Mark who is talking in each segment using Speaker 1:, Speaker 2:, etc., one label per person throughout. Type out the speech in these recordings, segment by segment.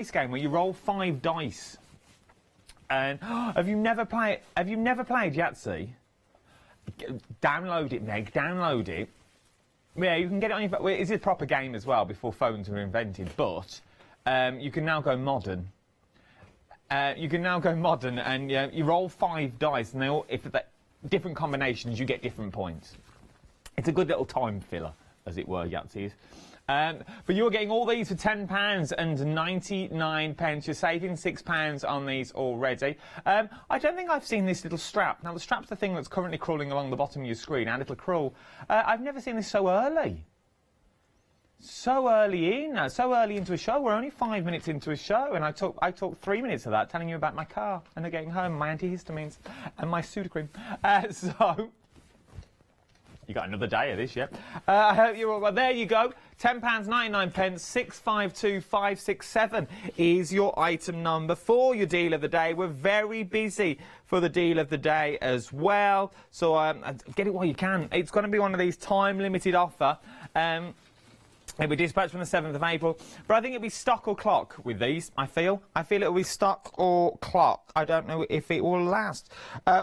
Speaker 1: This game where you roll 5 dice. And have you never played Yatsis? Download it, Meg. Download it. Yeah, you can get it on your. It's a proper game as well before phones were invented, but you can now go modern. And you roll 5 dice, and if they're different combinations, you get different points. It's a good little time filler, as it were, Yatsis. But you're getting all these for £10.99. You're saving £6 on these already. I don't think I've seen this little strap. Now, the strap's the thing that's currently crawling along the bottom of your screen, our little crawl. I've never seen this so early. So early into a show. We're only 5 minutes into a show, and I talked 3 minutes of that, telling you about my car, and then getting home, my antihistamines, and my Sudocrem. So... You got another day of this, yeah? I hope you're all well. There you go. £10.99, 652567 is your item number for your deal of the day. We're very busy for the deal of the day as well. So get it while you can. It's going to be one of these time-limited offer. It'll be dispatched from the 7th of April, but I think it'll be stock or clock with these, I feel it'll be stock or clock. I don't know if it will last.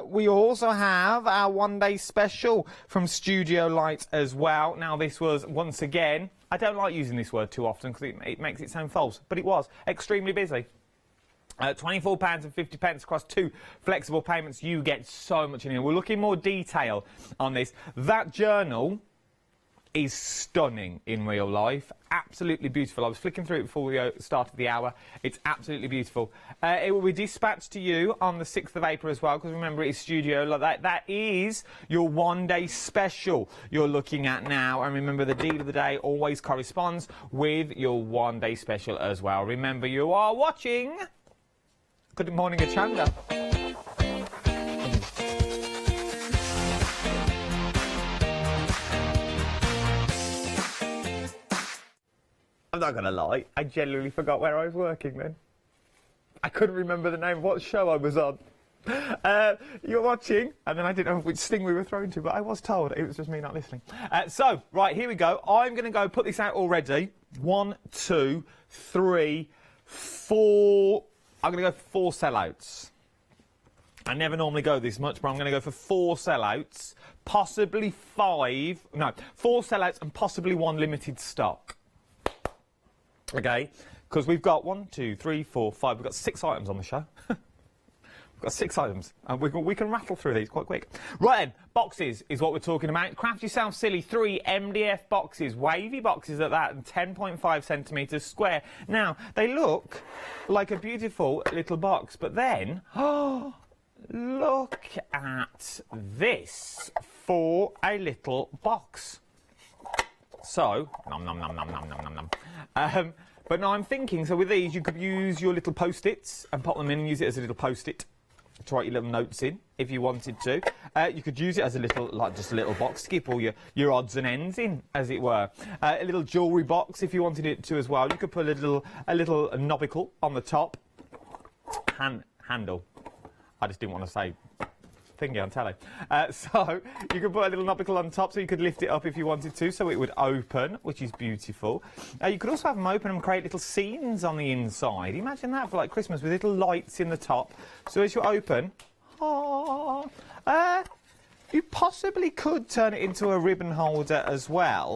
Speaker 1: We also have our one-day special from Studio Light as well. Now, this was, once again, I don't like using this word too often because it makes it sound false, but it was extremely busy. £24.50 across 2 flexible payments. You get so much in here. We'll look in more detail on this. That journal is stunning in real life. Absolutely beautiful. I was flicking through it before we started the hour. It's absolutely beautiful. It will be dispatched to you on the 6th of April as well, because remember, it's studio like that. That is your one-day special you're looking at now. And remember, the deal of the day always corresponds with your one-day special as well. Remember, you are watching Good Morning Hochanda. I'm not going to lie, I genuinely forgot where I was working then. I couldn't remember the name of what show I was on. You're watching, and then I didn't know which thing we were thrown to, but I was told. It was just me not listening. So, right, here we go. I'm going to go put this out already. 1, 2, 3, 4. I'm going to go for 4 sellouts. I never normally go this much, but I'm going to go for 4 sellouts, possibly 5. No, 4 sellouts and possibly 1 limited stock. Okay, because we've got 1, 2, 3, 4, 5. We've got 6 items on the show. We've got 6 items, and we can rattle through these quite quick. Right then, boxes is what we're talking about. Craft yourself silly 3 MDF boxes, wavy boxes at that, and 10.5 centimetres square. Now, they look like a beautiful little box, but then, oh, look at this for a little box. So, nom nom nom nom nom nom nom nom. But now I'm thinking, so with these, you could use your little post-its and pop them in and use it as a little post-it to write your little notes in, if you wanted to. You could use it as a little, like just a little box to keep all your odds and ends in, as it were. A little jewellery box, if you wanted it to as well. You could put a little knobicle on the top. Handle. I just didn't want to say thingy on telly. So you could put a little knobicle on top so you could lift it up if you wanted to, so it would open, which is beautiful. You could also have them open and create little scenes on the inside. Imagine that for like Christmas with little lights in the top. So as you open, you possibly could turn it into a ribbon holder as well.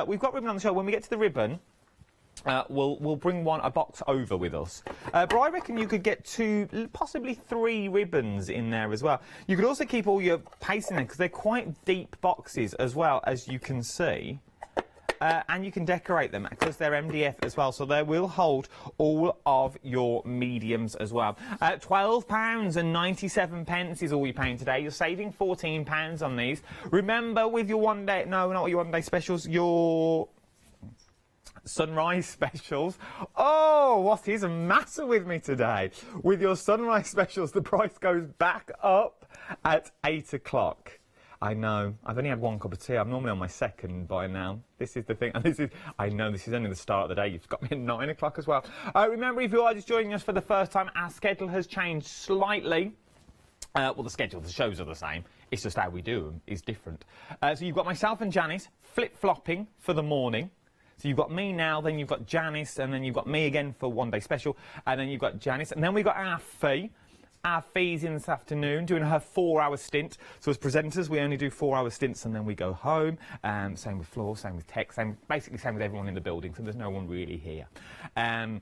Speaker 1: We've got ribbon on the show. When we get to the ribbon, we'll bring a box over with us. But I reckon you could get 2, possibly 3 ribbons in there as well. You could also keep all your paste in there because they're quite deep boxes as well, as you can see. And you can decorate them because they're MDF as well, so they will hold all of your mediums as well. £12.97 is all you're paying today. You're saving £14 on these. Remember, with your one-day, no, not your one-day specials, your sunrise specials. Oh, what is the matter with me today? With your sunrise specials, the price goes back up at 8 o'clock. I know. I've only had 1 cup of tea. I'm normally on my 2nd by now. This is the thing. And I know this is only the start of the day. You've got me at 9 o'clock as well. Remember, if you are just joining us for the first time, our schedule has changed slightly. Well, the schedule, the shows are the same. It's just how we do them is different. So you've got myself and Janice flip-flopping for the morning. So you've got me now, then you've got Janice, and then you've got me again for one day special, and then you've got Janice, and then we've got our Fee. Our Fee's in this afternoon doing her 4-hour stint. So as presenters, we only do 4-hour stints and then we go home. Same with Floor, same with Tech, basically same with everyone in the building, so there's no one really here. And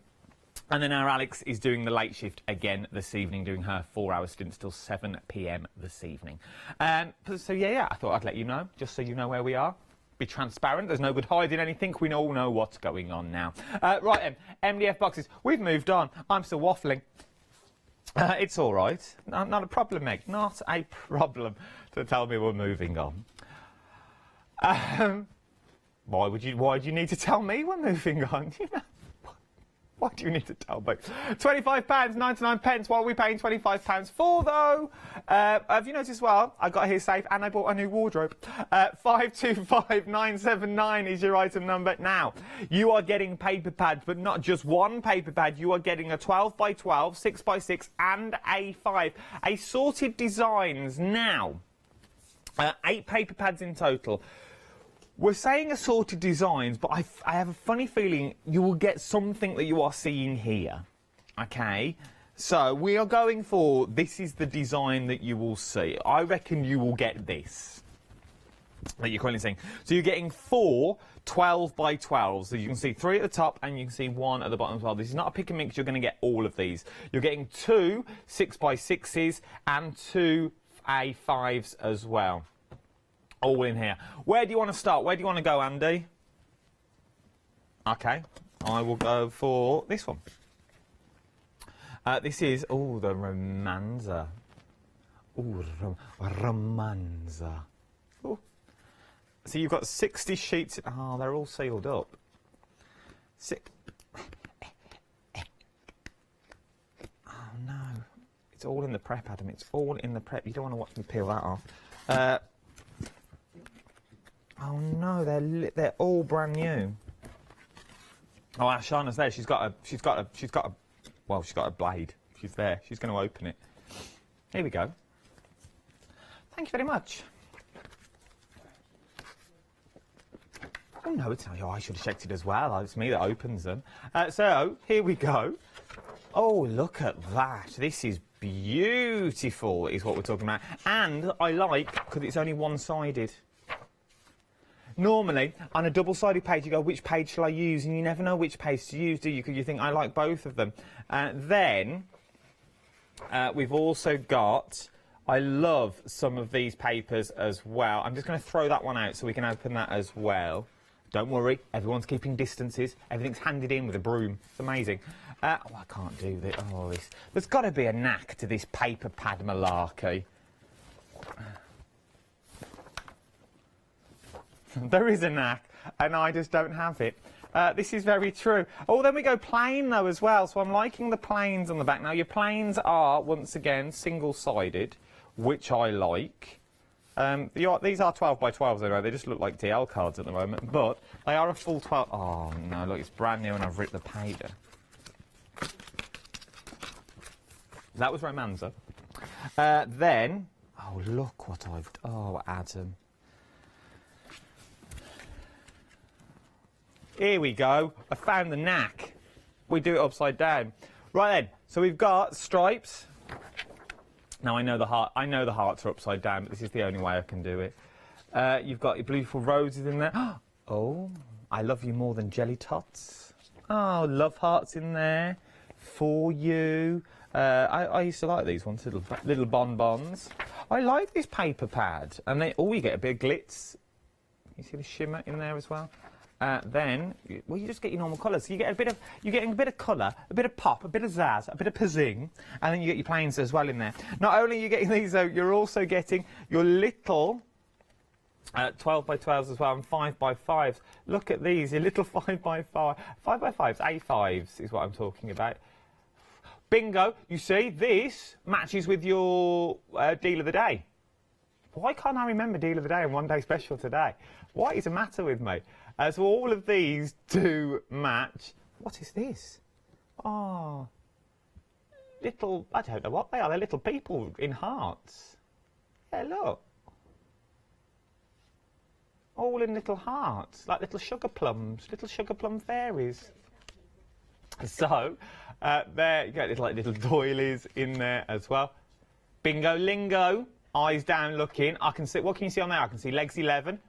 Speaker 1: then our Alex is doing the late shift again this evening, doing her 4-hour stint till 7 p.m. this evening. So yeah, I thought I'd let you know, just so you know where we are. Be transparent, there's no good hiding anything, we all know what's going on now. Right then, MDF boxes, we've moved on, I'm still waffling. It's all right. Not a problem, Meg. Not a problem to tell me we're moving on. Why do you need to tell me we're moving on? You know, why do you need to tell me? £25.99. What are we paying £25 for, though? Have you noticed as well? I got here safe and I bought a new wardrobe. 525979 is your item number. Now, you are getting paper pads, but not just one paper pad. You are getting a 12x12, 6x6 and A5. Assorted designs now. 8 paper pads in total. We're saying assorted designs, but I have a funny feeling you will get something that you are seeing here. Okay? So we are going for, this is the design that you will see. I reckon you will get this. That you're currently seeing. So you're getting 4 12x12s. So you can see 3 at the top and you can see 1 at the bottom as well. This is not a pick and mix, you're going to get all of these. You're getting 2 6x6s and 2 A5s as well. All in here. Where do you want to start? Where do you want to go, Andy? Okay, I will go for this one. This is, oh, the Romanza. Oh, Romanza. Ooh. So you've got 60 sheets. Oh, they're all sealed up. Oh, no. It's all in the prep, Adam. It's all in the prep. You don't want to watch me peel that off. Oh no, they're all brand new. Oh, Ashana's there. She's got a blade. She's there. She's going to open it. Here we go. Thank you very much. Oh no, it's not. Oh, I should have checked it as well. It's me that opens them. So here we go. Oh, look at that. This is beautiful, is what we're talking about. And I like because it's only one-sided. Normally, on a double-sided page, you go, which page shall I use? And you never know which page to use, do you? Because you think, I like both of them. Then, we've also got, I love some of these papers as well. I'm just going to throw that one out so we can open that as well. Don't worry, everyone's keeping distances. Everything's handed in with a broom. It's amazing. Oh, I can't do this. Oh, there's got to be a knack to this paper pad malarkey. There is a knack, and I just don't have it. This is very true. Oh, then we go plain, though, as well. So I'm liking the plains on the back. Now, your plains are, once again, single-sided, which I like. These are 12x12s, though. They just look like DL cards at the moment, but they are a full 12... Oh, no, look, it's brand new, and I've ripped the paper. That was Romanza. Then... Oh, look what I've... Oh, Adam. Here we go. I found the knack. We do it upside down. Right then. So we've got stripes. Now I know the heart. I know the hearts are upside down, but this is the only way I can do it. You've got your beautiful roses in there. Oh, I love you more than jelly tots. Oh, love hearts in there for you. I used to like these ones, little bonbons. I like this paper pad, and they. Oh, you get a bit of glitz. You see the shimmer in there as well. Then, well, you just get your normal colours. So you're getting a bit of colour, a bit of pop, a bit of zazz, a bit of pizzing, and then you get your plains as well in there. Not only are you getting these, though, you're also getting your little 12x12s as well, and 5x5s. Look at these, your little 5x5, 5x5s, A5s is what I'm talking about. Bingo! You see, this matches with your deal of the day. Why can't I remember deal of the day and one day special today? What is the matter with me? So all of these do match. What is this? Oh, little, I don't know what they are. They're little people in hearts. Yeah, look. all in little hearts, like little sugar plums, little sugar plum fairies. So, there you get little doilies in there as well. Bingo lingo, eyes down looking. I can see, what can you see on there? I can see legs 11,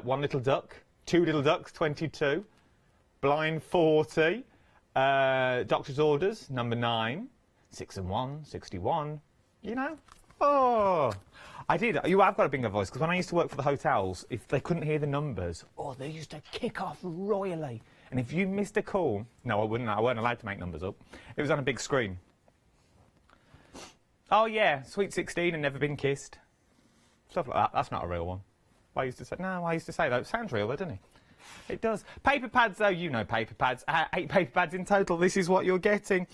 Speaker 1: one little duck, two little ducks, 22, blind 40, doctor's orders, number 9, 6 and 1, 61, you know. Oh, I've got a bingo voice, because when I used to work for the hotels, if they couldn't hear the numbers, they used to kick off royally. And if you missed a call, no, I wouldn't. I weren't allowed to make numbers up. It was on a big screen. Oh yeah, Sweet 16 and Never Been Kissed. Stuff like that. That's not a real one. I used to say that. It sounds real, though, doesn't it? It does. Paper pads, though, you know paper pads. 8 paper pads in total. This is what you're getting.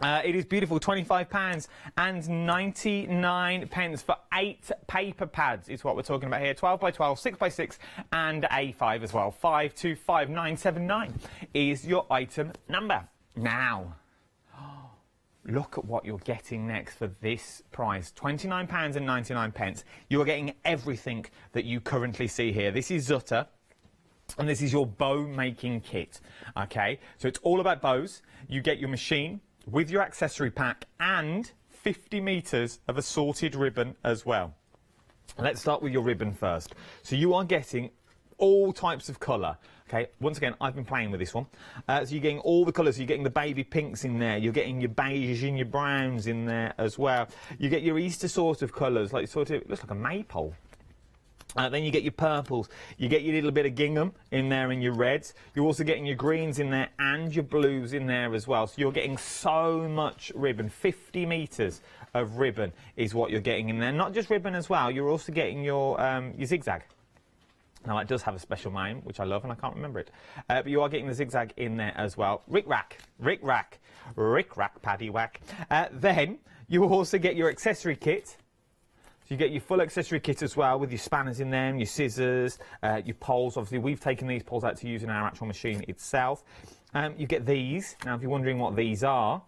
Speaker 1: It is beautiful, £25.99 for 8 paper pads is what we're talking about here. 12 by 12, 6 by 6 and A5 as well. 525979 is your item number. Now, look at what you're getting next for this price. £29.99. You're getting everything that you currently see here. This is Zutter. And this is your bow making kit. Okay, so it's all about bows. You get your machine with your accessory pack and 50 metres of assorted ribbon as well. Let's start with your ribbon first. So you are getting all types of colour. Okay, once again, I've been playing with this one. So you're getting all the colours. You're getting the baby pinks in there. You're getting your beige and your browns in there as well. You get your Easter sort of colours, like sort of, it looks like a maypole. Then you get your purples, you get your little bit of gingham in there and your reds. You're also getting your greens in there and your blues in there as well. So you're getting so much ribbon. 50 metres of ribbon is what you're getting in there. Not just ribbon as well, you're also getting your zigzag. Now, it does have a special name, which I love, and I can't remember it. But you are getting the zigzag in there as well. Rick rack, paddy whack. Then you also get your accessory kit. So you get your full accessory kit as well, with your spanners in them, your scissors, your poles. Obviously, we've taken these poles out to use in our actual machine itself. You get these. Now, if you're wondering what these are,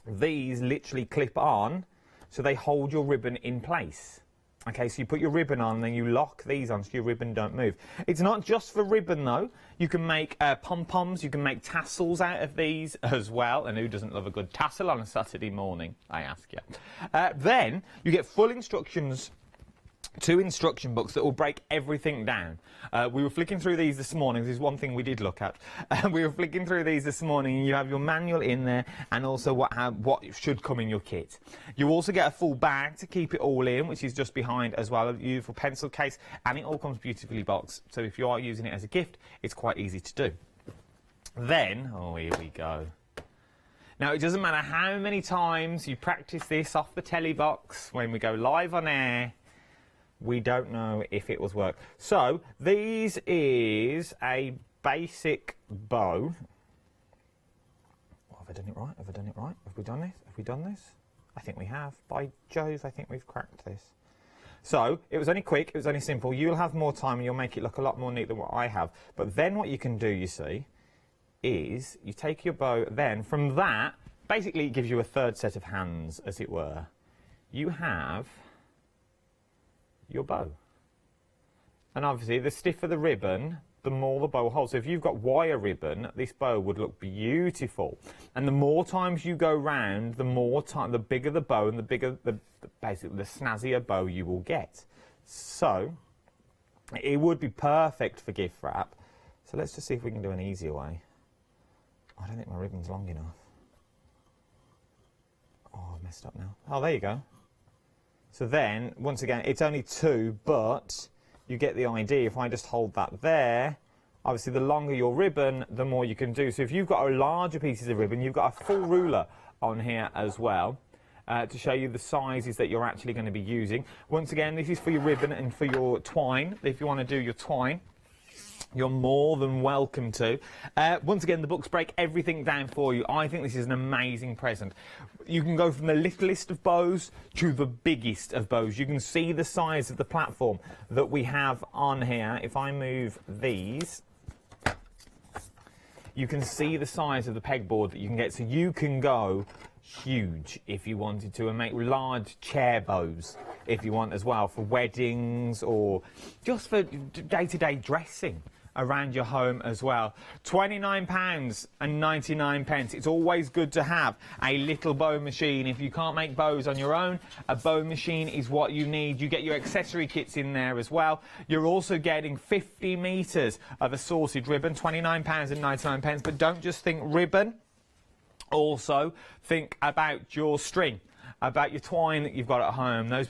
Speaker 1: these literally clip on, so they hold your ribbon in place. Okay, so you put your ribbon on, then you lock these on so your ribbon don't move. It's not just for ribbon, though. You can make pom-poms, you can make tassels out of these as well. And who doesn't love a good tassel on a Saturday morning, I ask you. Then you get full instructions, 2 instruction books that will break everything down. We were flicking through these this morning. This is one thing we did look at. We were flicking through these this morning, and you have your manual in there and also what should come in your kit. You also get a full bag to keep it all in, which is just behind as well, a beautiful pencil case, and it all comes beautifully boxed. So if you are using it as a gift, it's quite easy to do. Then, oh, here we go. Now, it doesn't matter how many times you practice this off the telly box, when we go live on air, we don't know if it was work. So, these is a basic bow. Oh, have I done it right? Have I done it right? Have we done this? Have we done this? I think we have. By Jove, I think we've cracked this. So, it was only quick, it was only simple. You'll have more time and you'll make it look a lot more neat than what I have. But then what you can do, you see, is you take your bow, then from that, basically it gives you a third set of hands, as it were. You have your bow. And obviously, the stiffer the ribbon, the more the bow holds. So if you've got wire ribbon, this bow would look beautiful. And the more times you go round, the more time, the bigger the bow and the bigger, basically the snazzier bow you will get. So it would be perfect for gift wrap. So let's just see if we can do an easier way. I don't think my ribbon's long enough. Oh, I've messed up now. Oh, there you go. So then, once again, it's only 2, but you get the idea. If I just hold that there, obviously the longer your ribbon, the more you can do. So if you've got larger pieces of ribbon, you've got a full ruler on here as well to show you the sizes that you're actually going to be using. Once again, this is for your ribbon and for your twine. If you want to do your twine, you're more than welcome to. Once again, the books break everything down for you. I think this is an amazing present. You can go from the littlest of bows to the biggest of bows. You can see the size of the platform that we have on here. If I move these, you can see the size of the pegboard that you can get. So you can go huge if you wanted to and make large chair bows if you want as well, for weddings or just for day-to-day dressing around your home as well. £29.99. It's always good to have a little bow machine. If you can't make bows on your own, a bow machine is what you need. You get your accessory kits in there as well. You're also getting 50 metres of assorted ribbon, £29.99. But don't just think ribbon, also think about your string, about your twine that you've got at home, those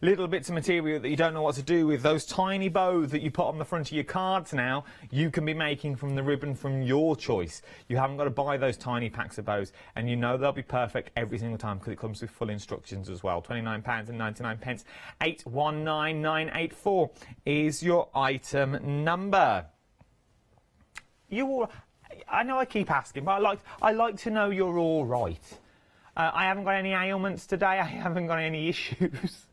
Speaker 1: little bits of material that you don't know what to do with, those tiny bows that you put on the front of your cards now, you can be making from the ribbon from your choice. You haven't got to buy those tiny packs of bows, and you know they'll be perfect every single time because it comes with full instructions as well. £29.99. 819984 is your item number. I know I keep asking, but I like to know you're all right. I haven't got any ailments today. I haven't got any issues.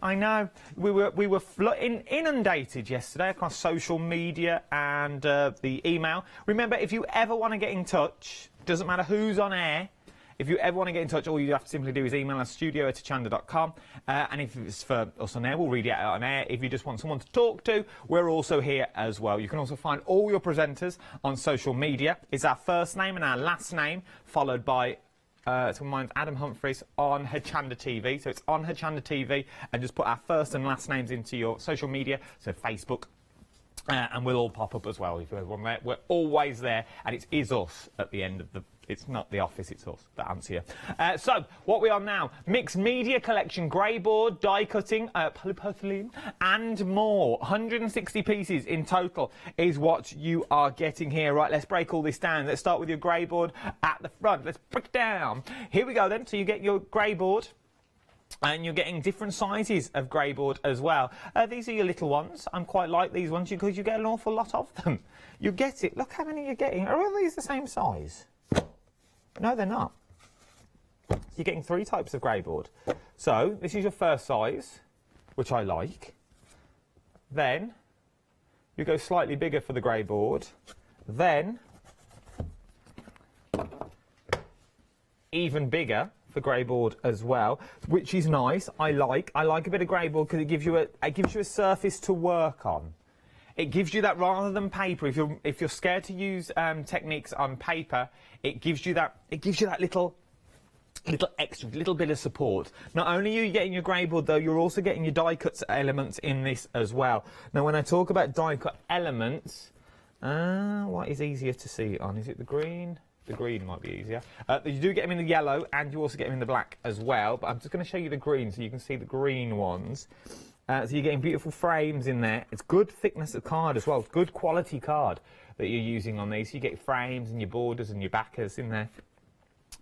Speaker 1: I know we were inundated yesterday across social media and the email. Remember, if you ever want to get in touch, doesn't matter who's on air. If you ever want to get in touch, all you have to simply do is email us studio@hochanda.com. And if it's for us on air, we'll read it out on air. If you just want someone to talk to, we're also here as well. You can also find all your presenters on social media. It's our first name and our last name, followed by so mine's Adam Humphreys on Hochanda TV. So it's on Hochanda TV, and just put our first and last names into your social media, so Facebook, and we'll all pop up as well. If you're there, we're always there, and it is us at the end of the. It's not the office, it's us that answer you. So, what we are now, mixed media collection, grayboard, die cutting, polypropylene, and more. 160 pieces in total is what you are getting here. Right, let's break all this down. Let's start with your grayboard at the front. Let's break it down. Here we go then. So you get your grayboard. And you're getting different sizes of grayboard as well. These are your little ones. I'm quite like these ones because you get an awful lot of them. You get it. Look how many you're getting. Are all these the same size? No, they're not. You're getting 3 types of grayboard. So this is your first size, which I like. Then you go slightly bigger for the grayboard. Then even bigger for grayboard as well, which is nice. I like a bit of grayboard because it gives you a surface to work on. It gives you that rather than paper. If you're scared to use techniques on paper, it gives you that little extra, little bit of support. Not only are you getting your grayboard though, you're also getting your die cut elements in this as well. Now, when I talk about die cut elements, what is easier to see on? Is it the green? The green might be easier. You do get them in the yellow, and you also get them in the black as well. But I'm just going to show you the green so you can see the green ones. So you're getting beautiful frames in there. It's good thickness of card as well. Good quality card that you're using on these. So you get frames and your borders and your backers in there.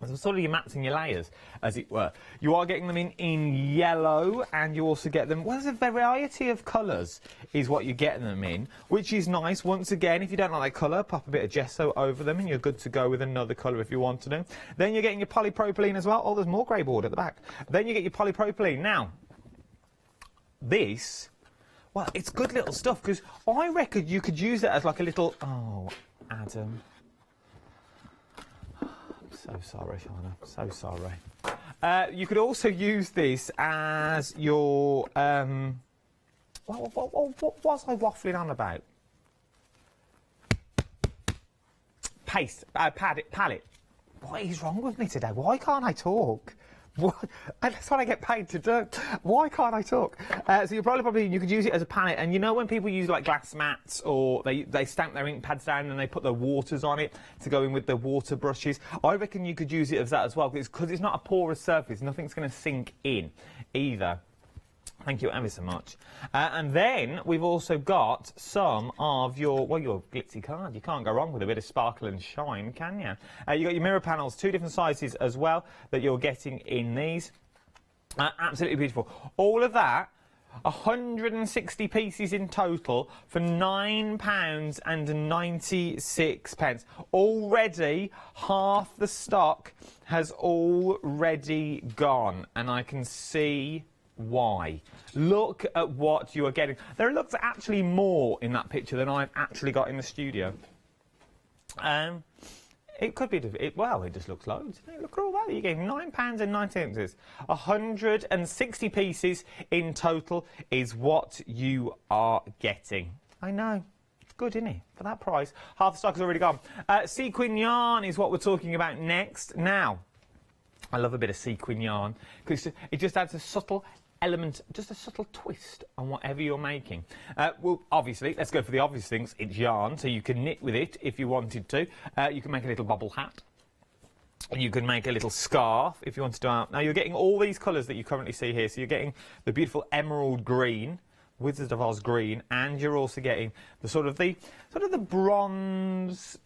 Speaker 1: So sort of your mats and your layers, as it were. You are getting them in yellow, and you also get them. Well, there's a variety of colours is what you're getting them in, which is nice. Once again, if you don't like that colour, pop a bit of gesso over them, and you're good to go with another colour if you want to do. Then you're getting your polypropylene as well. Oh, there's more grayboard at the back. Then you get your polypropylene. Now, this, well, it's good little stuff because I reckon you could use it as like a little. Oh, Adam. So sorry, Shauna. So sorry. You could also use this as your. What was I waffling on about? Palette. What is wrong with me today? Why can't I talk? What? That's what I get paid to do. Why can't I talk? So you could use it as a palette. And you know when people use like glass mats, or they stamp their ink pads down and they put their waters on it to go in with their water brushes? I reckon you could use it as that as well, because it's not a porous surface. Nothing's going to sink in either. Thank you ever so much. And then we've also got some of your glitzy card. You can't go wrong with a bit of sparkle and shine, can you? You've got your mirror panels, 2 different sizes as well that you're getting in these. Absolutely beautiful. All of that, 160 pieces in total for £9.96. Already, half the stock has already gone, and I can see why. Look at what you are getting. There looks actually more in that picture than I've actually got in the studio. It could be, well, it just looks loads. Doesn't it? Look at all that. You're getting £9.90. 160 pieces in total is what you are getting. I know. It's good, isn't it? For that price. Half the stock has already gone. Sequin yarn is what we're talking about next. Now, I love a bit of sequin yarn because it just adds a subtle element, just a subtle twist on whatever you're making. Well, obviously, let's go for the obvious things. It's yarn, so you can knit with it if you wanted to. You can make a little bobble hat. You can make a little scarf if you wanted to. Now, you're getting all these colours that you currently see here. So you're getting the beautiful emerald green, Wizard of Oz green, and you're also getting the sort of the bronze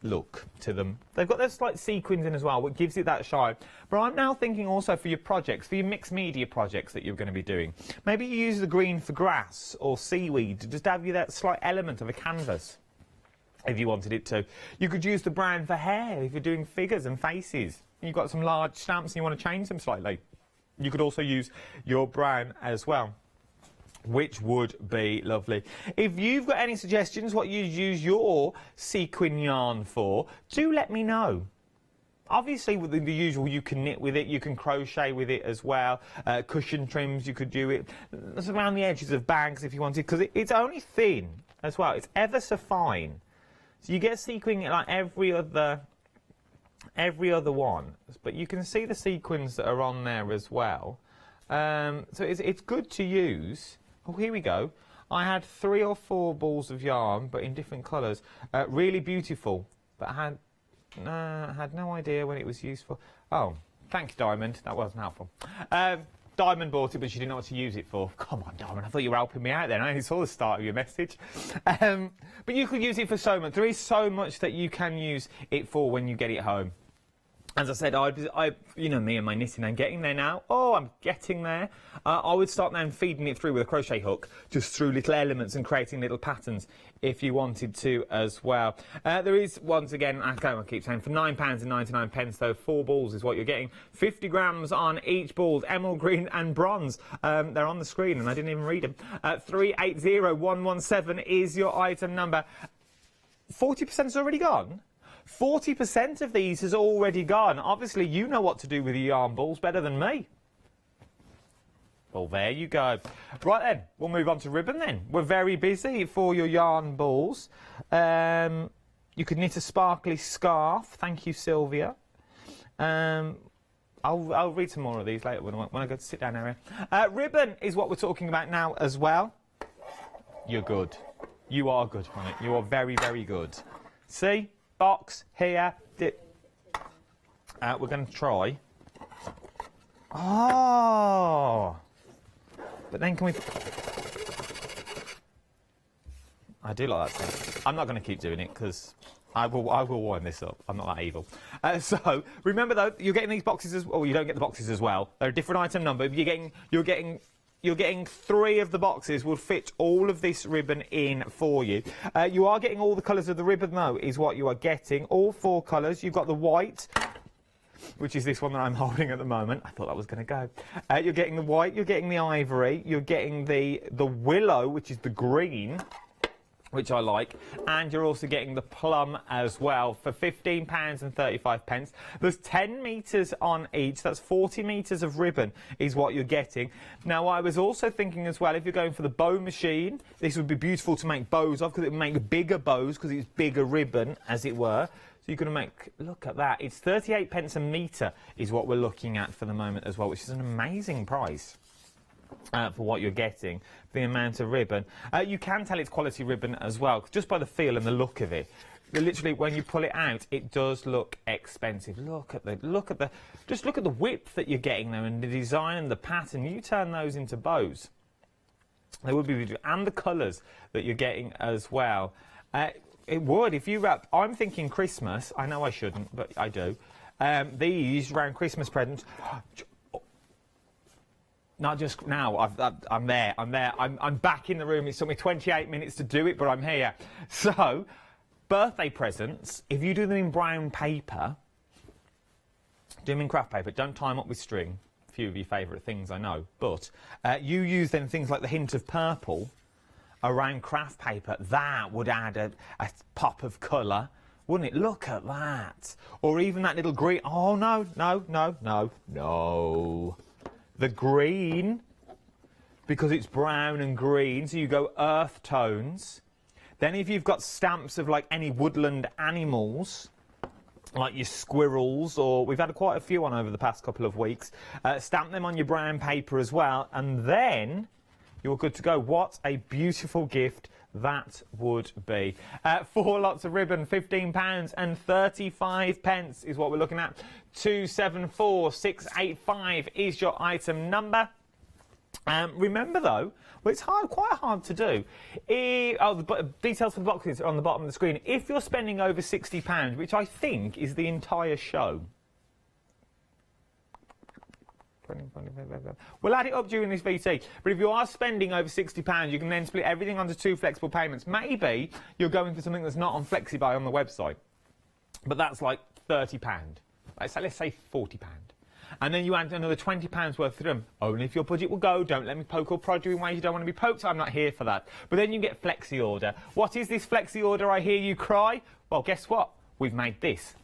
Speaker 1: look to them. They've got those slight sequins in as well, which gives it that shine. But I'm now thinking also for your projects, for your mixed media projects that you're going to be doing. Maybe you use the green for grass or seaweed to just have you that slight element of a canvas, if you wanted it to. You could use the brown for hair if you're doing figures and faces. You've got some large stamps and you want to change them slightly. You could also use your brown as well, which would be lovely. If you've got any suggestions what you use your sequin yarn for, do let me know. Obviously, with the usual, you can knit with it, you can crochet with it as well. Cushion trims, you could do it around the edges of bags if you wanted, because it's only thin as well. It's ever so fine. So you get sequin like every other one, but you can see the sequins that are on there as well. So it's good to use. Oh, here we go. I had 3 or 4 balls of yarn, but in different colours. Really beautiful, but I had no idea when it was useful. Oh, thanks, Diamond. That wasn't helpful. Diamond bought it, but she didn't know what to use it for. Come on, Diamond. I thought you were helping me out then. I only saw the start of your message. But you could use it for so much. There is so much that you can use it for when you get it home. As I said, you know me and my knitting, I'm getting there now. Oh, I'm getting there. I would start now feeding it through with a crochet hook, just through little elements and creating little patterns if you wanted to as well. There is, once again, I keep saying, for £9.99 though, 4 balls is what you're getting. 50 grams on each ball, emerald green and bronze. They're on the screen and I didn't even read them. 380117 is your item number. 40% has already gone. 40% of these has already gone. Obviously, you know what to do with your yarn balls better than me. Well, there you go. Right then, we'll move on to ribbon then. We're very busy for your yarn balls. You could knit a sparkly scarf. Thank you, Sylvia. I'll read some more of these later when I go to sit down area. Ribbon is what we're talking about now as well. You're good. You are good on it. You are very, very good. See? Box here. We're going to try. Oh, but then can we? I do like that thing. I'm not going to keep doing it because I will wind this up. I'm not that evil. So remember though, you're getting these boxes as well. You don't get the boxes as well. They're a different item number. You're getting 3 of the boxes. Will fit all of this ribbon in for you. You are getting all the colours of the ribbon, though, is what you are getting. All 4 colours. You've got the white, which is this one that I'm holding at the moment. I thought that was going to go. You're getting the white. You're getting the ivory. You're getting the willow, which is the green, which I like, and you're also getting the plum as well for £15.35. There's 10 metres on each. That's 40 metres of ribbon is what you're getting. Now, I was also thinking as well, if you're going for the bow machine, this would be beautiful to make bows of because it would make bigger bows because it's bigger ribbon, as it were. So you're going to make, look at that. It's 38p a metre is what we're looking at for the moment as well, which is an amazing price. For what you're getting, the amount of ribbon. You can tell it's quality ribbon as well, just by the feel and the look of it. Literally, when you pull it out, it does look expensive. Just look at the width that you're getting there and the design and the pattern. You turn those into bows. They would be beautiful. And the colours that you're getting as well. It would, if you wrap, I'm thinking Christmas. I know I shouldn't, but I do. These round Christmas presents. Not just now, I'm there. I'm back in the room. It took me 28 minutes to do it, but I'm here. So, birthday presents, if you do them in brown paper, do them in craft paper, don't tie them up with string. A few of your favourite things, I know. But you use then things like the hint of purple around craft paper. That would add a pop of colour, wouldn't it? Look at that. Or even that little green. Oh, no, no, no, no, no. The green, because it's brown and green, so you go earth tones. Then if you've got stamps of like any woodland animals, like your squirrels, or we've had quite a few on over the past couple of weeks, stamp them on your brown paper as well, and then you're good to go. What a beautiful gift that would be. 4 lots of ribbon, £15 and 35 pence is what we're looking at. 274685 is your item number. Remember though, well, it's quite hard to do. The details for the boxes are on the bottom of the screen. If you're spending over £60, which I think is the entire show, we'll add it up during this VT. But if you are spending over £60, you can then split everything onto 2 flexible payments. Maybe you're going for something that's not on FlexiBuy on the website, but that's like £30. Let's say £40. And then you add another £20 worth of them. Only if your budget will go. Don't let me poke or prod you in ways you don't want to be poked. I'm not here for that. But then you get flexi order. What is this flexi order, I hear you cry? Well, guess what? We've made this.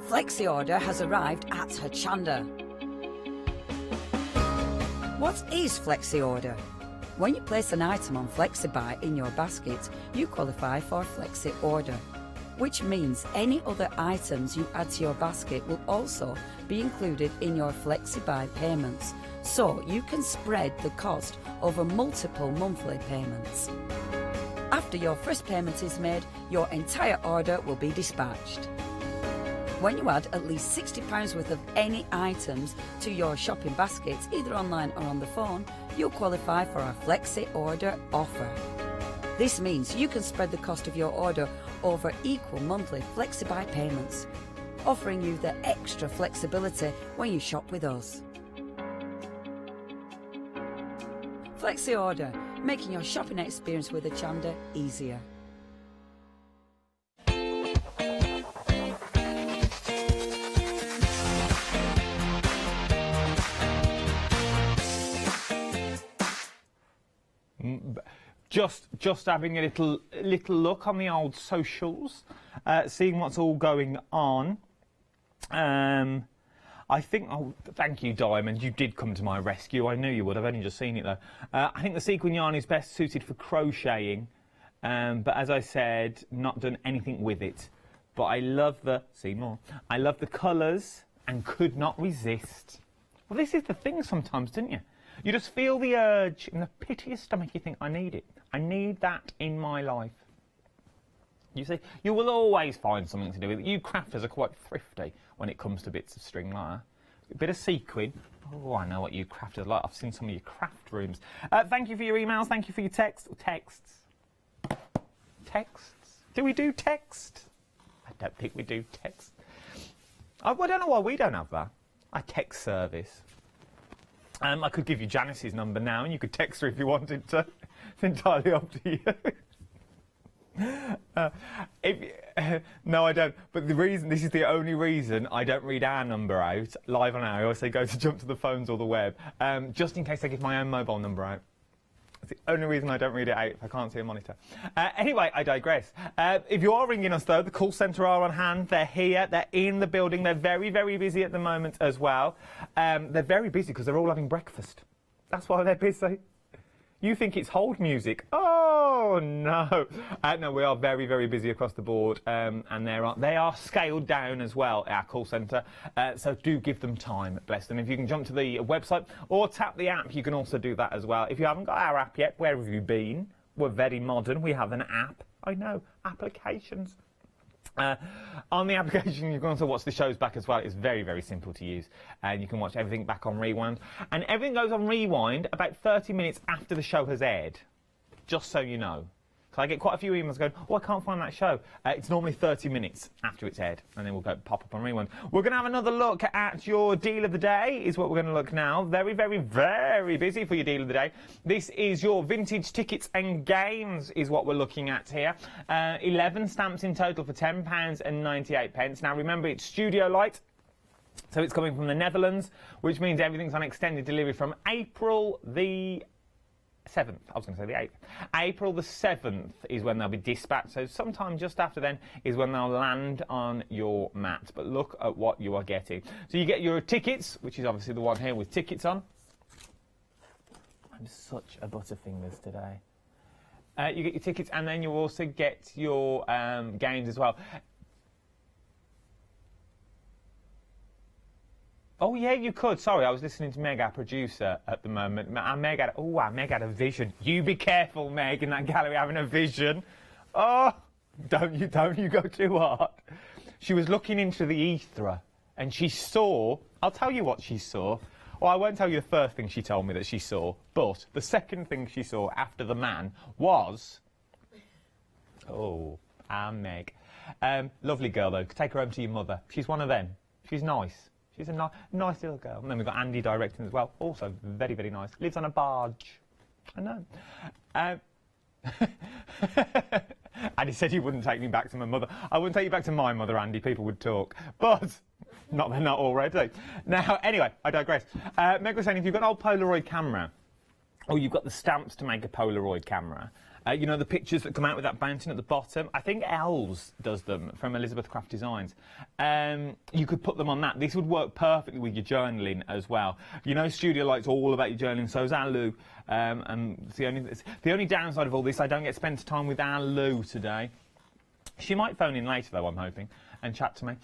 Speaker 2: Flexi order has arrived at Hochanda. What is flexi order? When you place an item on FlexiBuy in your basket, you qualify for flexi order, which means any other items you add to your basket will also be included in your FlexiBuy payments, so you can spread the cost over multiple monthly payments. After your first payment is made, your entire order will be dispatched. When you add at least £60 worth of any items to your shopping baskets, either online or on the phone, you'll qualify for our Flexi Order offer. This means you can spread the cost of your order over equal monthly FlexiBuy payments, offering you the extra flexibility when you shop with us. Flexi Order, making your shopping experience with Hochanda easier.
Speaker 1: Just having a little look on the old socials, seeing what's all going on. I think, oh, thank you, Diamond. You did come to my rescue. I knew you would. I've only just seen it though. I think the sequin yarn is best suited for crocheting, but as I said, not done anything with it. But I love I love the colours and could not resist. Well, this is the thing sometimes, didn't you? You just feel the urge in the pit of your stomach. You think, I need it. I need that in my life. You see, you will always find something to do with it. You crafters are quite thrifty when it comes to bits of string like that. A bit of sequin. Oh, I know what you crafters like. I've seen some of your craft rooms. Thank you for your emails. Thank you for your texts. Texts? Do we do text? I don't think we do text. I don't know why we don't have that. A text service. I could give you Janice's number now, and you could text her if you wanted to. It's entirely up to you. No, I don't. But this is the only reason I don't read our number out live on air. I always say go to jump to the phones or the web, just in case I give my own mobile number out. That's the only reason I don't read it out if I can't see a monitor. Anyway, I digress. If you are ringing us, though, the call centre are on hand. They're here. They're in the building. They're very, very busy at the moment as well. They're very busy because they're all having breakfast. That's why they're busy. You think it's hold music? Oh, no. No, we are very, very busy across the board, and they are scaled down as well, our call centre, so do give them time, bless them. If you can jump to the website or tap the app, you can also do that as well. If you haven't got our app yet, where have you been? We're very modern. We have an app. I know, applications. On the application, you can also watch the shows back as well. It's very, very simple to use. And you can watch everything back on rewind. And everything goes on rewind about 30 minutes after the show has aired. Just so you know. Because I get quite a few emails going, oh, I can't find that show. It's normally 30 minutes after it's aired. And then we'll go pop up on rewind. We're going to have another look at your deal of the day, is what we're going to look now. Very, very, very busy for your deal of the day. This is your vintage tickets and games, is what we're looking at here. 11 stamps in total for £10 and 98 pence. Now, remember, it's Studio Light. So it's coming from the Netherlands, which means everything's on extended delivery from April the 7th, I was going to say the 8th. April the 7th is when they'll be dispatched, so sometime just after then is when they'll land on your mat. But look at what you are getting. So you get your tickets, which is obviously the one here with tickets on. I'm such a butterfingers today. You get your tickets, and then you also get your games as well. Oh, yeah, you could. Sorry, I was listening to Meg, our producer, at the moment. Meg had a vision. You be careful, Meg, in that gallery having a vision. Oh, don't you go too hard. She was looking into the ether, and she saw... I'll tell you what she saw. Well, I won't tell you the first thing she told me that she saw, but the second thing she saw after the man was... Oh, Meg. Lovely girl, though. Take her home to your mother. She's one of them. She's nice. She's a nice little girl. And then we've got Andy directing as well. Also very, very nice. Lives on a barge. I know. Andy said he wouldn't take me back to my mother. I wouldn't take you back to my mother, Andy. People would talk. But not already. Now, anyway, I digress. Meg was saying if you've got an old Polaroid camera, or you've got the stamps to make a Polaroid camera, you know, the pictures that come out with that bouncing at the bottom. I think Els does them from Elizabeth Craft Designs. You could put them on that. This would work perfectly with your journaling as well. You know, Studio Light's all about your journaling, so is our Lou. And the only downside of all this, I don't get to spend time with our Lou today. She might phone in later, though, I'm hoping, and chat to me.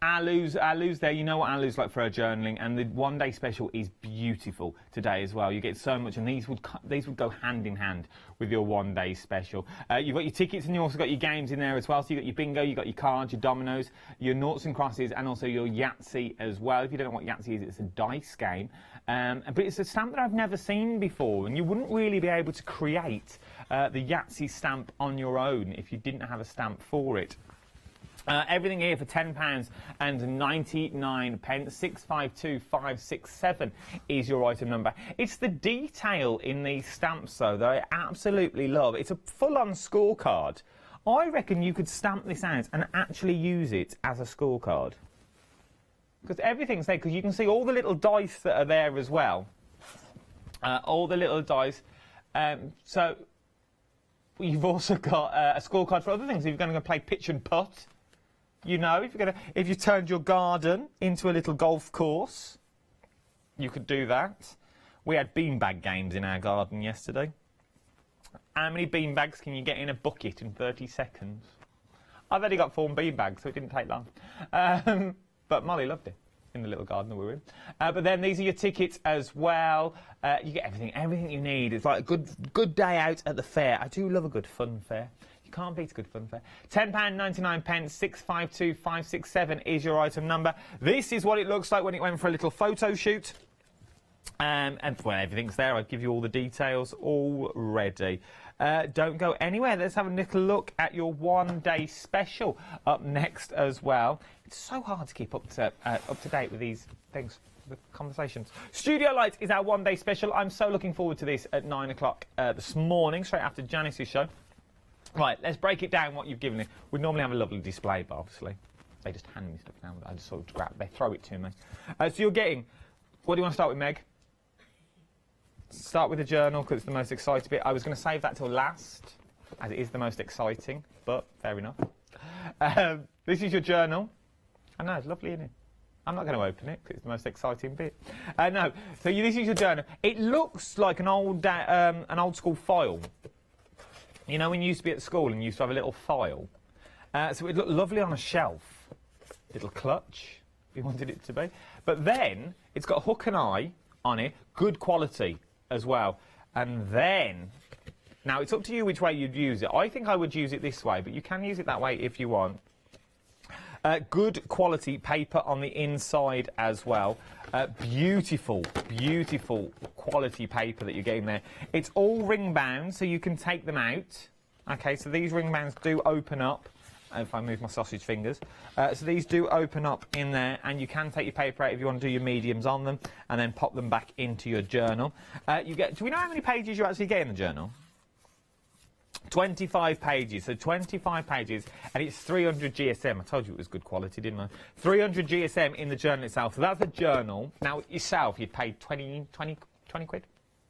Speaker 1: Our Lou's there. You know what our Lou's like for her journaling, and the one-day special is beautiful today as well. You get so much, and these would go hand in hand with your one-day special. You've got your tickets, and you also got your games in there as well. So you got your bingo, you got your cards, your dominoes, your noughts and crosses, and also your Yatsi as well. If you don't know what Yatsi is, it's a dice game, but it's a stamp that I've never seen before, and you wouldn't really be able to create the Yatsi stamp on your own if you didn't have a stamp for it. Everything here for £10 and 99 pence. 652567 is your item number. It's the detail in these stamps, though, that I absolutely love. It's a full-on scorecard. I reckon you could stamp this out and actually use it as a scorecard. Because everything's there, because you can see all the little dice that are there as well. All the little dice. So you've also got a scorecard for other things. If you're going to play pitch and putt, you know, if you turned your garden into a little golf course, you could do that. We had beanbag games in our garden yesterday. How many beanbags can you get in a bucket in 30 seconds? I've only got 4 beanbags, so it didn't take long. But Molly loved it in the little garden that we were in. But then these are your tickets as well. You get everything you need. It's like a good day out at the fair. I do love a good fun fair. You can't beat a good fun fair. £10.99 pence, 652567 is your item number. This is what it looks like when it went for a little photo shoot. And well, everything's there. I'll give you all the details already. Don't go anywhere. Let's have a little look at your one-day special up next as well. It's so hard to keep up to date with these things, the conversations. Studio Light is our one-day special. I'm so looking forward to this at 9 o'clock this morning, straight after Janice's show. Right, let's break it down what you've given me. We normally have a lovely display, but obviously they just hand me stuff now that I just sort of grab. They throw it to me. So you're getting... What do you want to start with, Meg? Start with the journal, because it's the most exciting bit. I was going to save that till last, as it is the most exciting, but fair enough. This is your journal. I know, it's lovely, isn't it? I'm not going to open it, because it's the most exciting bit. No, so this is your journal. It looks like an old school file. You know when you used to be at school and you used to have a little file? So it looked lovely on a shelf. Little clutch, if you wanted it to be. But then, it's got a hook and eye on it, good quality as well. And then, now it's up to you which way you'd use it. I think I would use it this way, but you can use it that way if you want. Good quality paper on the inside as well. Beautiful, beautiful quality paper that you're getting there. It's all ring bound, so you can take them out. Okay, so these ring bounds do open up. If I move my sausage fingers. So these do open up in there, and you can take your paper out if you want to do your mediums on them, and then pop them back into your journal. Do we know how many pages you actually get in the journal? 25 pages, so 25 pages, and it's 300 GSM. I told you it was good quality, didn't I? 300 GSM in the journal itself. So that's a journal. Now, yourself, you'd pay 20 quid?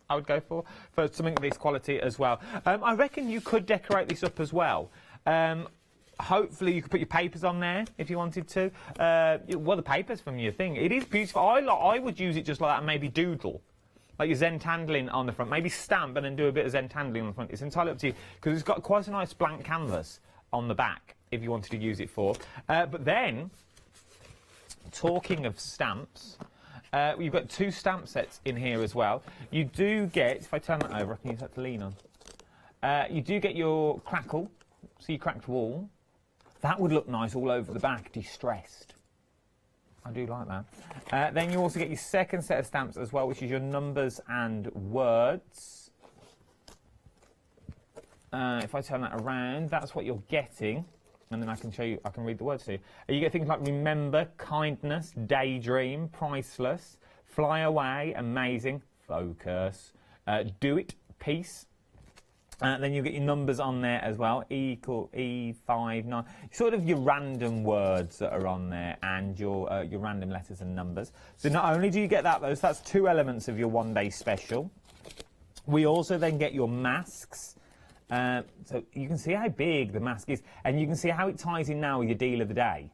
Speaker 1: I would go for something of this quality as well. I reckon you could decorate this up as well. Hopefully you could put your papers on there if you wanted to. Well, the papers from your thing. It is beautiful. I would use it just like that and maybe doodle. Like your Zentandeling on the front. Maybe stamp and then do a bit of Zentandeling on the front. It's entirely up to you because it's got quite a nice blank canvas on the back if you wanted to use it for. But then, talking of stamps, you've got 2 stamp sets in here as well. You do get, if I turn that over, I can use that to lean on. You do get your crackle, so your cracked wall. That would look nice all over the back, distressed. I do like that. Then you also get your second set of stamps as well, which is your numbers and words. If I turn that around, that's what you're getting. And then I can show you, I can read the words to you. You get things like remember, kindness, daydream, priceless, fly away, amazing, focus, do it, peace. Then you get your numbers on there as well, E5, 9, sort of your random words that are on there and your random letters and numbers. So not only do you get that, though, so that's 2 elements of your one-day special. We also then get your masks. So you can see how big the mask is, and you can see how it ties in now with your deal of the day,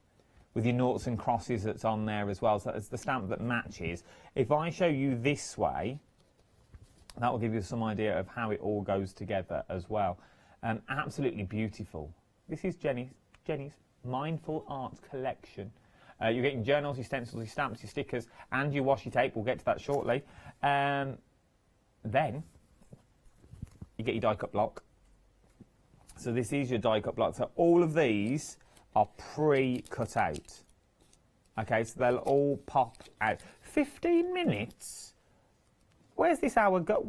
Speaker 1: with your noughts and crosses that's on there as well. So it's the stamp that matches. If I show you this way, that will give you some idea of how it all goes together as well. Absolutely beautiful. This is Jenny's Mindful Arts collection. You're getting journals, your stencils, your stamps, your stickers, and your washi tape. We'll get to that shortly. Then you get your die cut block. So this is your die cut block. So all of these are pre-cut out. Okay, so they'll all pop out. 15 minutes? Where's this hour gone?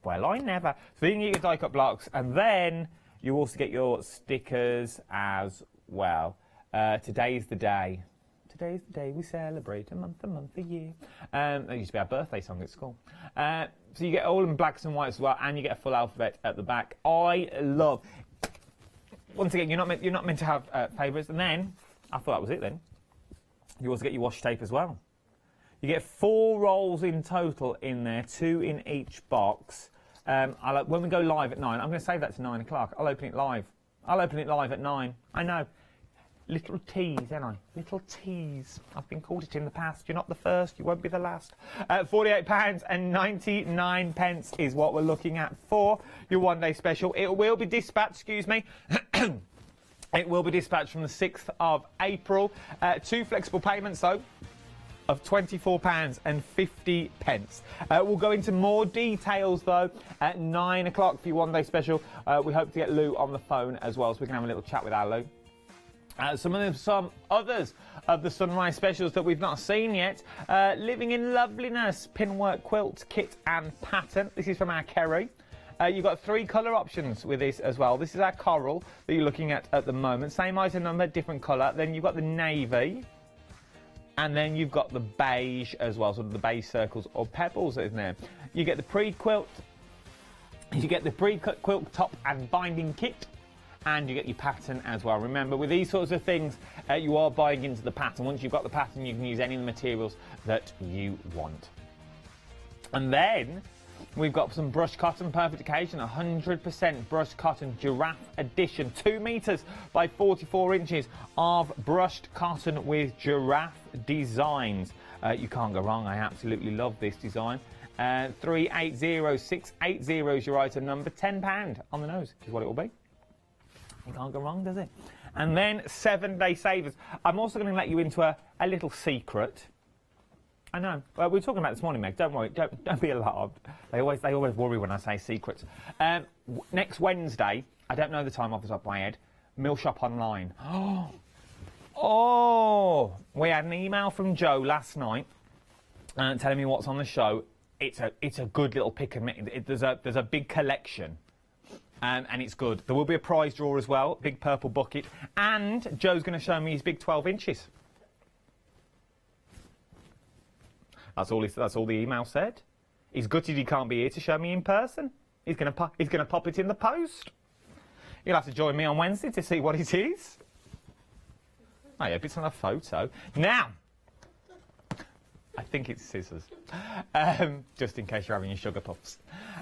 Speaker 1: Well, I never. So you can get your die cut blocks, and then you also get your stickers as well. Today's the day. Today's the day we celebrate a month, a year. That used to be our birthday song at school. So you get all in blacks and whites as well, and you get a full alphabet at the back. I love. Once again, you're not meant to have favourites, and then I thought that was it. Then you also get your washi tape as well. You get 4 rolls in total in there, 2 in each box. When we go live at 9, I'm going to save that to 9 o'clock. I'll open it live. I'll open it live at 9. I know. Little tease, ain't I? Little tease. I've been called it in the past. You're not the first. You won't be the last. £48.99 is what we're looking at for your one-day special. It will be dispatched, excuse me. It will be dispatched from the 6th of April. 2 flexible payments, though, of £24.50. We'll go into more details, though, at 9 o'clock for your one-day special. We hope to get Lou on the phone as well, so we can have a little chat with our Lou. Some others of the Sunrise specials that we've not seen yet. Living in Loveliness, pinwork quilt, kit and pattern. This is from our Kerry. You've got 3 colour options with this as well. This is our coral that you're looking at the moment. Same item number, different colour. Then you've got the navy. And then you've got the beige as well, sort of the beige circles or pebbles, isn't there? You get the pre-quilt, you get the pre-cut quilt top and binding kit, and you get your pattern as well. Remember, with these sorts of things, you are buying into the pattern. Once you've got the pattern, you can use any of the materials that you want. And then we've got some brushed cotton perfect occasion, 100% brushed cotton giraffe edition, 2 metres by 44 inches of brushed cotton with giraffe designs. You can't go wrong. I absolutely love this design. 380680 is your item number. £10 on the nose is what it will be. You can't go wrong, does it? And then 7-day savers. I'm also going to let you into a little secret. I know. Well, we were talking about it this morning, Meg. Don't worry. Don't be alarmed. They always worry when I say secrets. Next Wednesday, I don't know the time off the top of my head. Mill Shop Online. Oh! We had an email from Joe last night telling me what's on the show. It's a good little pick and mix. There's a big collection. And it's good. There will be a prize draw as well, big purple bucket, and Joe's going to show me his big 12 inches. That's all the email said. He's gutted he can't be here to show me in person. He's going to pop it in the post. You'll have to join me on Wednesday to see what it is. I hope it's not a photo. Now, I think it's scissors, just in case you're having your sugar puffs.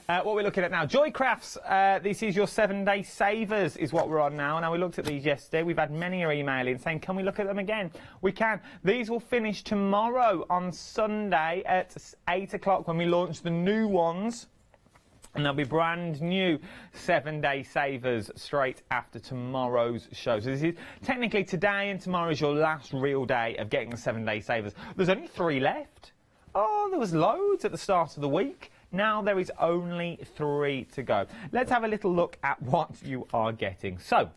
Speaker 1: What we're looking at now, Joy Crafts. This is your 7-day savers is what we're on now. Now, we looked at these yesterday. We've had many are emailing saying, can we look at them again? We can. These will finish tomorrow on Sunday at 8 o'clock when we launch the new ones. And there'll be brand new 7-day savers straight after tomorrow's show. So this is technically today and tomorrow is your last real day of getting the 7-day savers. There's only 3 left. Oh, there was loads at the start of the week. Now there is only 3 to go. Let's have a little look at what you are getting. So,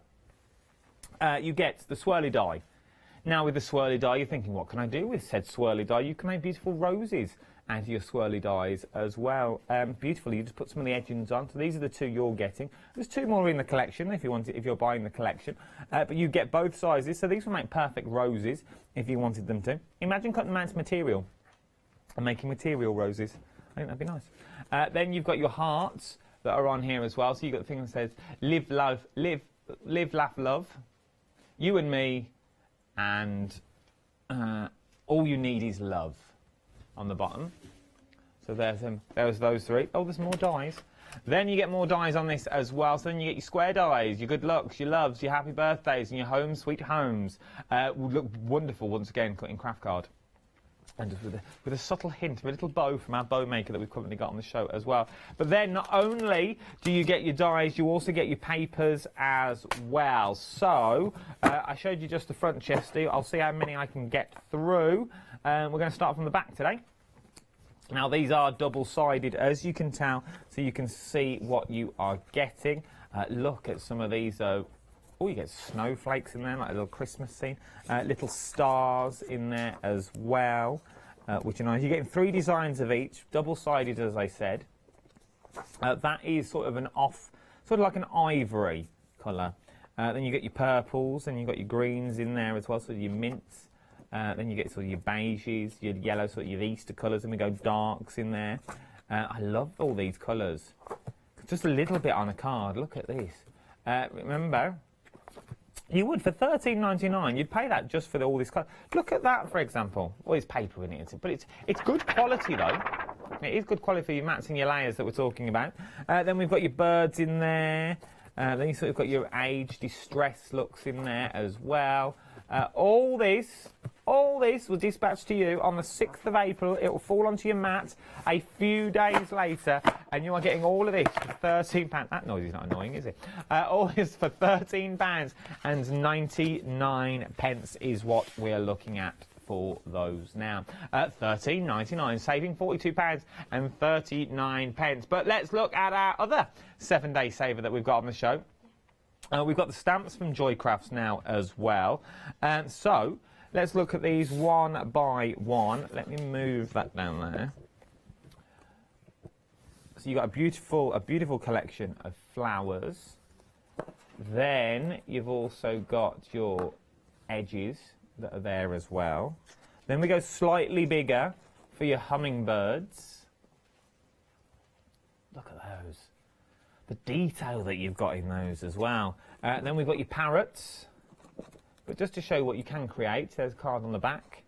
Speaker 1: you get the swirly die. Now with the swirly die, you're thinking, what can I do with said swirly die? You can make beautiful roses out of your swirly dies as well. Beautifully, you just put some of the edgings on. So these are the 2 you're getting. There's 2 more in the collection if you want it, if you're buying the collection. But you get both sizes, so these will make perfect roses if you wanted them to. Imagine cutting them out to material and making material roses. I think that'd be nice. Then you've got your hearts that are on here as well. So you've got the thing that says live, love, live, laugh, love. You and me, and all you need is love on the bottom. So there's those 3. Oh, there's more dies. Then you get more dies on this as well. So then you get your square dies, your good lucks, your loves, your happy birthdays, and your home sweet homes. Would look wonderful once again cut in craft card. And just with a subtle hint of a little bow from our bow maker that we've currently got on the show as well. But then not only do you get your dies, you also get your papers as well. So I showed you just the front chest. I'll see how many I can get through. We're going to start from the back today. Now these are double-sided, as you can tell, so you can see what you are getting. Look at some of these. Oh, you get snowflakes in there, like a little Christmas scene. Little stars in there as well, which are nice. You're getting 3 designs of each, double-sided, as I said. That is sort of sort of like an ivory colour. Then you get your purples, and you've got your greens in there as well, so your mints. Then you get sort of your beiges, your yellow, sort of your Easter colours, and we go darks in there. I love all these colours. Just a little bit on a card. Look at this. Remember, you would, for $13.99, you'd pay that just for all this colour. Look at that, for example. Well, there's paper in it, but it's good quality, though. It is good quality for your mats and your layers that we're talking about. Then we've got your birds in there. Then you sort of got your age distress looks in there as well. All this will dispatch to you on the 6th of April. It will fall onto your mat a few days later, and you are getting all of this for £13. That noise is not annoying, is it? All this for £13.99 is what we're looking at for those now. $13.99, saving £42.39. But let's look at our other 7-day saver that we've got on the show. We've got the stamps from Joy Crafts now as well. So let's look at these one by one. Let me move that down there. So you've got a beautiful collection of flowers. Then you've also got your edges that are there as well. Then we go slightly bigger for your hummingbirds. Look at those. The detail that you've got in those as well. Then we've got your parrots. But just to show what you can create, there's a card on the back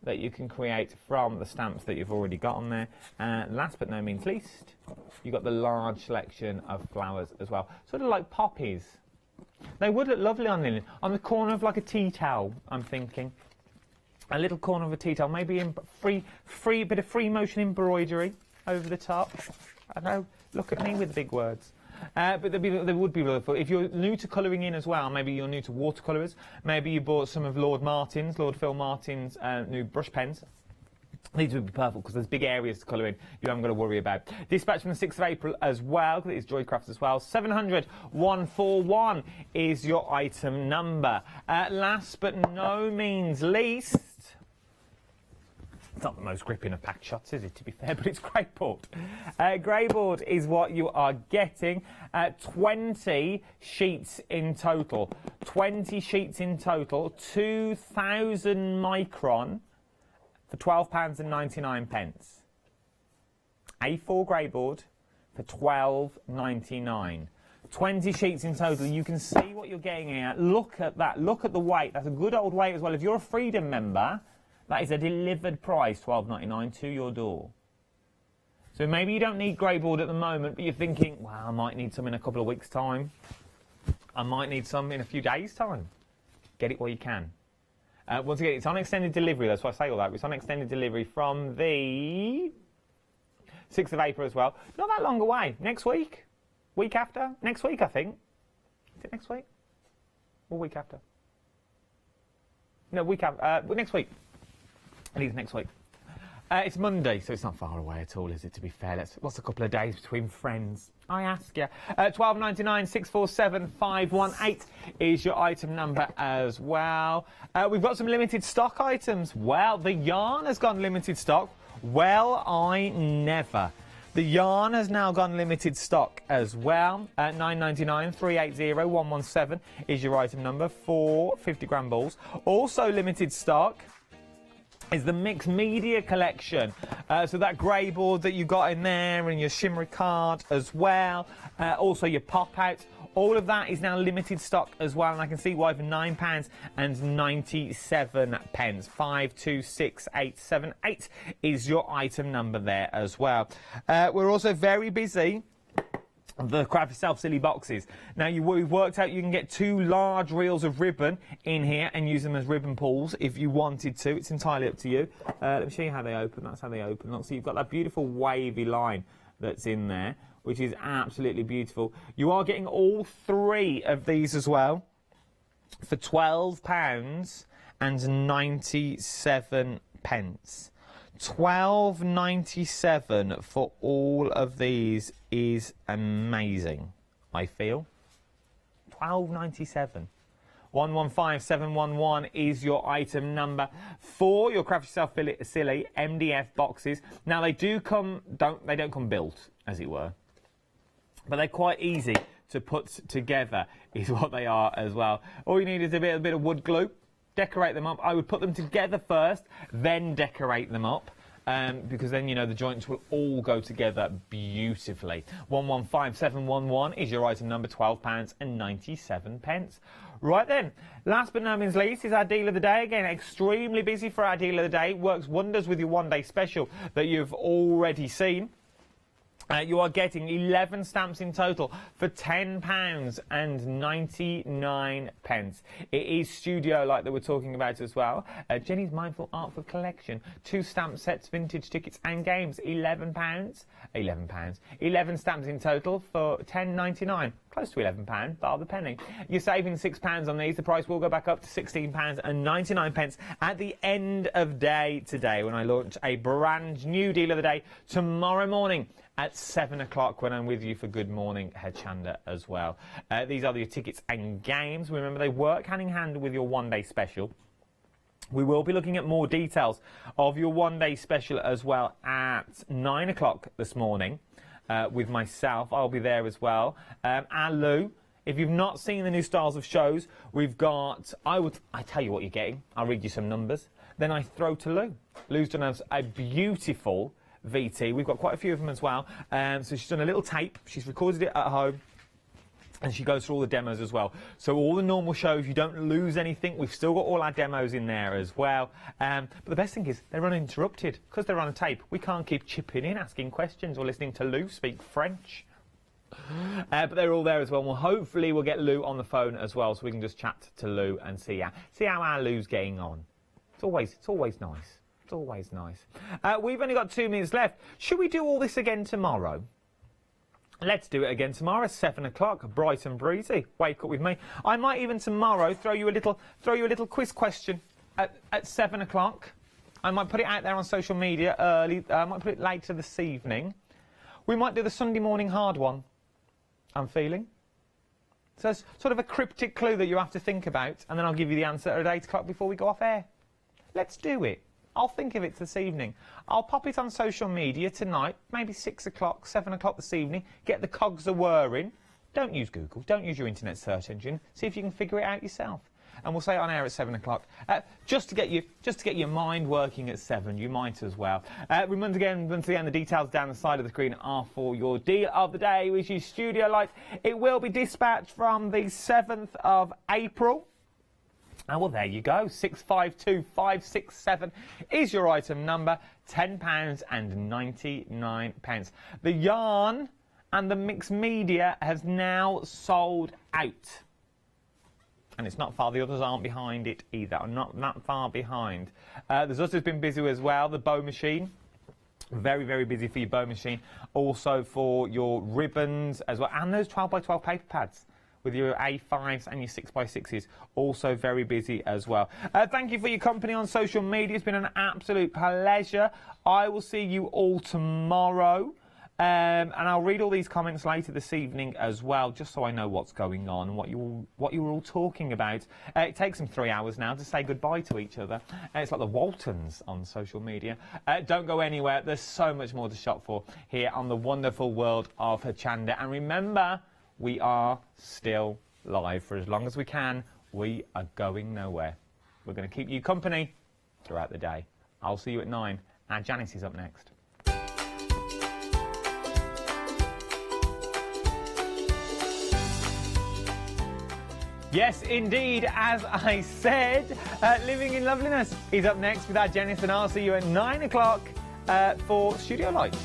Speaker 1: that you can create from the stamps that you've already got on there. Last but no means least, you've got the large selection of flowers as well. Sort of like poppies. They would look lovely on linen. On the corner of like a tea towel, I'm thinking. A little corner of a tea towel, maybe in bit of free motion embroidery over the top. I know, look at me with the big words. But they would be beautiful. If you're new to colouring in as well, maybe you're new to watercolours, maybe you bought some of Lord Phil Martin's new brush pens. These would be perfect because there's big areas to colour in you haven't got to worry about. Dispatch from the 6th of April as well, because it is Joy Crafts as well. 700-141 is your item number. Last but no means least, it's not the most gripping of pack shots, is it, to be fair, but it's grayboard. Grayboard is what you are getting. 20 sheets in total. 20 sheets in total. 2,000 micron for £12.99. A4 grayboard for £12.99. 20 sheets in total. You can see what you're getting here. Look at that. Look at the weight. That's a good old weight as well. If you're a Freedom member, That is a delivered price, $12.99 to your door. So maybe you don't need grayboard at the moment, but you're thinking, well, I might need some in a couple of weeks' time. I might need some in a few days' time. Get it while you can. Once again, it's on extended delivery. That's why I say all that. It's on extended delivery from the 6th of April as well. Not that long away. Next week? Week after? Next week, I think. Is it next week? Or week after? No, week after. Next week. I think it's next week. It's Monday, so it's not far away at all, is it, to be fair? What's a couple of days between friends? I ask you. $12.99 647 518 is your item number as well. We've got some limited stock items. Well, the yarn has gone limited stock. Well, I never. The yarn has now gone limited stock as well. $9.99 380 117 is your item number for 50-gram balls. Also limited stock is the mixed media collection. So that grayboard that you got in there and your shimmery card as well. Also your pop-outs. All of that is now limited stock as well, and I can see why, for £9.97. 526878 is your item number there as well. We're also very busy. The Craft Yourself Silly boxes. Now, we've worked out you can get 2 large reels of ribbon in here and use them as ribbon pulls if you wanted to. It's entirely up to you. Let me show you how they open. That's how they open. Look, so you've got that beautiful wavy line that's in there, which is absolutely beautiful. You are getting all 3 of these as well for £12.97. $12.97 for all of these is amazing, I feel. $12.97. 115711 is your item number for your Craft Yourself Silly MDF boxes. Now they don't come built, as it were, but they're quite easy to put together, is what they are as well. All you need is a bit of wood glue. Decorate them up. I would put them together first, then decorate them up, because then, you know, the joints will all go together beautifully. 115711 is your item number, £12.97. Right then, last but not least is our deal of the day. Again, extremely busy for our deal of the day. Works wonders with your one-day special that you've already seen. You are getting 11 stamps in total for £10.99. It is studio light that we're talking about as well. Jenny's Mindful Artful Collection, 2 stamp sets, vintage tickets and games, £11. 11 stamps in total for £10.99. Close to £11, bar the penny. You're saving £6 on these. The price will go back up to £16.99 at the end of day today, when I launch a brand new deal of the day tomorrow morning at 7 o'clock, when I'm with you for Good Morning Hochanda as well. These are your tickets and games. Remember, they work hand in hand with your one-day special. We will be looking at more details of your one-day special as well at 9 o'clock this morning with myself. I'll be there as well. And Lou, if you've not seen the new styles of shows, we've got... I tell you what you're getting. I'll read you some numbers. Then I throw to Lou. Lou's done us a beautiful VT. We've got quite a few of them as well. So she's done a little tape. She's recorded it at home. And she goes through all the demos as well. So all the normal shows, you don't lose anything. We've still got all our demos in there as well. But the best thing is they're uninterrupted because they're on a tape. We can't keep chipping in, asking questions or listening to Lou speak French. But they're all there as well. Well, hopefully we'll get Lou on the phone as well, so we can just chat to Lou and see how our Lou's getting on. It's always nice. It's always nice. We've only got 2 minutes left. Should we do all this again tomorrow? Let's do it again tomorrow, 7 o'clock, bright and breezy. Wake up with me. I might even tomorrow throw you a little quiz question at 7 o'clock. I might put it out there on social media early. I might put it later this evening. We might do the Sunday morning hard one, I'm feeling. So it's sort of a cryptic clue that you have to think about, and then I'll give you the answer at 8 o'clock before we go off air. Let's do it. I'll think of it this evening. I'll pop it on social media tonight, maybe 6 o'clock, 7 o'clock this evening. Get the cogs a-whirring. Don't use Google. Don't use your internet search engine. See if you can figure it out yourself. And we'll say it on air at 7 o'clock. Just to get your mind working at 7, you might as well. Once again, the details down the side of the screen are for your deal of the day, which is Studio Light. It will be dispatched from the 7th of April. Oh, well, there you go. 652567 is your item number. £10.99. The yarn and the mixed media has now sold out. And it's not far. The others aren't behind it either. I'm not that far behind. There's also been busy as well. The bow machine. Very, very busy for your bow machine. Also for your ribbons as well. And those 12x12 paper pads with your A5s and your 6x6s. Also very busy as well. Thank you for your company on social media. It's been an absolute pleasure. I will see you all tomorrow. And I'll read all these comments later this evening as well, just so I know what's going on and what you were all talking about. It takes them 3 hours now to say goodbye to each other. It's like the Waltons on social media. Don't go anywhere. There's so much more to shop for here on the wonderful world of Hochanda. And remember, we are still live for as long as we can. We are going nowhere. We're going to keep you company throughout the day. I'll see you at 9. And Janice is up next. Yes, indeed, as I said, Living in Loveliness is up next with our Janice, and I'll see you at 9 o'clock for Studio Light.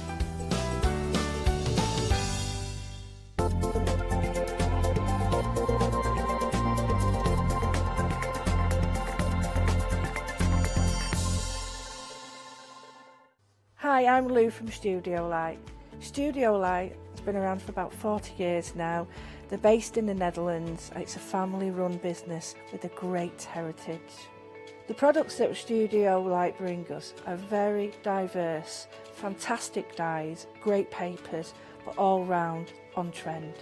Speaker 3: Hi, I'm Lou from Studio Light. Studio Light has been around for about 40 years now. They're based in the Netherlands. It's a family-run business with a great heritage. The products that Studio Light bring us are very diverse, fantastic dyes, great papers, but all round on trend.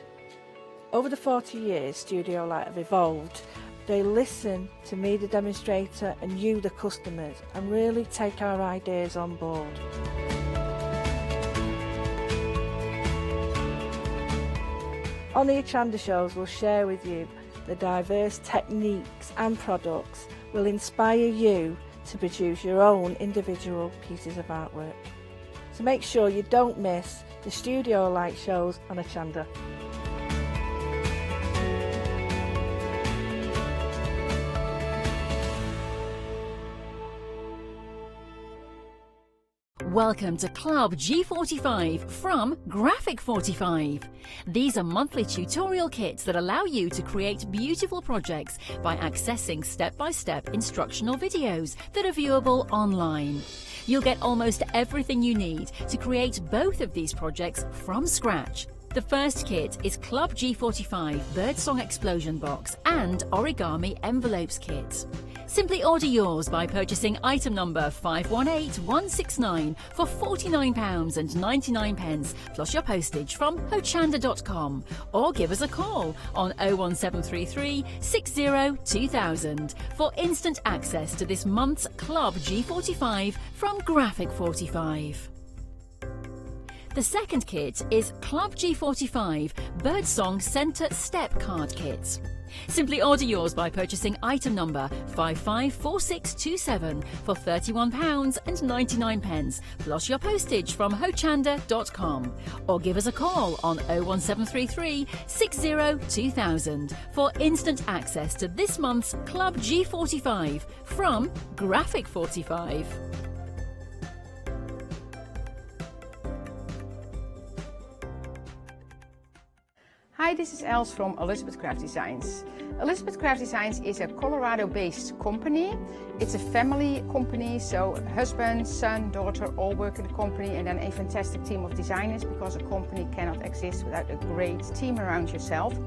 Speaker 3: Over the 40 years Studio Light have evolved. They listen to me, the demonstrator, and you, the customers, and really take our ideas on board. On the Hochanda shows, we'll share with you the diverse techniques and products will inspire you to produce your own individual pieces of artwork. So make sure you don't miss the Studio Light shows on Hochanda.
Speaker 4: Welcome to Club G45 from Graphic 45. These are monthly tutorial kits that allow you to create beautiful projects by accessing step-by-step instructional videos that are viewable online. You'll get almost everything you need to create both of these projects from scratch. The first kit is Club G45 Birdsong Explosion Box and Origami Envelopes Kit. Simply order yours by purchasing item number 518169 for £49.99 plus your postage from hochanda.com, or give us a call on 01733 60 2000 for instant access to this month's Club G45 from Graphic 45. The second kit is Club G45 Birdsong Centre Step Card Kit. Simply order yours by purchasing item number 554627 for £31.99 plus your postage from hochanda.com, or give us a call on 01733 60 2000 for instant access to this month's Club G45 from Graphic 45.
Speaker 5: Hi, this is Els from Elizabeth Craft Designs. Elizabeth Craft Designs is a Colorado-based company. It's a family company, so husband, son, daughter all work in the company, and then a fantastic team of designers, because a company cannot exist without a great team around yourself.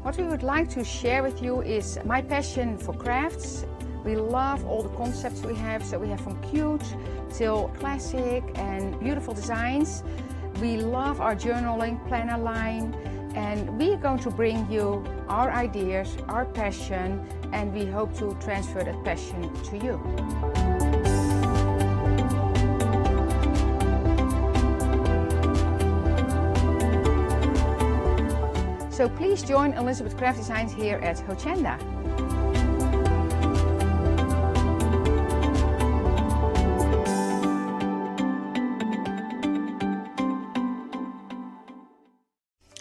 Speaker 5: What we would like to share with you is my passion for crafts. We love all the concepts we have, so we have from cute till classic and beautiful designs. We love our journaling planner line, and we are going to bring you our ideas, our passion, and we hope to transfer that passion to you. So please join Elizabeth Craft Designs here at Hochanda.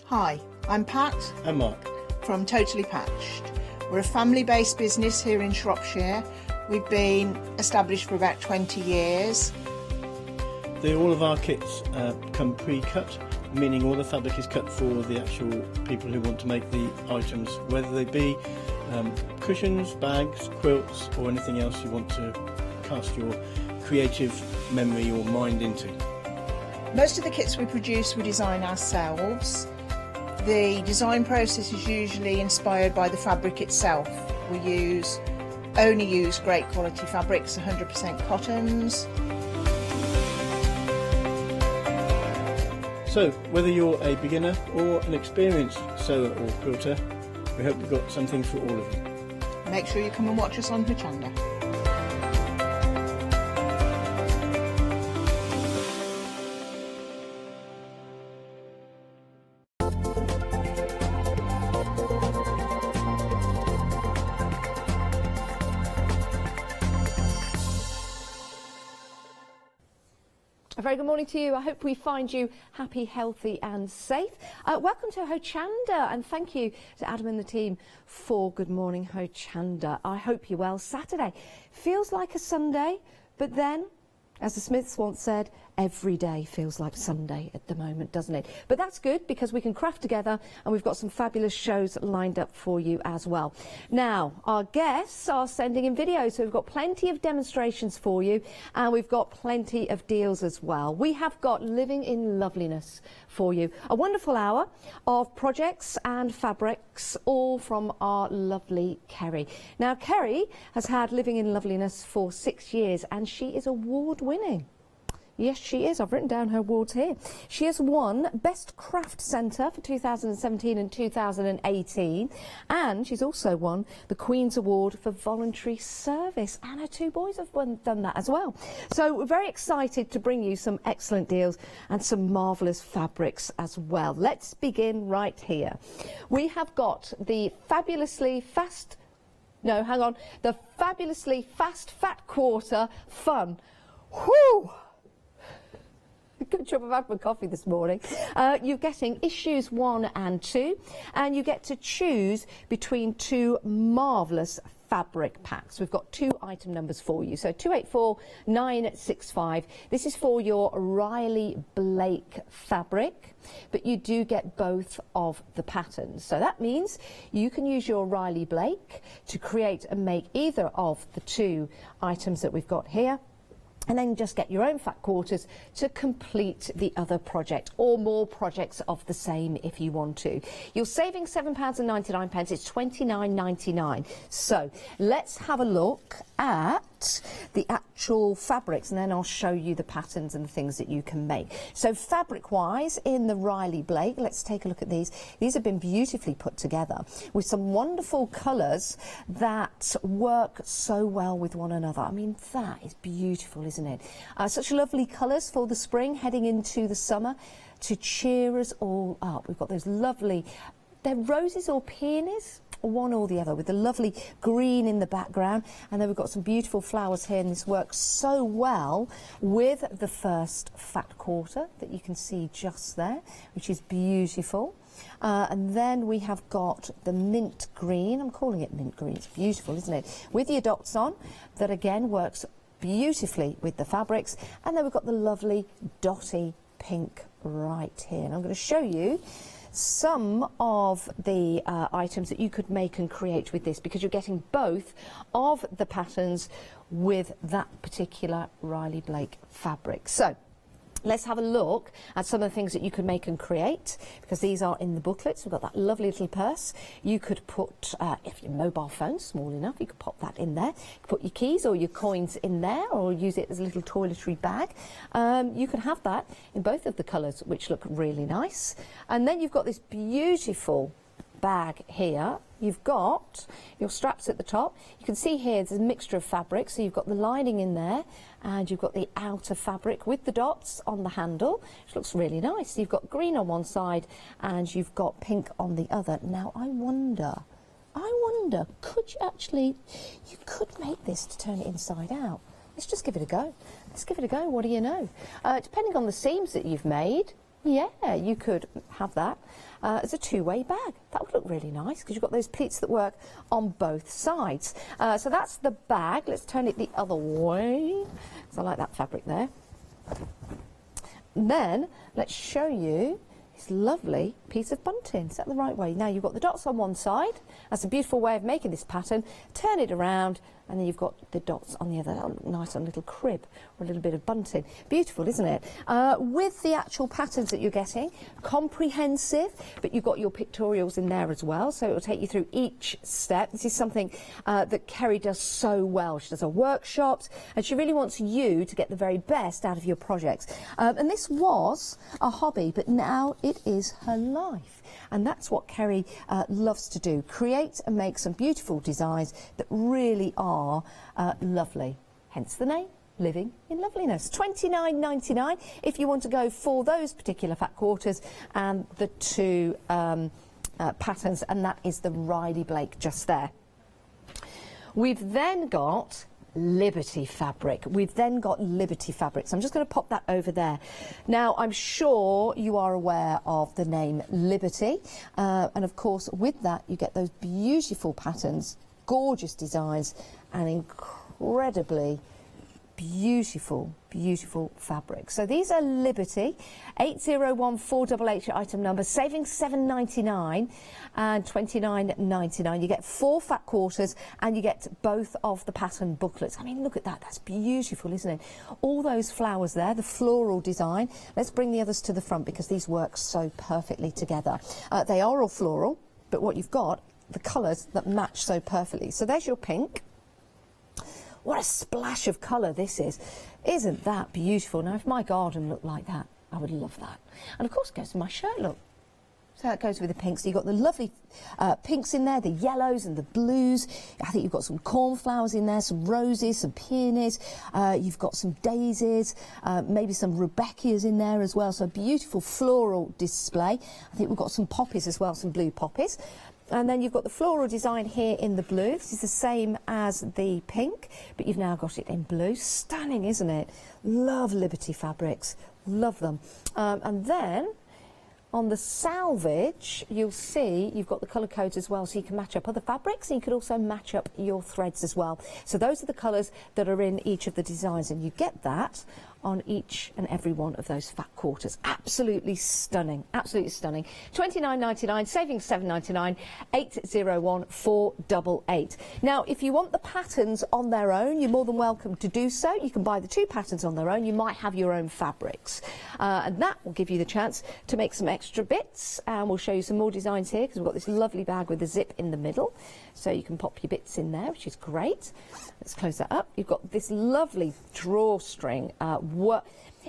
Speaker 6: Hi, I'm Pat
Speaker 7: And Mark.
Speaker 6: from Totally Patched. We're a family-based business here in Shropshire. We've been established for about 20 years.
Speaker 7: All of our kits come pre-cut, meaning all the fabric is cut for the actual people who want to make the items, whether they be cushions, bags, quilts or anything else you want to cast your creative memory or mind into.
Speaker 6: Most of the kits we produce we design ourselves. The design process is usually inspired by the fabric itself. We only use great quality fabrics, 100% cottons.
Speaker 7: So, whether you're a beginner or an experienced sewer or quilter, we hope we've got something for all of you.
Speaker 6: Make sure you come and watch us on Hochanda.
Speaker 8: A very good morning to you. I hope we find you happy, healthy and safe. Welcome to Hochanda, and thank you to Adam and the team for Good Morning Hochanda. I hope you're well. Saturday feels like a Sunday, but then, as the Smiths once said, every day feels like Sunday at the moment, doesn't it? But that's good because we can craft together, and we've got some fabulous shows lined up for you as well. Now, our guests are sending in videos, so we've got plenty of demonstrations for you, and we've got plenty of deals as well. We have got Living in Loveliness for you. A wonderful hour of projects and fabrics, all from our lovely Kerry. Now, Kerry has had Living in Loveliness for 6 years, and she is award-winning. Yes, she is. I've written down her awards here. She has won Best Craft Centre for 2017 and 2018. And she's also won the Queen's Award for Voluntary Service. And her 2 boys have done that as well. So we're very excited to bring you some excellent deals and some marvellous fabrics as well. Let's begin right here. We have got the fabulously fast... No, hang on. The fabulously fast fat quarter fun. Whew! Good job I've had my coffee this morning. You're getting issues 1 and 2, and you get to choose between 2 marvellous fabric packs. We've got 2 item numbers for you. So 284965. This is for your Riley Blake fabric, but you do get both of the patterns. So that means you can use your Riley Blake to create and make either of the 2 items that we've got here, and then just get your own fat quarters to complete the other project, or more projects of the same if you want to. You're saving £7.99, it's £29.99. So let's have a look at the actual fabrics, and then I'll show you the patterns and the things that you can make. So fabric wise, in the Riley Blake, let's take a look at these. These have been beautifully put together with some wonderful colours that work so well with one another. I mean, that is beautiful, isn't it? Such lovely colours for the spring, heading into the summer, to cheer us all up. We've got those lovely, they're roses or peonies, one or the other, with the lovely green in the background, and then we've got some beautiful flowers here, and this works so well with the first fat quarter that you can see just there, which is beautiful. And then we have got the mint green. I'm calling it mint green. It's beautiful, isn't it? With your dots on, that again works beautifully with the fabrics. And then we've got the lovely dotty pink right here, and I'm going to show you some of the items that you could make and create with this, because you're getting both of the patterns with that particular Riley Blake fabric. So let's have a look at some of the things that you can make and create, because these are in the booklets. We've got that lovely little purse. You could put, if your mobile phone's small enough, you could pop that in there. You could put your keys or your coins in there, or use it as a little toiletry bag. You can have that in both of the colours, which look really nice. And then you've got this beautiful bag here. You've got your straps at the top. You can see here there's a mixture of fabrics. So you've got the lining in there, and you've got the outer fabric with the dots on the handle, which looks really nice. You've got green on one side and you've got pink on the other. Now I wonder, could you actually, you could make this to turn it inside out. Let's just give it a go. Let's give it a go. What do you know? Depending on the seams that you've made, Yeah, you could have that as a two-way bag. That would look really nice because you've got those pleats that work on both sides. So that's the bag. Let's turn it the other way because I like that fabric there. Then let's show you this lovely piece of bunting. Is that the right way? Now you've got the dots on one side. That's a beautiful way of making this pattern. Turn it around and then you've got the dots on the other. That'll look nice on a little crib or a little bit of bunting. Beautiful, isn't it? With the actual patterns that you're getting, comprehensive, but you've got your pictorials in there as well, so it will take you through each step. This is something that Kerry does so well. She does her workshops and she really wants you to get the very best out of your projects. And this was a hobby, but now it is her life. And that's what Kerry loves to do, create and make some beautiful designs that really are lovely. Hence the name, Living in Loveliness. $29.99 if you want to go for those particular fat quarters and the two patterns, and that is the Riley Blake just there. We've then got Liberty fabric. We've then got Liberty fabric. So I'm just going to pop that over there. Now, I'm sure you are aware of the name Liberty. And of course, with that, you get those beautiful patterns, gorgeous designs, and incredibly beautiful, beautiful fabric. So these are Liberty, 801488 your item number, saving $7.99 and $29.99. You get 4 fat quarters and you get both of the pattern booklets. I mean, look at that. That's beautiful, isn't it? All those flowers there, the floral design. Let's bring the others to the front because these work so perfectly together. They are all floral, but what you've got, the colours that match so perfectly. So there's your pink. What a splash of colour this is. Isn't that beautiful? Now, if my garden looked like that, I would love that. And of course, it goes with my shirt look. So that goes with the pink. So you've got the lovely pinks in there, the yellows and the blues. I think you've got some cornflowers in there, some roses, some peonies. You've got some daisies, maybe some rudbeckias in there as well. So a beautiful floral display. I think we've got some poppies as well, some blue poppies. And then you've got the floral design here in the blue. This is the same as the pink, but you've now got it in blue. Stunning, isn't it? Love Liberty fabrics. Love them. And then on the salvage, you'll see you've got the colour codes as well, so you can match up other fabrics and you can also match up your threads as well. So those are the colours that are in each of the designs, and you get that on each and every one of those fat quarters. Absolutely stunning, absolutely stunning. $29.99, saving $7.99, 801488. Now, if you want the patterns on their own, you're more than welcome to do so. You can buy the 2 patterns on their own. You might have your own fabrics, and that will give you the chance to make some extra bits. And we'll show you some more designs here because we've got this lovely bag with a zip in the middle, so you can pop your bits in there, which is great. Let's close that up. You've got this lovely drawstring.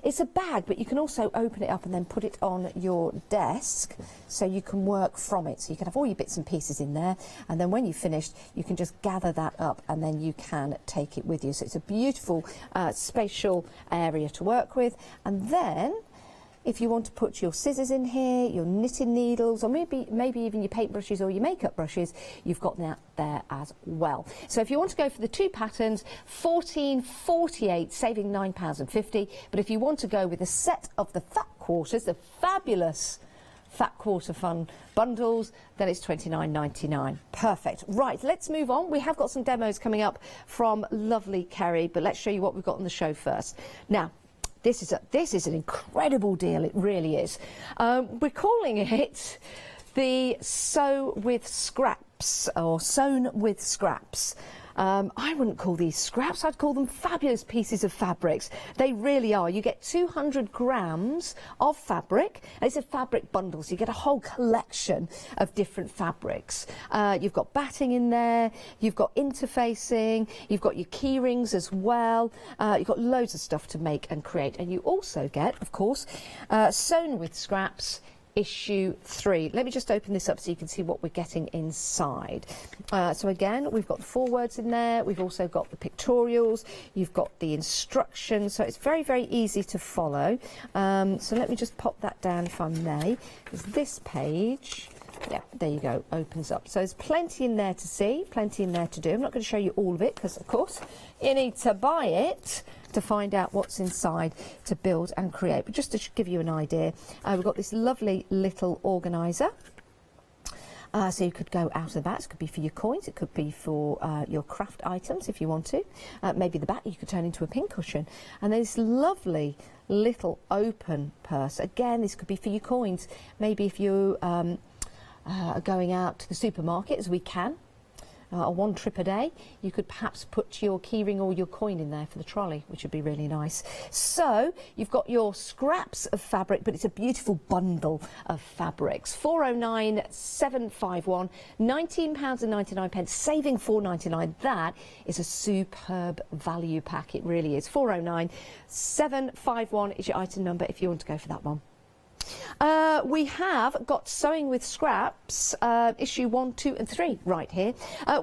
Speaker 8: It's a bag, but you can also open it up and then put it on your desk so you can work from it. So you can have all your bits and pieces in there, and then when you've finished, you can just gather that up and then you can take it with you. So it's a beautiful spatial area to work with. And then if you want to put your scissors in here, your knitting needles, or maybe even your paintbrushes or your makeup brushes, you've got that there as well. So if you want to go for the 2 patterns, $14.48, saving £9.50. But if you want to go with a set of the fat quarters, the fabulous fat quarter fun bundles, then it's $29.99. Perfect. Right, let's move on. We have got some demos coming up from lovely Kerry, but let's show you what we've got on the show first. Now, this is an incredible deal, it really is. We're calling it the Sew with Scraps, or Sewn with Scraps. I wouldn't call these scraps, I'd call them fabulous pieces of fabrics. They really are. You get 200 grams of fabric, and it's a fabric bundle, so you get a whole collection of different fabrics. You've got batting in there, you've got interfacing, you've got your key rings as well, you've got loads of stuff to make and create, and you also get, of course, Sewn with Scraps issue 3. Let me just open this up so you can see what we're getting inside. So again, we've got the forewords in there, we've also got the pictorials, you've got the instructions, so it's very, very easy to follow. So let me just pop that down if I may, because this page, yeah, there you go, opens up. So there's plenty in there to see, plenty in there to do. I'm not going to show you all of it because, of course, you need to buy it to find out what's inside to build and create. But just to give you an idea, we've got this lovely little organiser. So you could go out of that. It could be for your coins, it could be for your craft items if you want to. Maybe the back you could turn into a pincushion. And then this lovely little open purse. Again, this could be for your coins. Maybe if you are going out to the supermarket, as we can, on one trip a day, you could perhaps put your keyring or your coin in there for the trolley, which would be really nice. So you've got your scraps of fabric, but it's a beautiful bundle of fabrics. 409,751, £19.99, saving £4.99. That is a superb value pack. It really is. 409,751 is your item number if you want to go for that one. We have got Sewing with Scraps, issue 1, 2 and 3 right here.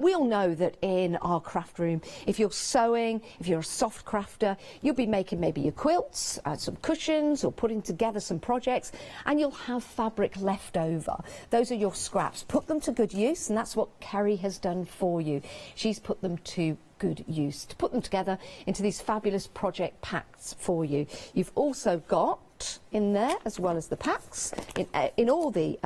Speaker 8: We all know that in our craft room, if you're sewing, if you're a soft crafter, you'll be making maybe your quilts, some cushions, or putting together some projects, and you'll have fabric left over. Those are your scraps. Put them to good use, and that's what Kerry has done for you. She's put them to good use to put them together into these fabulous project packs for you. You've also got in there, as well as the packs, in all the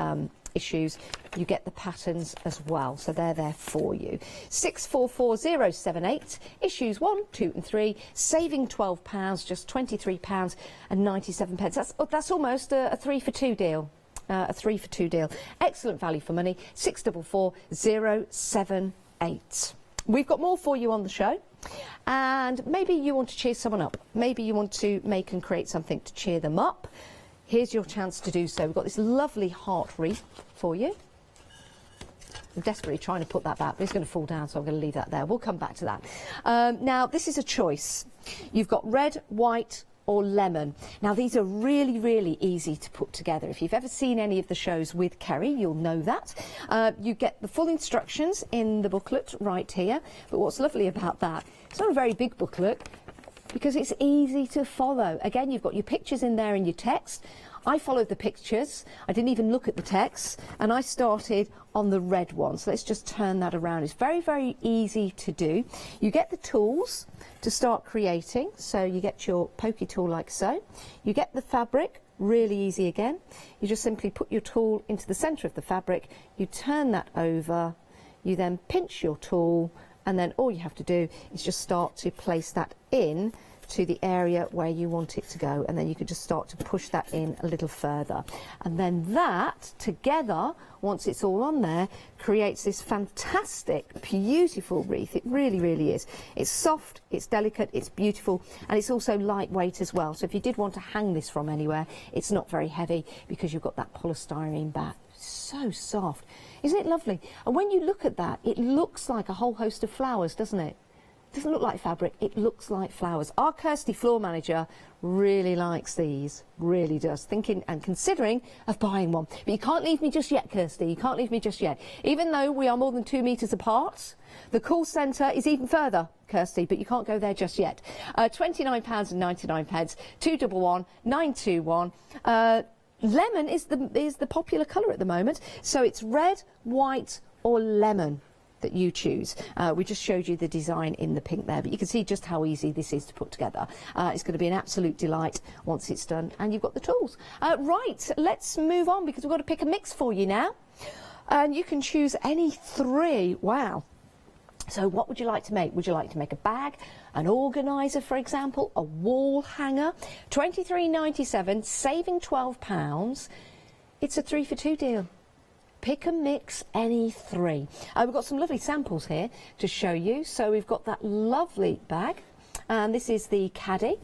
Speaker 8: issues, you get the patterns as well, so they're there for you. 644078, issues 1, 2 and 3, saving £12, just £23.97. That's almost a 3 for 2 deal. A 3 for 2 deal. Excellent value for money. 644078. We've got more for you on the show, and maybe you want to cheer someone up. Maybe you want to make and create something to cheer them up. Here's your chance to do so. We've got this lovely heart wreath for you. I'm desperately trying to put that back, but it's going to fall down, so I'm going to leave that there. We'll come back to that. Now, this is a choice. You've got red, white, or lemon. Now these are really, really easy to put together. If you've ever seen any of the shows with Kerry, you'll know that. You get the full instructions in the booklet right here, but what's lovely about that, it's not a very big booklet because it's easy to follow. Again, you've got your pictures in there and your text. I followed the pictures, I didn't even look at the text, and I started on the red one. So let's just turn that around. It's very, very easy to do. You get the tools to start creating. So you get your pokey tool like so. You get the fabric, really easy again. You just simply put your tool into the centre of the fabric, you turn that over, you then pinch your tool, and then all you have to do is just start to place that in to the area where you want it to go, and then you can just start to push that in a little further, and then that together, once it's all on there, creates this fantastic, beautiful wreath. It really, really is. It's soft, it's delicate, it's beautiful, and it's also lightweight as well. So if you did want to hang this from anywhere, it's not very heavy because you've got that polystyrene back. So soft. Isn't it lovely? And when you look at that, it looks like a whole host of flowers, doesn't it? It doesn't look like fabric, it looks like flowers. Our Kirsty floor manager really likes these, really does, thinking and considering of buying one. But you can't leave me just yet, Kirsty, you can't leave me just yet. Even though we are more than 2 metres apart, the call centre is even further, Kirsty, but you can't go there just yet. £29.99, 211 921. Lemon is the popular colour at the moment, so it's red, white or lemon that you choose. We just showed you the design in the pink there, but you can see just how easy this is to put together. It's going to be an absolute delight once it's done and you've got the tools. Right, let's move on because we've got to pick a mix for you now, and you can choose any 3. Wow. So what would you like to make? Would you like to make a bag, an organiser, for example, a wall hanger? £23.97, saving £12. It's a 3 for 2 deal. Pick and mix any 3. We've got some lovely samples here to show you. So we've got that lovely bag, and this is the caddy.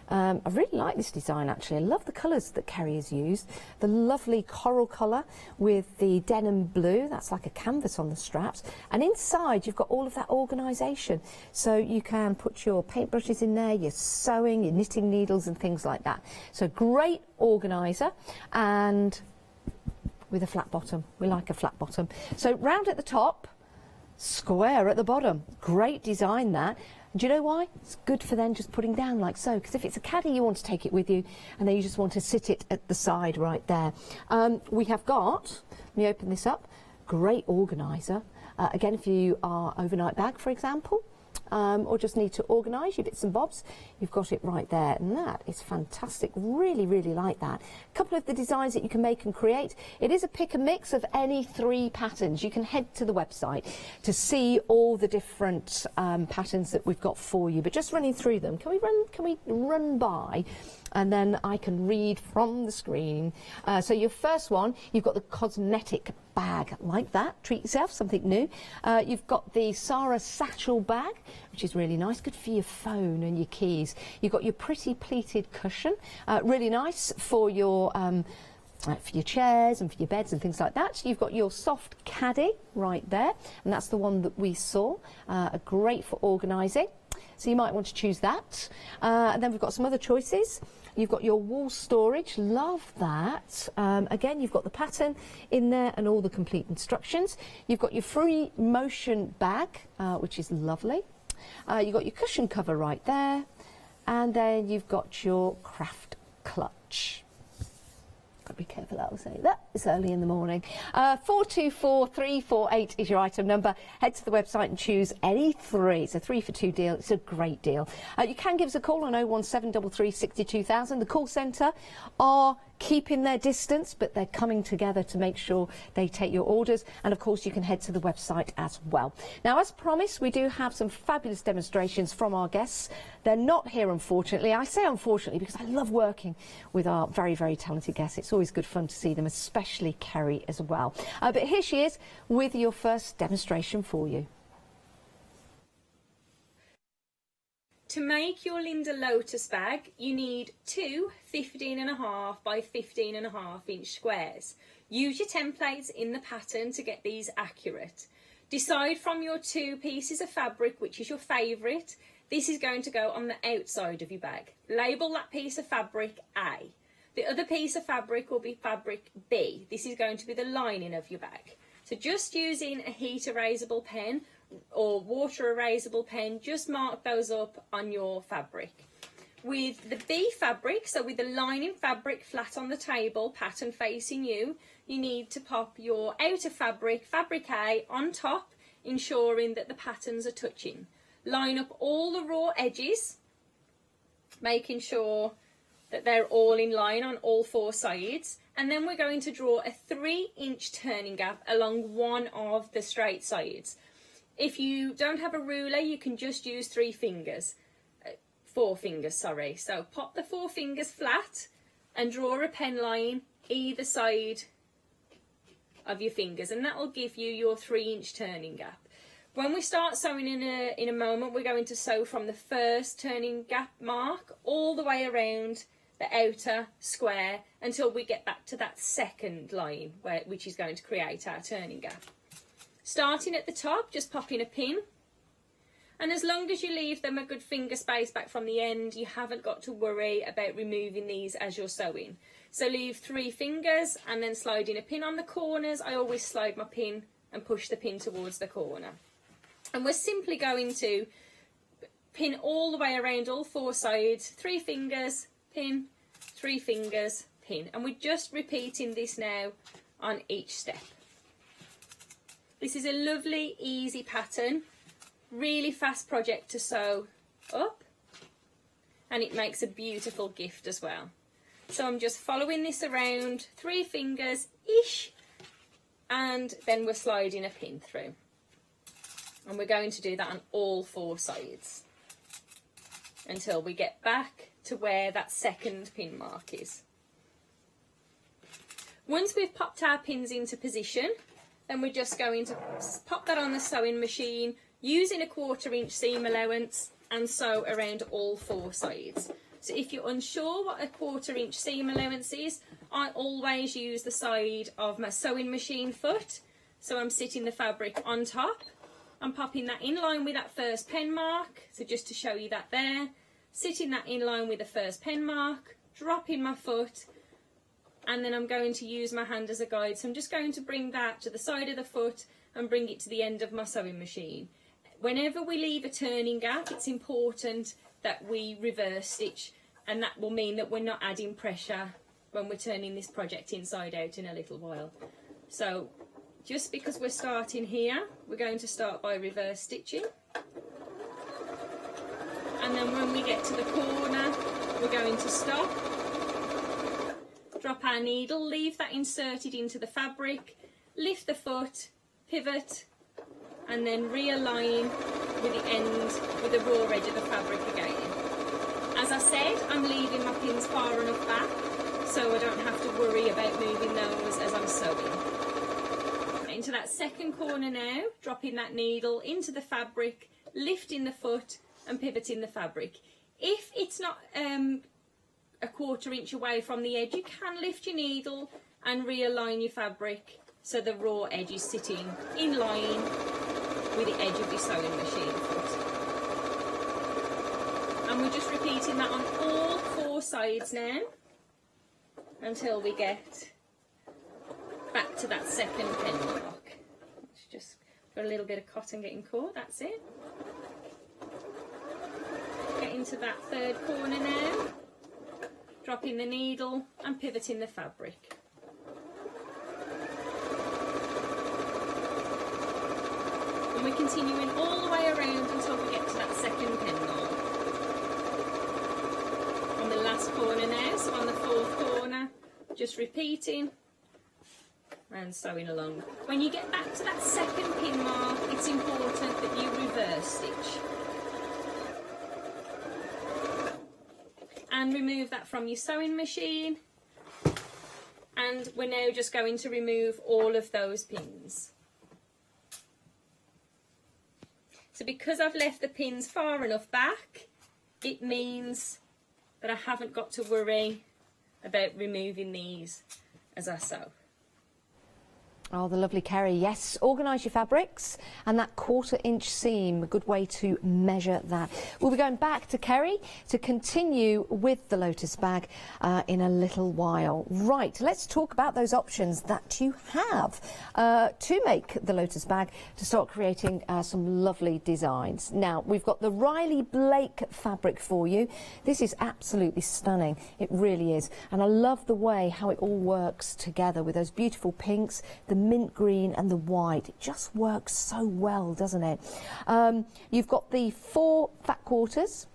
Speaker 8: I really like this design actually. I love the colours that Kerry has used. The lovely coral colour with the denim blue, that's like a canvas on the straps. And inside you've got all of that organisation. So you can put your paintbrushes in there, your sewing, your knitting needles and things like that. So great organiser, and with a flat bottom. We like a flat bottom. So round at the top, square at the bottom. Great design that. Do you know why? It's good for then just putting down like so, because if it's a caddy you want to take it with you and then you just want to sit it at the side right there. We have got, let me open this up, great organiser. Again, if you are overnight bag, for example, or just need to organise your bits and bobs, you've got it right there, and that is fantastic. Really, really like that. A couple of the designs that you can make and create. It is a pick and mix of any 3 patterns. You can head to the website to see all the different patterns that we've got for you. But just running through them, can we run by? And then I can read from the screen. So your first one, you've got the cosmetic bag, like that. Treat yourself, something new. You've got the Sarah satchel bag, which is really nice, good for your phone and your keys. You've got your pretty pleated cushion, really nice for your chairs and for your beds and things like that. You've got your soft caddy right there, and that's the one that we saw, great for organising. So you might want to choose that. And then we've got some other choices. You've got your wall storage, love that. Again, you've got the pattern in there and all the complete instructions. You've got your free motion bag, which is lovely. You've got your cushion cover right there. And then you've got your craft clutch. Got to be careful how I say that. It's early in the morning. 424348 is your item number. Head to the website and choose any 3. It's a 3 for 2 deal. It's a great deal. You can give us a call on 01733 62000. The call centre are keeping their distance, but they're coming together to make sure they take your orders. And of course, you can head to the website as well. Now, as promised, we do have some fabulous demonstrations from our guests. They're not here, unfortunately. I say unfortunately because I love working with our very, very talented guests. It's always good fun to see them, especially Kerry as well. But here she is with your first demonstration for you.
Speaker 9: To make your Linda Lotus bag, you need 2 15.5 by 15.5 inch squares. Use your templates in the pattern to get these accurate. Decide from your 2 pieces of fabric which is your favourite. This is going to go on the outside of your bag. Label that piece of fabric A. The other piece of fabric will be fabric B. This is going to be the lining of your bag. So just using a heat erasable pen or water erasable pen, just mark those up on your fabric. With the B fabric, so with the lining fabric flat on the table, pattern facing you, you need to pop your outer fabric, fabric A, on top, ensuring that the patterns are touching. Line up all the raw edges, making sure that they're all in line on all 4 sides, and then we're going to draw a 3-inch turning gap along one of the straight sides. If you don't have a ruler, you can just use 4 fingers, sorry. So pop the 4 fingers flat and draw a pen line either side of your fingers, and that will give you your 3-inch turning gap. When we start sewing in a moment, we're going to sew from the first turning gap mark all the way around the outer square until we get back to that second line, which is going to create our turning gap. Starting at the top, just pop in a pin, and as long as you leave them a good finger space back from the end, you haven't got to worry about removing these as you're sewing. So leave 3 fingers and then slide in a pin on the corners. I always slide my pin and push the pin towards the corner. And we're simply going to pin all the way around all 4 sides, 3 fingers, pin, 3 fingers, pin. And we're just repeating this now on each step. This is a lovely, easy pattern, really fast project to sew up, and it makes a beautiful gift as well. So I'm just following this around, 3 fingers-ish, and then we're sliding a pin through. And we're going to do that on all 4 sides until we get back to where that second pin mark is. Once we've popped our pins into position, then we're just going to pop that on the sewing machine using a 1/4 inch seam allowance and sew around all 4 sides. So if you're unsure what a 1/4 inch seam allowance is, I always use the side of my sewing machine foot. So I'm sitting the fabric on top. I'm popping that in line with that first pen mark. So just to show you that there, sitting that in line with the first pen mark, dropping my foot, and then I'm going to use my hand as a guide. So I'm just going to bring that to the side of the foot and bring it to the end of my sewing machine. Whenever we leave a turning gap, it's important that we reverse stitch, and that will mean that we're not adding pressure when we're turning this project inside out in a little while. So just because we're starting here, we're going to start by reverse stitching. and then when we get to the corner, we're going to stop, drop our needle, leave that inserted into the fabric, lift the foot, pivot, and then realign with the end, with the raw edge of the fabric again. As I said, I'm leaving my pins far enough back so I don't have to worry about moving those as I'm sewing. Into that second corner now, dropping that needle into the fabric, lifting the foot and pivoting the fabric. If it's not a 1/4 inch away from the edge, you can lift your needle and realign your fabric so the raw edge is sitting in line with the edge of your sewing machine foot. And we're just repeating that on all 4 sides now until we get back to that second pen mark. Let's just got a little bit of cotton getting caught, that's it. Get into that third corner now, dropping the needle and pivoting the fabric. And we're continuing all the way around until we get to that second pen mark. On the last corner now, so on the 4th corner, just repeating and sewing along. When you get back to that second pin mark, it's important that you reverse stitch. And remove that from your sewing machine. And we're now just going to remove all of those pins. So because I've left the pins far enough back, it means that I haven't got to worry about removing these as I sew.
Speaker 8: Oh, the lovely Kerry. Yes, organise your fabrics, and that 1/4 inch seam, a good way to measure that. We'll be going back to Kerry to continue with the Lotus bag in a little while. Right, let's talk about those options that you have to make the Lotus bag to start creating some lovely designs. Now, we've got the Riley Blake fabric for you. This is absolutely stunning. It really is. And I love the way how it all works together with those beautiful pinks, the mint green and the white. It just works so well, doesn't it? You've got the 4 fat quarters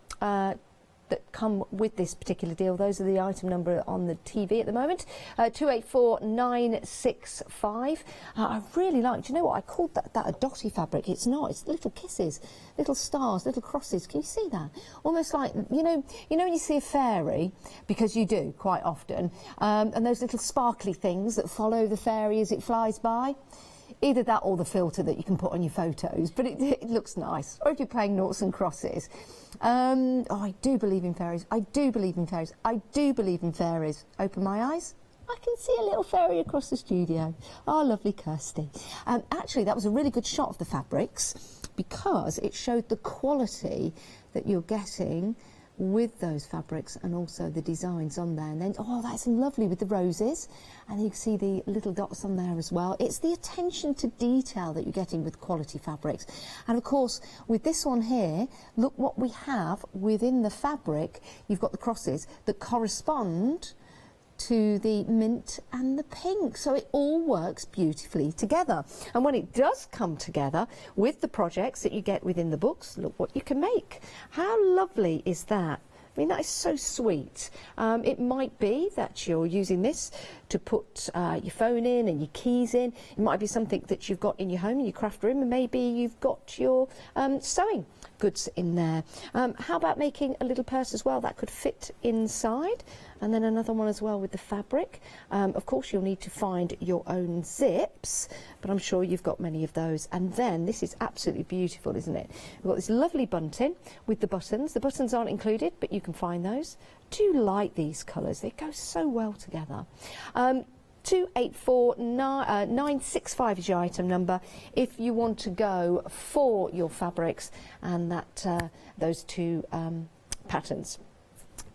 Speaker 8: that come with this particular deal. Those are the item number on the TV at the moment. 284965. I really like, do you know what? I called that a dotty fabric. It's not. It's little kisses, little stars, little crosses. Can you see that? Almost like, you know when you see a fairy, because you do quite often, and those little sparkly things that follow the fairy as it flies by? Either that or the filter that you can put on your photos, but it looks nice. Or if you're playing noughts and crosses. Oh, I do believe in fairies. I do believe in fairies. I do believe in fairies. Open my eyes. I can see a little fairy across the studio. Oh, lovely Kirsty. Actually, that was a really good shot of the fabrics because it showed the quality that you're getting with those fabrics and also the designs on there. And then, oh, that's lovely with the roses. And you can see the little dots on there as well. It's the attention to detail that you're getting with quality fabrics. And of course, with this one here, look what we have within the fabric. You've got the crosses that correspond to the mint and the pink, so it all works beautifully together. And when it does come together with the projects that you get within the books, look what you can make. How lovely is that? I mean, that is so sweet. It might be that you're using this to put your phone in and your keys in. It might be something that you've got in your home, in your craft room, and maybe you've got your sewing goods in there. How about making a little purse as well that could fit inside? And then another one as well with the fabric. Of course, you'll need to find your own zips, but I'm sure you've got many of those. And then this is absolutely beautiful, isn't it? We've got this lovely bunting with the buttons. The buttons aren't included, but you can find those. Do like these colours. They go so well together. 284965 is your item number if you want to go for your fabrics and that those 2 patterns.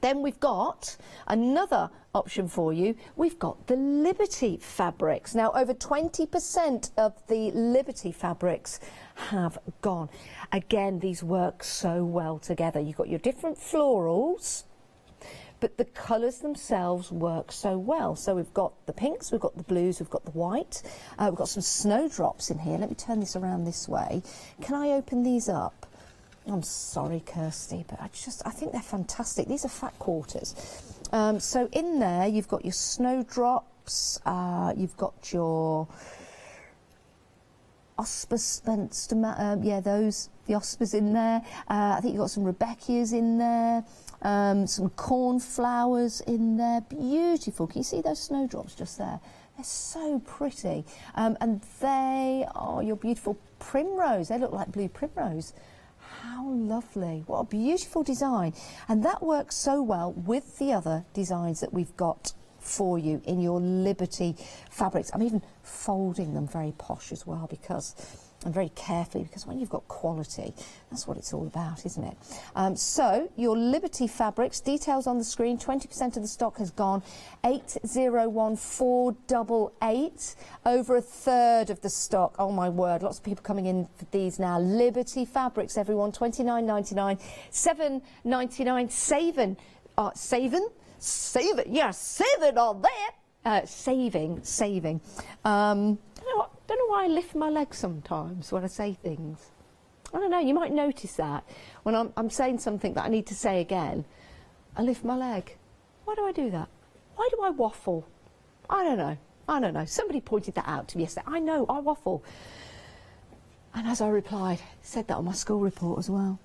Speaker 8: Then we've got another option for you. We've got the Liberty fabrics. Now, over 20% of the Liberty fabrics have gone. Again, these work so well together. You've got your different florals, but the colours themselves work so well. So we've got the pinks, we've got the blues, we've got the white. We've got some snowdrops in here. Let me turn this around this way. Can I open these up? I'm sorry, Kirsty, but I think they're fantastic. These are fat quarters. So in there, you've got your snowdrops, you've got your Ospus, the Ospus in there. I think you've got some Rebecchias in there, some cornflowers in there. Beautiful. Can you see those snowdrops just there? They're so pretty. And they are your beautiful primrose. They look like blue primrose. How lovely. What a beautiful design. And that works so well with the other designs that we've got for you in your Liberty fabrics. I'm even folding them very posh as well, because and very carefully, because when you've got quality, that's what it's all about, isn't it? So your Liberty fabrics, details on the screen. 20% of the stock has gone. 801488, over a third of the stock. Oh my word, lots of people coming in for these now. Liberty fabrics, everyone. £29.99, £7.99, saving. Save it, yeah, save it on that. Saving. Don't know why I lift my leg sometimes when I say things. I don't know, you might notice that. When I'm saying something that I need to say again, I lift my leg. Why do I do that? Why do I waffle? I don't know. Somebody pointed that out to me yesterday. I know, I waffle. And as I replied, said that on my school report as well.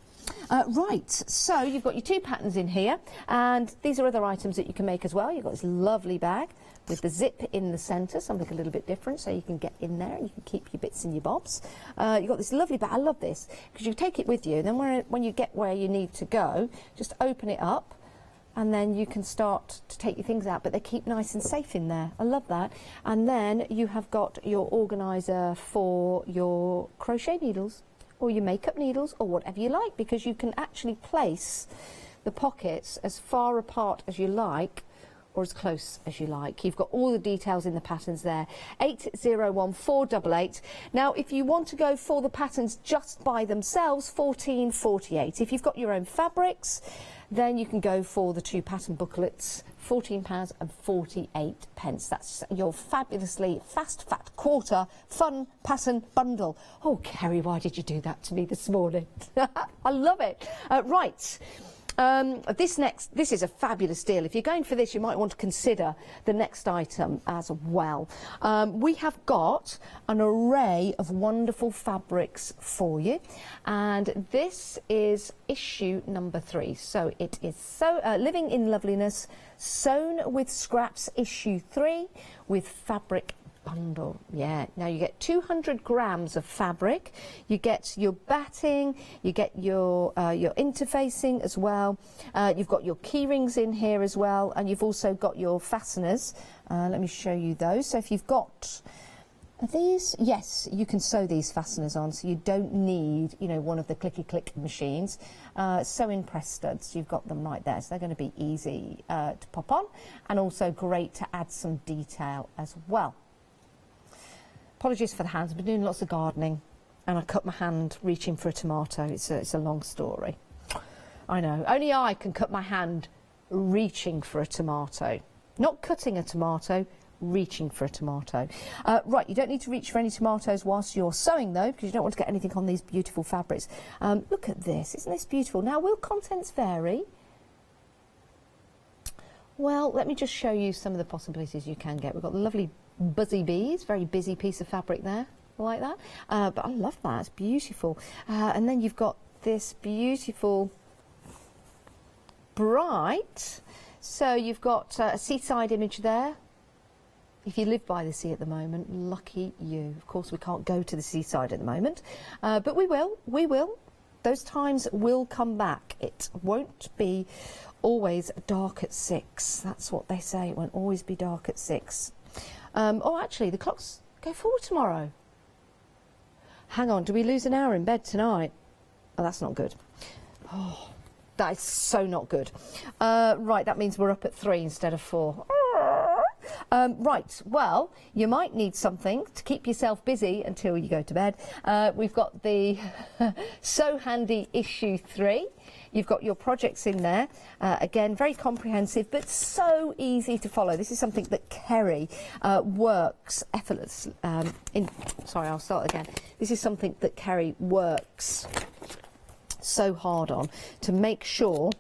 Speaker 8: Right, so you've got your 2 patterns in here, and these are other items that you can make as well. You've got this lovely bag with the zip in the centre, something a little bit different, so you can get in there and you can keep your bits and your bobs. You've got this lovely bag. I love this, because you take it with you, and then when you get where you need to go, just open it up, and then you can start to take your things out, but they keep nice and safe in there. I love that. And then you have got your organiser for your crochet needles, or your makeup needles, or whatever you like, because you can actually place the pockets as far apart as you like, or as close as you like. You've got all the details in the patterns there. 801488. Now, if you want to go for the patterns just by themselves, £14.48. If you've got your own fabrics, then you can go for the 2 pattern booklets, £14.48. That's your fabulously fast, fat, quarter, fun pattern bundle. Oh, Kerry, why did you do that to me this morning? I love it. Right. This is a fabulous deal. If you're going for this, you might want to consider the next item as well. We have got an array of wonderful fabrics for you, and this is issue number 3. So it is Living in Loveliness, Sewn with Scraps, issue 3, with fabric bundle. Yeah, now you get 200 grams of fabric, you get your batting, you get your interfacing as well, you've got your key rings in here as well, and you've also got your fasteners. Let me show you those. So if you've got these, yes, you can sew these fasteners on, so you don't need, one of the clicky click machines. Sewing press studs, you've got them right there, so they're going to be easy to pop on, and also great to add some detail as well. Apologies for the hands, I've been doing lots of gardening and I cut my hand reaching for a tomato. It's a long story. I know, only I can cut my hand reaching for a tomato. Not cutting a tomato, reaching for a tomato. Right, you don't need to reach for any tomatoes whilst you're sewing though, because you don't want to get anything on these beautiful fabrics. Look at this, isn't this beautiful? Now, will contents vary? Well, let me just show you some of the possibilities you can get. We've got the lovely Buzzy Bees, very busy piece of fabric there, like that. But I love that, it's beautiful. And then you've got this beautiful bright, so you've got a seaside image there. If you live by the sea at the moment, lucky you. Of course, we can't go to the seaside at the moment, but we will. Those times will come back. It won't be always dark at 6. That's what they say, it won't always be dark at 6. Oh, actually, the clocks go forward tomorrow. Hang on, do we lose an hour in bed tonight? Oh, that's not good. Oh, that is so not good. Right, that means we're up at 3 instead of 4. Right, well, you might need something to keep yourself busy until you go to bed. We've got the So Handy issue 3. You've got your projects in there. Again, very comprehensive, but so easy to follow. This is something that Kerry works effortlessly. Sorry, I'll start again. This is something that Kerry works so hard on to make sure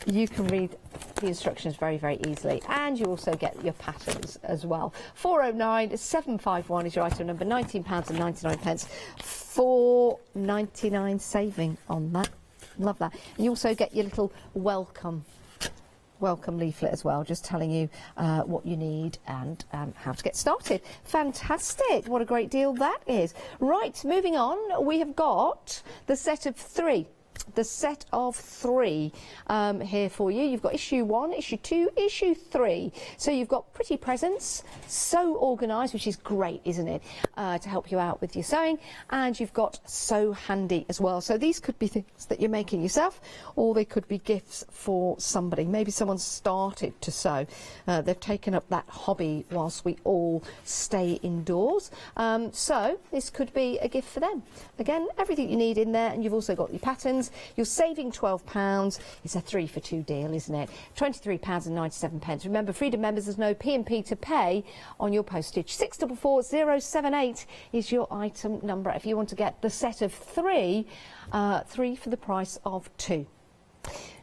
Speaker 8: you can read the instructions very, very easily, and you also get your patterns as well. 409 751 is your item number, £19.99, £4.99 saving on that. Love that. And you also get your little welcome leaflet as well, just telling you what you need and how to get started. Fantastic. What a great deal that is. Right, moving on, we have got the set of three. The set of three here for you. You've got issue 1, issue 2, issue 3. So you've got pretty presents, so organised, which is great, isn't it, to help you out with your sewing. And you've got so handy as well. So these could be things that you're making yourself, or they could be gifts for somebody. Maybe someone started to sew. They've taken up that hobby whilst we all stay indoors. So this could be a gift for them. Again, everything you need in there, and you've also got your patterns. You're saving £12. It's a 3 for 2 deal, isn't it? £23.97. Remember, Freedom members, there's no P&P to pay on your postage. 644078 is your item number if you want to get the set of three, 3 for the price of 2.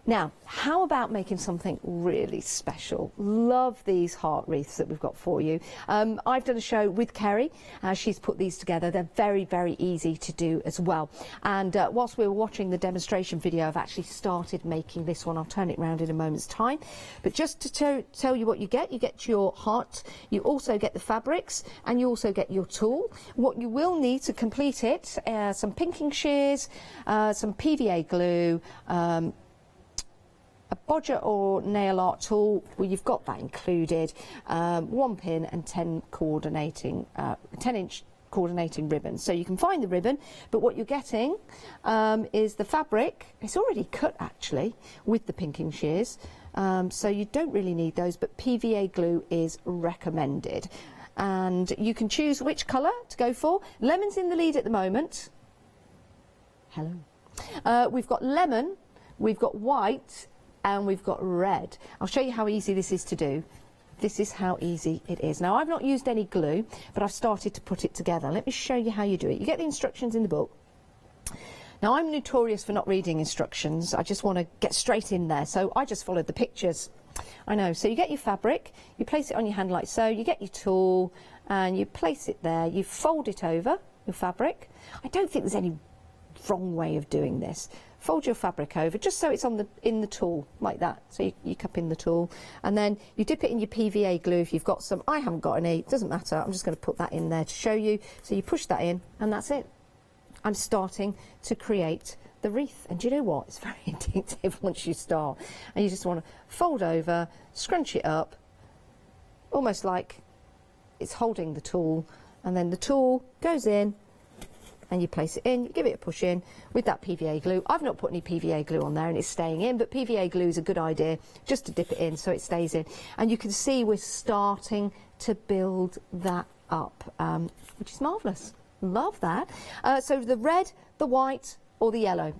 Speaker 8: Now, how about making something really special? Love these heart wreaths that we've got for you. I've done a show with Kerry. She's put these together. They're very, very easy to do as well. And whilst we were watching the demonstration video, I've actually started making this one. I'll turn it around in a moment's time. But just to tell you what you get your heart, you also get the fabrics, and you also get your tool. What you will need to complete it, some pinking shears, some PVA glue, a bodger or nail art tool, well, you've got that included, 1 pin and 10 10-inch coordinating ribbon. So you can find the ribbon, but what you're getting is the fabric. It's already cut actually with the pinking shears, so you don't really need those, but PVA glue is recommended. And you can choose which colour to go for. Lemon's in the lead at the moment. Hello. We've got lemon, we've got white, and we've got red. I'll show you how easy this is to do. This is how easy it is. Now, I've not used any glue, but I've started to put it together. Let me show you how you do it. You get the instructions in the book. Now, I'm notorious for not reading instructions. I just want to get straight in there, so I just followed the pictures. I know. So you get your fabric, you place it on your hand like so, you get your tool, and you place it there. You fold it over, your fabric. I don't think there's any wrong way of doing this. Fold your fabric over just so it's in the tool like that. So you cup in the tool, and then you dip it in your PVA glue if you've got some. I haven't got any, it doesn't matter. I'm just going to put that in there to show you. So you push that in, and that's it. I'm starting to create the wreath, and do you know what? It's very addictive once you start, and you just want to fold over, scrunch it up, almost like it's holding the tool, and then the tool goes in, and you place it in, you give it a push in with that PVA glue. I've not put any PVA glue on there and it's staying in, but PVA glue is a good idea just to dip it in so it stays in. And you can see we're starting to build that up, which is marvellous. Love that. So the red, the white, or the yellow.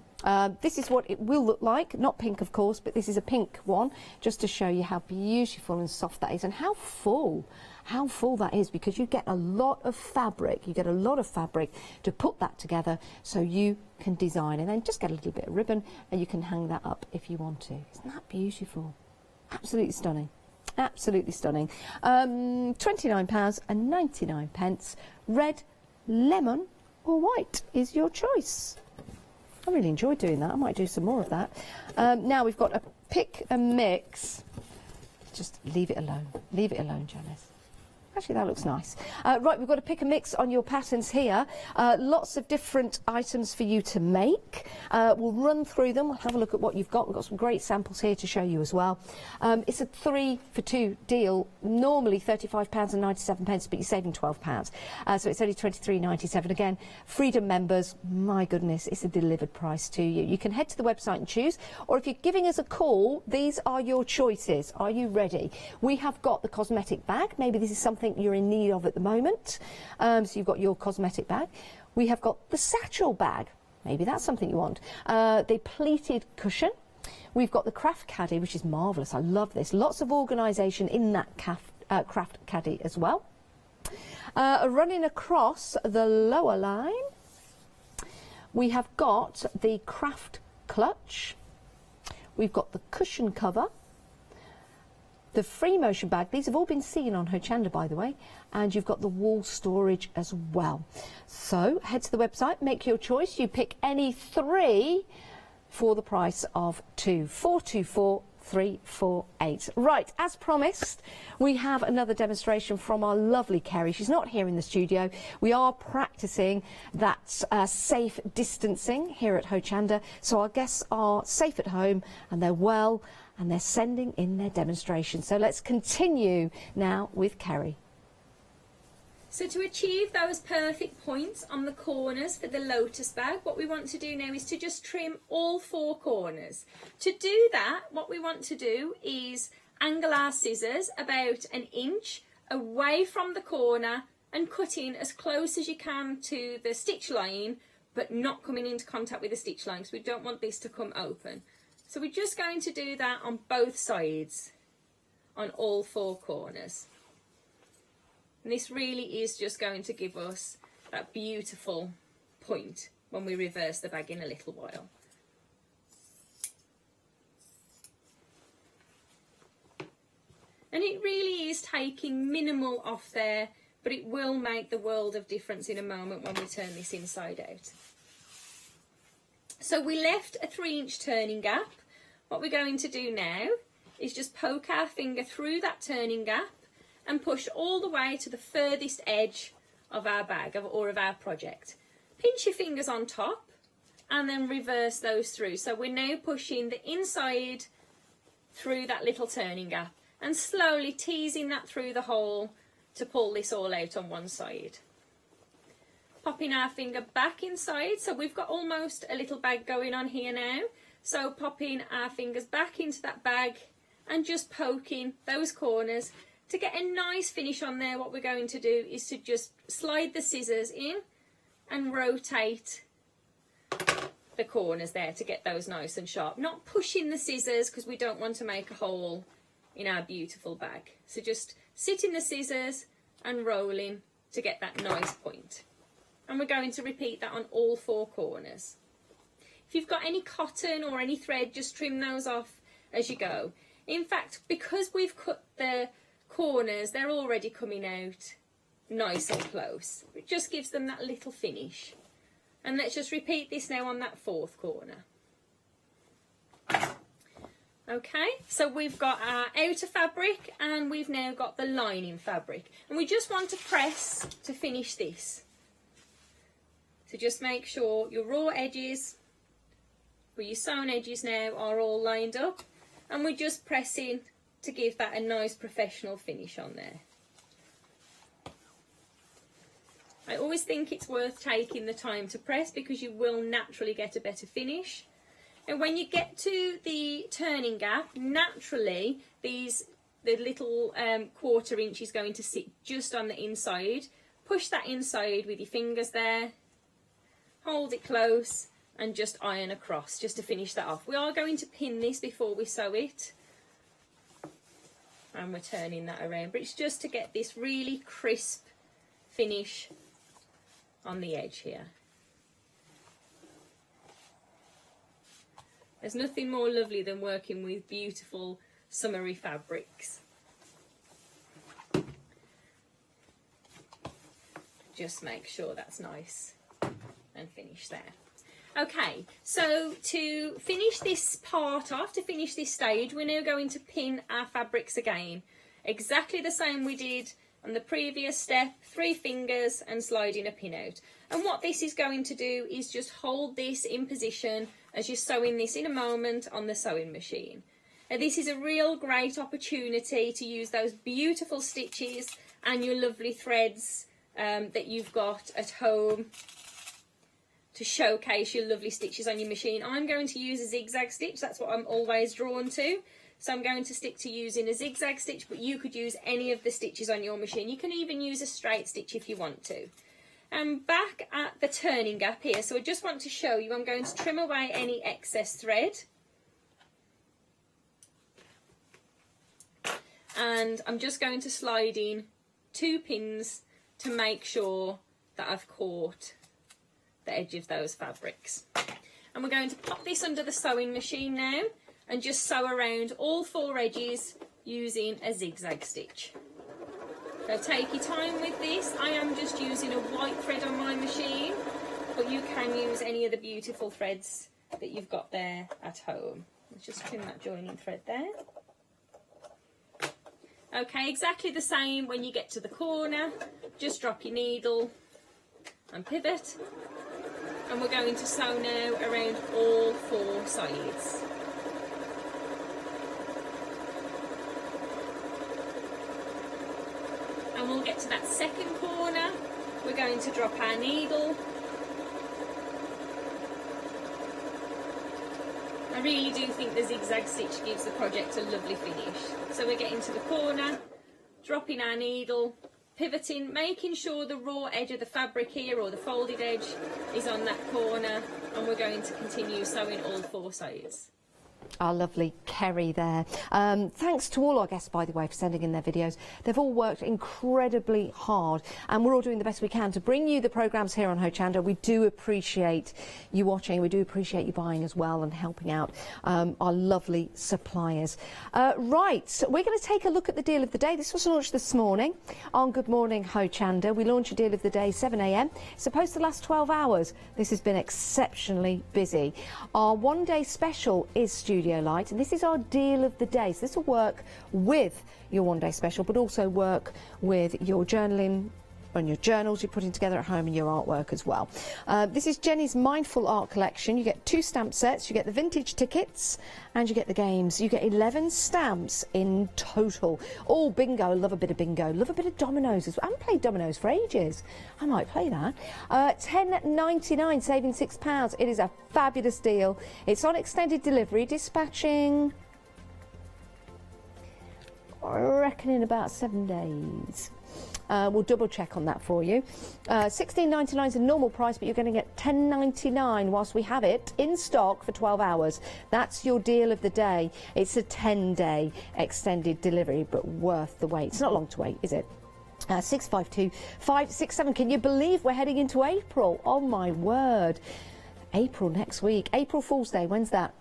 Speaker 8: This is what it will look like, not pink of course, but this is a pink one, just to show you how beautiful and soft that is, and how full that is, because you get a lot of fabric. You get a lot of fabric to put that together so you can design, and then just get a little bit of ribbon and you can hang that up if you want to. Isn't that beautiful? Absolutely stunning. Absolutely stunning. £29.99. Red, lemon or white is your choice. I really enjoyed doing that. I might do some more of that. Now we've got a pick and mix. Just leave it alone. Leave it alone, Janice. Actually, that looks nice. Right, we've got a pick and mix on your patterns here. Lots of different items for you to make. We'll run through them. We'll have a look at what you've got. We've got some great samples here to show you as well. It's a 3 for 2 deal. Normally £35.97, but you're saving £12. So it's only £23.97. Again, Freedom members, my goodness, it's a delivered price to you. You can head to the website and choose, or if you're giving us a call, these are your choices. Are you ready? We have got the cosmetic bag. Maybe this is something you're in need of at the moment, so you've got your cosmetic bag. We have got the satchel bag, maybe that's something you want. The pleated cushion. We've got the craft caddy, which is marvellous. I love this. Lots of organisation in that craft caddy as well. Running across the lower line, we have got the craft clutch, we've got the cushion cover, the free motion bag. These have all been seen on Hochanda, by the way, and you've got the wall storage as well. So head to the website, make your choice. You pick any 3 for the price of 2. 424348. Right, as promised, we have another demonstration from our lovely Kerry. She's not here in the studio. We are practicing that safe distancing here at Hochanda, so our guests are safe at home and they're well and they're sending in their demonstration. So let's continue now with Kerry.
Speaker 9: So to achieve those perfect points on the corners for the lotus bag, what we want to do now is to just trim all 4 corners. To do that, what we want to do is angle our scissors about 1 inch away from the corner and cut in as close as you can to the stitch line, but not coming into contact with the stitch line, because we don't want this to come open. So we're just going to do that on both sides, on all 4 corners. And this really is just going to give us that beautiful point when we reverse the bag in a little while. And it really is taking minimal off there, but it will make the world of difference in a moment when we turn this inside out. So we left a 3-inch turning gap. What we're going to do now is just poke our finger through that turning gap and push all the way to the furthest edge of our bag or of our project. Pinch your fingers on top and then reverse those through. So we're now pushing the inside through that little turning gap and slowly teasing that through the hole to pull this all out on one side. Popping our finger back inside, so we've got almost a little bag going on here now. So popping our fingers back into that bag and just poking those corners. To get a nice finish on there, what we're going to do is to just slide the scissors in and rotate the corners there to get those nice and sharp. Not pushing the scissors because we don't want to make a hole in our beautiful bag. So just sitting the scissors and rolling to get that nice point. And we're going to repeat that on all 4 corners. If you've got any cotton or any thread, just trim those off as you go. In fact, because we've cut the corners, they're already coming out nice and close. It just gives them that little finish. And let's just repeat this now on that 4th corner. Okay, so we've got our outer fabric and we've now got the lining fabric. And we just want to press to finish this. So just make sure your raw edges, or your sewn edges now, are all lined up. And we're just pressing to give that a nice professional finish on there. I always think it's worth taking the time to press because you will naturally get a better finish. And when you get to the turning gap, naturally the little 1/4 inch is going to sit just on the inside. Push that inside with your fingers there, hold it close and just iron across just to finish that off. We are going to pin this before we sew it. And we're turning that around, but it's just to get this really crisp finish on the edge here. There's nothing more lovely than working with beautiful summery fabrics. Just make sure that's nice and finished there. Okay, so to finish this part off, to finish this stage, we're now going to pin our fabrics again. Exactly the same we did on the previous step, 3 fingers and sliding a pin out. And what this is going to do is just hold this in position as you're sewing this in a moment on the sewing machine. Now, this is a real great opportunity to use those beautiful stitches and your lovely threads that you've got at home to showcase your lovely stitches on your machine. I'm going to use a zigzag stitch, that's what I'm always drawn to. So I'm going to stick to using a zigzag stitch, but you could use any of the stitches on your machine. You can even use a straight stitch if you want to. And back at the turning gap here, so I just want to show you, I'm going to trim away any excess thread. And I'm just going to slide in 2 pins to make sure that I've caught the edge of those fabrics. And we're going to pop this under the sewing machine now and just sew around all 4 edges using a zigzag stitch. So take your time with this. I am just using a white thread on my machine, but you can use any of the beautiful threads that you've got there at home. Let's just pin that joining thread there. Okay, exactly the same when you get to the corner. Just drop your needle and pivot. And we're going to sew now around all 4 sides. And we'll get to that second corner. We're going to drop our needle. I really do think the zigzag stitch gives the project a lovely finish. So we're getting to the corner, dropping our needle, pivoting, making sure the raw edge of the fabric here, or the folded edge, is on that corner, and we're going to continue sewing all 4 sides.
Speaker 8: Our lovely Kerry there. Thanks to all our guests, by the way, for sending in their videos. They've all worked incredibly hard, and we're all doing the best we can to bring you the programmes here on Hochanda. We do appreciate you watching. We do appreciate you buying as well and helping out our lovely suppliers. Right, so we're going to take a look at the deal of the day. This was launched this morning on Good Morning Hochanda. We launch a deal of the day 7 a.m. It's supposed to last 12 hours. This has been exceptionally busy. Our one-day special is Studio Light, and this is our deal of the day. So this will work with your one-day special, but also work with your journaling and your journals you're putting together at home and your artwork as well. This is Jenny's Mindful Art Collection. You get 2 stamp sets, you get the vintage tickets, and you get the games. You get 11 stamps in total. All bingo. Love a bit of bingo. Love a bit of dominoes as well. I haven't played dominoes for ages. I might play that. £10.99, saving £6. It is a fabulous deal. It's on extended delivery, dispatching, I reckon, in about 7 days. We'll double check on that for you. £16.99 is a normal price, but you're going to get £10.99 whilst we have it in stock for 12 hours. That's your deal of the day. It's a 10-day extended delivery, but worth the wait. It's not long to wait, is it? 652 567. Can you believe we're heading into April? Oh my word. April next week. April Fool's Day. When's that?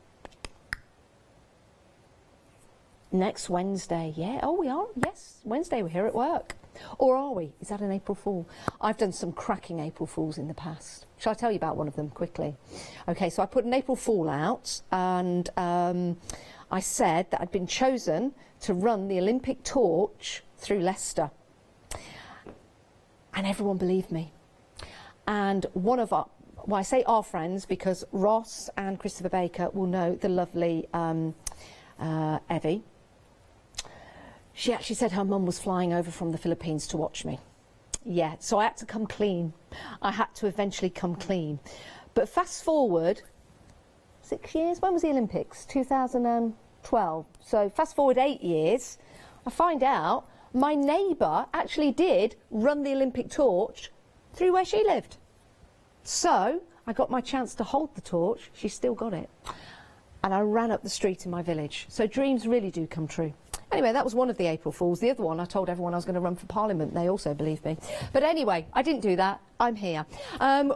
Speaker 8: Next Wednesday. Yeah. Oh, we are. Yes. Wednesday. We're here at work. Or are we? Is that an April Fool? I've done some cracking April Fools in the past. Shall I tell you about one of them quickly? Okay, so I put an April Fool out, and I said that I'd been chosen to run the Olympic torch through Leicester. And everyone believed me. And one of our, well, I say our friends because Ross and Christopher Baker will know the lovely Evie. She actually said her mum was flying over from the Philippines to watch me. Yeah, so I had to come clean. I had to eventually come clean. But fast forward 6 years, when was the Olympics? 2012. So fast forward 8 years, I find out my neighbour actually did run the Olympic torch through where she lived. So I got my chance to hold the torch. She still got it. And I ran up the street in my village. So dreams really do come true. Anyway, that was one of the April Fools. The other one, I told everyone I was going to run for Parliament. They also believed me. But anyway, I didn't do that. I'm here.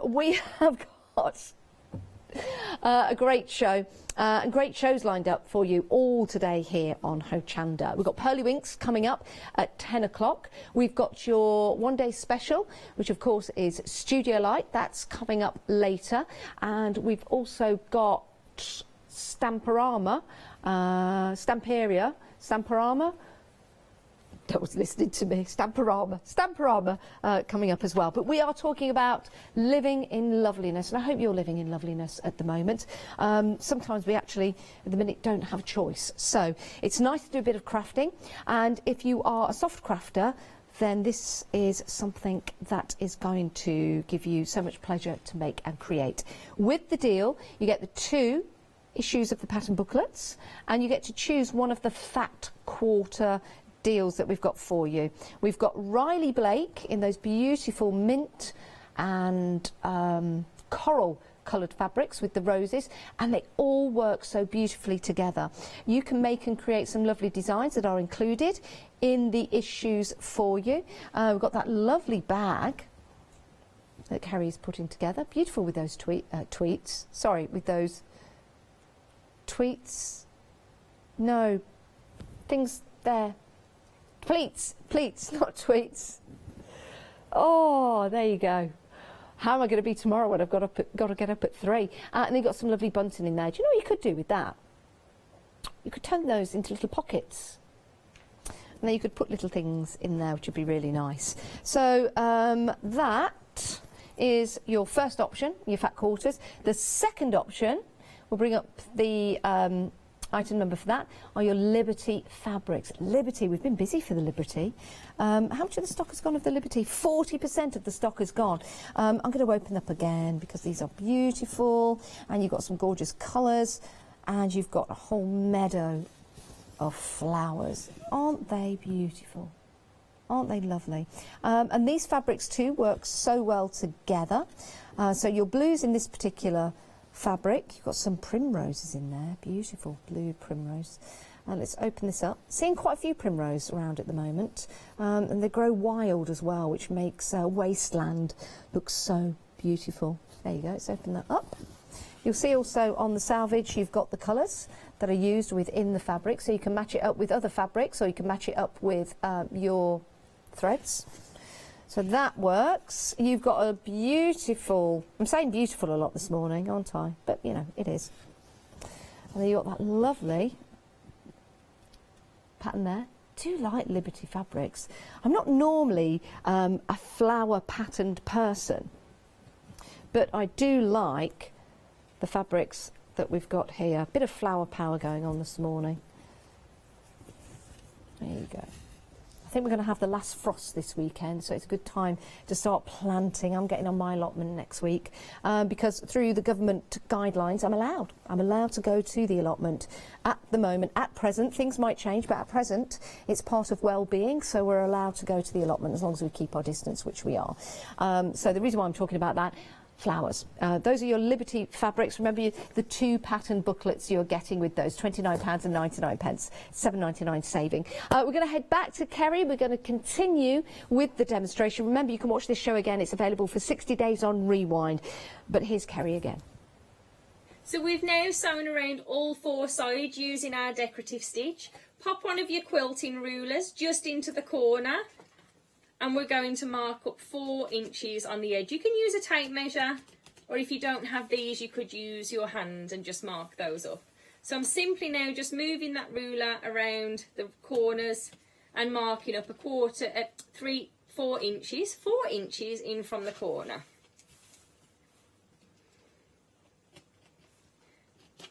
Speaker 8: We have got a great show and great shows lined up for you all today here on Hochanda. We've got Pearly Winks coming up at 10 o'clock. We've got your one-day special, which of course is Studio Light. That's coming up later. And we've also got Stamperama, Stamperia, Stamperama. That was listening to me. Stamperama coming up as well. But we are talking about living in loveliness, and I hope you're living in loveliness at the moment. Sometimes we actually, at the minute, don't have a choice. So it's nice to do a bit of crafting, and if you are a soft crafter, then this is something that is going to give you so much pleasure to make and create. With the deal, you get the 2 issues of the pattern booklets, and you get to choose one of the fat quarter deals that we've got for you. We've got Riley Blake in those beautiful mint and coral coloured fabrics with the roses, and they all work so beautifully together. You can make and create some lovely designs that are included in the issues for you. We've got that lovely bag that Kerry's putting together, beautiful with those tweets. Sorry, with those tweets. No, things there. Pleats, not tweets. Oh, there you go. How am I going to be tomorrow when I've got to get up at 3? And you've got some lovely bunting in there. Do you know what you could do with that? You could turn those into little pockets. And then you could put little things in there, which would be really nice. So that is your first option, your fat quarters. The second option, we'll bring up the item number for that, are your Liberty fabrics. Liberty, we've been busy for the Liberty. How much of the stock has gone of the Liberty? 40% of the stock has gone. I'm going to open up again because these are beautiful, and you've got some gorgeous colours, and you've got a whole meadow of flowers. Aren't they beautiful? Aren't they lovely? And these fabrics too work so well together. So your blues in this particular fabric, you've got some primroses in there, beautiful blue primrose. Let's open this up. Seeing quite a few primrose around at the moment, and they grow wild as well, which makes wasteland look so beautiful. There you go, let's open that up. You'll see also on the salvage you've got the colours that are used within the fabric, so you can match it up with other fabrics, or you can match it up with your threads. So that works. You've got a beautiful, I'm saying beautiful a lot this morning, aren't I? But, you know, it is. And then you've got that lovely pattern there. Do like Liberty fabrics. I'm not normally a flower patterned person, but I do like the fabrics that we've got here. A bit of flower power going on this morning. There you go. I think we're going to have the last frost this weekend, so it's a good time to start planting. I'm getting on my allotment next week because through the government guidelines, I'm allowed to go to the allotment at the moment. At present, things might change, but at present, it's part of well-being, so we're allowed to go to the allotment as long as we keep our distance, which we are. So the reason why I'm talking about that, flowers. Those are your Liberty fabrics. Remember the 2 pattern booklets you're getting with those, £29 and 99 pence, £7.99 saving. We're going to head back to Kerry. We're going to continue with the demonstration. Remember, you can watch this show again. It's available for 60 days on Rewind. But here's Kerry again.
Speaker 9: So we've now sewn around all 4 sides using our decorative stitch. Pop one of your quilting rulers just into the corner, and we're going to mark up 4 inches on the edge. You can use a tape measure, or if you don't have these, you could use your hand and just mark those up. So I'm simply now just moving that ruler around the corners and marking up 4 inches in from the corner.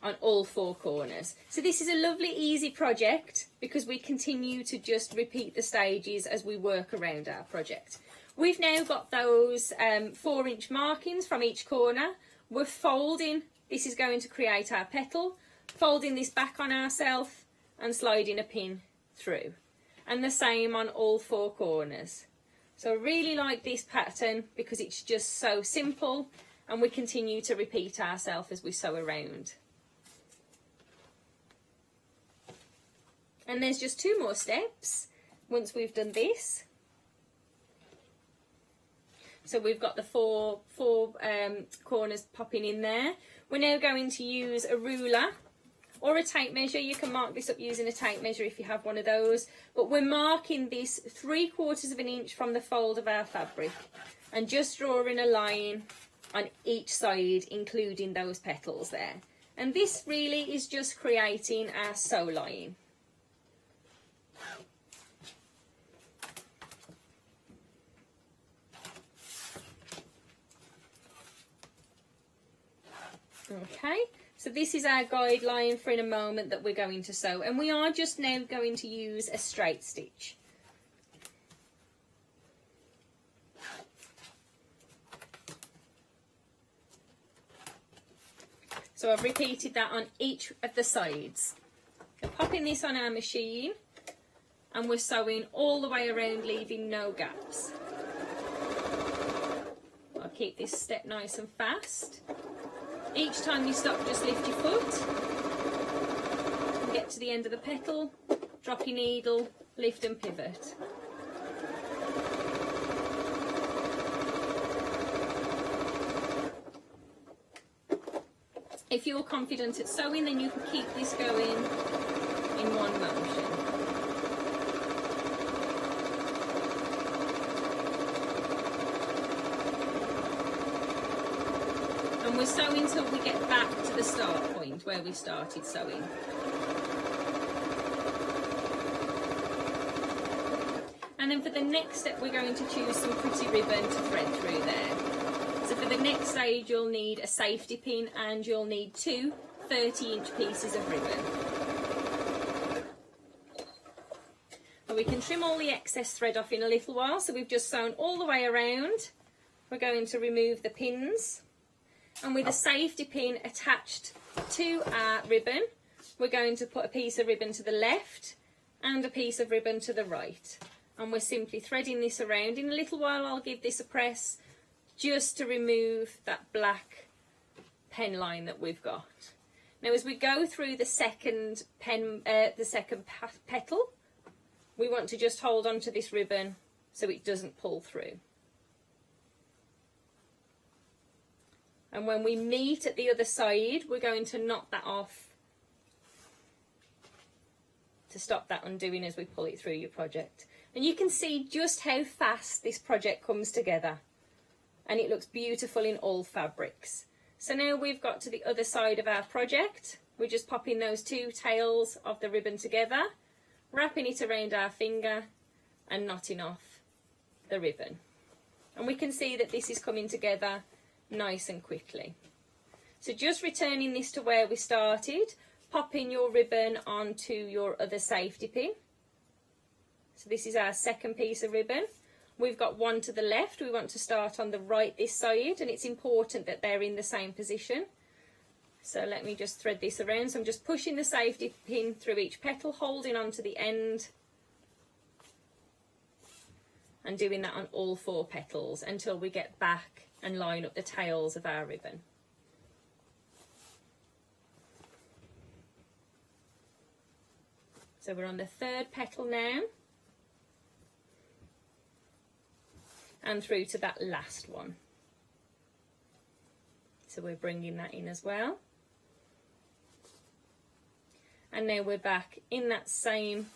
Speaker 9: On all 4 corners. So this is a lovely easy project because we continue to just repeat the stages as we work around our project. We've now got those 4-inch markings from each corner. We're folding, this is going to create our petal, folding this back on ourselves and sliding a pin through. And the same on all 4 corners. So I really like this pattern because it's just so simple, and we continue to repeat ourselves as we sew around. And there's just 2 more steps once we've done this. So we've got the four corners popping in there. We're now going to use a ruler or a tape measure. You can mark this up using a tape measure if you have one of those. But we're marking this 3/4 of an inch from the fold of our fabric and just drawing a line on each side, including those petals there. And this really is just creating our sew line. Okay, so this is our guideline for in a moment that we're going to sew, and we are just now going to use a straight stitch. So I've repeated that on each of the sides. We're popping this on our machine and we're sewing all the way around, leaving no gaps. I'll keep this step nice and fast. Each time you stop, just lift your foot and get to the end of the petal, drop your needle, lift and pivot. If you're confident at sewing, then you can keep this going in one motion. And we're sewing till we get back to the start point where we started sewing. And then for the next step, we're going to choose some pretty ribbon to thread through there. So for the next stage, you'll need a safety pin and you'll need two 30-inch pieces of ribbon. And we can trim all the excess thread off in a little while. So we've just sewn all the way around. We're going to remove the pins. And with a safety pin attached to our ribbon, we're going to put a piece of ribbon to the left and a piece of ribbon to the right. And we're simply threading this around. In a little while, I'll give this a press just to remove that black pen line that we've got. Now, as we go through the second petal, we want to just hold on to this ribbon so it doesn't pull through. And when we meet at the other side, we're going to knot that off to stop that undoing as we pull it through your project. And you can see just how fast this project comes together. And it looks beautiful in all fabrics. So now we've got to the other side of our project. We're just popping those two tails of the ribbon together, wrapping it around our finger and knotting off the ribbon. And we can see that this is coming together nice and quickly. So just returning this to where we started, popping your ribbon onto your other safety pin. So this is our second piece of ribbon. We've got one to the left. We want to start on the right this side, and it's important that they're in the same position. So let me just thread this around. So I'm just pushing the safety pin through each petal, holding on to the end, and doing that on all 4 petals until we get back and line up the tails of our ribbon. So we're on the 3rd petal now, and through to that last one. So we're bringing that in as well. And now we're back in that same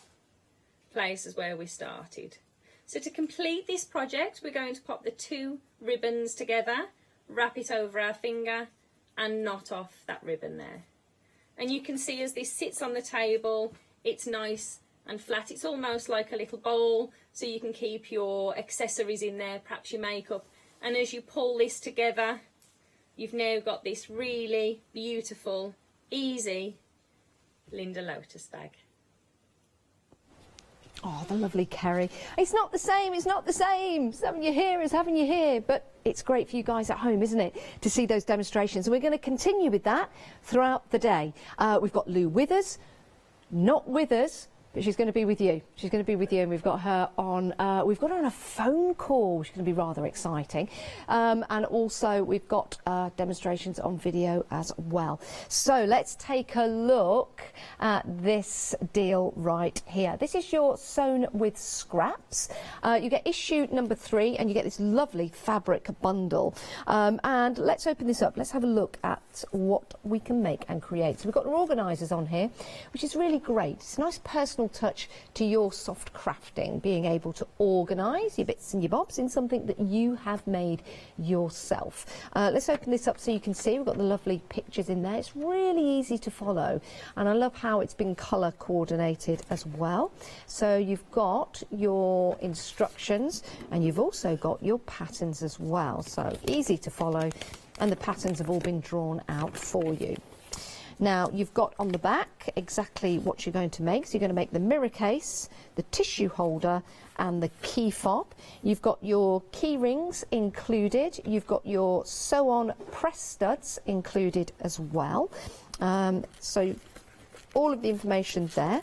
Speaker 9: place as where we started. So to complete this project, we're going to pop the 2 ribbons together, wrap it over our finger and knot off that ribbon there. And you can see as this sits on the table, it's nice and flat. It's almost like a little bowl, so you can keep your accessories in there, perhaps your makeup. And as you pull this together, you've now got this really beautiful, easy Linda Lotus bag.
Speaker 8: Oh, the lovely Kerry. It's not the same, it's not the same. It's having you here is having you here. But it's great for you guys at home, isn't it, to see those demonstrations. And we're going to continue with that throughout the day. We've got Lou with us, not with us, but she's going to be with you. She's going to be with you, and we've got her on a phone call, which is going to be rather exciting. And also we've got demonstrations on video as well. So let's take a look at this deal right here. This is your Sewn with Scraps. You get issue number 3, and you get this lovely fabric bundle. And let's open this up. Let's have a look at what we can make and create. So we've got organisers on here, which is really great. It's a nice personal touch to your soft crafting, being able to organise your bits and your bobs in something that you have made yourself. Let's open this up so you can see we've got the lovely pictures in there. It's really easy to follow, and I love how it's been colour coordinated as well. So you've got your instructions and you've also got your patterns as well, so easy to follow, and the patterns have all been drawn out for you. Now you've got on the back exactly what you're going to make. So you're going to make the mirror case, the tissue holder and the key fob. You've got your key rings included. You've got your sew-on press studs included as well. So all of the information there.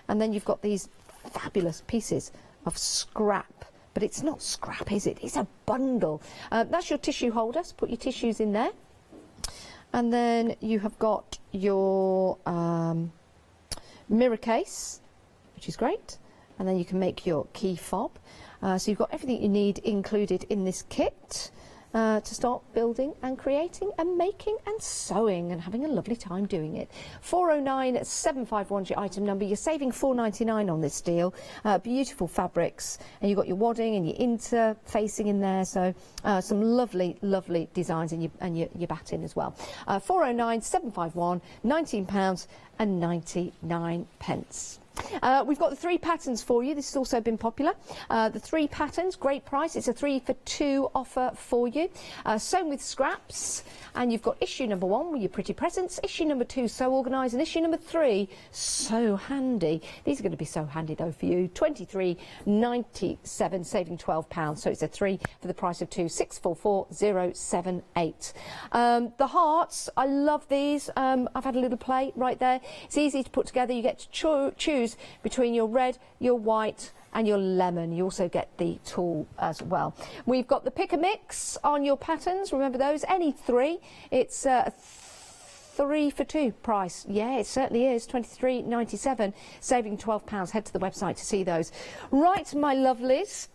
Speaker 8: And then you've got these fabulous pieces of scrap. But it's not scrap, is it? It's a bundle. That's your tissue holder. So put your tissues in there. And then you have got your mirror case, which is great. And then you can make your key fob. So you've got everything you need included in this kit to start building and creating and making and sewing and having a lovely time doing it. 409751 is your item number. You're saving $4.99 on this deal. Beautiful fabrics, and you've got your wadding and your interfacing in there. So some lovely, lovely designs, and your batting as well. 409751, £19.99. We've got the 3 patterns for you. This has also been popular. The 3 patterns, great price. It's a 3 for 2 offer for you. Sewn with scraps. And you've got issue number 1 with your pretty presents. Issue number 2, so organised. And issue number 3, so handy. These are going to be so handy though for you. £23.97, saving £12. So it's a 3 for the price of 2. 644078. The hearts, I love these. I've had a little play right there. It's easy to put together. You get to choose between your red, your white and your lemon. You also get the tool as well. We've got the pick a mix on your patterns. Remember those, any 3. It's a 3 for 2 price. Yeah, it certainly is. £23.97, saving £12. Head to the website to see those. Right, my lovelies.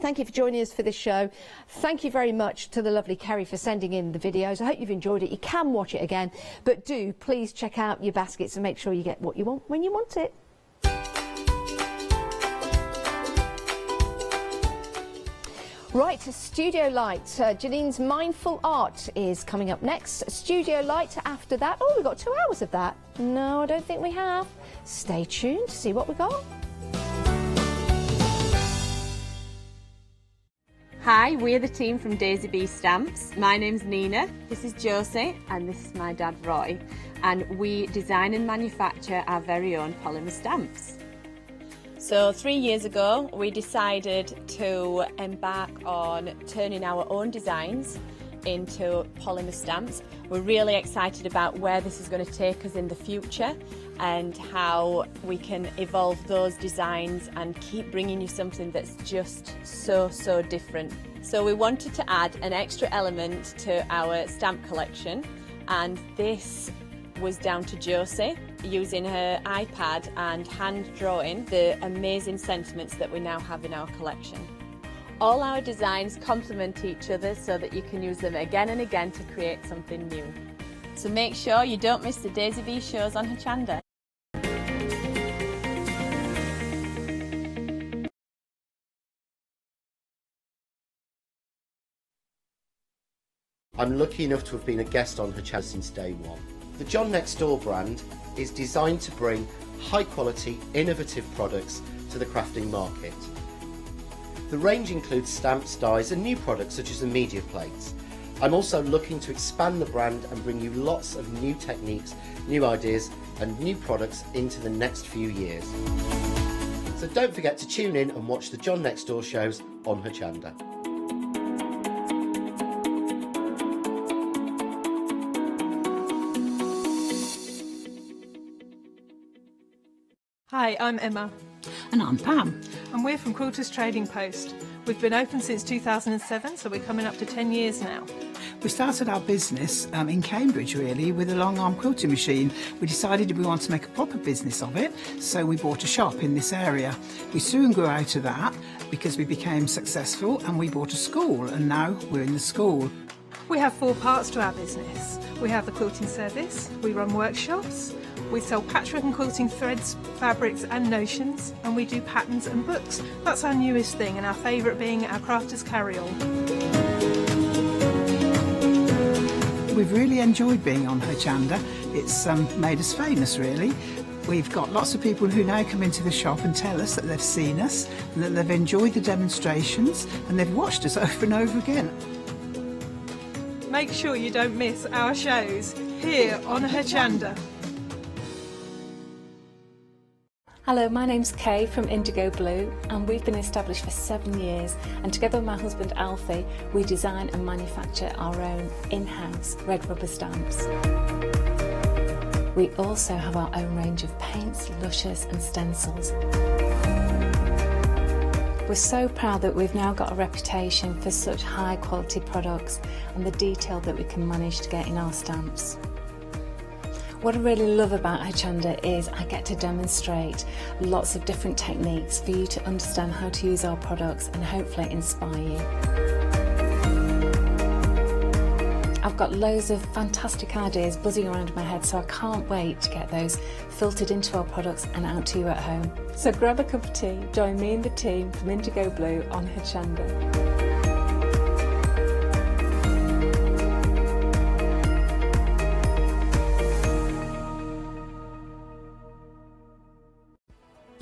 Speaker 8: Thank you for joining us for this show. Thank you very much to the lovely Kerry for sending in the videos. I hope you've enjoyed it. You can watch it again, but do please check out your baskets and make sure you get what you want when you want it. Right, Studio Light. Janine's Mindful Art is coming up next. Studio Light after that. Oh, we've got 2 hours of that. No, I don't think we have. Stay tuned to see what we got.
Speaker 10: Hi, we're the team from Daisy Bee Stamps. My name's Nina, this is Josie, and this is my dad Roy. And we design and manufacture our very own polymer stamps. So 3 years ago, we decided to embark on turning our own designs into polymer stamps. We're really excited about where this is going to take us in the future and how we can evolve those designs and keep bringing you something that's just so different. So we wanted to add an extra element to our stamp collection, and this was down to Josie using her iPad and hand drawing the amazing sentiments that we now have in our collection. All our designs complement each other so that you can use them again and again to create something new. So make sure you don't miss the Daisy Bee shows on Hochanda.
Speaker 11: I'm lucky enough to have been a guest on Hochanda since day one. The John Next Door brand is designed to bring high quality, innovative products to the crafting market. The range includes stamps, dies and new products such as the media plates. I'm also looking to expand the brand and bring you lots of new techniques, new ideas and new products into the next few years. So don't forget to tune in and watch the John Next Door shows on Hochanda.
Speaker 12: Hi, I'm Emma.
Speaker 13: And I'm Pam.
Speaker 12: And we're from Quilters Trading Post. We've been open since 2007, so we're coming up to 10 years now.
Speaker 13: We started our business in Cambridge, really, with a long arm quilting machine. We decided we wanted to make a proper business of it, so we bought a shop in this area. We soon grew out of that because we became successful, and we bought a school, and now we're in the school.
Speaker 12: We have 4 parts to our business. We have the quilting service, we run workshops, we sell patchwork and quilting threads, fabrics and notions, and we do patterns and books. That's our newest thing, and our favourite being our Crafters Carry-All.
Speaker 13: We've really enjoyed being on Hochanda. It's made us famous, really. We've got lots of people who now come into the shop and tell us that they've seen us, and that they've enjoyed the demonstrations, and they've watched us over and over again.
Speaker 12: Make sure you don't miss our shows here on Hochanda.
Speaker 14: Hello, my name's Kay from Indigo Blue, and we've been established for 7 years, and together with my husband Alfie we design and manufacture our own in-house red rubber stamps. We also have our own range of paints, lushes and stencils. We're so proud that we've now got a reputation for such high quality products and the detail that we can manage to get in our stamps. What I really love about Hochanda is I get to demonstrate lots of different techniques for you to understand how to use our products and hopefully inspire you. I've got loads of fantastic ideas buzzing around in my head, so I can't wait to get those filtered into our products and out to you at home. So grab a cup of tea, join me and the team from Indigo Blue on Hochanda.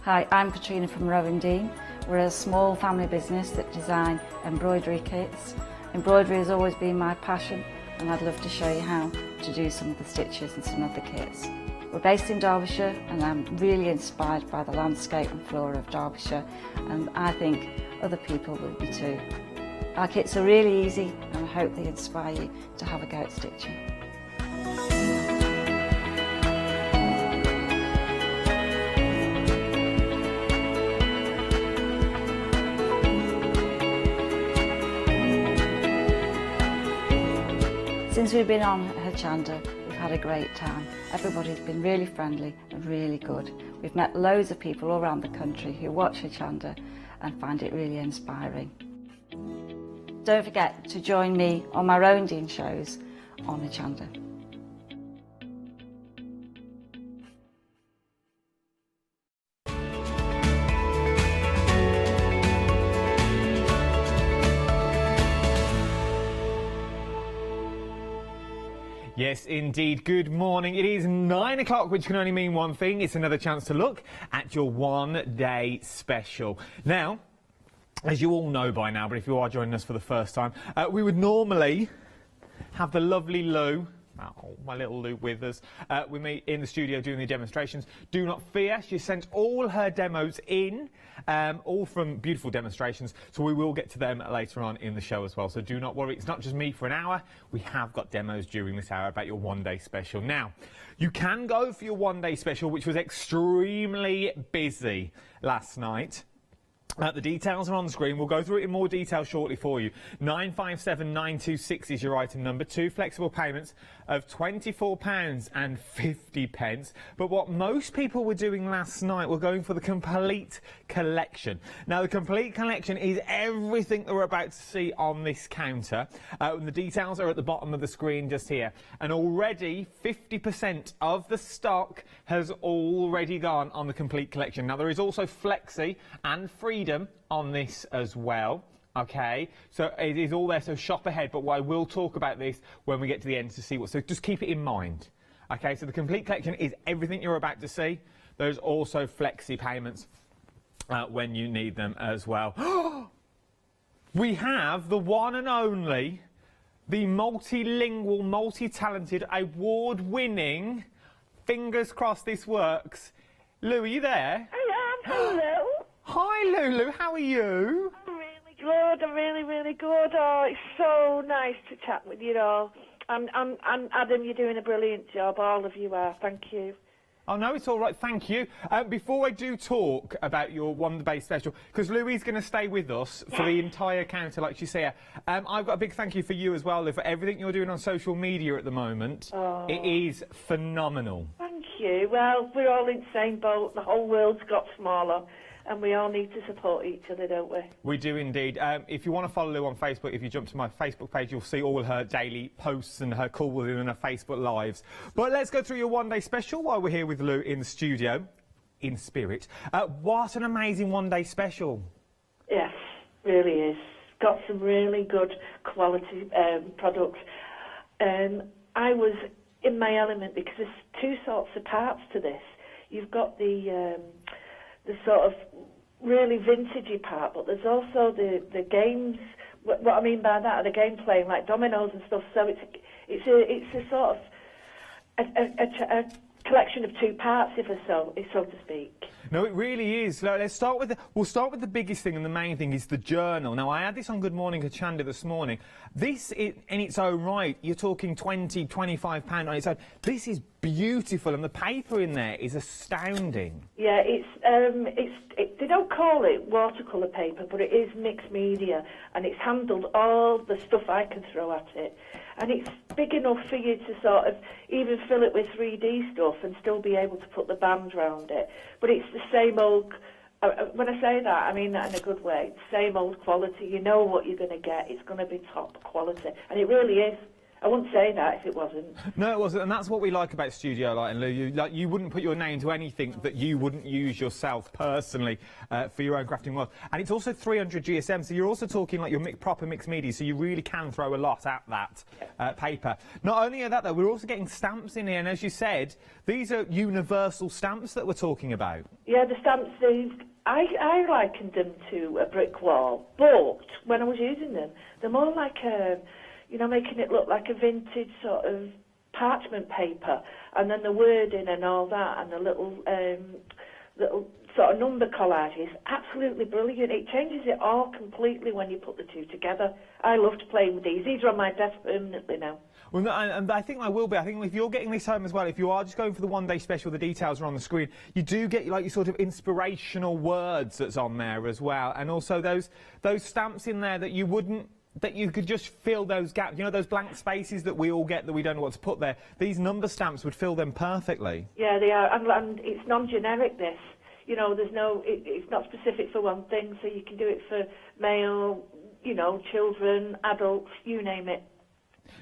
Speaker 2: Hi, I'm Katrina from Rowan Dean. We're a small family business that design embroidery kits. Embroidery has always been my passion, and I'd love to show you how to do some of the stitches and some of the kits. We're based in Derbyshire, and I'm really inspired by the landscape and flora of Derbyshire, and I think other people will be too. Our kits are really easy, and I hope they inspire you to have a go at stitching. Since we've been on Hochanda, we've had a great time. Everybody's been really friendly and really good. We've met loads of people all around the country who watch Hochanda and find it really inspiring. Don't forget to join me on my Rowan Dean shows on Hochanda.
Speaker 1: Yes, indeed. Good morning. It is 9 o'clock, which can only mean one thing. It's another chance to look at your one-day special. Now, as you all know by now, but if you are joining us for the first time, we would normally have the lovely Lou, my little Lou, with us. We meet in the studio doing the demonstrations. Do not fear, she sent all her demos in, all from beautiful demonstrations, so we will get to them later on in the show as well. So do not worry, it's not just me for an hour. We have got demos during this hour about your one-day special. Now, you can go for your one-day special, which was extremely busy last night. The details are on the screen. We'll go through it in more detail shortly for you. 957926 is your item number. 2 flexible payments of £24.50. But what most people were doing last night were going for the complete collection. Now, the complete collection is everything that we're about to see on this counter. The details are at the bottom of the screen just here. And already 50% of the stock has already gone on the complete collection. Now, there is also Flexi and Freedom on this as well. Okay, so it is all there, so shop ahead, but I will talk about this when we get to the end to see what, so just keep it in mind. Okay, so the complete collection is everything you're about to see. There's also flexi payments when you need them as well. We have the one and only, the multilingual, multi-talented, award-winning, fingers crossed this works, Lou, are you there?
Speaker 15: I am, hello.
Speaker 1: Hi Lulu, how are you?
Speaker 15: I'm really good, I'm really good. Oh, it's so nice to chat with you all. And Adam, you're doing a brilliant job, all of you are, thank you.
Speaker 1: Oh no, it's all right, thank you. Before I do talk about your one-day special, because Louie's going to stay with us for the entire counter, like she's here, I've got a big thank you for you as well, Lou, for everything you're doing on social media at the moment.
Speaker 15: Oh.
Speaker 1: It is phenomenal.
Speaker 15: Thank you. Well, we're all in the same boat, the whole world's got smaller. And we all need to support each other, don't we?
Speaker 1: We do indeed. If you want to follow Lou on Facebook, if you jump to my Facebook page, you'll see all her daily posts and her calls and her Facebook Lives. But let's go through your one-day special while we're here with Lou in the studio, in spirit. What an amazing one-day special.
Speaker 15: Yes, really is. Got some really good quality products. I was in my element because there's 2 sorts of parts to this. You've got the sort of really vintagey part, but there's also the games. What I mean by that are the game playing, like dominoes and stuff. So it's a sort of a collection of 2 parts, if so to speak.
Speaker 1: No, it really is. Let's start with we'll start with the biggest thing, and the main thing is the journal. Now, I had this on Good Morning Hochanda this morning. This, in its own right, you're talking £20, £25 on its own. This is beautiful, and the paper in there is astounding.
Speaker 15: Yeah, they don't call it watercolour paper, but it is mixed media, and it's handled all the stuff I can throw at it. And it's big enough for you to sort of even fill it with 3D stuff and still be able to put the band round it. But it's the same old, when I say that, I mean that in a good way, same old quality. You know what you're going to get. It's going to be top quality. And it really is. I wouldn't say that if it wasn't.
Speaker 1: No, it wasn't, and that's what we like about Studio Light and Lou. You wouldn't put your name to anything that you wouldn't use yourself personally for your own crafting work. And it's also 300 GSM, so you're also talking like your proper mixed media, so you really can throw a lot at that paper. Not only that, though, we're also getting stamps in here, and as you said, these are universal stamps that we're talking about.
Speaker 15: Yeah, the stamps, I likened them to a brick wall, but when I was using them, they're more like you know, making it look like a vintage sort of parchment paper, and then the wording and all that, and the little sort of number collages. Absolutely brilliant. It changes it all completely when you put the two together. I loved playing with these. These are on my desk permanently now.
Speaker 1: Well, no, and I think I will be. I think if you're getting this home as well, if you are just going for the one-day special, the details are on the screen, you do get like your sort of inspirational words that's on there as well, and also those stamps in there that you wouldn't, that you could just fill those gaps, you know, those blank spaces that we all get that we don't know what to put there. These number stamps would fill them perfectly.
Speaker 15: Yeah, they are, and it's non-generic, this. You know, there's no, it's not specific for one thing, so you can do it for male, you know, children, adults, you name it.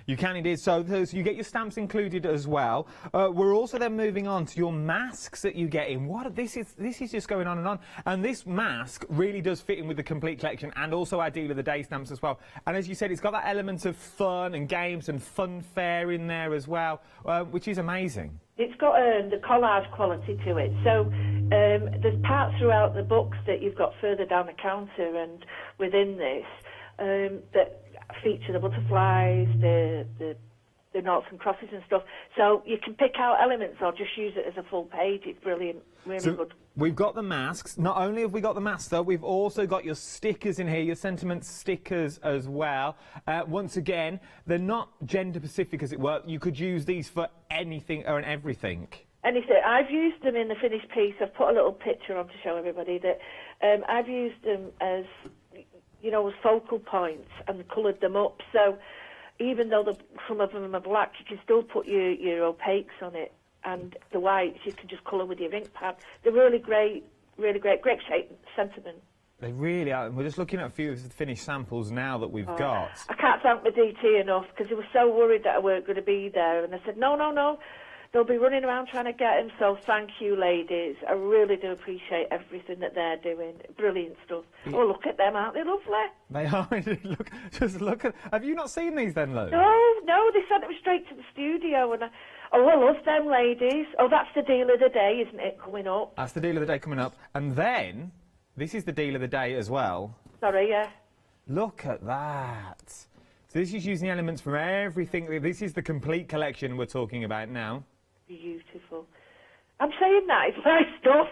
Speaker 1: You can indeed. So you get your stamps included as well. We're also then moving on to your masks that you get in. This is just going on and on. And this mask really does fit in with the complete collection, and also our Deal of the Day stamps as well. And as you said, it's got that element of fun and games and fun fair in there as well, which is amazing.
Speaker 15: It's got the collage quality to it. So there's parts throughout the books that you've got further down the counter and within this that feature the butterflies, the noughts and crosses and stuff. So you can pick out elements or just use it as a full page. It's brilliant, really good.
Speaker 1: We've got the masks. Not only have we got the masks, though, we've also got your stickers in here, your sentiment stickers as well. Once again, they're not gender specific, as it were. You could use these for anything or everything.
Speaker 15: Anything. I've used them in the finished piece. I've put a little picture on to show everybody that I've used them as, you know, as focal points and coloured them up. So even though some of them are black, you can still put your opaques on it, and the whites you can just colour with your ink pad. They're really great shape sentiment. They
Speaker 1: really are. And we're just looking at a few of the finished samples now that we've got.
Speaker 15: I can't thank my DT enough, because he was so worried that I weren't going to be there, and I said, no, they'll be running around trying to get him, so thank you, ladies. I really do appreciate everything that they're doing. Brilliant stuff. Yeah. Oh, look at them, aren't they lovely?
Speaker 1: They are. Just look at... Have you not seen these then, Lou?
Speaker 15: No, they sent them straight to the studio, and I love them, ladies. Oh, that's the Deal of the Day, isn't it, coming up?
Speaker 1: That's the Deal of the Day coming up. And then, this is the Deal of the Day as well.
Speaker 15: Sorry, yeah.
Speaker 1: Look at that. So this is using elements from everything. This is the complete collection we're talking about now.
Speaker 15: Beautiful. I'm saying that, it's my stuff.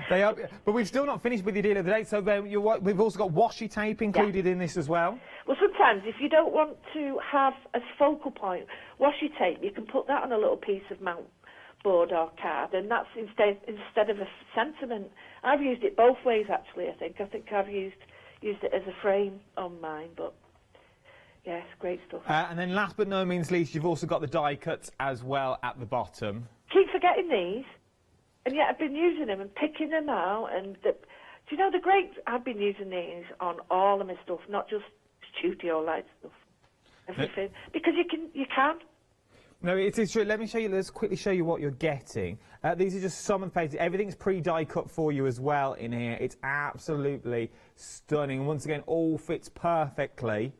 Speaker 1: They are, but we've still not finished with your Deal of the Day, so we've also got washi tape included in this as well.
Speaker 15: Well, sometimes if you don't want to have a focal point, washi tape, you can put that on a little piece of mount board or card, and that's instead of a sentiment. I've used it both ways, actually, I think. I've used it as a frame on mine, but... yes, great stuff.
Speaker 1: And then last but no means least, you've also got the die cuts as well at the bottom.
Speaker 15: Keep forgetting these, and yet I've been using them and picking them out. And do you know, the great? I've been using these on all of my stuff, not just Studio Light stuff, everything, because you can.
Speaker 1: No, it is true. Let's quickly show you what you're getting. These are just some of the pages. Everything's pre-die cut for you as well in here. It's absolutely stunning. Once again, all fits perfectly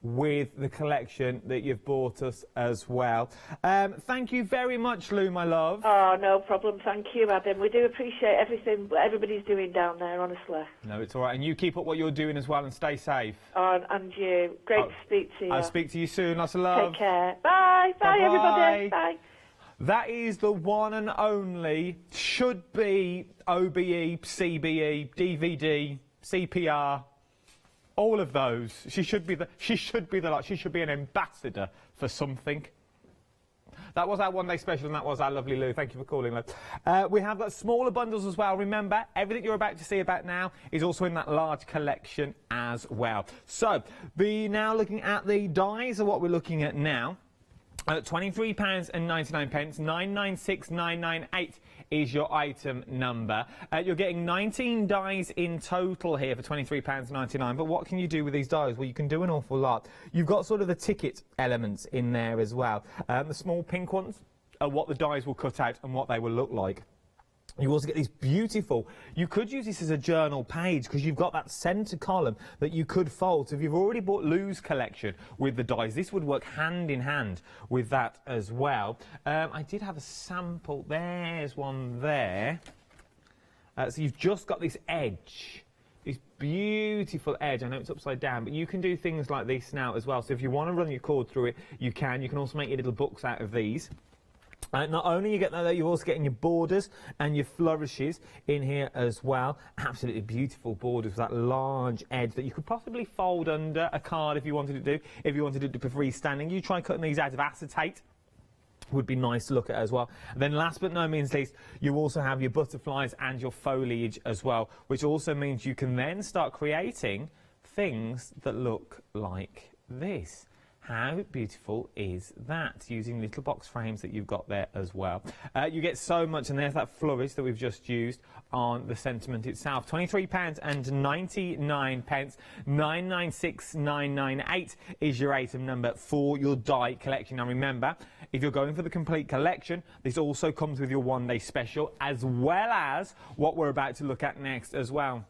Speaker 1: with the collection that you've bought us as well. Thank you very much, Lou, my love.
Speaker 15: Oh, no problem. Thank you, Adam. We do appreciate everything everybody's doing down there, honestly.
Speaker 1: No, it's all right. And you keep up what you're doing as well and stay safe.
Speaker 15: Oh, and you. Great to speak to you.
Speaker 1: I'll speak to you soon. Lots of love.
Speaker 15: Take care. Bye. Bye, everybody. Bye.
Speaker 1: That is the one and only, should be OBE, CBE, DVD, CPR, all of those. She should be an ambassador for something. That was our one-day special, and that was our lovely Lou. Thank you for calling, Lou. We have got smaller bundles as well. Remember, everything you're about to see about now is also in that large collection as well. So, now looking at the dies of what we're looking at now. £23.99, 996,998 is your item number. You're getting 19 dies in total here for £23.99. But what can you do with these dies? Well, you can do an awful lot. You've got sort of the ticket elements in there as well. The small pink ones are what the dies will cut out and what they will look like. You also get these beautiful, you could use this as a journal page because you've got that centre column that you could fold. So if you've already bought Lou's collection with the dies, this would work hand in hand with that as well. I did have a sample, there's one there. So you've just got this edge, this beautiful edge. I know it's upside down, but you can do things like this now as well. So if you want to run your cord through it, you can. You can also make your little books out of these. Not only you get that, you're also getting your borders and your flourishes in here as well. Absolutely beautiful borders with that large edge that you could possibly fold under a card if you wanted to do. If you wanted to do freestanding, you try cutting these out of acetate. Would be nice to look at as well. And then last but no means least, you also have your butterflies and your foliage as well, which also means you can then start creating things that look like this. How beautiful is that, using little box frames that you've got there as well. You get so much, and there's that flourish that we've just used on the sentiment itself. £23.99, 996,998 is your item number for your die collection. Now remember, if you're going for the complete collection, this also comes with your one-day special, as well as what we're about to look at next as well.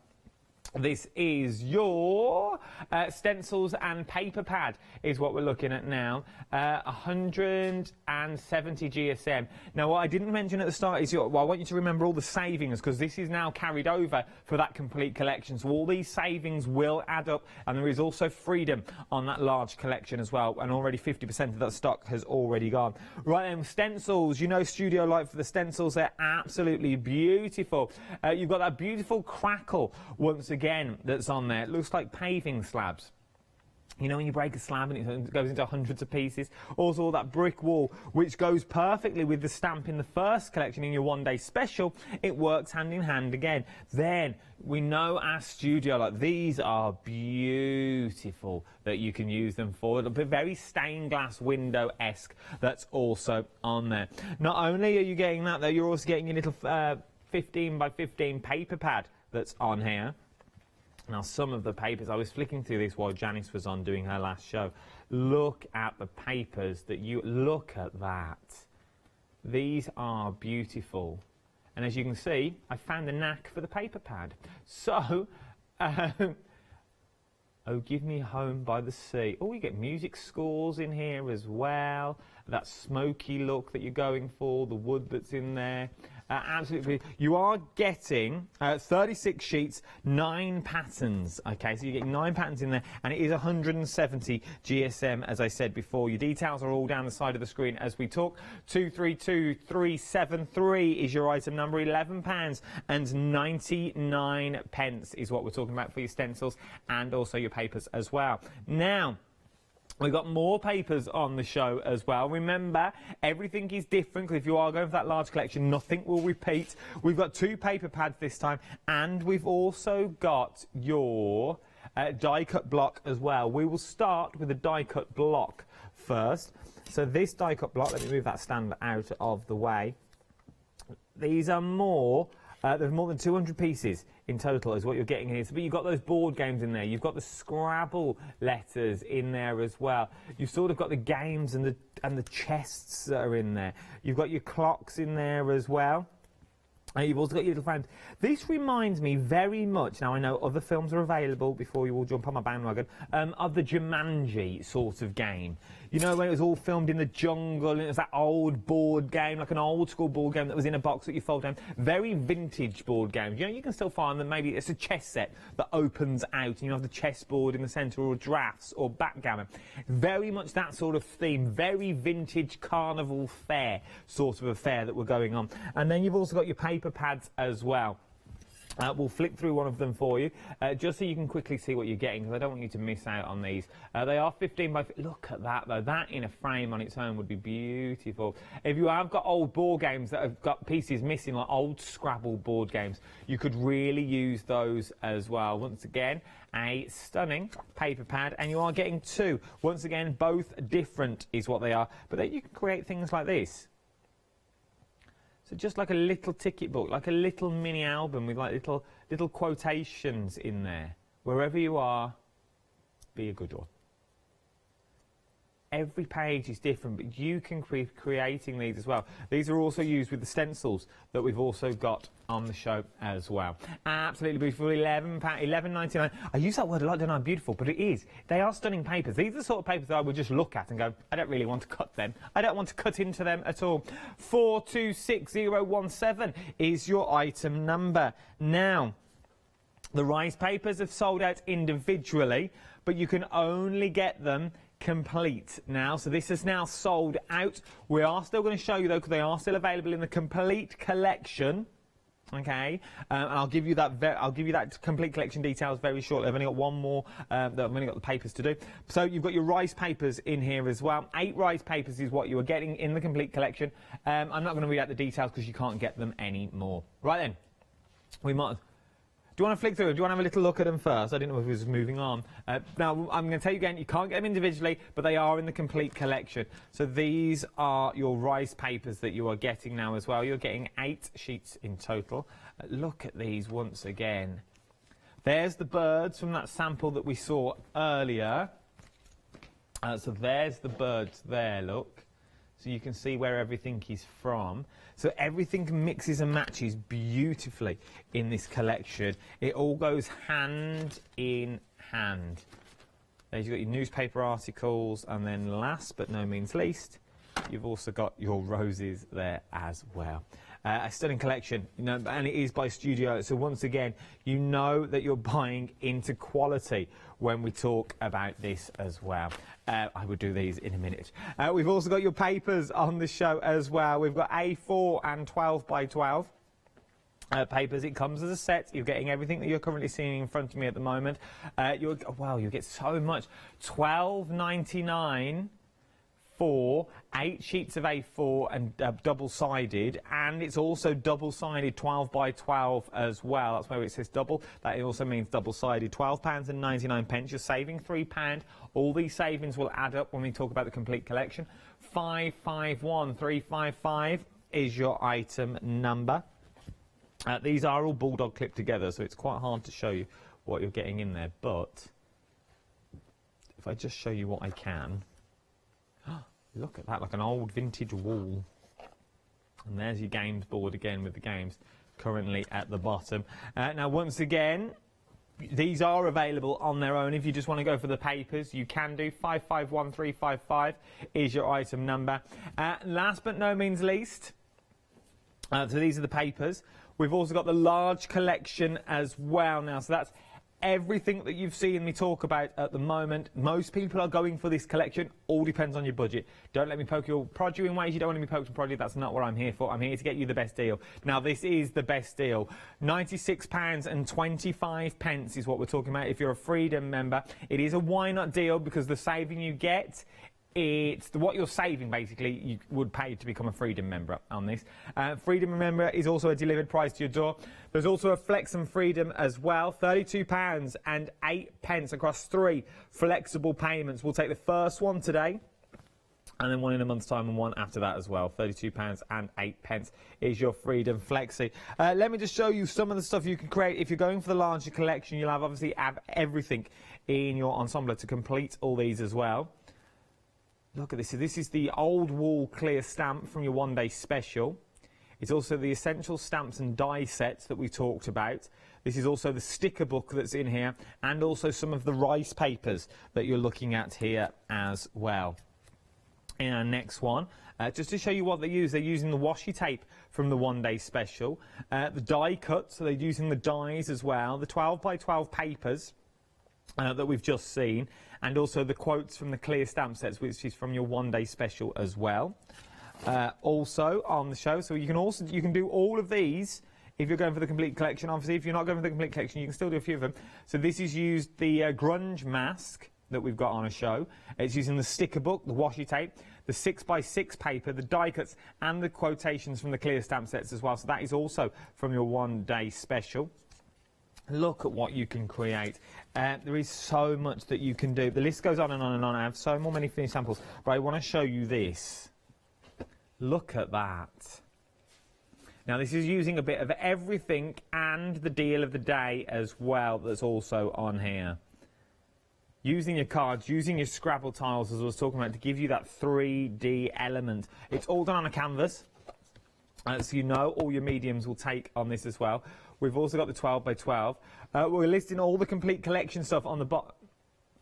Speaker 1: This is your stencils and paper pad is what we're looking at now. 170 GSM. Now, what I didn't mention at the start is I want you to remember all the savings, because this is now carried over for that complete collection. So all these savings will add up, and there is also freedom on that large collection as well. And already 50% of that stock has already gone. Right then, stencils. You know Studio Light for the stencils. They're absolutely beautiful. You've got that beautiful crackle once again that's on there. It looks like paving slabs. You know when you break a slab and it goes into hundreds of pieces? Also all that brick wall, which goes perfectly with the stamp in the first collection in your one-day special. It works hand in hand again. Then we know our Studio Light. These are beautiful that you can use them for. It'll be very stained glass window-esque that's also on there. Not only are you getting that though, you're also getting your little 15 by 15 paper pad that's on here. Now, some of the papers, I was flicking through this while Janice was on doing her last show. Look at the papers that you... Look at that. These are beautiful. And as you can see, I found a knack for the paper pad. So, oh, give me a home by the sea. Oh, you get music scores in here as well. That smoky look that you're going for, the wood that's in there. Absolutely. You are getting 36 sheets, 9 patterns. Okay, so you're getting 9 patterns in there, and it is 170 GSM, as I said before. Your details are all down the side of the screen as we talk. 232373 is your item number. £11.99 is what we're talking about for your stencils and also your papers as well. Now, we've got more papers on the show as well. Remember, everything is different, because if you are going for that large collection, nothing will repeat. We've got 2 paper pads this time, and we've also got your die-cut block as well. We will start with the die-cut block first. So this die-cut block, let me move that stand out of the way. These are more... there's more than 200 pieces in total is what you're getting here. But you've got those board games in there. You've got the Scrabble letters in there as well. You've sort of got the games and the chests that are in there. You've got your clocks in there as well. You've also got your little frames. This reminds me very much, now I know other films are available before you all jump on my bandwagon, of the Jumanji sort of game. You know, when it was all filmed in the jungle and it was that old board game, like an old school board game that was in a box that you fold down. Very vintage board games. You know, you can still find them. Maybe it's a chess set that opens out and you have the chessboard in the centre, or drafts or backgammon. Very much that sort of theme. Very vintage carnival fair sort of affair that we're going on. And then you've also got your paper pads as well. We'll flick through one of them for you, just so you can quickly see what you're getting, because I don't want you to miss out on these. They are 15 by... Look at that, though. That in a frame on its own would be beautiful. If you have got old board games that have got pieces missing, like old Scrabble board games, you could really use those as well. Once again, a stunning paper pad, and you are getting two. Once again, both different is what they are, but then you can create things like this. So just like a little ticket book, like a little mini album with like little quotations in there. Wherever you are, be a good one. Every page is different, but you can creating these as well. These are also used with the stencils that we've also got on the show as well. Absolutely beautiful. £11.99. I use that word a lot, don't I? Beautiful, but it is. They are stunning papers. These are the sort of papers that I would just look at and go, I don't really want to cut them. I don't want to cut into them at all. 426017 is your item number. Now, the rice papers have sold out individually, but you can only get them complete now. So this is now sold out. We are still going to show you though, because they are still available in the complete collection. Okay, and I'll give you that complete collection details very shortly. I've only got one more. I've only got the papers to do. So you've got your rice papers in here as well. 8 rice papers is what you are getting in the complete collection. I'm not going to read out the details because you can't get them anymore. Right then, we might. Do you want to flick through? Do you want to have a little look at them first? I didn't know if it was moving on. Now, I'm going to tell you again, you can't get them individually, but they are in the complete collection. So these are your rice papers that you are getting now as well. You're getting 8 sheets in total. Look at these once again. There's the birds from that sample that we saw earlier. So there's the birds there, look. So you can see where everything is from. So everything mixes and matches beautifully in this collection. It all goes hand in hand. There you've got your newspaper articles, and then last but no means least, you've also got your roses there as well. A stunning collection, you know, and it is by Studio. So once again, you know that you're buying into quality when we talk about this as well. I will do these in a minute. We've also got your papers on the show as well. We've got A4 and 12 by 12. Papers. It comes as a set. You're getting everything that you're currently seeing in front of me at the moment. Wow, you get so much. £12.99 for 8 sheets of A4 and double-sided, and it's also double-sided 12 by 12 as well. That's where it says double. That also means double-sided. £12.99. You're saving £3. All these savings will add up when we talk about the complete collection. 551355 is your item number. These are all bulldog clipped together, so it's quite hard to show you what you're getting in there, but if I just show you what I can. Look at that, like an old vintage wall. And there's your games board again with the games currently at the bottom. Now, once again, these are available on their own. If you just want to go for the papers, you can do. 551355 is your item number. Last but no means least, so these are the papers. We've also got the large collection as well now. So that's everything that you've seen me talk about at the moment. Most people are going for this collection. All depends on your budget. Don't let me prod you in ways you don't want to be poked and prodded. That's not what I'm here for. I'm here to get you the best deal. Now, this is the best deal. £96.25 is what we're talking about if you're a Freedom member. It is a why not deal, because the saving you get, it's what you're saving, basically, you would pay to become a Freedom member on this. Freedom member is also a delivered price to your door. There's also a Flex and Freedom as well. £32.08 across 3 flexible payments. We'll take the first one today, and then one in a month's time and one after that as well. £32.08 is your Freedom Flexi. Let me just show you some of the stuff you can create. If you're going for the larger collection, you'll obviously have everything in your ensemble to complete all these as well. Look at this. So this is the old wall clear stamp from your one-day special. It's also the essential stamps and die sets that we talked about. This is also the sticker book that's in here, and also some of the rice papers that you're looking at here as well. In our next one, just to show you what they use, they're using the washi tape from the one-day special, the die cut, so they're using the dies as well, the 12 by 12 papers that we've just seen, and also the quotes from the clear stamp sets, which is from your one-day special as well. Also on the show, so you can do all of these if you're going for the complete collection. Obviously, if you're not going for the complete collection, you can still do a few of them. So this is used the grunge mask that we've got on a show. It's using the sticker book, the washi tape, the 6 by 6 paper, the die cuts, and the quotations from the clear stamp sets as well. So that is also from your one-day special. Look at what you can create. There is so much that you can do. The list goes on and on and on. I have so many finished samples, but I want to show you this. Look at that. Now this is using a bit of everything and the deal of the day as well that's also on here. Using your cards, using your Scrabble tiles as I was talking about to give you that 3D element. It's all done on a canvas. So you know all your mediums will take on this as well. We've also got the 12 by 12. We're listing all the complete collection stuff on the bottom.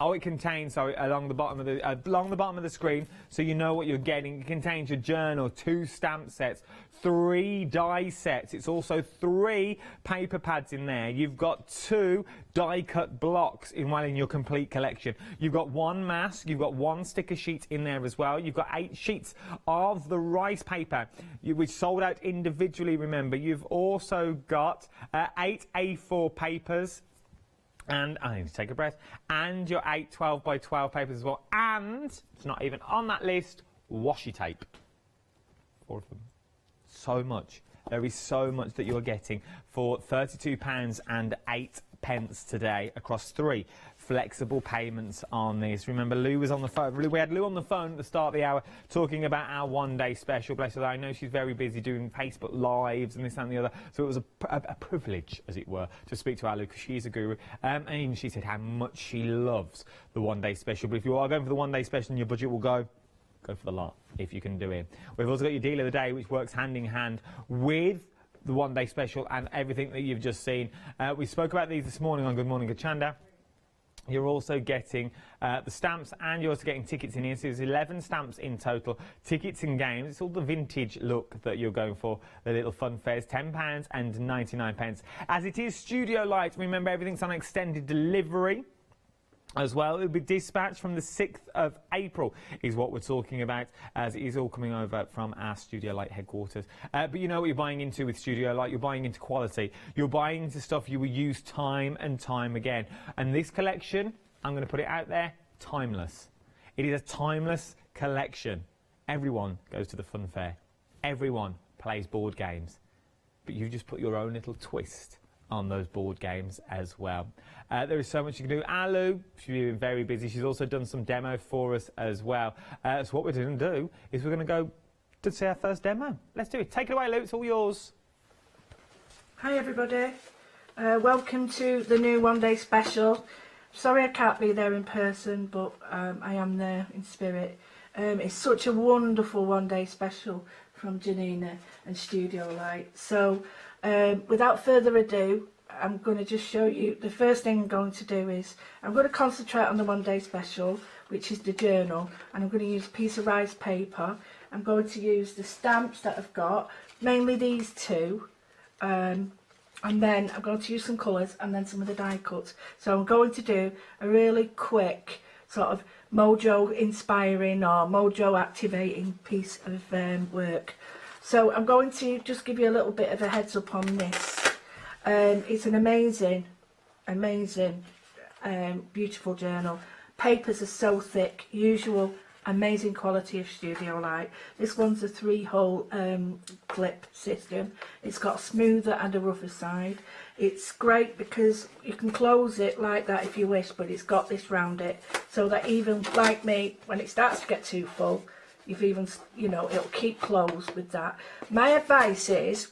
Speaker 1: Oh, it contains, sorry, along the bottom of the screen, so you know what you're getting. It contains your journal, 2 stamp sets, 3 die sets. It's also 3 paper pads in there. You've got 2 die-cut blocks in your complete collection. You've got 1 mask. You've got 1 sticker sheet in there as well. You've got 8 sheets of the rice paper, which sold out individually. Remember, you've also got 8 A4 papers. And I need to take a breath. And your 8 12 by 12 papers as well. And it's not even on that list, washi tape. 4 of them. So much. There is so much that you're getting for £32.08 today across 3 flexible payments on this. Remember, Lou was on the phone. We had Lou on the phone at the start of the hour talking about our one-day special. Bless her. I know she's very busy doing Facebook Lives and this and the other. So it was a privilege, as it were, to speak to our Lou because she's a guru. And even she said how much she loves the one-day special. But if you are going for the one-day special and your budget will go for the lot if you can do it. We've also got your deal of the day, which works hand in hand with the one-day special and everything that you've just seen. We spoke about these this morning on Good Morning Hochanda. You're also getting the stamps, and you're also getting tickets in here. So there's 11 stamps in total, tickets and games. It's all the vintage look that you're going for, the little fun fairs, £10.99. As it is Studio Light, remember everything's on extended delivery as well. It will be dispatched from the 6th of April is what we're talking about, as it is all coming over from our Studio Light headquarters. But you know what you're buying into with Studio Light. You're buying into quality. You're buying into stuff you will use time and time again. And this collection, I'm going to put it out there, timeless. It is a timeless collection. Everyone goes to the fun fair. Everyone plays board games. But you just put your own little twist on those board games as well. There is so much you can do. Alu, she's been very busy. She's also done some demo for us as well. So what we're going to do is we're going to go to see our first demo. Let's do it. Take it away, Lou. It's all yours.
Speaker 3: Hi everybody. Welcome to the new one-day special. Sorry I can't be there in person, but I am there in spirit. It's such a wonderful one-day special from Janina and Studio Light. So without further ado, I'm going to just show you. The first thing I'm going to do is I'm going to concentrate on the one-day special, which is the journal, and I'm going to use a piece of rice paper. I'm going to use the stamps that I've got, mainly these 2, and then I'm going to use some colours and then some of the die cuts. So I'm going to do a really quick sort of mojo inspiring or mojo activating piece of work. So I'm going to just give you a little bit of a heads up on this. It's an amazing, beautiful journal. Papers are so thick, usual amazing quality of Studio Light. This one's a 3-hole clip system. It's got a smoother and a rougher side. It's great because you can close it like that if you wish, but it's got this round it, so that even like me, when it starts to get too full, you've even, you know, it'll keep closed with that. My advice is,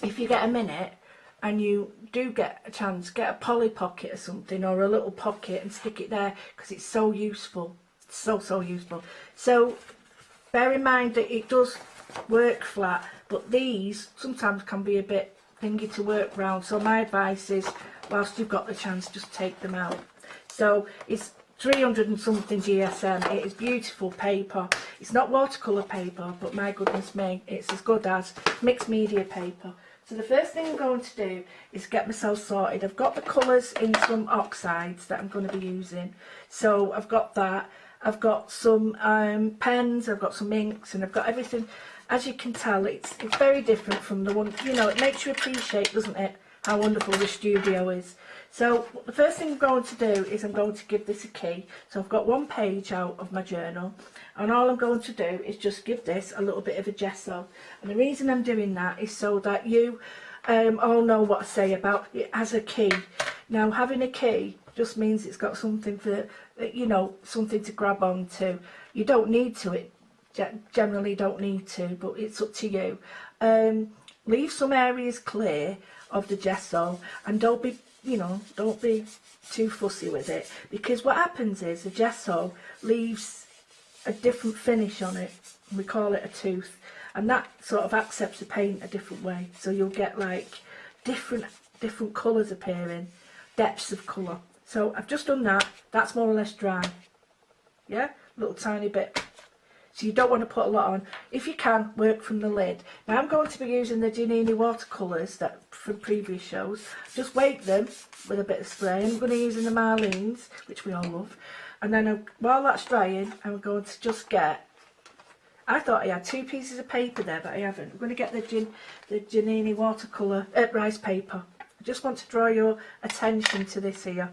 Speaker 3: if you get a minute and you do get a chance, get a Polly Pocket or something, or a little pocket, and stick it there, because it's so useful. So useful. So bear in mind that it does work flat, but these sometimes can be a bit thingy to work round. So my advice is, whilst you've got the chance, just take them out. So it's 300 and something GSM. It is beautiful paper. It's not watercolour paper, but my goodness me, it's as good as mixed media paper. So the first thing I'm going to do is get myself sorted. I've got the colours in some oxides that I'm going to be using. So I've got that. I've got some pens, I've got some inks, and I've got everything. As you can tell, it's very different from the one, you know, it makes you appreciate, doesn't it, how wonderful the studio is. So the first thing I'm going to do is I'm going to give this a key. So I've got one page out of my journal, and all I'm going to do is just give this a little bit of a gesso. And the reason I'm doing that is so that you all know what I say about it as a key. Now, having a key just means it's got something for, you know, something to grab onto. You don't need to, it generally don't need to, but it's up to you. Leave some areas clear of the gesso, and don't be, you know, don't be too fussy with it, because what happens is the gesso leaves a different finish on it. We call it a tooth, and that sort of accepts the paint a different way. So you'll get like different colours appearing, depths of colour. So I've just done that. That's more or less dry. Yeah, little tiny bit. So you don't want to put a lot on. If you can, work from the lid. Now I'm going to be using the Giannini watercolours that from previous shows. Just wake them with a bit of spray. I'm going to use the Marlene's, which we all love. And then while that's drying, I'm going to just get, I thought I had 2 pieces of paper there, but I haven't. I'm going to get the Giannini watercolour, rice paper. I just want to draw your attention to this here.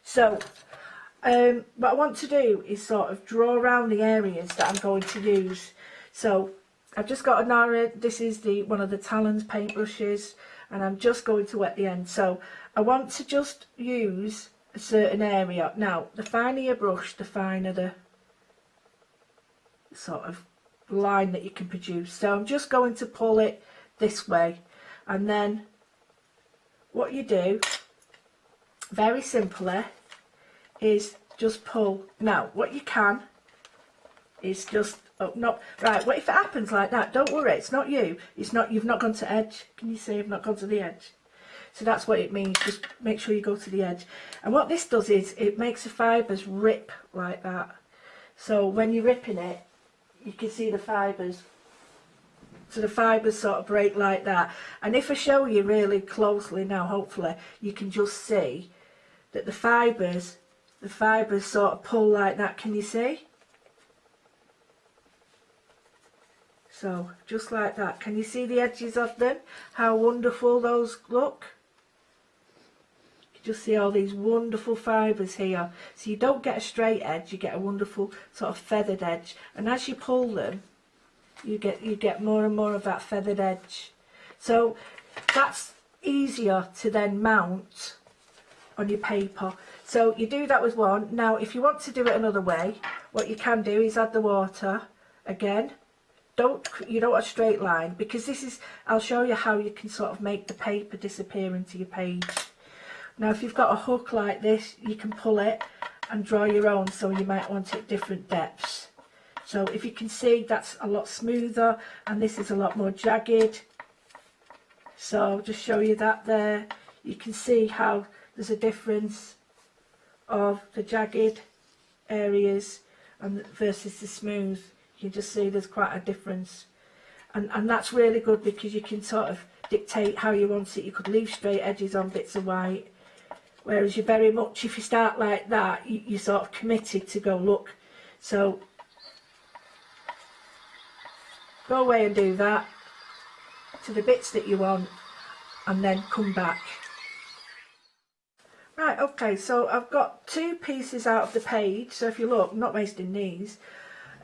Speaker 3: So, what I want to do is sort of draw around the areas that I'm going to use. So I've just got this is one of the Talons paintbrushes, and I'm just going to wet the end. So I want to just use a certain area. Now, the finer your brush, the finer the sort of line that you can produce. So I'm just going to pull it this way, and then what you do, very simply, is just pull. Now, what you can is just right. What if it happens like that? Don't worry, it's not you. It's not, you've not gone to edge. Can you see I've not gone to the edge? So that's what it means. Just make sure you go to the edge. And what this does is it makes the fibres rip like that. So when you're ripping it, you can see the fibres. So the fibres sort of break like that. And if I show you really closely now, hopefully, you can just see that the fibres sort of pull like that. Can you see? So just like that. Can you see the edges of them? How wonderful those look. You just see all these wonderful fibres here. So you don't get a straight edge, you get a wonderful sort of feathered edge. And as you pull them, you get more and more of that feathered edge. So that's easier to then mount on your paper. So you do that with one. Now if you want to do it another way, what you can do is add the water again. You don't want a straight line, because this is, I'll show you how you can sort of make the paper disappear into your page. Now if you've got a hook like this, you can pull it and draw your own, so you might want it different depths. So if you can see, that's a lot smoother, and this is a lot more jagged. So I'll just show you that there. You can see how there's a difference of the jagged areas and versus the smooth. You can just see there's quite a difference, and that's really good, because you can sort of dictate how you want it. You could leave straight edges on bits of white, whereas you very much, if you start like that, you're sort of committed to go look. So go away and do that to the bits that you want, and then come back. Right, okay, so I've got 2 pieces out of the page. So if you look, I'm not wasting these.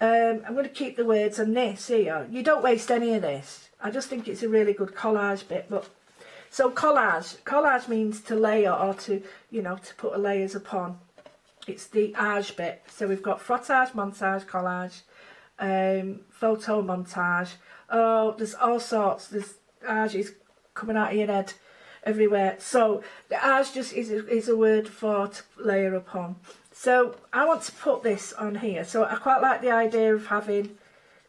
Speaker 3: I'm going to keep the words on this here. You don't waste any of this. I just think it's a really good collage bit. But so collage means to layer, or to, you know, to put layers upon. It's the age bit. So we've got frottage, montage, collage, photo montage. Oh, there's all sorts. There's age coming out of your head everywhere. So the age just is a word for to layer upon. So I want to put this on here. So I quite like the idea of having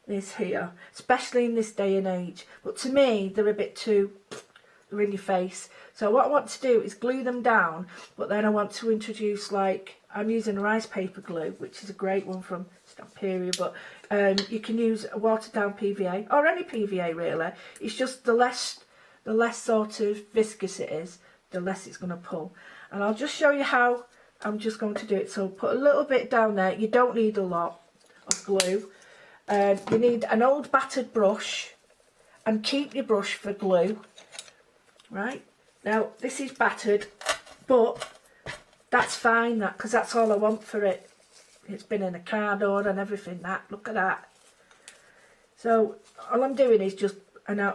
Speaker 3: this here, especially in this day and age. But to me, they're a bit too, they're in your face. So what I want to do is glue them down, but then I want to introduce, like, I'm using rice paper glue, which is a great one from Stamperia, but you can use a watered down PVA, or any PVA really. It's just the less sort of viscous it is, the less it's going to pull. And I'll just show you how I'm just going to do it. So put a little bit down there. You don't need a lot of glue. You need an old battered brush, and keep your brush for glue. Right, now this is battered, but that's fine, that, because that's all I want for it. It's been in a cardboard and everything, that, look at that. So all I'm doing is just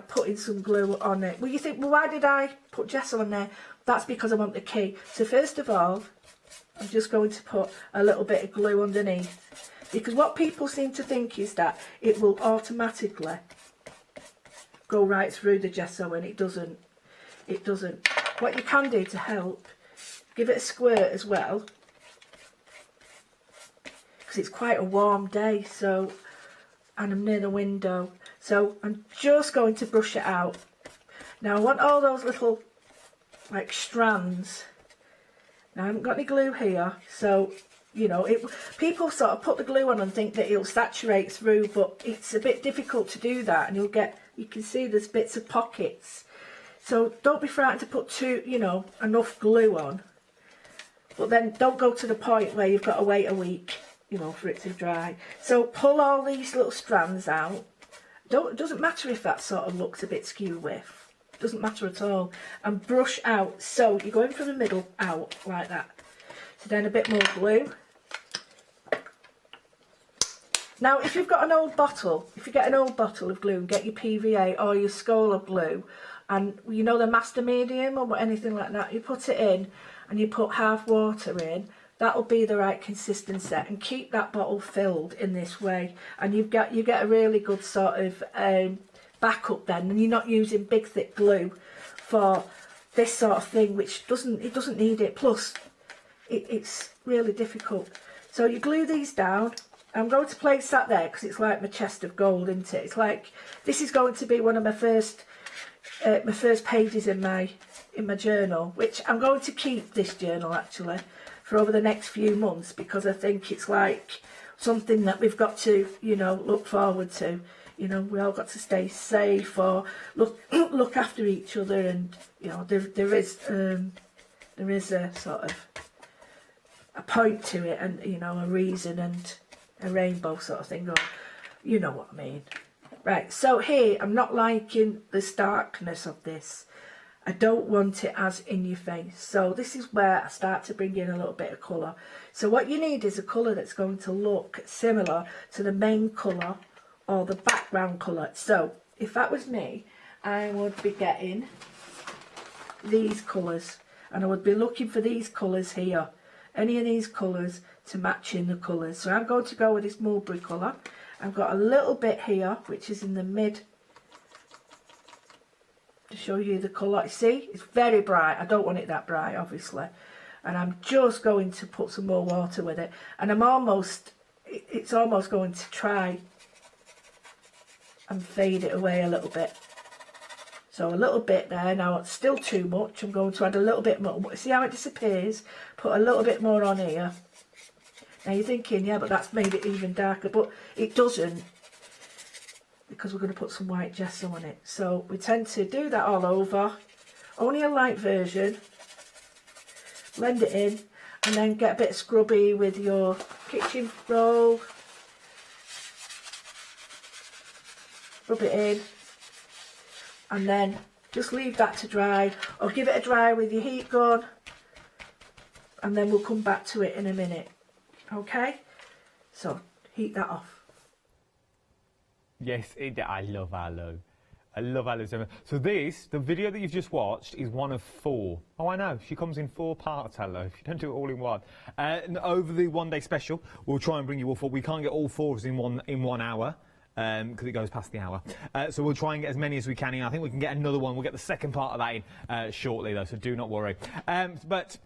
Speaker 3: putting some glue on it. Well, you think, well, why did I put gesso on there? That's because I want the key. So first of all, I'm just going to put a little bit of glue underneath, because what people seem to think is that it will automatically go right through the gesso, and it doesn't. It doesn't. What you can do to help, give it a squirt as well, because it's quite a warm day, so, and I'm near the window, so I'm just going to brush it out. Now I want all those little, like, strands. Now I haven't got any glue here, so, you know, people sort of put the glue on and think that it'll saturate through, but it's a bit difficult to do that, and you can see there's bits of pockets. So don't be frightened to put enough glue on, but then don't go to the point where you've got to wait a week, for it to dry. So pull all these little strands out. It doesn't matter if that sort of looks a bit skew with. It doesn't matter at all. And brush out. So you're going from the middle out like that. So then a bit more glue. Now, if you've got an old bottle, if you get an old bottle of glue and get your PVA or your Scola glue, and you know the master medium or anything like that, you put it in and you put half water in, that'll be the right consistency, and keep that bottle filled in this way, and you get a really good sort of backup then, and you're not using big thick glue for this sort of thing, which doesn't need it, plus it's really difficult. So you glue these down. I'm going to place that there because it's like my chest of gold, isn't it? It's like, this is going to be one of my first pages in my journal, which I'm going to keep this journal actually for over the next few months, because I think it's like something that we've got to, look forward to. We all got to stay safe or look after each other, and there is a sort of a point to it, and a reason, and a rainbow sort of thing, or you know what I mean. Right, so here I'm not liking the starkness of this. I don't want it as in your face. So this is where I start to bring in a little bit of colour. So what you need is a colour that's going to look similar to the main colour or the background colour. So if that was me, I would be getting these colours, and I would be looking for these colours here. Any of these colours to match in the colours. So I'm going to go with this mulberry colour. I've got a little bit here, which is in the mid, to show you the colour. See, it's very bright. I don't want it that bright, obviously. And I'm just going to put some more water with it. And it's almost going to try and fade it away a little bit. So a little bit there. Now it's still too much. I'm going to add a little bit more. See how it disappears? Put a little bit more on here. Now you're thinking, yeah, but that's made it even darker, but it doesn't, because we're going to put some white gesso on it. So we tend to do that all over, only a light version, blend it in, and then get a bit scrubby with your kitchen roll, rub it in, and then just leave that to dry, or give it a dry with your heat gun, and then we'll come back to it in a minute. Okay, so heat that off.
Speaker 1: Yes, I love aloe. I love aloe so much. So the video that you've just watched is one of 4. Oh, I know, she comes in 4 parts, aloe. If you don't do it all in one. And over the one-day special, we'll try and bring you all 4. We can't get all 4 in one hour, because it goes past the hour. So we'll try and get as many as we can in. I think we can get another one. We'll get the second part of that in shortly, though, so do not worry. But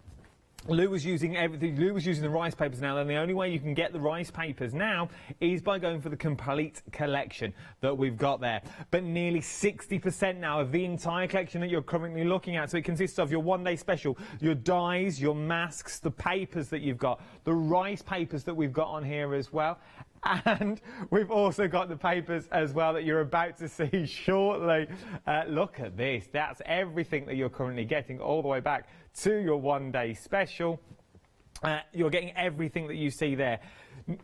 Speaker 1: Lou was using everything. Lou was using the rice papers now, and the only way you can get the rice papers now is by going for the complete collection that we've got there. But nearly 60% now of the entire collection that you're currently looking at. So it consists of your one-day special, your dies, your masks, the papers that you've got, the rice papers that we've got on here as well. And we've also got the papers as well that you're about to see shortly. Look at this. That's everything that you're currently getting all the way back to your one-day special. You're getting everything that you see there.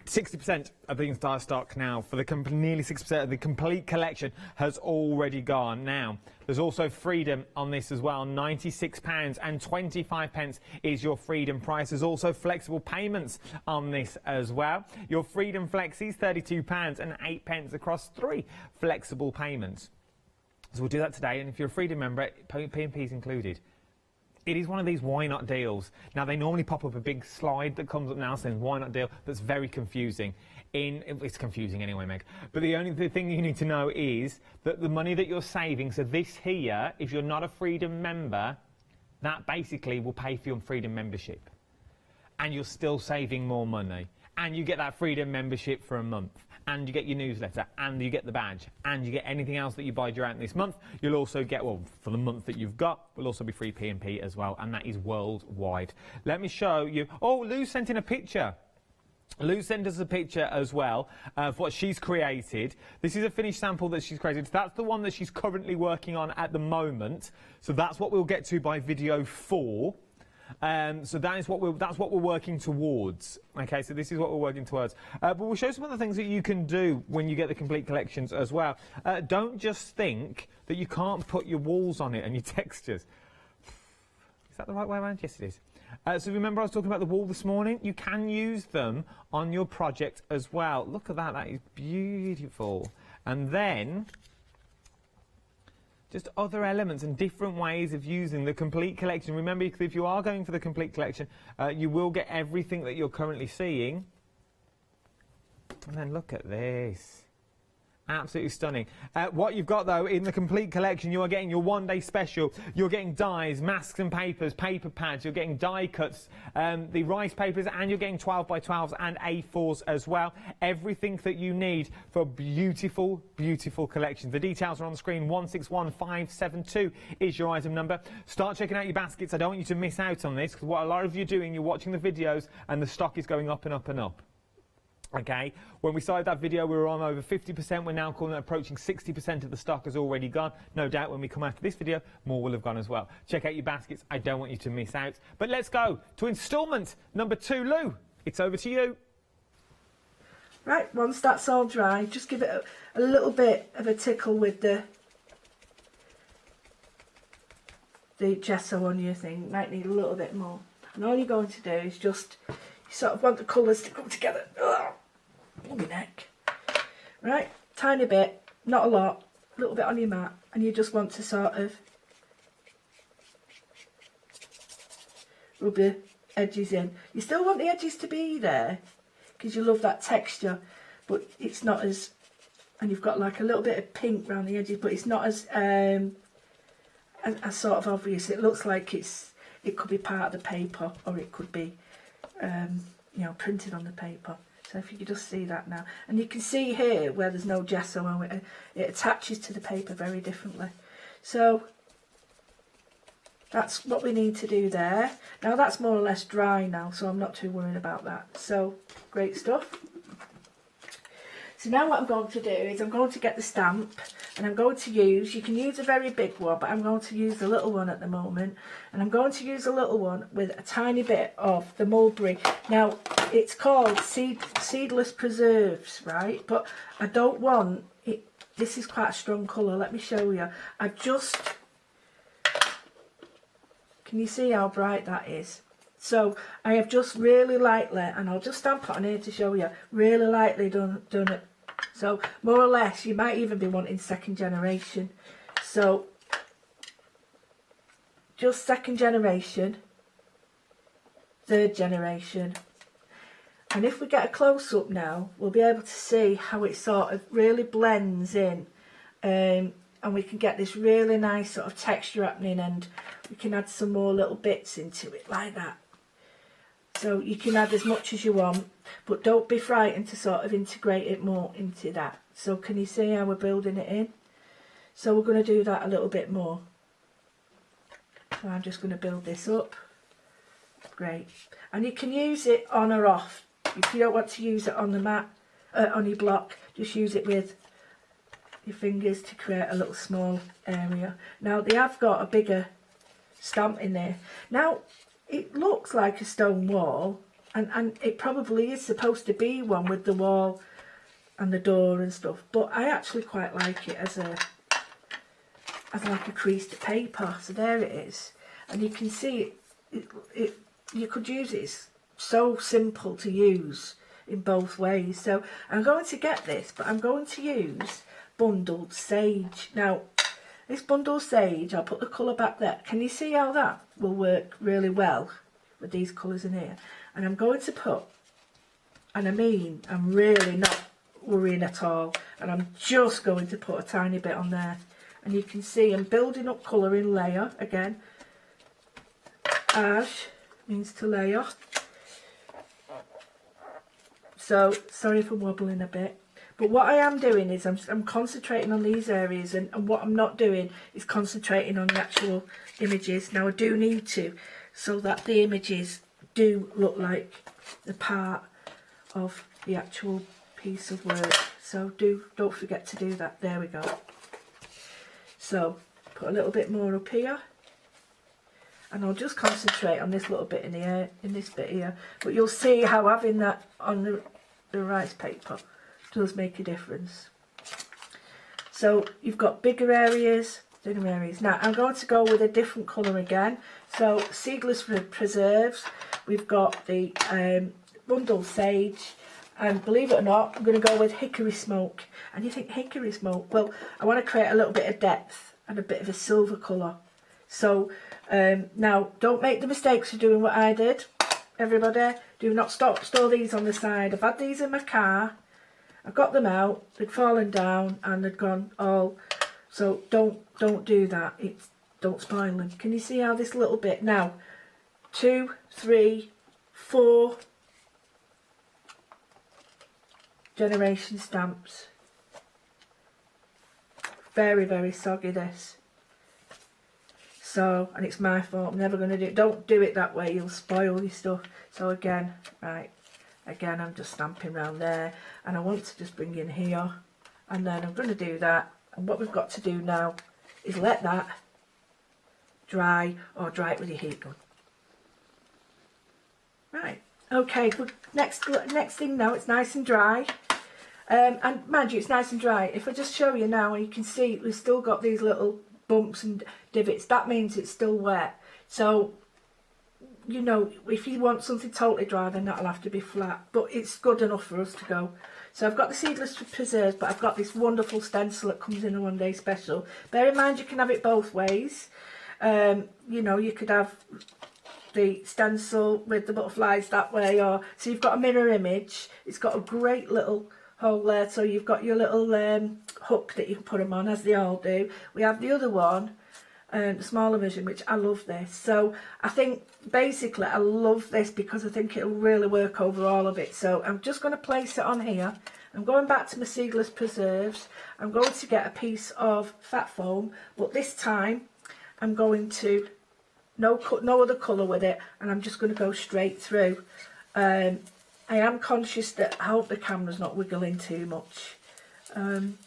Speaker 1: 60% of the entire stock now for the nearly 6% of the complete collection has already gone. Now, there's also freedom on this as well. £96.25 is your freedom price. There's also flexible payments on this as well. Your freedom flexis, £32.08 across 3 flexible payments. So we'll do that today, and if you're a freedom member, P&P is included. It is one of these why not deals. Now, they normally pop up a big slide that comes up now saying why not deal. That's very confusing. It's confusing anyway, Meg. But the only thing you need to know is that the money that you're saving, so this here, if you're not a Freedom member, that basically will pay for your Freedom membership. And you're still saving more money. And you get that Freedom membership for a month. And you get your newsletter, and you get the badge, and you get anything else that you buy during this month. You'll also get, well, for the month that you've got, will also be free P&P as well, and that is worldwide. Let me show you. Oh, Lou sent in a picture. Lou sent us a picture as well of what she's created. This is a finished sample that she's created. That's the one that she's currently working on at the moment. So that's what we'll get to by video 4. So that's what we're working towards. Okay, so this is what we're working towards. But we'll show some of the things that you can do when you get the complete collections as well. Don't just think that you can't put your walls on it and your textures. Is that the right way around? Yes, it is. So remember I was talking about the wall this morning? You can use them on your project as well. Look at that. That is beautiful. And then just other elements and different ways of using the complete collection. Remember, if you are going for the complete collection, you will get everything that you're currently seeing. And then look at this. Absolutely stunning. What you've got, though, in the complete collection, you are getting your one-day special. You're getting dies, masks and papers, paper pads. You're getting die cuts, the rice papers, and you're getting 12x12s and A4s as well. Everything that you need for a beautiful, beautiful collection. The details are on the screen. 161572 is your item number. Start checking out your baskets. I don't want you to miss out on this, because what a lot of you are doing, you're watching the videos, and the stock is going up and up and up. Okay, when we started that video, we were on over 50%. We're now approaching 60% of the stock has already gone. No doubt when we come after this video, more will have gone as well. Check out your baskets. I don't want you to miss out. But let's go to instalment number 2. Lou, it's over to you.
Speaker 3: Right, once that's all dry, just give it a little bit of a tickle with the gesso on your thing. Might need a little bit more. And all you're going to do is just, you sort of want the colours to come together. Ugh. On your neck. Right, tiny bit, not a lot, a little bit on your mat, and you just want to sort of rub the edges in. You still want the edges to be there because you love that texture, but it's not as, and you've got like a little bit of pink around the edges, but it's not as sort of obvious. It looks like it could be part of the paper, or it could be you know, printed on the paper. So if you could just see that now. And you can see here where there's no gesso on it, it attaches to the paper very differently. So that's what we need to do there. Now that's more or less dry now, so I'm not too worried about that. So great stuff. So now what I'm going to do is I'm going to get the stamp, and I'm going to use, you can use a very big one, but I'm going to use the little one at the moment. And I'm going to use a little one with a tiny bit of the mulberry. Now, it's called Seedless Preserves, right? But I don't want it, this is quite a strong colour, let me show you. Can you see how bright that is? So I have just really lightly, and I'll just stamp it on here to show you, really lightly done it. So more or less, you might even be wanting second generation. So just second generation, third generation. And if we get a close-up now, we'll be able to see how it sort of really blends in. And we can get this really nice sort of texture happening, and we can add some more little bits into it like that. So you can add as much as you want, but don't be frightened to sort of integrate it more into that. So can you see how we're building it in? So we're going to do that a little bit more. So I'm just going to build this up. Great. And you can use it on or off. If you don't want to use it on the mat, on your block, just use it with your fingers to create a little small area. Now they have got a bigger stamp in there. Now it looks like a stone wall, and it probably is supposed to be one with the wall and the door and stuff, but I actually quite like it as like a creased paper. So there it is, and you can see it you could use it. It's so simple to use in both ways. So I'm going to get this, but I'm going to use bundled sage. Now this bundled sage, I'll put the colour back there. Can you see how that will work really well with these colours in here? And I'm going to put, and I mean I'm really not worrying at all, and I'm just going to put a tiny bit on there, and you can see I'm building up colour in layer again. Ash means to layer. So sorry if I'm wobbling a bit, but what I am doing is I'm concentrating on these areas, and what I'm not doing is concentrating on the actual images. Now I do need to, so that the images do look like the part of the actual piece of work. So don't forget to do that. There we go. So put a little bit more up here, and I'll just concentrate on this little bit in this bit here. But you'll see how having that on the rice paper does make a difference. So you've got bigger areas, thinner areas. Now I'm going to go with a different colour again. So seedless preserves. We've got the bundled sage, and believe it or not, I'm going to go with hickory smoke. And you think hickory smoke? Well, I want to create a little bit of depth and a bit of a silver colour. So now don't make the mistakes of doing what I did. Everybody, do not store these on the side. I've had these in my car. I've got them out. They'd fallen down and they'd gone all. So don't do that. Don't spoil them. Can you see how this little bit now? 2, 3, 4 generation stamps. Very, very soggy this. So, and it's my fault, I'm never going to do it. Don't do it that way, you'll spoil your stuff. So again, right, again I'm just stamping around there, and I want to just bring in here, and then I'm going to do that. And what we've got to do now is let that dry, or dry it with your heat gun. Right, okay, good. Next thing now, it's nice and dry. And mind you, it's nice and dry. If I just show you now, you can see we've still got these little bumps and divots. That means it's still wet. So, you know, if you want something totally dry, then that'll have to be flat. But it's good enough for us to go. So I've got the seedless preserves, but I've got this wonderful stencil that comes in a one-day special. Bear in mind, you can have it both ways. You know, you could have the stencil with the butterflies that way, or so you've got a mirror image. It's got a great little hole there, so you've got your little hook that you can put them on, as they all do. We have the other one, the smaller version, which I love this. So I think basically I love this because I think it'll really work over all of it. So I'm just going to place it on here. I'm going back to my seedless preserves. I'm going to get a piece of fat foam, but this time I'm going to no other colour with it, and I'm just going to go straight through. I am conscious that I hope the camera's not wiggling too much. And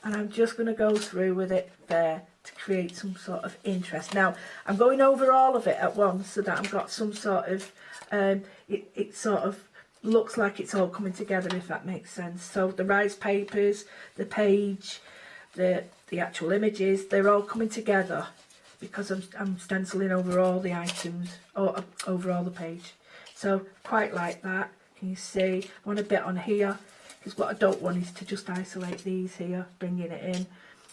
Speaker 3: I'm just going to go through with it there to create some sort of interest. Now, I'm going over all of it at once so that I've got some sort of, it sort of looks like it's all coming together, if that makes sense. So the rice papers, the page, the actual images, they're all coming together because I'm stenciling over all the items, or over all the page. So quite like that. Can you see? I want a bit on here, because what I don't want is to just isolate these here, bringing it in,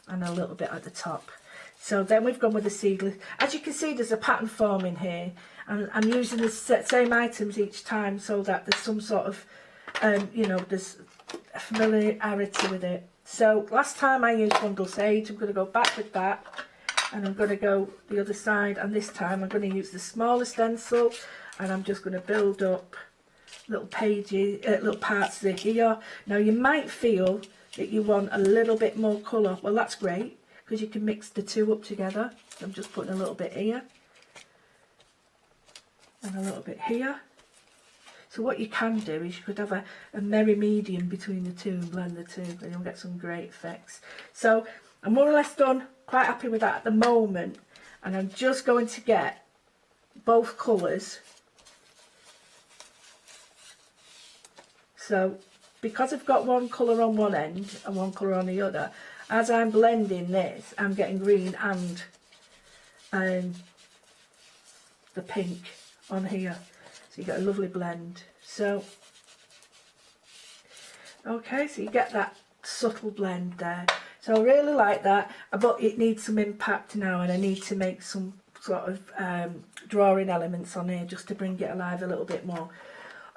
Speaker 3: and a little bit at the top. So then we've gone with the seedless. As you can see, there's a pattern forming here, and I'm using the same items each time so that there's some sort of, you know, there's a familiarity with it. So last time I used bundle sage, I'm going to go back with that, and I'm going to go the other side, and this time I'm going to use the smaller stencil. and I'm just going to build up little pages, little parts of it here. Now you might feel that you want a little bit more colour. Well, that's great, because you can mix the two up together. So I'm just putting a little bit here and a little bit here. So what you can do is you could have a merry medium between the two and blend the two, and you'll get some great effects. So I'm more or less done, quite happy with that at the moment, and I'm just going to get both colours. So because I've got one colour on one end and one colour on the other, as I'm blending this, I'm getting green and the pink on here. So you get a lovely blend. So, okay, so you get that subtle blend there. So I really like that, but it needs some impact now, and I need to make some sort of drawing elements on here just to bring it alive a little bit more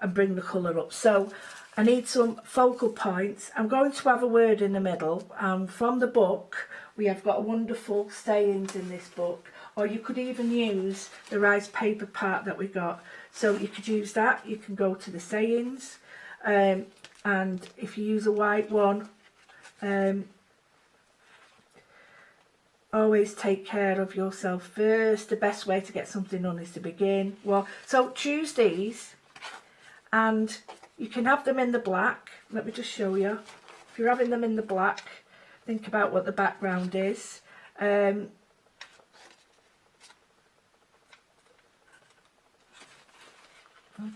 Speaker 3: and bring the colour up. So I need some focal points. I'm going to have a word in the middle. From the book, we have got wonderful sayings in this book, or you could even use the rice paper part that we got. So you could use that. You can go to the sayings, and if you use a white one, always take care of yourself first. The best way to get something done is to begin. Well, so choose these, and you can have them in the black. Let me just show you. If you're having them in the black, think about what the background is. I'm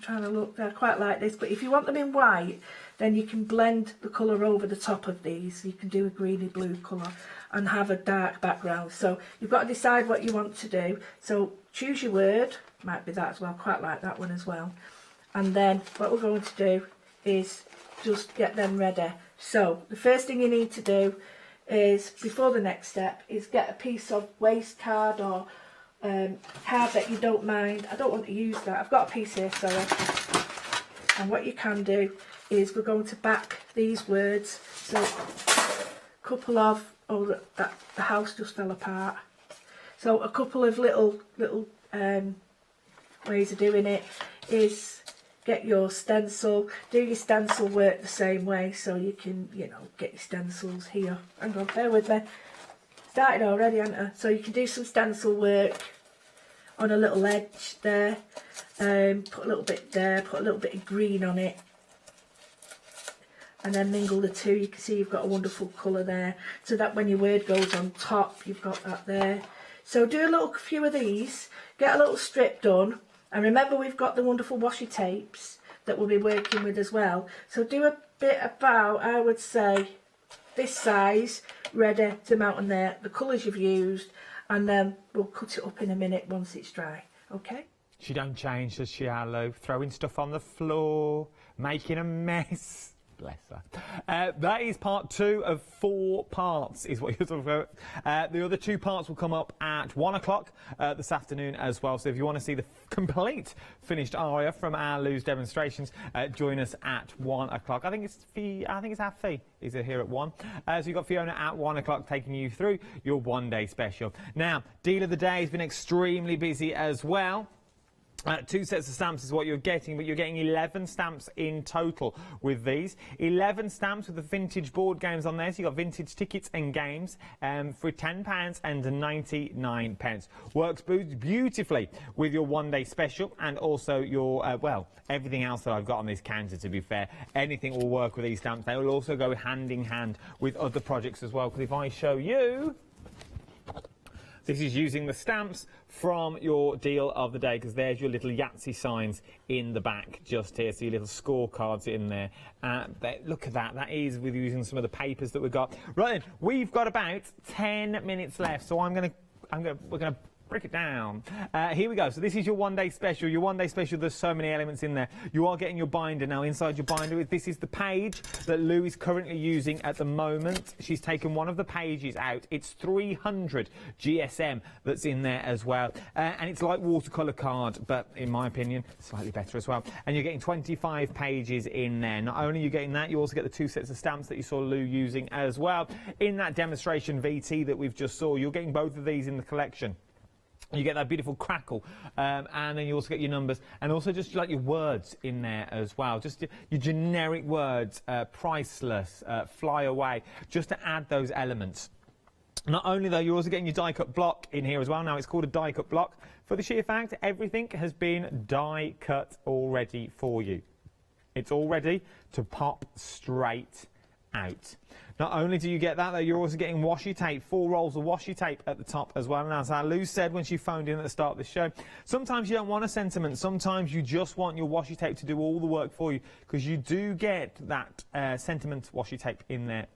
Speaker 3: trying to look, I quite like this, but if you want them in white, then you can blend the colour over the top of these. You can do a greeny blue colour and have a dark background. So you've got to decide what you want to do. So choose your word, might be that as well, quite like that one as well. And then what we're going to do is just get them ready. So the first thing you need to do is, before the next step, is get a piece of waste card or card that you don't mind. I don't want to use that. I've got a piece here, sorry. And what you can do is we're going to back these words. So a couple of, oh, that the house just fell apart. So a couple of little ways of doing it is get your stencil, do your stencil work the same way, so you can, you know, get your stencils here. Hang on, bear with me. Started already, haven't I? So you can do some stencil work on a little edge there, put a little bit there, put a little bit of green on it, and then mingle the two. You can see you've got a wonderful colour there, so that when your word goes on top, you've got that there. So do a little few of these, get a little strip done, and remember we've got the wonderful washi tapes that we'll be working with as well. So do a bit about, I would say, this size, ready to mount on there, the colours you've used, and then we'll cut it up in a minute once it's dry. Okay?
Speaker 1: She don't change, does she, Arlo? Throwing stuff on the floor, making a mess. Bless her. That is part 2 of 4 parts, is what you're talking about. The other 2 parts will come up at 1 o'clock this afternoon as well. So if you want to see the complete finished aria from our Lou's demonstrations, join us at 1 o'clock. I think it's our Fee is here at 1. So you've got Fiona at 1 o'clock taking you through your one-day special. Now, deal of the day has been extremely busy as well. 2 sets of stamps is what you're getting, but you're getting 11 stamps in total with these. 11 stamps with the vintage board games on there. So you've got vintage tickets and games for £10 and 99 pence. Works beautifully with your one-day special and also your, well, everything else that I've got on this counter, to be fair. Anything will work with these stamps. They will also go hand in hand with other projects as well, because if I show you... This is using the stamps from your deal of the day, because there's your little Yatsis signs in the back just here. So your little scorecards in there. Look at that. That is with using some of the papers that we've got. Right then, we've got about 10 minutes left. So we're going to break it down. Here we go. So this is your one-day special. Your one-day special, there's so many elements in there. You are getting your binder now. Inside your binder, this is the page that Lou is currently using at the moment. She's taken one of the pages out. It's 300 GSM that's in there as well. And it's like watercolour card, but in my opinion, slightly better as well. And you're getting 25 pages in there. Not only are you getting that, you also get the 2 sets of stamps that you saw Lou using as well. In that demonstration VT that we've just saw, you're getting both of these in the collection. You get that beautiful crackle, and then you also get your numbers, and also just like your words in there as well. Just your generic words, priceless, fly away, just to add those elements. Not only though, you're also getting your die cut block in here as well. Now it's called a die cut block for the sheer fact everything has been die cut already for you. It's all ready to pop straight out. Not only do you get that though, you're also getting washi tape, 4 rolls of washi tape at the top as well. And as Lou said when she phoned in at the start of the show, sometimes you don't want a sentiment, sometimes you just want your washi tape to do all the work for you, because you do get that sentiment washi tape in there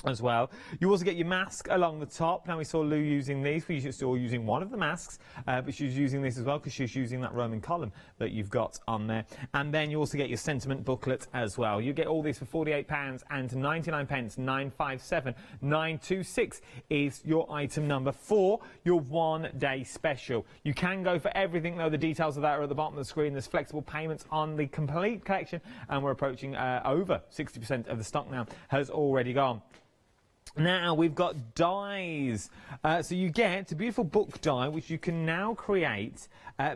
Speaker 1: as well. You also get your mask along the top. Now we saw Lou using these. We used to all using one of the masks, but she's using this as well because she's using that Roman column that you've got on there. And then you also get your sentiment booklet as well. You get all these for £48 and 99 pence. 957 926 is your item number for your 1-day special. You can go for everything though. The details of that are at the bottom of the screen. There's flexible payments on the complete collection, and we're approaching over 60% of the stock now has already gone. Now we've got dies, so you get a beautiful book die which you can now create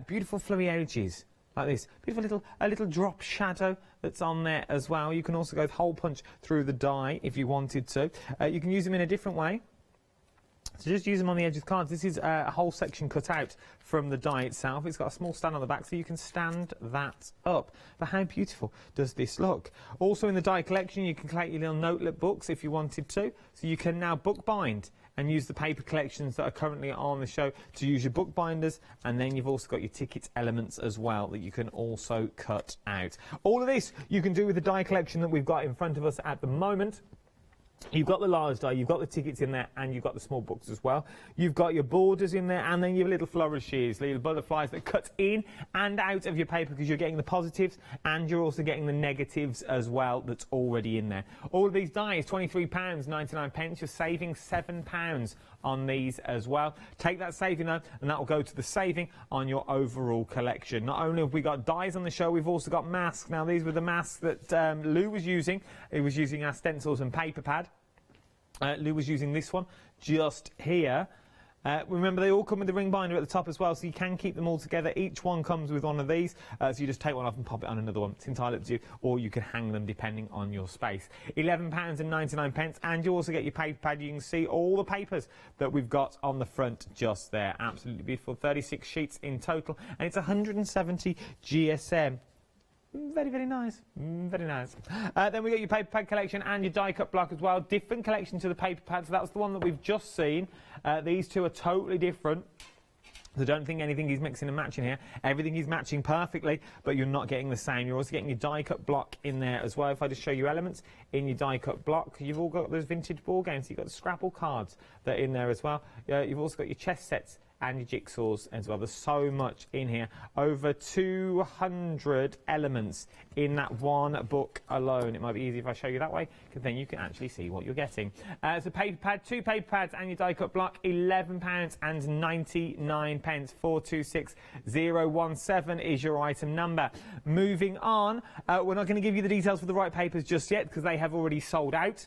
Speaker 1: beautiful flowy edges like this, beautiful little drop shadow that's on there as well. You can also go hole punch through the die if you wanted to. You can use them in a different way. So just use them on the edge of the cards. This is a whole section cut out from the die itself. It's got a small stand on the back, so you can stand that up. But how beautiful does this look? Also in the die collection, you can collect your little notelet books if you wanted to. So you can now bookbind and use the paper collections that are currently on the show to use your bookbinders. And then you've also got your ticket elements as well that you can also cut out. All of this you can do with the die collection that we've got in front of us at the moment. You've got the large die, you've got the tickets in there, and you've got the small books as well. You've got your borders in there, and then your little flourishes, little butterflies that cut in and out of your paper, because you're getting the positives and you're also getting the negatives as well that's already in there. All of these die is £23.99. You're saving £7 on these as well. Take that saving though, and that will go to the saving on your overall collection. Not only have we got dies on the show, we've also got masks. Now these were the masks that Lou was using. He was using our stencils and paper pad. Lou was using this one just here. Remember, they all come with the ring binder at the top as well, so you can keep them all together. Each one comes with one of these, so you just take one off and pop it on another one. It's entirely up to you, or you can hang them depending on your space. £11.99, and you also get your paper pad. You can see all the papers that we've got on the front just there. Absolutely beautiful. 36 sheets in total, and it's 170 GSM. Very, very nice. Very nice. Then we got your paper pad collection and your die cut block as well. Different collection to the paper pads. That's the one that we've just seen. These two are totally different. So don't think anything is mixing and matching here. Everything is matching perfectly, but you're not getting the same. You're also getting your die cut block in there as well. If I just show you elements in your die cut block, you've all got those vintage ball games. You've got the Scrabble cards that are in there as well. You've also got your chess sets and your jigsaws as well. There's so much in here. Over 200 elements in that one book alone. It might be easy if I show you that way, because then you can actually see what you're getting. So paper pad, 2 paper pads and your die cut block, £11.99. 426017 is your item number. Moving on, we're not going to give you the details for the right papers just yet, because they have already sold out.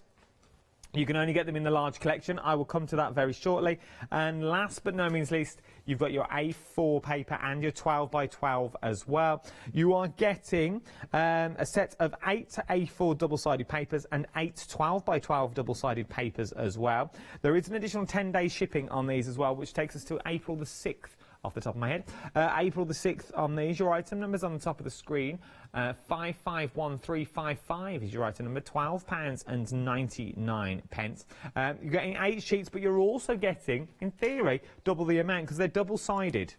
Speaker 1: You can only get them in the large collection. I will come to that very shortly. And last but no means least, you've got your A4 paper and your 12x12 as well. You are getting a set of 8 A4 double-sided papers and 8 12x12 double-sided papers as well. There is an additional 10-day shipping on these as well, which takes us to April the 6th. Off the top of my head, April the 6th on these. Your item numbers on the top of the screen. 551355 is your item number. £12.99. You're getting 8 sheets, but you're also getting, in theory, double the amount, because they're double-sided.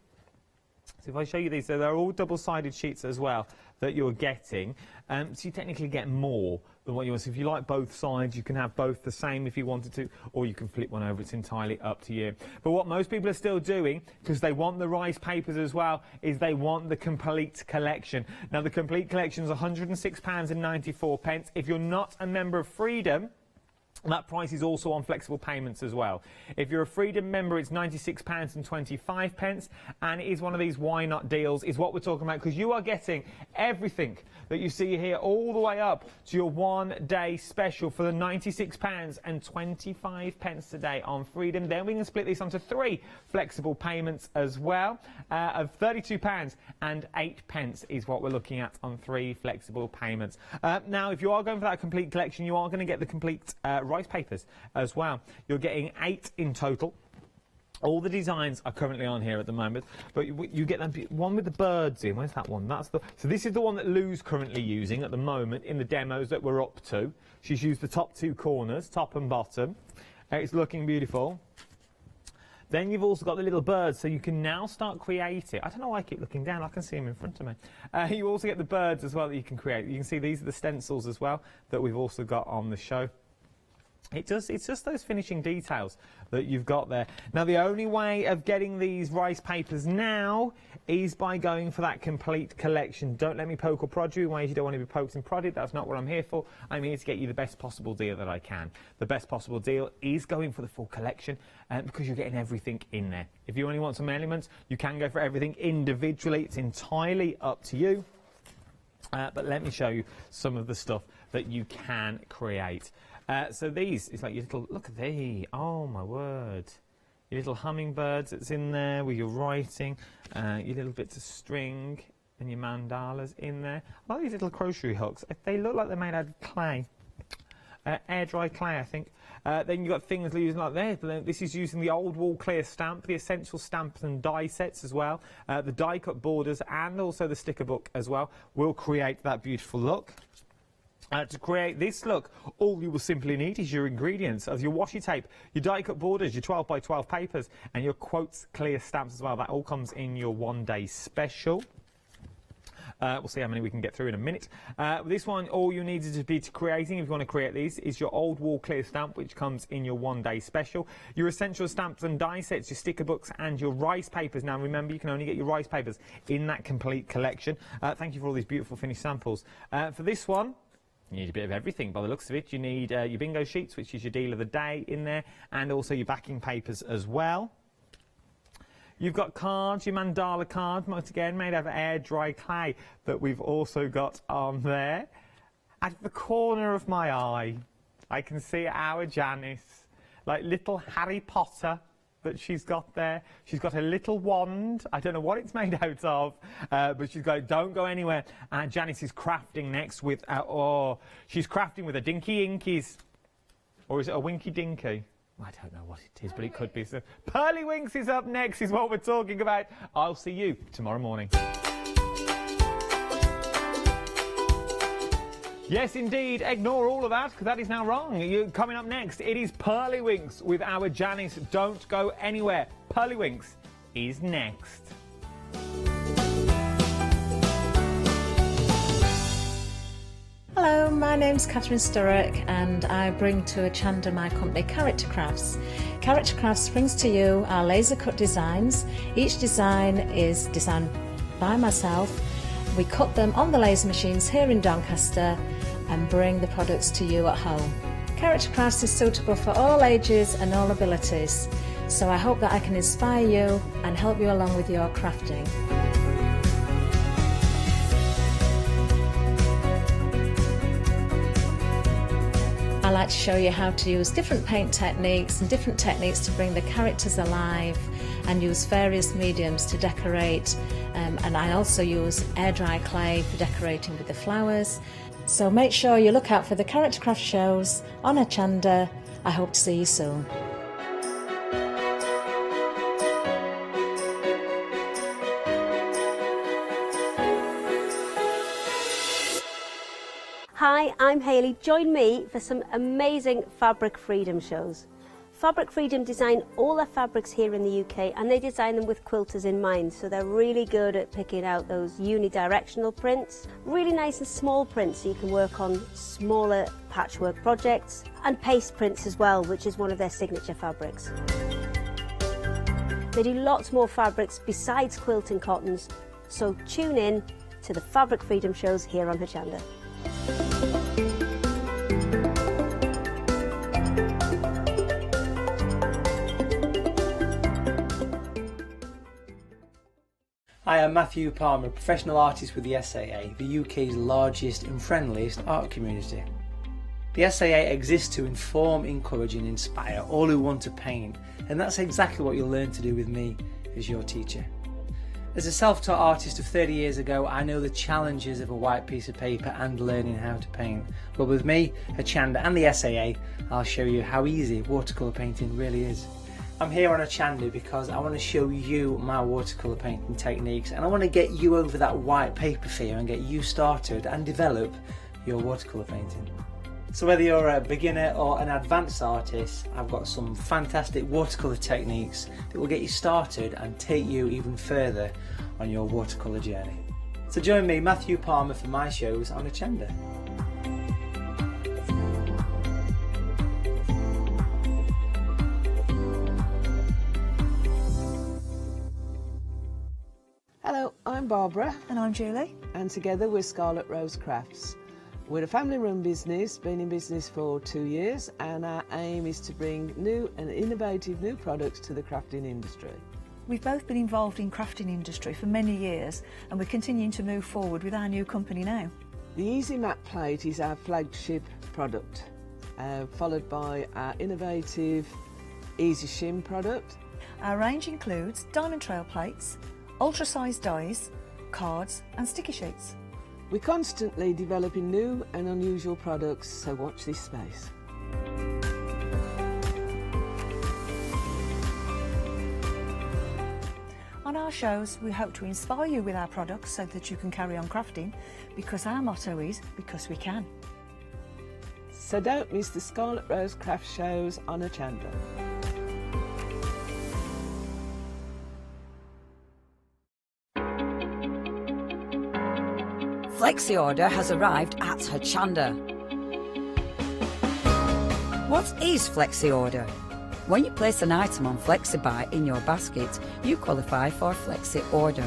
Speaker 1: So if I show you these, so they're all double-sided sheets as well that you're getting. So you technically get more than what you want. So if you like both sides, you can have both the same if you wanted to, or you can flip one over. It's entirely up to you. But what most people are still doing, because they want the rice papers as well, is they want the complete collection. Now, the complete collection is £106.94. If you're not a member of Freedom, That price is also on flexible payments as well. If you're a Freedom member, it's £96.25, and it is one of these why not deals, is what we're talking about, because you are getting everything that you see here all the way up to your one-day special for the £96.25 today on Freedom. Then we can split this onto 3 flexible payments as well of £32.08 is what we're looking at on 3 flexible payments. Now, if you are going for that complete collection, you are going to get the complete rice papers as well. You're getting 8 in total. All the designs are currently on here at the moment, but you get them, one with the birds in. Where's that one? So this is the one that Lou's currently using at the moment in the demos that we're up to. She's used the top 2 corners, top and bottom. It's looking beautiful. Then you've also got the little birds, so you can now start creating. I don't know why I keep looking down, I can see them in front of me. You also get the birds as well that you can create. You can see these are the stencils as well that we've also got on the show. It's just those finishing details that you've got there. Now, the only way of getting these rice papers now is by going for that complete collection. Don't let me poke or prod you in ways you don't want to be poked and prodded. That's not what I'm here for. I'm here to get you the best possible deal that I can. The best possible deal is going for the full collection because you're getting everything in there. If you only want some elements, you can go for everything individually. It's entirely up to you. But let me show you some of the stuff that you can create. So these, it's like your little, look at these, oh my word. Your little hummingbirds that's in there with your writing, your little bits of string and your mandalas in there. I like these little crochet hooks. They look like they're made out of clay. Air dry clay, I think. Then you've got things using like this. This is using the old wall clear stamp, the essential stamps and die sets as well. The die cut borders and also the sticker book as well will create that beautiful look. To create this look, all you will simply need is your ingredients, as your washi tape, your die cut borders, your 12 by 12 papers, and your quotes clear stamps as well. That all comes in your one-day special. We'll see how many we can get through in a minute. This one, all you need to be creating, if you want to create these, is your old wall clear stamp, which comes in your one-day special. Your essential stamps and die sets, your sticker books, and your rice papers. Now, remember, you can only get your rice papers in that complete collection. Thank you for all these beautiful finished samples. For this one, you need a bit of everything by the looks of it. You need your bingo sheets, which is your deal of the day in there, and also your backing papers as well. You've got cards, your mandala cards, once again made out of air dry clay that we've also got on there. At the corner of my eye, I can see our Janice, like little Harry Potter that she's got there. She's got a little wand. I don't know what it's made out of, but she's got, don't go anywhere. And Janice is crafting next with, she's crafting with a Dinky Inkies. Or is it a Winky Dinky? I don't know what it is, but it could be. So Pearly Winks is up next, is what we're talking about. I'll see you tomorrow morning. Yes, indeed. Ignore all of that, because that is now wrong. Coming up next, it is Pearly Winks with our Janice. Don't go anywhere. Pearly Winks is next.
Speaker 14: Hello, my name's Catherine Sturrock and I bring to Hochanda my company Character Crafts. Character Crafts brings to you our laser cut designs. Each design is designed by myself. We cut them on the laser machines here in Doncaster and bring the products to you at home. Character Crafts is suitable for all ages and all abilities, so I hope that I can inspire you and help you along with your crafting. I like to show you how to use different paint techniques and different techniques to bring the characters alive and use various mediums to decorate, and I also use air dry clay for decorating with the flowers. So make sure you look out for the Character Craft shows on Hochanda. I hope to see you soon.
Speaker 16: Hi, I'm Hayley. Join me for some amazing Fabric Freedom shows. Fabric Freedom design all their fabrics here in the UK, and they design them with quilters in mind, so they're really good at picking out those unidirectional prints, really nice and small prints so you can work on smaller patchwork projects, and paste prints as well, which is one of their signature fabrics. They do lots more fabrics besides quilt and cottons, so tune in to the Fabric Freedom shows here on Hochanda.
Speaker 17: Hi, I'm Matthew Palmer, a professional artist with the SAA, the UK's largest and friendliest art community. The SAA exists to inform, encourage and inspire all who want to paint, and that's exactly what you'll learn to do with me as your teacher. As a self-taught artist of 30 years ago, I know the challenges of a white piece of paper and learning how to paint. But with me, Hochanda and the SAA, I'll show you how easy watercolour painting really is. I'm here on Hochanda because I want to show you my watercolour painting techniques, and I want to get you over that white paper fear and get you started and develop your watercolour painting. So whether you're a beginner or an advanced artist, I've got some fantastic watercolour techniques that will get you started and take you even further on your watercolour journey. So join me, Matthew Palmer, for my shows on Hochanda.
Speaker 18: Hello, I'm Barbara.
Speaker 19: And I'm Julie.
Speaker 18: And together we're Scarlet Rose Crafts. We're a family-run business, been in business for 2 years, and our aim is to bring new and innovative new products to the crafting industry.
Speaker 19: We've both been involved in crafting industry for many years, and we're continuing to move forward with our new company now.
Speaker 18: The Easy Matte Plate is our flagship product, followed by our innovative Easy Shim product.
Speaker 19: Our range includes diamond trail plates, ultra-sized dies, cards and sticky sheets.
Speaker 18: We're constantly developing new and unusual products, so watch this space.
Speaker 19: On our shows, we hope to inspire you with our products so that you can carry on crafting, because our motto is, because we can.
Speaker 18: So don't miss the Scarlet Rose Craft shows on Hochanda.
Speaker 2: Flexi order has arrived at Hochanda. What is Flexi order? When you place an item on FlexiBuy in your basket, you qualify for Flexi order,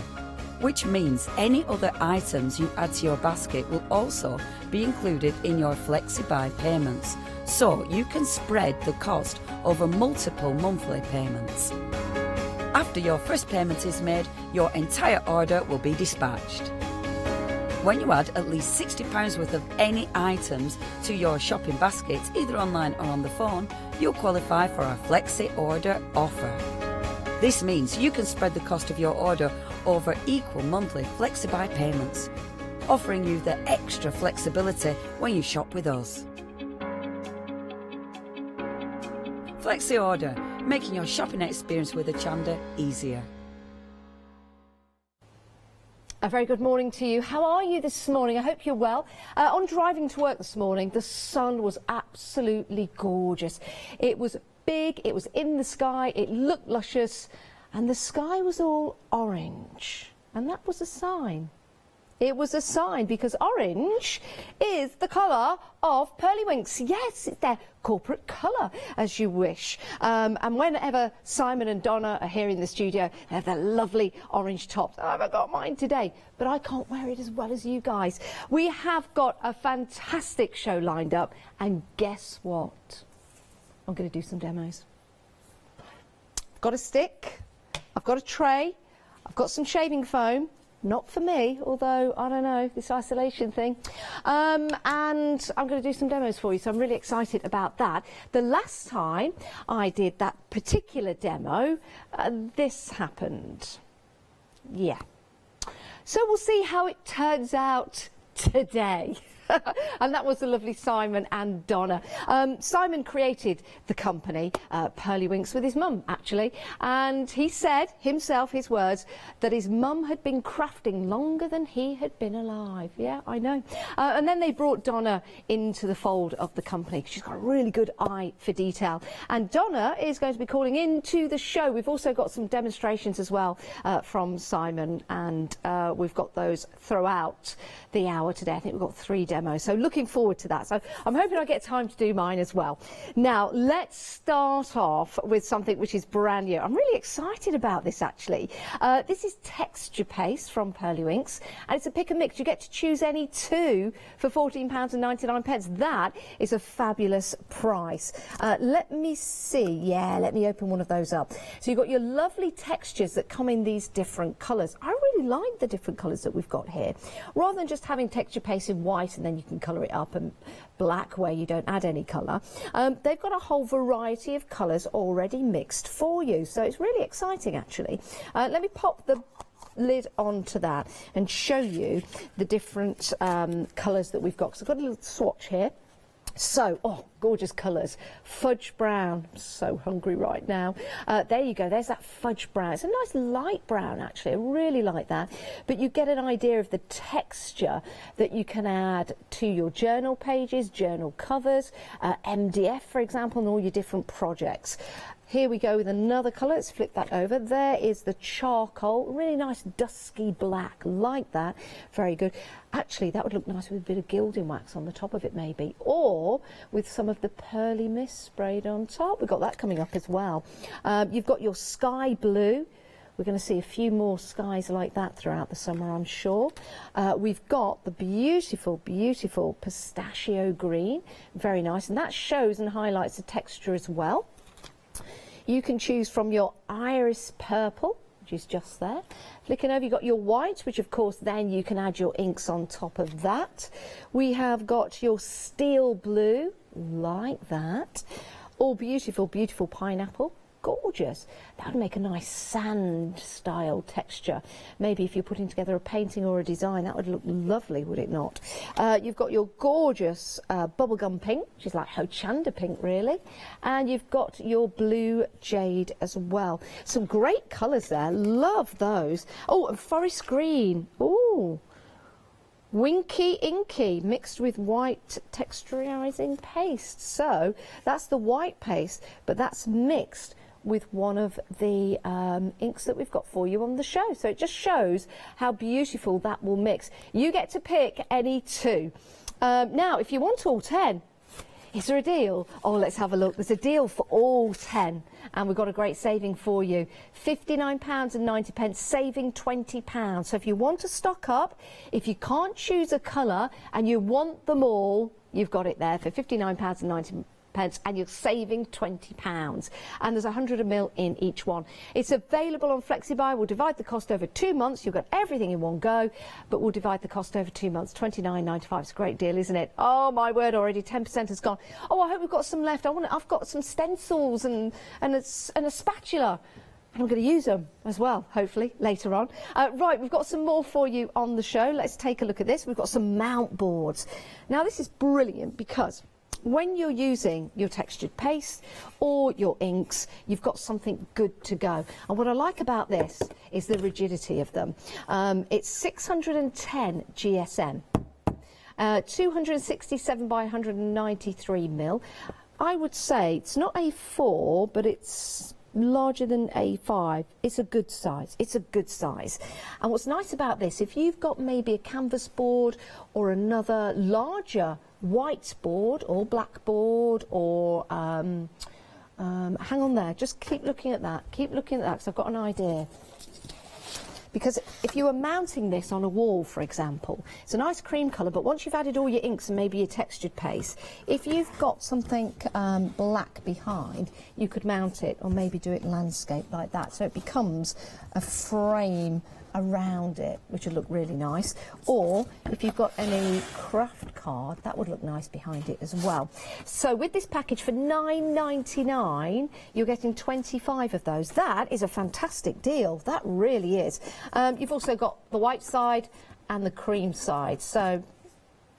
Speaker 2: which means any other items you add to your basket will also be included in your FlexiBuy payments, so you can spread the cost over multiple monthly payments. After your first payment is made, your entire order will be dispatched. When you add at least £60 worth of any items to your shopping basket, either online or on the phone, you'll qualify for our Flexi Order offer. This means you can spread the cost of your order over equal monthly FlexiBuy payments, offering you the extra flexibility when you shop with us. Flexi Order, making your shopping experience with Hochanda easier.
Speaker 8: A very good morning to you. How are you this morning? I hope you're well. On driving to work this morning, the sun was absolutely gorgeous. It was big, it was in the sky, it looked luscious, and the sky was all orange. And that was a sign. It was a sign, because orange is the colour of Pearlywinks. Yes, it's their corporate colour, as you wish. And whenever Simon and Donna are here in the studio, they have their lovely orange tops. I haven't got mine today, but I can't wear it as well as you guys. We have got a fantastic show lined up, and guess what? I'm going to do some demos. I've got a stick, I've got a tray, I've got some shaving foam. Not for me, although, I don't know, this isolation thing. And I'm going to do some demos for you, so I'm really excited about that. The last time I did that particular demo, this happened. Yeah. So we'll see how it turns out today. And that was the lovely Simon and Donna. Simon created the company, Pearlywinks, with his mum, actually. And he said, himself, his words, that his mum had been crafting longer than he had been alive. Yeah, I know. And then they brought Donna into the fold of the company. She's got a really good eye for detail. And Donna is going to be calling into the show. We've also got some demonstrations as well from Simon. And we've got those throughout the hour today. I think we've got 3 demos. So looking forward to that. So I'm hoping I get time to do mine as well. Now, let's start off with something which is brand new. I'm really excited about this, actually. This is texture paste from Pearlywinks, and it's a pick and mix. You get to choose any 2 for £14.99. That is a fabulous price. Let me see. Yeah, let me open one of those up. So you've got your lovely textures that come in these different colours. I really really like the different colours that we've got here. Rather than just having texture paste in white and then you can colour it up, and black where you don't add any colour, they've got a whole variety of colours already mixed for you. So it's really exciting, actually. Let me pop the lid onto that and show you the different colours that we've got. So I've got a little swatch here. So, oh, gorgeous colours. Fudge brown. I'm so hungry right now. There you go. There's that fudge brown. It's a nice light brown, actually. I really like that. But you get an idea of the texture that you can add to your journal pages, journal covers, MDF, for example, and all your different projects. Here we go with another colour. Let's flip that over. There is the charcoal, really nice dusky black, like that. Very good. Actually, that would look nice with a bit of gilding wax on the top of it, maybe, or with some of the pearly mist sprayed on top. We've got that coming up as well. You've got your sky blue. We're going to see a few more skies like that throughout the summer, I'm sure. We've got the beautiful, beautiful pistachio green. Very nice. And that shows and highlights the texture as well. You can choose from your iris purple, which is just there. Flicking over, you've got your white, which of course then you can add your inks on top of that. We have got your steel blue, like that. All beautiful, beautiful pineapple. Gorgeous. That would make a nice sand style texture. Maybe if you're putting together a painting or a design, that would look lovely, would it not? You've got your gorgeous bubblegum pink, which is like Hochanda pink, really. And you've got your blue jade as well. Some great colours there. Love those. Oh, and forest green. Ooh. Winky Inky mixed with white texturizing paste. So that's the white paste, but that's mixed with one of the inks that we've got for you on the show. So it just shows how beautiful that will mix. You get to pick any two. Now, if you want all 10, is there a deal? Oh, let's have a look. There's a deal for all 10, and we've got a great saving for you. £59.90, saving £20. So if you want to stock up, if you can't choose a colour and you want them all, you've got it there for £59.90. And you're saving £20, and there's 100ml in each one. It's available on FlexiBuy. We'll divide the cost over 2 months. You'll get everything in one go, but we'll divide the cost over 2 months. £29.95. It's a great deal, isn't it? Oh my word, already 10% has gone. Oh, I hope we've got some left. I've got some stencils and a spatula. And I'm going to use them as well, hopefully, later on. Right, we've got some more for you on the show. Let's take a look at this. We've got some mount boards. Now, this is brilliant because when you're using your textured paste or your inks, you've got something good to go. And what I like about this is the rigidity of them. It's 610 GSM, 267 by 193 mil. I would say it's not A4, but it's larger than A5. It's a good size. It's a good size. And what's nice about this, if you've got maybe a canvas board or another larger white board or black board or hang on there, just keep looking at that, because I've got an idea. Because if you were mounting this on a wall, for example, it's a nice cream colour, but once you've added all your inks and maybe your textured paste, if you've got something black behind, you could mount it or maybe do it landscape like that, so it becomes a frame around it, which would look really nice. Or if you've got any craft card, that would look nice behind it as well. So with this package for £9.99, you're getting 25 of those. That is a fantastic deal. That really is. You've also got the white side and the cream side. So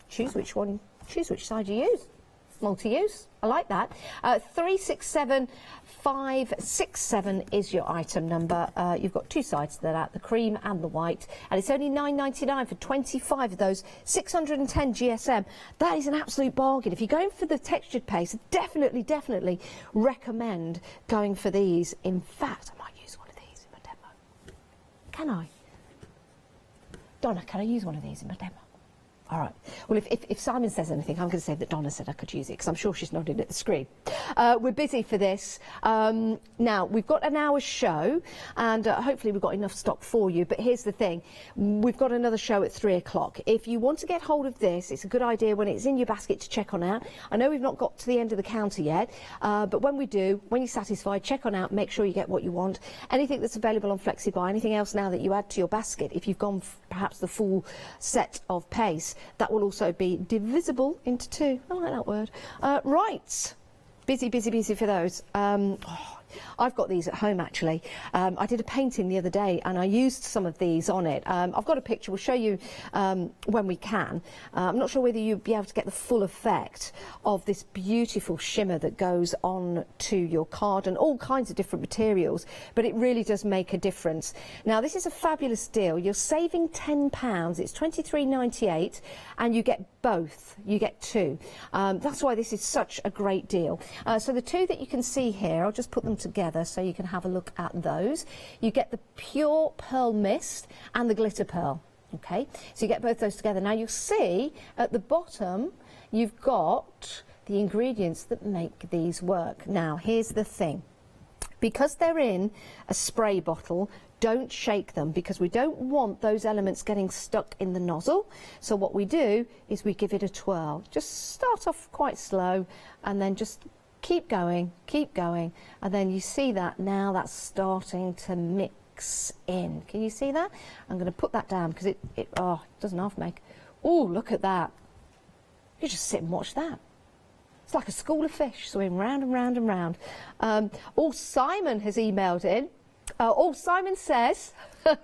Speaker 8: choose which one, choose which side you use. Multi-use. I like that. 367567 is your item number. You've got two sides to that, the cream and the white, and it's only £9.99 for 25 of those. 610 GSM. That is an absolute bargain. If you're going for the textured paste, definitely recommend going for these. In fact, I might use one of these in my demo. Can I? Donna, can I use one of these in my demo? All right. Well, if Simon says anything, I'm going to say that Donna said I could use it, because I'm sure she's nodding at the screen. We're busy for this. Now, we've got an hour's show, and hopefully we've got enough stock for you. But here's the thing. We've got another show at 3 o'clock. If you want to get hold of this, it's a good idea when it's in your basket to check on out. I know we've not got to the end of the counter yet, but when we do, when you're satisfied, check on out, make sure you get what you want. Anything that's available on FlexiBuy, anything else now that you add to your basket, if you've gone perhaps the full set of pace, that will also be divisible into 2. I like that word. Right. Busy for those. I've got these at home, actually. I did a painting the other day and I used some of these on it. I've got a picture. We'll show you when we can. I'm not sure whether you'd be able to get the full effect of this beautiful shimmer that goes on to your card, and all kinds of different materials, but it really does make a difference. Now, this is a fabulous deal. You're saving £10. It's £23.98, and you get both. You get 2. That's why this is such a great deal. So the 2 that you can see here, I'll just put them together so you can have a look at those. You get the pure pearl mist and the glitter pearl. Okay, so you get both those together. Now you'll see at the bottom you've got the ingredients that make these work. Now here's the thing. Because they're in a spray bottle, don't shake them, because we don't want those elements getting stuck in the nozzle. So what we do is we give it a twirl. Just start off quite slow and then just keep going, and then you see that now that's starting to mix in. Can you see that? I'm going to put that down because it doesn't half make. Oh, look at that. You just sit and watch that. It's like a school of fish swimming round and round and round. Simon has emailed in. Simon says,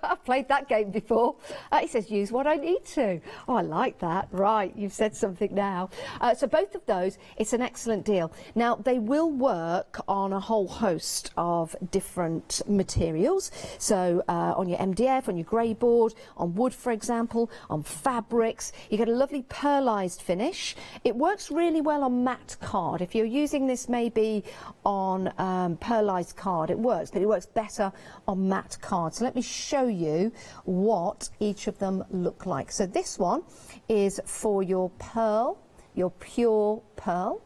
Speaker 8: I've played that game before. He says, use what I need to. Oh, I like that. Right, you've said something now. So both of those, it's an excellent deal. Now, they will work on a whole host of different materials. So on your MDF, on your grayboard, on wood, for example, on fabrics. You get a lovely pearlised finish. It works really well on matte card. If you're using this maybe on pearlised card, it works, but it works better on matte card. So let me show you what each of them look like. So this one is for your pearl, your pure pearl.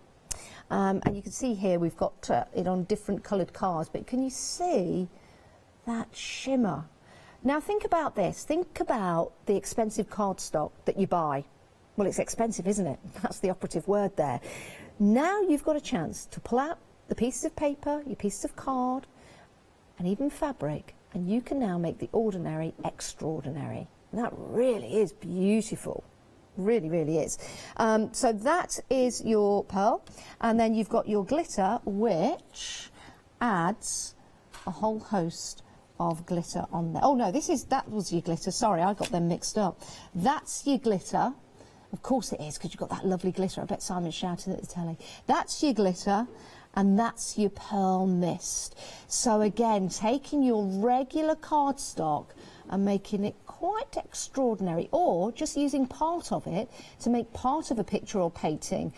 Speaker 8: And you can see here we've got it on different coloured cards, but can you see that shimmer? Now think about this. Think about the expensive cardstock that you buy. Well, it's expensive, isn't it? That's the operative word there. Now you've got a chance to pull out the pieces of paper, your pieces of card, and even fabric, and you can now make the ordinary extraordinary. And that really is beautiful. Really, really is. So that is your pearl, and then you've got your glitter, which adds a whole host of glitter on there. Oh no, that was your glitter. Sorry, I got them mixed up. That's your glitter. Of course it is, because you've got that lovely glitter. I bet Simon's shouting at the telly. That's your glitter. And that's your pearl mist. So again, taking your regular cardstock and making it quite extraordinary, or just using part of it to make part of a picture or painting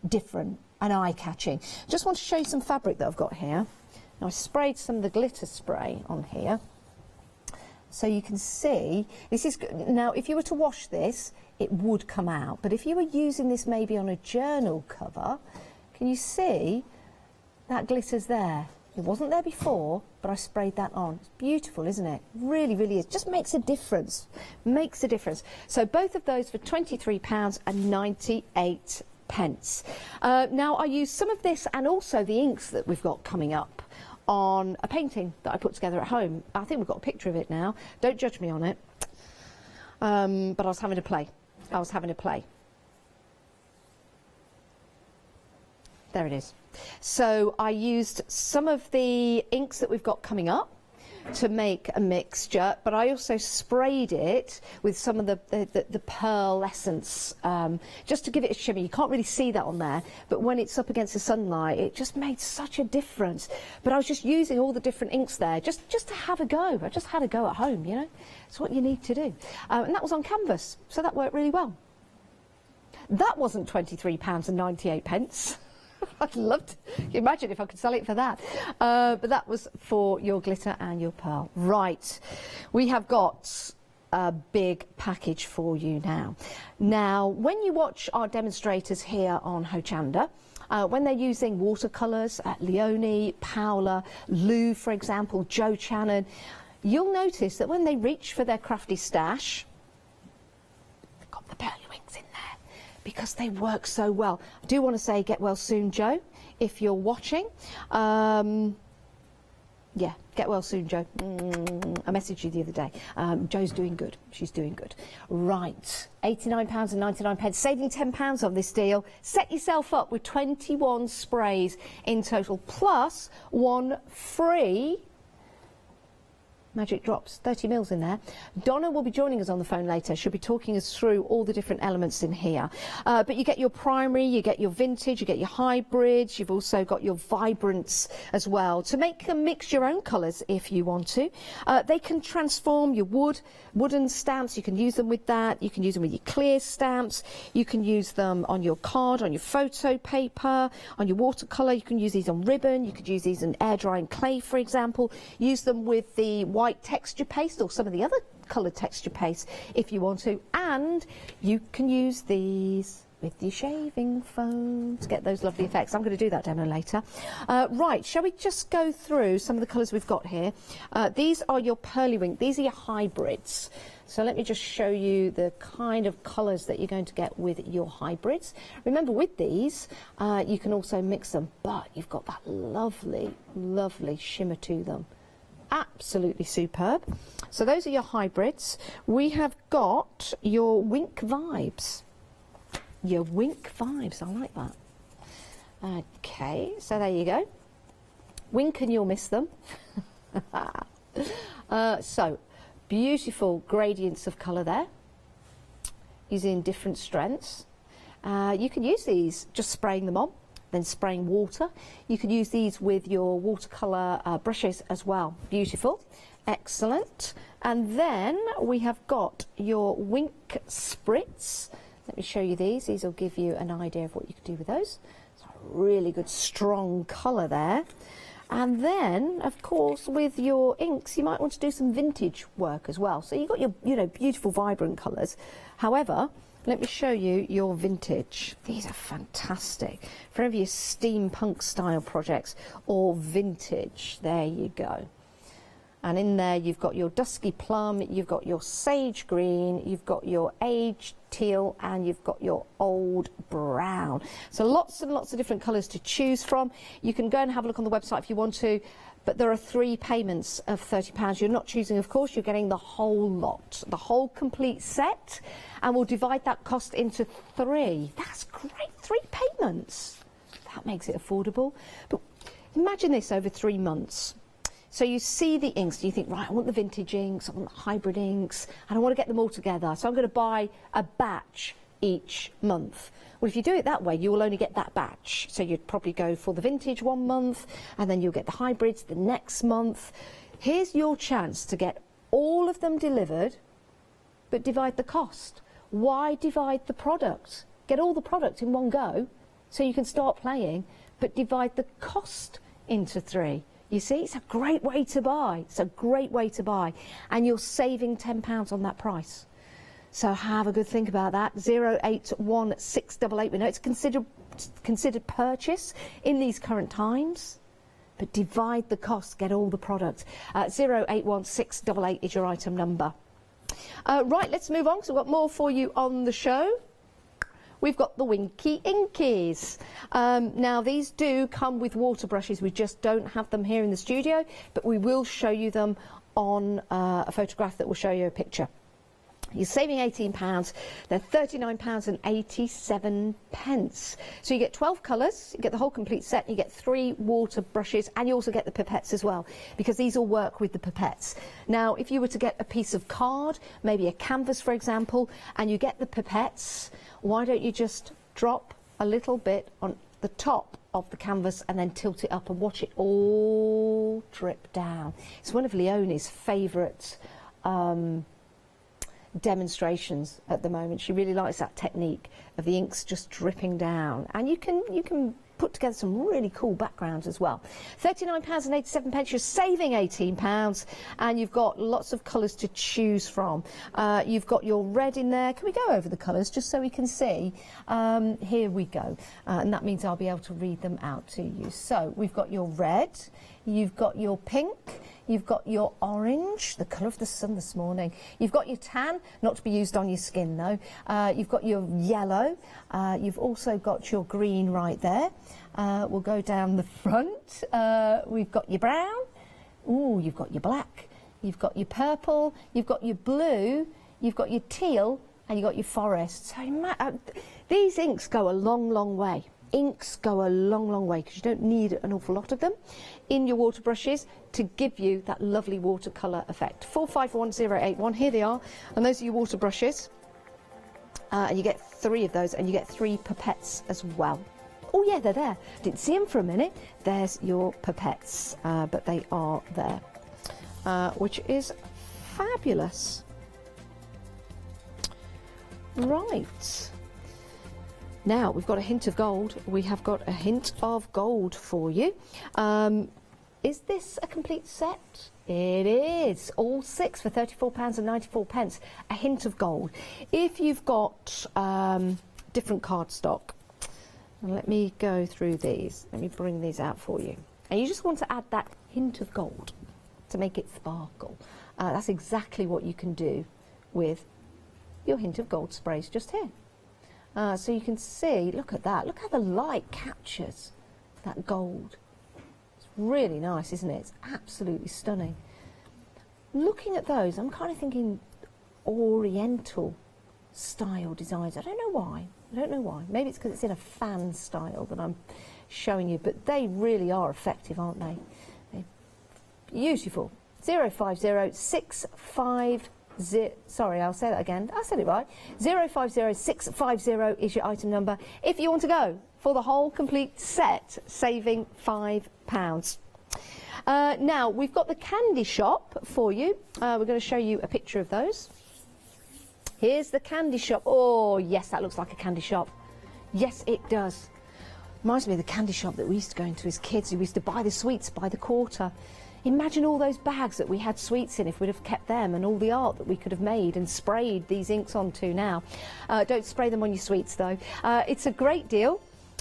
Speaker 8: different and eye-catching. Just want to show you some fabric that I've got here. Now I sprayed some of the glitter spray on here, so you can see this is now. If you were to wash this, it would come out. But if you were using this maybe on a journal cover, can you see that glitter's there? It wasn't there before, but I sprayed that on. It's beautiful, isn't it? Really, really is. Just makes a difference. Makes a difference. So both of those for £23.98. Now I used some of this and also the inks that we've got coming up on a painting that I put together at home. I think we've got a picture of it now. Don't judge me on it. But I was having a play. There it is. So I used some of the inks that we've got coming up to make a mixture, but I also sprayed it with some of the pearl essence, just to give it a shimmer. You can't really see that on there, but when it's up against the sunlight, it just made such a difference. But I was just using all the different inks there, just to have a go. I just had a go at home, you know. It's what you need to do. And that was on canvas, so that worked really well. That wasn't £23.98. I'd love to imagine if I could sell it for that. But that was for your glitter and your pearl. Right, we have got a big package for you now. Now, when you watch our demonstrators here on Hochanda, when they're using watercolours, Leonie, Paola, Lou, for example, Joe Channon, you'll notice that when they reach for their crafty stash, they've got the pearly wings in there because they work so well. I do want to say get well soon, Joe, if you're watching. Yeah, get well soon, Joe. I messaged you the other day. Joe's doing good. She's doing good. Right, £89.99, saving £10 on this deal. Set yourself up with 21 sprays in total, plus one free magic drops, 30 mils in there. Donna will be joining us on the phone later. She'll be talking us through all the different elements in here. But you get your primary, you get your vintage, you get your hybrids, you've also got your vibrants as well. To make them mix your own colours if you want to. They can transform your wooden stamps. You can use them with that. You can use them with your clear stamps. You can use them on your card, on your photo paper, on your watercolour. You can use these on ribbon. You could use these in air drying clay, for example. Use them with the white texture paste or some of the other coloured texture paste if you want to, and you can use these with your shaving foam to get those lovely effects. I'm going to do that demo later. Right, shall we just go through some of the colours we've got here? These are your pearly wing, these are your hybrids. So let me just show you the kind of colours that you're going to get with your hybrids. Remember, with these, you can also mix them, but you've got that lovely, lovely shimmer to them. Absolutely superb. So those are your hybrids. We have got your Wink Vibes. Your Wink Vibes, I like that. Okay, so there you go. Wink and you'll miss them. So, beautiful gradients of colour there, using different strengths. You can use these just spraying them on, then spraying water. You can use these with your watercolour brushes as well. Beautiful, excellent. And then we have got your Wink Spritz. Let me show you these. These will give you an idea of what you can do with those. It's a really good strong colour there. And then, of course, with your inks, you might want to do some vintage work as well. So you've got your, beautiful, vibrant colours. However, let me show you your vintage. These are fantastic for any of your steampunk style projects or vintage. There you go. And in there you've got your dusky plum, you've got your sage green, you've got your aged teal, and you've got your old brown. So lots and lots of different colours to choose from. You can go and have a look on the website if you want to, but there are 3 payments of £30. You're not choosing, of course, you're getting the whole lot, the whole complete set, and we'll divide that cost into 3. That's great, 3 payments. That makes it affordable. But imagine this over 3 months. So you see the inks, and you think, right, I want the vintage inks, I want the hybrid inks, and I want to get them all together. So I'm going to buy a batch each month. Well, if you do it that way, you will only get that batch. So you'd probably go for the vintage 1 month, and then you'll get the hybrids the next month. Here's your chance to get all of them delivered, but divide the cost. Why divide the product? Get all the product in one go, so you can start playing, but divide the cost into 3. You see, it's a great way to buy. It's a great way to buy. And you're saving £10 on that price. So have a good think about that. 081688. We know it's considered purchase in these current times, but divide the cost, get all the product. 081688 is your item number. Right, let's move on, because we've got more for you on the show. We've got the Winky Inkies. Now, these do come with water brushes. We just don't have them here in the studio, but we will show you them on a photograph that will show you a picture. You're saving £18. They're £39.87. So you get 12 colours, you get the whole complete set, you get 3 water brushes, and you also get the pipettes as well, because these all work with the pipettes. Now, if you were to get a piece of card, maybe a canvas, for example, and you get the pipettes, why don't you just drop a little bit on the top of the canvas and then tilt it up and watch it all drip down. It's one of Leonie's favourite demonstrations at the moment. She really likes that technique of the inks just dripping down, and you can put together some really cool backgrounds as well. £39.87, you're saving £18, and you've got lots of colours to choose from. You've got your red in there. Can we go over the colours just so we can see? Here we go, and that means I'll be able to read them out to you. So we've got your red, you've got your pink, you've got your orange, the colour of the sun this morning. You've got your tan, not to be used on your skin though. You've got your yellow. You've also got your green right there. We'll go down the front. We've got your brown. Ooh, you've got your black. You've got your purple. You've got your blue. You've got your teal, and you've got your forest. So these inks go a long, long way. Inks go a long, long way because you don't need an awful lot of them in your water brushes to give you that lovely watercolour effect. 451081, here they are, and those are your water brushes. And you get 3 of those, and you get 3 pipettes as well. Oh yeah, they're there. Didn't see them for a minute. There's your pipettes, but they are there, which is fabulous. Right. Now, we've got a hint of gold. We have got a hint of gold for you. Is this a complete set? It is. All 6 for £34.94. A hint of gold. If you've got different cardstock, let me go through these. Let me bring these out for you. And you just want to add that hint of gold to make it sparkle. That's exactly what you can do with your hint of gold sprays just here. So you can see, look at that, look how the light captures that gold. It's really nice, isn't it? It's absolutely stunning. Looking at those, I'm kind of thinking oriental style designs. I don't know why. Maybe it's because it's in a fan style that I'm showing you, but they really are effective, aren't they? They're beautiful. 050650. Sorry, I'll say that again. I said it right. 050650 is your item number. If you want to go for the whole complete set, saving £5. Now, we've got the candy shop for you. We're going to show you a picture of those. Here's the candy shop. Oh, yes, that looks like a candy shop. Yes, it does. Reminds me of the candy shop that we used to go into as kids. We used to buy the sweets by the quarter. Imagine all those bags that we had sweets in if we'd have kept them, and all the art that we could have made and sprayed these inks onto now. Don't spray them on your sweets though. It's a great deal.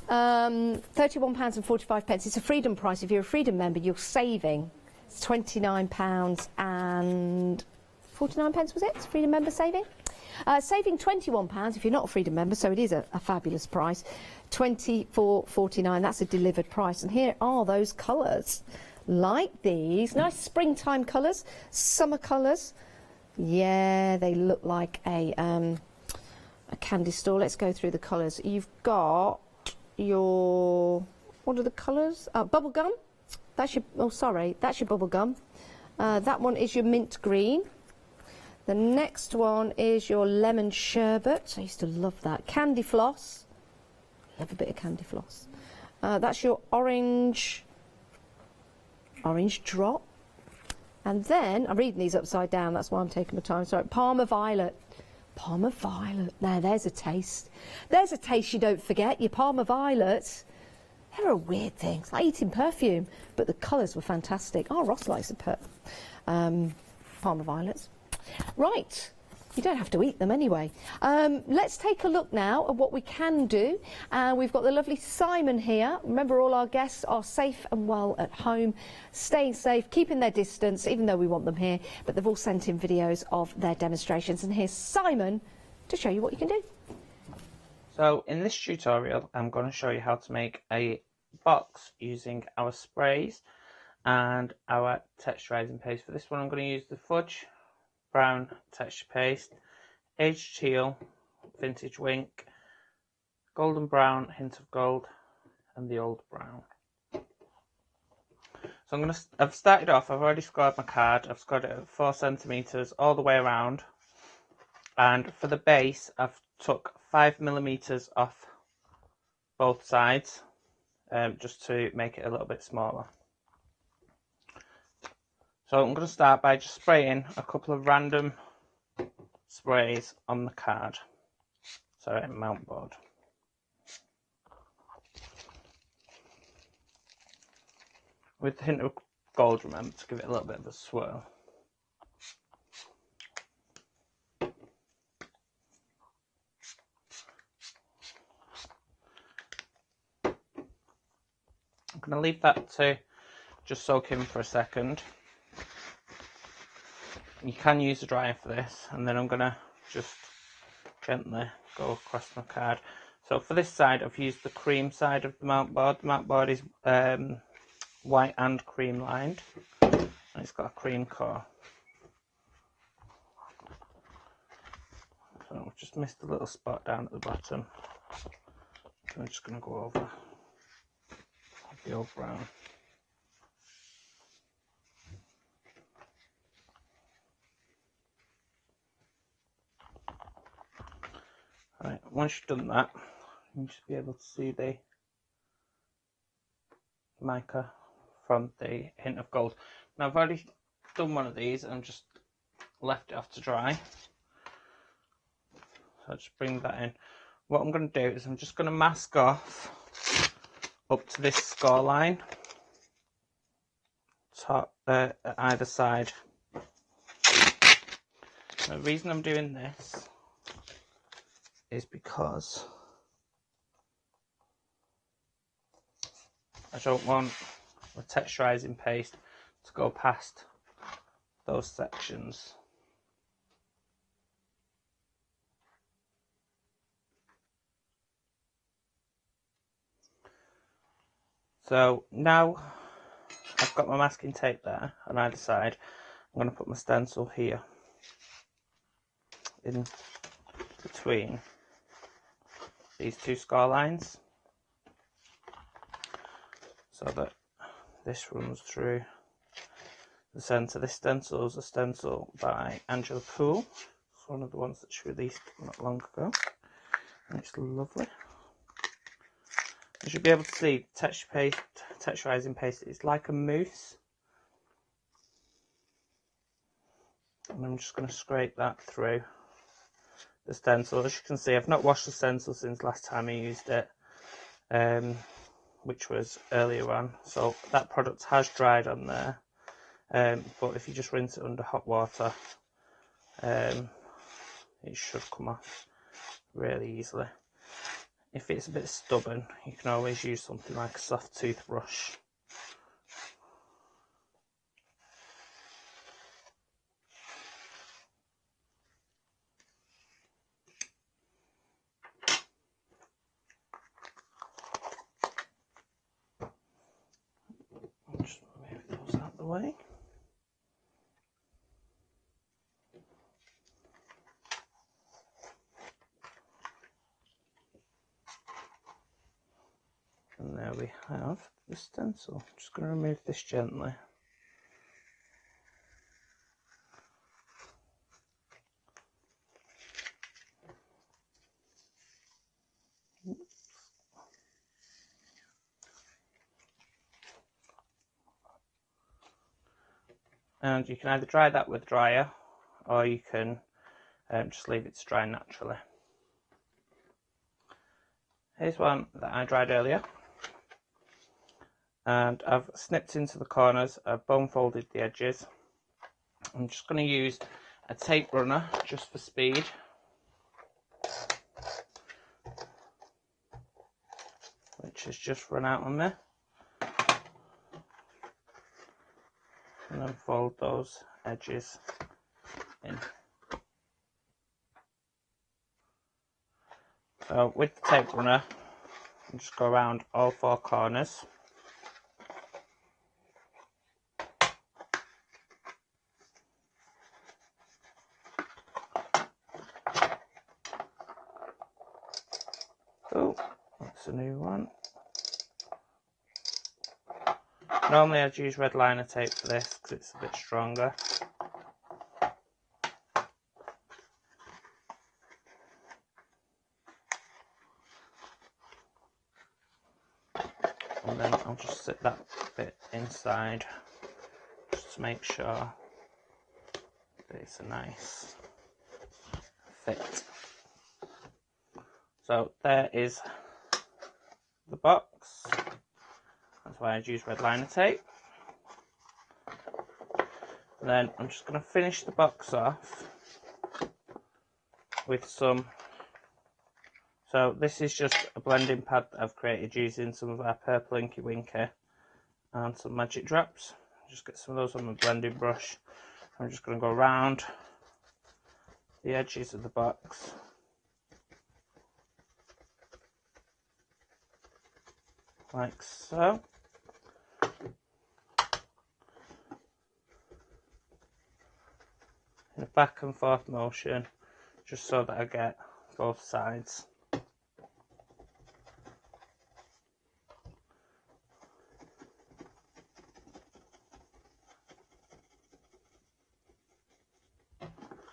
Speaker 8: £31.45. It's a freedom price. If you're a freedom member, you're saving £29.49, was it? It's a freedom member saving? Saving £21 if you're not a freedom member, so it is a fabulous price. £24.49, that's a delivered price. And here are those colours. Like these, nice springtime colours, summer colours. Yeah, they look like a candy store. Let's go through the colours. You've got your, what are the colours? Bubble gum. That's your, oh sorry, that's your bubble gum. That one is your mint green. The next one is your lemon sherbet. I used to love that. Candy floss. Love a bit of candy floss. That's your orange drop. And then, I'm reading these upside down, that's why I'm taking my time. Sorry, Parma Violet. Parma Violet. Now, there's a taste. There's a taste you don't forget. Your Parma Violets. They're a weird thing. It's like eating perfume. But the colours were fantastic. Oh, Ross likes a Parma Violets. Right. You don't have to eat them anyway. Let's take a look now at what we can do. We've got the lovely Simon here. Remember, all our guests are safe and well at home, staying safe, keeping their distance, even though we want them here. But they've all sent in videos of their demonstrations. And here's Simon to show you what you can do.
Speaker 20: So in this tutorial, I'm going to show you how to make a box using our sprays and our texturizing paste. For this one, I'm going to use the Fudge Brown texture paste, aged teal, vintage wink, golden brown, hint of gold, and the old brown. So I've started off, I've already scored my card, I've scored it at 4 centimeters all the way around, and for the base I've took 5mm off both sides, just to make it a little bit smaller. So I'm going to start by just spraying a couple of random sprays on the card, sorry, mount board. with a hint of gold, remember, to give it a little bit of a swirl. I'm going to leave that to just soak in for a second. You can use a dryer for this, and then I'm going to just gently go across my card. So for this side, I've used the cream side of the mount board. The mount board is white and cream lined, and it's got a cream core. So I've just missed a little spot down at the bottom. So I'm just going to go over the old brown. Right, once you've done that, you should be able to see the mica from the hint of gold. Now I've already done one of these and just left it off to dry. So I'll just bring that in. What I'm going to do is I'm just going to mask off up to this score line, top at either side. The reason I'm doing this is because I don't want the texturizing paste to go past those sections. So now I've got my masking tape there on either side. I'm going to put my stencil here in between these two score lines, so that this runs through the centre. This stencil is a stencil by Angela Poole. It's one of the ones that she released not long ago, and it's lovely. You should be able to see texturizing paste. It's like a mousse, and I'm just going to scrape that through the stencil. As you can see, I've not washed the stencil since last time I used it, which was earlier on, so that product has dried on there, but if you just rinse it under hot water, it should come off really easily. If it's a bit stubborn, you can always use something like a soft toothbrush. Just move those out of the way. And there we have the stencil. I'm just going to remove this gently. And you can either dry that with a dryer, or you can just leave it to dry naturally. Here's one that I dried earlier, and I've snipped into the corners, I've bone folded the edges. I'm just going to use a tape runner just for speed. Which has just run out on me. And then fold those edges in. So with the tape runner, I'll just go around all four corners. Oh, that's a new one. Normally I'd use red liner tape for this because it's a bit stronger. And then I'll just sit that bit inside just to make sure that it's a nice fit. So there is the box. That's why I'd use red liner tape. And then I'm just going to finish the box off with some. So this is just a blending pad that I've created using some of our purple Inky Winky and some magic drops. Just get some of those on my blending brush. I'm just going to go around the edges of the box. Like so. In a back and forth motion, just so that I get both sides. And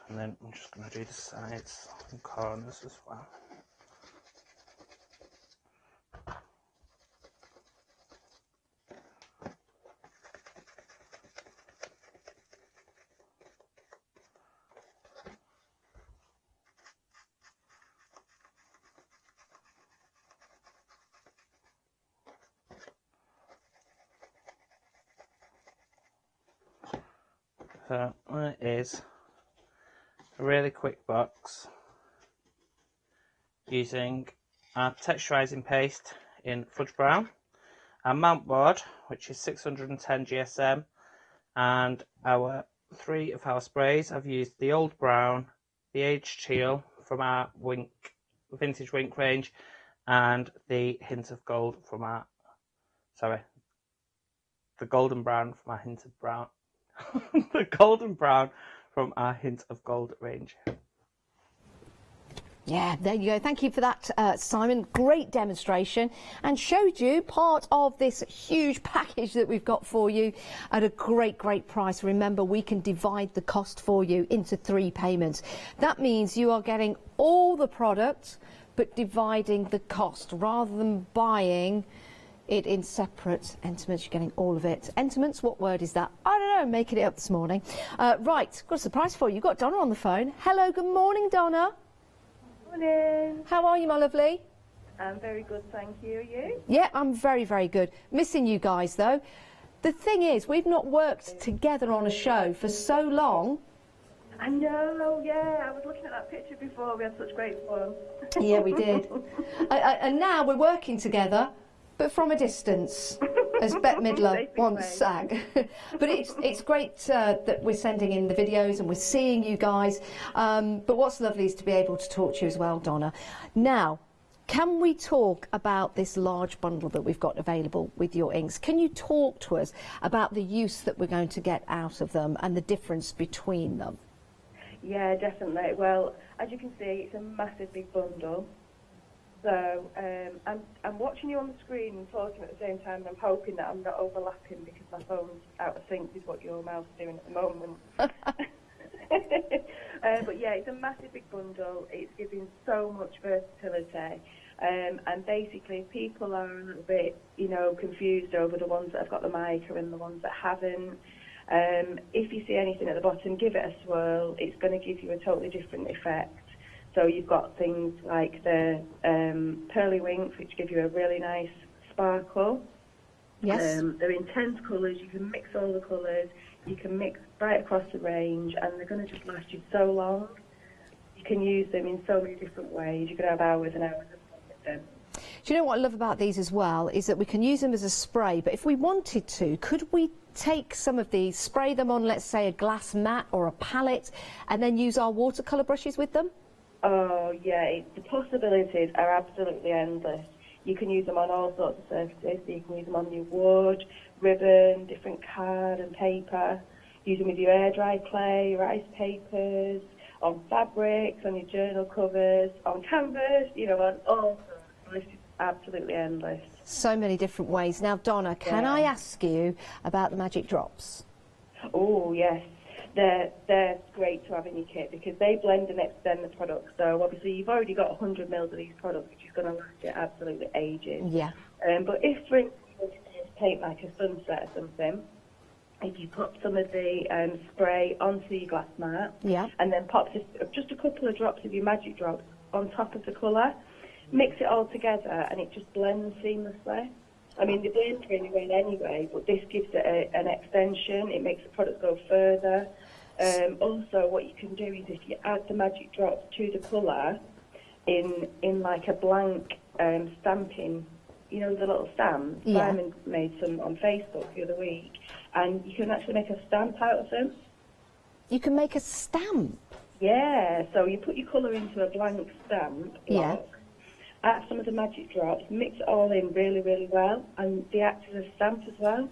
Speaker 20: then I'm just going to do the sides and corners as well. So that is a really quick box using our texturizing paste in fudge brown, our mount board which is 610 GSM, and our 3 of our sprays. I've used the old brown, the aged teal from our vintage Wink range, and the hint of gold from our, the golden brown from our hint of brown. The golden brown from our hint of gold range.
Speaker 8: Yeah, there you go. Thank you for that, Simon. Great demonstration, and showed you part of this huge package that we've got for you at a great price. Remember, we can divide the cost for you into 3 payments. That means you are getting all the product, but dividing the cost rather than buying it in separate enterments. You're getting all of it. Enterments, what word is that? I don't know, making it up this morning. Right, got a surprise for you. You've got Donna on the phone. Hello, good morning, Donna.
Speaker 21: Morning.
Speaker 8: How are you, my lovely?
Speaker 21: I'm very good, thank you. You?
Speaker 8: Yeah, I'm very good. Missing you guys, though. The thing is, we've not worked together on a show for so long.
Speaker 21: I know, yeah. I was looking at that picture before. We had such great fun.
Speaker 8: Yeah, we did. And now we're working together, but from a distance, as Bette Midler once sang. But it's great that we're sending in the videos and we're seeing you guys. But what's lovely is to be able to talk to you as well, Donna. Now, can we talk about this large bundle that we've got available with your inks? Can you talk to us about the use that we're going to get out of them and the difference between them?
Speaker 21: Yeah, definitely. Well, as you can see, it's a massive big bundle. So I'm watching you on the screen and talking at the same time, and I'm hoping that I'm not overlapping because my phone's out of sync with what your mouth's doing at the moment. But yeah, it's a massive big bundle. It's giving so much versatility. And basically, if people are a little bit, confused over the ones that have got the mica and the ones that haven't, if you see anything at the bottom, give it a swirl. It's going to give you a totally different effect. So you've got things like the pearly winks, which give you a really nice sparkle.
Speaker 8: Yes.
Speaker 21: They're intense colours. You can mix all the colours. You can mix right across the range, and they're going to just last you so long. You can use them in so many different ways. You could have hours and hours of fun with them.
Speaker 8: Do you know what I love about these as well is that we can use them as a spray, but if we wanted to, could we take some of these, spray them on, let's say, a glass mat or a palette, and then use our watercolour brushes with them?
Speaker 21: Oh, yeah, the possibilities are absolutely endless. You can use them on all sorts of surfaces. So you can use them on your wood, ribbon, different card and paper. Use them with your air-dry clay, your ice papers, on fabrics, on your journal covers, on canvas, on all sorts. It's absolutely endless.
Speaker 8: So many different ways. Now, Donna, can I ask you about the magic drops?
Speaker 21: Oh, yes. They're great to have in your kit because they blend and extend the product. So obviously you've already got 100 mils of these products, which is going to last you absolutely ages.
Speaker 8: Yeah.
Speaker 21: But if, for instance, you want to paint like a sunset or something, if you pop some of the spray onto your glass mat,
Speaker 8: yeah,
Speaker 21: and then pop just a couple of drops of your magic drops on top of the colour, mix it all together, and it just blends seamlessly. I mean, they blend really well anyway, but this gives it an extension. It makes the product go further. Also, what you can do is if you add the magic drops to the colour in like a blank stamping, you know, the little stamps.
Speaker 8: Yeah.
Speaker 21: Simon made some on Facebook the other week, and you can actually make a stamp out of them.
Speaker 8: You can make a stamp?
Speaker 21: Yeah, so you put your colour into a blank stamp block, add some of the magic drops, mix it all in really, really well, and they act as a stamp as well.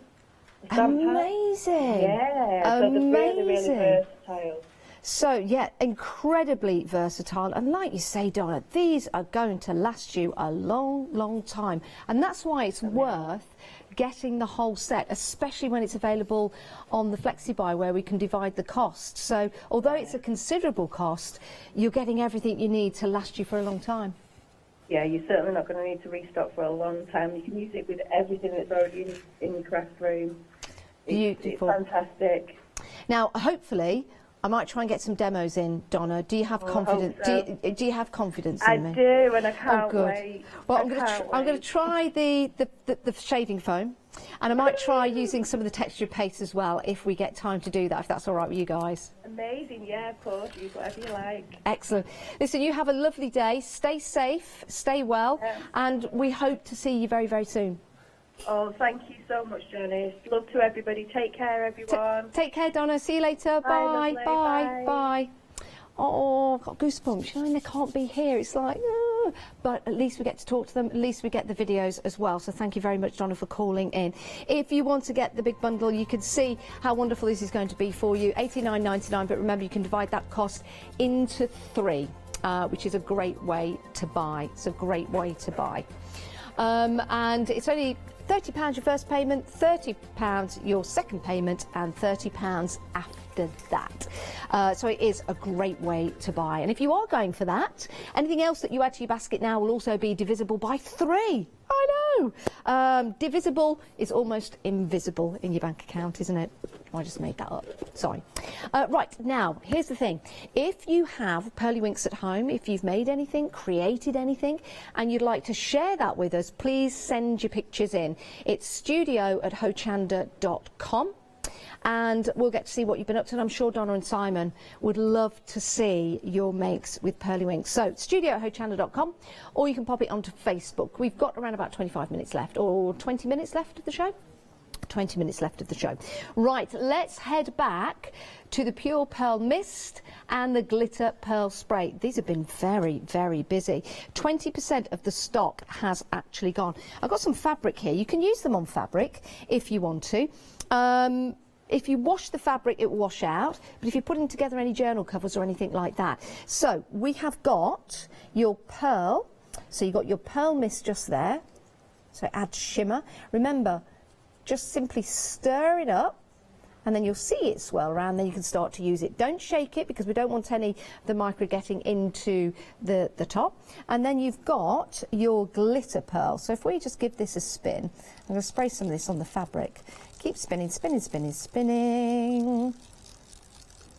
Speaker 21: A stamp pad.
Speaker 8: Amazing.
Speaker 21: Yeah, so they're really, really
Speaker 8: Amazing.
Speaker 21: versatile.
Speaker 8: So, yeah, incredibly versatile. And like you say, Donna, these are going to last you a long, long time. And that's why it's worth getting the whole set, especially when it's available on the FlexiBuy where we can divide the cost. So, although it's a considerable cost, you're getting everything you need to last you for a long time.
Speaker 21: Yeah, you're certainly not going to need to restock for a long time. You can use it with everything that's already in your craft room.
Speaker 8: Beautiful.
Speaker 21: It's fantastic.
Speaker 8: Now, hopefully, I might try and get some demos in, Donna. Do you have confidence?
Speaker 21: so.
Speaker 8: Do you have confidence
Speaker 21: I
Speaker 8: in me?
Speaker 21: do, and I can't
Speaker 8: Oh, good.
Speaker 21: wait.
Speaker 8: Well,
Speaker 21: I
Speaker 8: I'm going
Speaker 21: can't
Speaker 8: to try the shaving foam, and I might try using some of the textured paste as well if we get time to do that. If that's all right with you guys.
Speaker 21: Amazing, yeah, of course. Use whatever you like.
Speaker 8: Excellent. Listen, you have a lovely day. Stay safe, stay well, and we hope to see you very, very soon.
Speaker 21: Oh, thank you so much, Janice. Love to everybody. Take care, everyone.
Speaker 8: Take care, Donna. See you later. Bye.
Speaker 21: lovely.
Speaker 8: Bye.
Speaker 21: Bye.
Speaker 8: Bye. Oh, I've got goosebumps. You know, and they can't be here. It's like, but at least we get to talk to them. At least we get the videos as well. So thank you very much, Donna, for calling in. If you want to get the big bundle, you can see how wonderful this is going to be for you. $89.99. But remember, you can divide that cost into 3, which is a great way to buy. It's a great way to buy. And it's only £30 your first payment, £30 your second payment, and £30 after that. So it is a great way to buy. And if you are going for that, anything else that you add to your basket now will also be divisible by 3. I know. Divisible is almost invisible in your bank account, isn't it? I just made that up. Sorry. Right, now, here's the thing. If you have pearly winks at home, if you've made anything, created anything, and you'd like to share that with us, please send your pictures in. It's studio@hochanda.com. And we'll get to see what you've been up to. And I'm sure Donna and Simon would love to see your makes with pearly winks. So, studio@hochanda.com, or you can pop it onto Facebook. We've got around about 25 minutes left, or 20 minutes left of the show. 20 minutes left of the show. Right, let's head back to the Pure Pearl Mist and the Glitter Pearl Spray. These have been very, very busy. 20% of the stock has actually gone. I've got some fabric here. You can use them on fabric if you want to. If you wash the fabric, it will wash out. But if you're putting together any journal covers or anything like that. So we have got your pearl. So you've got your pearl mist just there. So add shimmer. Remember, just simply stir it up, and then you'll see it swirl around. Then you can start to use it. Don't shake it, because we don't want any of the micro getting into the top. And then you've got your glitter pearl. So if we just give this a spin, I'm going to spray some of this on the fabric. Keep spinning, spinning, spinning, spinning.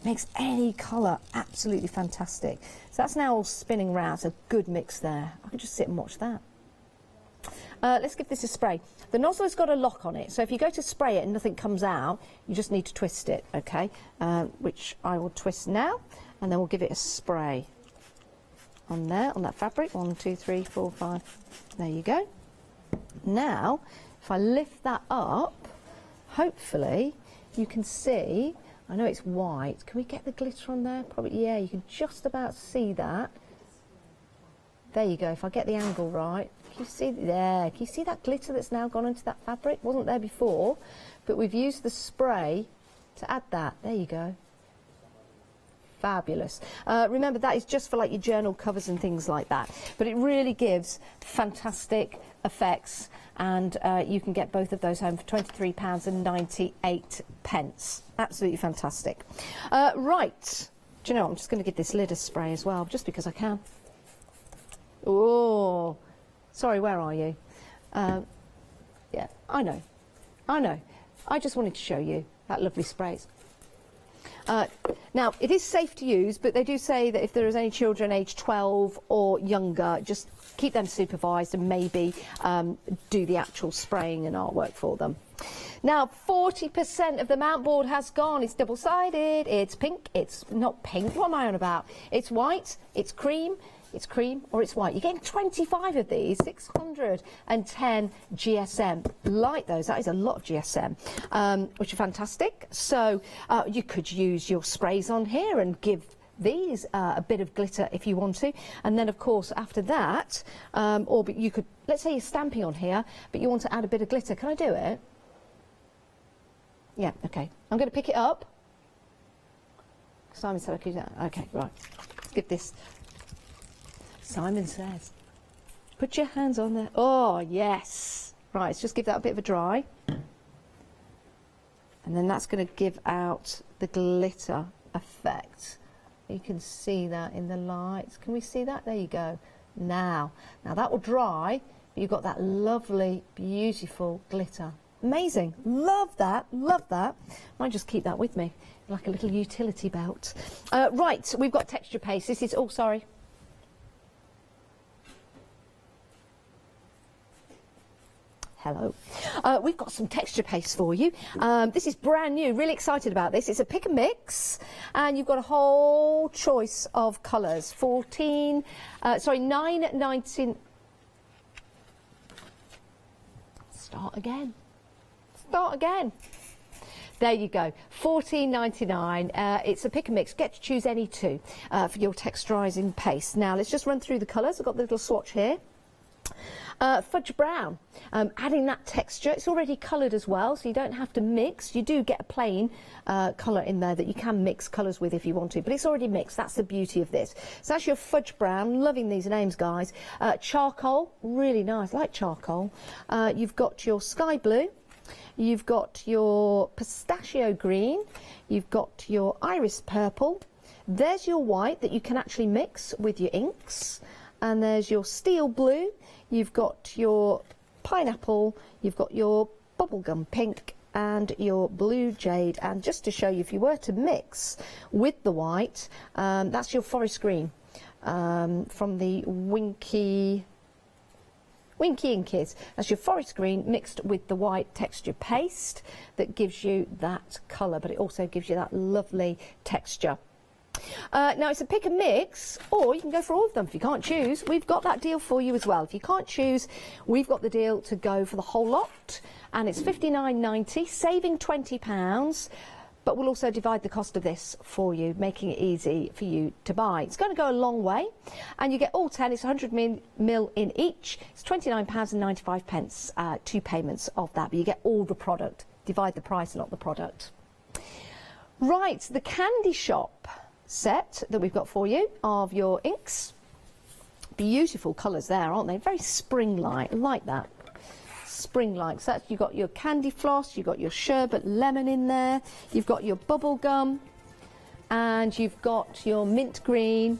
Speaker 8: Makes any colour absolutely fantastic. So that's now all spinning around. It's a good mix there. I can just sit and watch that. Let's give this a spray. The nozzle has got a lock on it, so if you go to spray it and nothing comes out, you just need to twist it, okay? Which I will twist now, and then we'll give it a spray on there, on that fabric. 1, 2, 3, 4, 5. There you go. Now, if I lift that up, hopefully you can see, I know it's white. Can we get the glitter on there? Probably, yeah, you can just about see that. There you go, if I get the angle right. Can you see there? Can you see that glitter that's now gone into that fabric? Wasn't there before, but we've used the spray to add that. There you go. Fabulous. Remember, that is just for like your journal covers and things like that. But it really gives fantastic effects, and you can get both of those home for £23.98. Absolutely fantastic. Right. Do you know, I'm just going to give this lid a spray as well, just because I can. Oh. Sorry, where are you? Yeah, I know. I just wanted to show you that lovely sprays. Now, it is safe to use, but they do say that if there is any children aged 12 or younger, just keep them supervised and maybe do the actual spraying and artwork for them. Now, 40% of the mount board has gone. It's double-sided, it's pink, it's not pink, what am I on about? It's white, it's cream, or it's white. You're getting 25 of these, 610 GSM. Like those, that is a lot of GSM, which are fantastic. So you could use your sprays on here and give these a bit of glitter if you want to. And then, of course, after that, or you could, let's say you're stamping on here, but you want to add a bit of glitter. Can I do it? Yeah, okay. I'm going to pick it up. Simon said I could do that. Okay, right. Let's give this. Simon says, put your hands on there. Oh, yes. Right, let's just give that a bit of a dry. And then that's going to give out the glitter effect. You can see that in the lights. Can we see that? There you go. Now that will dry, but you've got that lovely, beautiful glitter. Amazing. Love that. Love that. Might just keep that with me, like a little utility belt. Right, we've got texture paste. This is, oh, sorry. Hello. We've got some texture paste for you. This is brand new, really excited about this. It's a pick and mix, and you've got a whole choice of colours. $9.19. Start again. Start again. There you go, $14.99. It's a pick and mix. Get to choose any two for your texturising paste. Now let's just run through the colours. I've got the little swatch here. Fudge brown, adding that texture. It's already coloured as well, so you don't have to mix. You do get a plain colour in there that you can mix colours with if you want to, but it's already mixed. That's the beauty of this. So that's your fudge brown. Loving these names, guys. Charcoal, really nice, like charcoal. You've got your sky blue. You've got your pistachio green. You've got your iris purple. There's your white that you can actually mix with your inks. And there's your steel blue. You've got your pineapple. You've got your bubblegum pink and your blue jade. And just to show you, if you were to mix with the white, that's your forest green from the Winky Inkies. That's your forest green mixed with the white texture paste that gives you that colour, but it also gives you that lovely texture. Now it's a pick and mix, or you can go for all of them if you can't choose. We've got that deal for you as well. If you can't choose, we've got the deal to go for the whole lot, and it's $59.90, saving £20. But we'll also divide the cost of this for you, making it easy for you to buy. It's going to go a long way, and you get all 10. It's 100 mil in each. It's £29.95, 2 payments of that, but you get all the product. Divide the price, not the product. Right, the candy shop set that we've got for you of your inks. Beautiful colours there, aren't they? Very spring-like, I like that. Spring-like. So that's, you've got your candy floss, you've got your sherbet lemon in there, you've got your bubble gum, and you've got your mint green,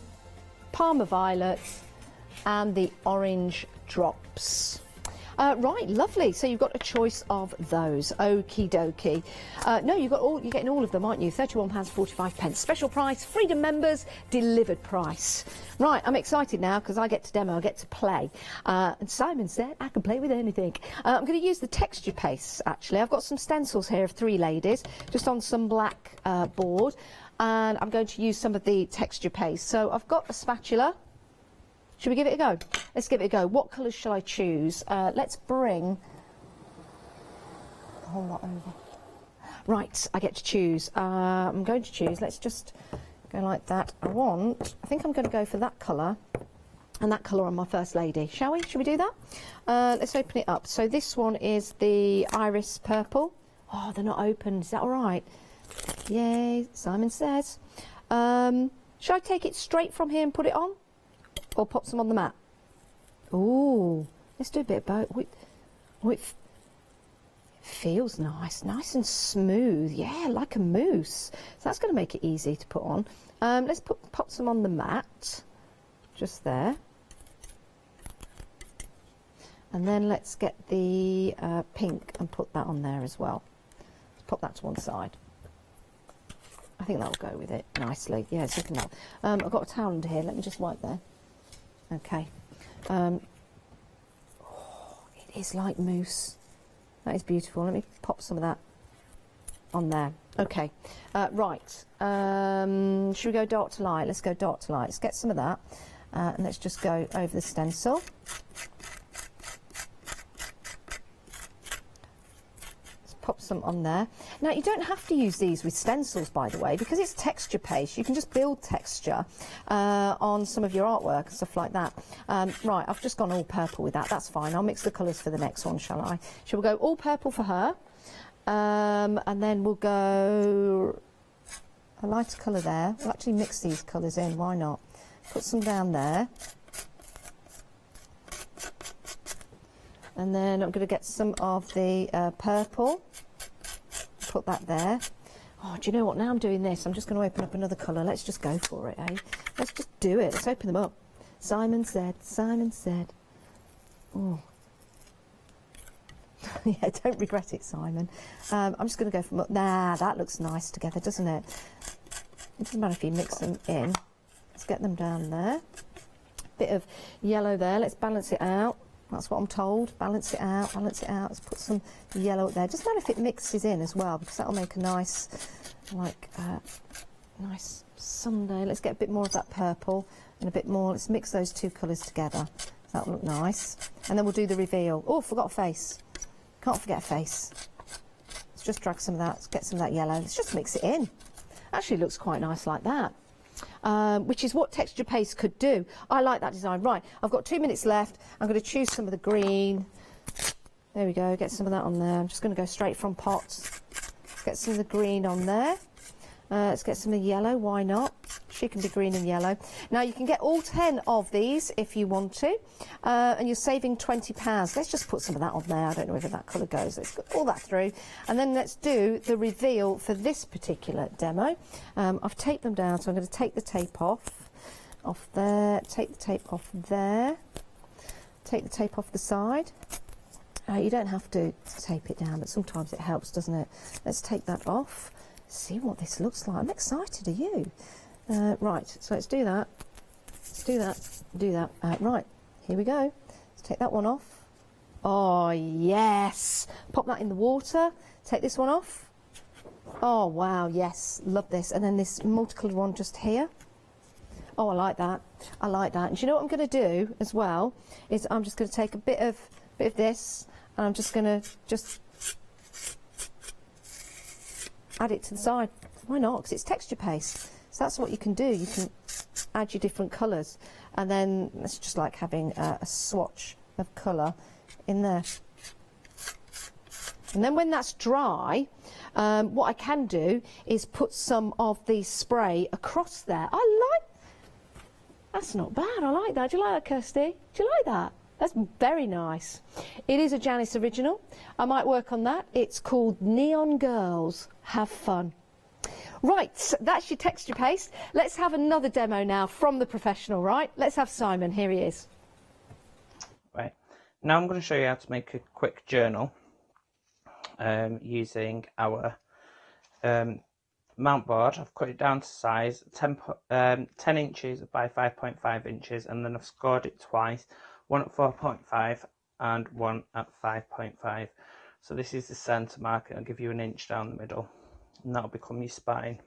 Speaker 8: Parma violet, and the orange drops. Right, lovely. So you've got a choice of those. Okie dokie. No, you're getting all of them, aren't you? £31.45. Special price, Freedom members, delivered price. Right, I'm excited now because I get to demo, I get to play. And Simon said I can play with anything. I'm going to use the texture paste, actually. I've got some stencils here of 3 ladies, just on some black board. And I'm going to use some of the texture paste. So I've got a spatula. Should we give it a go? Let's give it a go. What colours shall I choose? Let's bring a whole lot over. Right, I get to choose. I'm going to choose. Let's just go like that. I think I'm going to go for that colour and that colour on my first lady. Shall we? Should we do that? Let's open it up. So this one is the iris purple. Oh, they're not open. Is that all right? Yay, Simon says. Shall I take it straight from here and put it on? Or pop some on the mat? Ooh, let's do a bit of both. Oh, it feels nice and smooth. Yeah, like a mousse. So that's going to make it easy to put on. Let's pop some on the mat, just there. And then let's get the pink and put that on there as well. Let's pop that to one side. I think that'll go with it nicely. Yeah, it's looking up. I've got a towel under here. Let me just wipe there. Okay. Oh, it is like mousse. That is beautiful. Let me pop some of that on there. Okay. Right. Should we go dark to light? Let's go dark to light. Let's get some of that. And let's just go over the stencil. Pop some on there. Now you don't have to use these with stencils, by the way, because it's texture paste. You can just build texture on some of your artwork and stuff like that. Right, I've just gone all purple with that. That's fine. I'll mix the colours for the next one, shall I? Shall we go all purple for her? And then we'll go a lighter colour there. We'll actually mix these colours in. Why not? Put some down there. And then I'm going to get some of the purple, put that there. Oh, do you know what? Now I'm doing this, I'm just going to open up another colour. Let's just go for it, eh? Let's just do it. Let's open them up. Simon said, Simon said. Oh. Yeah, don't regret it, Simon. I'm just going to go from... Nah, that looks nice together, doesn't it? It doesn't matter if you mix them in. Let's get them down there. Bit of yellow there. Let's balance it out. That's what I'm told. Balance it out, balance it out. Let's put some yellow up there. Doesn't matter if it mixes in as well, because that'll make a nice, nice sundae. Let's get a bit more of that purple and a bit more. Let's mix those two colours together. That'll look nice. And then we'll do the reveal. Oh, forgot a face. Can't forget a face. Let's just drag some of that. Let's get some of that yellow. Let's just mix it in. Actually looks quite nice like that. Which is what texture paste could do. I like that design. Right, I've got 2 minutes left. I'm going to choose some of the green. There we go, get some of that on there. I'm just going to go straight from pots. Let's get some of the green on there. Let's get some of the yellow, why not? She can be green and yellow. Now you can get all 10 of these if you want to, and you're saving £20. Let's just put some of that on there. I don't know whether that colour goes. Let's put all that through, and then let's do the reveal for this particular demo. I've taped them down, so I'm going to take the tape off there, take the tape off there, take the tape off the side. You don't have to tape it down, but sometimes it helps, doesn't it? Let's take that off. See what this looks like. I'm excited, are you? Right, so let's do that. Let's do that, do that. Right, here we go. Let's take that one off. Oh, yes. Pop that in the water. Take this one off. Oh, wow, yes. Love this. And then this multicoloured one just here. Oh, I like that. I like that. And do you know what I'm going to do as well? Is I'm just going to take a bit of this, and I'm just going to add it to the side. Why not? Because it's texture paste. So that's what you can do. You can add your different colours, and then it's just like having a swatch of colour in there. And then when that's dry, what I can do is put some of the spray across there. That's not bad. I like that. Do you like that, Kirsty? Do you like that? That's very nice. It is a Janice original. I might work on that. It's called Neon Girls Have Fun. Right, so that's your texture paste. Let's have another demo now from the professional, right? Let's have Simon. Here he is.
Speaker 20: Right, now I'm going to show you how to make a quick journal using our mount board. I've cut it down to size 10 inches by 5.5 inches, and then I've scored it twice, one at 4.5 and one at 5.5. So this is the centre mark. I'll give you an inch down the middle, and that'll become your spine.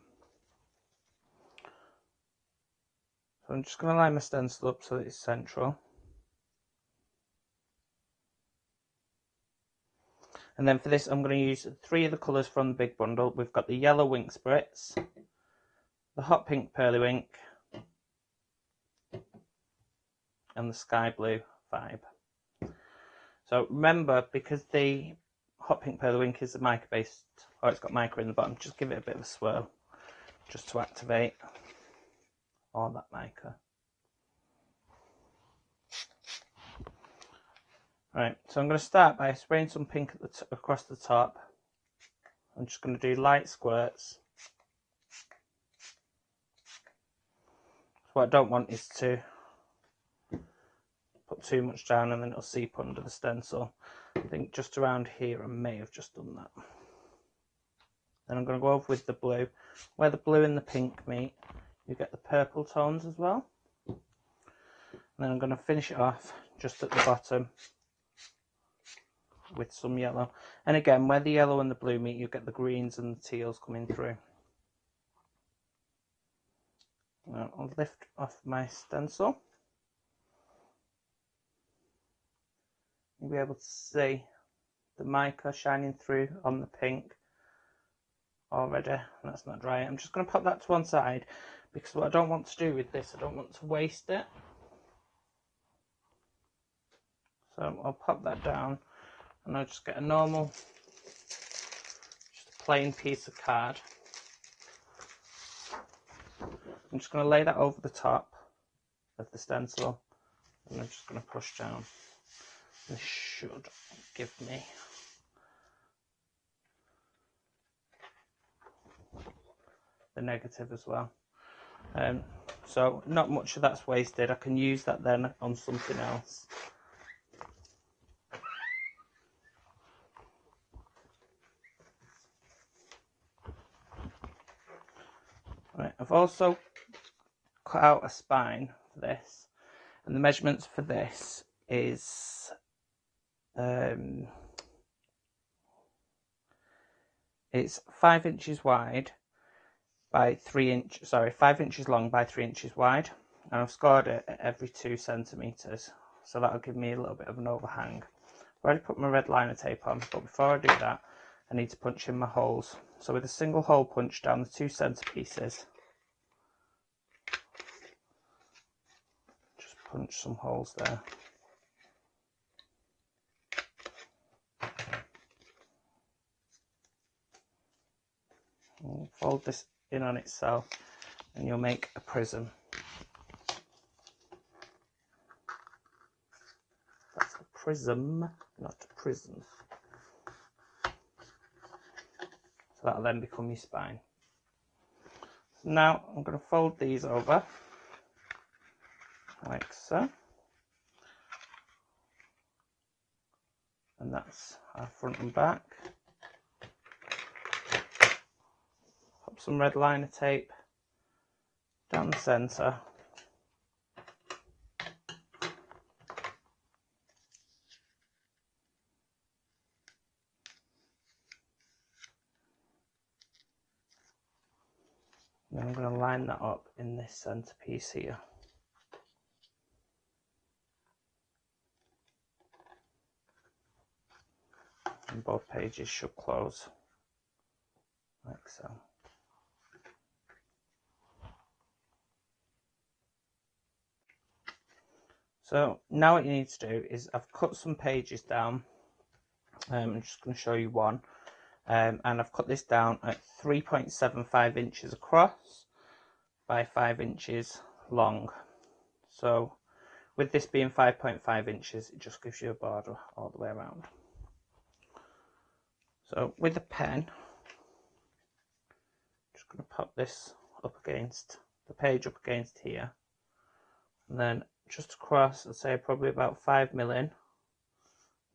Speaker 20: So I'm just going to line my stencil up so that it's central. And then for this, I'm going to use 3 of the colours from the big bundle. We've got the yellow Wink Spritz, the hot pink Pearly Wink, and the sky blue Vibe. So remember, because the hot pink Pearly Wink is a mica based, or it's got mica in the bottom, just give it a bit of a swirl just to activate all that mica. Right, so I'm going to start by spraying some pink at across the top. I'm just going to do light squirts. What I don't want is to put too much down and then it'll seep under the stencil. I think just around here I may have just done that. Then I'm going to go over with the blue. Where the blue and the pink meet, you get the purple tones as well. And then I'm going to finish it off just at the bottom with some yellow. And again, where the yellow and the blue meet, you get the greens and the teals coming through. Now I'll lift off my stencil. You'll be able to see the mica shining through on the pink already. That's not dry. I'm just going to pop that to one side because what I don't want to do with this, I don't want to waste it. So I'll pop that down and I'll just get a normal, just a plain piece of card. I'm just going to lay that over the top of the stencil and I'm just going to push down. This should give me the negative as well. So not much of that's wasted. I can use that then on something else. Right, I've also cut out a spine for this, and the measurements for this is it's 5 inches wide by 5 inches long by 3 inches wide, and I've scored it at every 2 centimeters, so that'll give me a little bit of an overhang. I've already put my red liner tape on, but before I do that I need to punch in my holes. So with a single hole punch down the 2 centerpieces, just punch some holes there. And fold this in on itself and you'll make a prism. That's a prism, not a prism. So that'll then become your spine. So now I'm going to fold these over like so. And that's our front and back. Pop some red liner tape down the centre. Then I'm going to line that up in this centre piece here. And both pages should close like so. So now what you need to do is, I've cut some pages down. I'm just going to show you one. And I've cut this down at 3.75 inches across by 5 inches long. So with this being 5.5 inches, it just gives you a border all the way around. So with a pen, I'm just going to pop this up against the page, up against here, and then just across, I'd say probably about 5mm in,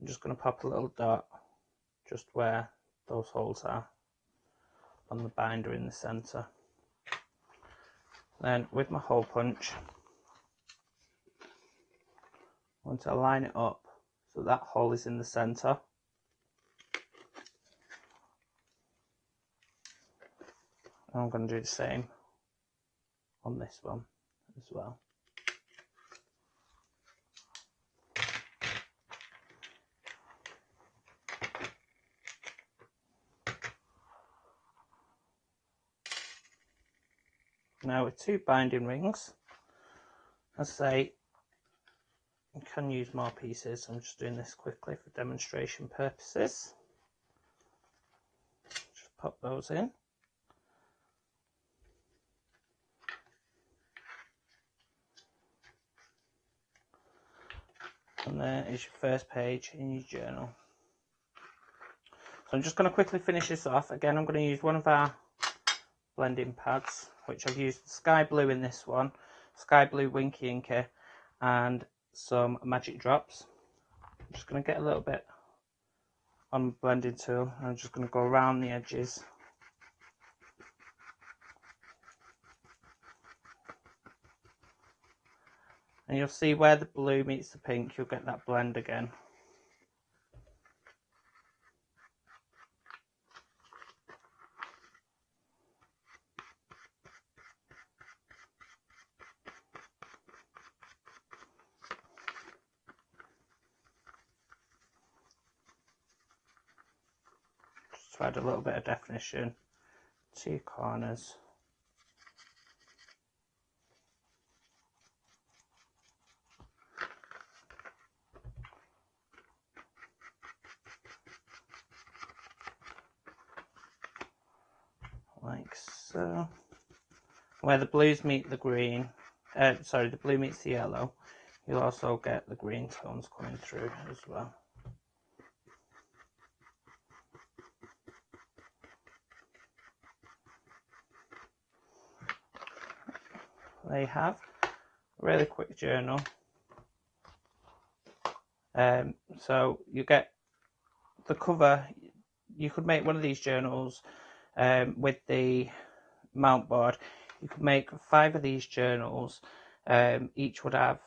Speaker 20: I'm just going to pop a little dot just where those holes are on the binder in the centre. Then with my hole punch, I want to line it up so that hole is in the centre. And I'm going to do the same on this one as well. Now with 2 binding rings, as I say, you can use more pieces. I'm just doing this quickly for demonstration purposes. Just pop those in. And there is your first page in your journal. So I'm just going to quickly finish this off. Again, I'm going to use one of our blending pads, which I've used sky blue in this one, sky blue Winky Inky, and some magic drops. I'm just going to get a little bit on my blending tool, and I'm just going to go around the edges And you'll see where the blue meets the pink, you'll get that blend again. Just to add a little bit of definition to your corners. Like so. Where the blues meet the green, sorry, the blue meets the yellow, you'll also get the green tones coming through as well. They have a really quick journal. So you get the cover. You could make one of these journals with the mount board. You could make 5 of these journals. Each would have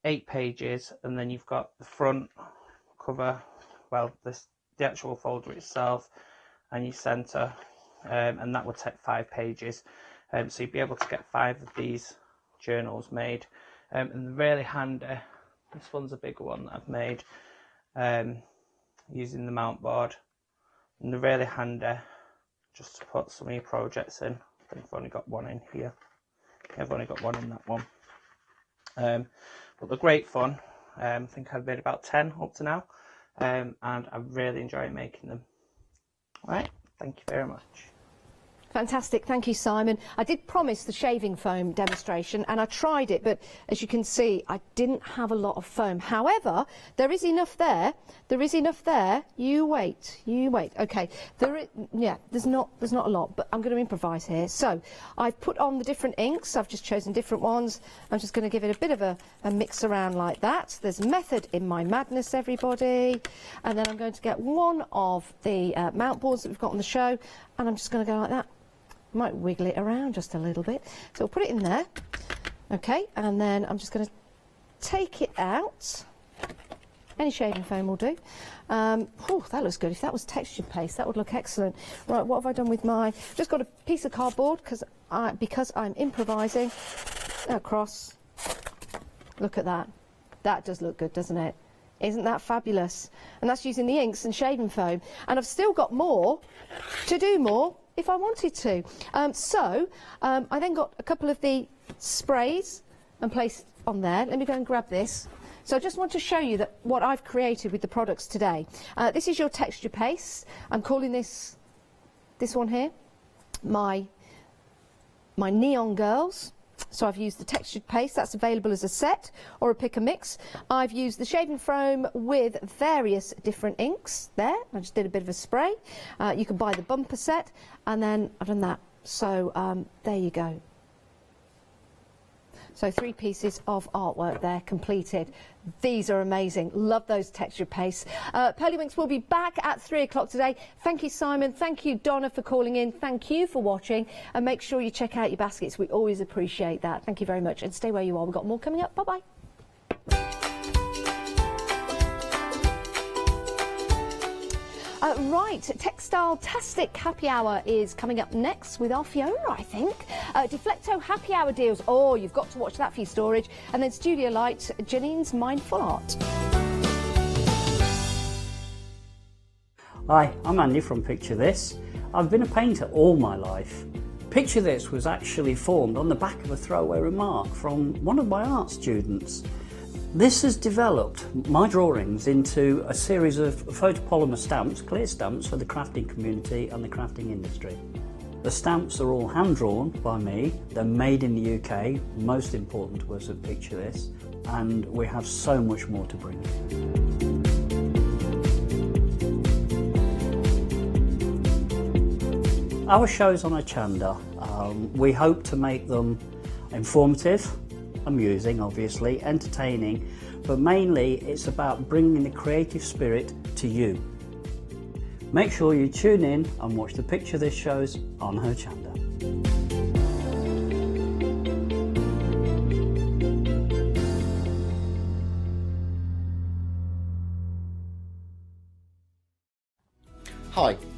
Speaker 20: 8 pages, and then you've got the front cover, well, the actual folder itself, and your centre, and that would take 5 pages. So you'd be able to get 5 of these journals made, and really handy. This one's a bigger one that I've made using the mount board, and they're really handy just to put some of your projects in. I think I've only got one in here. I've only got one in that one. But they're great fun. I think I've made about 10 up to now, and I really enjoy making them. All right, thank you very much.
Speaker 8: Fantastic, thank you, Simon. I did promise the shaving foam demonstration and I tried it, but as you can see, I didn't have a lot of foam. However, there is enough there. There is enough there. You wait, you wait. Okay, there's not a lot, but I'm going to improvise here. So I've put on the different inks. I've just chosen different ones. I'm just going to give it a bit of a mix around like that. There's method in my madness, everybody. And then I'm going to get one of the mount boards that we've got on the show, and I'm just going to go like that. Might wiggle it around just a little bit. So we'll put it in there. Okay, and then I'm just going to take it out. Any shaving foam will do. Oh, that looks good. If that was textured paste, that would look excellent. Right, what have I done with my... Just got a piece of cardboard because I'm improvising across. Look at that. That does look good, doesn't it? Isn't that fabulous? And that's using the inks and shaving foam. And I've still got more to do more if I wanted to. I then got a couple of the sprays and placed on there. Let me go and grab this. So I just want to show you that what I've created with the products today. This is your texture paste. I'm calling this one here my Neon Girls. So I've used the textured paste, that's available as a set or a pick and mix. I've used the shaving foam with various different inks there. I just did a bit of a spray. You can buy the bumper set, and then I've done that. So there you go. So 3 pieces of artwork there completed. These are amazing. Love those texture pastes. Pearlywinks will be back at 3 o'clock today. Thank you, Simon. Thank you, Donna, for calling in. Thank you for watching. And make sure you check out your baskets. We always appreciate that. Thank you very much. And stay where you are. We've got more coming up. Bye-bye. Right, Textile-tastic Happy Hour is coming up next with our Fiona, I think. Deflecto Happy Hour deals. Oh, you've got to watch that for your storage. And then Studio Light, Janine's Mindful Art.
Speaker 4: Hi, I'm Andy from Picture This. I've been a painter all my life. Picture This was actually formed on the back of a throwaway remark from one of my art students. This has developed my drawings into a series of photopolymer stamps, clear stamps for the crafting community and the crafting industry. The stamps are all hand-drawn by me, they're made in the UK, most important to us at Picture This, and we have so much more to bring. Our shows on Hochanda, we hope to make them informative, amusing, obviously, entertaining, but mainly it's about bringing the creative spirit to you. Make sure you tune in and watch the Picture This shows on Hochanda.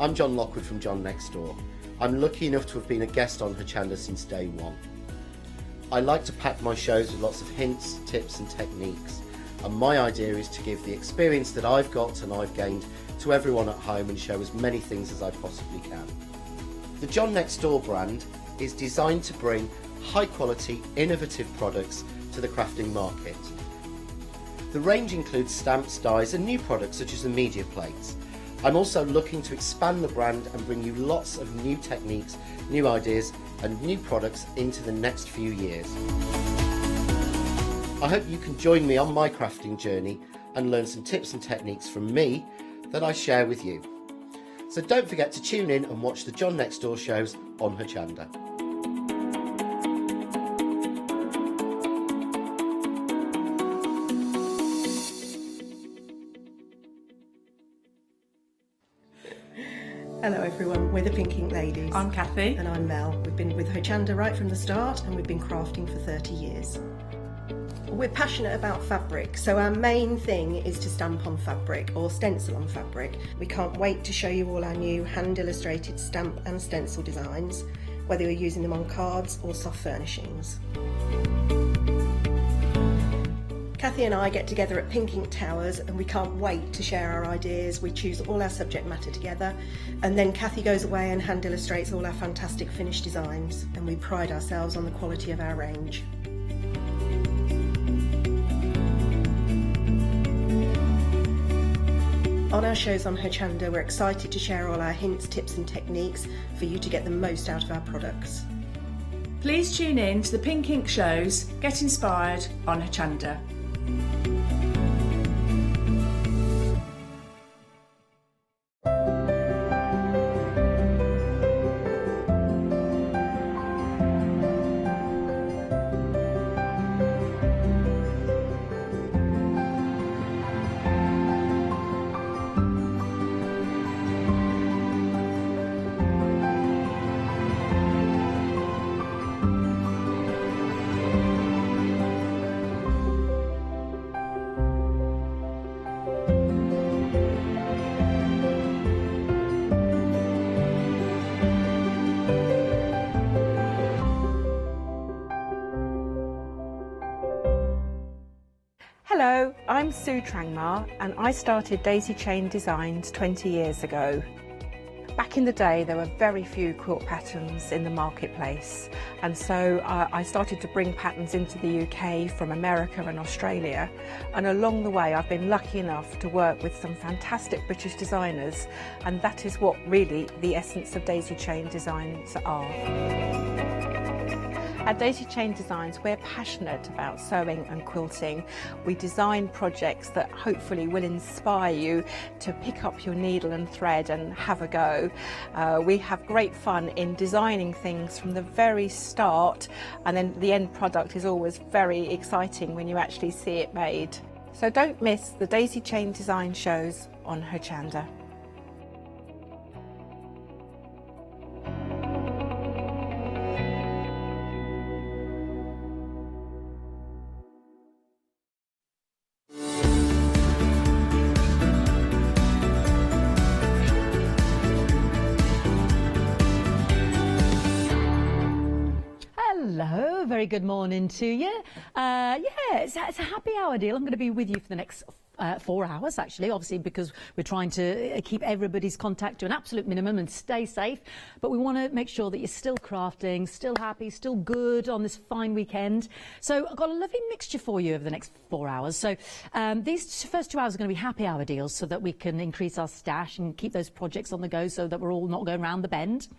Speaker 11: I'm John Lockwood from John Next Door. I'm lucky enough to have been a guest on Hochanda since day one. I like to pack my shows with lots of hints, tips and techniques, and my idea is to give the experience that I've got and I've gained to everyone at home and show as many things as I possibly can. The John Next Door brand is designed to bring high quality, innovative products to the crafting market. The range includes stamps, dies and new products such as the media plates. I'm also looking to expand the brand and bring you lots of new techniques, new ideas and new products into the next few years. I hope you can join me on my crafting journey and learn some tips and techniques from me that I share with you. So don't forget to tune in and watch the John Next Door shows on Hochanda.
Speaker 5: Hello everyone, we're the Pink Ink Ladies.
Speaker 22: I'm Kathy.
Speaker 5: And I'm Mel. We've been with Hochanda right from the start and we've been crafting for 30 years. We're passionate about fabric, so our main thing is to stamp on fabric or stencil on fabric. We can't wait to show you all our new hand illustrated stamp and stencil designs, whether you're using them on cards or soft furnishings. Kathy and I get together at Pink Ink Towers and we can't wait to share our ideas. We choose all our subject matter together and then Kathy goes away and hand illustrates all our fantastic finished designs, and we pride ourselves on the quality of our range. On our shows on Hochanda, we're excited to share all our hints, tips and techniques for you to get the most out of our products.
Speaker 22: Please tune in to the Pink Ink shows, get inspired on Hochanda.
Speaker 3: Hello, I'm Sue Trangmar and I started Daisy Chain Designs 20 years ago. Back in the day there were very few quilt patterns in the marketplace, and so I started to bring patterns into the UK from America and Australia, and along the way I've been lucky enough to work with some fantastic British designers, and that is what really the essence of Daisy Chain Designs are. At Daisy Chain Designs, we're passionate about sewing and quilting. We design projects that hopefully will inspire you to pick up your needle and thread and have a go. We have great fun in designing things from the very start, and then the end product is always very exciting when you actually see it made. So don't miss the Daisy Chain Design shows on Hochanda.
Speaker 23: Hello, very good morning to you. Yeah, it's a happy hour deal. I'm going to be with you for the next 4 hours, actually, obviously, because we're trying to keep everybody's contact to an absolute minimum and stay safe. But we want to make sure that you're still crafting, still happy, still good on this fine weekend. So I've got a lovely mixture for you over the next 4 hours. So these first 2 hours are going to be happy hour deals so that we can increase our stash and keep those projects on the go so that we're all not going round the bend.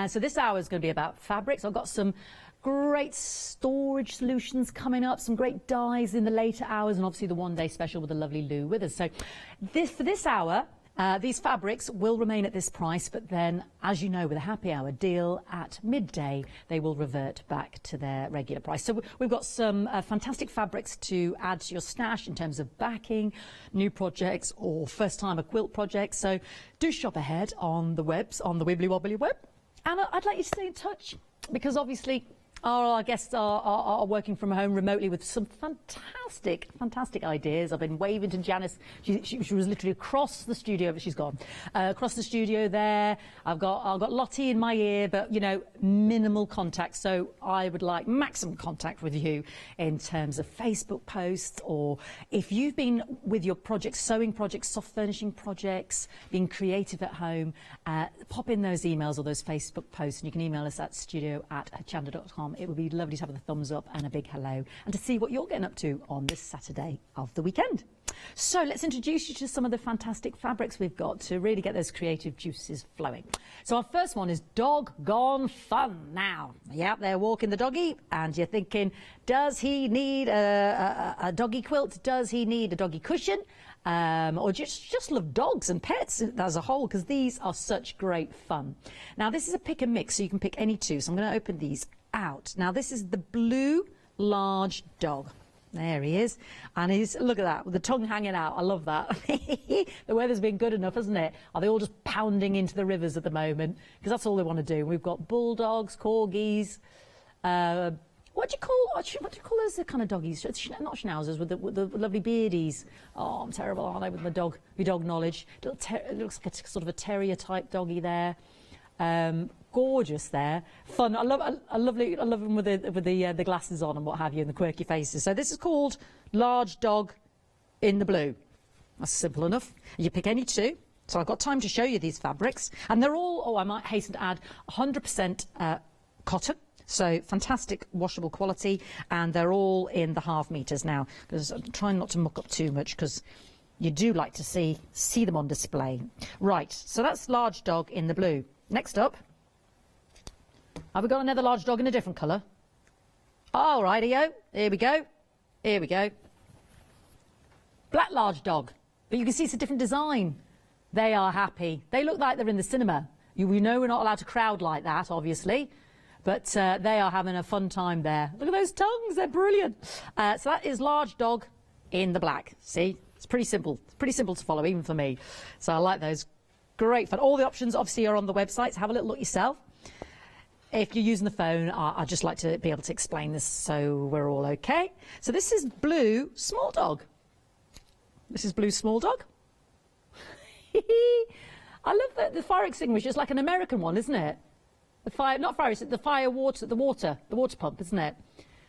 Speaker 23: So this hour is going to be about fabrics. I've got some great storage solutions coming up, some great dies in the later hours, and obviously the one-day special with the lovely Lou with us. So for this hour, these fabrics will remain at this price, but then, as you know, with a happy hour deal at midday, they will revert back to their regular price. So we've got some fantastic fabrics to add to your stash in terms of backing, new projects, or first-time a quilt project. So do shop ahead on the webs, on the Wibbly Wobbly web. And I'd like you to stay in touch, because obviously our guests are working from home remotely with some fantastic fantastic ideas. I've been waving to Janice. She was literally across the studio, but she's gone. Across the studio there. I've got Lottie in my ear, but, you know, minimal contact. So I would like maximum contact with you in terms of Facebook posts, or if you've been with your projects, sewing projects, soft furnishing projects, being creative at home, pop in those emails or those Facebook posts, and you can email us at studio@hochanda.com. It would be lovely to have a thumbs up and a big hello, and to see what you're getting up to on this Saturday of the weekend. So let's introduce you to some of the fantastic fabrics we've got to really get those creative juices flowing. So our first one is Doggone Fun. Now, yeah, they're walking the doggy, and you're thinking, does he need a doggy quilt? Does he need a doggy cushion? Or just love dogs and pets as a whole, because these are such great fun. Now, this is a pick and mix, so you can pick any two. So I'm going to open these out. Now, this is the blue large dog. There he is, and he's, look at that, with the tongue hanging out. I love that. The weather's been good enough, hasn't it? Are they all just pounding into the rivers at the moment? Because that's all they want to do. We've got bulldogs, corgis. What do you call those kind of doggies? Not schnauzers, with the lovely beardies. Oh, I'm terrible, aren't I, with my dog knowledge? It looks like a sort of a terrier type doggy there. Gorgeous there, fun. I love them with the glasses on and what have you, and the quirky faces. So this is called Large Dog in the Blue. That's simple enough. You pick any two. So I've got time to show you these fabrics, and they're all, oh, I might hasten to add, 100% cotton. So fantastic washable quality, and they're all in the half meters now. Because I'm trying not to muck up too much, because you do like to see them on display. Right, so that's Large Dog in the Blue. Next up, have we got another large dog in a different colour? All righty-o, here we go. Here we go. Black large dog, but you can see it's a different design. They are happy. They look like they're in the cinema. We know we're not allowed to crowd like that, obviously, but they are having a fun time there. Look at those tongues, they're brilliant. So that is Large Dog in the black. See, it's pretty simple. It's pretty simple to follow, even for me. So I like those. Great fun. All the options obviously are on the website, so have a little look yourself. If you're using the phone, I'd just like to be able to explain this so we're all okay. So this is Blue Small Dog. This is Blue Small Dog. I love the fire extinguisher. It's like an American one, isn't it? The water pump, isn't it?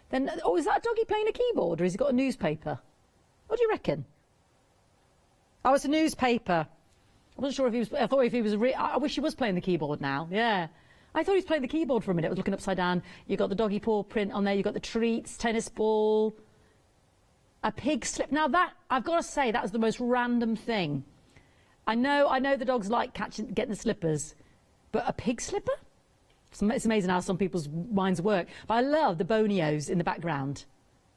Speaker 23: Then, oh, is that a doggy playing a keyboard, or has he got a newspaper? What do you reckon? Oh, it's a newspaper. I wasn't sure if he was. I thought if he was. I wish he was playing the keyboard now. Yeah, I thought he was playing the keyboard for a minute. I was looking upside down. You got the doggy paw print on there. You got the treats, tennis ball, a pig slip. Now that, I've got to say, that was the most random thing. I know the dogs like getting the slippers, but a pig slipper? It's amazing how some people's minds work. But I love the bonios in the background.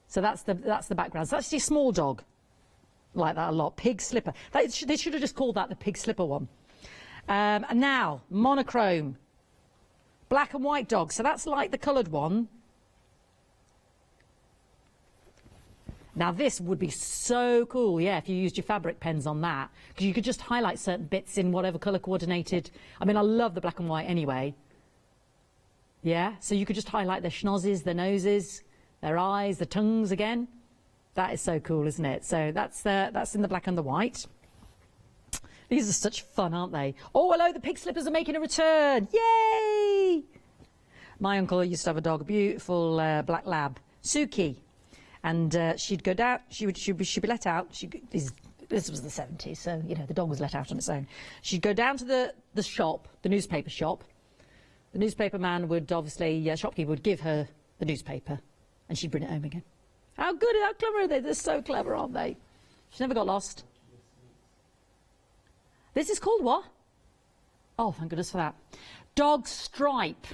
Speaker 23: So that's the background. So that's actually a small dog. Like that a lot. Pig slipper. They should have just called that the pig slipper one. And now, monochrome. Black and white dog. So that's like the coloured one. Now this would be so cool, yeah, if you used your fabric pens on that. Because you could just highlight certain bits in whatever colour coordinated. I mean, I love the black and white anyway. Yeah, so you could just highlight their schnozzes, their noses, their eyes, the tongues again. That is so cool, isn't it? So that's in the black and the white. These are such fun, aren't they? Oh, hello, the pig slippers are making a return. Yay! My uncle used to have a dog, a beautiful black lab, Suki. And she'd go down, she'd be let out. This was the 70s, so, you know, the dog was let out on its own. She'd go down to the shop, the newspaper shop. The newspaper man would obviously, shopkeeper would give her the newspaper, and she'd bring it home again. How clever are they? They're so clever, aren't they? She never got lost. This is called what? Oh, thank goodness for that. Dog stripe.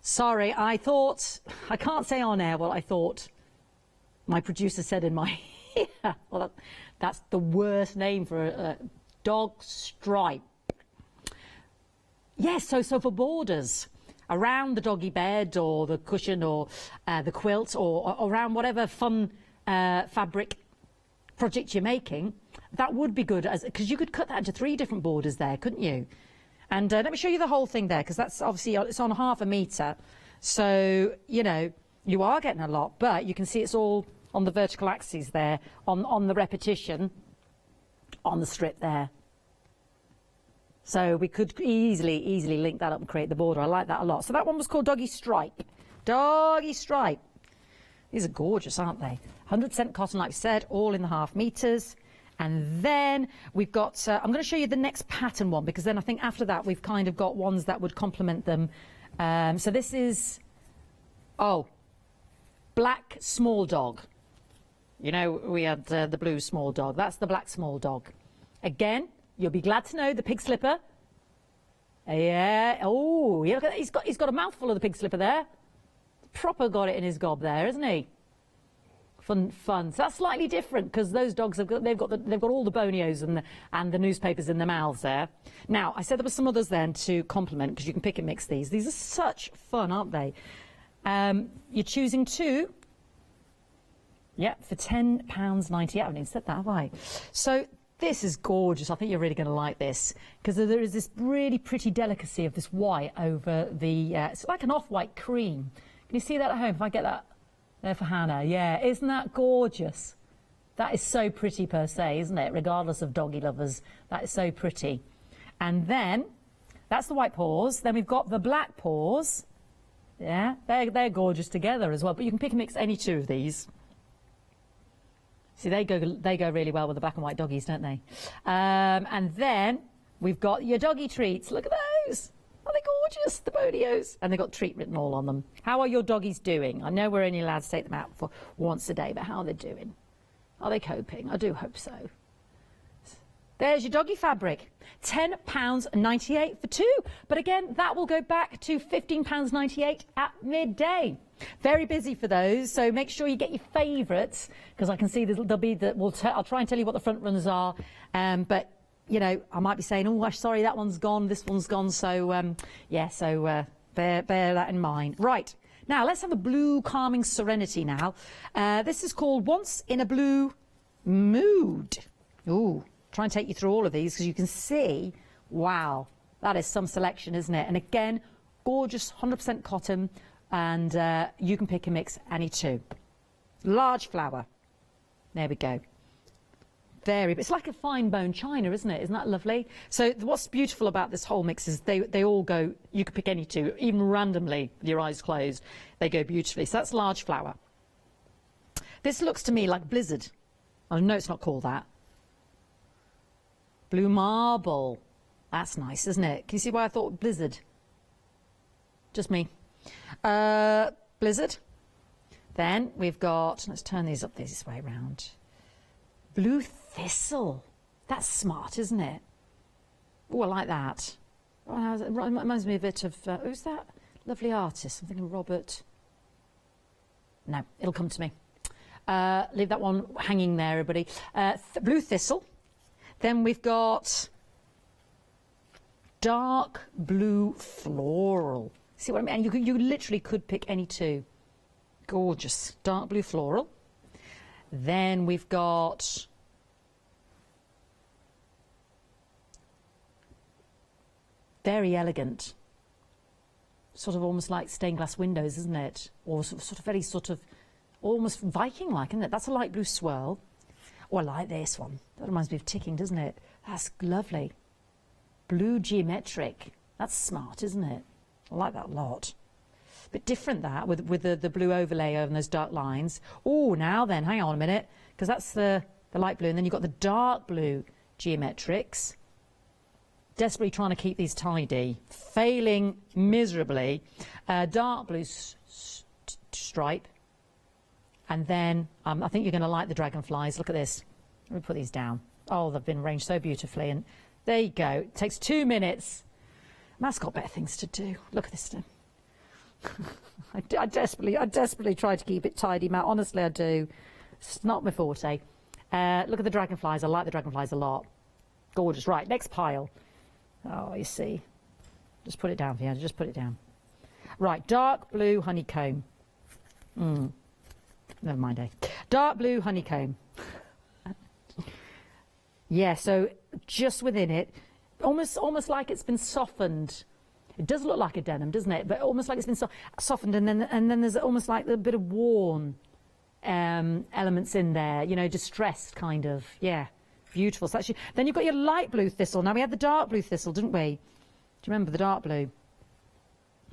Speaker 23: Sorry, I can't say on air what I thought my producer said in my ear. Well, that's the worst name for a dog stripe. Yes, so for borders. Around the doggy bed or the cushion or the quilt or around whatever fun fabric project you're making, that would be good, because you could cut that into 3 different borders there, couldn't you? And let me show you the whole thing there, because that's obviously, it's on 1/2 metre. So, you know, You are getting a lot, but you can see it's all on the vertical axes there, on the repetition, on the strip there. So we could easily link that up and create the border. I like that a lot. So that one was called Doggy Stripe. Doggy Stripe. These are gorgeous, aren't they? 100% cotton, like I said, all in the half meters. And then we've got, I'm going to show you the next pattern one, because then I think after that we've kind of got ones that would complement them. So this is, black small dog. You know, we had the blue small dog. That's the black small dog. Again, you'll be glad to know the pig slipper. Yeah. Oh, yeah, look at that. He's got a mouthful of the pig slipper there. Proper got it in his gob there, isn't he? Fun. So that's slightly different, because those dogs they've got all the bonios and the newspapers in their mouths there. Now, I said there were some others then to complement, because you can pick and mix these. These are such fun, aren't they? You're choosing two. Yeah, for £10.98. I haven't even said that, have I? So this is gorgeous. I think you're really going to like this, because there is this really pretty delicacy of this white over the. It's like an off-white cream. Can you see that at home? If I get that there for Hannah, yeah, isn't that gorgeous? That is so pretty per se, isn't it? Regardless of doggy lovers, that is so pretty. And then that's the white paws. Then we've got the black paws. Yeah, they're gorgeous together as well. But you can pick and mix any two of these. See, they go really well with the black and white doggies, don't they? And then we've got your doggy treats. Look at those. Are they gorgeous? The bonios. And they've got treat written all on them. How are your doggies doing? I know we're only allowed to take them out for once a day, but how are they doing? Are they coping? I do hope so. There's your doggy fabric. £10.98 for two. But again, that will go back to £15.98 at midday. Very busy for those, so make sure you get your favourites, because I can see there'll be I'll try and tell you what the front runners are, but you know, I might be saying, oh, sorry, that one's gone, this one's gone, so yeah, so bear that in mind. Right, now let's have a blue calming serenity now. This is called Once in a Blue Mood. Ooh, try and take you through all of these, because you can see, wow, that is some selection, isn't it? And again, gorgeous 100% cotton, and you can pick and mix any two. Large flower. There we go. It's like a fine bone china, isn't it? Isn't that lovely? So what's beautiful about this whole mix is they all go, you can pick any two, even randomly with your eyes closed. They go beautifully. So that's large flower. This looks to me like Blizzard. I know it's not called that. Blue marble. That's nice, isn't it? Can you see why I thought Blizzard? Just me. Blizzard. Then we've got, let's turn these up this way around. Blue thistle. That's smart, isn't it? Oh, I like that. Oh, it reminds me a bit of, who's that lovely artist? I'm thinking Robert. No, it'll come to me. Leave that one hanging there, everybody. Blue thistle. Then we've got dark blue floral. See what I mean? And you literally could pick any two. Gorgeous. Dark blue floral. Then we've got very elegant. Sort of almost like stained glass windows, isn't it? Or sort of almost Viking-like, isn't it? That's a light blue swirl. Oh, I like this one. That reminds me of ticking, doesn't it? That's lovely. Blue geometric. That's smart, isn't it? I like that a lot. Bit different that with the blue overlay over those dark lines. Oh, now then, hang on a minute, because that's the light blue, and then you've got the dark blue geometrics. Desperately trying to keep these tidy, failing miserably. Dark blue stripe, and then I think you're going to like the dragonflies. Look at this. Let me put these down. Oh, they've been arranged so beautifully, and there you go. It takes 2 minutes. Matt's got better things to do. Look at this thing. I desperately try to keep it tidy, Matt. Honestly, I do. It's not my forte. Look at the dragonflies. I like the dragonflies a lot. Gorgeous. Right, next pile. Oh, you see. Just put it down, Fiona. Just put it down. Right, dark blue honeycomb. Never mind, eh? Dark blue honeycomb. Yeah, so just within it, almost like it's been softened It does look like a denim, doesn't it? But almost like it's been softened, and then there's almost like a bit of worn elements in there, you know, distressed kind of. Yeah, beautiful. So actually, then you've got your light blue thistle. Now we had the dark blue thistle, didn't we? Do you remember the dark blue?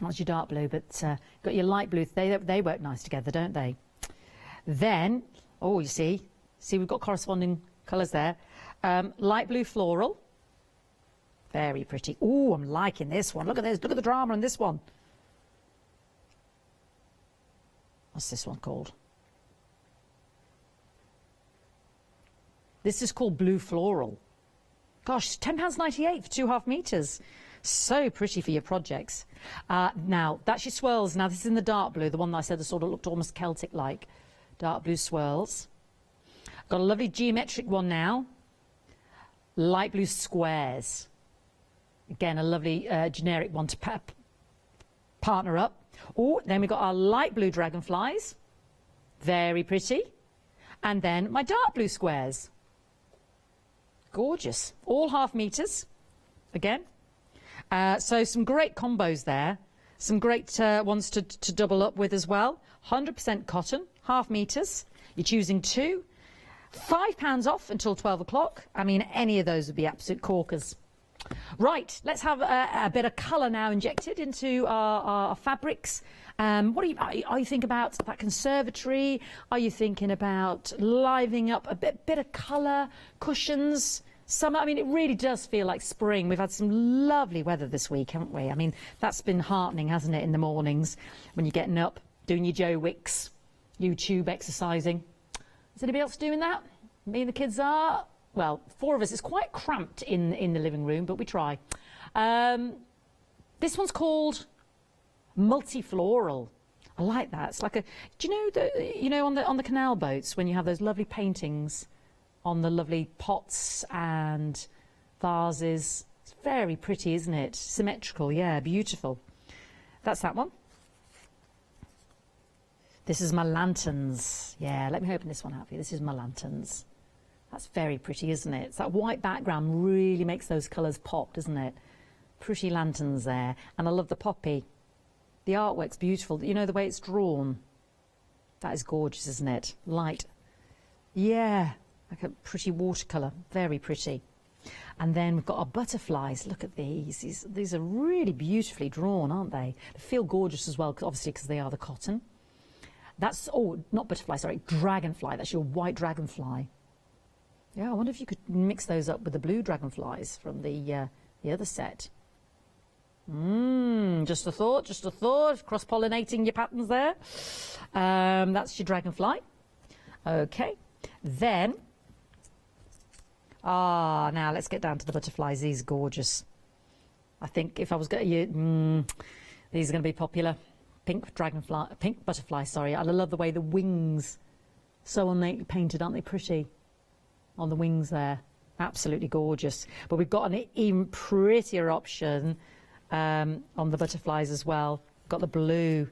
Speaker 23: That's your dark blue, but got your light blue. They work nice together, don't they? Then, oh, you see we've got corresponding colours there. Light blue floral. Very pretty. Oh, I'm liking this one. Look at this. Look at the drama in this one. What's this one called? This is called blue floral. Gosh, £10.98 for 2.5 metres. So pretty for your projects. Now, that's your swirls. Now, this is in the dark blue, the one that I said that sort of looked almost Celtic-like. Dark blue swirls. Got a lovely geometric one now. Light blue squares. Again, a lovely generic one to partner up. Oh, then we've got our light blue dragonflies. Very pretty. And then my dark blue squares. Gorgeous. All 1/2 metres. Again. So some great combos there. Some great ones to double up with as well. 100% cotton, 1/2 metres. You're choosing 2. £5 off until 12 o'clock. I mean, any of those would be absolute corkers. Right, let's have a bit of colour now injected into our fabrics. What are you thinking about that conservatory? Are you thinking about livening up a bit of colour, cushions? Summer, I mean, it really does feel like spring. We've had some lovely weather this week, haven't we? I mean, that's been heartening, hasn't it, in the mornings when you're getting up, doing your Joe Wicks, YouTube exercising. Is anybody else doing that? Me and the kids are. Well, 4 of us. It's quite cramped in the living room, but we try. This one's called multi-floral. I like that. It's like a. Do you know on the canal boats when you have those lovely paintings on the lovely pots and vases? It's very pretty, isn't it? Symmetrical, yeah, beautiful. That's that one. This is my lanterns. Yeah, let me open this one out for you. This is my lanterns. That's very pretty, isn't it? It's that white background really makes those colours pop, doesn't it? Pretty lanterns there. And I love the poppy. The artwork's beautiful. You know the way it's drawn? That is gorgeous, isn't it? Light. Yeah, like a pretty watercolour. Very pretty. And then we've got our butterflies. Look at these. These are really beautifully drawn, aren't they? They feel gorgeous as well, obviously, because they are the cotton. That's, oh, not butterfly, sorry, dragonfly. That's your white dragonfly. Yeah, I wonder if you could mix those up with the blue dragonflies from the other set. Just a thought, cross-pollinating your patterns there. That's your dragonfly. Okay, then, now let's get down to the butterflies. These are gorgeous. I think if I was going to, these are going to be popular. Pink butterfly, sorry. I love the way the wings, so ornately painted, aren't they pretty? On the wings there, absolutely gorgeous. But we've got an even prettier option on the butterflies as well. Got the blue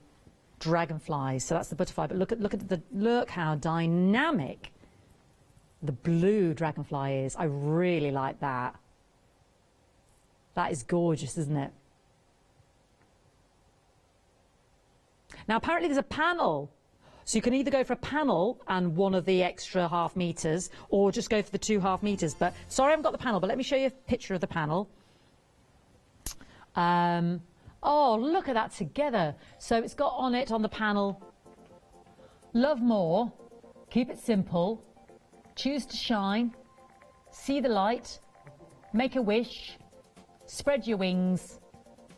Speaker 23: dragonflies, so that's the butterfly. But look how dynamic the blue dragonfly is. I really like that. That is gorgeous, isn't it? Now apparently there's a panel. So you can either go for a panel and one of the extra 1/2 metres, or just go for the 2 1/2 metres. But sorry, I haven't got the panel, but let me show you a picture of the panel. Oh, look at that together. So it's got on it, on the panel, love more, keep it simple, choose to shine, see the light, make a wish, spread your wings,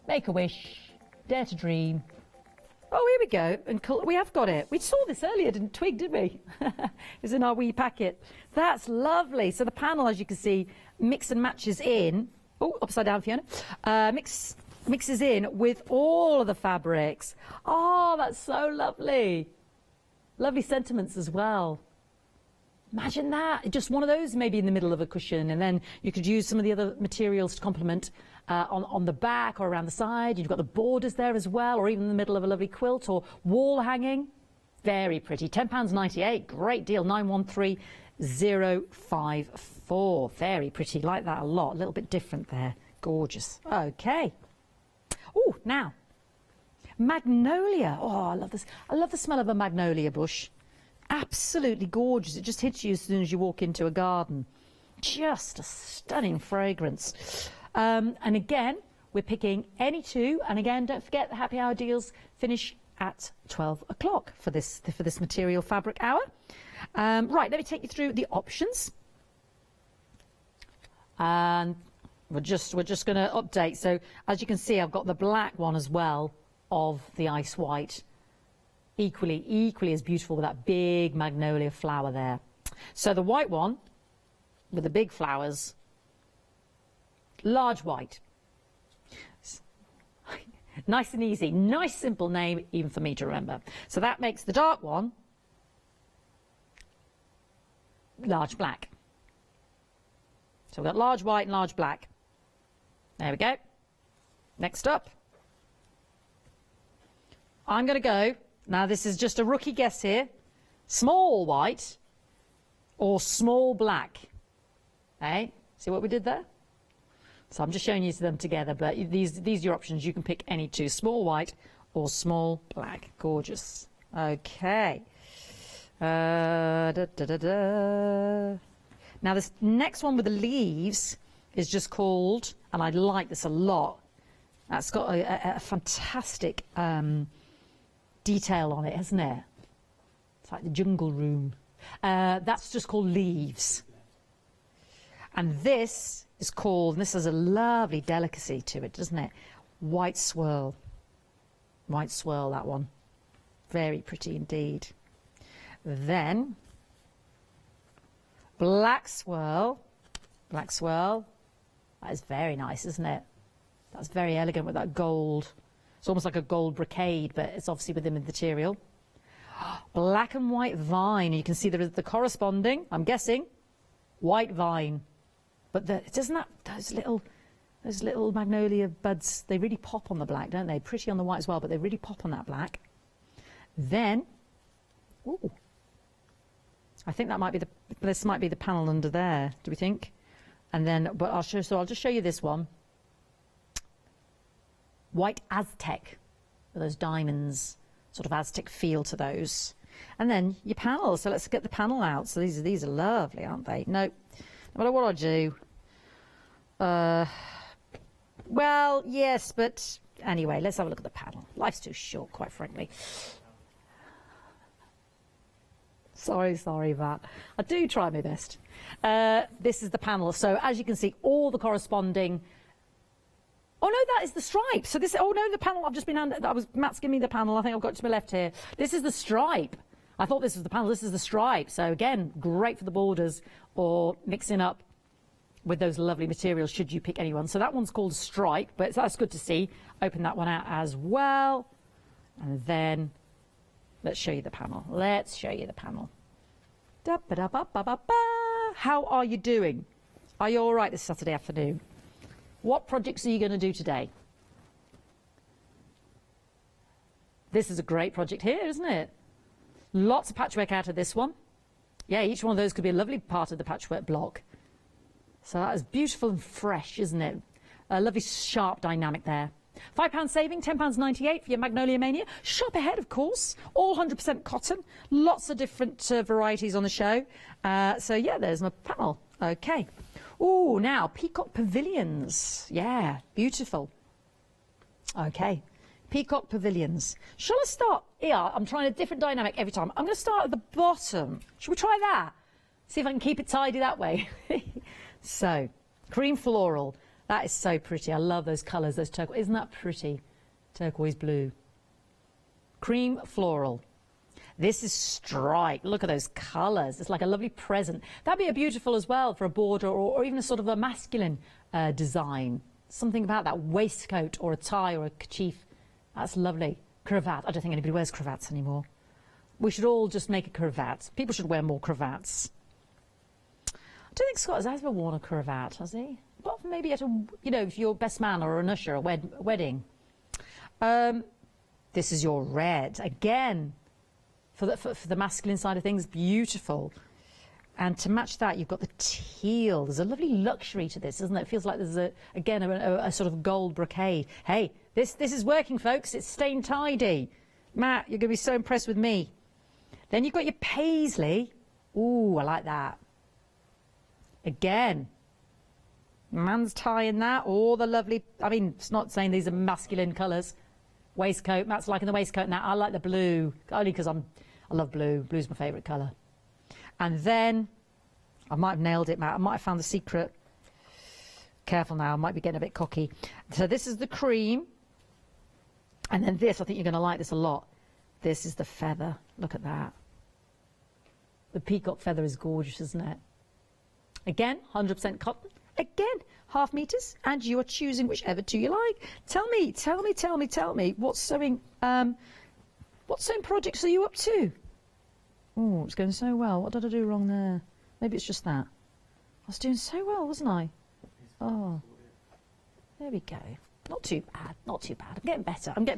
Speaker 23: make a wish, dare to dream. Oh, here we go. And we have got it. We saw this earlier, didn't we? It's in our wee packet. That's lovely. So the panel, as you can see, mix and matches in. Oh, upside down, Fiona. Mixes in with all of the fabrics. Oh, that's so lovely. Lovely sentiments as well. Imagine that. Just one of those maybe in the middle of a cushion, and then you could use some of the other materials to complement on the back or around the side. You've got the borders there as well, or even in the middle of a lovely quilt or wall hanging. Very pretty. £10.98. Great deal. 913054. Very pretty. Like that a lot. A little bit different there. Gorgeous. Okay. Oh, now, magnolia. Oh, I love this. I love the smell of a magnolia bush. Absolutely gorgeous. It just hits you as soon as you walk into a garden. Just a stunning fragrance. And again, we're picking any two. And again, don't forget the happy hour deals finish at 12 o'clock for this material fabric hour. Right, let me take you through the options. And we're just going to update. So as you can see, I've got the black one as well of the ice white. Equally as beautiful with that big magnolia flower there. So the white one with the big flowers, large white. Nice and easy, nice simple name even for me to remember. So that makes the dark one large black. So we've got large white and large black. There we go. Next up, I'm going to go, now this is just a rookie guess here, small white or small black. Hey, see what we did there? So I'm just showing you them together, but these are your options. You can pick any two, small white or small black. Gorgeous. Okay. Now this next one with the leaves is just called, and I like this a lot, that's got a fantastic detail on it, hasn't it? It's like the jungle room. That's just called leaves. And this is called, and this has a lovely delicacy to it, doesn't it? White swirl. White swirl, that one. Very pretty indeed. Then, black swirl. Black swirl. That is very nice, isn't it? That's very elegant with that gold. It's almost like a gold brocade, but it's obviously within the material. Black and white vine. You can see there is the corresponding, I'm guessing, white vine. But doesn't that, those little magnolia buds, they really pop on the black, don't they? Pretty on the white as well, but they really pop on that black. Then, ooh, I think that might be this might be the panel under there, do we think? And then, but I'll just show you this one. White Aztec, with those diamonds, sort of Aztec feel to those. And then your panels, so let's get the panel out. So these are lovely, aren't they? No. No matter what I do. Well, yes, but anyway, let's have a look at the panel. Life's too short, quite frankly. Sorry, Matt. I do try my best. This is the panel. So as you can see, all the corresponding... Oh, no, that is the stripe. So this... Oh, no, the panel I've just been... Matt's giving me the panel. I think I've got to my left here. This is the stripe. I thought this was the panel. This is the stripe. So, again, great for the borders or mixing up with those lovely materials should you pick anyone. So that one's called stripe, but that's good to see. Open that one out as well. And then let's show you the panel. Let's show you the panel. How are you doing? Are you all right this Saturday afternoon? What projects are you going to do today? This is a great project here, isn't it? Lots of patchwork out of this one. Yeah, each one of those could be a lovely part of the patchwork block. So that is beautiful and fresh, isn't it? A lovely sharp dynamic there. £5 saving, £10.98 for your Magnolia Mania. Shop ahead, of course. All 100% cotton. Lots of different varieties on the show. So yeah, there's my panel. Okay. Ooh, now peacock pavilions. Yeah, beautiful. Okay. Peacock pavilions. Shall I start here? I'm trying a different dynamic every time. I'm going to start at the bottom. Should we try that? See if I can keep it tidy that way. So, cream floral. That is so pretty. I love those colours, those turquoise. Isn't that pretty? Turquoise blue. Cream floral. This is stripe. Look at those colours. It's like a lovely present. That'd be a beautiful as well for a border or even a sort of a masculine design. Something about that waistcoat or a tie or a kerchief. That's lovely. Cravat. I don't think anybody wears cravats anymore. We should all just make a cravat. People should wear more cravats. I don't think Scott has ever worn a cravat, has he? Apart from maybe at a, you know, if you're best man or an usher, a wedding. This is your red. Again, for the masculine side of things, beautiful. And to match that, you've got the teal. There's a lovely luxury to this, isn't it? It feels like there's, again, a sort of gold brocade. Hey, This is working, folks. It's staying tidy. Matt, you're going to be so impressed with me. Then you've got your paisley. Ooh, I like that. Again, man's tying that. All the lovely, I mean, it's not saying these are masculine colours. Waistcoat, Matt's liking the waistcoat now. I like the blue, only because I love blue. Blue's my favourite colour. And then, I might have nailed it, Matt. I might have found the secret. Careful now, I might be getting a bit cocky. So this is the cream. And then this, I think you're going to like this a lot. This is the feather. Look at that. The peacock feather is gorgeous, isn't it? Again, 100% cotton. Again, 1/2 meters, and you are choosing whichever two you like. Tell me, what sewing projects are you up to? Oh, it's going so well. What did I do wrong there? Maybe it's just that. I was doing so well, wasn't I? Oh, there we go. Not too bad, not too bad. I'm getting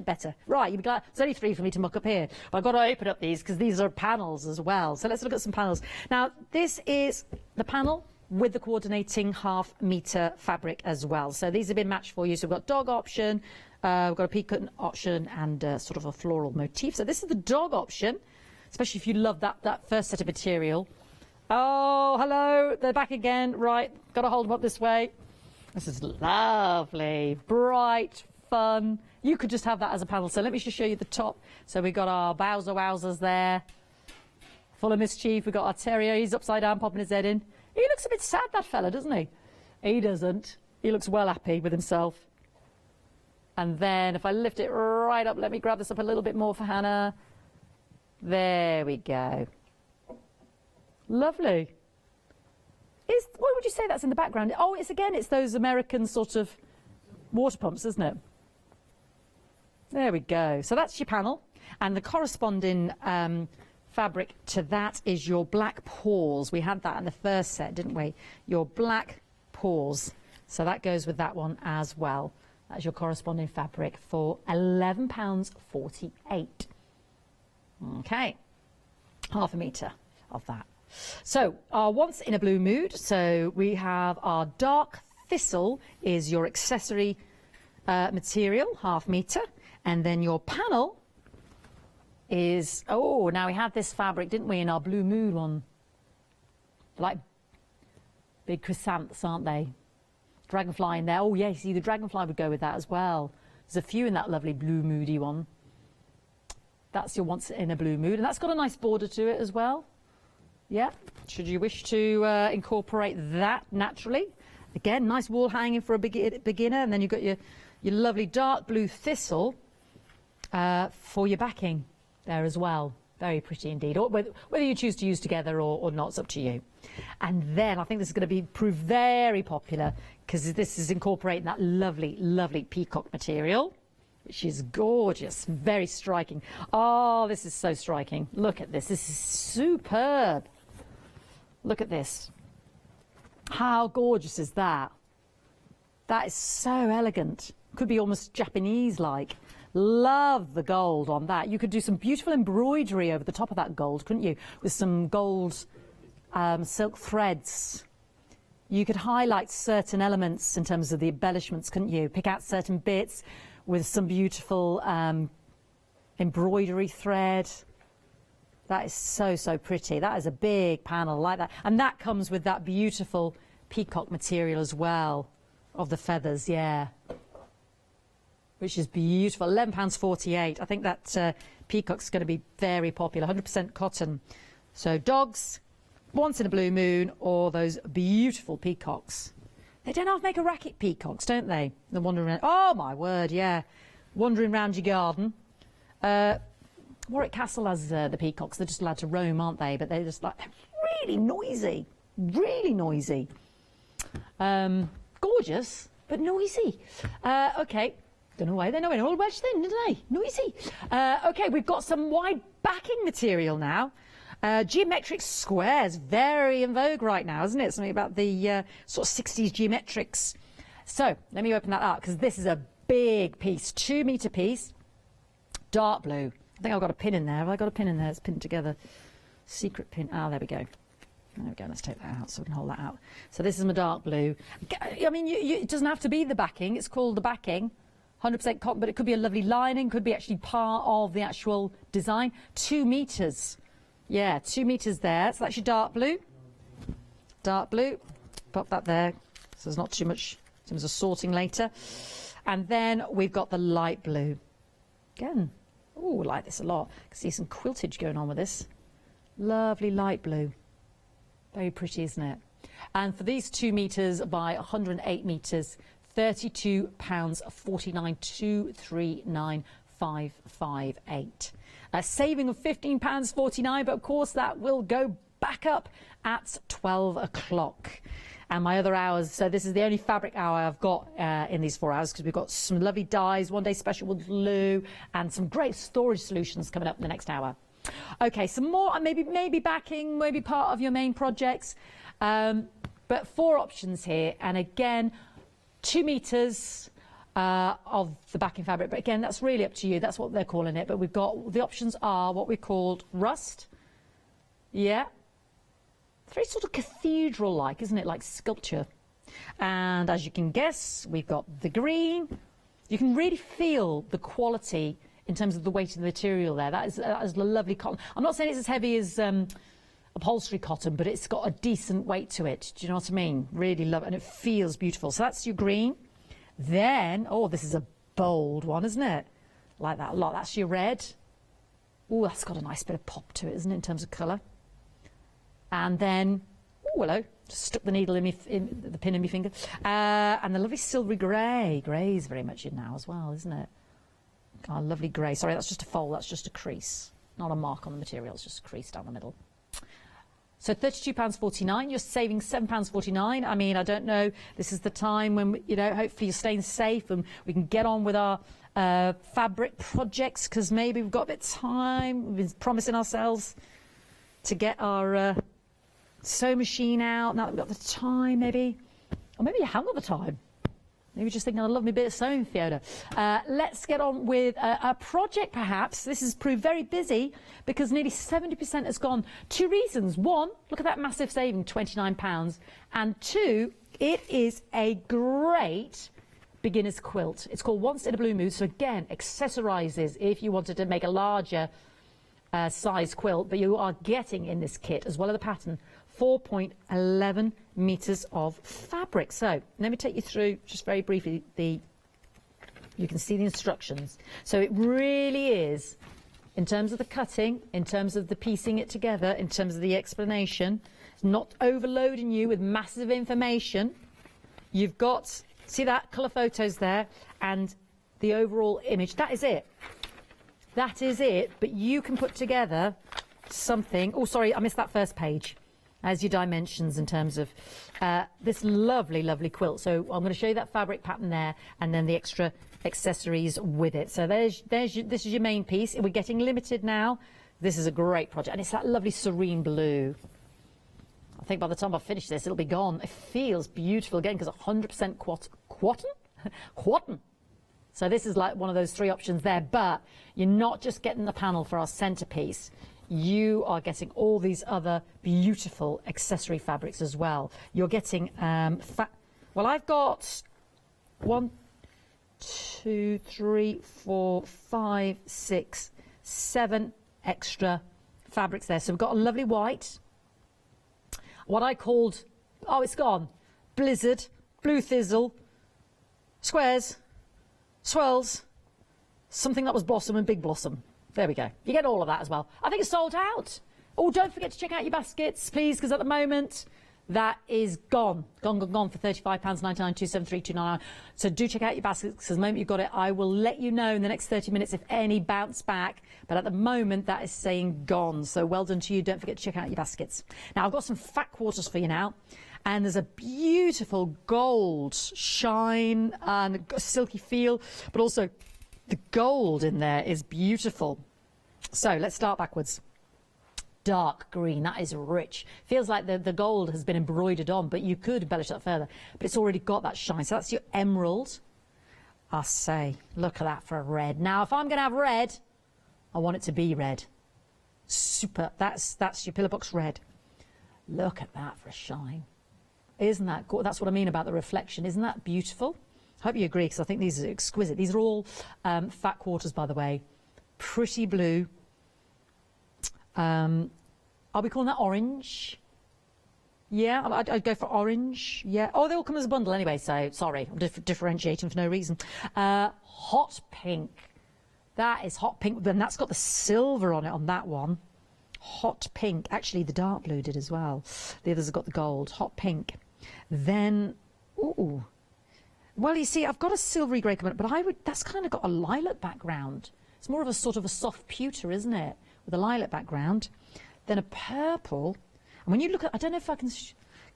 Speaker 23: better. Right, you'll be glad. There's only 3 for me to muck up here. But I've got to open up these because these are panels as well. So let's look at some panels. Now, this is the panel with the coordinating 1/2 meter fabric as well. So these have been matched for you. So we've got dog option, we've got a peacock option, and sort of a floral motif. So this is the dog option, especially if you love that first set of material. Oh, hello, they're back again. Right, got to hold them up this way. This is lovely, bright, fun. You could just have that as a panel. So let me just show you the top. So we've got our Bowser Wowzers there, full of mischief. We've got our terrier. He's upside down, popping his head in. He looks a bit sad, that fella, doesn't he? He doesn't. He looks well happy with himself. And then if I lift it right up, let me grab this up a little bit more for Hannah. There we go. Lovely. What would you say that's in the background? Oh, it's those American sort of water pumps, isn't it? There we go. So that's your panel. And the corresponding fabric to that is your black paws. We had that in the first set, didn't we? Your black paws. So that goes with that one as well. That's your corresponding fabric for £11.48. Okay, 1/2 meter of that. So our once in a blue mood. So we have our dark thistle is your accessory material, 1/2 meter, and then your panel is, oh, now we had this fabric, didn't we, in our blue mood one? Like big chrysanths, aren't they? Dragonfly in there. Oh, yeah, see, the dragonfly would go with that as well. There's a few in that lovely blue moody one. That's your once in a blue mood. And that's got a nice border to it as well. Yeah, should you wish to incorporate that naturally. Again, nice wall hanging for a beginner. And then you've got your lovely dark blue thistle for your backing there as well. Very pretty indeed. Or whether you choose to use together or not, it's up to you. And then I think this is going to prove very popular because this is incorporating that lovely, lovely peacock material, which is gorgeous, very striking. Oh, this is so striking. Look at this. This is superb. Look at this. How gorgeous is that? That is so elegant. Could be almost Japanese-like. Love the gold on that. You could do some beautiful embroidery over the top of that gold, couldn't you? With some gold silk threads. You could highlight certain elements in terms of the embellishments, couldn't you? Pick out certain bits with some beautiful embroidery thread. That is so, so pretty. That is a big panel like that. And that comes with that beautiful peacock material as well of the feathers, yeah. Which is beautiful. £11.48. I think that peacock's going to be very popular. 100% cotton. So dogs, once in a blue moon, or those beautiful peacocks. They don't half make a racket peacocks, don't they? They're wandering around. Oh, my word, yeah. Wandering around your garden. Warwick Castle has the peacocks. They're just allowed to roam, aren't they? But they're just like really noisy. Really noisy. Gorgeous, but noisy. Okay. Don't know why they know it all wedged in, didn't they? Noisy. Okay, we've got some wide backing material now. Geometric squares, very in vogue right now, isn't it? Something about the sort of 60s geometrics. So let me open that up because this is a big piece, 2 meter piece, dark blue. I think I've got a pin in there. Have I got a pin in there? It's pinned together. Secret pin. Ah, there we go. There we go. Let's take that out so we can hold that out. So this is my dark blue. I mean, it doesn't have to be the backing. It's called the backing. 100% cotton, but it could be a lovely lining, could be actually part of the actual design. 2 meters. Yeah, 2 meters there. So that's your dark blue. Dark blue. Pop that there. So there's not too much in terms of sorting later. And then we've got the light blue. Again, oh, I like this a lot. I can see some quiltage going on with this. Lovely light blue. Very pretty, isn't it? And for these 2 meters by 108 meters, £32.49, 239558. A saving of £15.49, but of course that will go back up at 12 o'clock. And my other hours, so this is the only fabric hour I've got in these 4 hours, because we've got some lovely dyes, one day special with glue, and some great storage solutions coming up in the next hour. Okay, some more, maybe backing, maybe part of your main projects, but 4 options here, and again, 2 meters of the backing fabric, but again, that's really up to you. That's what they're calling it. But we've got, the options are what we called rust. Yeah. Very sort of cathedral-like, isn't it? Like sculpture. And as you can guess, we've got the green. You can really feel the quality in terms of the weight of the material there. That is a lovely cotton. I'm not saying it's as heavy as upholstery cotton, but it's got a decent weight to it. Do you know what I mean? Really love it, and it feels beautiful. So that's your green. Then, oh, this is a bold one, isn't it? Like that a lot. That's your red. Oh, that's got a nice bit of pop to it, isn't it, in terms of colour? And then, oh, hello, just stuck the needle in the pin in my finger. And the lovely silvery grey. Grey is very much in now as well, isn't it? Oh, lovely grey. Sorry, that's just a fold. That's just a crease. Not a mark on the material. It's just a crease down the middle. So £32.49, you're saving £7.49. I mean, I don't know, this is the time when, you know, hopefully you're staying safe and we can get on with our fabric projects, because maybe we've got a bit of time. We've been promising ourselves to get our sewing machine out. Now that we've got the time, maybe. Or maybe you haven't got the time. Maybe just thinking, I love me a bit of sewing, Fiona. Let's get on with a project, perhaps. This has proved very busy because nearly 70% has gone. 2 reasons. 1, look at that massive saving, £29. And 2, it is a great beginner's quilt. It's called Once in a Blue Mood. So again, accessorises if you wanted to make a larger size quilt, but you are getting in this kit, as well as the pattern, 4.11 meters of fabric. So let me take you through just very briefly you can see the instructions. So it really is, in terms of the cutting, in terms of the piecing it together, in terms of the explanation, it's not overloading you with massive information. You've got, see that colour photos there, and the overall image. That is it. That is it, but you can put together something. Oh, sorry, I missed that first page. As your dimensions in terms of this lovely, lovely quilt. So I'm going to show you that fabric pattern there, and then the extra accessories with it. So this is your main piece. We're getting limited now. This is a great project, and it's that lovely serene blue. I think by the time I finish this, it'll be gone. It feels beautiful again because 100% cotton. So this is like one of those 3 options there, but you're not just getting the panel for our centerpiece. You are getting all these other beautiful accessory fabrics as well. You're getting, well, I've got 1, 2, 3, 4, 5, 6, 7 extra fabrics there. So we've got a lovely white, what I called, oh, it's gone, blizzard, blue thistle, squares, swirls, something that was blossom and big blossom. There we go. You get all of that as well. I think it's sold out. Oh, don't forget to check out your baskets, please, because at the moment that is gone. Gone for £35.99, 273.299. So do check out your baskets, because the moment you've got it, I will let you know in the next 30 minutes if any bounce back. But at the moment, that is saying gone. So well done to you. Don't forget to check out your baskets. Now, I've got some fat quarters for you now. And there's a beautiful gold shine and a silky feel, but also the gold in there is beautiful. So let's start backwards. Dark green, that is rich. Feels like the gold has been embroidered on, but you could embellish that further. But it's already got that shine. So that's your emerald. I say, look at that for a red. Now, if I'm going to have red, I want it to be red. Super. That's your pillar box red. Look at that for a shine. Isn't that good? That's what I mean about the reflection. Isn't that beautiful? I hope you agree, because I think these are exquisite. These are all fat quarters, by the way. Pretty blue. Are we calling that orange? Yeah, I'd go for orange. Yeah. Oh, they all come as a bundle anyway, so sorry, I'm differentiating for no reason. Hot pink. That is hot pink, and that's got the silver on it on that one. Hot pink. Actually, the dark blue did as well. The others have got the gold. Hot pink. Then, ooh. Well, you see, I've got a silvery grey component, but that's kind of got a lilac background. It's more of a sort of a soft pewter, isn't it? With a lilac background. Then a purple. And when you look at, I don't know if I can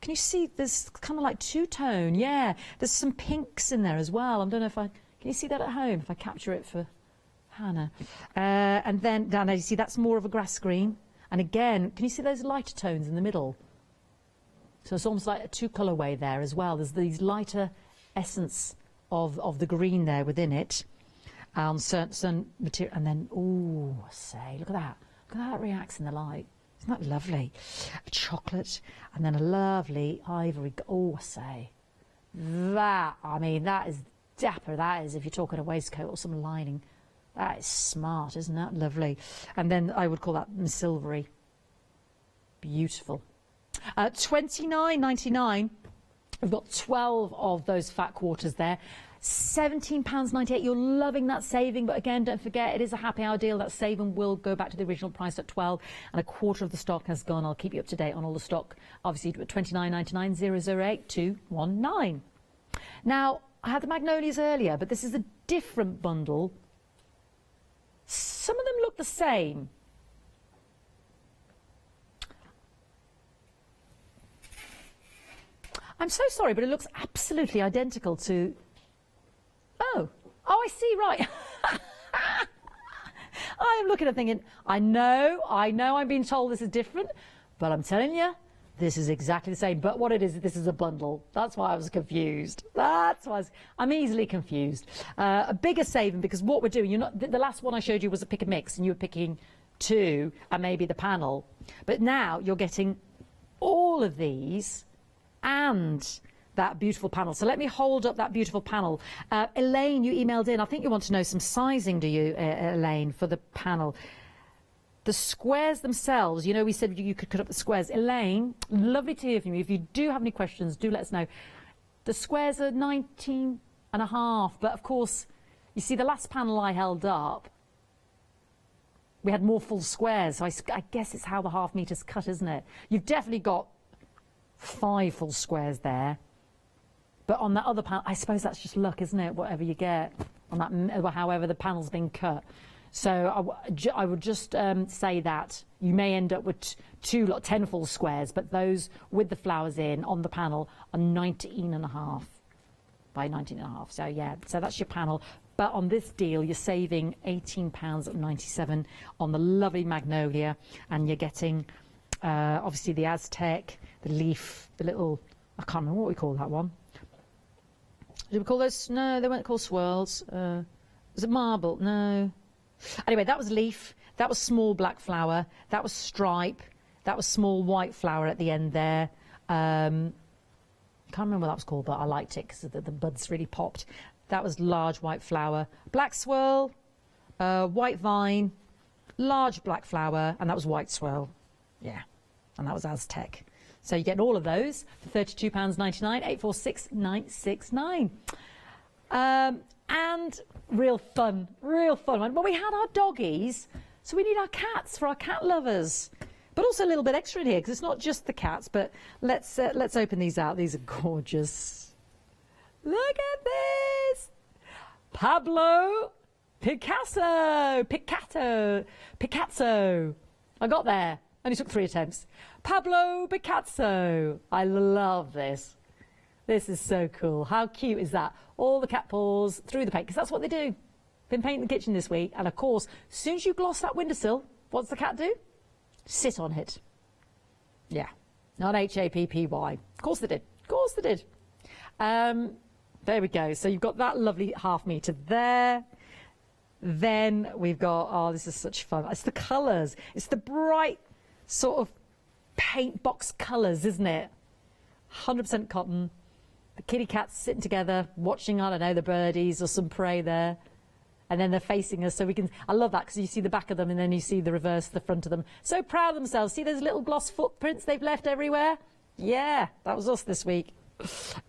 Speaker 23: you see there's kind of like two-tone? Yeah, there's some pinks in there as well. I don't know if can you see that at home if I capture it for Hannah? And then down there, you see that's more of a grass green. And again, can you see those lighter tones in the middle? So it's almost like a two-colourway there as well. There's these lighter essence of the green there within it. Certain material, and then, ooh, look at that. Look at how that reacts in the light. Isn't that lovely? A chocolate, and then a lovely ivory. Oh, that, I mean, that is dapper. That is, if you're talking a waistcoat or some lining. That is smart, isn't that lovely? And then I would call that silvery. Beautiful. $29.99. We've got 12 of those fat quarters there. £17.98. You're loving that saving, but again, don't forget, it is a happy hour deal. That saving will go back to the original price at 12, and a quarter of the stock has gone. I'll keep you up to date on all the stock. Obviously, $29.99 008 219. Now, I had the magnolias earlier, but this is a different bundle. Some of them look the same. I'm so sorry, but it looks absolutely identical to... Oh, I see, right. I am looking at thinking, I know I'm being told this is different, but I'm telling you, this is exactly the same. But what it is, this is a bundle. That's why I was confused. I'm easily confused. A bigger saving, because what we're doing, the last one I showed you was a pick and mix, and you were picking two and maybe the panel. But now you're getting all of these and that beautiful panel. So let me hold up that beautiful panel. Elaine, you emailed in. I think you want to know some sizing, do you, Elaine, for the panel? The squares themselves, we said you could cut up the squares. Elaine, lovely to hear from you. If you do have any questions, do let us know. The squares are 19.5, but of course, you see the last panel I held up, we had more full squares, so I guess it's how the half meter's cut, isn't it? You've definitely got 5 full squares there. But on that other panel, I suppose that's just luck, isn't it? Whatever you get on that, however the panel's been cut. So I would just say that you may end up with 10 full squares, but those with the flowers in on the panel are 19.5 by 19.5. So yeah, so that's your panel. But on this deal, you're saving £18.97 on the lovely magnolia, and you're getting obviously the Aztec, the leaf, the little, I can't remember what we call that one. Did we call those? No, they weren't called swirls. Was it marble? No. Anyway, that was leaf. That was small black flower. That was stripe. That was small white flower at the end there. Can't remember what that was called, but I liked it because the buds really popped. That was large white flower. Black swirl, white vine, large black flower, and that was white swirl. Yeah, and that was Aztec. So you're getting all of those for £32.99, 846 969. And real fun one. Well, we had our doggies, so we need our cats for our cat lovers. But also a little bit extra in here, because it's not just the cats, but let's open these out. These are gorgeous. Look at this! Pablo Picasso! I got there. Only took 3 attempts. Pablo Picasso. I love this. This is so cool. How cute is that? All the cat paws through the paint, because that's what they do. Been painting the kitchen this week, and of course, as soon as you gloss that windowsill, what's the cat do? Sit on it. Yeah, not H-A-P-P-Y. Of course they did. Of course they did. There we go. So you've got that lovely half meter there. Then we've got, oh, this is such fun. It's the colours. It's the bright sort of paint box colours, isn't it? 100% cotton. the kitty cats sitting together, watching, I don't know, the birdies or some prey there. And then they're facing us, so we can... I love that, because you see the back of them, and then you see the reverse, the front of them. So proud of themselves. See those little gloss footprints they've left everywhere? Yeah, that was us this week.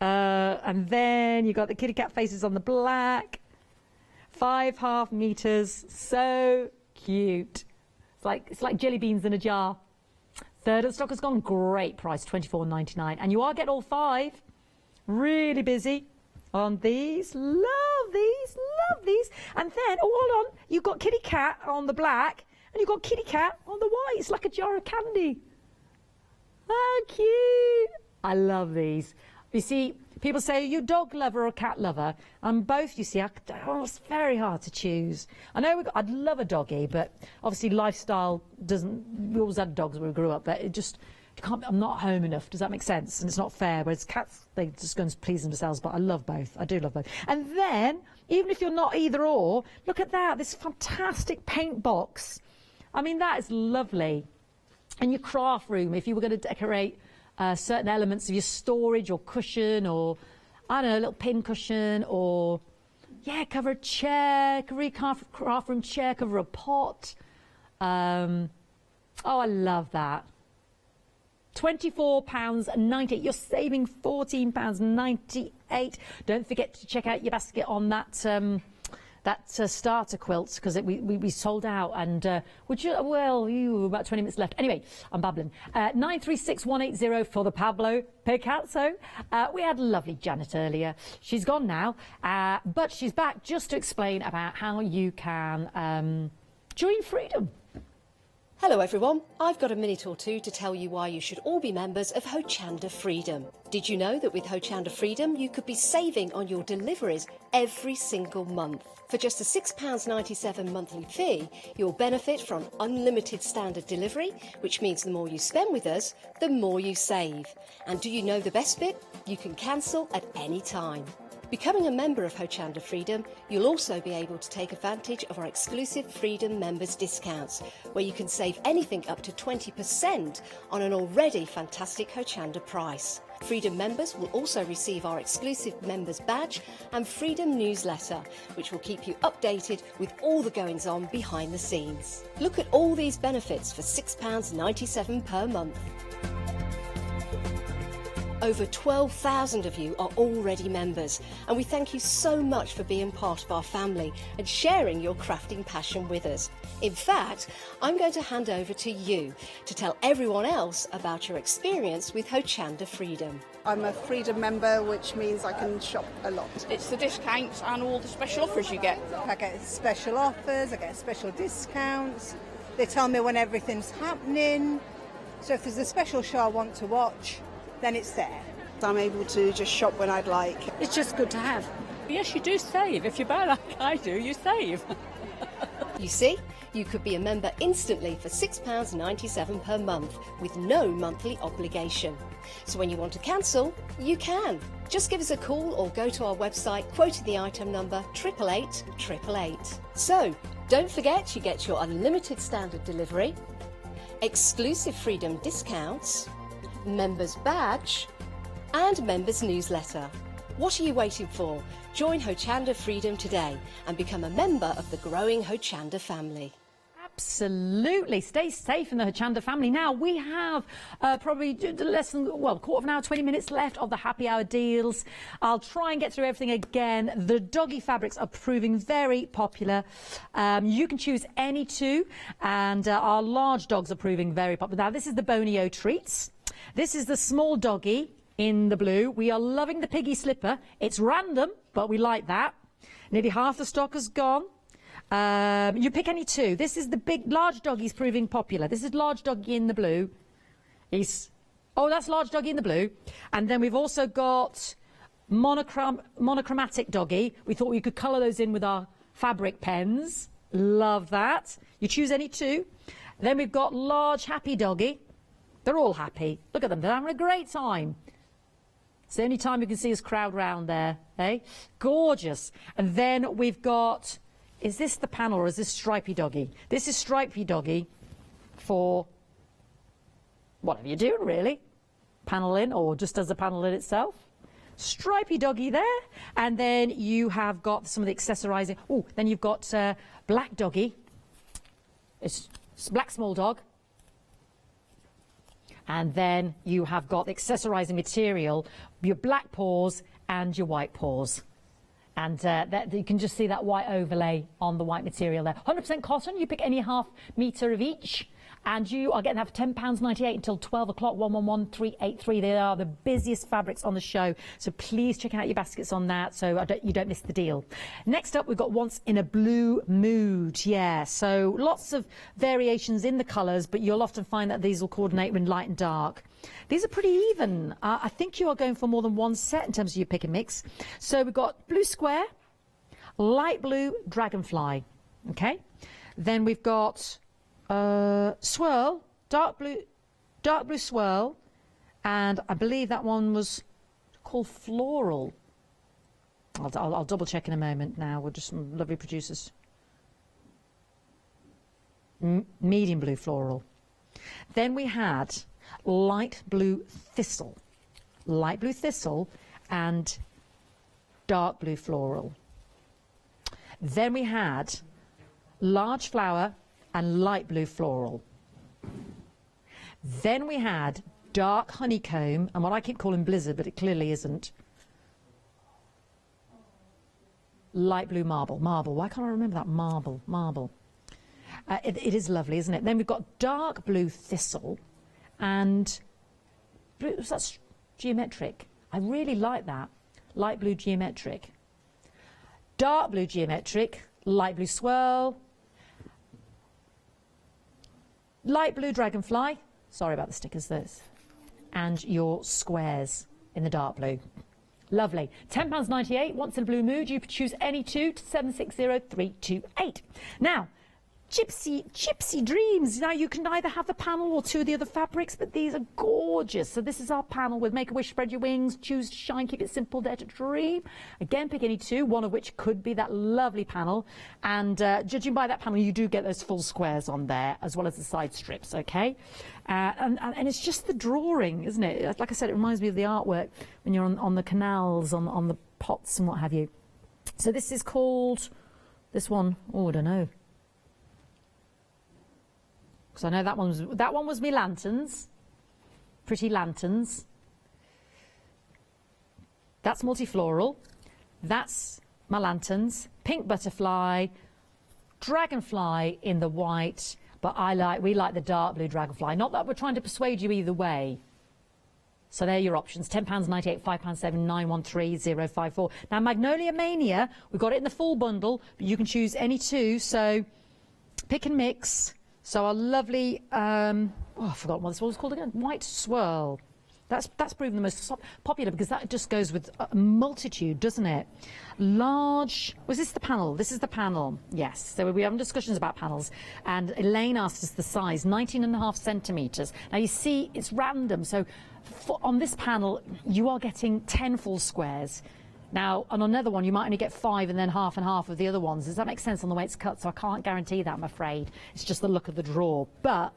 Speaker 23: And then you got the kitty cat faces on the black. 5.5 meters. So cute. It's like jelly beans in a jar. Third of the stock has gone. Great price, $24.99. And you are getting all 5. Really busy on these. Love these, love these. And then, oh, hold on, you've got kitty cat on the black, and you've got kitty cat on the white. It's like a jar of candy. Oh, cute. I love these. You see, people say, are you a dog lover or a cat lover? I'm both, you see. It's very hard to choose. I know I'd love a doggy, but obviously lifestyle doesn't... We always had dogs when we grew up, but it just... I'm not home enough. Does that make sense? And it's not fair. Whereas cats, they just go and please themselves. But I love both. I do love both. And then, even if you're not either or, look at that. This fantastic paint box. I mean, that is lovely. And your craft room, if you were going to decorate certain elements of your storage or cushion, or I don't know, a little pin cushion, or yeah, cover a chair, craft room chair, cover a pot. Oh, I love that. £24.98. You're saving £14.98. Don't forget to check out your basket on that starter quilt, because we sold out. And about 20 minutes left. Anyway, I'm babbling. 936180 for the Pablo Picasso. We had lovely Janet earlier. She's gone now, but she's back just to explain about how you can join Freedom.
Speaker 6: Hello everyone, I've got a minute or two to tell you why you should all be members of Hochanda Freedom. Did you know that with Hochanda Freedom you could be saving on your deliveries every single month? For just a £6.97 monthly fee, you'll benefit from unlimited standard delivery, which means the more you spend with us, the more you save. And do you know the best bit? You can cancel at any time. Becoming a member of Hochanda Freedom, you'll also be able to take advantage of our exclusive Freedom members discounts, where you can save anything up to 20% on an already fantastic Hochanda price. Freedom members will also receive our exclusive members badge and Freedom newsletter, which will keep you updated with all the goings on behind the scenes. Look at all these benefits for £6.97 per month. Over 12,000 of you are already members, and we thank you so much for being part of our family and sharing your crafting passion with us. In fact, I'm going to hand over to you to tell everyone else about your experience with Hochanda Freedom.
Speaker 7: I'm a Freedom member, which means I can shop a lot.
Speaker 9: It's the discounts and all the special offers you get.
Speaker 7: I get special offers, I get special discounts. They tell me when everything's happening. So if there's a special show I want to watch, then it's there. I'm able to just shop when I'd like.
Speaker 9: It's just good to have. Yes, you do save. If you buy like I do, you save.
Speaker 6: You see, you could be a member instantly for £6.97 per month with no monthly obligation. So when you want to cancel, you can. Just give us a call or go to our website, quoting the item number 88888. So, don't forget you get your unlimited standard delivery, exclusive Freedom discounts, members badge and members newsletter. What are you waiting for? Join Hochanda Freedom today and become a member of the growing Hochanda family.
Speaker 23: Absolutely. Stay safe in the Hochanda family. Now, we have probably less than, quarter of an hour, 20 minutes left of the happy hour deals. I'll try and get through everything again. The doggy fabrics are proving very popular. You can choose any two, and our large dogs are proving very popular. Now, this is the Bonio Treats. This is the small doggy in the blue. We are loving the piggy slipper. It's random, but we like that. Nearly half the stock has gone. You pick any two. This is the large doggy's proving popular. This is large doggy in the blue. That's large doggy in the blue. And then we've also got monochromatic doggy. We thought we could colour those in with our fabric pens. Love that. You choose any two. Then we've got large happy doggy. They're all happy. Look at them. They're having a great time. It's the only time you can see us crowd round there, eh? Gorgeous. And then we've got, is this the panel or is this stripy doggy? This is stripy doggy for whatever you're doing, really. Panel in, or just as a panel in itself. stripy doggy there. And then you have got some of the accessorising. Oh, then you've got black doggy. It's black small dog. And then you have got the accessorising material, your black paws and your white paws. And you can just see that white overlay on the white material there. 100% cotton, you pick any half metre of each. And you are getting that for £10.98 until 12 o'clock, 111383. They are the busiest fabrics on the show. So please check out your baskets on that so you don't miss the deal. Next up, we've got Once in a Blue Mood. Yeah, so lots of variations in the colours, but you'll often find that these will coordinate with light and dark. These are pretty even. I think you are going for more than one set in terms of your pick and mix. So we've got blue square, light blue dragonfly. Okay. Then we've got swirl, dark blue swirl, and I believe that one was called floral. I'll double check in a moment now. We're just some lovely producers. Medium blue floral. Then we had light blue thistle and dark blue floral. Then we had large flower and light blue floral. Then we had dark honeycomb and what I keep calling blizzard, but it clearly isn't. Light blue marble. Why can't I remember that? Marble. It is lovely, isn't it? Then we've got dark blue thistle and blue, that's geometric. I really like that. Light blue geometric. Dark blue geometric, light blue swirl, light blue dragonfly, sorry about the stickers, those, and your squares in the dark blue. Lovely. £10.98, Once in a Blue Mood. You choose any two to 760328. Now, Gypsy Dreams. Now, you can either have the panel or two of the other fabrics, but these are gorgeous. So this is our panel with Make-A-Wish, Spread Your Wings, Choose to Shine, Keep It Simple, Dare to Dream. Again, pick any two, one of which could be that lovely panel. And judging by that panel, you do get those full squares on there, as well as the side strips, okay? And it's just the drawing, isn't it? Like I said, it reminds me of the artwork when you're on the canals, on the pots and what have you. So this is called, this one, oh, I don't know. Because I know that one was me lanterns, pretty lanterns. That's multi-floral. That's my lanterns. Pink butterfly, dragonfly in the white, but we like the dark blue dragonfly. Not that we're trying to persuade you either way. So there are your options. £10.98, £5.7, 913054. Now Magnolia Mania, we've got it in the full bundle, but you can choose any two. So pick and mix. So our lovely, I forgot what this one was called again. White swirl. That's proven the most popular because that just goes with a multitude, doesn't it? Large. Was this the panel? This is the panel. Yes. So we're having discussions about panels, and Elaine asked us the size, 19.5 centimetres. Now you see, it's random. So on this panel, you are getting 10 full squares. Now, on another one, you might only get 5 and then half and half of the other ones. Does that make sense on the way it's cut? So I can't guarantee that, I'm afraid. It's just the look of the draw. But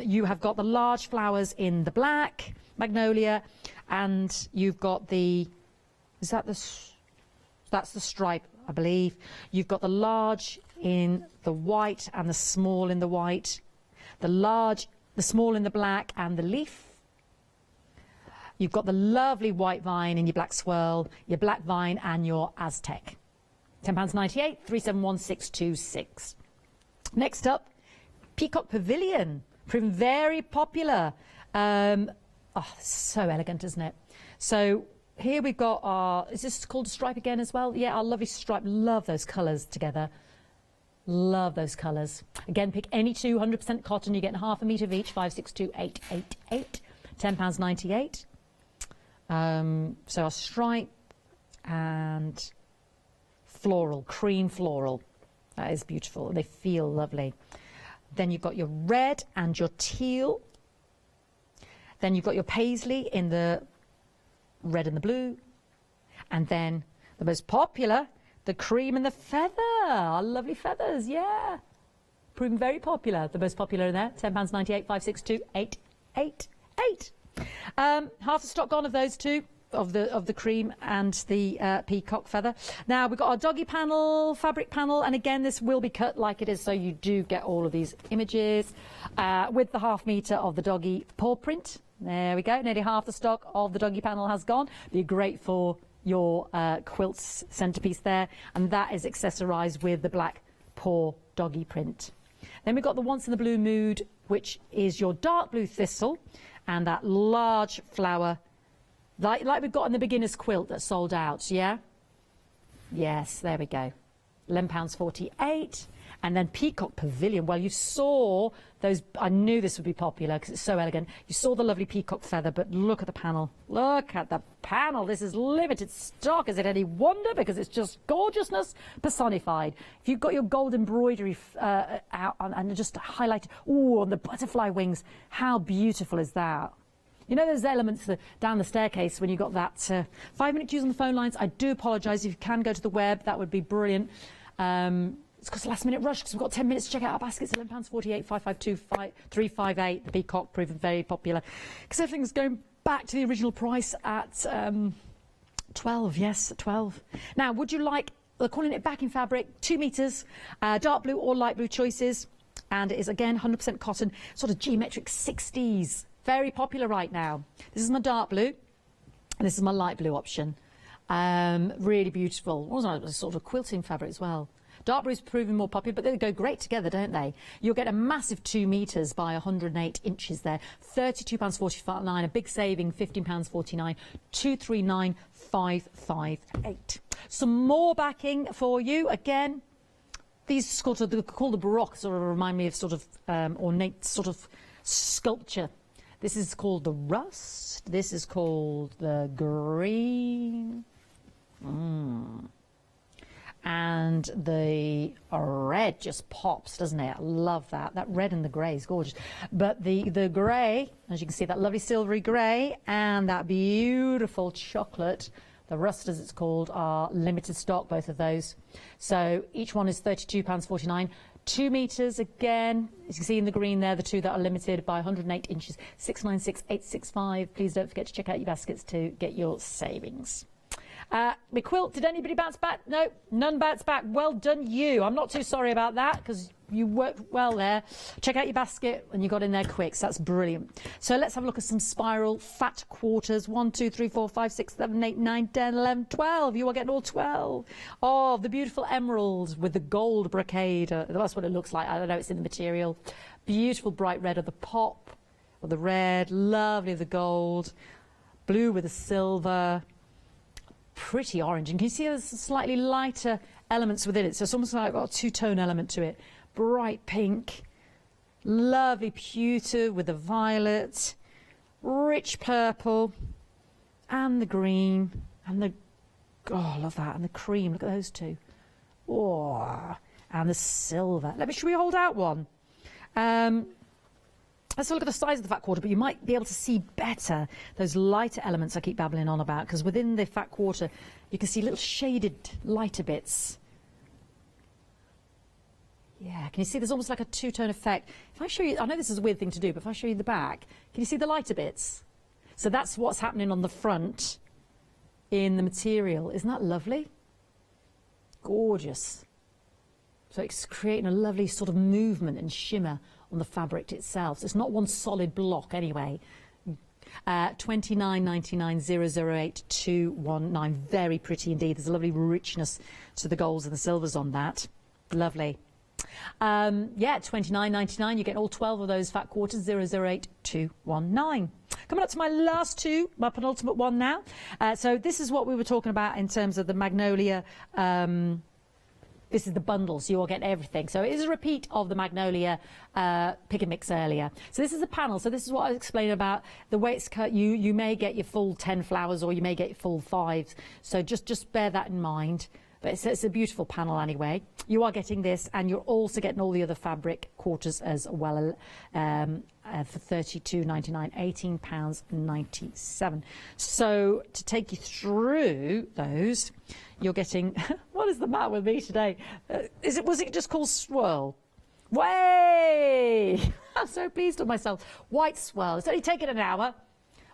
Speaker 23: you have got the large flowers in the black, magnolia, and you've got the, that's the stripe, I believe. You've got the large in the white and the small in the white. The small in the black and the leaf. You've got the lovely white vine in your black swirl, your black vine and your Aztec. £10.98, 371626. Next up, Peacock Pavilion, proving very popular. So elegant, isn't it? So here we've got our, is this called a stripe again as well? Yeah, our lovely stripe. Love those colours together. Love those colours. Again, pick any two, 100% cotton. You're getting half a metre of each, 562888. £10.98. So our stripe and floral, cream floral. That is beautiful. They feel lovely. Then you've got your red and your teal. Then you've got your paisley in the red and the blue. And then the most popular, the cream and the feather. Our lovely feathers, yeah. Proven very popular. The most popular in there, £10.98, 562888. Half the stock gone of those two. of the cream and the peacock feather. Now we've got our doggy panel, fabric panel, and again this will be cut like it is, so you do get all of these images with the 1/2 metre of the doggy paw print. There we go, nearly half the stock of the doggy panel has gone. Be great for your quilt centrepiece there, and that is accessorised with the black paw doggy print. Then we've got the Once in the Blue Mood, which is your dark blue thistle and that large flower, like we've got in the beginner's quilt that sold out, yeah? Yes, there we go. £11.48. And then Peacock Pavilion. Well, you saw those, I knew this would be popular because it's so elegant. You saw the lovely peacock feather, but look at the panel. Look at the panel. This is limited stock. Is it any wonder? Because it's just gorgeousness personified. If you've got your gold embroidery out and just highlighted, ooh, on the butterfly wings, how beautiful is that? You know those elements down the staircase when you got that 5-minute queues on the phone lines? I do apologise. If you can go to the web, that would be brilliant. It's because last minute rush because we've got 10 minutes to check out our baskets. £11.48, 552 358. The peacock proving very popular because everything's going back to the original price at 12. Yes, 12. Now, would you like? They're calling it back in fabric, 2 metres, dark blue or light blue choices, and it is again 100% cotton, sort of geometric 60s. Very popular right now. This is my dark blue, and this is my light blue option. Really beautiful. Also, sort of quilting fabric as well. Dark blue's proving more popular, but they go great together, don't they? You'll get a massive 2 metres by 108 inches there. £32.45, a big saving, £15.49, 239,558. Some more backing for you. Again, these sort of called the baroque, sort of remind me of sort of ornate sort of sculpture. This is called the rust. This is called the green. And the red just pops, doesn't it? I love that. That red and the grey is gorgeous. But the grey, as you can see, that lovely silvery grey and that beautiful chocolate, the rust as it's called, are limited stock, both of those. So each one is £32.49. 2 metres again, as you can see in the green there, the two that are limited by 108 inches, 696,865. Please don't forget to check out your baskets to get your savings. My quilt, did anybody bounce back? No, none bounce back. Well done you. I'm not too sorry about that because you worked well there. Check out your basket and you got in there quick, so that's brilliant. So let's have a look at some spiral fat quarters. 1, 2, 3, 4, 5, 6, 7, 8, 9, 10, 11, 12. You are getting all 12. Oh, the beautiful emerald with the gold brocade. That's what it looks like. I don't know, it's in the material. Beautiful bright red of the pop, or the red, lovely the gold, blue with the silver. Pretty orange, and can you see there's slightly lighter elements within it, so it's almost like got a two-tone element to it. Bright pink, lovely pewter with the violet, rich purple, and the green, and the, oh, I love that, and the cream, look at those two. Oh, and the silver. Should we hold out one? Let's look at the size of the fat quarter, but you might be able to see better those lighter elements I keep babbling on about, because within the fat quarter you can see little shaded lighter bits. Yeah, can you see there's almost like a two-tone effect? If I show you, I know this is a weird thing to do, but if I show you the back, can you see the lighter bits? So that's what's happening on the front in the material. Isn't that lovely? Gorgeous. So it's creating a lovely sort of movement and shimmer on the fabric itself. So it's not one solid block anyway. $29.99 008 219. Very pretty indeed. There's a lovely richness to the golds and the silvers on that. Lovely. Yeah, $29.99. You get all 12 of those fat quarters. 008 219. Coming up to my last two, my penultimate one now. So this is what we were talking about in terms of the Magnolia. This is the bundle, so you will get everything. So it is a repeat of the Magnolia pick and mix earlier. So this is a panel. So this is what I was explaining about the way it's cut. You may get your full 10 flowers or you may get your full 5. So just bear that in mind. But it's a beautiful panel anyway. You are getting this, and you're also getting all the other fabric quarters as well for £32.99, £18.97. So to take you through those, you're getting. What is the matter with me today? Was it just called swirl? Way! I'm so pleased with myself. White swirl. It's only taken an hour.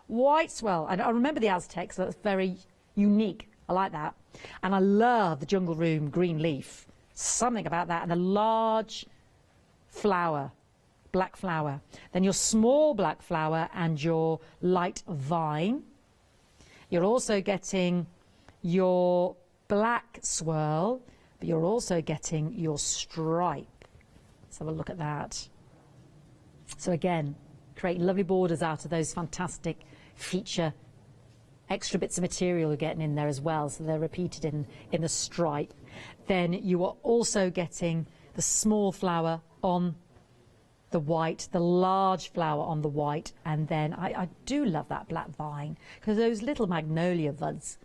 Speaker 23: white swirl. And I remember the Aztecs, that's very unique. I like that. And I love the Jungle Room green leaf. Something about that. And a large flower, black flower. Then your small black flower and your light vine. You're also getting your black swirl, but you're also getting your stripe. Let's have a look at that. So again, create lovely borders out of those fantastic feature extra bits of material you're getting in there as well, so they're repeated in the stripe. Then you are also getting the small flower on the white, the large flower on the white, and then I do love that black vine, because those little magnolia buds,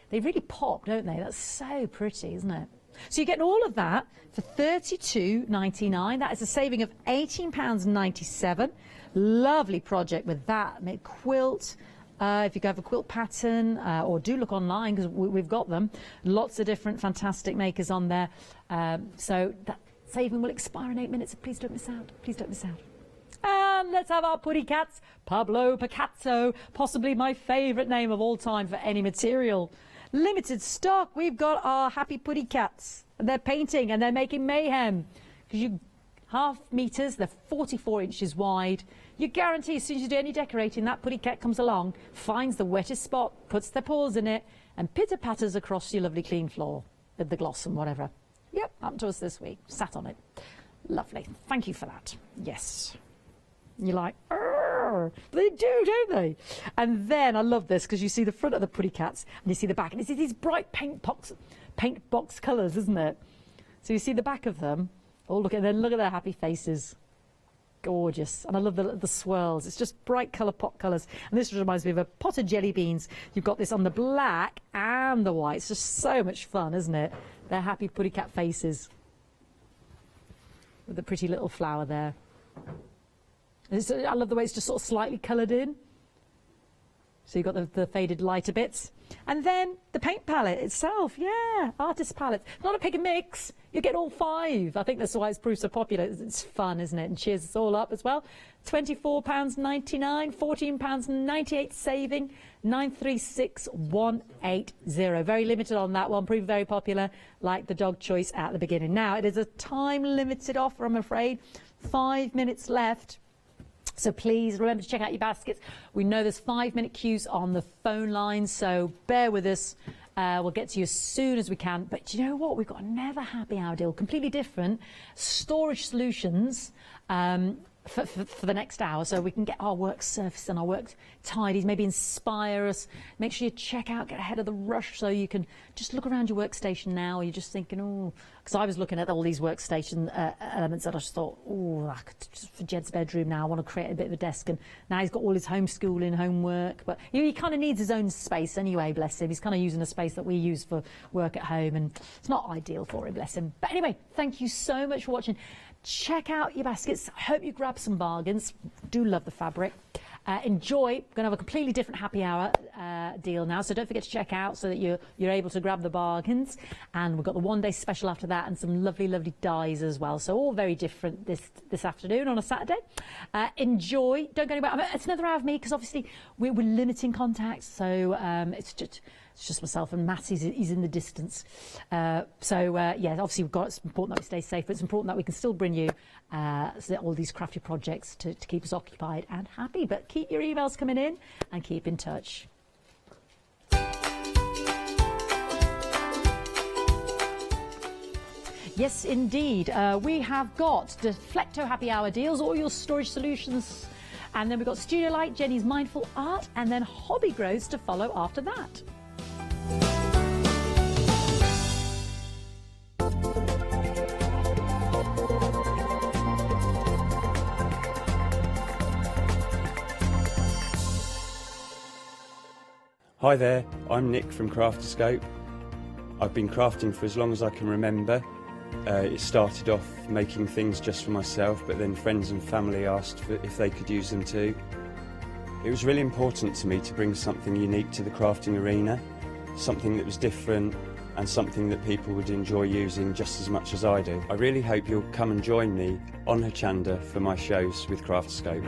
Speaker 23: they really pop, don't they? That's so pretty, isn't it? So you're getting all of that for £32.99. That is a saving of £18.97. Lovely project with that. Make quilt. If you go for quilt pattern, or do look online, because we've got them. Lots of different fantastic makers on there. So that saving will expire in 8 minutes. So please don't miss out. Please don't miss out. And let's have our putty cats. Pablo Picasso, possibly my favourite name of all time for any material. Limited stock. We've got our happy putty cats. They're painting and they're making mayhem. Because you half metres, they're 44 inches wide. You guarantee as soon as you do any decorating, that putty cat comes along, finds the wettest spot, puts their paws in it, and pitter-patters across your lovely clean floor with the gloss and whatever. Yep, happened to us this week. Sat on it. Lovely. Thank you for that. Yes. You're like, they do, don't they? And then I love this, because you see the front of the putty cats and you see the back, and you see these bright paint box colours, isn't it? So you see the back of them. Oh, look at their happy faces. Gorgeous. And I love the swirls. It's just bright colour pop colours. And this reminds me of a pot of jelly beans. You've got this on the black and the white. It's just so much fun, isn't it? Their happy putty cat faces with the pretty little flower there. I love the way it's just sort of slightly coloured in. So you've got the faded lighter bits. And then the paint palette itself, yeah, artist palette. Not a pick and mix, you get all 5. I think that's why it's proved so popular. It's fun, isn't it? And cheers us all up as well. £24.99, £14.98 saving, 936180. Very limited on that one, proved very popular, like the dog choice at the beginning. Now, it is a time-limited offer, I'm afraid. 5 minutes left. So please remember to check out your baskets. We know there's 5-minute queues on the phone line, so bear with us. We'll get to you as soon as we can. But do you know what? We've got a never happy hour deal, completely different. Storage solutions for the next hour, so we can get our work surfaced and our work tidied, maybe inspire us. Make sure you check out, get ahead of the rush, so you can just look around your workstation now. You're just thinking, oh, because I was looking at all these workstation elements that I just thought, oh, for Jed's bedroom now, I want to create a bit of a desk. And now he's got all his homeschooling, homework, but he kind of needs his own space anyway, bless him. He's kind of using a space that we use for work at home, and it's not ideal for him, bless him. But anyway, thank you so much for watching. Check out your baskets. I hope you grab some bargains. Do love the fabric. Enjoy. We're going to have a completely different happy hour deal now, so don't forget to check out so that you're able to grab the bargains. And we've got the one-day special after that, and some lovely, lovely dies as well. So all very different this afternoon on a Saturday. Enjoy. Don't go anywhere. It's another hour of me, because obviously we're limiting contacts, so it's just myself and Matt. He's in the distance. Yeah, obviously it's important that we stay safe, but it's important that we can still bring you all these crafty projects to keep us occupied and happy. But keep your emails coming in and keep in touch. Yes, indeed. We have got the Flecto Happy Hour deals, all your storage solutions. And then we've got Studio Light, Jenny's Mindful Art, and then Hobby Grows to follow after that.
Speaker 10: Hi there, I'm Nick from Crafterscope. I've been crafting for as long as I can remember. It started off making things just for myself, but then friends and family asked if they could use them too. It was really important to me to bring something unique to the crafting arena, something that was different and something that people would enjoy using just as much as I do. I really hope you'll come and join me on Hochanda for my shows with Crafterscope.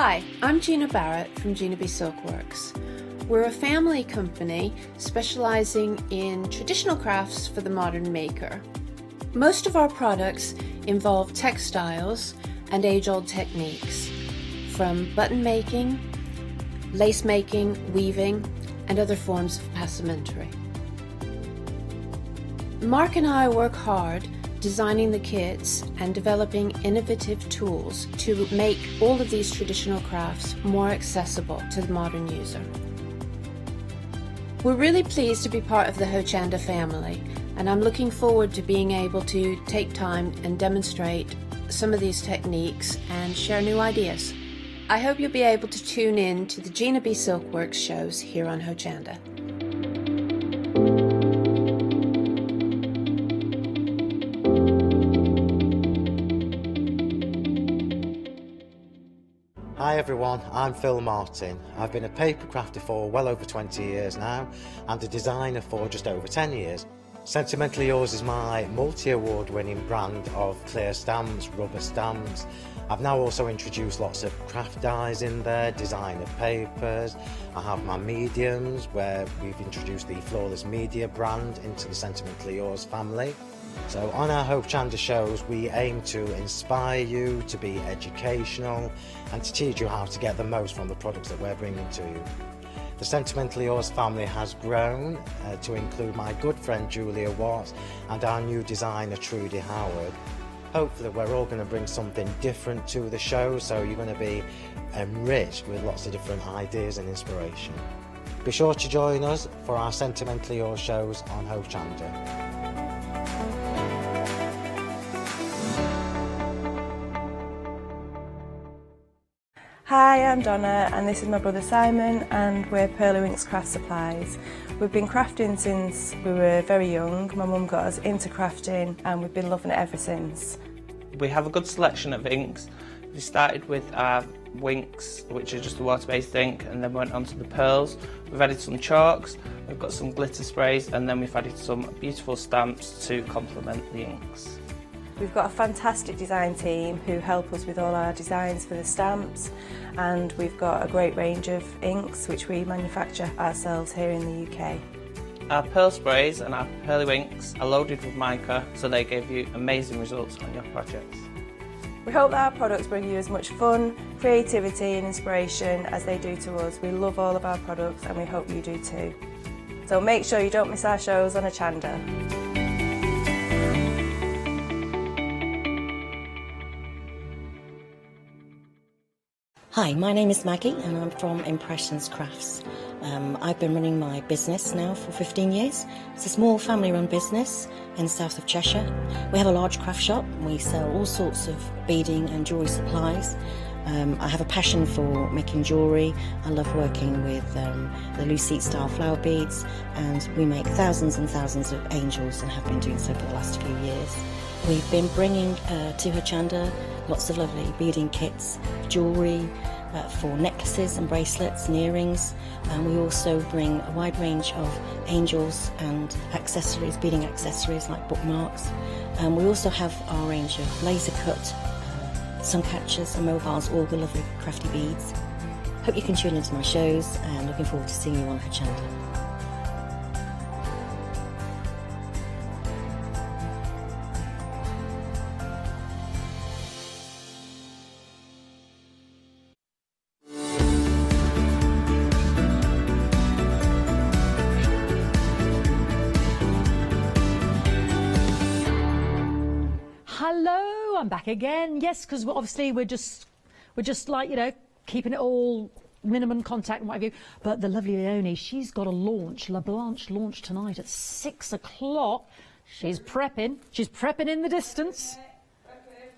Speaker 12: Hi, I'm Gina Barrett from Gina B Silkworks. We're a family company specialising in traditional crafts for the modern maker. Most of our products involve textiles and age-old techniques, from button making, lace making, weaving, and other forms of passementerie. Mark and I work hard designing the kits and developing innovative tools to make all of these traditional crafts more accessible to the modern user. We're really pleased to be part of the Hochanda family, and I'm looking forward to being able to take time and demonstrate some of these techniques and share new ideas. I hope you'll be able to tune in to the Gina B Silkworks shows here on Hochanda.
Speaker 13: Hi everyone, I'm Phil Martin. I've been a paper crafter for well over 20 years now and a designer for just over 10 years. Sentimentally Yours is my multi-award winning brand of clear stamps, rubber stamps. I've now also introduced lots of craft dyes in there, designer papers. I have my mediums where we've introduced the Flawless Media brand into the Sentimentally Yours family. So on our Hochanda shows we aim to inspire you, to be educational and to teach you how to get the most from the products that we're bringing to you. The Sentimentally Yours family has grown to include my good friend Julia Watts and our new designer Trudy Howard. Hopefully we're all going to bring something different to the show, so you're going to be enriched with lots of different ideas and inspiration. Be sure to join us for our Sentimentally Yours shows on Hochanda.
Speaker 3: Hi, I'm Donna and this is my brother Simon and we're Pearlywinks Craft Supplies. We've been crafting since we were very young. My mum got us into crafting and we've been loving it ever since.
Speaker 20: We have a good selection of inks. We started with our Winks, which are just a water-based ink, and then went on to the pearls. We've added some chalks, we've got some glitter sprays, and then we've added some beautiful stamps to complement the inks.
Speaker 3: We've got a fantastic design team who help us with all our designs for the stamps, and we've got a great range of inks which we manufacture ourselves here in the UK.
Speaker 20: Our pearl sprays and our Pearlywinks are loaded with mica, so they give you amazing results on your projects.
Speaker 3: We hope that our products bring you as much fun, creativity and inspiration as they do to us. We love all of our products and we hope you do too. So make sure you don't miss our shows on Hochanda.
Speaker 15: Hi, my name is Maggie and I'm from Impressions Crafts. I've been running my business now for 15 years. It's a small family-run business in the south of Cheshire. We have a large craft shop. We sell all sorts of beading and jewellery supplies. I have a passion for making jewellery. I love working with the Lucite style flower beads, and we make thousands and thousands of angels and have been doing so for the last few years. We've been bringing to Hochanda lots of lovely beading kits, jewellery for necklaces and bracelets and earrings, and we also bring a wide range of angels and accessories, beading accessories like bookmarks. And we also have our range of laser cut sun catchers and mobiles, all the lovely crafty beads. Hope you can tune into my shows and looking forward to seeing you on Hochanda.
Speaker 23: Hello, I'm back again. Yes, because obviously we're just like, you know, keeping it all minimum contact and what have you. But the lovely Leonie, she's got a launch, La Blanche launch tonight at 6 o'clock. She's prepping. She's prepping in the distance.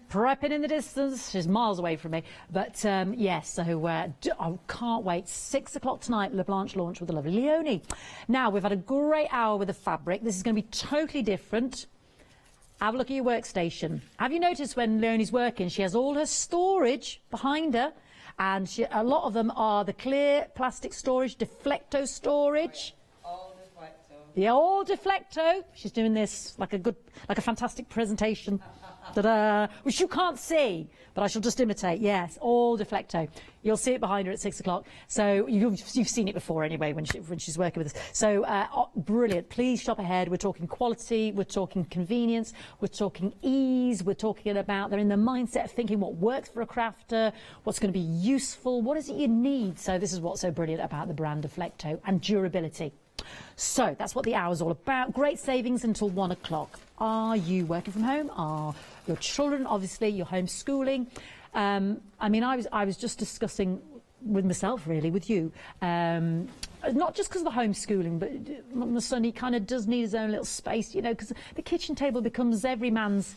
Speaker 23: Prepping in the distance. She's miles away from me. But yes, so I can't wait. 6 o'clock tonight, La Blanche launch with the lovely Leonie. Now, we've had a great hour with the fabric. This is going to be totally different. Have a look at your workstation. Have you noticed when Leonie's working, she has all her storage behind her, and a lot of them are the clear plastic storage, Deflecto storage. All Deflecto. the old Deflecto. She's doing this like a fantastic presentation. Ta-da! Which you can't see, but I shall just imitate. Yes, all Deflecto. You'll see it behind her at 6 o'clock. So you've seen it before anyway when she's working with us. So brilliant. Please shop ahead. We're talking quality. We're talking convenience. We're talking ease. We're talking about they're in the mindset of thinking what works for a crafter, what's going to be useful, what is it you need. So this is what's so brilliant about the brand Deflecto, and durability. So that's what the hour's all about. Great savings until 1 o'clock. Are you working from home? Are your children, obviously, you're homeschooling? I mean, I was just discussing with myself, really, with you, not just because of the homeschooling, but my son, he kind of does need his own little space, you know, because the kitchen table becomes every man's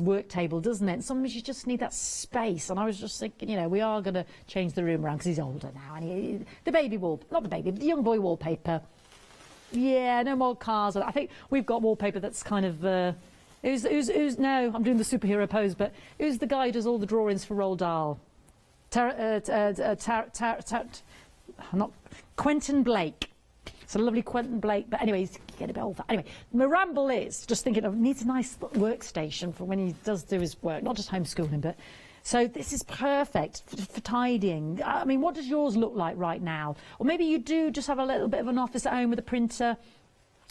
Speaker 23: work table, doesn't it? And sometimes you just need that space. And I was just thinking, you know, we are going to change the room around because he's older now. And the young boy wallpaper. Yeah, no more cars. I think we've got wallpaper that's kind of, no, I'm doing the superhero pose, but who's the guy who does all the drawings for Roald Dahl? Quentin Blake. It's a lovely Quentin Blake, but anyway, he's getting a bit old. Anyway, my ramble is just thinking of needs a nice workstation for when he does do his work, not just homeschooling, but so this is perfect for tidying. I mean, what does yours look like right now? Or maybe you do just have a little bit of an office at home with a printer,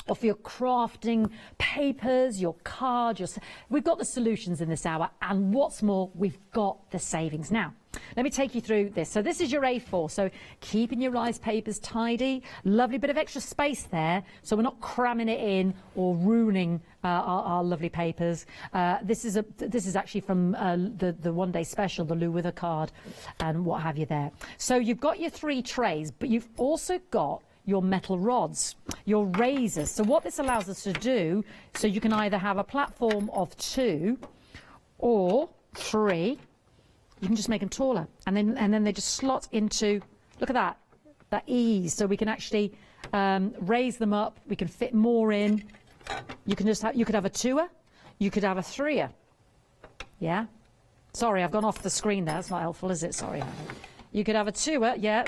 Speaker 23: or for your crafting papers, your cards. We've got the solutions in this hour, and what's more, we've got the savings. Now, let me take you through this. So this is your A4, so keeping your rice papers tidy. Lovely bit of extra space there, so we're not cramming it in or ruining our lovely papers. This is actually from the one-day special, the Lou Wither card and what have you there. So you've got your 3 trays, but you've also got your metal rods, your razors. So what this allows us to do, so you can either have a platform of 2 or 3. You can just make them taller, and then they just slot into, look at that ease. So we can actually raise them up. We can fit more in. You can you could have a 2er, you could have a 3er. Yeah. Sorry, I've gone off the screen there. That's not helpful, is it? Sorry. You could have a 2er, yeah,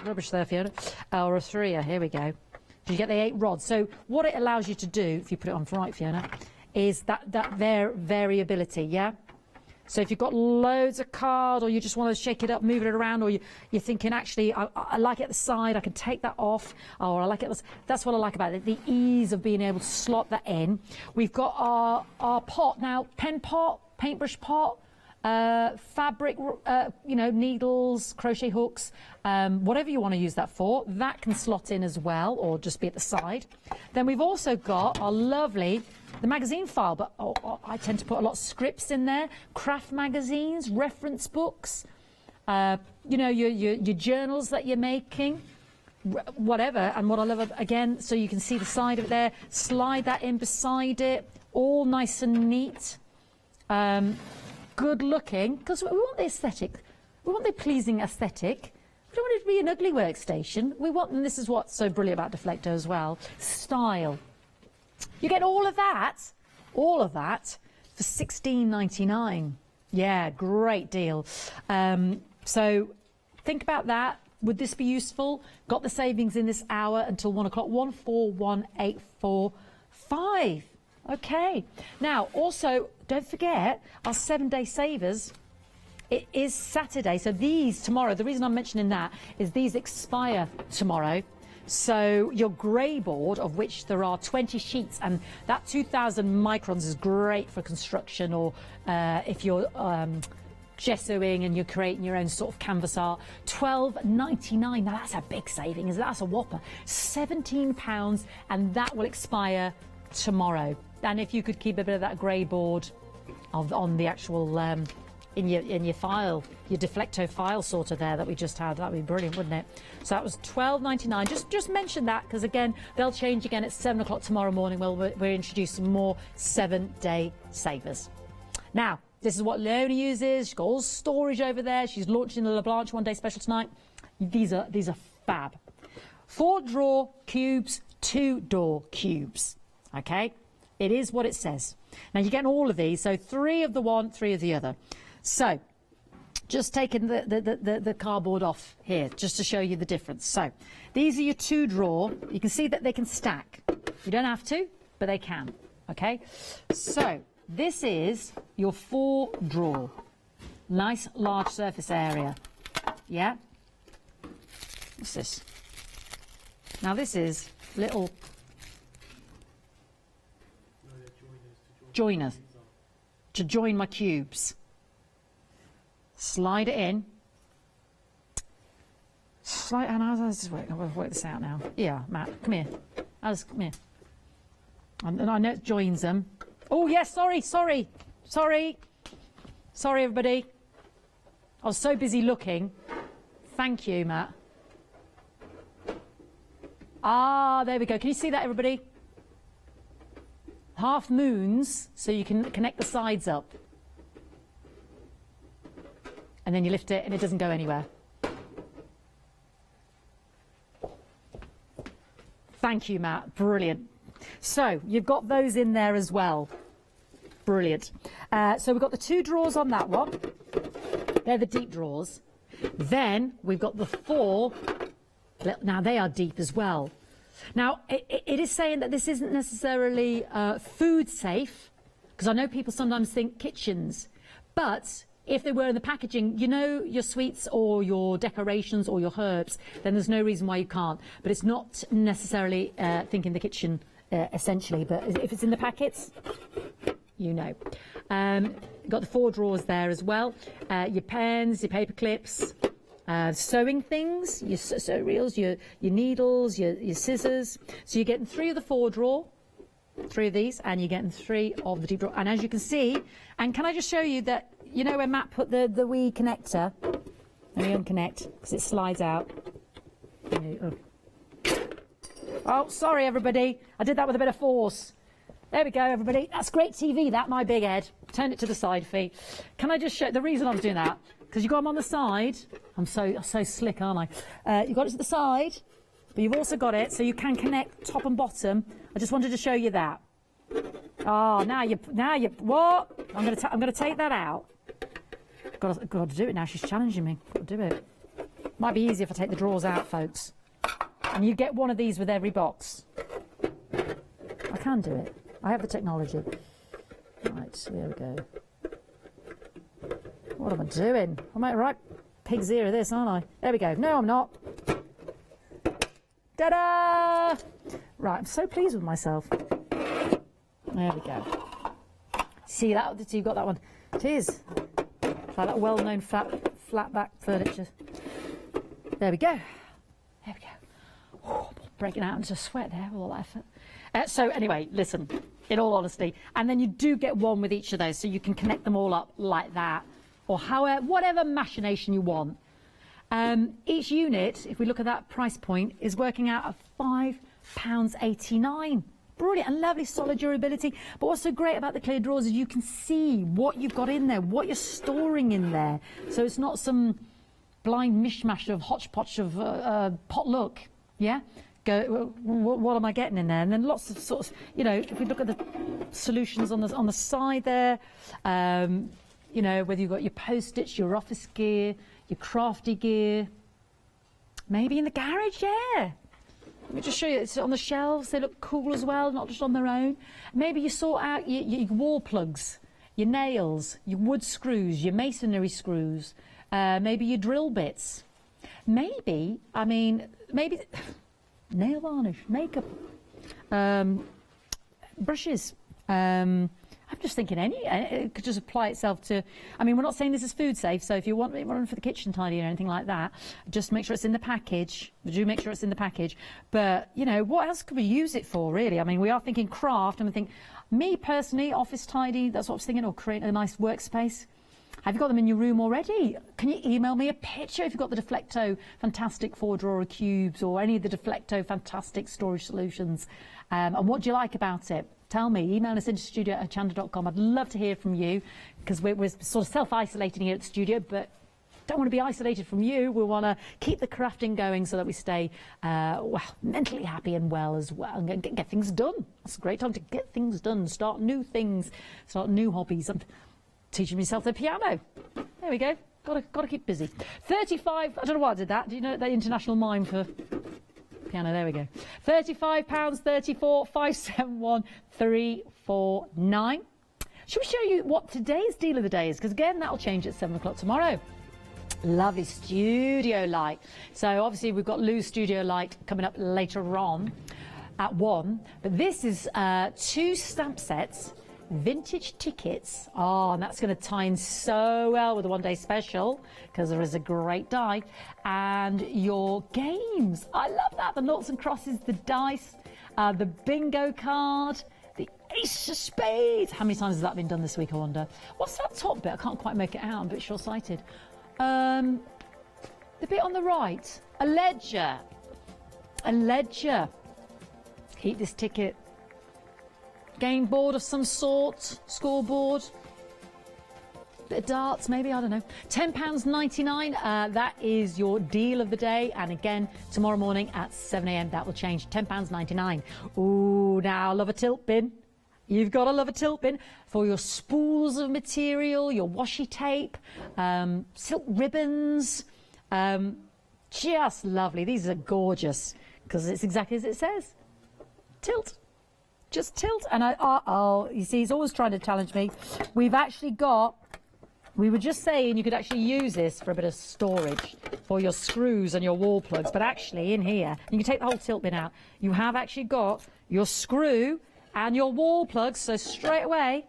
Speaker 23: rubbish there, Fiona, or a 3er. Here we go. You get the 8 rods. So what it allows you to do, if you put it on right, Fiona, is that variability, yeah. So if you've got loads of card, or you just want to shake it up, move it around, or you're thinking, actually, I like it at the side, I can take that off, or I like it. That's what I like about it, the ease of being able to slot that in. We've got our pot now, pen pot, paintbrush pot, fabric, needles, crochet hooks, whatever you want to use that for, that can slot in as well, or just be at the side. Then we've also got our lovely, the magazine file, but I tend to put a lot of scripts in there, craft magazines, reference books, your journals that you're making, whatever. And what I love, again, so you can see the side of it there, slide that in beside it, all nice and neat. Good looking, because we want the aesthetic, we want the pleasing aesthetic. We don't want it to be an ugly workstation. We want, and this is what's so brilliant about Deflecto as well, style. You get all of that for $16.99. Yeah, great deal. So think about that. Would this be useful? Got the savings in this hour until 1 o'clock. 141845. Okay. Now, also, don't forget our 7-day savers. It is Saturday, so these tomorrow, the reason I'm mentioning that is these expire tomorrow. So your grayboard, of which there are 20 sheets, and that 2,000 microns is great for construction, or if you're gessoing and you're creating your own sort of canvas art. £12.99. Now that's a big saving, isn't it? That's a whopper. £17, and that will expire tomorrow. And if you could keep a bit of that grayboard on the actual in your file, your Deflecto file sorter there that we just had, that'd be brilliant, wouldn't it? So that was £12.99. Just mention that, because again, they'll change again at 7 o'clock tomorrow morning. Well, we're introducing more 7-day savers. Now, this is what Leonie uses. She's got all storage over there. She's launching the LeBlanche one-day special tonight. These are fab. 4-drawer cubes, 2-door cubes. Okay, it is what it says. Now you're getting all of these, so 3 of the one, 3 of the other. So just taking the cardboard off here, just to show you the difference. So these are your 2 drawer. You can see that they can stack. You don't have to, but they can. Okay, so this is your 4 drawer. Nice large surface area. Yeah. What's this? Now this is little joiners to join my cubes. Slide it in. Slide, and how does this work? I'll work this out now. Yeah, Matt, come here. Come here. And I know it joins them. Oh yes, sorry, everybody. I was so busy looking. Thank you, Matt. Ah, there we go. Can you see that, everybody? Half moons, so you can connect the sides up. And then you lift it and it doesn't go anywhere. Thank you, Matt. Brilliant. So you've got those in there as well. Brilliant. So we've got the 2 drawers on that one. They're the deep drawers. Then we've got the 4. Now they are deep as well. Now it is saying that this isn't necessarily food safe, because I know people sometimes think kitchens, but if they were in the packaging, you know, your sweets or your decorations or your herbs, then there's no reason why you can't. But it's not necessarily thinking the kitchen essentially, but if it's in the packets, you know. You've got the 4 drawers there as well. Your pens, your paper clips, sewing things, your sew reels, your needles, your scissors. So you're getting 3 of the 4 drawer, 3 of these, and you're getting 3 of the deep drawer. And as you can see, and can I just show you that, you know where Matt put the wee connector? Let me unconnect, because it slides out. Oh, sorry everybody, I did that with a bit of force. There we go, everybody. That's great TV, that, my big head. Turn it to the side, Fee. Can I just show the reason I was doing that? Because you got them on the side. I'm so slick, aren't I? You've got it to the side, but you've also got it so you can connect top and bottom. I just wanted to show you that. Oh, now you what? I'm gonna take that out. Got to do it now. She's challenging me. Got to do it. Might be easier if I take the drawers out, folks. And you get one of these with every box. I can do it. I have the technology. Right, here we go. What am I doing? I'm at right pig's ear of this, aren't I? There we go. No, I'm not. Ta-da! Right, I'm so pleased with myself. There we go. See that? So you've got that one. Cheers. Like that well-known flat back furniture. There we go. There we go. Oh, I'm breaking out into sweat there with all that effort. So anyway, listen, in all honesty, and then you do get one with each of those, so you can connect them all up like that, or however, whatever machination you want. Each unit, if we look at that price point, is working out at £5.89. Brilliant and lovely, solid durability. But what's so great about the clear drawers is you can see what you've got in there, what you're storing in there. So it's not some blind mishmash of hodgepodge of potluck. Yeah? Go, what am I getting in there? And then lots of sort of, you know, if we look at the solutions on the side there, you know, whether you've got your post-its, your office gear, your crafty gear, maybe in the garage, yeah. Let me just show you, it's on the shelves, they look cool as well, not just on their own. Maybe you sort out your wall plugs, your nails, your wood screws, your masonry screws, maybe your drill bits. Maybe, maybe nail varnish, makeup, brushes. I'm just thinking it could just apply itself to, we're not saying this is food safe, so if you want it running for the kitchen tidy or anything like that, just make sure it's in the package. Do make sure it's in the package. But, you know, what else could we use it for, really? We are thinking craft, and we think, me personally, office tidy, that's what I was thinking, or create a nice workspace. Have you got them in your room already? Can you email me a picture if you've got the Deflecto fantastic 4-drawer cubes or any of the Deflecto fantastic storage solutions? And what do you like about it? Tell me. Email us into studio@hochanda.com. I'd love to hear from you, because we're sort of self-isolating here at the studio, but don't want to be isolated from you. We want to keep the crafting going so that we stay mentally happy and well as well, and get things done. It's a great time to get things done, start new things, start new hobbies. I'm teaching myself the piano. There we go. Got to keep busy. 35. I don't know why I did that. Do you know the international mime for piano? There we go. £35, 34, 571 349. Should we show you what today's deal of the day is? Because again, that'll change at 7 o'clock tomorrow. Lovely studio light. So obviously we've got Lou's studio light coming up later on at 1. But this is 2 stamp sets, vintage tickets. Oh, and that's going to tie in so well with the one-day special because there is a great die. And your games. I love that. The noughts and crosses, the dice, the bingo card, the ace of spades. How many times has that been done this week, I wonder? What's that top bit? I can't quite make it out. I'm a bit short-sighted. The bit on the right. A ledger. A ledger. Keep this ticket. Game board of some sort. Scoreboard. Bit of darts, maybe, I don't know. £10.99, that is your deal of the day. And again, tomorrow morning at 7 a.m, that will change. £10.99. Ooh, now, love a tilt bin. You've got to love a tilt bin for your spools of material, your washi tape, silk ribbons. Just lovely. These are gorgeous because it's exactly as it says. Tilt. Just tilt. And you see, he's always trying to challenge me. We've actually got... We were just saying you could actually use this for a bit of storage for your screws and your wall plugs, but actually in here, you can take the whole tilt bin out. You have actually got your screw and your wall plugs, so straight away,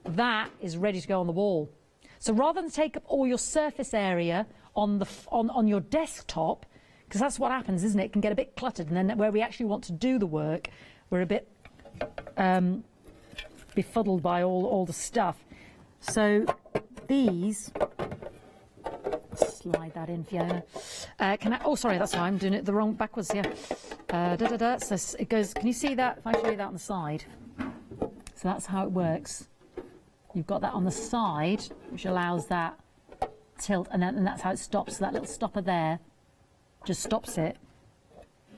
Speaker 23: that is ready to go on the wall. So rather than take up all your surface area on your desktop, because that's what happens, isn't it? It can get a bit cluttered, and then where we actually want to do the work, we're a bit befuddled by all the stuff. So these, slide that in, Fiona. Oh, sorry, that's why I'm doing it the wrong backwards here. So it goes. Can you see that? If I show you that on the side, so that's how it works. You've got that on the side, which allows that tilt, and that's how it stops. So that little stopper there just stops it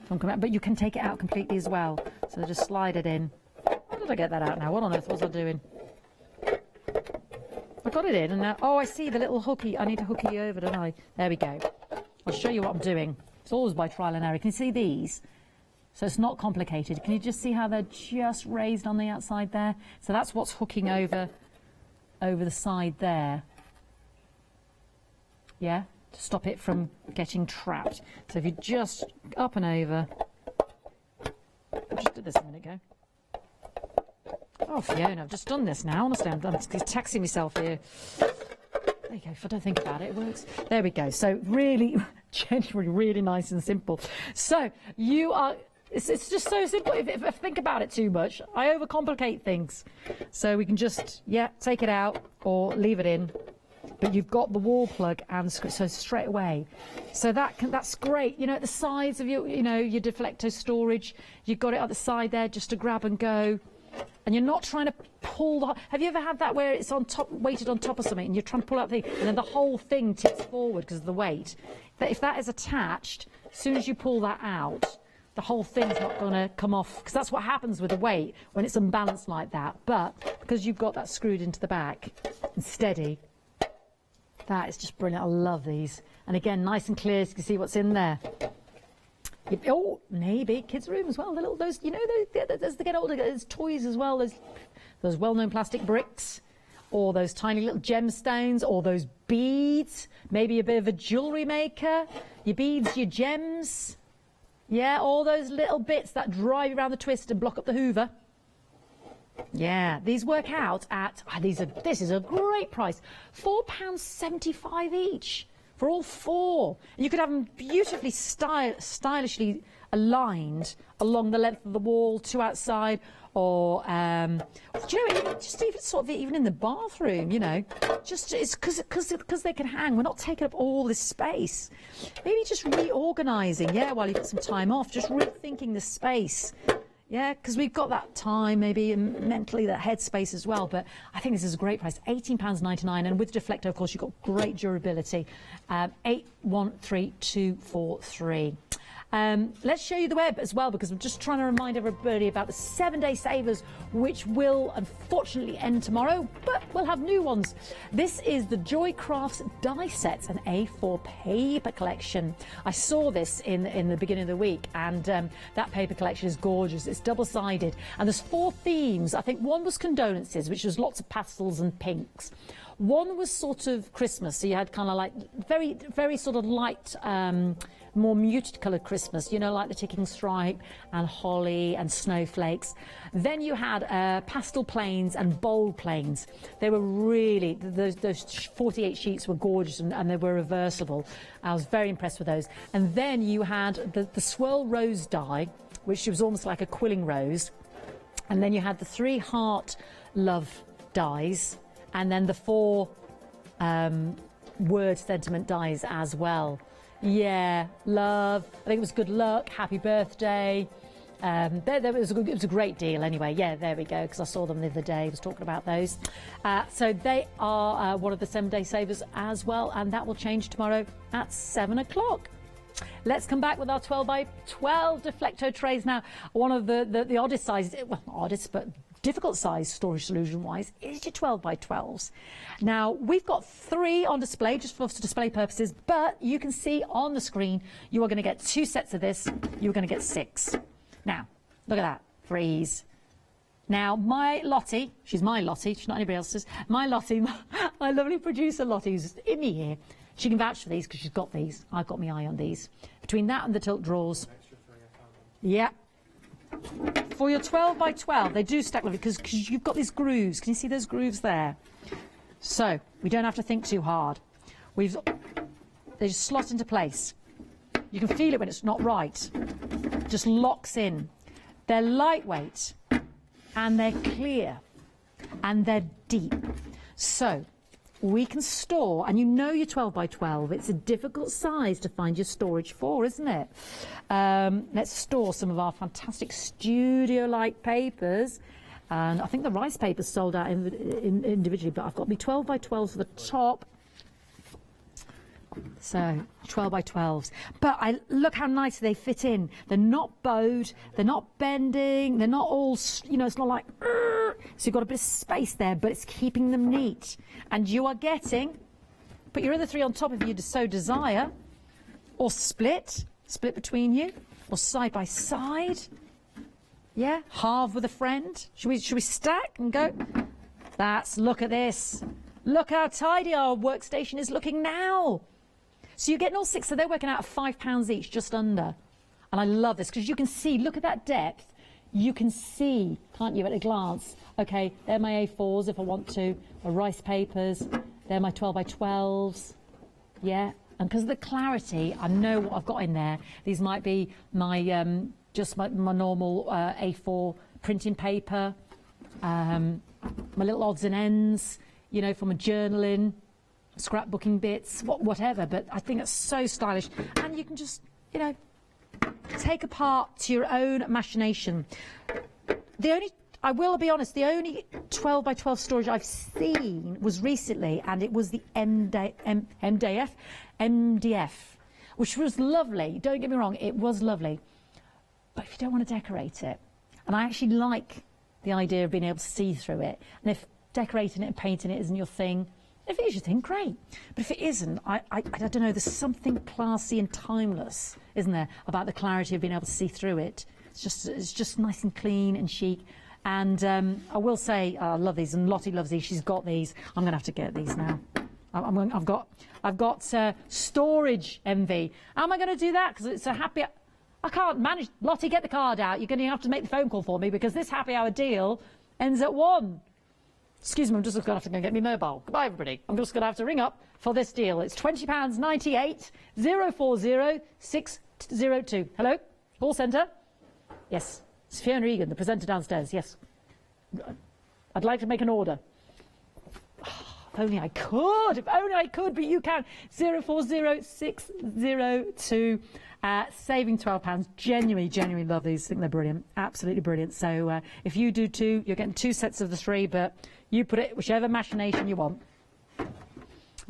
Speaker 23: from coming out. But you can take it out completely as well. So just slide it in. How did I get that out now? What on earth was I doing? I got it in, and now, oh, I see the little hooky. I need to hooky over, don't I? There we go. I'll show you what I'm doing. It's always by trial and error. Can you see these? So it's not complicated. Can you just see how they're just raised on the outside there? So that's what's hooking over the side there. Yeah, to stop it from getting trapped. So if you just up and over. I just did this a minute ago. Oh, Fiona, I've just done this now. Honestly, I'm taxing myself here. There you go. If I don't think about it, it works. There we go. So really, genuinely, really nice and simple. So you are... It's just so simple. If I think about it too much, I overcomplicate things. So we can just, take it out or leave it in. But you've got the wall plug and so straight away. So that's great. You know, at the sides of your deflector storage, you've got it at the side there just to grab and go. And you're not trying to pull the... Have you ever had that where it's on top, weighted on top of something, and you're trying to pull out the thing, and then the whole thing tips forward because of the weight? That if that is attached, as soon as you pull that out, the whole thing's not going to come off, because that's what happens with the weight when it's unbalanced like that. But because you've got that screwed into the back and steady, that is just brilliant. I love these. And again, nice and clear, so you can see what's in there. Oh, maybe kids' room as well. Those, as they get older, there's toys as well. There's those well-known plastic bricks, or those tiny little gemstones, or those beads. Maybe a bit of a jewellery maker. Your beads, your gems. Yeah, all those little bits that drive around the twist and block up the Hoover. Yeah, these work out at, this is a great price, £4.75 each for all 4. You could have them beautifully stylishly aligned along the length of the wall, 2 outside, or even in the bathroom, just it's because they can hang. We're not taking up all this space. Maybe just reorganising, while you've got some time off, just rethinking the space. Yeah, because we've got that time, maybe mentally, that headspace as well. But I think this is a great price, £18.99, and with deflector, of course, you've got great durability. 813243. Let's show you the web as well, because I'm just trying to remind everybody about the 7-day savers, which will unfortunately end tomorrow, but we'll have new ones. This is the Joy Crafts die sets, an A4 paper collection. I saw this in the beginning of the week, and that paper collection is gorgeous. It's double-sided, and there's 4 themes. I think one was condolences, which was lots of pastels and pinks. One was sort of Christmas, so you had kind of like very sort of light, more muted coloured Christmas, you know, like the ticking stripe and holly and snowflakes. Then you had pastel plains and bold plains. They were really, those 48 sheets were gorgeous, and they were reversible. I was very impressed with those. And then you had the swirl rose die, which was almost like a quilling rose. And then you had the 3 heart love dies, and then the 4 word sentiment dies as well. Yeah, love. I think it was good luck, happy birthday. It was a great deal anyway. Yeah, there we go, because I saw them the other day. I was talking about those. So they are one of the 7-day savers as well, and that will change tomorrow at 7 o'clock. Let's come back with our 12 by 12 Deflecto trays now. One of the oddest sizes, well, not oddest, but difficult size storage solution wise is your 12 by 12s. Now we've got 3 on display just for display purposes, but you can see on the screen you are going to get 2 sets of this. You're going to get 6. Now look at that, freeze. Now my Lottie, she's my Lottie, she's not anybody else's, my Lottie, my lovely producer Lottie, who's in me here, she can vouch for these because she's got these. I've got my eye on these. Between that and the tilt drawers, yeah. For your 12 by 12, they do stack lovely because you've got these grooves. Can you see those grooves there? So we don't have to think too hard. They just slot into place. You can feel it when it's not right. Just locks in. They're lightweight, and they're clear, and they're deep. So we can store, and you know your 12 by 12, it's a difficult size to find your storage for, isn't it? Let's store some of our fantastic studio-like papers. And I think the rice paper's sold out individually, but I've got my 12 by 12s for the top. So 12 by 12s. But look how nice they fit in. They're not bowed, they're not bending, they're not all, you know, it's not like, so you've got a bit of space there, but it's keeping them neat. And you are getting, put your other 3 on top if you so desire, or split between you, or side by side. Yeah, halve with a friend. Should we stack and go? Look at this. Look how tidy our workstation is looking now. So you're getting all 6, so they're working out at £5 each, just under. And I love this because you can see, look at that depth. You can see, can't you, at a glance? Okay, they're my A4s if I want to, my rice papers, they're my 12 by 12s. Yeah, and because of the clarity, I know what I've got in there. These might be my just my normal A4 printing paper, my little odds and ends, you know, from a journaling, scrapbooking bits, whatever. But I think it's so stylish, and you can just, you know, take apart to your own machination. I will be honest, the only 12 by 12 storage I've seen was recently, and it was the MDF, which was lovely. Don't get me wrong, it was lovely. But if you don't want to decorate it, and I actually like the idea of being able to see through it, and if decorating it and painting it isn't your thing, if it is your thing, great. But if it isn't, I don't know, there's something classy and timeless, isn't there, about the clarity of being able to see through it. It's just nice and clean and chic. And I will say, I love these, and Lottie loves these. She's got these. I'm going to have to get these now. I've got storage envy. How am I going to do that? Because it's a happy. I can't manage. Lottie, get the card out. You're going to have to make the phone call for me because this happy hour deal ends at 1. Excuse me, I'm just going to have to go get me mobile. Goodbye, everybody. I'm just going to have to ring up for this deal. It's £20.98 040 602. Hello, call centre. Yes. It's Fiona Egan, the presenter downstairs, yes. I'd like to make an order. If only I could, but you can. 040602, saving £12. Genuinely love these. I think they're brilliant, absolutely brilliant. So if you do too, you're getting 2 sets of the 3, but you put it whichever machination you want.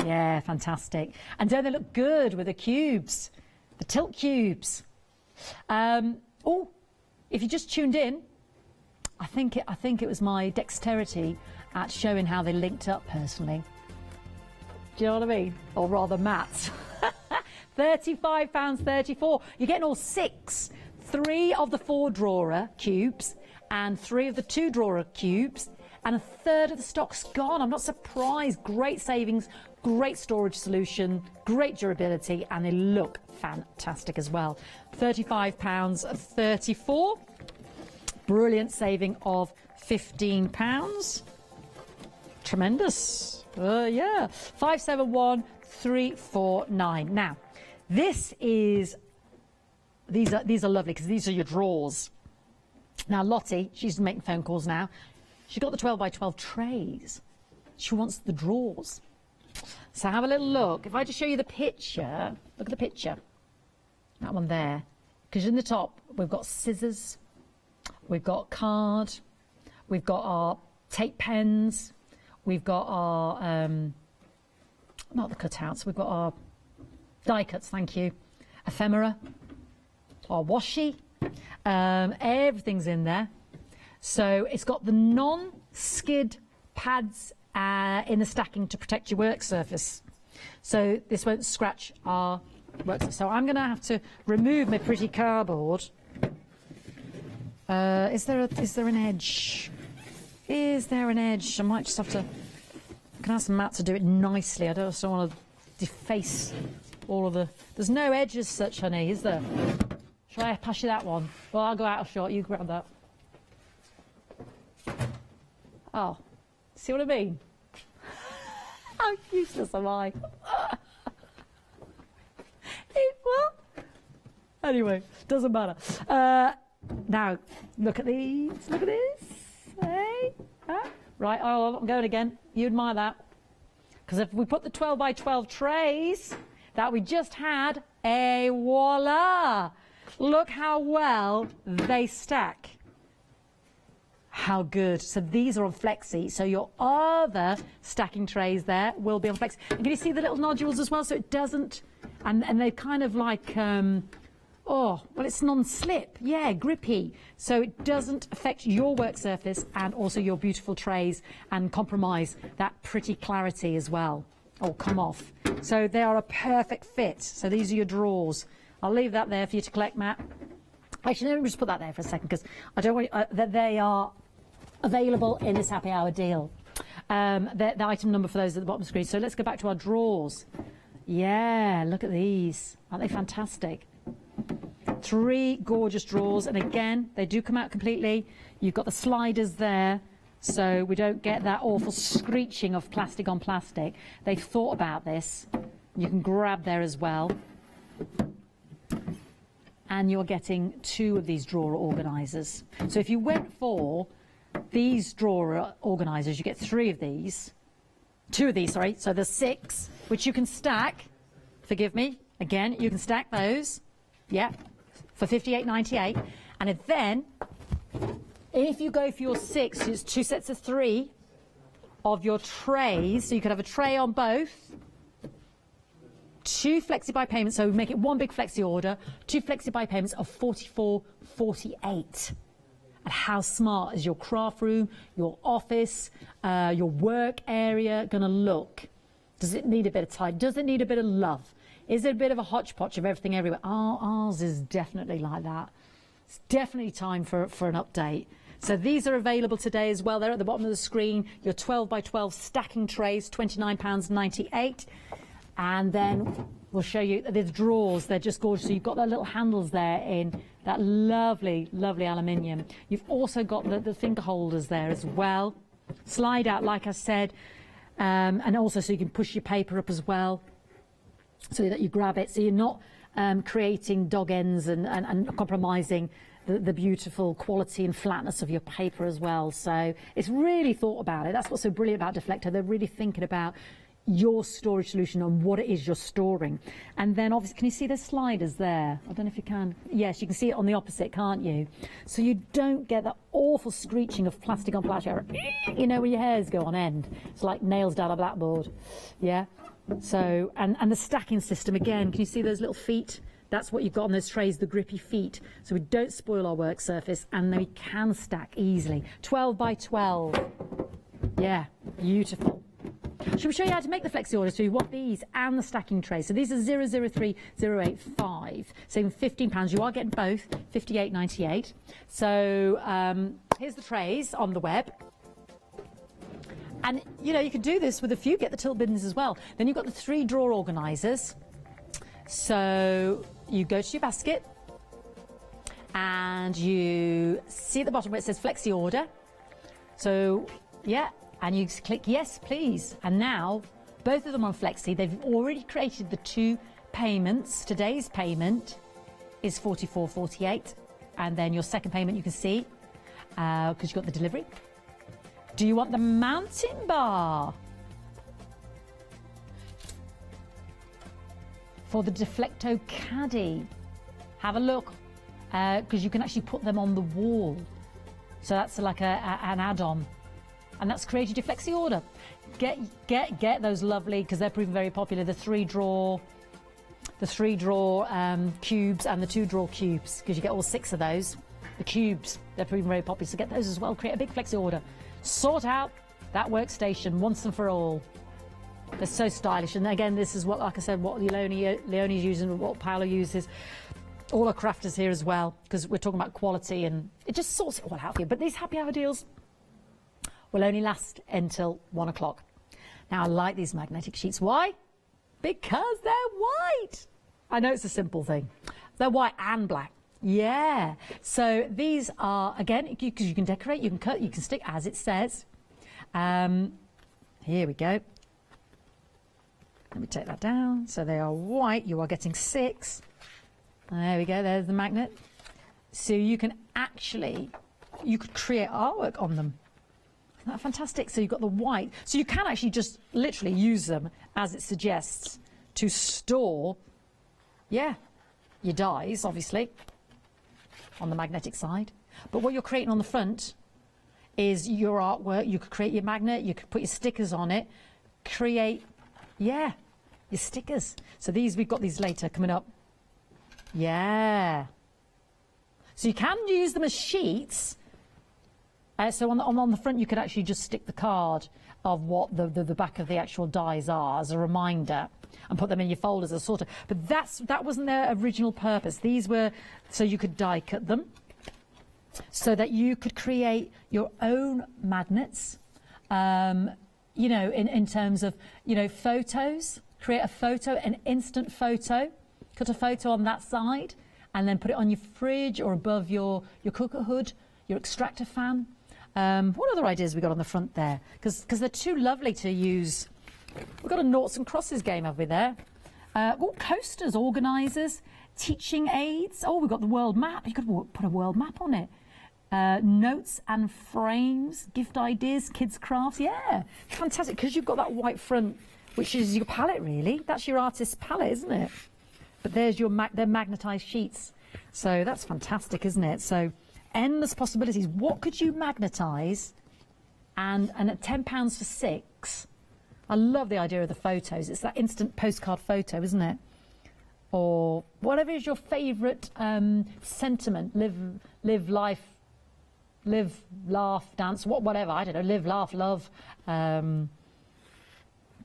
Speaker 23: Yeah, fantastic. And don't they look good with the cubes, the tilt cubes? Oh, if you just tuned in, I think it was my dexterity at showing how they linked up personally. Do you know what I mean? Or rather Matt's. £35.34. You're getting all 6. 3 of the 4 drawer cubes and 3 of the 2 drawer cubes, and a third of the stock's gone. I'm not surprised. Great savings, great storage solution, great durability, and they look fantastic as well. £35.34. Brilliant saving of £15. Tremendous. Yeah. 571349. Now, these are lovely because these are your drawers. Now, Lottie, she's making phone calls now. She got the 12 by 12 trays. She wants the drawers. So have a little look. If I just show you the picture, look at the picture. That one there. Because in the top, we've got scissors, we've got card, we've got our tape pens, we've got our, not the cutouts, we've got our die cuts, thank you, ephemera, our washi, everything's in there. So it's got the non-skid pads in the stacking to protect your work surface. So this won't scratch our work surface. So I'm going to have to remove my pretty cardboard. Is there an edge? Is there an edge? I might just have to. I can ask Matt to do it nicely. I just don't want to deface all of the. There's no edge as such, honey, is there? Shall I pass you that one? Well, I'll go out of shot. You grab that. Oh, see what I mean? How useless am I? What? Anyway, doesn't matter. Now, look at these. Look at this. Hey. Right, oh, I'm going again. You admire that. Because if we put the 12 by 12 trays that we just had, voila! Look how well they stack. How good. So these are on flexi. So your other stacking trays there will be on flexi. And can you see the little nodules as well? So it doesn't, and they're kind of like, oh, well, it's non-slip. Yeah, grippy. So it doesn't affect your work surface and also your beautiful trays and compromise that pretty clarity as well. Oh, come off. So they are a perfect fit. So these are your drawers. I'll leave that there for you to collect, Matt. Actually, let me just put that there for a second because I don't want that they are available in this happy hour deal. The item number for those at the bottom of the screen. So let's go back to our drawers. Yeah, look at these. Aren't they fantastic? 3 gorgeous drawers, and again, they do come out completely. You've got the sliders there, so we don't get that awful screeching of plastic on plastic. They've thought about this. You can grab there as well. And you're getting 2 of these drawer organisers. So if you went for these drawer organisers, you get 3 of these. 2 of these, sorry. So there's 6, which you can stack. Forgive me. Again, you can stack those. Yeah, for $58.98. And then, if you go for your 6, it's 2 sets of 3 of your trays. So you could have a tray on both. 2 flexi-buy payments, so we make it 1 big flexi order, 2 flexi-buy payments of $44.48. And how smart is your craft room, your office, your work area going to look? Does it need a bit of time? Does it need a bit of love? Is it a bit of a hodgepodge of everything everywhere? Ours is definitely like that. It's definitely time for an update. So these are available today as well. They're at the bottom of the screen. Your 12 by 12 stacking trays, £29.98. And then we'll show you the drawers. They're just gorgeous. So you've got their little handles there in that lovely, lovely aluminium. You've also got the finger holders there as well. Slide out, like I said, and also so you can push your paper up as well, so that you grab it. So you're not creating dog ends and compromising the beautiful quality and flatness of your paper as well. So it's really thought about it. That's what's so brilliant about Deflector. They're really thinking about your storage solution and what it is you're storing. And then obviously, can you see the sliders there? I don't know if you can. Yes, you can see it on the opposite, can't you? So you don't get that awful screeching of plastic on plastic, you know, when your hairs go on end. It's like nails down a blackboard. Yeah. So, and the stacking system, again, can you see those little feet? That's what you've got on those trays, the grippy feet. So we don't spoil our work surface, and they can stack easily. 12 by 12. Yeah, beautiful. Should we show you how to make the flexi order? So you want these and the stacking tray. So these are 003085, saving £15. You are getting both, £58.98. So here's the trays on the web. And, you know, you can do this with a few, get the tilt bins as well. Then you've got the 3 drawer organisers. So you go to your basket and you see at the bottom where it says flexi order. So, yeah, and you click yes, please. And now, both of them on flexi, they've already created the 2 payments. Today's payment is £44.48. And then your second payment you can see, because you've got the delivery. Do you want the mountain bar? For the Deflecto caddy, have a look, because you can actually put them on the wall. So that's like an add-on, and that's created your flexi order. Get those lovely, because they're proving very popular. The 3 drawer cubes and the 2 drawer cubes, because you get all 6 of those. The cubes, they're proving very popular. So get those as well. Create a big flexi order. Sort out that workstation once and for all. They're so stylish, and again, this is what, like I said, what Leonie's using, what Paolo uses. All our crafters here as well, because we're talking about quality, and it just sorts it all out for you. But these happy hour deals will only last until 1 o'clock. Now, I like these magnetic sheets. Why? Because they're white. I know it's a simple thing. They're white and black. Yeah. So these are, again, because you can decorate, you can cut, you can stick, as it says. Here we go. Let me take that down. So they are white. You are getting 6. There we go. There's the magnet. So you can actually, you could create artwork on them. Isn't that fantastic? So you've got the white. So you can actually just literally use them, as it suggests, to store, yeah, your dies, obviously, on the magnetic side. But what you're creating on the front is your artwork. You could create your magnet. You could put your stickers on it. Create, yeah, your stickers. So these, we've got these later coming up. Yeah. So you can use them as sheets. So on the front, you could actually just stick the card of what the back of the actual dies are as a reminder, and put them in your folders as sort of. But that wasn't their original purpose. These were so you could die cut them, so that you could create your own magnets. You know, in terms of, you know, photos. Create a photo, an instant photo. Cut a photo on that side, and then put it on your fridge or above your cooker hood, your extractor fan. What other ideas we got on the front there? Because they're too lovely to use. We've got a noughts and crosses game, have we there? Coasters, organisers, teaching aids. Oh, we've got the world map. You could put a world map on it. Notes and frames, gift ideas, kids' crafts. Yeah, fantastic, because you've got that white front, which is your palette, really. That's your artist's palette, isn't it? But there's your they're magnetised sheets. So that's fantastic, isn't it? So endless possibilities. What could you magnetise? And at £10 for 6. I love the idea of the photos. It's that instant postcard photo, isn't it? Or whatever is your favourite sentiment. Live life, live, laugh, dance, whatever. I don't know. Live, laugh, love.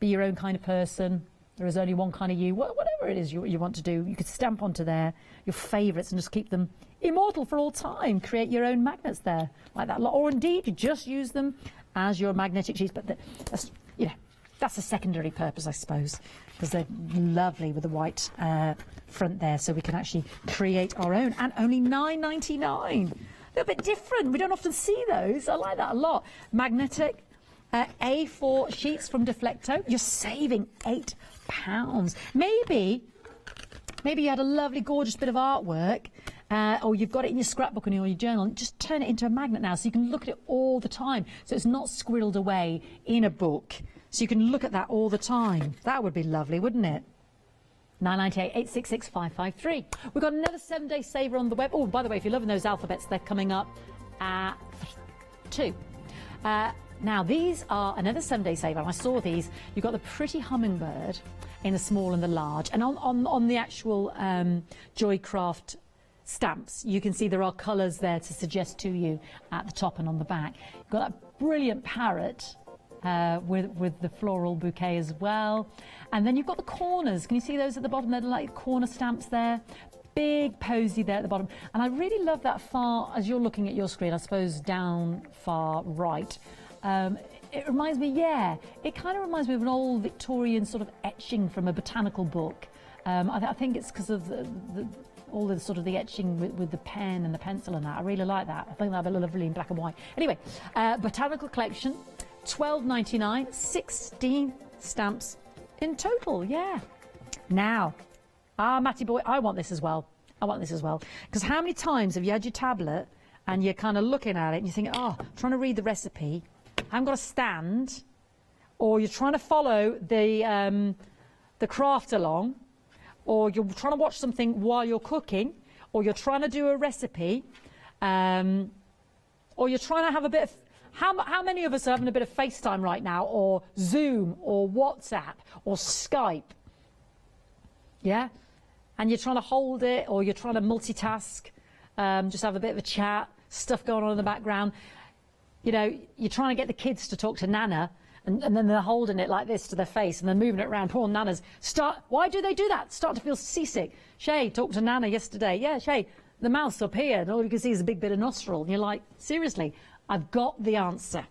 Speaker 23: Be your own kind of person. There is only one kind of you. Whatever it is you want to do, you could stamp onto there your favourites and just keep them immortal for all time. Create your own magnets there, like that. Or indeed, you just use them as your magnetic sheets. But that's, you know, that's a secondary purpose, I suppose, because they're lovely with the white front there. So we can actually create our own, and only £9.99. A little bit different. We don't often see those. I like that a lot. Magnetic. A4 sheets from Deflecto. You're saving £8. Maybe you had a lovely, gorgeous bit of artwork, or you've got it in your scrapbook or your journal. Just turn it into a magnet now, so you can look at it all the time. So it's not squirreled away in a book. So you can look at that all the time. That would be lovely, wouldn't it? 998 866 553. We've got another 7-day saver on the web. Oh, by the way, if you're loving those alphabets, they're coming up at 2. Now, these are another 7-day sale, and I saw these. You've got the pretty hummingbird in the small and the large, and on the actual Joycraft stamps, you can see there are colours there to suggest to you at the top and on the back. You've got that brilliant parrot with the floral bouquet as well. And then you've got the corners. Can you see those at the bottom? They're like corner stamps there. Big posy there at the bottom. And I really love that far, as you're looking at your screen, I suppose down far right. It reminds me, it kind of reminds me of an old Victorian sort of etching from a botanical book. I think it's because of all the sort of the etching with the pen and the pencil and that. I really like that. I think that'd be lovely in black and white. Anyway, botanical collection, £12.99, 16 stamps in total. Yeah. Now, Matty boy, I want this as well. Because how many times have you had your tablet and you're kind of looking at it and you think, trying to read the recipe, I haven't got a stand, or you're trying to follow the craft along, or you're trying to watch something while you're cooking, or you're trying to do a recipe, or you're trying to have a bit of... How many of us are having a bit of FaceTime right now, or Zoom, or WhatsApp, or Skype? Yeah? And you're trying to hold it, or you're trying to multitask, just have a bit of a chat, stuff going on in the background. You know, you're trying to get the kids to talk to Nana, and then they're holding it like this to their face, and they're moving it around. Poor Nanas. Why do they do that? Start to feel seasick. Shay talked to Nana yesterday. Yeah, Shay, the mouth's up here, and all you can see is a big bit of nostril. And you're like, seriously, I've got the answer.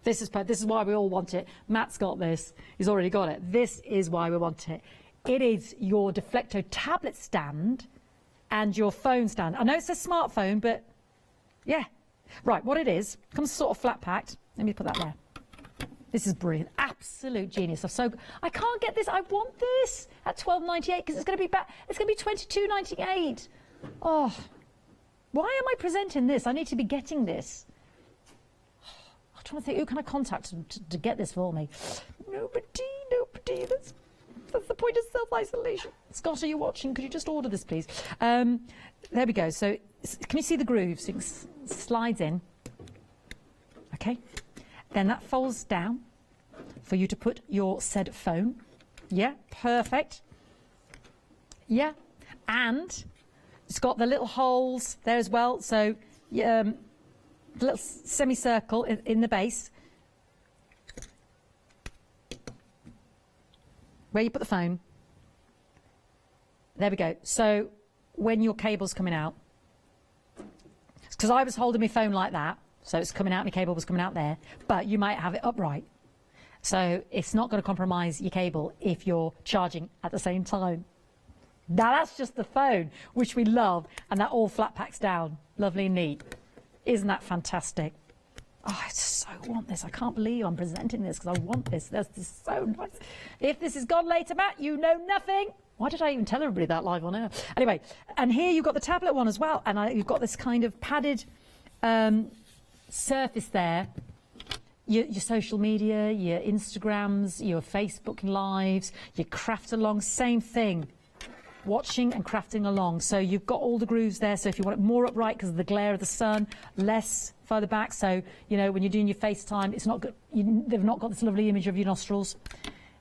Speaker 23: This is why we all want it. Matt's got this. He's already got it. This is why we want it. It is your Deflecto tablet stand and your phone stand. I know it's a smartphone, but yeah. Right, what it is, comes sort of flat packed. Let me put that there. This is brilliant, absolute genius. I can't get this. I want this at £12.98 because it's going to be back. It's going to be £22.98. Oh, why am I presenting this? I need to be getting this. I'm trying to think who can I contact to get this for me. Nobody. That's the point of self-isolation. Scott, are you watching? Could you just order this, please? There we go. So, can you see the grooves? It slides in. Okay. Then that folds down for you to put your said phone. Yeah, perfect. Yeah, and it's got the little holes there as well. So, the little semicircle in the base where you put the phone. There we go. So, when your cable's coming out, because I was holding my phone like that, so it's coming out, my cable was coming out there, but you might have it upright. So it's not going to compromise your cable if you're charging at the same time. Now that's just the phone, which we love, and that all flat packs down. Lovely and neat. Isn't that fantastic? Oh, I so want this. I can't believe I'm presenting this because I want this. This is so nice. If this is gone later, Matt, you know nothing. Why did I even tell everybody that live on air? Anyway, and here you've got the tablet one as well, and you've got this kind of padded surface there. Your social media, your Instagrams, your Facebook lives, your craft along, same thing. Watching and crafting along. So you've got all the grooves there. So if you want it more upright because of the glare of the sun, less further back. So, you know, when you're doing your FaceTime, it's not good. They've not got this lovely image of your nostrils.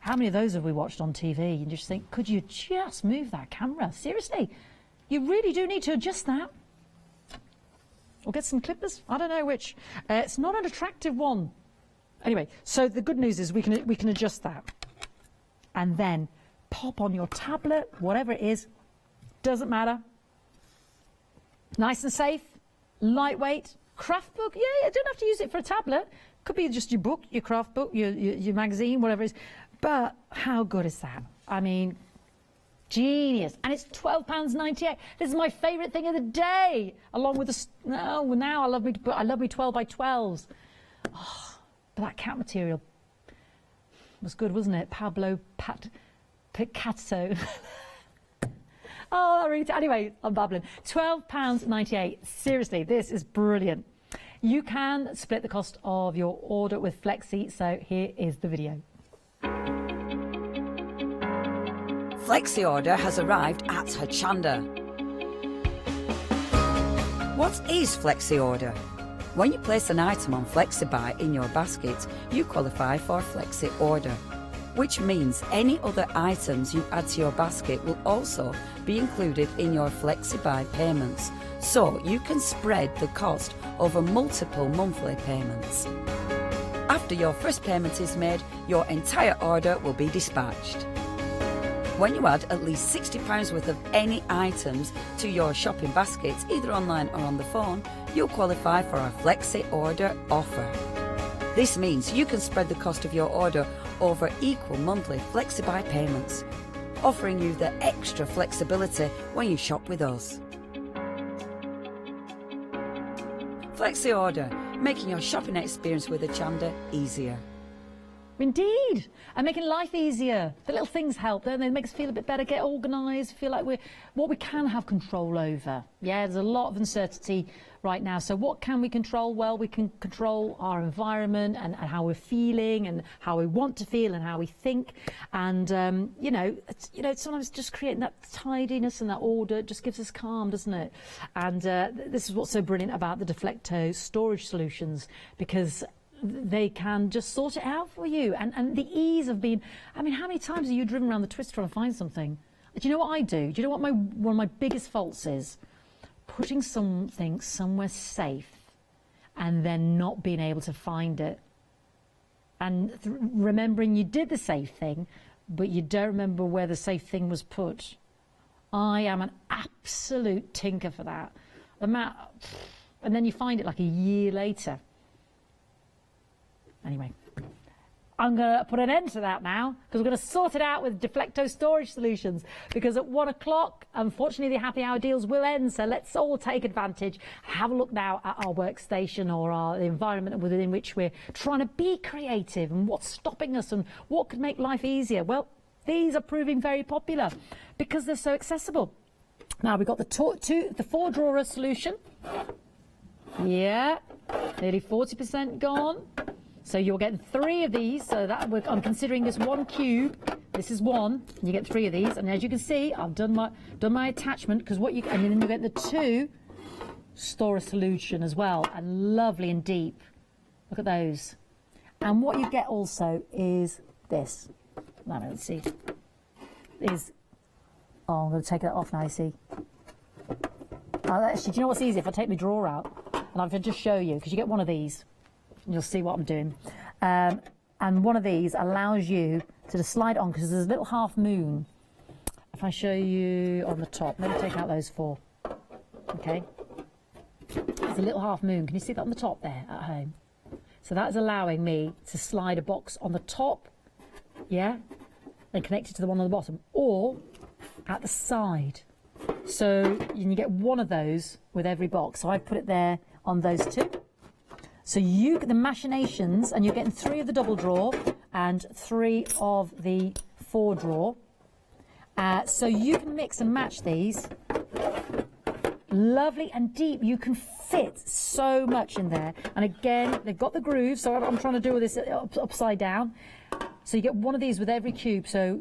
Speaker 23: How many of those have we watched on TV? And you just think, could you just move that camera? Seriously, you really do need to adjust that. Or get some clippers. I don't know which. It's not an attractive one. Anyway, so the good news is we can adjust that. And then pop on your tablet, whatever it is, doesn't matter. Nice and safe, lightweight, craft book. Yeah, you don't have to use it for a tablet. Could be just your book, your craft book, your magazine, whatever it is. But how good is that? I mean, genius. And it's £12.98. This is my favourite thing of the day, along with the... now I love me 12 by 12s. Oh, but that cat material was good, wasn't it? Pablo Picasso. Oh, really anyway, I'm babbling. £12.98. Seriously, this is brilliant. You can split the cost of your order with Flexi, so here is the video.
Speaker 2: Flexi order has arrived at Hochanda. What is Flexi order? When you place an item on FlexiBuy in your basket, you qualify for Flexi Order, which means any other items you add to your basket will also be included in your FlexiBuy payments, so you can spread the cost over multiple monthly payments. After your first payment is made, your entire order will be dispatched. When you add at least £60 worth of any items to your shopping baskets, either online or on the phone, you'll qualify for our Flexi Order offer. This means you can spread the cost of your order over equal monthly FlexiBuy payments, offering you the extra flexibility when you shop with us. Flexi Order, making your shopping experience with Hochanda easier.
Speaker 23: Indeed, and making life easier. The little things help, don't they? It makes us feel a bit better, get organised, feel like we're what we can have control over. Yeah, there's a lot of uncertainty right now. So what can we control? Well, we can control our environment and how we're feeling and how we want to feel and how we think. And sometimes just creating that tidiness and that order just gives us calm, doesn't it? And this is what's so brilliant about the Deflecto storage solutions, because they can just sort it out for you. And the ease of being, I mean, how many times have you driven around the twist trying to find something? Do you know what I do? Do you know what one of my biggest faults is? Putting something somewhere safe and then not being able to find it. And remembering you did the safe thing, but you don't remember where the safe thing was put. I am an absolute tinker for that. And then you find it like a year later. Anyway, I'm going to put an end to that now, because we're going to sort it out with Deflecto storage solutions, because at 1 o'clock, unfortunately, the happy hour deals will end. So let's all take advantage. Have a look now at our workstation or the environment within which we're trying to be creative, and what's stopping us and what could make life easier. Well, these are proving very popular because they're so accessible. Now we've got the 4-drawer solution. Yeah, nearly 40% gone. So you're getting 3 of these. So that I'm considering this 1 cube. This is 1. And you get 3 of these. And as you can see, I've done my attachment, because and then you get the 2 store a solution as well, and lovely and deep. Look at those. And what you get also is this. Now let's see. I'm going to take that off now. You see. Actually, do you know what's easy? If I take my drawer out and I can just show you, because you get one of these. You'll see what I'm doing. And one of these allows you to just slide on, because there's a little half moon. If I show you on the top, let me take out those 4. Okay. There's a little half moon. Can you see that on the top there at home? So that's allowing me to slide a box on the top, yeah, and connect it to the one on the bottom, or at the side. So you get one of those with every box. So I've put it there on those 2. So you get the machinations, and you're getting 3 of the double drawer and 3 of the 4-drawer. So you can mix and match these. Lovely and deep. You can fit so much in there. And again, they've got the grooves. So I'm trying to do this upside down. So you get one of these with every cube. So,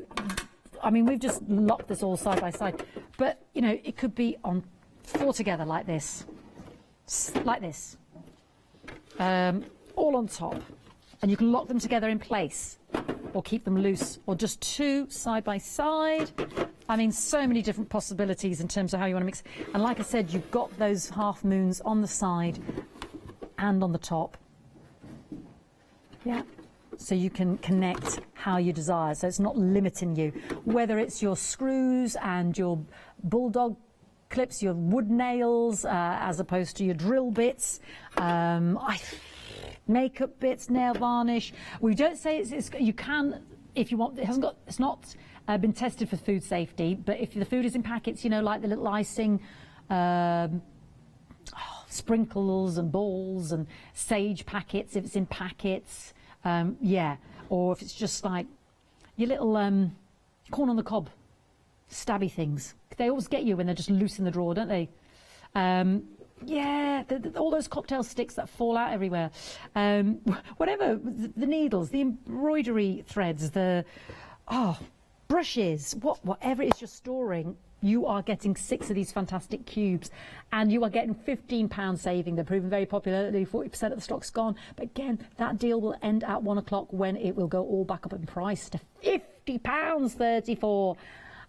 Speaker 23: I mean, we've just locked this all side by side. But, you know, it could be on 4 together like this. Like this. All on top, and you can lock them together in place or keep them loose, or just 2 side by side. I mean, so many different possibilities in terms of how you want to mix. And like I said, you've got those half moons on the side and on the top. Yeah. So you can connect how you desire, so it's not limiting you, whether it's your screws and your bulldog clips, your wood nails, as opposed to your drill bits, makeup bits, nail varnish. We don't say you can, if you want. It's not been tested for food safety, but if the food is in packets, you know, like the little icing, sprinkles and balls and sage packets, if it's in packets, yeah, or if it's just like your little corn on the cob stabby things. They always get you when they're just loose in the drawer, don't they? Yeah, all those cocktail sticks that fall out everywhere. Whatever, the needles, the embroidery threads, the brushes, whatever it is you're storing you are getting 6 of these fantastic cubes, and you are getting £15 saving. They're proving very popular. 40% of the stock's gone. But again, that deal will end at 1 o'clock when it will go all back up in price to £50.34.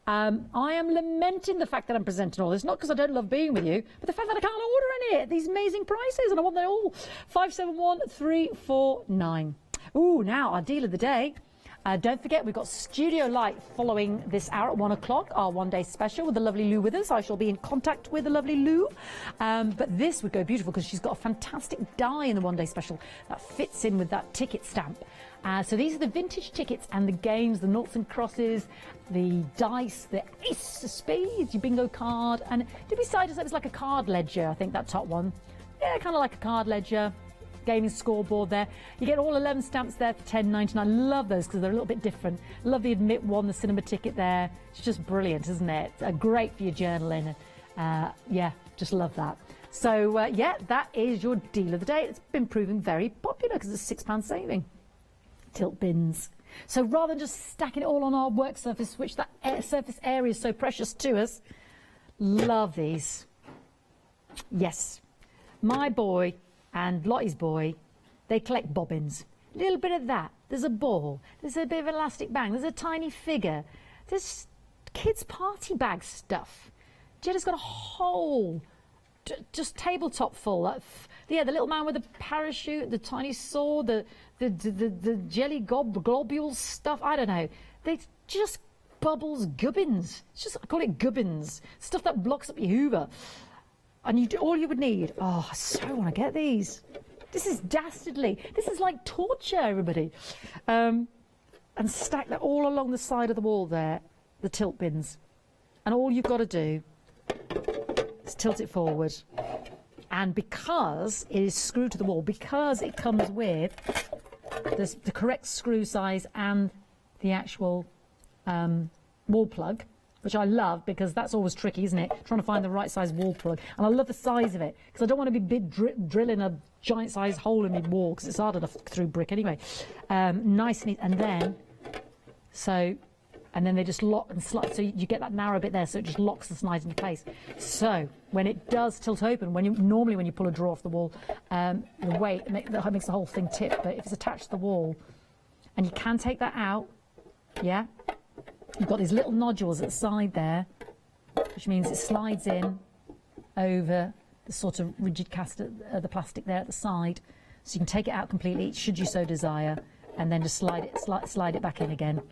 Speaker 23: I am lamenting the fact that I'm presenting all this, not because I don't love being with you, but the fact that I can't order any at these amazing prices, and I want them all. 571349. Ooh, now our deal of the day. Don't forget, we've got Studio Light following this hour at 1 o'clock, our one-day special with the lovely Lou with us. I shall be in contact with the lovely Lou. But this would go beautiful because she's got a fantastic die in the one-day special that fits in with that ticket stamp. So these are the vintage tickets and the games, the noughts and crosses, the dice, the ace of spades, your bingo card. And beside us, it was like a card ledger, I think, that top one. Yeah, kind of like a card ledger. Gaming scoreboard there. You get all 11 stamps there for $10.99. Love those because they're a little bit different. Love the Admit one, the cinema ticket there. It's just brilliant, isn't it? Great for your journaling. Yeah, just love that. So, yeah, that is your deal of the day. It's been proving very popular because it's £6 saving. Tilt bins. So rather than just stacking it all on our work surface, which that surface area is so precious to us, love these. Yes, my boy and Lottie's boy, they collect bobbins. A little bit of that. There's a ball. There's a bit of elastic bang. There's a tiny figure. There's kids' party bag stuff. Jenna's got a whole, just tabletop full. Yeah, the little man with the parachute, the tiny sword, the jelly globule stuff. I don't know. They just bubbles gubbins. It's just, I call it gubbins. Stuff that blocks up your Hoover. And all you would need, oh, I so want to get these. This is dastardly. This is like torture, everybody. And stack that all along the side of the wall there, the tilt bins. And all you've got to do is tilt it forward. And because it is screwed to the wall, because it comes with the correct screw size and the actual wall plug, which I love because that's always tricky, isn't it? Trying to find the right size wall plug. And I love the size of it because I don't want to be drilling a giant size hole in my wall because it's hard enough through brick anyway. Nice and neat. And then they just lock and slide. So you get that narrow bit there, so it just locks and slides into place. So when it does tilt open, normally when you pull a drawer off the wall, the weight makes the whole thing tip. But if it's attached to the wall, and you can take that out, yeah. You've got these little nodules at the side there, which means it slides in over the sort of rigid cast the plastic there at the side. So you can take it out completely, should you so desire, and then just slide it back in again,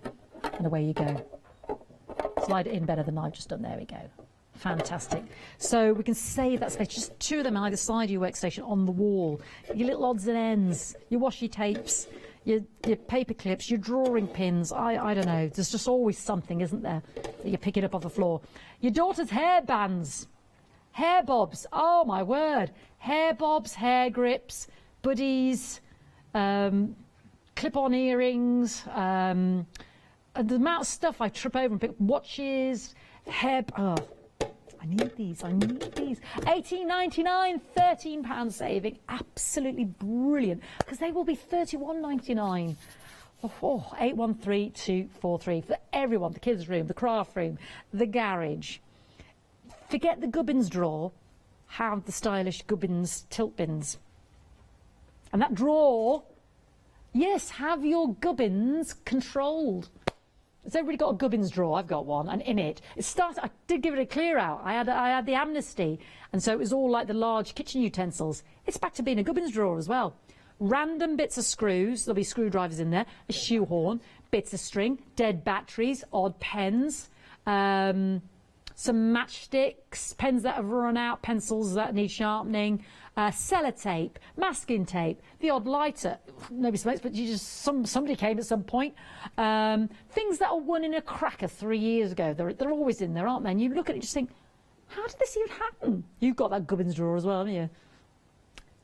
Speaker 23: and away you go. Slide it in better than I've just done. There we go. Fantastic. So we can save that space. Just 2 of them on either side of your workstation on the wall. Your little odds and ends, your washi tapes, your paper clips, your drawing pins. I don't know. There's just always something, isn't there, that you pick it up off the floor. Your daughter's hair bands, hair bobs. Oh my word! Hair bobs, hair grips, buddies, clip-on earrings. The amount of stuff I trip over and pick. Watches, hair. Oh, I need these. $18.99, £13 saving. Absolutely brilliant. Because they will be $31.99. 813243 for everyone. The kids' room, the craft room, the garage. Forget the gubbins drawer. Have the stylish gubbins tilt bins. And that drawer, yes, have your gubbins controlled. Has everybody got a gubbins drawer? I've got one, and in it, I did give it a clear out. I had the amnesty, and so it was all like the large kitchen utensils. It's back to being a gubbins drawer as well. Random bits of screws, there'll be screwdrivers in there, a shoehorn, bits of string, dead batteries, odd pens, some matchsticks, pens that have run out, pencils that need sharpening, sellotape, masking tape, the odd lighter. Nobody smokes, but somebody came at some point. Things that were won in a cracker 3 years ago. They're always in there, aren't they? And you look at it and just think, how did this even happen? You've got that gubbins drawer as well, haven't you?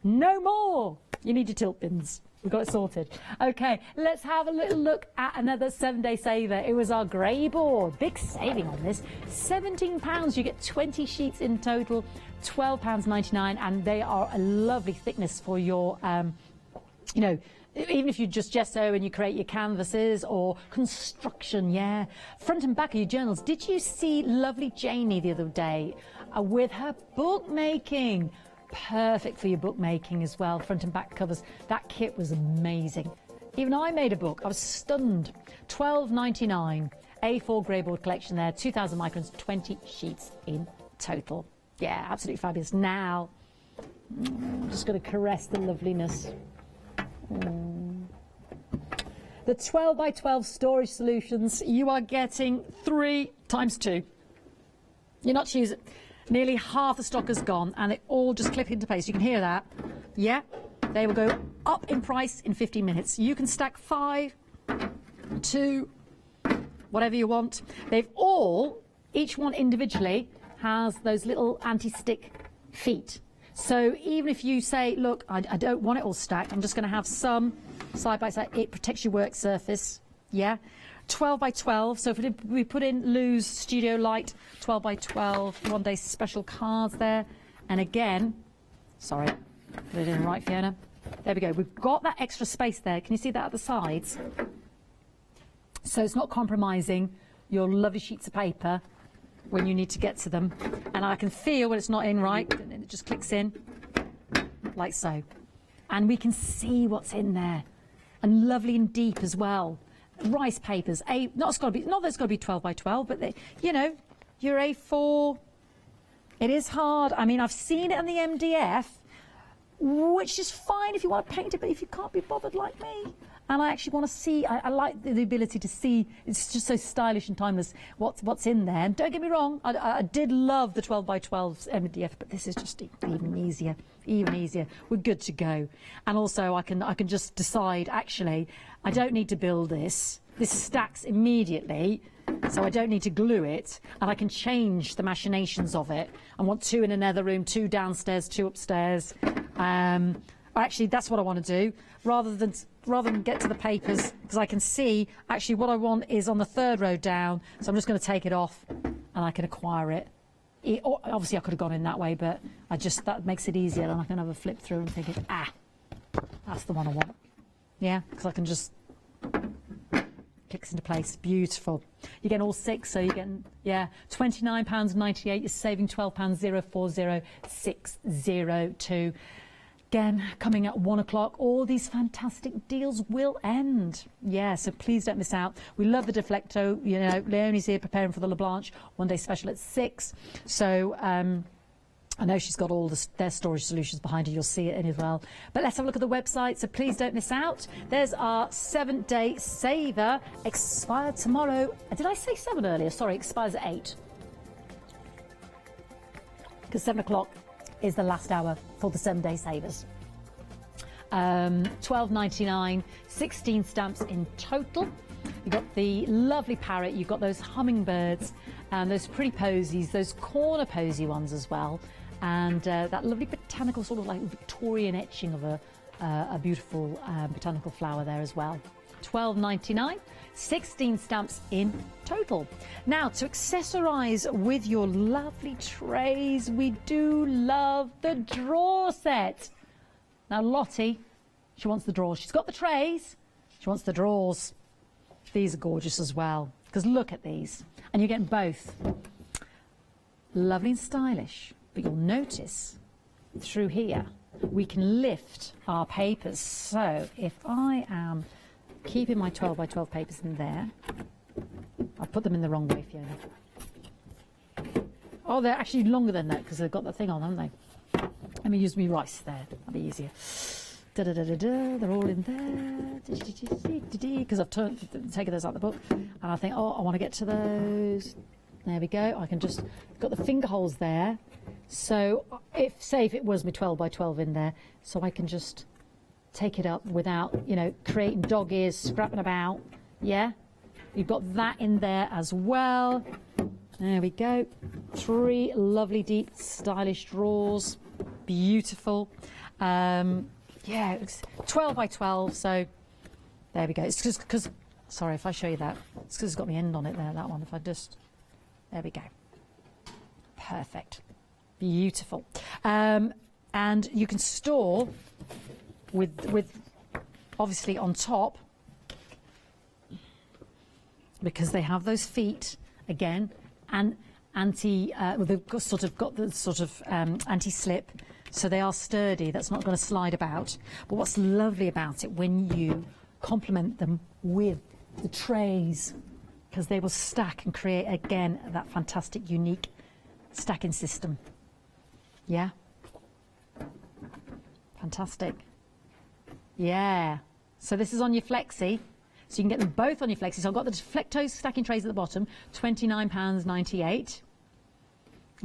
Speaker 23: No more. You need your tilt bins. We've got it sorted. Okay, let's have a little look at another 7-day saver. It was our grayboard. Big saving on this. £17. You get 20 sheets in total. £12.99, and they are a lovely thickness for your, even if you just gesso and you create your canvases or construction, yeah. Front and back of your journals. Did you see lovely Janie the other day with her bookmaking? Perfect for your bookmaking as well, front and back covers. That kit was amazing. Even I made a book. I was stunned. $12.99. A4 grayboard collection there, 2,000 microns, 20 sheets in total. Yeah, absolutely fabulous. Now, I'm just going to caress the loveliness. The 12 by 12 storage solutions, you are getting 3 times 2. You're not choosing. Nearly half the stock is gone, and it all just clip into place. You can hear that. Yeah, they will go up in price in 15 minutes. You can stack 5, 2, whatever you want. They've all, each one individually, has those little anti-stick feet. So even if you say, look, I don't want it all stacked, I'm just going to have some side by side, it protects your work surface. Yeah. 12 by 12, so if we put in Lou's Studio Light 12 by 12 one-day special cards there, and again, sorry, put it in right, Fiona. There we go. We've got that extra space there. Can you see that at the sides? So it's not compromising your lovely sheets of paper when you need to get to them. And I can feel when it's not in right, and it just clicks in like so. And we can see what's in there, and lovely and deep as well. Rice papers, not that it's got to be 12 by 12, but they, you know, your A4, it is hard. I mean, I've seen it in the MDF, which is fine if you want to paint it, but if you can't be bothered like me, and I actually want to see, I like the ability to see, it's just so stylish and timeless, what's in there. And don't get me wrong, I did love the 12 by 12 MDF, but this is just even easier. We're good to go. And also I can just decide, actually, I don't need to build this. This stacks immediately, so I don't need to glue it, and I can change the machinations of it. I want 2 in another room, 2 downstairs, 2 upstairs. Actually, that's what I want to do, rather than get to the papers, because I can see actually what I want is on the 3rd row down. So I'm just going to take it off, and I can acquire it. Obviously, I could have gone in that way, but that makes it easier, and I can have a flip through and think, that's the one I want. Yeah, because I can just clicks into place. Beautiful. You're getting all 6, so you're getting, yeah, £29.98. You're saving £12.040602. Again, coming at 1 o'clock, all these fantastic deals will end. Yeah, so please don't miss out. We love the Deflecto. You know, Leonie's here preparing for the LeBlanche one-day special at 6. So I know she's got all their storage solutions behind her. You'll see it in as well. But let's have a look at the website, so please don't miss out. There's our 7-day saver. Expired tomorrow. Did I say 7 earlier? Sorry, expires at 8. Because 7 o'clock is the last hour for the 7-day savers. $12.99, 16 stamps in total. You've got the lovely parrot, you've got those hummingbirds, and those pretty posies, those corner posy ones as well, and that lovely botanical sort of like Victorian etching of a beautiful botanical flower there as well. $12.99, 16 stamps in total. Now, to accessorise with your lovely trays, we do love the drawer set. Now, Lottie, she wants the drawers. She's got the trays, she wants the drawers. These are gorgeous as well, because look at these. And you're getting both. Lovely and stylish. But you'll notice through here, we can lift our papers. So if I am keeping my 12 by 12 papers in there, I've put them in the wrong way, Fiona. Oh, they're actually longer than that because they've got the thing on, haven't they? Let me use my rice there. That'll be easier. They're all in there. Because I've taken those out of the book. And I think, I want to get to those. There we go. I can just, got the finger holes there. So if it was my 12 by 12 in there, so I can just take it up without, creating dog ears, scrapping about. Yeah? You've got that in there as well. There we go. 3 lovely, deep, stylish drawers. Beautiful. Yeah, it's 12 by 12, so there we go. It's just because, sorry, if I show you that, it's because it's got the end on it there, that one. If I just, there we go. Perfect. Beautiful. And you can store with obviously on top, because they have those feet again, and well, they've got the sort of anti-slip, so they are sturdy. That's not going to slide about. But what's lovely about it, when you complement them with the trays, because they will stack and create again that fantastic, unique stacking system. Yeah, fantastic. Yeah. So this is on your flexi. So you can get them both on your flexi. So I've got the Deflecto stacking trays at the bottom, £29.98.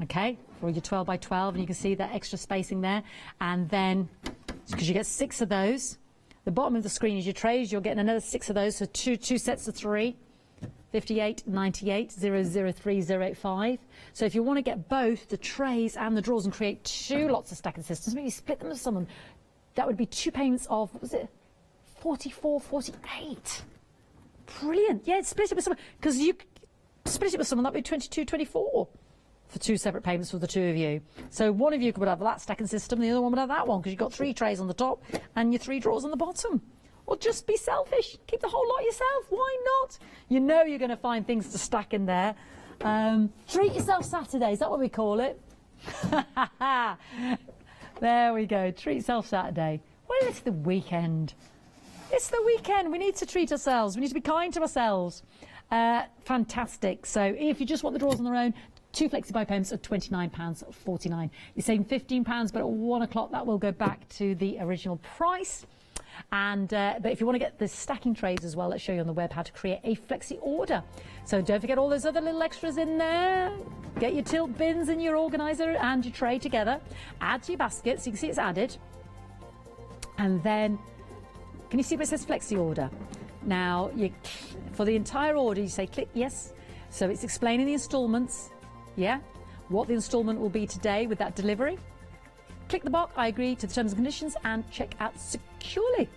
Speaker 23: Okay, for your 12 by 12, and you can see that extra spacing there. And then, because you get 6 of those, the bottom of the screen is your trays. You're getting another 6 of those, so two sets of 3. 58.98 003 So if you want to get both the trays and the drawers and create 2 lots of stacking systems, maybe split them with someone, that would be 2 payments of, what was it, 44.48. Brilliant. Yeah, split it with someone, because you split it with someone, that would be 22.24 for 2 separate payments for the 2 of you. So one of you would have that stacking system, the other one would have that one, because you've got 3 trays on the top and your 3 drawers on the bottom. Or just be selfish, keep the whole lot yourself, why not? You know you're going to find things to stack in there. Treat yourself Saturday, is that what we call it? There we go, treat yourself Saturday. Well, it's the weekend. It's the weekend, we need to treat ourselves, we need to be kind to ourselves. Fantastic. So if you just want the drawers on their own, 2 flexi-buy payments of £29.49. You're saving £15, but at 1 o'clock that will go back to the original price. And but if you want to get the stacking trays as well, let's show you on the web how to create a flexi order. So don't forget all those other little extras in there. Get your tilt bins and your organizer and your tray together. Add to your basket so you can see it's added. And then, can you see where it says flexi order? Now, for the entire order, you say click yes. So it's explaining the instalments, yeah, what the instalment will be today with that delivery. Click the box, I agree to the terms and conditions, and check out securely.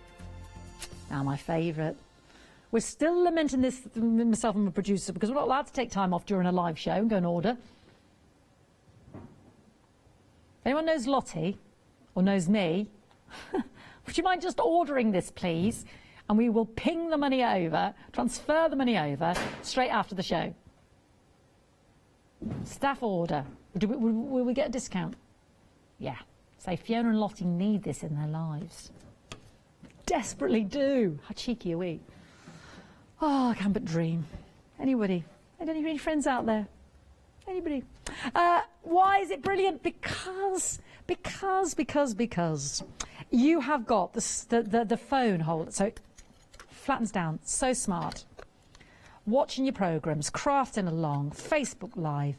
Speaker 23: Now my favourite. We're still lamenting this, myself and my producer, because we're not allowed to take time off during a live show and go and order. If anyone knows Lottie, or knows me, would you mind just ordering this, please? And we will ping the money over, transfer the money over, straight after the show. Staff order. Will we get a discount? Yeah. Say Fiona and Lottie need this in their lives. Desperately do. How cheeky are we? Oh, I can but dream. Anybody? Any friends out there? Anybody? Why is it brilliant? Because you have got the phone holder, so it flattens down. So smart. Watching your programs, crafting along, Facebook Live,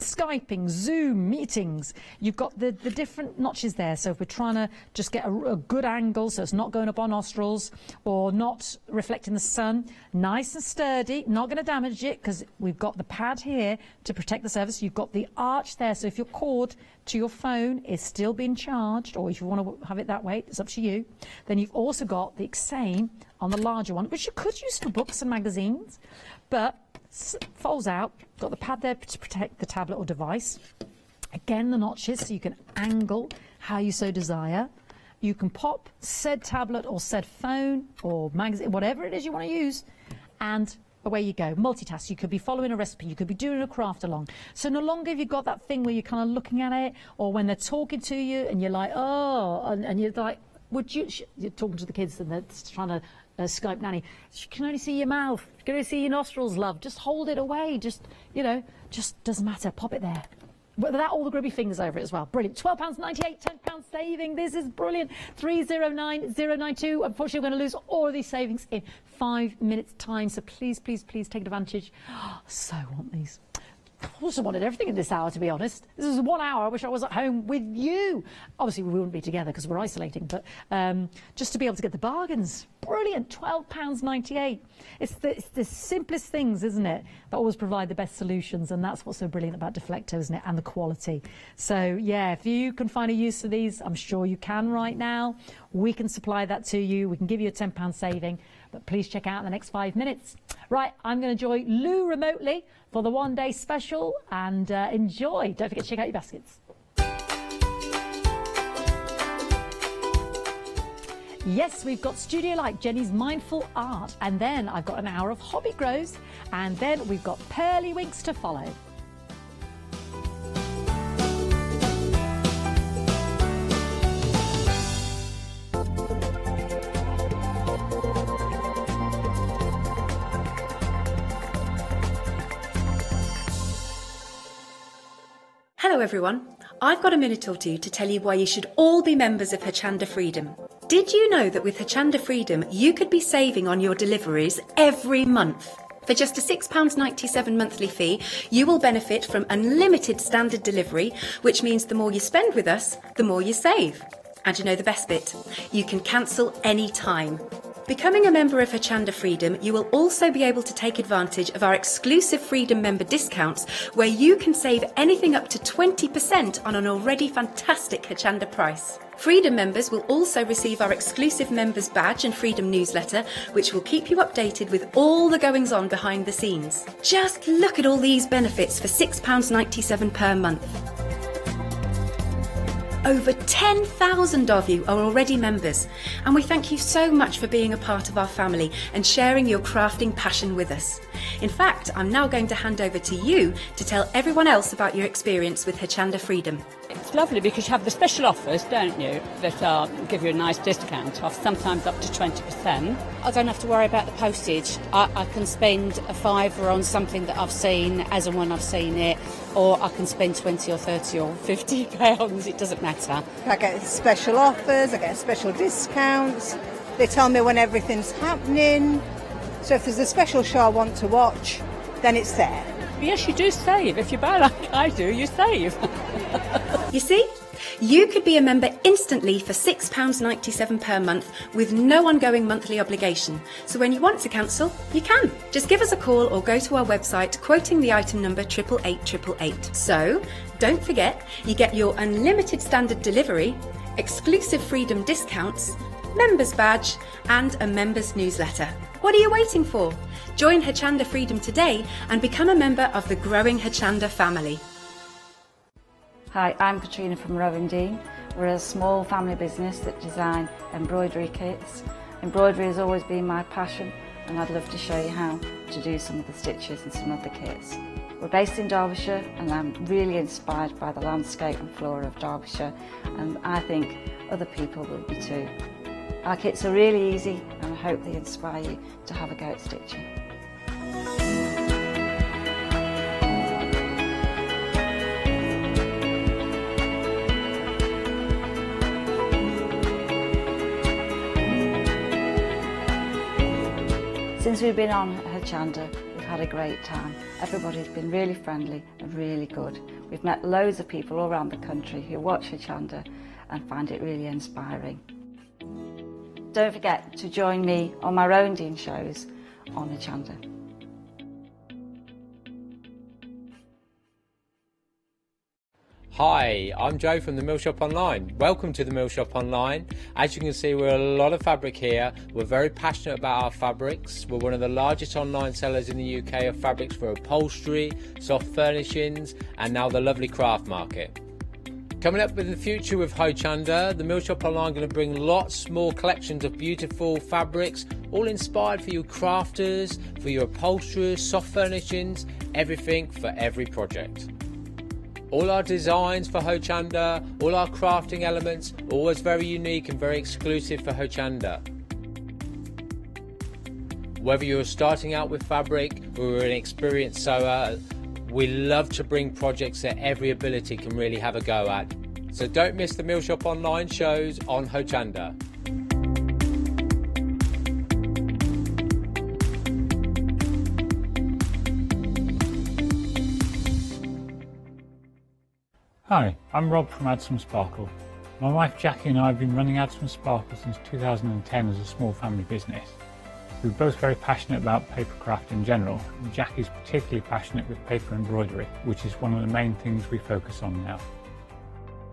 Speaker 23: Skyping, Zoom, meetings. You've got the different notches there. So if we're trying to just get a good angle so it's not going up our nostrils or not reflecting the sun, nice and sturdy, not going to damage it because we've got the pad here to protect the surface. You've got the arch there. So if your cord to your phone is still being charged, or if you want to have it that way, it's up to you. Then you've also got the same on the larger one, which you could use for books and magazines, but folds out, got the pad there to protect the tablet or device. Again, the notches so you can angle how you so desire. You can pop said tablet or said phone or magazine, whatever it is you want to use, and away you go. Multitask. You could be following a recipe, you could be doing a craft along. So no longer have you got that thing where you're kind of looking at it, or when they're talking to you and you're like, oh, and you're like, would you, you're talking to the kids and they're trying to Skype nanny. You can only see your mouth. You can only see your nostrils, love. Just hold it away. Just, you know, just doesn't matter. Pop it there. Without all the grubby fingers over it as well. Brilliant. £12.98, £10 saving. This is brilliant. 309092. Unfortunately, we're going to lose all of these savings in 5 minutes' time. So please, please, please take advantage. Oh, so want these. I also wanted everything in this hour, to be honest. This is 1 hour. I wish I was at home with you. Obviously, we wouldn't be together because we're isolating, but just to be able to get the bargains. Brilliant. £12.98. It's the simplest things, isn't it, that always provide the best solutions, and that's what's so brilliant about Deflecto, isn't it, and the quality. So, yeah, if you can find a use for these, I'm sure you can right now. We can supply that to you. We can give you a £10 saving, but please check out in the next 5 minutes. Right, I'm going to join Lou remotely for the one-day special, and enjoy. Don't forget to check out your baskets. Yes, we've got studio like Jenny's Mindful Art, and then I've got an hour of hobby grows, and then we've got pearly winks to follow.
Speaker 1: Hello everyone, I've got a minute or two to tell you why you should all be members of Hochanda Freedom. Did you know that with Hochanda Freedom you could be saving on your deliveries every month? For just a £6.97 monthly fee, you will benefit from unlimited standard delivery, which means the more you spend with us, the more you save. And you know the best bit? You can cancel any time. Becoming a member of Hochanda Freedom, you will also be able to take advantage of our exclusive Freedom member discounts, where you can save anything up to 20% on an already fantastic Hochanda price. Freedom members will also receive our exclusive members badge and Freedom newsletter, which will keep you updated with all the goings on behind the scenes. Just look at all these benefits for £6.97 per month. Over 10,000 of you are already members, and we thank you so much for being a part of our family and sharing your crafting passion with us. In fact, I'm now going to hand over to you to tell everyone else about your experience with Hochanda Freedom.
Speaker 9: It's lovely because you have the special offers, don't you, that give you a nice discount off, sometimes up to 20%.
Speaker 14: I don't have to worry about the postage. I can spend a £5 on something that I've seen as and when I've seen it, or I can spend 20 or 30 or 50 pounds, it doesn't matter.
Speaker 7: I get special offers, I get special discounts. They tell me when everything's happening. So if there's a special show I want to watch, then it's there.
Speaker 9: Yes, you do save. If you buy like I do, you save.
Speaker 1: You see? You could be a member instantly for £6.97 per month with no ongoing monthly obligation. So when you want to cancel, you can. Just give us a call or go to our website quoting the item number 88888. So don't forget, you get your unlimited standard delivery, exclusive Freedom discounts, members badge and a members newsletter. What are you waiting for? Join Hochanda Freedom today and become a member of the growing Hochanda family.
Speaker 16: Hi, I'm Katrina from Rowan Dean. We're a small family business that design embroidery kits. Embroidery has always been my passion, and I'd love to show you how to do some of the stitches and some of the kits. We're based in Derbyshire, and I'm really inspired by the landscape and flora of Derbyshire, and I think other people will be too. Our kits are really easy, and I hope they inspire you to have a go at stitching. Since we've been on Hochanda, we've had a great time. Everybody's been really friendly and really good. We've met loads of people all around the country who watch Hochanda and find it really inspiring. Don't forget to join me on my Rowan Dean shows on Hochanda.
Speaker 24: Hi, I'm Joe from the Mill Shop Online. Welcome to the Mill Shop Online. As you can see, we're a lot of fabric here. We're very passionate about our fabrics. We're one of the largest online sellers in the UK of fabrics for upholstery, soft furnishings, and now the lovely craft market. Coming up in the future with Hochanda, the Mill Shop Online are going to bring lots more collections of beautiful fabrics, all inspired for you crafters, for your upholsterers, soft furnishings, everything for every project. All our designs for Hochanda, all our crafting elements, always very unique and very exclusive for Hochanda. Whether you're starting out with fabric or an experienced sewer, we love to bring projects that every ability can really have a go at. So don't miss the Mill Shop Online shows on Hochanda.
Speaker 25: Hi, I'm Rob from Add Some Sparkle. My wife Jackie and I have been running Add Some Sparkle since 2010 as a small family business. We're both very passionate about papercraft in general, and Jackie's particularly passionate with paper embroidery, which is one of the main things we focus on now.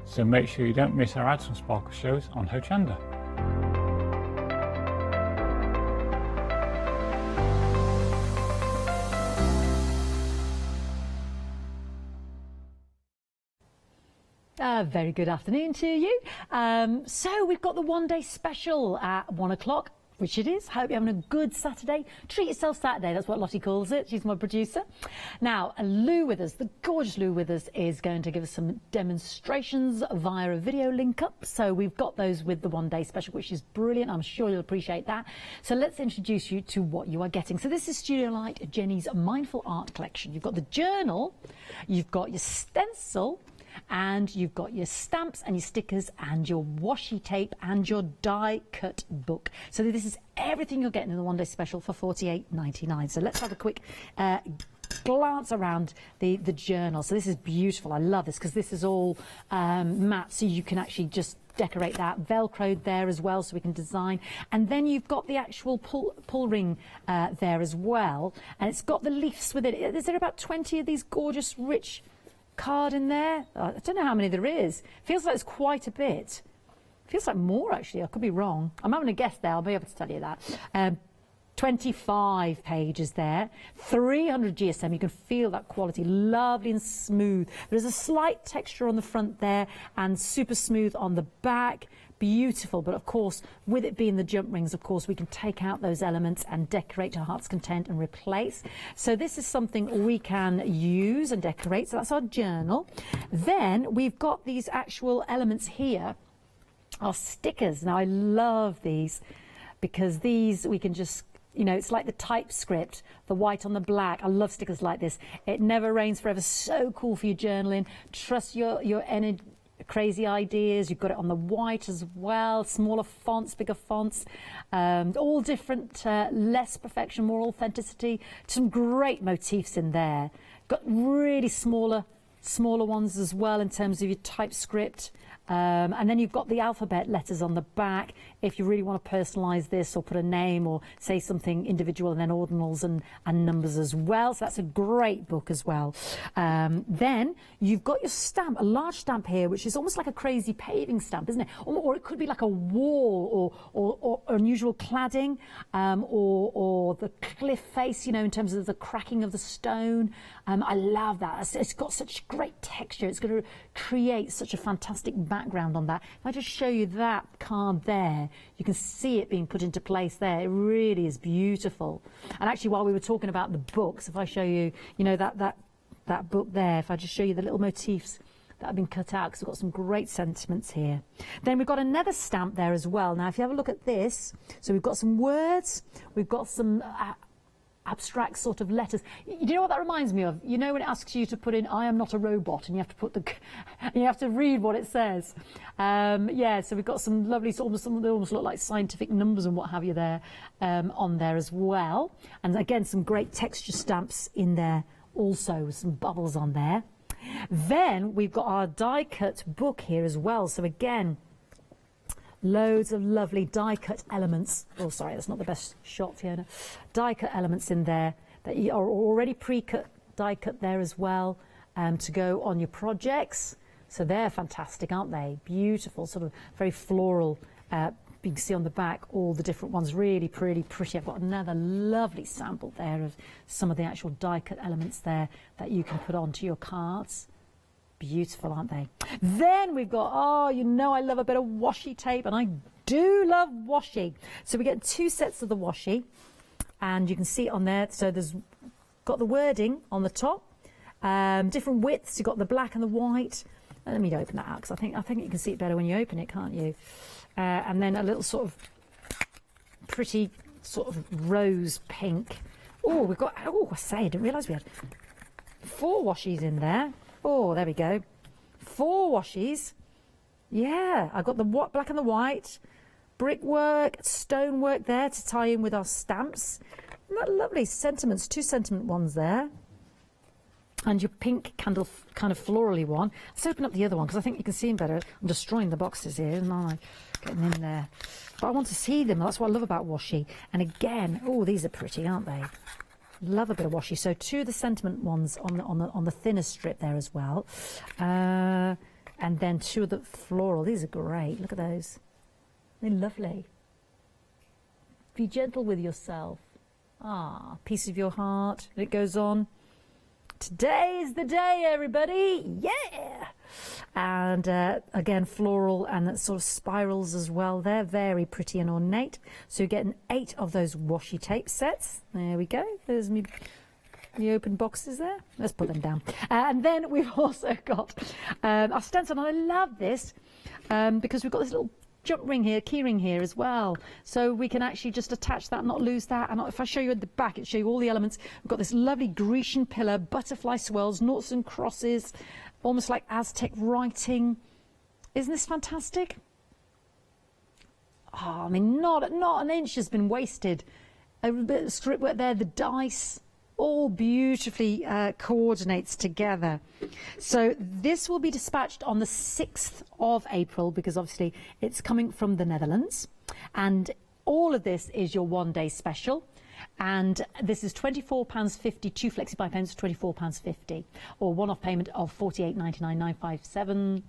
Speaker 25: So make sure you don't miss our Add Some Sparkle shows on Hochanda.
Speaker 23: Very good afternoon to you. So we've got the one-day special at 1 o'clock, which it is. Hope you're having a good Saturday. Treat yourself Saturday, that's what Lottie calls it. She's my producer. Now, Lou Withers, the gorgeous Lou Withers, is going to give us some demonstrations via a video link up. So we've got those with the one-day special, which is brilliant. I'm sure you'll appreciate that. So let's introduce you to what you are getting. So this is Studio Light Jenny's Mindful Art Collection. You've got the journal, you've got your stencil, and you've got your stamps and your stickers and your washi tape and your die cut book. So this is everything you're getting in the one day special for $48.99. So let's have a quick glance around the journal. So this is beautiful. I love this because this is all matte, so you can actually just decorate that. Velcroed there as well, so we can design. And then you've got the actual pull ring there as well, and it's got the leaves with it. Is there about 20 of these gorgeous rich card in there? I don't know how many there is. Feels like it's quite a bit. Feels like more actually. I could be wrong. I'm having a guess there. I'll be able to tell you that. 25 pages there. 300 GSM. You can feel that quality. Lovely and smooth. There's a slight texture on the front there and super smooth on the back. Beautiful, but of course, with it being the jump rings, of course, we can take out those elements and decorate to our heart's content and replace. So this is something we can use and decorate. So that's our journal. Then we've got these actual elements here, our stickers. Now I love these because these we can just, you know, it's like the typescript, the white on the black. I love stickers like this. It never rains forever. So cool for your journaling. Trust your energy. Crazy ideas. You've got it on the white as well, smaller fonts, bigger fonts, all different, less perfection, more authenticity. Some great motifs in there. Got really smaller ones as well in terms of your typescript. And then you've got the alphabet letters on the back if you really want to personalise this or put a name or say something individual, and then ordinals and numbers as well. So that's a great book as well. Then you've got your stamp, a large stamp here, which is almost like a crazy paving stamp, isn't it? Or it could be like a wall or unusual cladding, or the cliff face, you know, in terms of the cracking of the stone. I love that. It's got such great texture. It's going to create such a fantastic background on that. If I just show you that card there, you can see it being put into place there. It really is beautiful. And actually, while we were talking about the books, if I show you, you know, that book there, if I just show you the little motifs that have been cut out, because we've got some great sentiments here. Then we've got another stamp there as well. Now, if you have a look at this, so we've got some words, we've got some abstract sort of letters. You know what that reminds me of? You know when it asks you to put in "I am not a robot" and you have to put you have to read what it says. Yeah, so we've got some lovely, they almost look like scientific numbers and what have you there on there as well. And again, some great texture stamps in there also with some bubbles on there. Then we've got our die cut book here as well. So again, loads of lovely die cut elements. Oh, sorry, that's not the best shot, Fiona. Die cut elements in there that are already pre-cut, die cut there as well, to go on your projects. So they're fantastic, aren't they? Beautiful, sort of very floral. You can see on the back all the different ones, really pretty. I've got another lovely sample there of some of the actual die cut elements there that you can put onto your cards. Beautiful, aren't they? Then we've got, oh, you know I love a bit of washi tape, and I do love washi. So we get 2 sets of the washi, and you can see it on there. So there's got the wording on the top, different widths. You've got the black and the white. Let me open that out, because I think you can see it better when you open it, can't you? And then a little sort of pretty sort of rose pink. Oh, we've got, oh, I didn't realise we had 4 washies in there. Oh, there we go. 4 washies. Yeah, I've got the black and the white, brickwork, stonework there to tie in with our stamps. Isn't that lovely? Sentiments, 2 sentiment ones there. And your pink candle kind of florally one. Let's open up the other one, because I think you can see them better. I'm destroying the boxes here, isn't I? Getting in there. But I want to see them. That's what I love about washi. And again, oh, these are pretty, aren't they? Love a bit of washi. So 2 of the sentiment ones on the thinner strip there as well, and then 2 of the floral. These are great. Look at those. They're lovely. Be gentle with yourself. Ah, piece of your heart. And it goes on. Today is the day, everybody. Yeah. and again floral and sort of spirals as well. They're very pretty and ornate. So you're getting 8 of those washi tape sets. There we go. There's me. The open boxes there. Let's put them down. And then we've also got our stencil, and I love this because we've got this little jump ring here, key ring here as well. So we can actually just attach that, not lose that. And if I show you at the back, it'll show you all the elements. We've got this lovely Grecian pillar, butterfly swirls, noughts and crosses, almost like Aztec writing. Isn't this fantastic? Oh, I mean, not an inch has been wasted. A bit of script work there, the dice, all beautifully coordinates together. So this will be dispatched on the 6th of April because obviously it's coming from the Netherlands, and all of this is your one-day special, and this is £24.50, 2 flexi-buy payments, £24.50, or one-off payment of £48.99,957.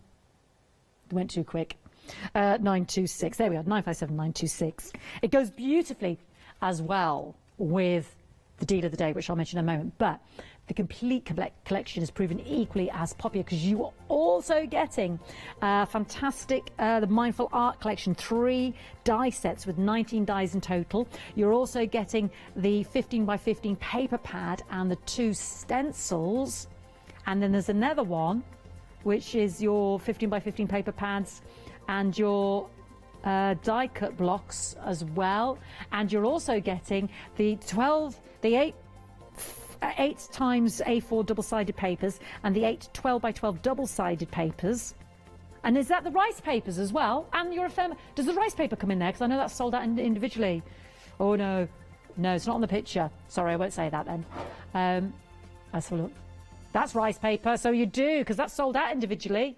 Speaker 23: Went too quick. 926. There we are, 957,926. It goes beautifully as well with the deal of the day, which I'll mention in a moment, but the complete collection is proven equally as popular because you are also getting fantastic the Mindful Art collection, 3 die sets with 19 dies in total. You're also getting the 15 by 15 paper pad and the 2 stencils, and then there's another one which is your 15 by 15 paper pads and your die cut blocks as well, and you're also getting the 8 times A4 double-sided papers and the 8 12 by 12 double-sided papers. And is that the rice papers as well? And your ephemera. Does the rice paper come in there? Because I know that's sold out individually. Oh no, it's not on the picture. Sorry, I won't say that then. Let's have a look. That's rice paper, so you do, because that's sold out individually.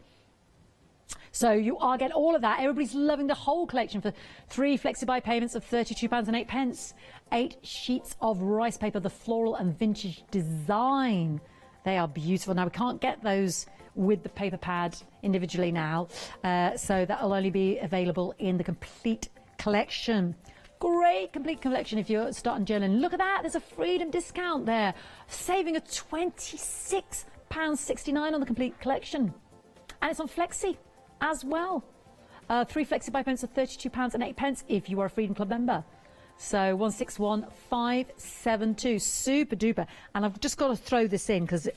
Speaker 23: So you are getting all of that. Everybody's loving the whole collection for 3 flexi-buy payments of £32.08. 8 sheets of rice paper, the floral and vintage design. They are beautiful. Now we can't get those with the paper pad individually now, so that will only be available in the complete collection. Great complete collection if you're starting journaling. Look at that, there's a freedom discount there, saving a £26.69 on the complete collection, and it's on flexi as well. 3 flexi buy payments of £32.08 if you are a Freedom Club member. So 161572, super duper. And I've just got to throw this in because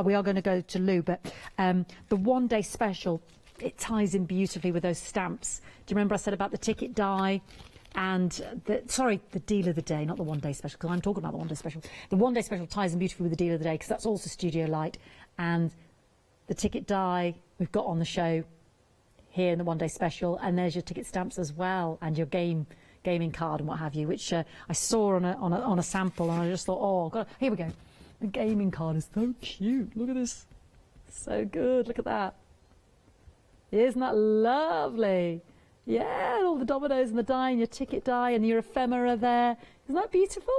Speaker 23: we are going to go to Lou, but the one-day special, it ties in beautifully with those stamps. Do you remember I said about the ticket die and the deal of the day, not the one-day special, because I'm talking about the one-day special. The one-day special ties in beautifully with the deal of the day because that's also Studio Light, and the ticket die we've got on the show here in the one-day special, and there's your ticket stamps as well, and your gaming card and what have you, which I saw on a sample, and I just thought, oh God, here we go. The gaming card is so cute. Look at this, so good. Look at that. Isn't that lovely? Yeah, all the dominoes and the die and your ticket die and your ephemera there. Isn't that beautiful?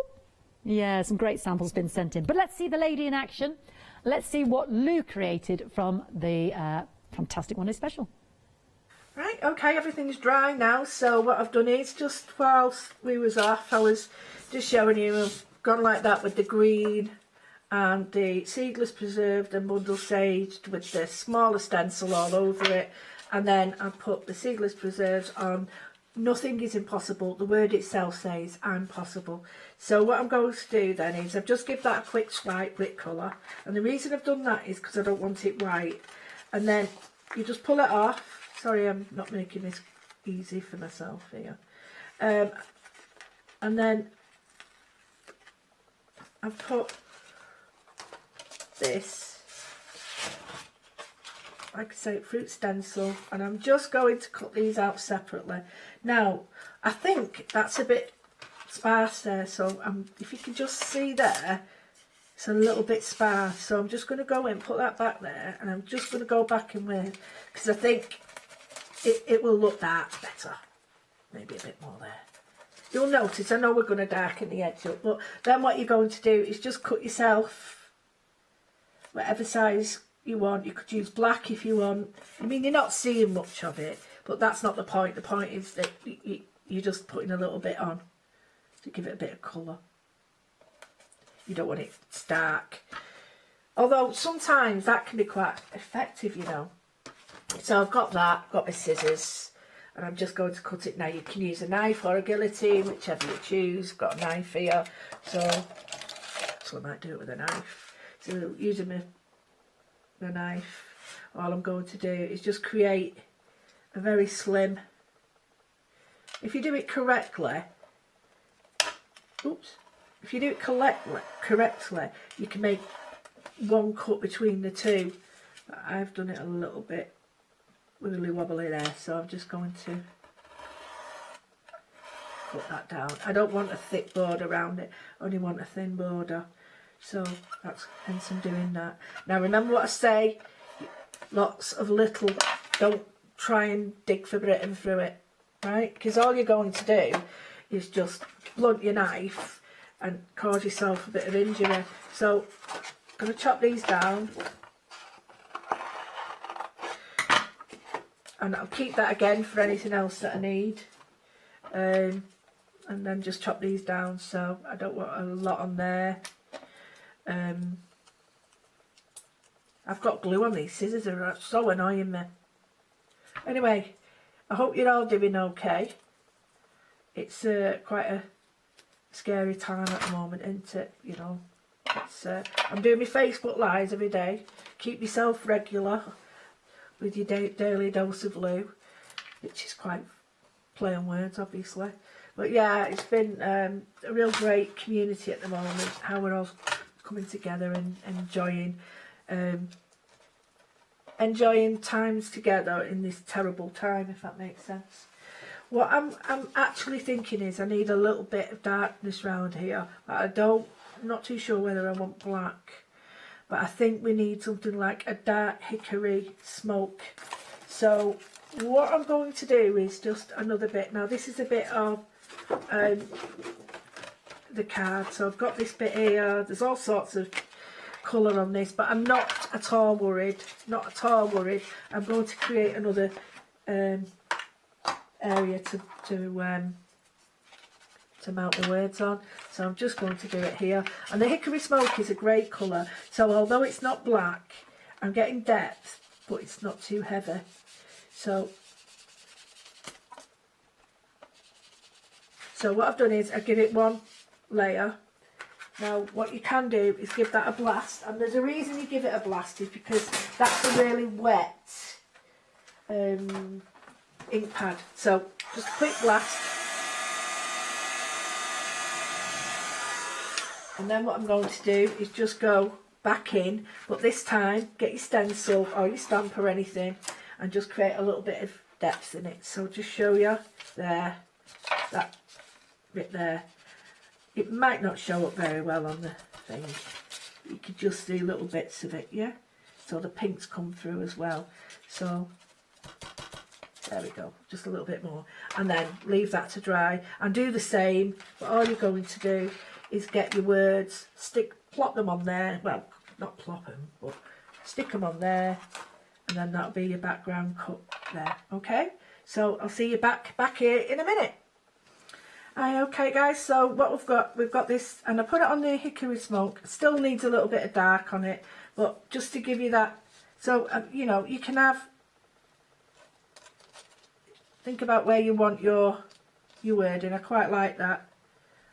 Speaker 23: Yeah, some great samples been sent in. But let's see the lady in action. Let's see what Lou created from the fantastic one-day special.
Speaker 3: Right, okay, everything's dry now, so what I've done is, just whilst we was off, I was just showing you, I've gone like that with the green and the seedless preserved and bundle saged with the smaller stencil all over it, and then I put the seedless preserves on. Nothing is impossible. The word itself says I'm possible. So what I'm going to do then is I've just give that a quick swipe with colour, and the reason I've done that is because I don't want it white, and then you just pull it off. Sorry, I'm not making this easy for myself here. And then I've put this, like I say, fruit stencil, and I'm just going to cut these out separately. Now, I think that's a bit sparse there, so if you can just see there, it's a little bit sparse. So I'm just going to go in, put that back there, and I'm just going to go back in with, because I think it will look that better. Maybe a bit more there. You'll notice, I know we're going to darken the edge up, but then what you're going to do is just cut yourself whatever size you want. You could use black if you want. I mean, you're not seeing much of it, but that's not the point. The point is that you're just putting a little bit on to give it a bit of colour. You don't want it stark. Although sometimes that can be quite effective, you know. So I've got that, got my scissors, and I'm just going to cut it now. You can use a knife or a guillotine, whichever you choose. Got a knife here, so I might do it with a knife. So using my knife, all I'm going to do is just create a very slim. If you do it correctly, if you do it correctly, you can make one cut between the two. But I've done it a little bit wibbly wobbly there, so I'm just going to cut that down. I don't want a thick border around it, I only want a thin border, so that's hence I'm doing that. Now remember what I say, lots of little, don't try and dig for Britain through it, right? Because all you're going to do is just blunt your knife and cause yourself a bit of injury. So I'm going to chop these down. And I'll keep that again for anything else that I need. And then just chop these down, so I don't want a lot on there. I've got glue on these scissors, they're so annoying me. Anyway, I hope you're all doing okay. It's quite a scary time at the moment, isn't it? You know, it's, I'm doing my Facebook Lives every day. Keep yourself regular with your daily dose of Lou, which is quite play on words, obviously. But yeah, it's been a real great community at the moment, how we're all coming together and enjoying times together in this terrible time, if that makes sense. What I'm actually thinking is I need a little bit of darkness around here, but I'm not too sure whether I want black. But I think we need something like a dark hickory smoke. So what I'm going to do is just another bit. Now this is a bit of the card. So I've got this bit here. There's all sorts of colour on this, but I'm not at all worried. Not at all worried. I'm going to create another area to mount the words on, so I'm just going to do it here. And the hickory smoke is a great colour, so although it's not black, I'm getting depth, but it's not too heavy. So what I've done is I give it one layer. Now what you can do is give that a blast, and there's a reason you give it a blast, is because that's a really wet ink pad. So just a quick blast. And then what I'm going to do is just go back in, but this time get your stencil or your stamp or anything and just create a little bit of depth in it. So just show you there, that bit there. It might not show up very well on the thing. You could just see little bits of it, yeah? So the pinks come through as well. So there we go, just a little bit more. And then leave that to dry and do the same, but all you're going to do is get your words, plop them on there, well, not plop them, but stick them on there, and then that'll be your background cut there, okay? So I'll see you back here in a minute. Okay guys, so what we've got this, and I put it on the hickory smoke. It still needs a little bit of dark on it, but just to give you that, so you know, you can think about where you want your wording. I quite like that.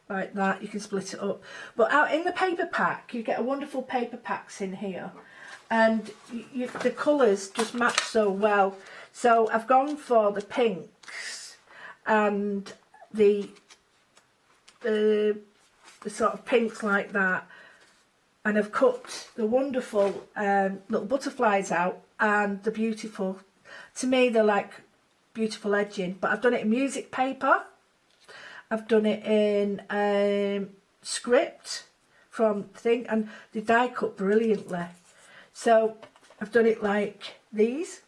Speaker 3: Like that, you can split it up. But out in the paper pack, you get a wonderful paper packs in here, and the colours just match so well. So I've gone for the pinks and the sort of pinks like that, and I've cut the wonderful little butterflies out, and the beautiful, to me they're like beautiful edging, but I've done it in music paper. I've done it in script from thing, and they die cut brilliantly. So I've done it like these,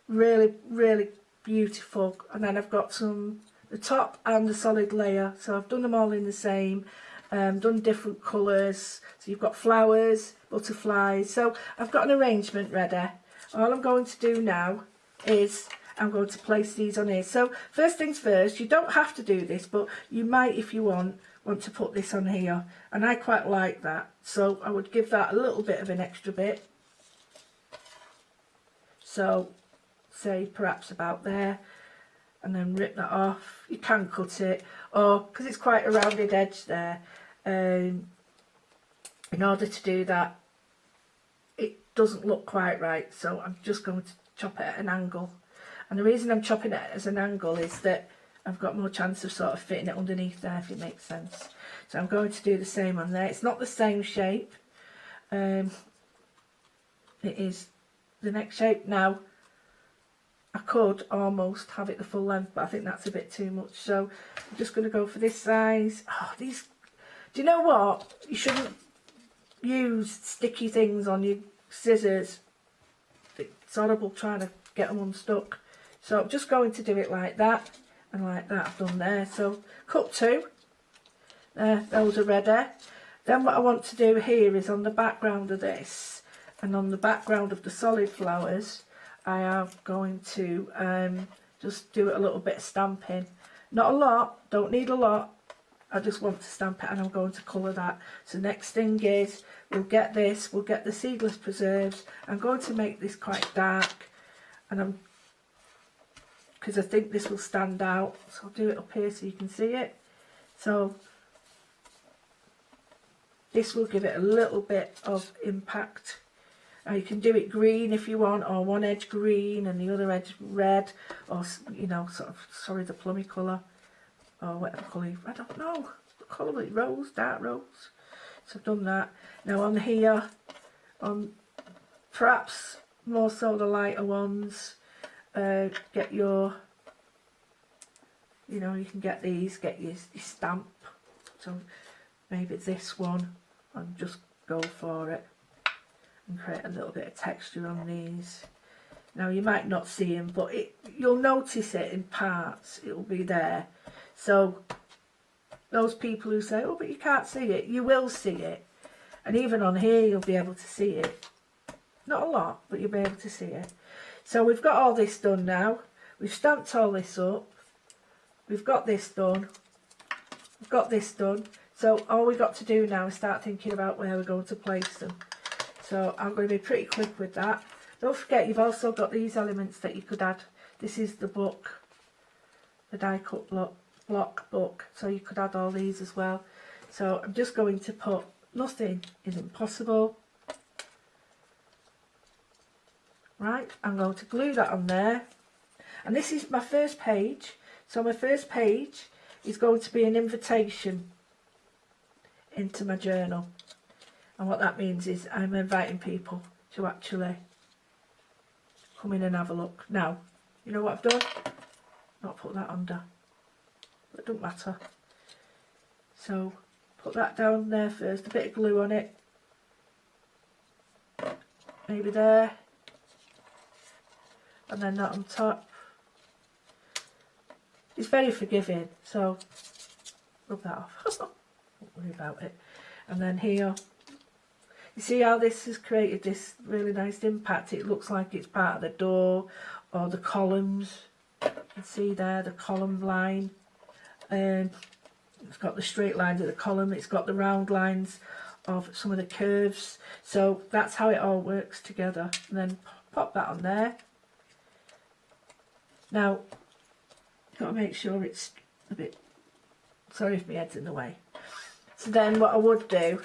Speaker 3: really, really beautiful. And then I've got the top and the solid layer. So I've done them all in the same, done different colours. So you've got flowers, butterflies. So I've got an arrangement ready. All I'm going to do now is I'm going to place these on here. So first things first, you don't have to do this, but you might, if you want to put this on here, and I quite like that, so I would give that a little bit of an extra bit. So say perhaps about there, and then rip that off. You can cut it, or because it's quite a rounded edge there, in order to do that, it doesn't look quite right, so I'm just going to chop it at an angle. And the reason I'm chopping it as an angle is that I've got more chance of sort of fitting it underneath there, if it makes sense. So I'm going to do the same on there. It's not the same shape. It is the next shape. Now, I could almost have it the full length, but I think that's a bit too much. So I'm just going to go for this size. Oh, these, do you know what? You shouldn't use sticky things on your scissors. It's horrible trying to get them unstuck. So I'm just going to do it like that, and like that I've done there. So cut 2. Those are ready. Then what I want to do here is on the background of this, and on the background of the solid flowers, I am going to just do a little bit of stamping. Not a lot, don't need a lot. I just want to stamp it, and I'm going to colour that. So next thing is, we'll get this, we'll get the seedless preserves. I'm going to make this quite dark, and because I think this will stand out. So I'll do it up here so you can see it. So this will give it a little bit of impact. You can do it green if you want, or one edge green and the other edge red, or, you know, sort of, sorry, the plummy colour, or whatever colour, I don't know, the colour is rose, dark rose. So I've done that. Now on here, on perhaps more so the lighter ones, get your, you know, you can get these, get your stamp. So maybe this one, and just go for it and create a little bit of texture on these. Now you might not see them, but you'll notice it in parts, it will be there. So those people who say, oh, but you can't see it, you will see it. And even on here you'll be able to see it. Not a lot, but you'll be able to see it. So we've got all this done now. We've stamped all this up. We've got this done. We've got this done. So all we've got to do now is start thinking about where we're going to place them. So I'm going to be pretty quick with that. Don't forget, you've also got these elements that you could add. This is the book, the die cut block book. So you could add all these as well. So I'm just going to put nothing is impossible. Right, I'm going to glue that on there. And this is my first page. So my first page is going to be an invitation into my journal. And what that means is I'm inviting people to actually come in and have a look. Now, you know what I've done? Not put that under. But it doesn't matter. So put that down there first, a bit of glue on it. Maybe there. And then that on top. It's very forgiving, so rub that off. Don't worry about it. And then here, you see how this has created this really nice impact? It looks like it's part of the door or the columns. You can see there the column line. It's got the straight lines of the column. It's got the round lines of some of the curves. So that's how it all works together. And then pop that on there. Now, you've got to make sure it's a bit, sorry if my head's in the way. So then what I would do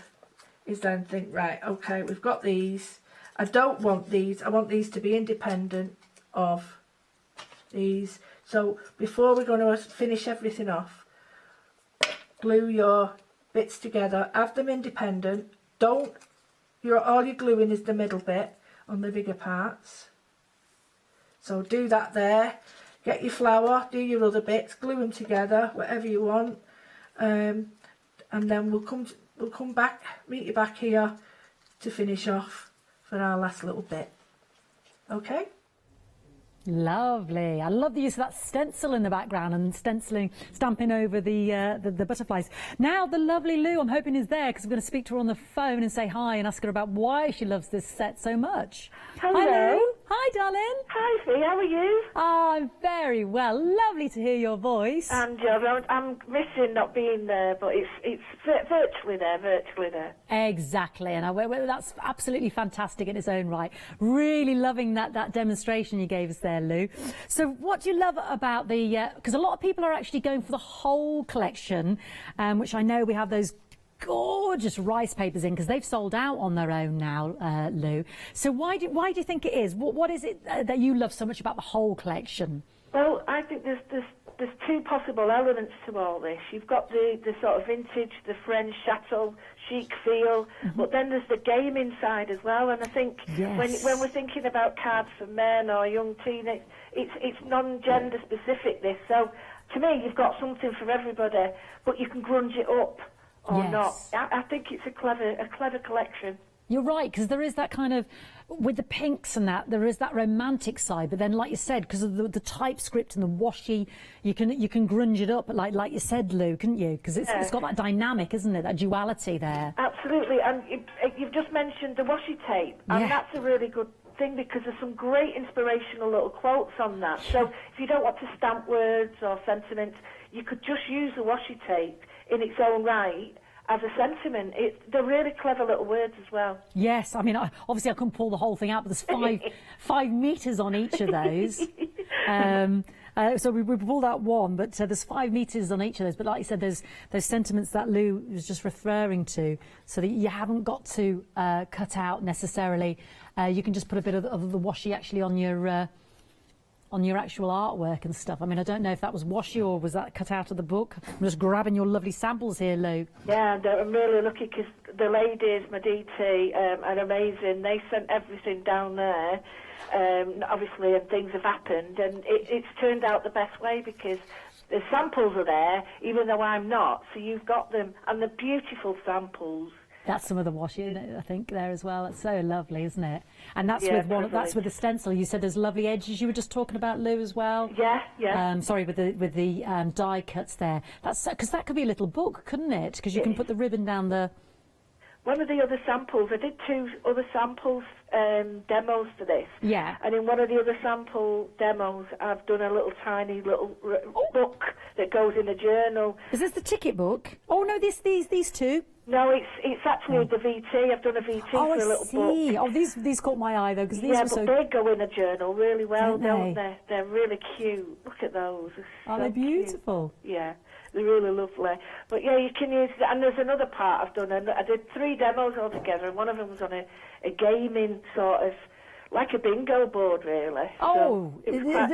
Speaker 3: is then think, right, okay, we've got these. I don't want these. I want these to be independent of these. So before we're going to finish everything off, glue your bits together, have them independent. Don't, all you're gluing is the middle bit on the bigger parts. So do that there. Get your flower, do your other bits, glue them together, whatever you want, and then we'll come back, meet you back here to finish off for our last little bit. Okay?
Speaker 23: Lovely. I love the use of that stencil in the background and stamping over the butterflies. Now the lovely Lou, I'm hoping, is there, because I'm going to speak to her on the phone and say hi and ask her about why she loves this set so much.
Speaker 3: Hello.
Speaker 23: Hi, Lou. Hi, darling.
Speaker 8: Hi, Fee. How are you?
Speaker 23: Oh, I'm very well. Lovely to hear your voice.
Speaker 8: And I'm missing not being there, but it's virtually there.
Speaker 23: Exactly, and that's absolutely fantastic in its own right. Really loving that demonstration you gave us there, Lou. So, what do you love about the? Because a lot of people are actually going for the whole collection, which I know we have those gorgeous rice papers in because they've sold out on their own now, Lou. So why do you think it is? What is it that you love so much about the whole collection?
Speaker 8: Well, I think there's two possible elements to all this. You've got the sort of vintage, the French chateau chic feel, but then there's the gaming side as well. And I think when we're thinking about cards for men or young teenagers, it's non-gender specific. This, so to me, you've got something for everybody, but you can grunge it up. Or not. I think it's a clever collection.
Speaker 23: You're right, because there is that kind of, with the pinks and that, there is that romantic side. But then, like you said, because of the typescript and the washi, you can grunge it up, like you said, Lou, couldn't you? Because it's got that dynamic, isn't it? That duality there.
Speaker 8: Absolutely, and you've just mentioned the washi tape, and that's a really good thing because there's some great inspirational little quotes on that. So if you don't want to stamp words or sentiments, you could just use the washi tape in its own right as a sentiment. They're really clever little words as well.
Speaker 23: Yes, I mean, obviously I couldn't pull the whole thing out, but there's 5 meters on each of those. So we pulled out one, but there's 5 meters on each of those. But like you said, there's those sentiments that Lou was just referring to, so that you haven't got to cut out necessarily. You can just put a bit of the washi actually on your actual artwork and stuff. I mean, I don't know if that was washi or was that cut out of the book. I'm just grabbing your lovely samples here, Lou.
Speaker 8: Yeah, and I'm really lucky because the ladies, Mediti, are amazing. They sent everything down there, obviously, and things have happened, and it's turned out the best way because the samples are there, even though I'm not, so you've got them, and they're beautiful samples.
Speaker 23: That's some of the washi, I think, there as well. It's so lovely, isn't it? And that's that's with the stencil. You said there's lovely edges. You were just talking about, Lou, as well.
Speaker 8: Yeah.
Speaker 23: Sorry, with the die cuts there. That's because that could be a little book, couldn't it? Because you can put the ribbon down the.
Speaker 8: One of the other samples, I did 2 other samples demos for this.
Speaker 23: Yeah.
Speaker 8: And in one of the other sample demos, I've done a little tiny little book that goes in a journal.
Speaker 23: Is this the ticket book? Oh no, these two.
Speaker 8: No, it's actually the VT. I've done a VT for a little book.
Speaker 23: Oh, these caught my eye though because these were so.
Speaker 8: They go in a journal really well, don't they? They're really cute. Look at those.
Speaker 23: They're beautiful.
Speaker 8: Cute. Yeah. They're really lovely. But yeah, you can use, and there's another part I've done, and I did 3 demos altogether, and one of them was on a gaming sort of, like a bingo board really.
Speaker 23: Oh,
Speaker 8: so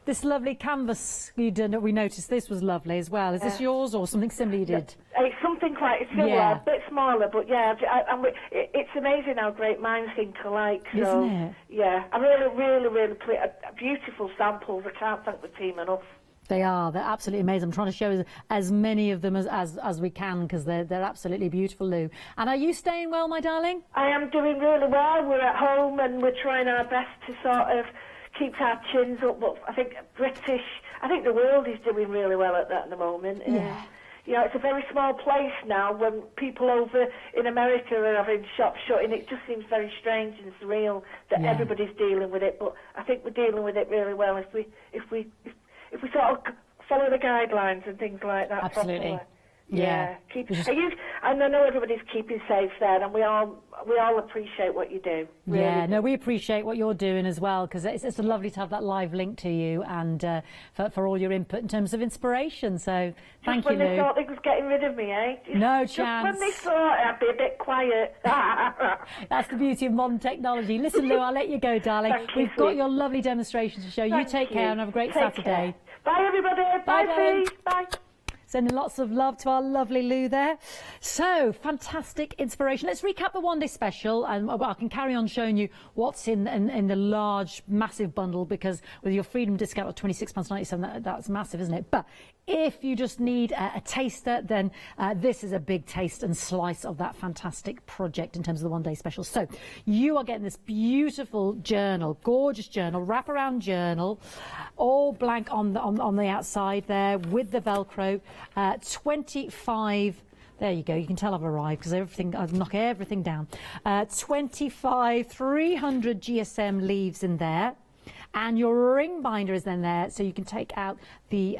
Speaker 23: this lovely canvas you did, we noticed this was lovely as well. Is this yours or something similar you did?
Speaker 8: It's something quite similar, a bit smaller, but yeah, it's amazing how great minds think alike. So,
Speaker 23: isn't it?
Speaker 8: Yeah, I'm really pleased. Beautiful samples. I can't thank the team enough.
Speaker 23: They're absolutely amazing. I'm trying to show as many of them as we can because they're absolutely beautiful, Lou. And are you staying well, my darling?
Speaker 8: I am doing really well. We're at home and we're trying our best to sort of keep our chins up. But I think the world is doing really well at that at the moment.
Speaker 23: Yeah.
Speaker 8: You know, it's a very small place now. When people over in America are having shops shutting, it just seems very strange and surreal that everybody's dealing with it. But I think we're dealing with it really well if we sort of follow the guidelines and things like that.
Speaker 23: Absolutely.
Speaker 8: Properly.
Speaker 23: Yeah.
Speaker 8: And I know everybody's keeping safe there, and we all appreciate what you do. Really.
Speaker 23: Yeah, no, we appreciate what you're doing as well because it's lovely to have that live link to you and for all your input in terms of inspiration. So thank you, Lou.
Speaker 8: When they thought they was getting rid of me, eh?
Speaker 23: No
Speaker 8: just
Speaker 23: chance.
Speaker 8: When they thought I'd be a bit quiet.
Speaker 23: That's the beauty of modern technology. Listen, Lou, I'll let you go, darling. We've got your lovely demonstration to show. You take care and have a great Saturday.
Speaker 8: Care. Bye, everybody. Bye,
Speaker 23: darling.
Speaker 8: Bye.
Speaker 23: Sending lots of love to our lovely Lou there. So, fantastic inspiration. Let's recap the one-day special, and I can carry on showing you what's in the large, massive bundle, because with your Freedom discount of £26.97, that's massive, isn't it? But if you just need a taster, then this is a big taste and slice of that fantastic project in terms of the one-day special. So, you are getting this beautiful journal, gorgeous journal, wraparound journal, all blank on the outside there with the Velcro. 25 There you go. You can tell I've arrived because I've knocked everything down. 300 GSM leaves in there, and your ring binder is then there, so you can take out the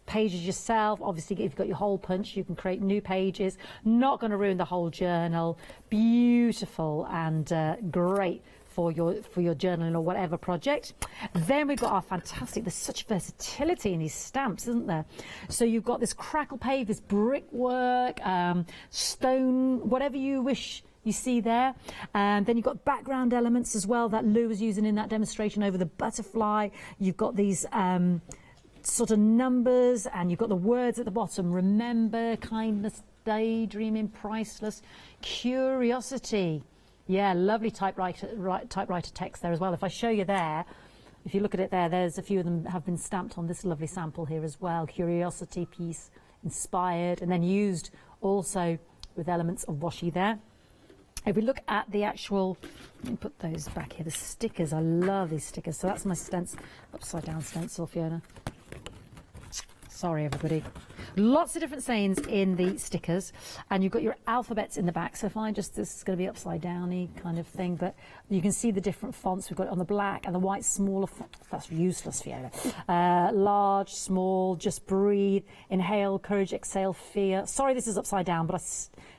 Speaker 23: pages yourself. Obviously, if you've got your hole punch, you can create new pages. Not going to ruin the whole journal. Beautiful and great for your journaling or whatever project. Then we've got our fantastic, there's such versatility in these stamps, isn't there? So you've got this crackle pave, this brickwork, stone, whatever you wish you see there. And then you've got background elements as well that Lou was using in that demonstration over the butterfly. You've got these sort of numbers, and you've got the words at the bottom: remember, kindness, daydreaming, priceless, curiosity. Yeah, lovely typewriter text there as well. If I show you there, if you look at it there, there's a few of them have been stamped on this lovely sample here as well. Curiosity piece, inspired, and then used also with elements of washi there. If we look at the actual, let me put those back here, the stickers, I love these stickers. So that's my stencil, upside down stencil, Fiona. Sorry, everybody. Lots of different sayings in the stickers, and you've got your alphabets in the back. So if I just, this is going to be upside downy kind of thing, but you can see the different fonts. We've got it on the black and the white smaller font. That's useless, Fiona. Large, small, just breathe, inhale, courage, exhale, fear. Sorry, this is upside down, but I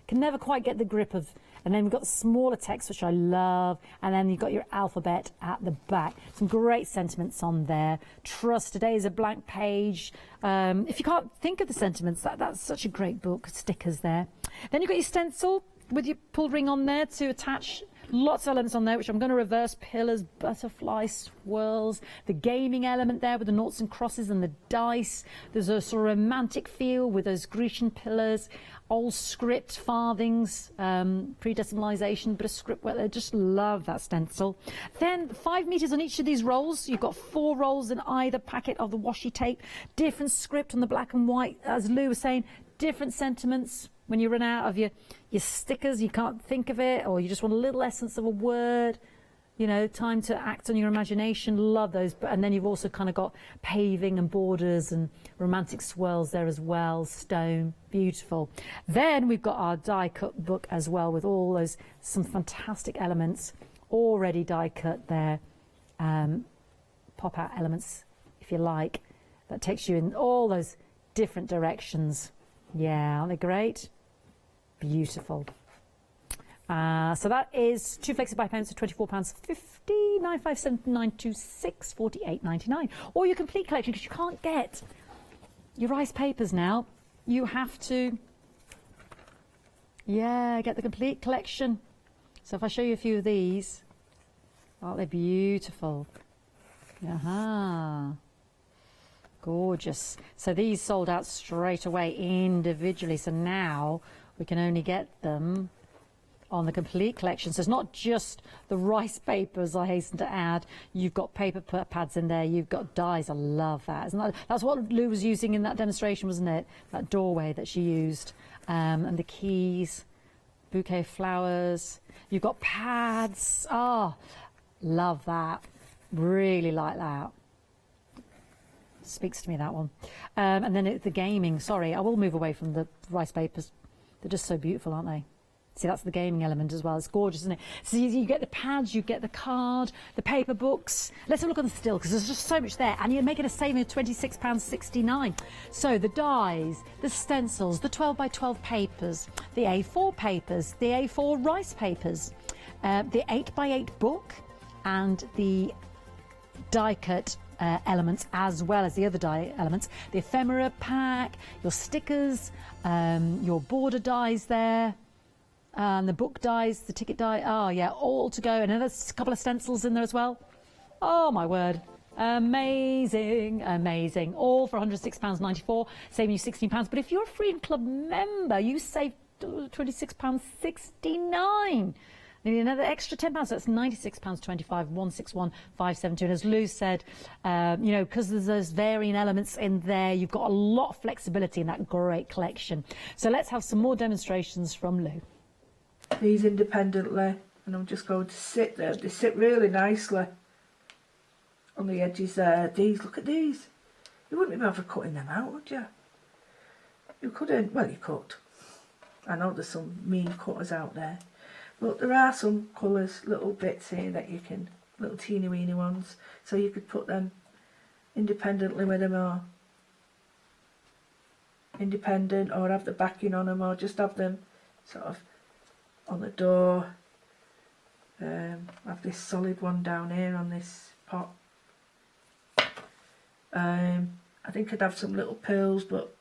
Speaker 23: can never quite get the grip of. And then we've got the smaller text, which I love. And then you've got your alphabet at the back. Some great sentiments on there. Trust, today is a blank page. If you can't think of the sentiments, that's such a great book. Stickers there. Then you've got your stencil with your pull ring on there to attach. Lots of elements on there, which I'm going to reverse. Pillars, butterfly, swirls, the gaming element there with the noughts and crosses and the dice. There's a sort of romantic feel with those Grecian pillars, old script, farthings, pre-decimalisation, bit of script work there. Just love that stencil. Then 5 meters on each of these rolls. You've got 4 rolls in either packet of the washi tape. Different script on the black and white, as Lou was saying. Different sentiments. When you run out of your stickers, you can't think of it, or you just want a little essence of a word, you know, time to act on your imagination. Love those. And then you've also kind of got paving and borders and romantic swirls there as well. Stone, beautiful. Then we've got our die cut book as well, with all those, some fantastic elements already die cut there. Pop out elements, if you like, that takes you in all those different directions. Yeah, aren't they great? Beautiful. So that is 2 flexi by pounds for £24.50, 957 48.99. Or your complete collection, because you can't get your rice papers now. You have to, get the complete collection. So if I show you a few of these, aren't they beautiful? Aha. Gorgeous. So these sold out straight away individually. So now we can only get them on the complete collection. So it's not just the rice papers, I hasten to add. You've got paper pads in there. You've got dies. I love that. Isn't that, that's what Lou was using in that demonstration, wasn't it? That doorway that she used. And the keys, bouquet of flowers. You've got pads. Oh, love that. Really like that. Speaks to me, that one. And then the gaming, sorry, I will move away from the rice papers. They're just so beautiful, aren't they? See, that's the gaming element as well. It's gorgeous, isn't it? So you get the pads, you get the card, the paper books. Let's have a look at the still, because there's just so much there. And you're making a saving of £26.69. So the dies, the stencils, the 12 by 12 papers, the A4 papers, the A4 rice papers, the 8 by 8 book, and the die cut elements, as well as the other die elements, the ephemera pack, your stickers, your border dies there, and the book dies, the ticket die. Oh yeah, all to go. And then there's a couple of stencils in there as well. Oh my word, amazing, amazing. All for £106.94, saving you £16. But if you're a Freedom Club member, you save £26.69. Maybe another extra £10, so that's £96.25, 161,572. And as Lou said, you know, because there's those varying elements in there, you've got a lot of flexibility in that great collection. So let's have some more demonstrations from Lou.
Speaker 3: These independently, and I'm just going to sit there. They sit really nicely on the edges there. These, look at these. You wouldn't be able to cutting them out, would you? You couldn't. Well, you could. I know there's some mean cutters out there, but there are some colours, little bits here that you can, little teeny weeny ones, so you could put them independently with them, or independent, or have the backing on them, or just have them sort of on the door. Have this solid one down here on this pot. I think I'd have some little pearls, but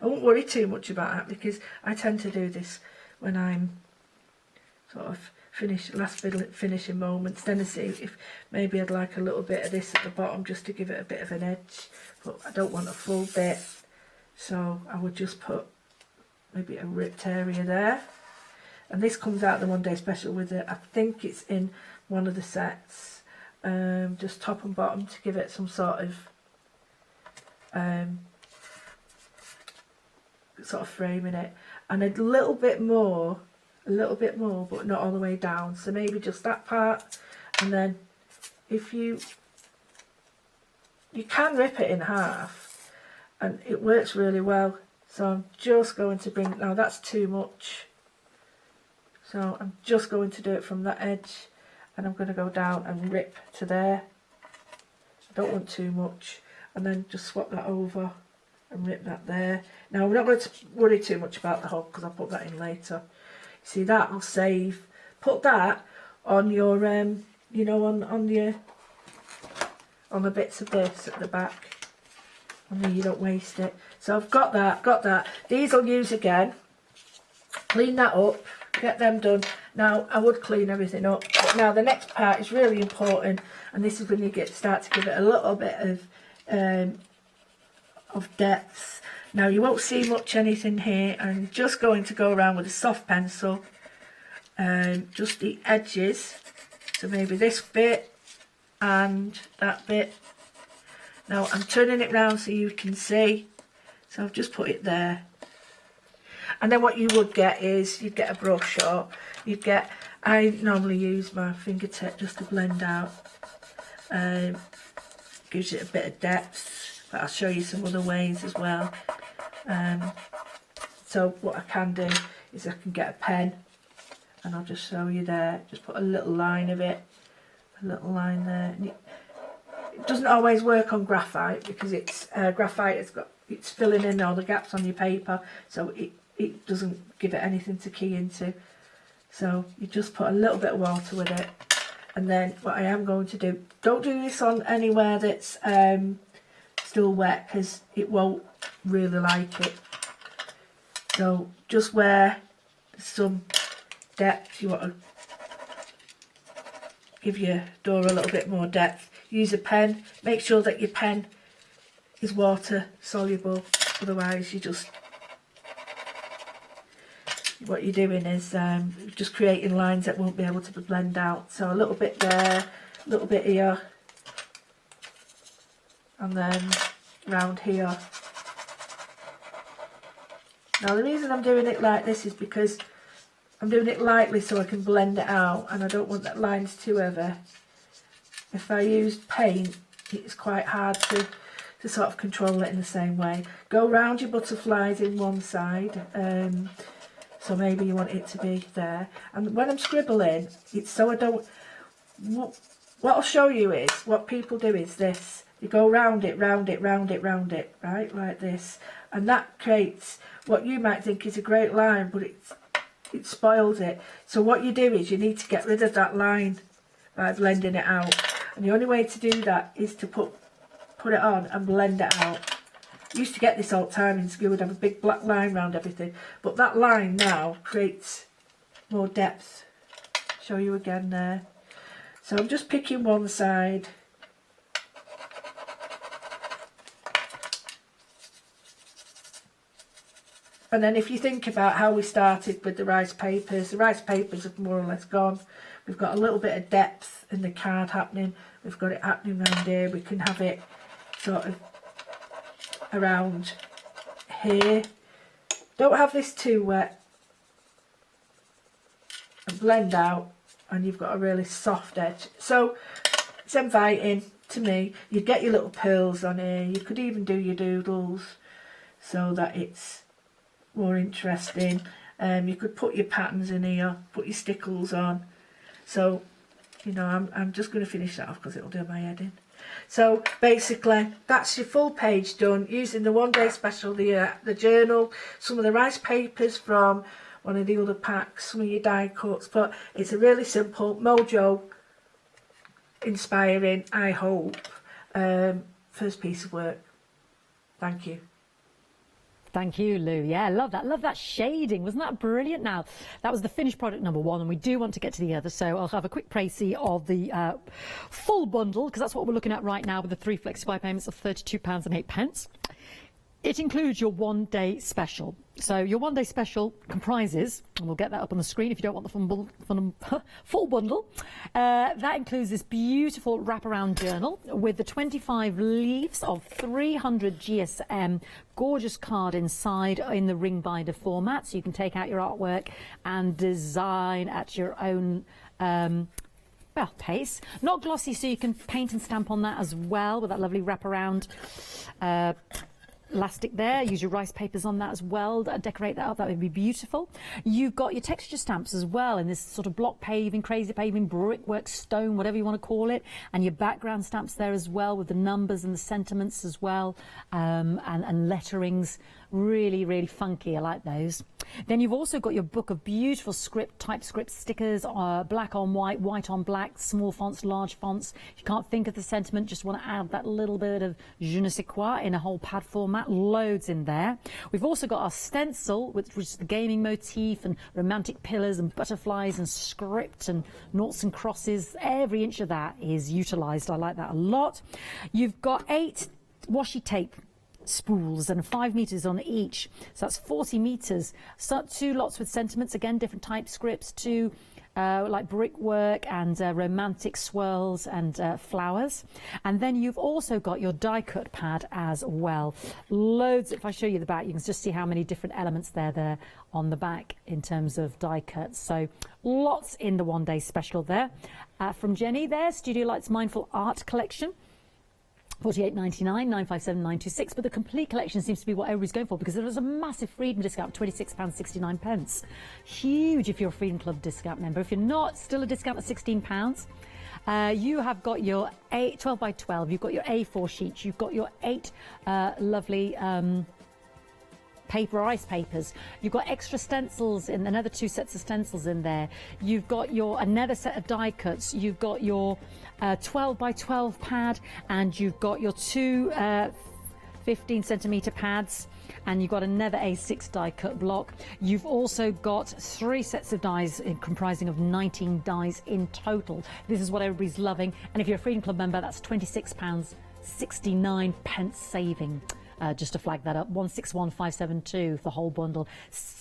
Speaker 3: I won't worry too much about that because I tend to do this when I'm sort of finishing moments. Then I see if maybe I'd like a little bit of this at the bottom just to give it a bit of an edge, but I don't want a full bit, so I would just put maybe a ripped area there. And this comes out the One Day Special with it. I think it's in one of the sets, just top and bottom, to give it some sort of frame in it, and a little bit more, but not all the way down. So maybe just that part, and then if you can rip it in half, and it works really well. So I'm just going to bring, now that's too much. So I'm just going to do it from that edge, and I'm going to go down and rip to there. I don't want too much, and then just swap that over and rip that there. Now we're not going to worry too much about the hole because I'll put that in later. See, that will save. Put that on your, you know, on the bits of this at the back, and then you don't waste it. So I've got that. These I'll use again. Clean that up. Get them done. Now I would clean everything up, but now the next part is really important, and this is when you start to give it a little bit of depth. Now you won't see much anything here. I'm just going to go around with a soft pencil, just the edges. So maybe this bit and that bit. Now I'm turning it round so you can see. So I've just put it there. And then what you would get is, you'd get a brush, or you'd get, I normally use my fingertip just to blend out. Gives it a bit of depth, but I'll show you some other ways as well. So what I can do is I can get a pen, and I'll just show you there, just put a little line of it, a little line there. And it doesn't always work on graphite because it's graphite, it's filling in all the gaps on your paper, so it doesn't give it anything to key into. So you just put a little bit of water with it, and then what I am going to do, don't do this on anywhere that's still wet because it won't really like it. So just where there's some depth, you want to give your door a little bit more depth. Use a pen, make sure that your pen is water soluble, otherwise you just, what you're doing is just creating lines that won't be able to blend out. So a little bit there, a little bit here, and then round here. Now the reason I'm doing it like this is because I'm doing it lightly so I can blend it out, and I don't want that lines too heavy. If I use paint, it's quite hard to sort of control it in the same way. Go round your butterflies in one side. So maybe you want it to be there. And when I'm scribbling, it's so I don't... What I'll show you is, what people do is this. You go round it, right? Like this. And that creates what you might think is a great line, but it spoils it. So what you do is you need to get rid of that line by blending it out. And the only way to do that is to put it on and blend it out. Used to get this all the time in school, would have a big black line around everything, but that line now creates more depth. Show you again there. So I'm just picking one side, and then if you think about how we started with the rice papers have more or less gone. We've got a little bit of depth in the card happening, we've got it happening around here, we can have it sort of around here. Don't have this too wet, and blend out, and you've got a really soft edge. So it's inviting to me. You get your little pearls on here, you could even do your doodles so that it's more interesting. You could put your patterns in here, put your stickles on. So, you know, I'm just going to finish that off because it'll do my head in. So basically, that's your full page done using the 1 day special, the journal, some of the rice papers from one of the other packs, some of your die cuts. But it's a really simple, Mojo inspiring, I hope, first piece of work. Thank you.
Speaker 23: Thank you, Lou. Yeah, I love that. Love that shading. Wasn't that brilliant? Now, that was the finished product number 1, and we do want to get to the other. So I'll have a quick précis of the full bundle, because that's what we're looking at right now with the 3 flexi-buy payments of £32.08. It includes your 1 day special. So your 1 day special comprises, and we'll get that up on the screen if you don't want the full bundle. That includes this beautiful wraparound journal with the 25 leaves of 300 GSM, gorgeous card inside in the ring binder format, so you can take out your artwork and design at your own pace. Not glossy, so you can paint and stamp on that as well with that lovely wraparound elastic there. Use your rice papers on that as well. Decorate that up, that would be beautiful. You've got your texture stamps as well in this sort of block paving, crazy paving, brickwork, stone, whatever you want to call it, and your background stamps there as well with the numbers and the sentiments as well, and letterings. Really, really funky. I like those. Then you've also got your book of beautiful typescript stickers, black on white, white on black, small fonts, large fonts. If you can't think of the sentiment, just want to add that little bit of je ne sais quoi in a whole pad format. Loads in there. We've also got our stencil, which is the gaming motif and romantic pillars and butterflies and script and noughts and crosses. Every inch of that is utilised. I like that a lot. You've got 8 washi tape spools and 5 meters on each, so that's 40 meters. So 2 lots with sentiments, again different typescripts, 2 like brickwork and romantic swirls and flowers. And then you've also got your die cut pad as well. Loads. If I show you the back, you can just see how many different elements there on the back in terms of die cuts. So lots in the 1 day special there. From Jenny there, Studio Light's Mindful Art Collection. $48.99, $957.926, but the complete collection seems to be what everybody's going for because there is a massive Freedom discount, £26.69. Huge if you're a Freedom Club discount member. If you're not, still a discount of £16. You have got your 12 by 12, you've got your A4 sheets, you've got your 8 lovely rice papers. You've got extra stencils in another 2 sets of stencils in there. You've got another set of die cuts. You've got your 12 by 12 pad, and you've got your 2 15 centimeter pads, and you've got another A6 die cut block. You've also got 3 sets of dies comprising of 19 dies in total. This is what everybody's loving, and if you're a Freedom Club member, that's £26.69 saving. Just to flag that up, 161,572 for the whole bundle.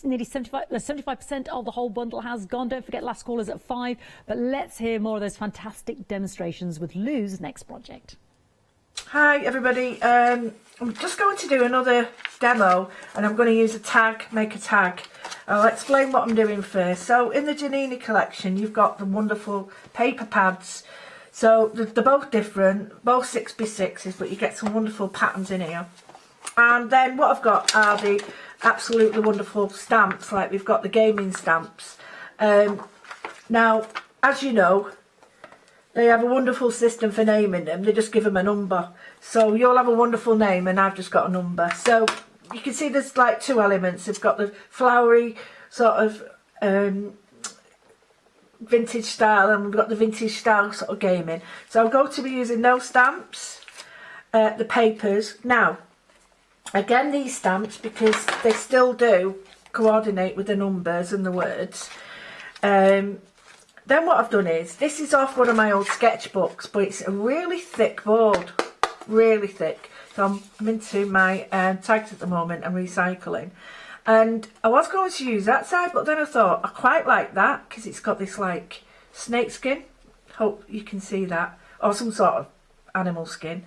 Speaker 23: Nearly 75% of the whole bundle has gone. Don't forget, last call is at 5. But let's hear more of those fantastic demonstrations with Lou's next project.
Speaker 3: Hi everybody, I'm just going to do another demo, and I'm going to use a tag, make a tag. I'll explain what I'm doing first. So in the Giannini collection, you've got the wonderful paper pads. So they're both different, both 6x6s, but you get some wonderful patterns in here. And then what I've got are the absolutely wonderful stamps, like we've got the gaming stamps. Now, as you know, they have a wonderful system for naming them. They just give them a number. So you'll have a wonderful name, and I've just got a number. So you can see there's like 2 elements. They've got the flowery sort of vintage style, and we've got the vintage style sort of gaming. So I'm going to be using those stamps, the papers. Now, again, these stamps, because they still do coordinate with the numbers and the words. Then what I've done is, this is off one of my old sketchbooks, but it's a really thick board, really thick. So I'm into my tags at the moment and recycling. And I was going to use that side, but then I thought I quite like that because it's got this like snake skin. Hope you can see that, or some sort of animal skin.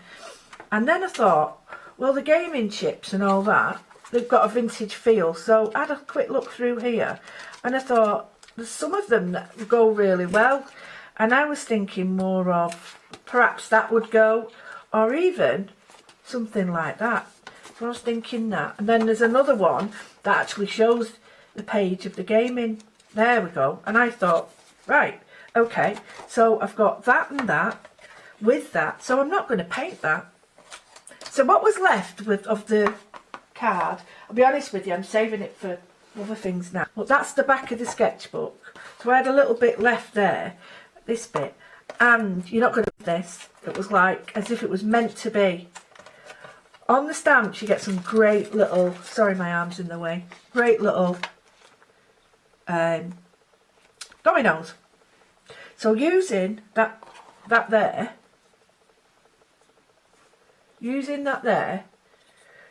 Speaker 3: And then I thought, well, the gaming chips and all that, they've got a vintage feel. So I had a quick look through here, and I thought there's some of them that go really well. And I was thinking more of perhaps that would go, or even something like that. So I was thinking that. And then there's another one that actually shows the page of the gaming. There we go. And I thought, right, okay, so I've got that and that with that, so I'm not going to paint that. So what was left of the card, I'll be honest with you, I'm saving it for other things now. But that's the back of the sketchbook. So I had a little bit left there, this bit, and you're not going to do this. It was like as if it was meant to be. On the stamps you get some great little, sorry my arm's in the way, great little dominoes. So using that there,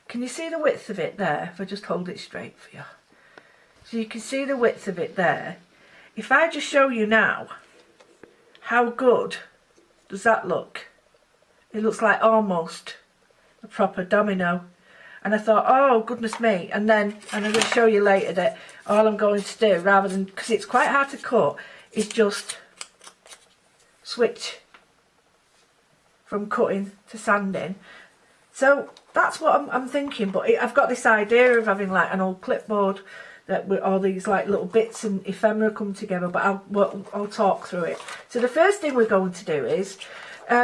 Speaker 3: can you see the width of it there? If I just hold it straight for you. So you can see the width of it there. If I just show you now, how good does that look? It looks like almost a proper domino. And I thought, oh goodness me, and I'm going to show you later that all I'm going to do, rather than, because it's quite hard to cut, is just switch from cutting to sanding. So that's what I'm thinking, but I've got this idea of having like an old clipboard that with all these like little bits and ephemera come together, but I'll talk through it. So the first thing we're going to do is,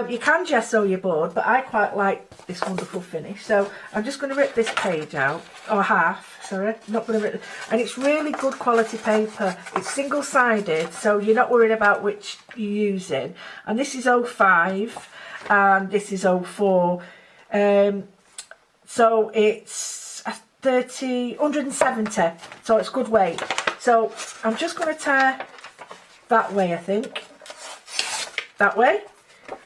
Speaker 3: you can gesso your board, but I quite like this wonderful finish. So I'm just going to rip this page out, or half, sorry, not going to rip it. And it's really good quality paper. It's single-sided, so you're not worried about which you're using. And this is 05, and this is 04. So it's 170, so it's good weight. So I'm just going to tear that way, I think. That way.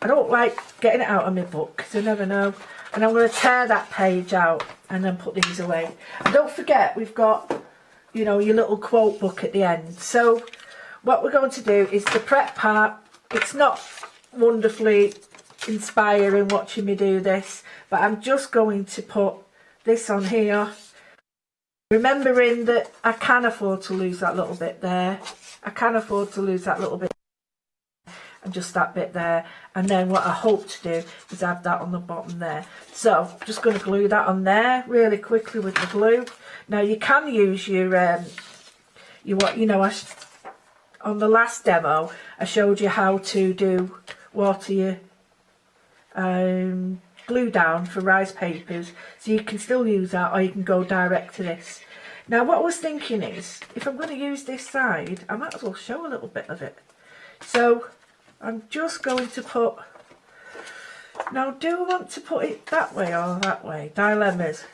Speaker 3: I don't like getting it out of my book because you never know. And I'm going to tear that page out and then put these away. And don't forget, we've got, you know, your little quote book at the end. So what we're going to do is the prep part. It's not wonderfully inspiring watching me do this, but I'm just going to put this on here, remembering that I can afford to lose that little bit there. I can afford to lose that little bit and just that bit there. And then what I hope to do is add that on the bottom there. So I'm just going to glue that on there really quickly with the glue. Now you can use your on the last demo I showed you how to water your glue down for rice papers, so you can still use that, or you can go direct to this. Now what I was thinking is, if I'm going to use this side, I might as well show a little bit of it. So I'm just going to put, now do I want to put it that way or that way? Dilemmas.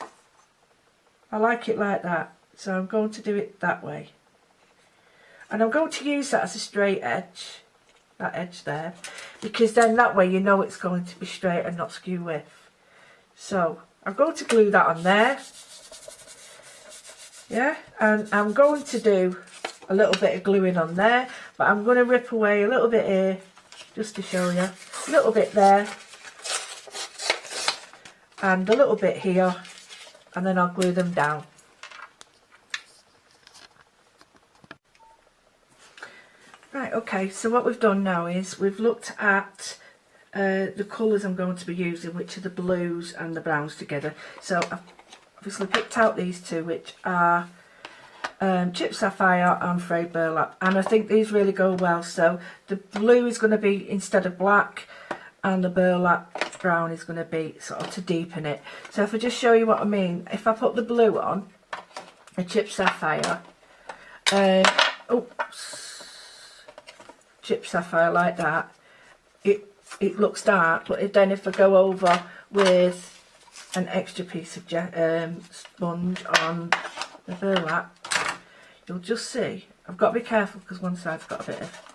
Speaker 3: I like it like that, so I'm going to do it that way. And I'm going to use that as a straight edge, that edge there, because then that way you know it's going to be straight and not skew width. So I'm going to glue that on there, yeah, and I'm going to do a little bit of gluing on there, but I'm going to rip away a little bit here just to show you, a little bit there and a little bit here, and then I'll glue them down. Right, okay, so what we've done now is we've looked at the colours I'm going to be using, which are the blues and the browns together. So I've obviously picked out these two, which are Chipped Sapphire and Frayed Burlap, and I think these really go well. So the blue is going to be instead of black, and the burlap brown is going to be sort of to deepen it. So if I just show you what I mean, if I put the blue on, a Chipped Sapphire, Chipped Sapphire like that, it looks dark, but then if I go over with an extra piece of sponge on the burlap, you'll just see, I've got to be careful because one side's got a bit of,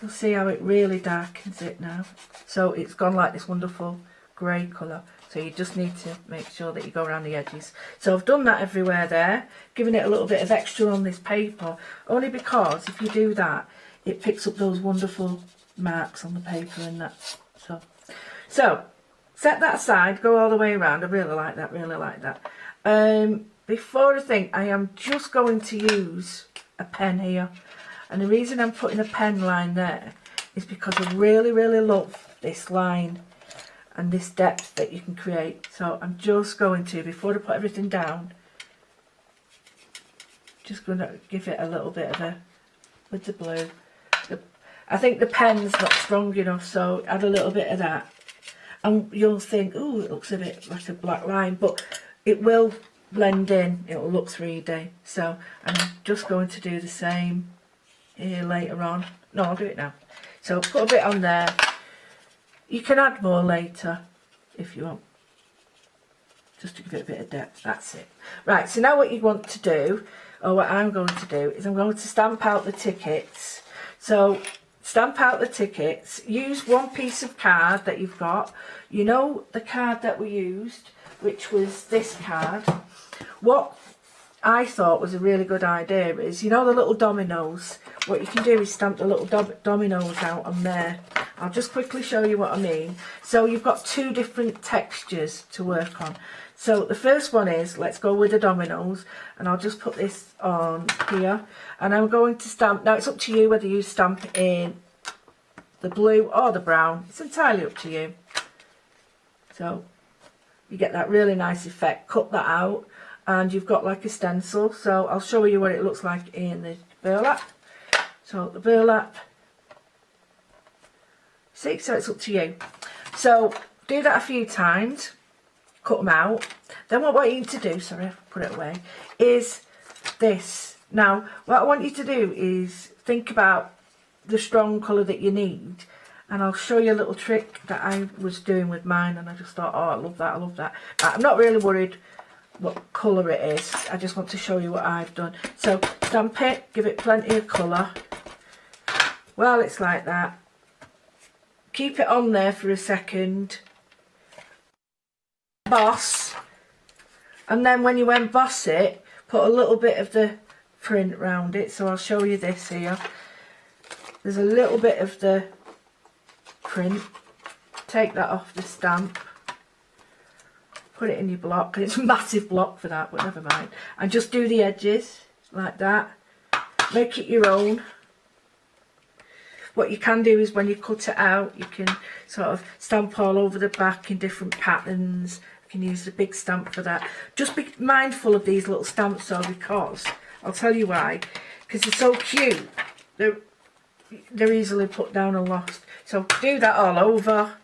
Speaker 3: you'll see how it really darkens it now. So it's gone like this wonderful grey colour, so you just need to make sure that you go around the edges. So I've done that everywhere there, giving it a little bit of extra on this paper, only because if you do that, it picks up those wonderful marks on the paper and that. So set that aside, go all the way around. I really like that, really like that. Before I think, I am just going to use a pen here, and the reason I'm putting a pen line there is because I really, really love this line and this depth that you can create. So I'm just going to, before I put everything down, Just going to give it a little bit of a, with the blue. I think the pen's not strong enough, so add a little bit of that. And you'll think, oh, it looks a bit like a black line, but it will blend in, it'll look 3D. So I'm just going to do the same here later on. No, I'll do it now. So put a bit on there. You can add more later if you want, just to give it a bit of depth. That's it. Right, so now what you want to do, or what I'm going to do, is I'm going to stamp out the tickets. So stamp out the tickets, use one piece of card that you've got. You know the card that we used, which was this card. What I thought was a really good idea is, you know the little dominoes, what you can do is stamp the little dominoes out on there. I'll just quickly show you what I mean. So you've got two different textures to work on. So the first one is, let's go with the dominoes, and I'll just put this on here, and I'm going to stamp. Now it's up to you whether you stamp in the blue or the brown. It's entirely up to you. So you get that really nice effect. Cut that out, and you've got like a stencil. So I'll show you what it looks like in the burlap. So the burlap. See, so it's up to you. So do that a few times. Cut them out. Then what I want you to do, sorry, I've put it away, is this. Now, what I want you to do is think about the strong colour that you need, and I'll show you a little trick that I was doing with mine, and I just thought, oh, I love that, I love that. Right, I'm not really worried what colour it is, I just want to show you what I've done. So stamp it, give it plenty of colour. While it's like that, keep it on there for a second. Emboss, and then when you emboss it, put a little bit of the print around it. So I'll show you this here. There's a little bit of the print. Take that off the stamp, put it in your block, and it's a massive block for that, but never mind. And just do the edges like that. Make it your own. What you can do is when you cut it out, you can sort of stamp all over the back in different patterns. You can use the big stamp for that. Just be mindful of these little stamps though, because I'll tell you why. Because they're so cute. They're easily put down and lost. So do that all over.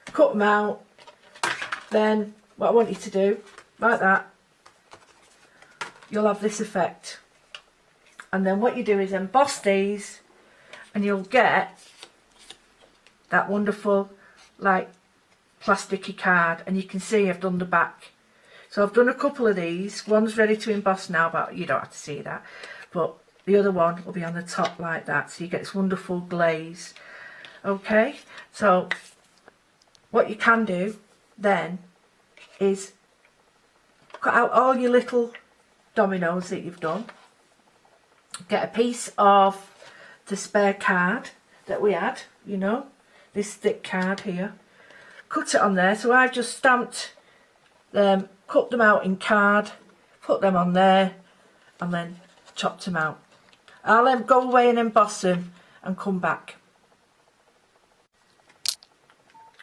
Speaker 3: Cut them out. Then what I want you to do, like that, you'll have this effect. And then what you do is emboss these, and you'll get that wonderful like plasticky card. And you can see I've done the back. So I've done a couple of these. One's ready to emboss now, but you don't have to see that. But the other one will be on the top like that, so you get this wonderful glaze. Okay, so what you can do then is cut out all your little dominoes that you've done. Get a piece of the spare card that we had, you know, this thick card here. Cut it on there. So I've just stamped them, cut them out in card, put them on there, and then chopped them out. I'll then go away and emboss them and come back.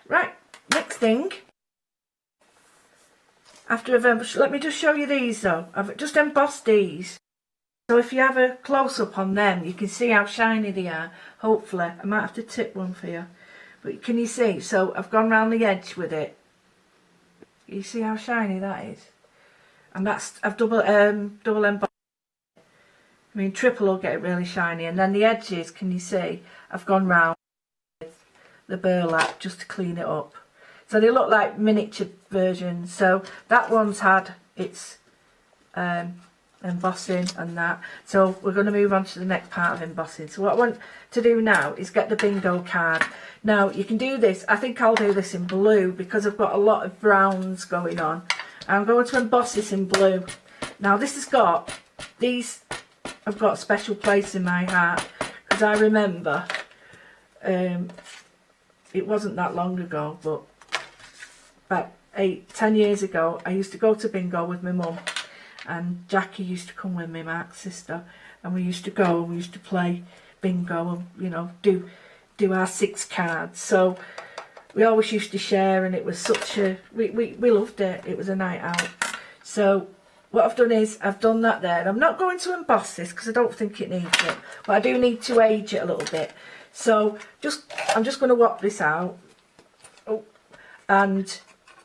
Speaker 3: Right, next thing. After I've embossed, let me just show you these though. I've just embossed these. So if you have a close-up on them, you can see how shiny they are. Hopefully, I might have to tip one for you. But can you see? So I've gone round the edge with it. You see how shiny that is? And that's, I've double embossed. I mean, triple will get it really shiny. And then the edges, can you see? I've gone round with the burlap just to clean it up. So they look like miniature versions. So that one's had its embossing and that. So we're going to move on to the next part of embossing. So what I want to do now is get the bingo card. Now you can do this, I think I'll do this in blue because I've got a lot of browns going on. I'm going to emboss this in blue. Now this has got, these have got a special place in my heart because I remember it wasn't that long ago, but about 10 years ago I used to go to bingo with my mum. And Jackie used to come with me, Mark's sister, and we used to go and we used to play bingo and, you know, do our 6 cards. So we always used to share, and it was such a, we loved it. It was a night out. So what I've done is I've done that there, and I'm not going to emboss this because I don't think it needs it, but I do need to age it a little bit. So I'm just going to whop this out. Oh, and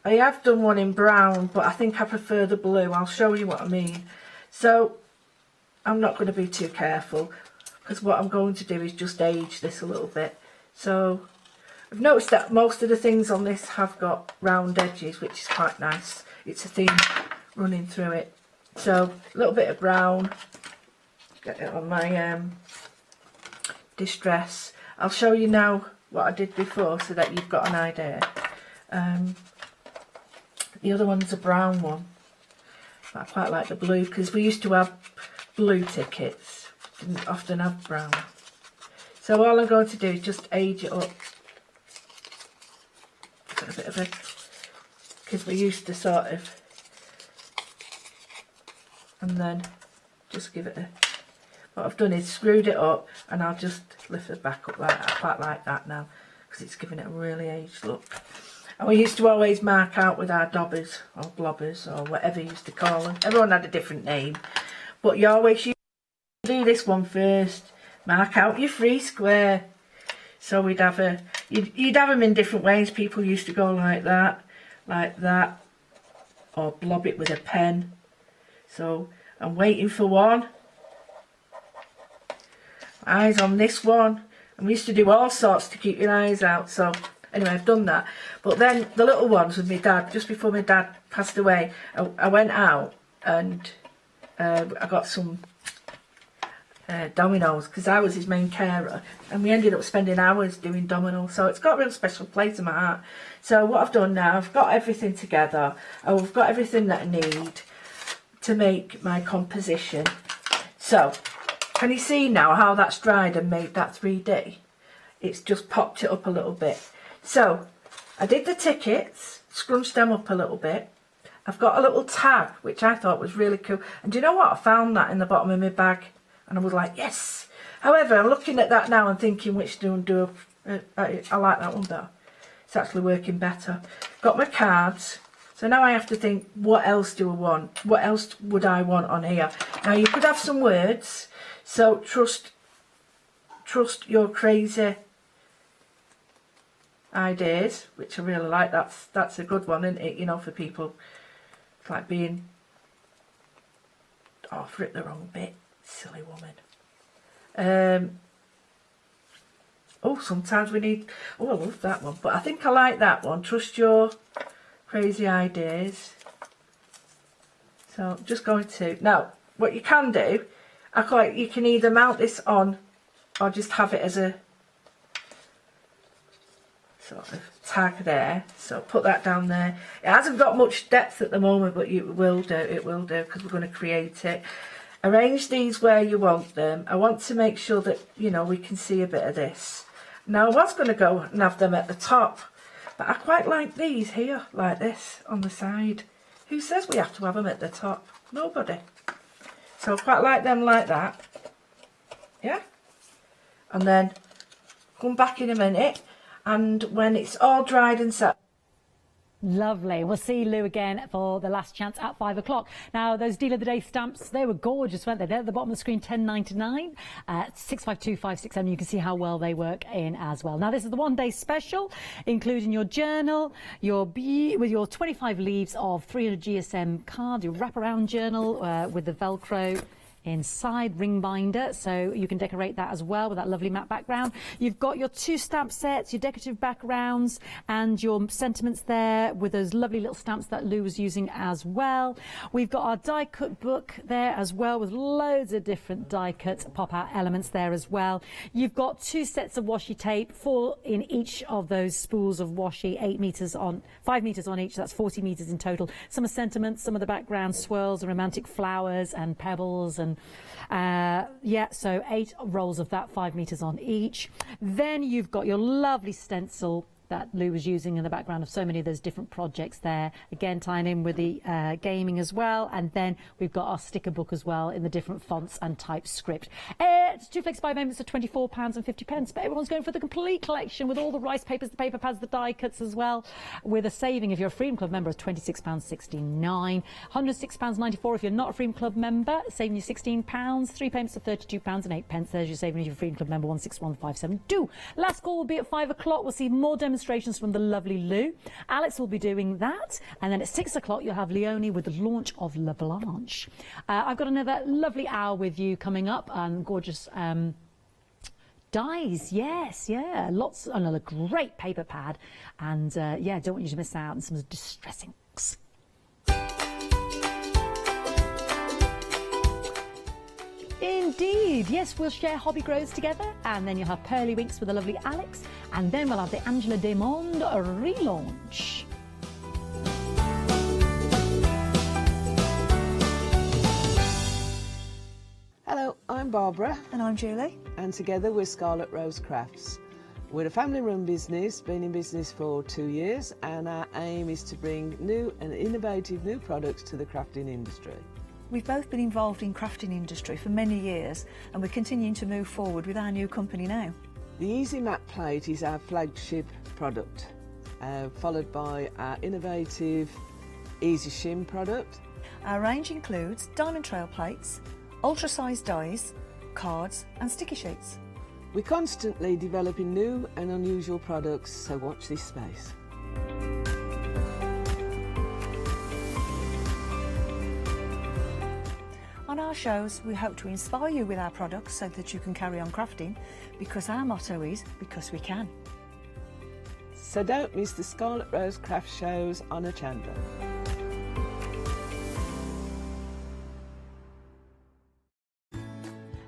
Speaker 3: I have done one in brown, but I think I prefer the blue. I'll show you what I mean. So I'm not going to be too careful, because what I'm going to do is just age this a little bit. So I've noticed that most of the things on this have got round edges, which is quite nice. It's a theme running through it. So a little bit of brown, get it on my distress. I'll show you now what I did before so that you've got an idea. The other one's a brown one. I quite like the blue because we used to have blue tickets, didn't often have brown. So all I'm going to do is just age it up. Got a bit of a, because we used to sort of, and then just give it a, what I've done is screwed it up, and I'll just lift it back up like that. I quite like that now because it's giving it a really aged look. And we used to always mark out with our dobbers or blobbers or whatever you used to call them. Everyone had a different name, but you always used to do this one first. Mark out your free square. So we'd have you'd have them in different ways. People used to go like that, or blob it with a pen. So I'm waiting for one. Eyes on this one. And we used to do all sorts to keep your eyes out. So anyway, I've done that. But then the little ones with my dad, just before my dad passed away, I went out and I got some dominoes because I was his main carer, and we ended up spending hours doing dominoes. So it's got a real special place in my heart. So what I've done now, I've got everything together. I've got everything that I need to make my composition. So can you see now how that's dried and made that 3D? It's just popped it up a little bit. So I did the tickets, scrunched them up a little bit. I've got a little tag which I thought was really cool, and do you know what, I found that in the bottom of my bag and I was like, yes. However, I'm looking at that now and thinking which one do I like that one better. It's actually working better. Got my cards. So now I have to think, what else do I want? What else would I want on here? Now you could have some words. So trust your crazy ideas, which I really like. That's a good one, isn't it? You know, for people. It's like being, oh, I've written the wrong bit. Silly woman. Oh, sometimes we need, oh, I love that one. But I think I like that one. Trust your crazy ideas. So I'm just going to, now what you can do, you can either mount this on or just have it as a sort of tag there. So put that down there. It hasn't got much depth at the moment, but it will do because we're going to create it. Arrange these where you want them. I want to make sure that, you know, we can see a bit of this. Now I was going to go and have them at the top, but I quite like these here, like this, on the side. Who says we have to have them at the top? Nobody. So I quite like them like that. Yeah? And then come back in a minute, and when it's all dried and set.
Speaker 23: Lovely. We'll see Lou again for the last chance at 5 o'clock. Now, those Deal of the Day stamps, they were gorgeous, weren't they? They're at the bottom of the screen, £10.99, 652567. You can see how well they work in as well. Now, this is the one-day special, including your journal, with your 25 leaves of 300 GSM cards, your wraparound journal with the Velcro inside ring binder, so you can decorate that as well with that lovely matte background. You've got your 2 stamp sets, your decorative backgrounds, and your sentiments there with those lovely little stamps that Lou was using as well. We've got our die cut book there as well with loads of different die cut pop out elements there as well. You've got 2 sets of washi tape, 4 in each of those spools of washi, 5 meters on each, that's 40 meters in total. Some are sentiments, some of the background swirls and romantic flowers and pebbles, and yeah, so 8 rolls of that, 5 meters on each. Then you've got your lovely stencil that Lou was using in the background of so many of those different projects there. Again, tying in with the gaming as well. And then we've got our sticker book as well in the different fonts and typescript. It's 2 Flexi-Buy members are £24.50, but everyone's going for the complete collection with all the rice papers, the paper pads, the die cuts as well, with a saving if you're a Freedom Club member of £26.69, £106.94 if you're not a Freedom Club member, saving you £16, 3 payments of £32.08. There's your saving if you're a Freedom Club member, 161572. Last call will be at 5 o'clock. We'll see more demonstrations from the lovely Lou. Alex will be doing that, and then at 6 o'clock you'll have Leonie with the launch of La Blanche. I've got another lovely hour with you coming up, and gorgeous dies, yes, yeah, lots, another great paper pad, and yeah, don't want you to miss out on some distressing. Indeed, yes, we'll share Hobby Grows together, and then you'll have Pearly Winks with the lovely Alex, and then we'll have the Angela Desmonde relaunch.
Speaker 4: Hello, I'm Barbara.
Speaker 17: And I'm Julie.
Speaker 4: And together we're Scarlet Rose Crafts. We're a family-run business, been in business for 2 years, and our aim is to bring new and innovative new products to the crafting industry.
Speaker 17: We've both been involved in crafting industry for many years, and we're continuing to move forward with our new company now.
Speaker 4: The Easy Mat Plate is our flagship product, followed by our innovative Easy Shim product.
Speaker 17: Our range includes diamond trail plates, ultra-sized dies, cards and sticky sheets.
Speaker 4: We're constantly developing new and unusual products, so watch this space.
Speaker 17: On our shows, we hope to inspire you with our products so that you can carry on crafting, because our motto is, because we can.
Speaker 4: So don't miss the Scarlet Rose Craft shows on Hochanda.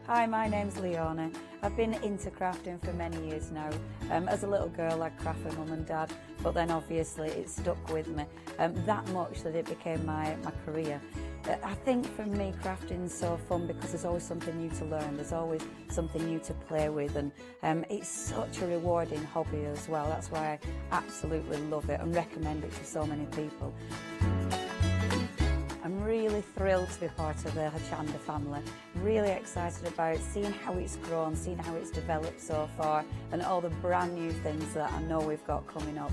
Speaker 2: Hi, my name's Leona. I've been into crafting for many years now. As a little girl I'd craft for mum and dad, but then obviously it stuck with me that much that it became my career. I think for me crafting's so fun because there's always something new to learn, there's always something new to play with, and it's such a rewarding hobby as well. That's why I absolutely love it and recommend it to so many people. I'm really thrilled to be part of the Hochanda family. Really excited about seeing how it's grown, seeing how it's developed so far, and all the brand new things that I know we've got coming up.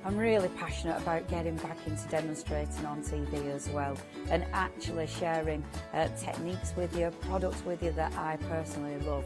Speaker 2: I'm really passionate about getting back into demonstrating on TV as well, and actually sharing techniques with you, products with you that I personally love.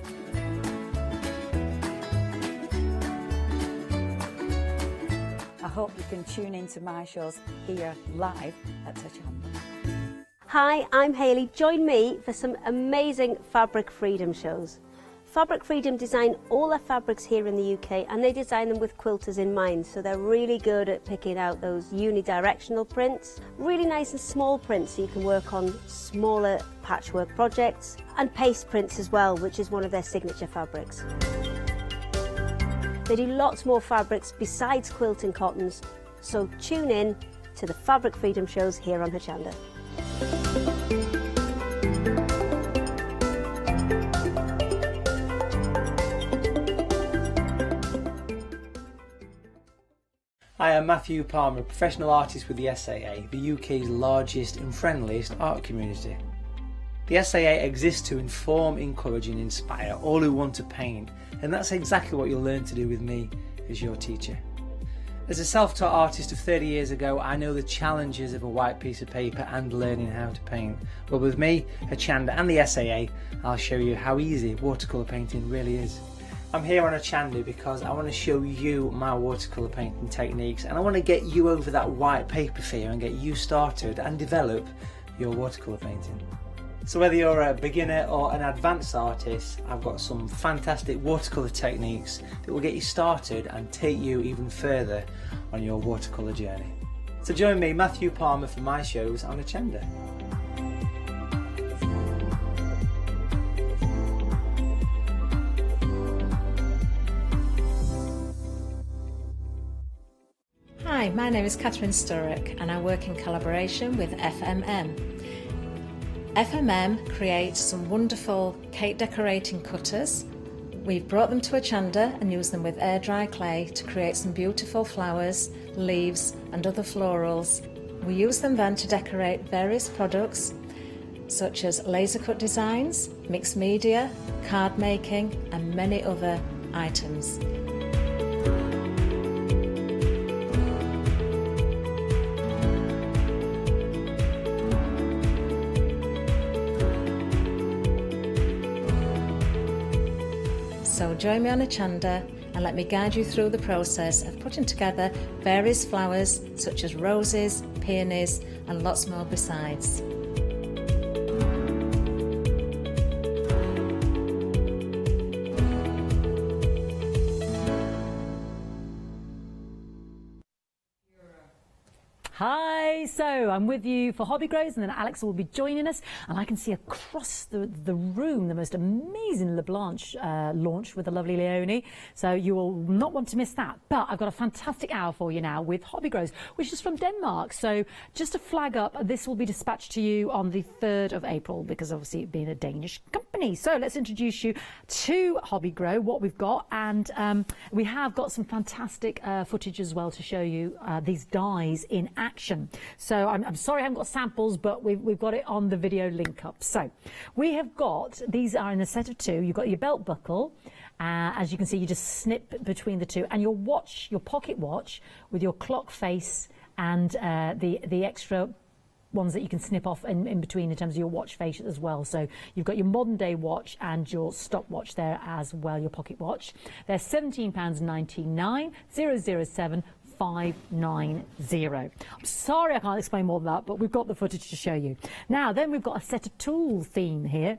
Speaker 2: I hope you can tune into my shows here live at Hochanda.
Speaker 18: Hi, I'm Hayley. Join me for some amazing Fabric Freedom shows. Fabric Freedom design all their fabrics here in the UK, and they design them with quilters in mind, so they're really good at picking out those unidirectional prints, really nice and small prints so you can work on smaller patchwork projects, and paste prints as well, which is one of their signature fabrics. They do lots more fabrics besides quilt and cottons, so tune in to the Fabric Freedom shows here on Hochanda.
Speaker 19: Hi, I'm Matthew Palmer, a professional artist with the SAA, the UK's largest and friendliest art community. The SAA exists to inform, encourage and inspire all who want to paint, and that's exactly what you'll learn to do with me as your teacher. As a self-taught artist of 30 years ago, I know the challenges of a white piece of paper and learning how to paint. But with me, Hochanda and the SAA, I'll show you how easy watercolour painting really is. I'm here on Hochanda because I want to show you my watercolour painting techniques, and I want to get you over that white paper fear and get you started and develop your watercolour painting. So whether you're a beginner or an advanced artist, I've got some fantastic watercolour techniques that will get you started and take you even further on your watercolour journey. So join me, Matthew Palmer, for my shows on Hochanda.
Speaker 21: Hi, my name is Catherine Sturrock and I work in collaboration with FMM. FMM creates some wonderful cake decorating cutters, We've brought them to Hochanda and used them with air dry clay to create some beautiful flowers, leaves and other florals. We use them then to decorate various products such as laser cut designs, mixed media, card making and many other items. So join me on Hochanda and let me guide you through the process of putting together various flowers such as roses, peonies and lots more besides.
Speaker 23: Hi, so I'm with you for Hobby Grows and then Alex will be joining us and I can see across the room the most amazing LeBlanche launch with the lovely Leonie, so you will not want to miss that. But I've got a fantastic hour for you now with Hobby Grows, which is from Denmark. So just to flag up, this will be dispatched to you on the 3rd of April because obviously it being a Danish company. So let's introduce you to Hobby Grow, what we've got, and we have got some fantastic footage as well to show you these dies in action. So I'm sorry I haven't got samples, but we've got it on the video link up. So we have got, these are in a set of two. You've got your belt buckle. As you can see, you just snip between the two, and your watch, your pocket watch with your clock face and the extra ones that you can snip off in between in terms of your watch face as well. So you've got your modern day watch and your stopwatch there as well, your pocket watch. They're £17.99, 007 590. I'm sorry I can't explain more than that, but we've got the footage to show you. Now then we've got a set of tool theme here.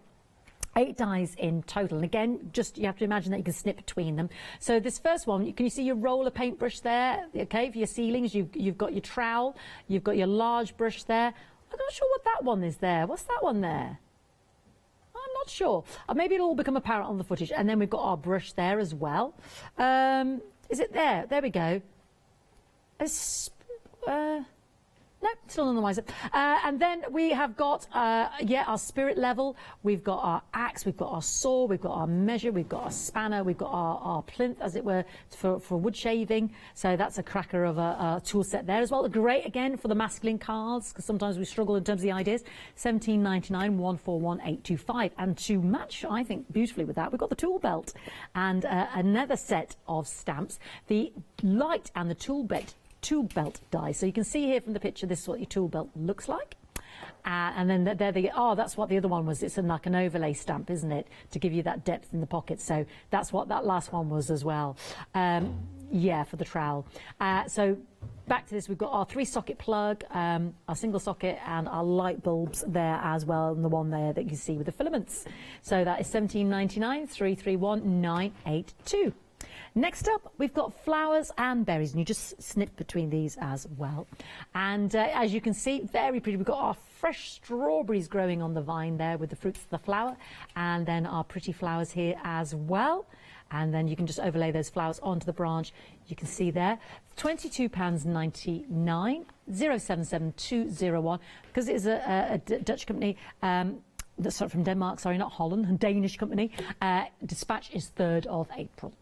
Speaker 23: 8 dies in total, and again, just you have to imagine that you can snip between them. So this first one, can you see your roller paintbrush there? Okay, for your ceilings, you've got your trowel, you've got your large brush there. I'm not sure what that one is there. What's that one there? I'm not sure. Maybe it'll all become apparent on the footage. And then we've got our brush there as well. Is it there? There we go. No, still on the wiser. And then we have got, our spirit level. We've got our axe, we've got our saw, we've got our measure, we've got our spanner, we've got our plinth, as it were, for wood shaving. So that's a cracker of a tool set there as well. Great, again, for the masculine cards, because sometimes we struggle in terms of the ideas. £17.99, 141825. And to match, I think, beautifully with that, we've got the tool belt and another set of stamps. The light and the tool belt die. So you can see here from the picture, this is what your tool belt looks like. And then that's what the other one was. It's like an overlay stamp, isn't it? To give you that depth in the pocket. So that's what that last one was as well. For the trowel. So back to this, we've got our 3-socket plug, our single socket and our light bulbs there as well. And the one there that you see with the filaments. So that is £17.99, 331982. Next up, we've got flowers and berries, and you just snip between these as well. And as you can see, very pretty. We've got our fresh strawberries growing on the vine there with the fruits of the flower, and then our pretty flowers here as well. And then you can just overlay those flowers onto the branch. You can see there, £22.99, 077201, because it is a Dutch company. That's from Denmark, sorry, not Holland, a Danish company. Dispatch is 3rd of April.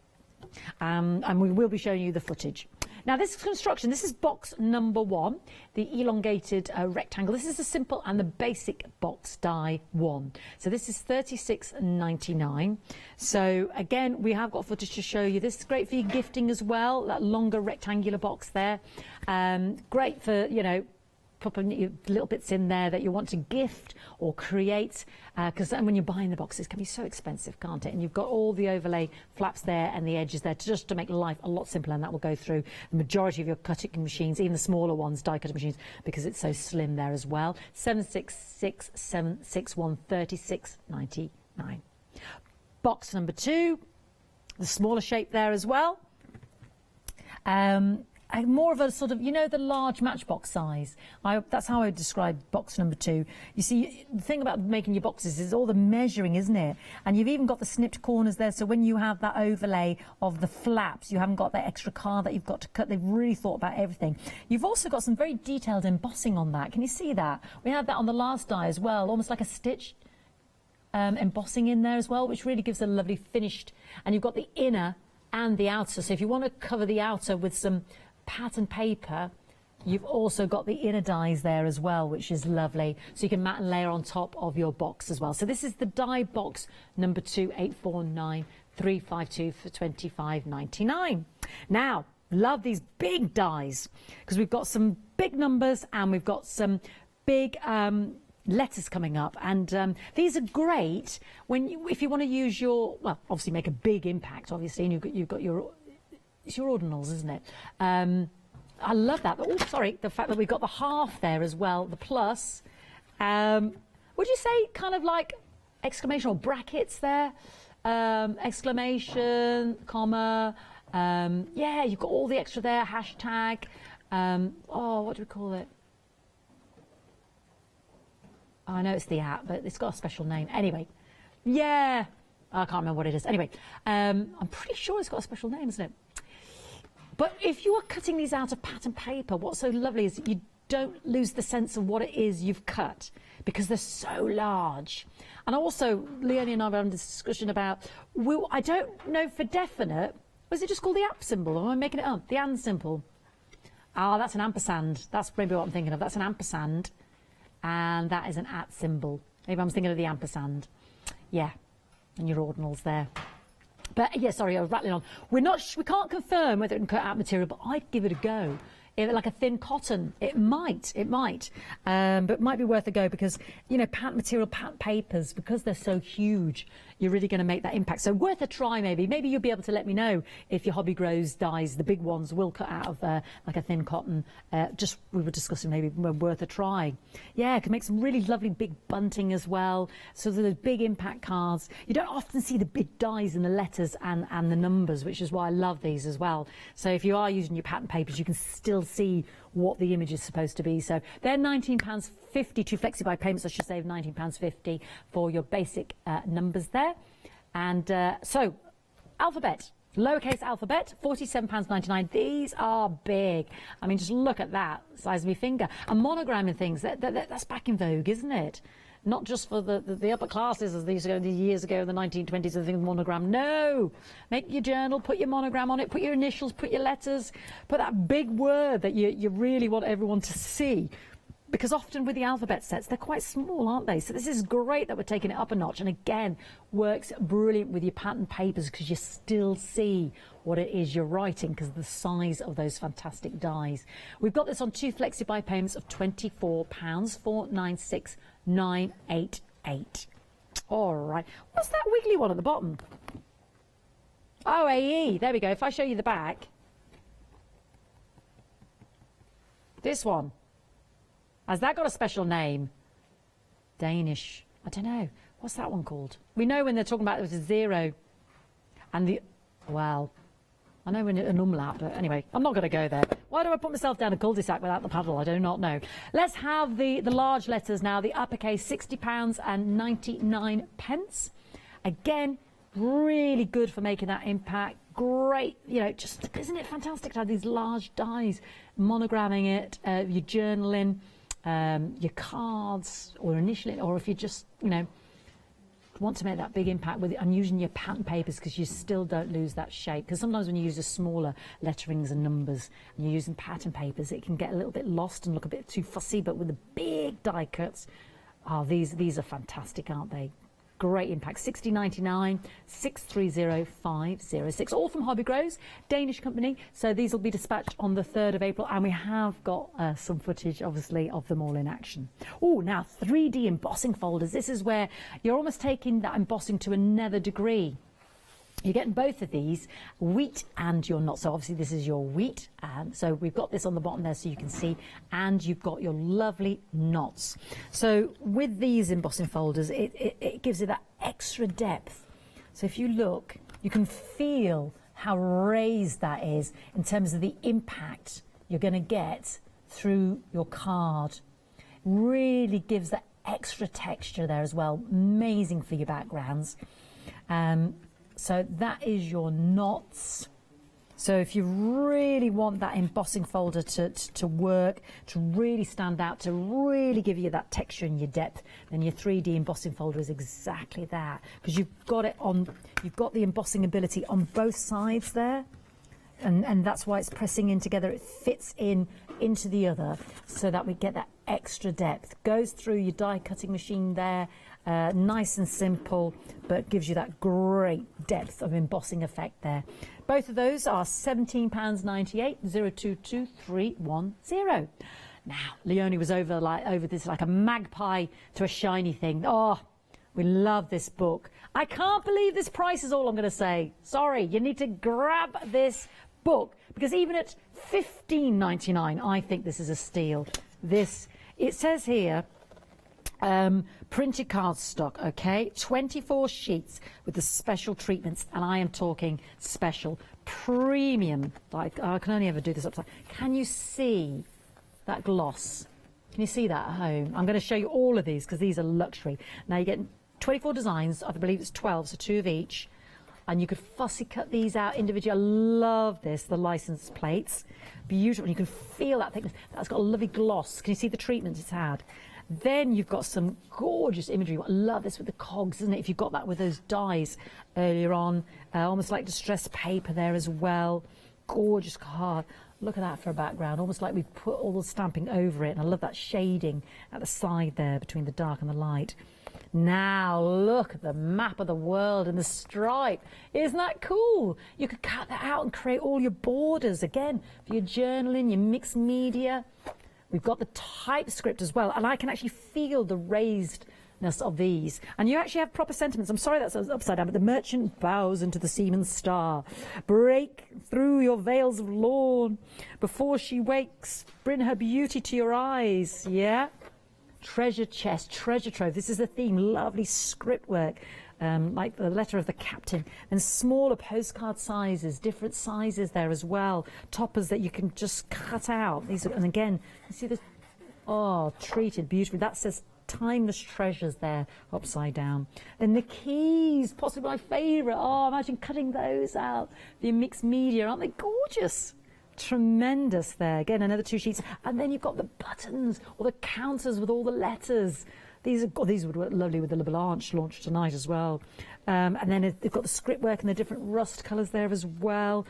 Speaker 23: And we will be showing you the footage. Now this construction, this is box number 1, the elongated rectangle. This is the simple and the basic box die 1. So this is £36.99. So again, we have got footage to show you. This is great for your gifting as well, that longer rectangular box there. Great for, popping little bits in there that you want to gift or create, because when you're buying the boxes, it can be so expensive, can't it? And you've got all the overlay flaps there and the edges there just to make life a lot simpler, and that will go through the majority of your cutting machines, even the smaller ones, die cutting machines, because it's so slim there as well. 766761 36.99. Box number 2, the smaller shape there as well. More of a sort of, the large matchbox size. That's how I would describe box number 2. You see, the thing about making your boxes is all the measuring, isn't it? And you've even got the snipped corners there, so when you have that overlay of the flaps, you haven't got that extra card that you've got to cut. They've really thought about everything. You've also got some very detailed embossing on that. Can you see that? We had that on the last die as well, almost like a stitch. embossing in there as well, which really gives a lovely finished, and you've got the inner and the outer. So if you want to cover the outer with some pattern paper, you've also got the inner dies there as well, which is lovely. So you can mat and layer on top of your box as well. So this is the die box number 2849352 for $25.99. Now, love these big dies because we've got some big numbers and we've got some big letters coming up, and these are great if you want to use your, well, obviously make a big impact, obviously, and you've got your, it's your ordinals, isn't it? I love that. Oh, sorry, the fact that we've got the half there as well, the plus. Would you say kind of like exclamation or brackets there? Exclamation, comma. Yeah, you've got all the extra there. Hashtag. What do we call it? I know it's the @ but it's got a special name. Anyway, yeah, I can't remember what it is. Anyway, I'm pretty sure it's got a special name, isn't it? But if you are cutting these out of pattern paper, what's so lovely is that you don't lose the sense of what it is you've cut because they're so large. And also, Leonie and I were having this discussion about, I don't know for definite, was it just called the @ symbol, or am I making it up? The and symbol. Ah, that's an ampersand. That's maybe what I'm thinking of. That's an ampersand. And that is an @ symbol. Maybe I'm thinking of the ampersand. Yeah, and your ordinals there. But yeah, sorry, I was rattling on. We can't confirm whether it can cut out material, but I'd give it a go. If like a thin cotton, it might. But it might be worth a go because, you know, pattern material, pattern papers, because they're so huge, you're really going to make that impact. So worth a try, maybe. Maybe you'll be able to let me know if your Hobby Grows dies, the big ones, will cut out of like a thin cotton. We were discussing maybe worth a try. Yeah, it can make some really lovely big bunting as well. So those big impact cards. You don't often see the big dies in the letters and the numbers, which is why I love these as well. So if you are using your pattern papers, you can still see what the image is supposed to be. So they're £19.50 to FlexiBuy payments. I should save £19.50 for your basic numbers there. And so alphabet, lowercase alphabet, £47.99. These are big. I mean, just look at that size of my finger. And monogramming things, that's back in vogue, isn't it? Not just for the upper classes, as these years ago in the 1920s, the thing monogram. No! Make your journal, put your monogram on it, put your initials, put your letters, put that big word that you really want everyone to see. Because often with the alphabet sets, they're quite small, aren't they? So this is great that we're taking it up a notch. And again, works brilliant with your pattern papers because you still see what it is you're writing because of the size of those fantastic dies. We've got this on 2 FlexiBuy payments of £24 for £96988. All right. What's that wiggly one at the bottom? Oh, AE. There we go. If I show you the back. This one. Has that got a special name? Danish. I don't know. What's that one called? We know when they're talking about it was a 0. And the... Well, I know when an umlaut, but anyway, I'm not going to go there. Why do I put myself down a cul-de-sac without the paddle? I do not know. Let's have the large letters now. The uppercase, £60.99. Again, really good for making that impact. Great, you know, just isn't it fantastic to have these large dies, monogramming it, your journaling, your cards, or initially, or if you just, you know, want to make that big impact with it, and using your pattern papers because you still don't lose that shape. Because sometimes when you use the smaller letterings and numbers and you're using pattern papers, it can get a little bit lost and look a bit too fussy. But with the big die cuts, these are fantastic, aren't they? Great impact. £60.99, 630506. All from Hobby Grows, Danish company. So these will be dispatched on the 3rd of April, and we have got some footage, obviously, of them all in action. Oh, now 3D embossing folders. This is where you're almost taking that embossing to another degree. You're getting both of these, wheat and your knot. So obviously this is your wheat. So we've got this on the bottom there so you can see. And you've got your lovely knots. So with these embossing folders, it gives it that extra depth. So if you look, you can feel how raised that is in terms of the impact you're going to get through your card. Really gives that extra texture there as well. Amazing for your backgrounds. So that is your knots. So if you really want that embossing folder to work, to really stand out, to really give you that texture and your depth, then your 3D embossing folder is exactly that, because you've got the embossing ability on both sides there. And that's why it's pressing in together. It fits into the other so that we get that extra depth. Goes through your die cutting machine there, nice and simple, but gives you that great depth of embossing effect there. Both of those are £17.98, 022310. Now, Leonie was over this like a magpie to a shiny thing. Oh, we love this book. I can't believe this price is all I'm going to say. Sorry, you need to grab this book, because even at $15.99, I think this is a steal. It says here, printed cardstock, okay, 24 sheets with the special treatments, and I am talking special, premium, like I can only ever do this upside. Can you see that gloss? Can you see that at home? I'm going to show you all of these because these are luxury. Now you get 24 designs, I believe it's 12, so 2 of each. And you could fussy cut these out individually. I love this, the license plates. Beautiful. You can feel that thickness. That's got a lovely gloss. Can you see the treatment it's had? Then you've got some gorgeous imagery. I love this with the cogs, isn't it? If you've got that with those dies earlier on. Almost like distressed paper there as well. Gorgeous card. Look at that for a background. Almost like we put all the stamping over it. And I love that shading at the side there between the dark and the light. Now look at the map of the world and the stripe. Isn't that cool? You could cut that out and create all your borders again for your journaling, your mixed media. We've got the typescript as well, and I can actually feel the raisedness of these. And you actually have proper sentiments. I'm sorry that's upside down, but the merchant bows into the seaman's star. Break through your veils of lawn before she wakes. Bring her beauty to your eyes. Yeah. Treasure chest, treasure trove. This is the theme. Lovely script work, like the letter of the captain. And smaller postcard sizes, different sizes there as well. Toppers that you can just cut out. These are, and again, you see this. Oh, treated beautifully. That says timeless treasures there, upside down. Then the keys, possibly my favourite. Oh, imagine cutting those out. The mixed media, aren't they gorgeous? Tremendous there. Again, another 2 sheets. And then you've got the buttons or the counters with all the letters. These would work lovely with the Le Blanche launch tonight as well. And then they've got the script work and the different rust colours there as well.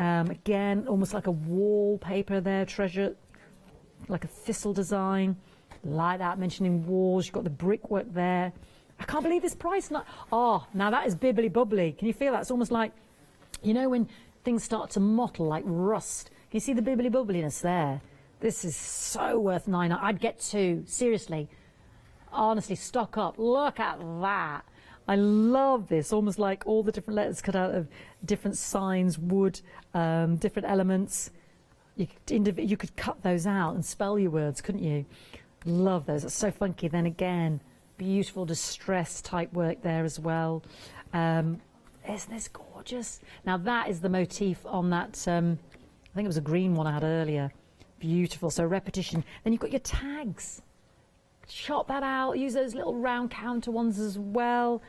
Speaker 23: Again, almost like a wallpaper there, treasure, like a thistle design. Like that, mentioning walls. You've got the brickwork there. I can't believe this price. Oh, now that is bibbly bubbly. Can you feel that? It's almost like, you know, when things start to mottle like rust. Can you see the bibbly bubbliness there? This is so worth £9. I'd get 2. Seriously. Honestly, stock up. Look at that. I love this. Almost like all the different letters cut out of different signs, wood, different elements. You could cut those out and spell your words, couldn't you? Love those. That's so funky. Then again, beautiful distress type work there as well. Isn't this gorgeous? Now that is the motif on that, I think it was a green one I had earlier. Beautiful, so repetition. Then you've got your tags. Chop that out, use those little round counter ones as well.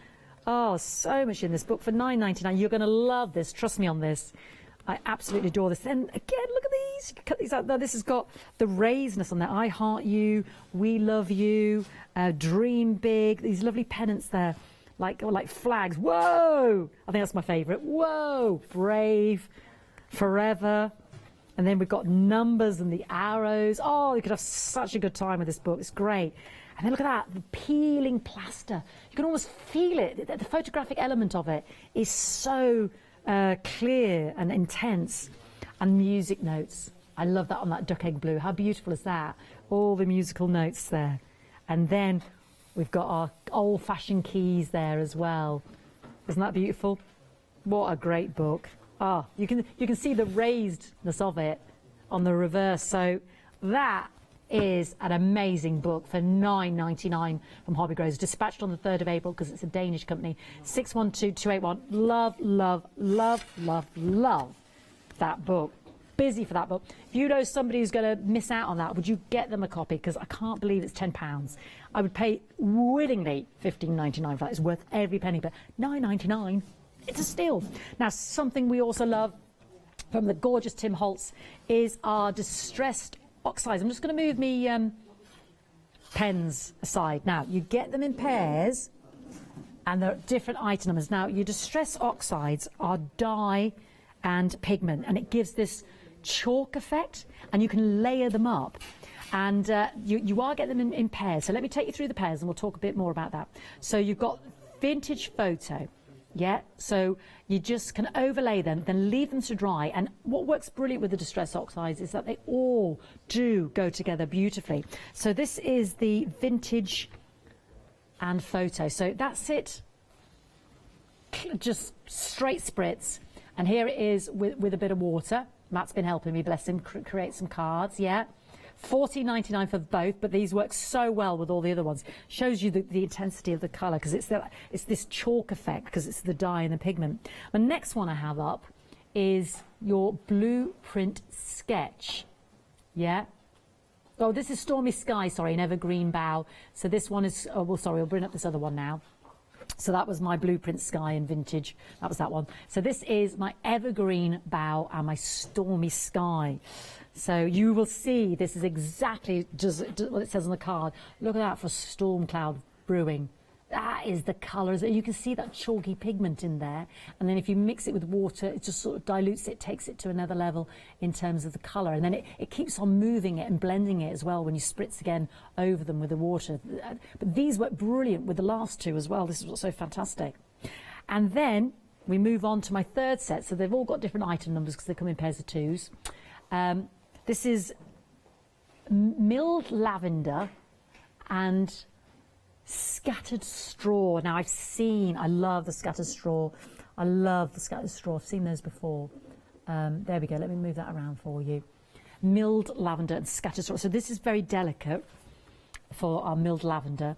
Speaker 23: Oh, so much in this book for £9.99. You're going to love this, trust me on this. I absolutely adore this. Then again, look at these. You can cut these out. Now, this has got the raisedness on there. I heart you, we love you, dream big. These lovely pennants there. Like flags. Whoa! I think that's my favourite. Whoa! Brave, forever. And then we've got numbers and the arrows. Oh, you could have such a good time with this book. It's great. And then look at that, the peeling plaster. You can almost feel it. The photographic element of it is so clear and intense. And music notes. I love that on that duck egg blue. How beautiful is that? All the musical notes there. And then we've got our old-fashioned keys there as well. Isn't that beautiful? What a great book. Ah, you can see the raisedness of it on the reverse. So that is an amazing book for £9.99 from Hobby Grows. Dispatched on the 3rd of April because it's a Danish company. 612281. Love, love, love, love, love that book. Busy for that book. If you know somebody who's going to miss out on that, would you get them a copy? Because I can't believe it's £10. I would pay willingly $15.99 for that. It's worth every penny, but £9.99, it's a steal. Now, something we also love from the gorgeous Tim Holtz is our distressed oxides. I'm just going to move me pens aside. Now, you get them in pairs, and they're different item numbers. Now, your distress oxides are dye and pigment, and it gives this chalk effect, and you can layer them up. And you are getting them in pairs. So let me take you through the pairs, and we'll talk a bit more about that. So you've got vintage photo. Yeah, so you just can overlay them, then leave them to dry. And what works brilliant with the distress oxides is that they all do go together beautifully. So this is the vintage and photo. So that's it, just straight spritz. And here it is with a bit of water. Matt's been helping me, bless him, create some cards, yeah. $14.99 for both, but these work so well with all the other ones. Shows you the intensity of the colour, because it's this chalk effect, because it's the dye and the pigment. The next one I have up is your blueprint sketch. Yeah. Oh, this is Stormy Sky, sorry, an evergreen bough. So this one is, oh, well, sorry, I'll bring up this other one now. So that was my blueprint sky in vintage. That was that one. So this is my evergreen bough and my stormy sky. So you will see this is exactly just what it says on the card. Look at that for storm cloud brewing. That is the colours. You can see that chalky pigment in there. And then if you mix it with water, it just sort of dilutes it, takes it to another level in terms of the colour. And then it keeps on moving it and blending it as well when you spritz again over them with the water. But these work brilliant with the last two as well. This is what's so fantastic. And then we move on to my third set. So they've all got different item numbers because they come in pairs of twos. This is milled lavender and scattered straw. Now I love the scattered straw. I love the scattered straw. I've seen those before. There we go. Let me move that around for you. Milled lavender and scattered straw. So this is very delicate for our milled lavender.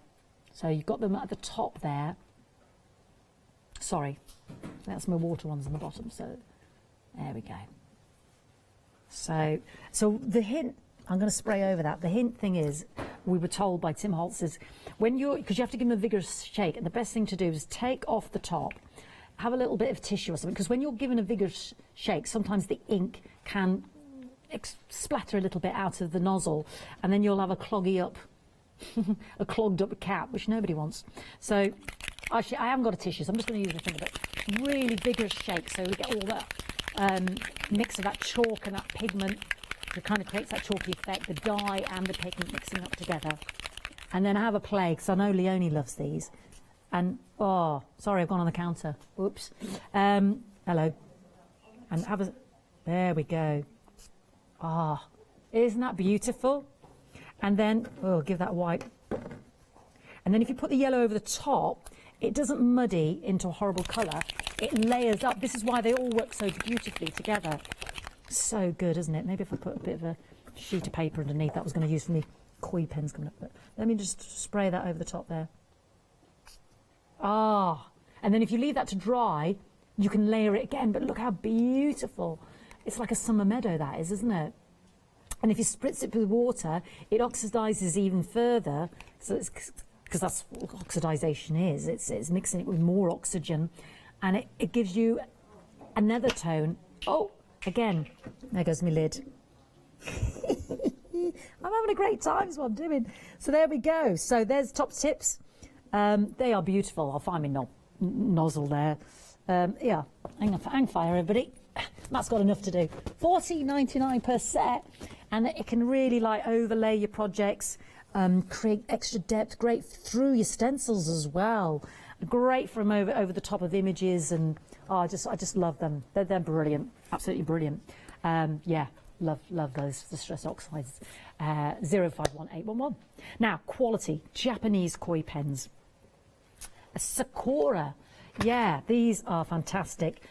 Speaker 23: So you've got them at the top there. Sorry, that's my water ones on the bottom. So there we go. So the hint, I'm going to spray over that. The hint thing is, we were told by Tim Holtz, is because you have to give them a vigorous shake, and the best thing to do is take off the top, have a little bit of tissue or something, because when you're given a vigorous shake, sometimes the ink can splatter a little bit out of the nozzle, and then you'll have a clogged up cap, which nobody wants. So actually, I haven't got a tissue, so I'm just going to use the thing, but really vigorous shake, so we get all that mix of that chalk and that pigment. It kind of creates that chalky effect, the dye and the pigment mixing up together. And then I have a play, because I know Leonie loves these. And, oh, sorry, I've gone on the counter. Whoops. Hello. And there we go. Ah, isn't that beautiful? And then, oh, give that white. And then if you put the yellow over the top, it doesn't muddy into a horrible colour. It layers up. This is why they all work so beautifully together. So good, isn't it? Maybe if I put a bit of a sheet of paper underneath, that was going to use for me koi pens coming up. But let me just spray that over the top there. Ah, and then if you leave that to dry, you can layer it again. But look how beautiful. It's like a summer meadow, that is, isn't it? And if you spritz it with water, it oxidizes even further. So it's because that's what oxidization is. It's mixing it with more oxygen, and it gives you another tone. Oh, again, there goes my lid. I'm having a great time, is what I'm doing. So there we go. So there's top tips. They are beautiful. I'll find my nozzle there. Yeah, hang fire, everybody. Matt's got enough to do. $14.99 per set, and it can really like overlay your projects, create extra depth. Great through your stencils as well. Great from over the top of images, and oh, I just love them. They're brilliant, absolutely brilliant. Yeah, love those distress oxides. 051811. Now, quality Japanese koi pens. Sakura, yeah, these are fantastic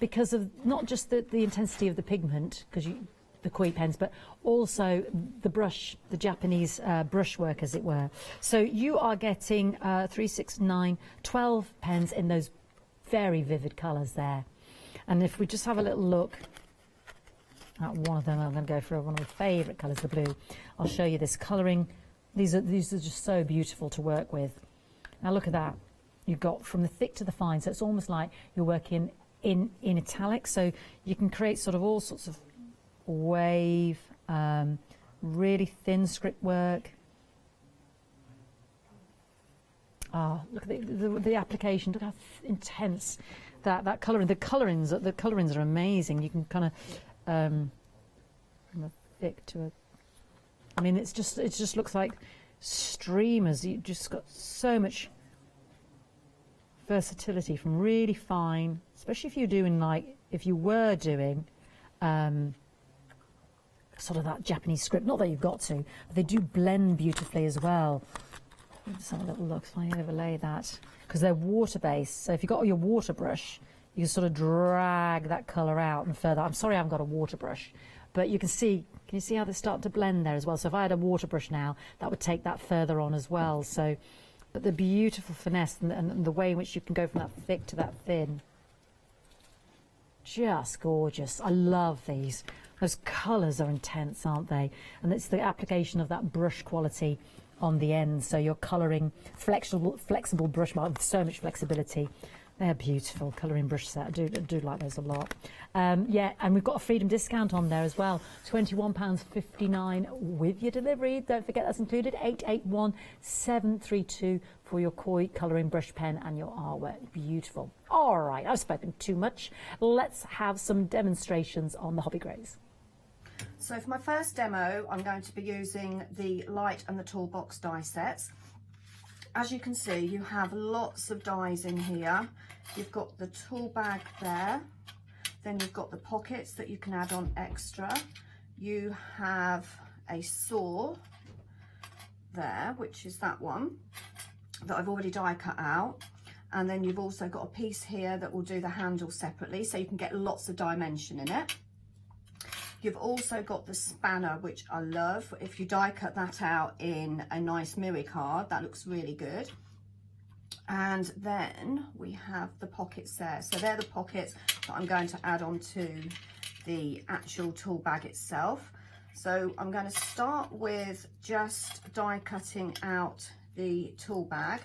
Speaker 23: because of not just the intensity of the pigment, because the koi pens, but also the brush, the Japanese brushwork, as it were. So you are getting 3, 6, 9, 12 pens in those very vivid colours there. And if we just have a little look at one of them, I'm going to go for one of my favourite colours, the blue. I'll show you this colouring. These are just so beautiful to work with. Now look at that. You've got from the thick to the fine, so it's almost like you're working in italic, so you can create sort of all sorts of wave, really thin script work. Look at the application. Look how intense that colouring. The colourings are amazing. You can kind of from a thick to a. I mean, it just looks like streamers. You just got so much versatility from really fine, especially if you're doing if you were doing sort of that Japanese script. Not that you've got to, but they do blend beautifully as well. Let's have a little look. If I overlay that, because they're water based. So if you've got your water brush, you can sort of drag that colour out and further. I'm sorry I haven't got a water brush, but you can see. Can you see how they start to blend there as well? So if I had a water brush now, that would take that further on as well. So, but the beautiful finesse and the way in which you can go from that thick to that thin. Just gorgeous. I love these. Those colours are intense, aren't they? And it's the application of that brush quality on the end. So you're colouring flexible brush mark with so much flexibility. They're beautiful colouring brush set. I do like those a lot. Yeah, and we've got a freedom discount on there as well. £21.59 with your delivery. Don't forget that's included. 881732 for your koi colouring brush pen and your artwork. Beautiful. All right, I've spoken too much. Let's have some demonstrations on the Hobby Grays.
Speaker 1: So for my first demo, I'm going to be using the light and the toolbox die sets. As you can see, you have lots of dies in here. You've got the tool bag there. Then you've got the pockets that you can add on extra. You have a saw there, which is that one that I've already die cut out. And then you've also got a piece here that will do the handle separately, so you can get lots of dimension in it. You've also got the spanner, which I love. If you die cut that out in a nice mirror card, that looks really good. And then we have the pockets there. So they're the pockets that I'm going to add onto the actual tool bag itself. So I'm going to start with just die cutting out the tool bag,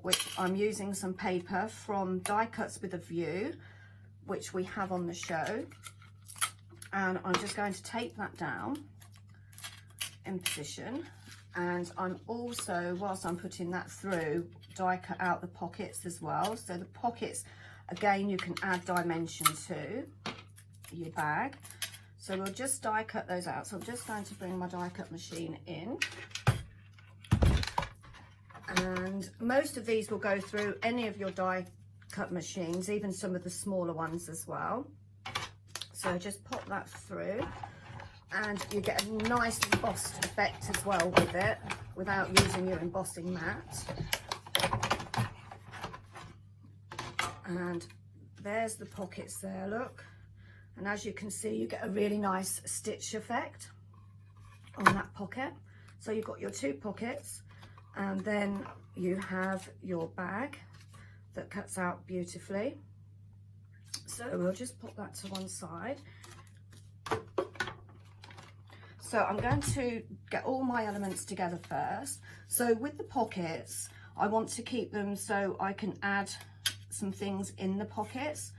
Speaker 1: which I'm using some paper from Die Cuts with a View, which we have on the show. And I'm just going to tape that down in position. And I'm also, whilst I'm putting that through, die cut out the pockets as well. So the pockets, again, you can add dimension to your bag. So we'll just die cut those out. So I'm just going to bring my die cut machine in. And most of these will go through any of your die cut machines, even some of the smaller ones as well. So just pop that through and you get a nice embossed effect as well with it without using your embossing mat. And there's the pockets there, look. And as you can see, you get a really nice stitch effect on that pocket. So you've got your two pockets and then you have your bag that cuts out beautifully. So we'll just put that to one side. So I'm going to get all my elements together first. So with the pockets, I want to keep them so I can add some things in the pockets.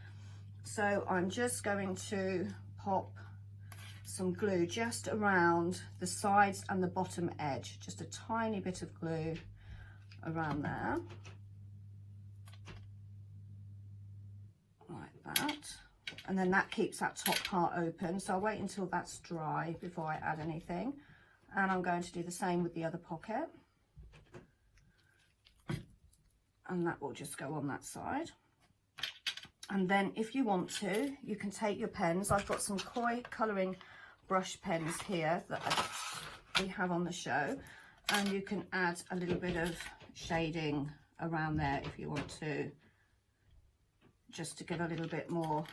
Speaker 1: So I'm just going to pop some glue just around the sides and the bottom edge, just a tiny bit of glue around there. Like that, and then that keeps that top part open, so I'll wait until that's dry before I add anything. And I'm going to do the same with the other pocket, and that will just go on that side. And then if you want to, you can take your pens. I've got some koi colouring brush pens here that we have on the show, and you can add a little bit of shading around there if you want to, just to give a little bit more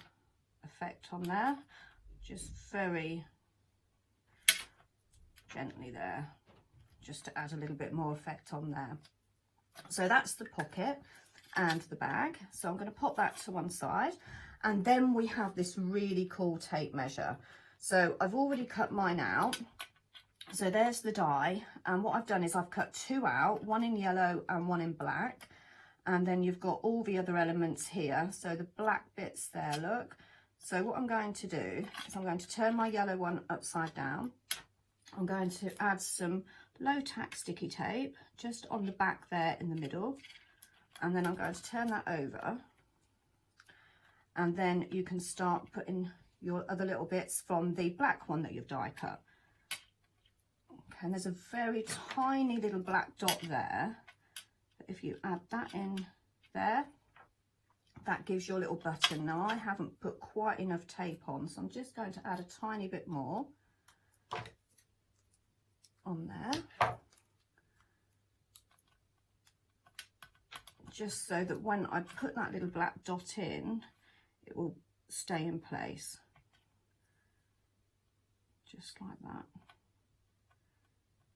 Speaker 1: effect on there, just very gently there, just to add a little bit more effect on there. So that's the pocket and the bag. So I'm going to pop that to one side, and then we have this really cool tape measure. So I've already cut mine out. So there's the die, and what I've done is I've cut two out, one in yellow and one in black.
Speaker 5: and then you've got all the other elements here. So the black bits there, look. So what I'm going to do is I'm going to turn my yellow one upside down. I'm going to add some low tack sticky tape just on the back there in the middle, and then I'm going to turn that over, and then you can start putting your other little bits from the black one that you've die cut. Okay, and there's a very tiny little black dot there, but if you add that in there, that gives your little button. Now I haven't put quite enough tape on, so I'm just going to add a tiny bit more on there, just so that when I put that little black dot in, it will stay in place, just like that.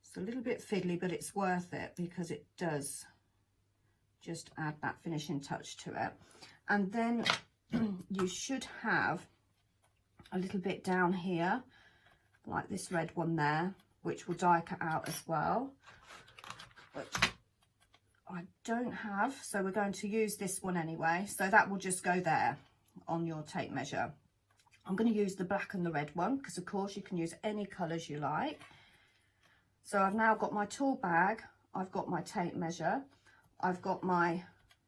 Speaker 5: It's a little bit fiddly, but it's worth it because it does just add that finishing touch to it. And then you should have a little bit down here, like this red one there, which will die cut out as well, which I don't have, so we're going to use this one anyway, so that will just go there on your tape measure. I'm going to use the black and the red one because of course you can use any colours you like. So I've now got my tool bag, I've got my tape measure, I've got my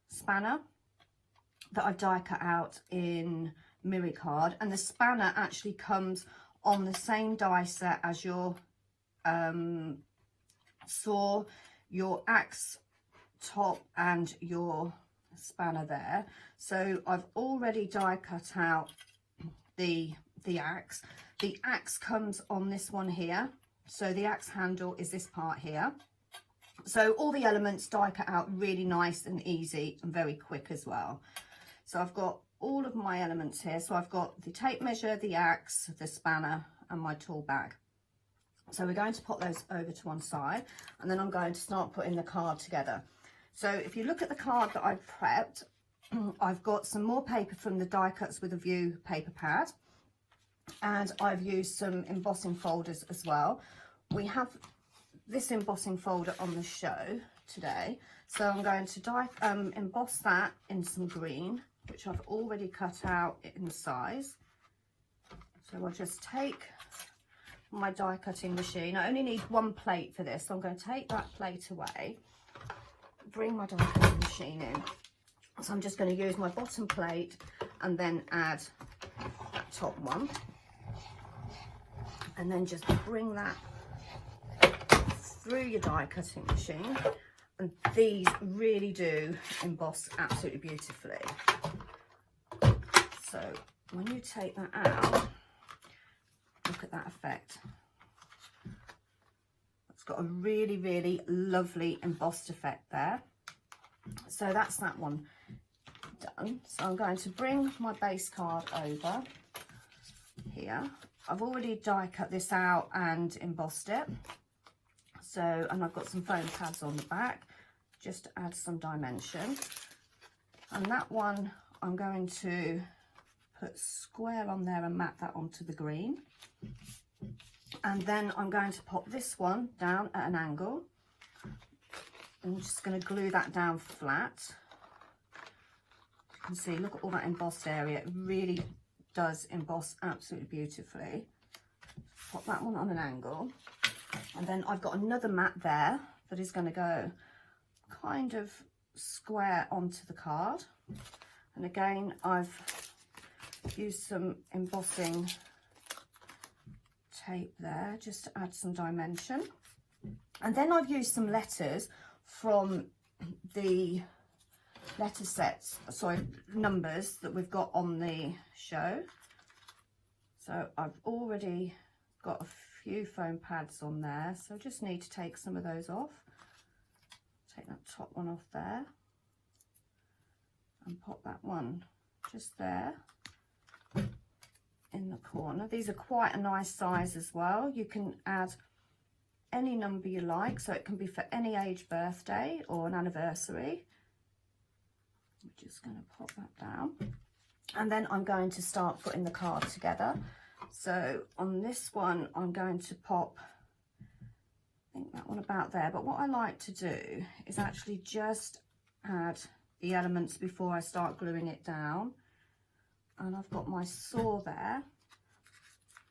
Speaker 5: spanner that I've die cut out in Miri card, and the spanner actually comes on the same die set as your saw, your axe top and your spanner there. So I've already die cut out the axe. The axe comes on this one here, so the axe handle is this part here. So all the elements die cut out really nice and easy and very quick as well. So I've got all of my elements here. So I've got the tape measure, the axe, the spanner and my tool bag. So we're going to put those over to one side, and then I'm going to start putting the card together. So if you look at the card that I've prepped, I've got some more paper from the Die Cuts with a View paper pad, and I've used some embossing folders as well. We have this embossing folder on the show today, so I'm going to emboss that in some green, which I've already cut out in size. So I'll just take my die cutting machine. I only need one plate for this, so I'm going to take that plate away, bring my die cutting machine in. So I'm just going to use my bottom plate and then add that top one, and then just bring that through your die cutting machine, and these really do emboss absolutely beautifully. So when you take that out, look at that effect. It's got a really, really lovely embossed effect there. So that's that one done. So I'm going to bring my base card over here. I've already die cut this out and embossed it. So, and I've got some foam pads on the back just to add some dimension. And that one I'm going to put square on there and map that onto the green. And then I'm going to pop this one down at an angle. I'm just going to glue that down flat. You can see, look at all that embossed area. It really does emboss absolutely beautifully. Pop that one on an angle. And then I've got another mat there that is going to go kind of square onto the card. And again, I've used some embossing tape there just to add some dimension. And then I've used some letters from the letter sets, sorry, numbers that we've got on the show. So I've already got a few foam pads on there, so I just need to take some of those off. Take that top one off there and pop that one just there in the corner. These are quite a nice size as well. You can add any number you like, so it can be for any age birthday or an anniversary. I'm just going to pop that down, and then I'm going to start putting the card together. So on this one I'm going to pop, I think that one about there, but what I like to do is actually just add the elements before I start gluing it down. And I've got my saw there.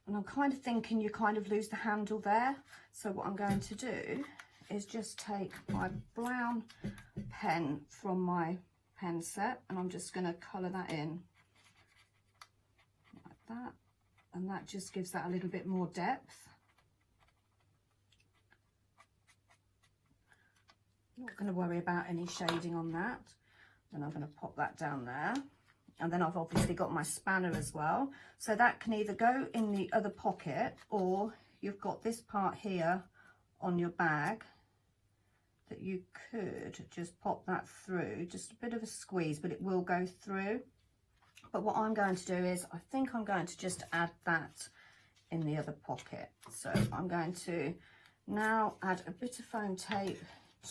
Speaker 5: And I'm kind of thinking you kind of lose the handle there. So what I'm going to do is just take my brown pen from my pen set, and I'm just going to colour that in like that. And that just gives that a little bit more depth. Not going to worry about any shading on that. Then I'm going to pop that down there. And then I've obviously got my spanner as well. So that can either go in the other pocket, or you've got this part here on your bag that you could just pop that through. Just a bit of a squeeze, but it will go through. But what I'm going to do is, I think I'm going to just add that in the other pocket. So I'm going to now add a bit of foam tape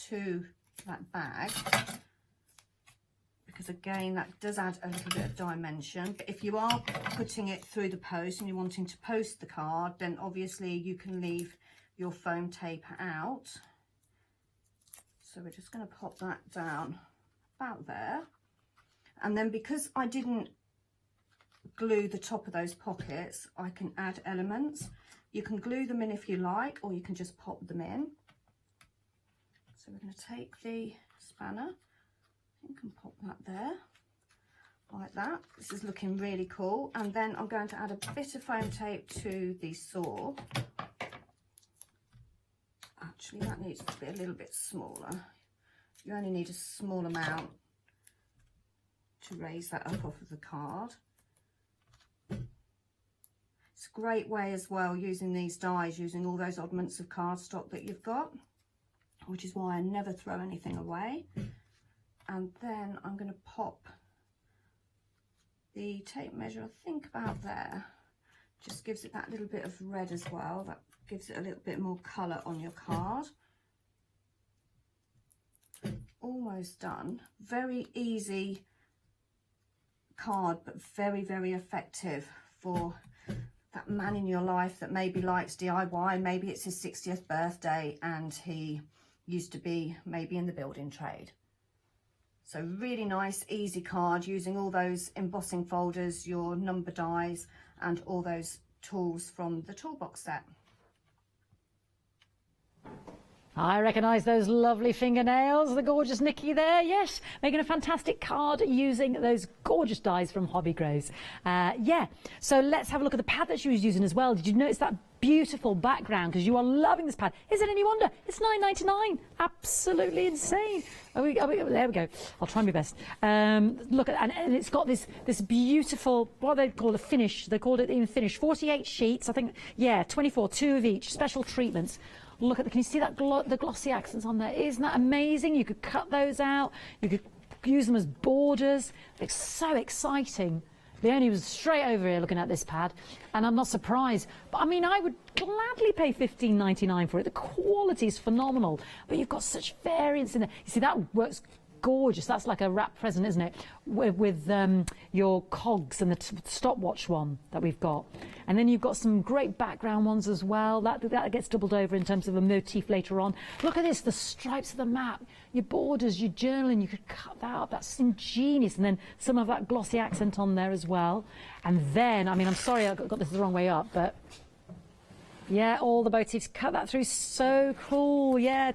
Speaker 5: to that bag, because again that does add a little bit of dimension. But if you are putting it through the post and you're wanting to post the card, then obviously you can leave your foam tape out. So we're just going to pop that down about there. And then because I didn't glue the top of those pockets, I can add elements. You can glue them in if you like, or you can just pop them in. So we're going to take the spanner, you can pop that there, like that. This is looking really cool. And then I'm going to add a bit of foam tape to the saw. Actually, that needs to be a little bit smaller. You only need a small amount to raise that up off of the card. It's a great way as well, using these dies, using all those oddments of cardstock that you've got, which is why I never throw anything away. And then I'm going to pop the tape measure, I think about there. Just gives it that little bit of red as well. That gives it a little bit more colour on your card. Almost done. Very easy card, but very, very effective for that man in your life that maybe likes DIY. Maybe it's his 60th birthday and he used to be maybe in the building trade. So really nice, easy card, using all those embossing folders, your number dies, and all those tools from the toolbox set.
Speaker 23: I recognise those lovely fingernails, the gorgeous Nikki there, yes, making a fantastic card using those gorgeous dies from Hobby Grows. Yeah, so let's have a look at the pad that she was using as well. Did you notice that beautiful background? Because you are loving this pad. Is it any wonder? It's $9.99. Absolutely insane. There we go. I'll try my best. Look at, and it's got this beautiful, what they call a finish. They called it in finish. 48 sheets, I think. Yeah, 24, 2 of each. Special treatments. Look at can you see that the glossy accents on there? Isn't that amazing? You could cut those out. You could use them as borders. It's so exciting. Leonie was straight over here looking at this pad, and I'm not surprised. But I mean, I would gladly pay $15.99 for it. The quality is phenomenal, but you've got such variance in there. You see, that works gorgeous. That's like a wrap present, isn't it? With your cogs and the stopwatch one that we've got. And then you've got some great background ones as well. That gets doubled over in terms of a motif later on. Look at this, the stripes of the map, your borders, your journaling, you could cut that up. That's ingenious. And then some of that glossy accent on there as well. And then, I mean, I'm sorry I got this the wrong way up, but yeah, all the motifs, cut that through, so cool. Yeah,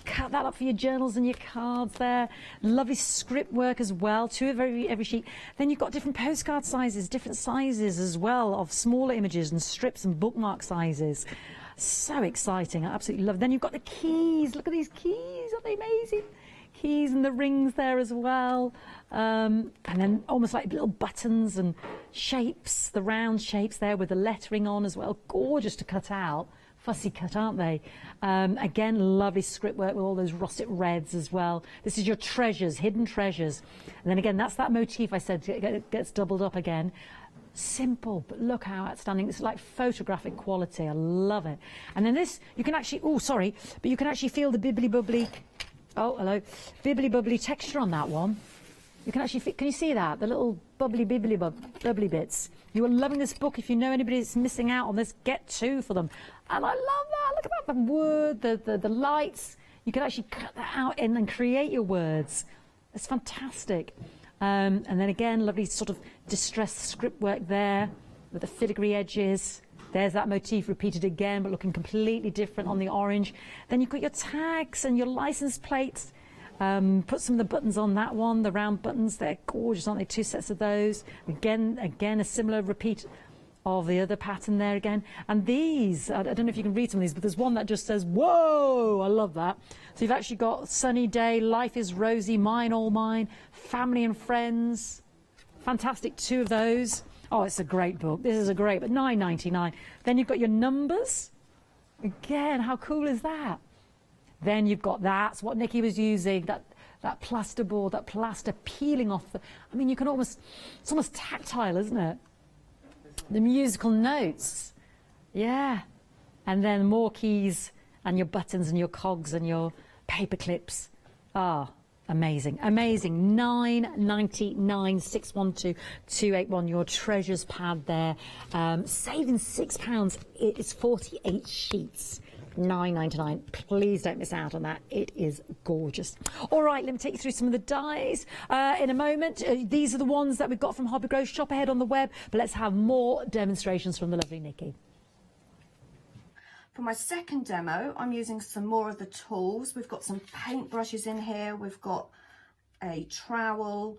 Speaker 23: cut that up for your journals and your cards there. Lovely script work as well, 2 of every sheet. Then you've got different postcard sizes, different sizes as well of smaller images and strips and bookmark sizes. So exciting, I absolutely love it. Then you've got the keys. Look at these keys, aren't they amazing? Keys and the rings there as well. And then almost like little buttons and shapes, the round shapes there with the lettering on as well. Gorgeous to cut out. Fussy cut, aren't they? Again, lovely script work with all those russet reds as well. This is your treasures, hidden treasures. And then again, that's that motif I said, it gets doubled up again. Simple, but look how outstanding. It's like photographic quality. I love it. And then this, you can actually, oh, sorry, but you can actually feel the bibbly-bubbly, oh, hello, bibbly-bubbly texture on that one. You can actually, can you see that? The little bubbly bits. You are loving this book. If you know anybody that's missing out on this, get 2 for them. And I love that. Look at that, the wood, the lights. You can actually cut that out and then create your words. It's fantastic. And then again, lovely sort of distressed script work there with the filigree edges. There's that motif repeated again, but looking completely different on the orange. Then you've got your tags and your license plates. Put some of the buttons on that one, the round buttons. They're gorgeous, aren't they? 2 sets of those. Again, a similar repeat of the other pattern there again. And these, I don't know if you can read some of these, but there's one that just says, whoa, I love that. So you've actually got sunny day, life is rosy, mine, all mine, family and friends. Fantastic, 2 of those. Oh, it's a great book. This is a great, but $9.99. Then you've got your numbers. Again, how cool is that? Then you've got that's what Nikki was using, that plasterboard, that plaster peeling off the, I mean, you can almost, it's almost tactile, isn't it? The musical notes, yeah. And then more keys and your buttons and your cogs and your paper clips. Ah, amazing, amazing. $9.99, 612-281, your treasures pad there. Saving £6, it is 48 sheets. $9.99. Please don't miss out on that. It is gorgeous. All right, let me take you through some of the dies in a moment. These are the ones that we've got from Hobby Grow. Shop ahead on the web, but let's have more demonstrations from the lovely Nikki.
Speaker 5: For my second demo, I'm using some more of the tools. We've got some paint brushes in here. We've got a trowel.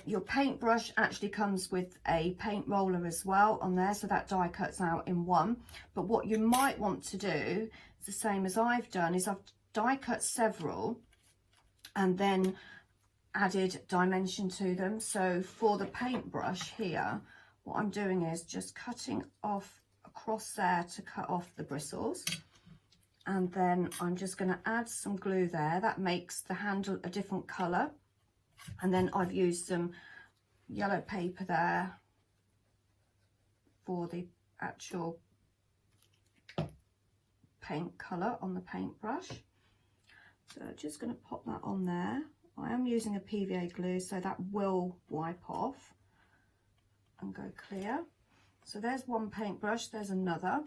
Speaker 5: Your paintbrush actually comes with a paint roller as well on there, so that die cuts out in one. But what you might want to do, is the same as I've done, is I've die cut several and then added dimension to them. So for the paintbrush here, what I'm doing is just cutting off across there to cut off the bristles. And then I'm just going to add some glue there. That makes the handle a different colour. And then I've used some yellow paper there for the actual paint colour on the paintbrush. So just going to pop that on there. I am using a PVA glue, so that will wipe off and go clear. So there's one paintbrush, there's another.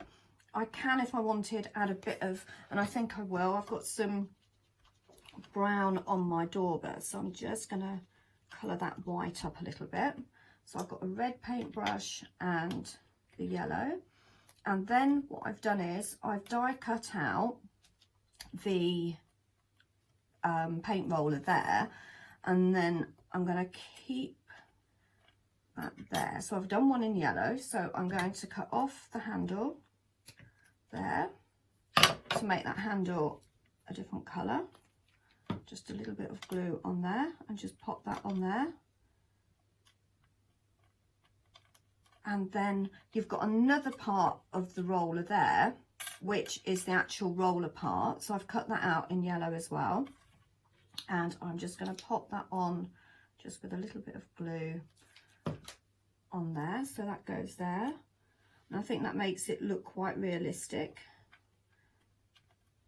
Speaker 5: I can, if I wanted, add a bit of, and I think I will, I've got some brown on my dauber, so I'm just going to colour that white up a little bit. So I've got a red paintbrush and the yellow, and then what I've done is I've die cut out the paint roller there, and then I'm going to keep that there. So I've done one in yellow, so I'm going to cut off the handle there to make that handle a different colour. Just a little bit of glue on there and just pop that on there. And then you've got another part of the roller there, which is the actual roller part. So I've cut that out in yellow as well. And I'm just going to pop that on just with a little bit of glue on there. So that goes there. And I think that makes it look quite realistic.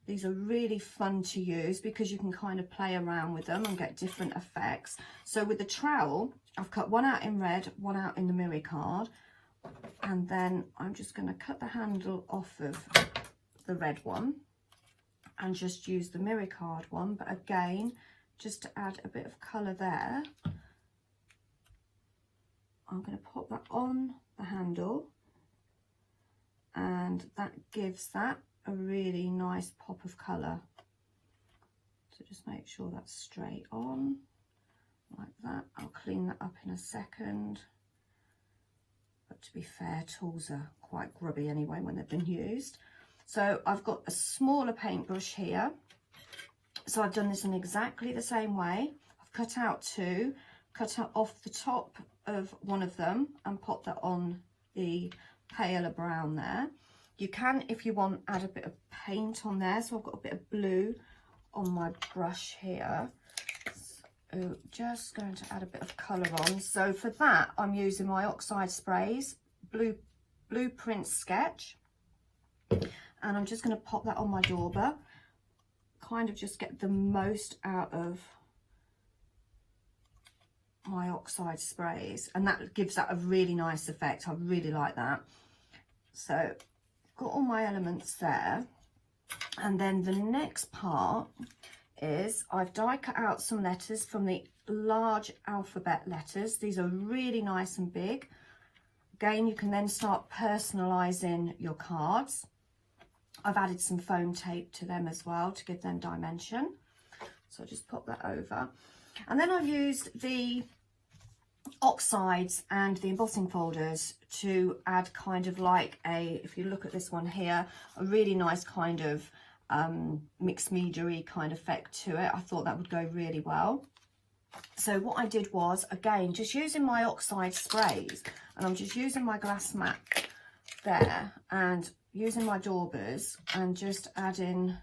Speaker 5: These are really fun to use because you can kind of play around with them and get different effects. So with the trowel, I've cut one out in red, one out in the mirror card, and then I'm just going to cut the handle off of the red one and just use the mirror card one, but again, just to add a bit of colour there, I'm going to pop that on the handle, and that gives that a really nice pop of colour. So just make sure that's straight on like that. I'll clean that up in a second, but to be fair, tools are quite grubby anyway when they've been used. So I've got a smaller paintbrush here, so I've done this in exactly the same way. I've cut out two, cut out off the top of one of them and pop that on the paler brown there. You can, if you want, add a bit of paint on there. So I've got a bit of blue on my brush here. So just going to add a bit of colour on. So for that, I'm using my oxide sprays, Blueprint Sketch. And I'm just going to pop that on my dauber. Kind of just get the most out of my oxide sprays. And that gives that a really nice effect. I really like that. So got all my elements there, and then the next part is I've die cut out some letters from the large alphabet letters. These are really nice and big. Again, you can then start personalising your cards. I've added some foam tape to them as well to give them dimension. So I'll just pop that over. And then I've used the oxides and the embossing folders to add kind of like a, if you look at this one here, a really nice kind of mixed media-y kind of effect to it. I thought that would go really well. So what I did was, again, just using my oxide sprays, and I'm just using my glass mat there and using my daubers and just adding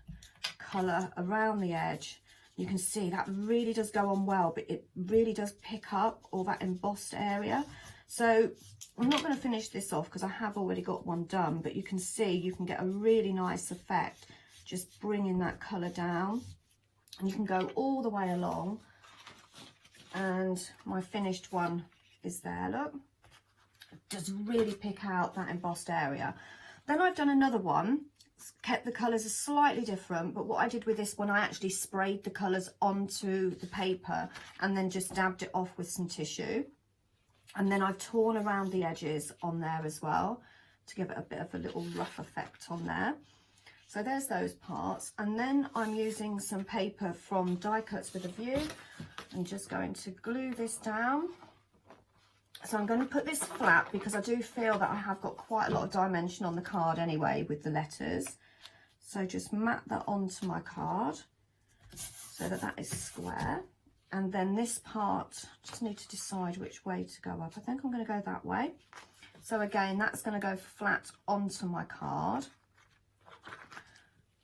Speaker 5: colour around the edge. You can see that really does go on well, but it really does pick up all that embossed area. So I'm not going to finish this off because I have already got one done, but you can see you can get a really nice effect just bringing that colour down, and you can go all the way along. And my finished one is there, look. It does really pick out that embossed area. Then I've done another one, kept the colours slightly different, but what I did with this one, I actually sprayed the colours onto the paper and then just dabbed it off with some tissue. And then I've torn around the edges on there as well to give it a bit of a little rough effect on there. So there's those parts. And then I'm using some paper from Die Cuts with a View. I'm just going to glue this down. So I'm going to put this flat because I do feel that I have got quite a lot of dimension on the card anyway with the letters. So just mat that onto my card so that that is square. And then this part, just need to decide which way to go up. I think I'm going to go that way. So again, that's going to go flat onto my card.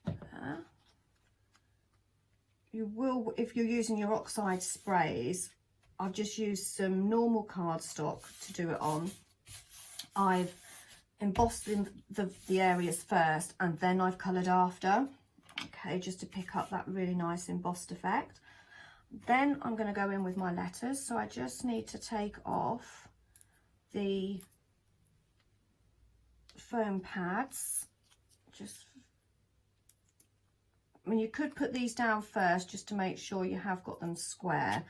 Speaker 5: There. You will, if you're using your oxide sprays, I've just used some normal cardstock to do it on. I've embossed the areas first and then I've coloured after, okay, just to pick up that really nice embossed effect. Then I'm going to go in with my letters, so I just need to take off the foam pads. I mean, you could put these down first just to make sure you have got them square,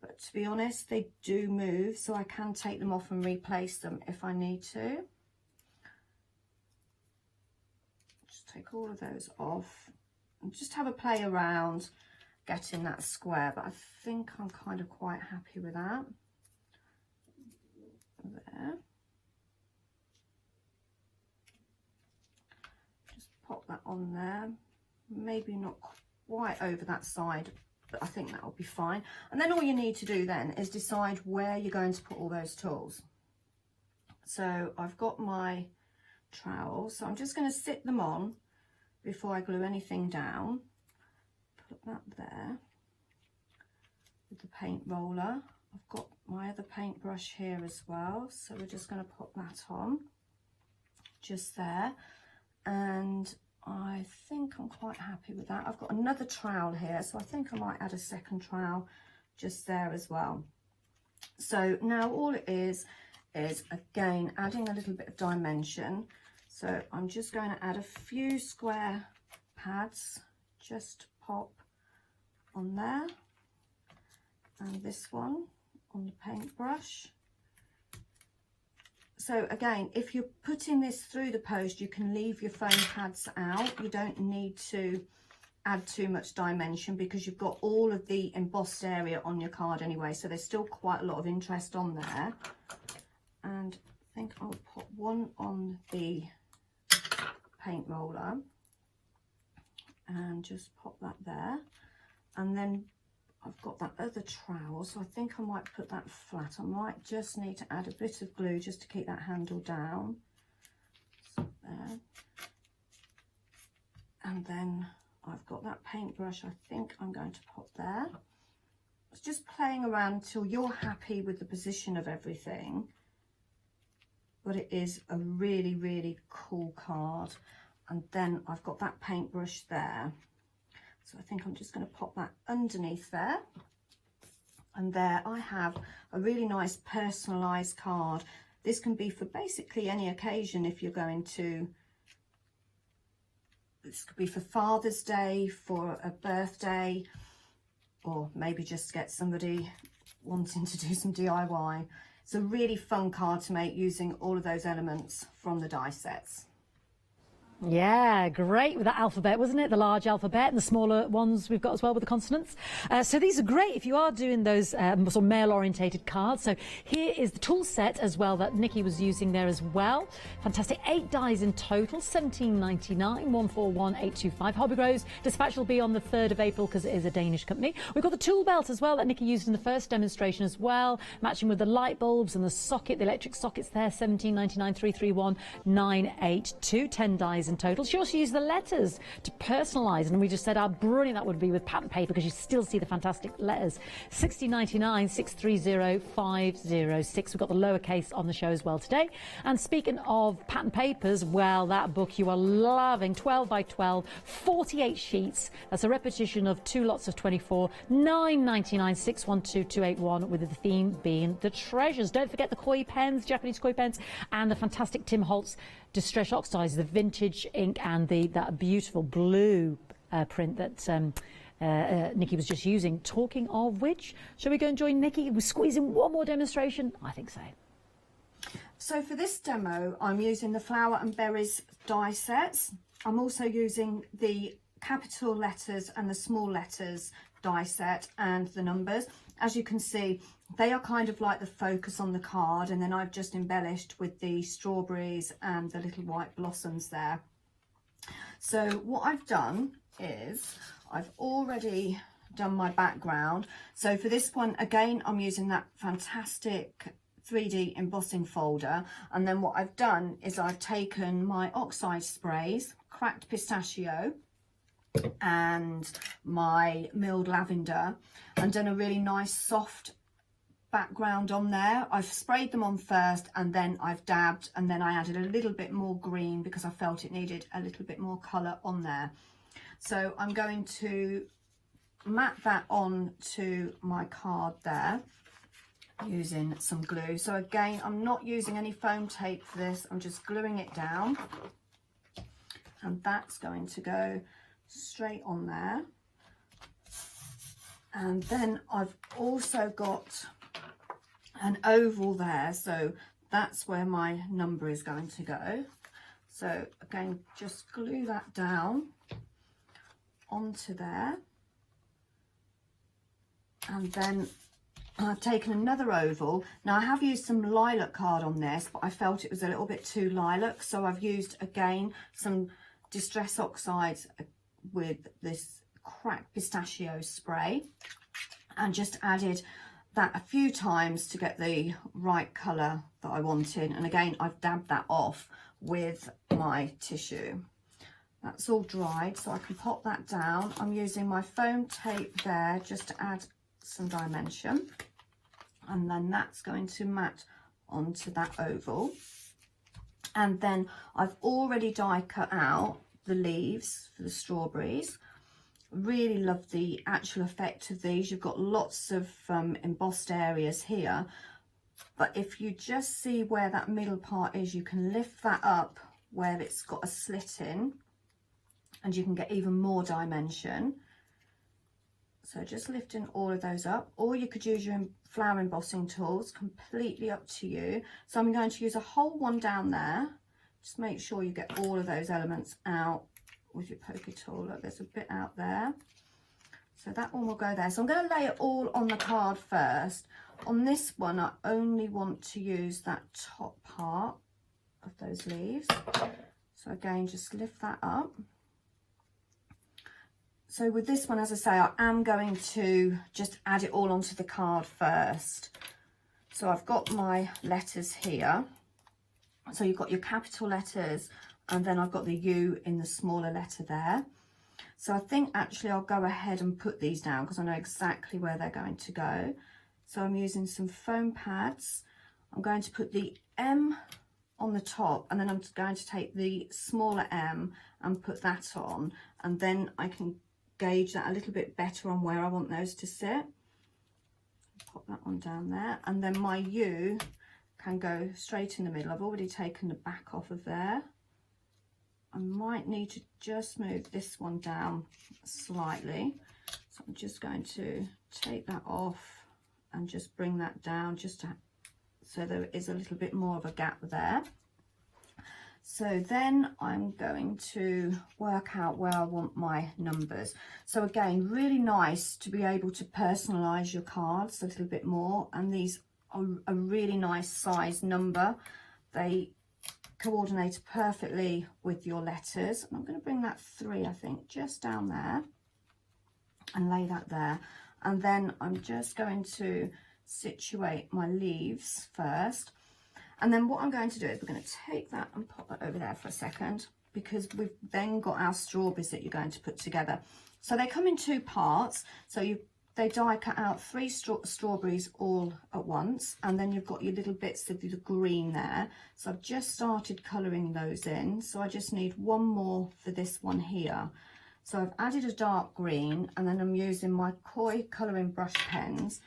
Speaker 5: but to be honest, they do move, so I can take them off and replace them if I need to. Just take all of those off and just have a play around getting that square, but I think I'm kind of quite happy with that. There. Just pop that on there. Maybe not quite over that side, but I think that will be fine. And then all you need to do then is decide where you're going to put all those tools. So I've got my trowel, so I'm just going to sit them on before I glue anything down. Put that there with the paint roller. I've got my other paintbrush here as well, so we're just going to pop that on just there, and I think I'm quite happy with that. I've got another trowel here, so I think I might add a second trowel just there as well. So now all it is again adding a little bit of dimension. So I'm just going to add a few square pads, just pop on there, and this one on the paintbrush. So again, if you're putting this through the post, you can leave your foam pads out. You don't need to add too much dimension because you've got all of the embossed area on your card anyway, so there's still quite a lot of interest on there. And I think I'll put one on the paint roller and just pop that there. And then I've got that other trowel, so I think I might put that flat. I might just need to add a bit of glue just to keep that handle down. So there. And then I've got that paintbrush, I think I'm going to pop there. It's just playing around until you're happy with the position of everything. But it is a really, really cool card. And then I've got that paintbrush there. So I think I'm just going to pop that underneath there. And there I have a really nice personalised card. This can be for basically any occasion if you're going to, this could be for Father's Day, for a birthday, or maybe just get somebody wanting to do some DIY. It's a really fun card to make using all of those elements from the die sets.
Speaker 23: Yeah, great with that alphabet, wasn't it? The large alphabet and the smaller ones we've got as well with the consonants. So these are great if you are doing those sort of male-orientated cards. So here is the tool set as well that Nikki was using there as well. Fantastic. 8 dies in total, $17.99, 141825. Hobby Grows. Dispatch will be on the 3rd of April because it is a Danish company. We've got the tool belt as well that Nikki used in the first demonstration as well, matching with the light bulbs and the socket, the electric sockets there, $17.99, 331982. 10 dies in total. She also used the letters to personalise, and we just said how brilliant that would be with pattern paper because you still see the fantastic letters. $60.99, 630506. We've got the lowercase on the show as well today. And speaking of pattern papers, well, that book you are loving, 12 by 12, 48 sheets. That's a repetition of 2 lots of 24, $9.99, 612281, with the theme being the treasures. Don't forget the koi pens, Japanese koi pens, and the fantastic Tim Holtz Distress Oxides, the vintage ink, and that beautiful blue print that Nikki was just using. Talking of which, shall we go and join Nikki? We're squeezing one more demonstration? I think so.
Speaker 5: So for this demo, I'm using the Flower and Berries die sets. I'm also using the capital letters and the small letters die set and the numbers. As you can see, they are kind of like the focus on the card, and then I've just embellished with the strawberries and the little white blossoms there. So what I've done is I've already done my background. So for this one, again, I'm using that fantastic 3D embossing folder, and then what I've done is I've taken my oxide sprays, cracked pistachio and my milled lavender, and done a really nice soft background on there. I've sprayed them on first and then I've dabbed, and then I added a little bit more green because I felt it needed a little bit more colour on there. So I'm going to mat that on to my card there using some glue. So again, I'm not using any foam tape for this, I'm just gluing it down, and that's going to go straight on there. And then I've also got an oval there, so that's where my number is going to go. So again, just glue that down onto there, and then I've taken another oval. Now I have used some lilac card on this, but I felt it was a little bit too lilac, so I've used again some Distress Oxides with this cracked pistachio spray, and just added that a few times to get the right colour that I wanted. And again, I've dabbed that off with my tissue. That's all dried, so I can pop that down. I'm using my foam tape there just to add some dimension, and then that's going to mat onto that oval. And then I've already die cut out the leaves for the strawberries. Really love the actual effect of these. You've got lots of embossed areas here, but if you just see where that middle part is, you can lift that up where it's got a slit in, and you can get even more dimension. So just lifting all of those up, or you could use your flower embossing tools, completely up to you. So I'm going to use a whole one down there. Just make sure you get all of those elements out with your poker tool. Look, there's a bit out there, so that one will go there. So I'm going to lay it all on the card first. On this one, I only want to use that top part of those leaves. So again, just lift that up. So with this one, as I say, I am going to just add it all onto the card first. So I've got my letters here. So you've got your capital letters, and then I've got the U in the smaller letter there. So I think actually I'll go ahead and put these down because I know exactly where they're going to go. So I'm using some foam pads. I'm going to put the M on the top, and then I'm going to take the smaller M and put that on, and then I can gauge that a little bit better on where I want those to sit. Pop that one down there, and then my U can go straight in the middle. I've already taken the back off of there. I might need to just move this one down slightly So I'm just going to take that off and just bring that down so there is a little bit more of a gap there. So then I'm going to work out where I want my numbers. So again, really nice to be able to personalize your cards a little bit more, and these are a really nice size number. They coordinate perfectly with your letters. And I'm going to bring that 3, I think, just down there and lay that there. And then I'm just going to situate my leaves first. And then what I'm going to do is we're going to take that and pop that over there for a second, because we've then got our strawberries that you're going to put together. So they come in 2 parts. So they die cut out 3 strawberries all at once, and then you've got your little bits of the green there. So I've just started colouring those in. So I just need 1 more for this one here. So I've added a dark green, and then I'm using my Koi colouring brush pens,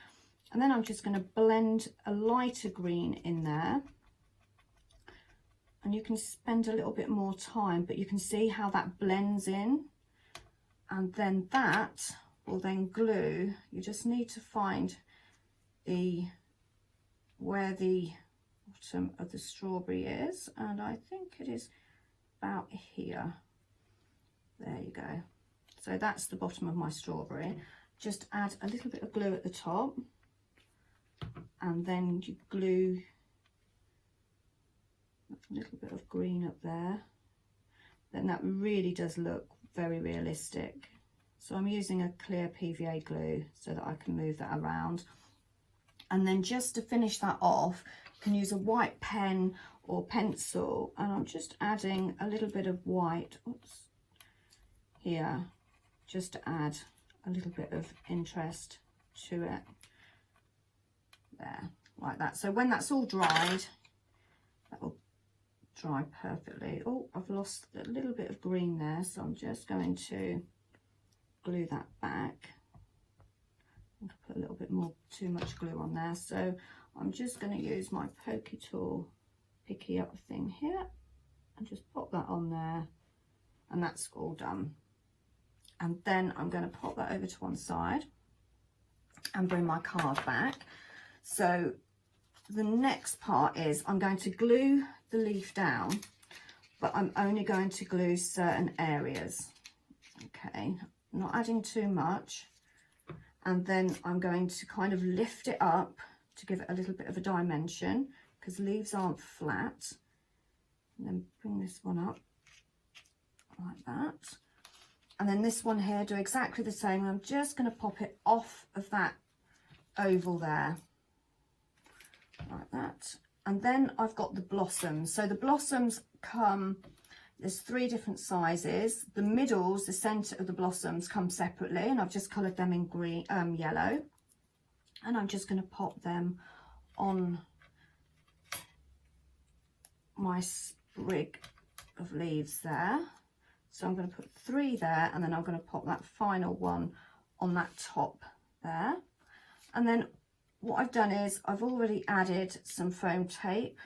Speaker 5: and then I'm just going to blend a lighter green in there. And you can spend a little bit more time, but you can see how that blends in. And then that will then glue. You just need to find where the bottom of the strawberry is, and I think it is about here. There you go. So that's the bottom of my strawberry. Just add a little bit of glue at the top, and then you glue a little bit of green up there. Then that really does look very realistic. So I'm using a clear PVA glue so that I can move that around. And then just to finish that off, you can use a white pen or pencil, and I'm just adding a little bit of white here, just to add a little bit of interest to it. There, like that. So when that's all dried, that will dry perfectly. Oh, I've lost a little bit of green there, so I'm just going to glue that back. I'm going to put a little bit more, too much glue on there. So I'm just going to use my pokey tool, picky up thing here, and just pop that on there, and that's all done. And then I'm going to pop that over to one side and bring my card back. So the next part is I'm going to glue the leaf down, but I'm only going to glue certain areas. Okay, not adding too much. And then I'm going to kind of lift it up to give it a little bit of a dimension, because leaves aren't flat. And then bring this one up like that. And then this one here, do exactly the same. I'm just going to pop it off of that oval there, like that. And then I've got the blossoms. So the blossoms come, there's 3 different sizes. The middles, the centre of the blossoms, come separately, and I've just coloured them in green, yellow. And I'm just going to pop them on my sprig of leaves there. So I'm going to put 3 there, and then I'm going to pop that final one on that top there. And then what I've done is I've already added some foam tape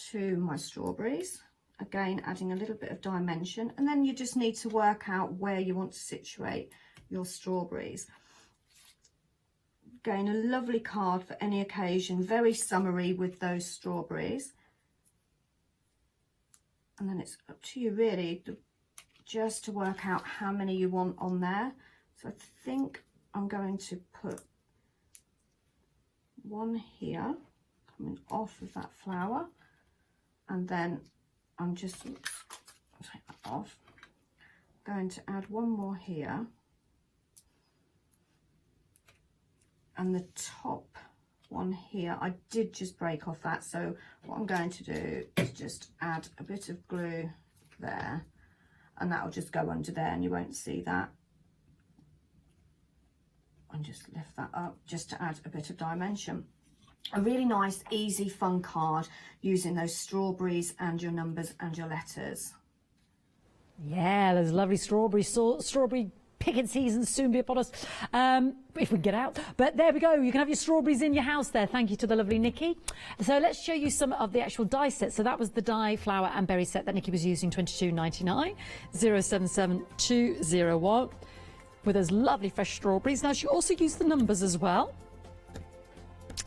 Speaker 5: to my strawberries, again adding a little bit of dimension, and then you just need to work out where you want to situate your strawberries. Again, a lovely card for any occasion, very summery with those strawberries. And then it's up to you really just to work out how many you want on there. So I think I'm going to put 1 here coming off of that flower, and then I'm just take that off, going to add 1 more here, and the top one here I did just break off that, so what I'm going to do is just add a bit of glue there, and that will just go under there and you won't see that, and just lift that up just to add a bit of dimension. A really nice, easy, fun card using those strawberries and your numbers and your letters.
Speaker 23: Yeah, there's lovely strawberry picking season soon be upon us, if we get out. But there we go, you can have your strawberries in your house there. Thank you to the lovely Nikki. So let's show you some of the actual die sets. So that was the die, flower and berry set that Nikki was using, $22.99, 077201 with those lovely fresh strawberries. Now she also used the numbers as well.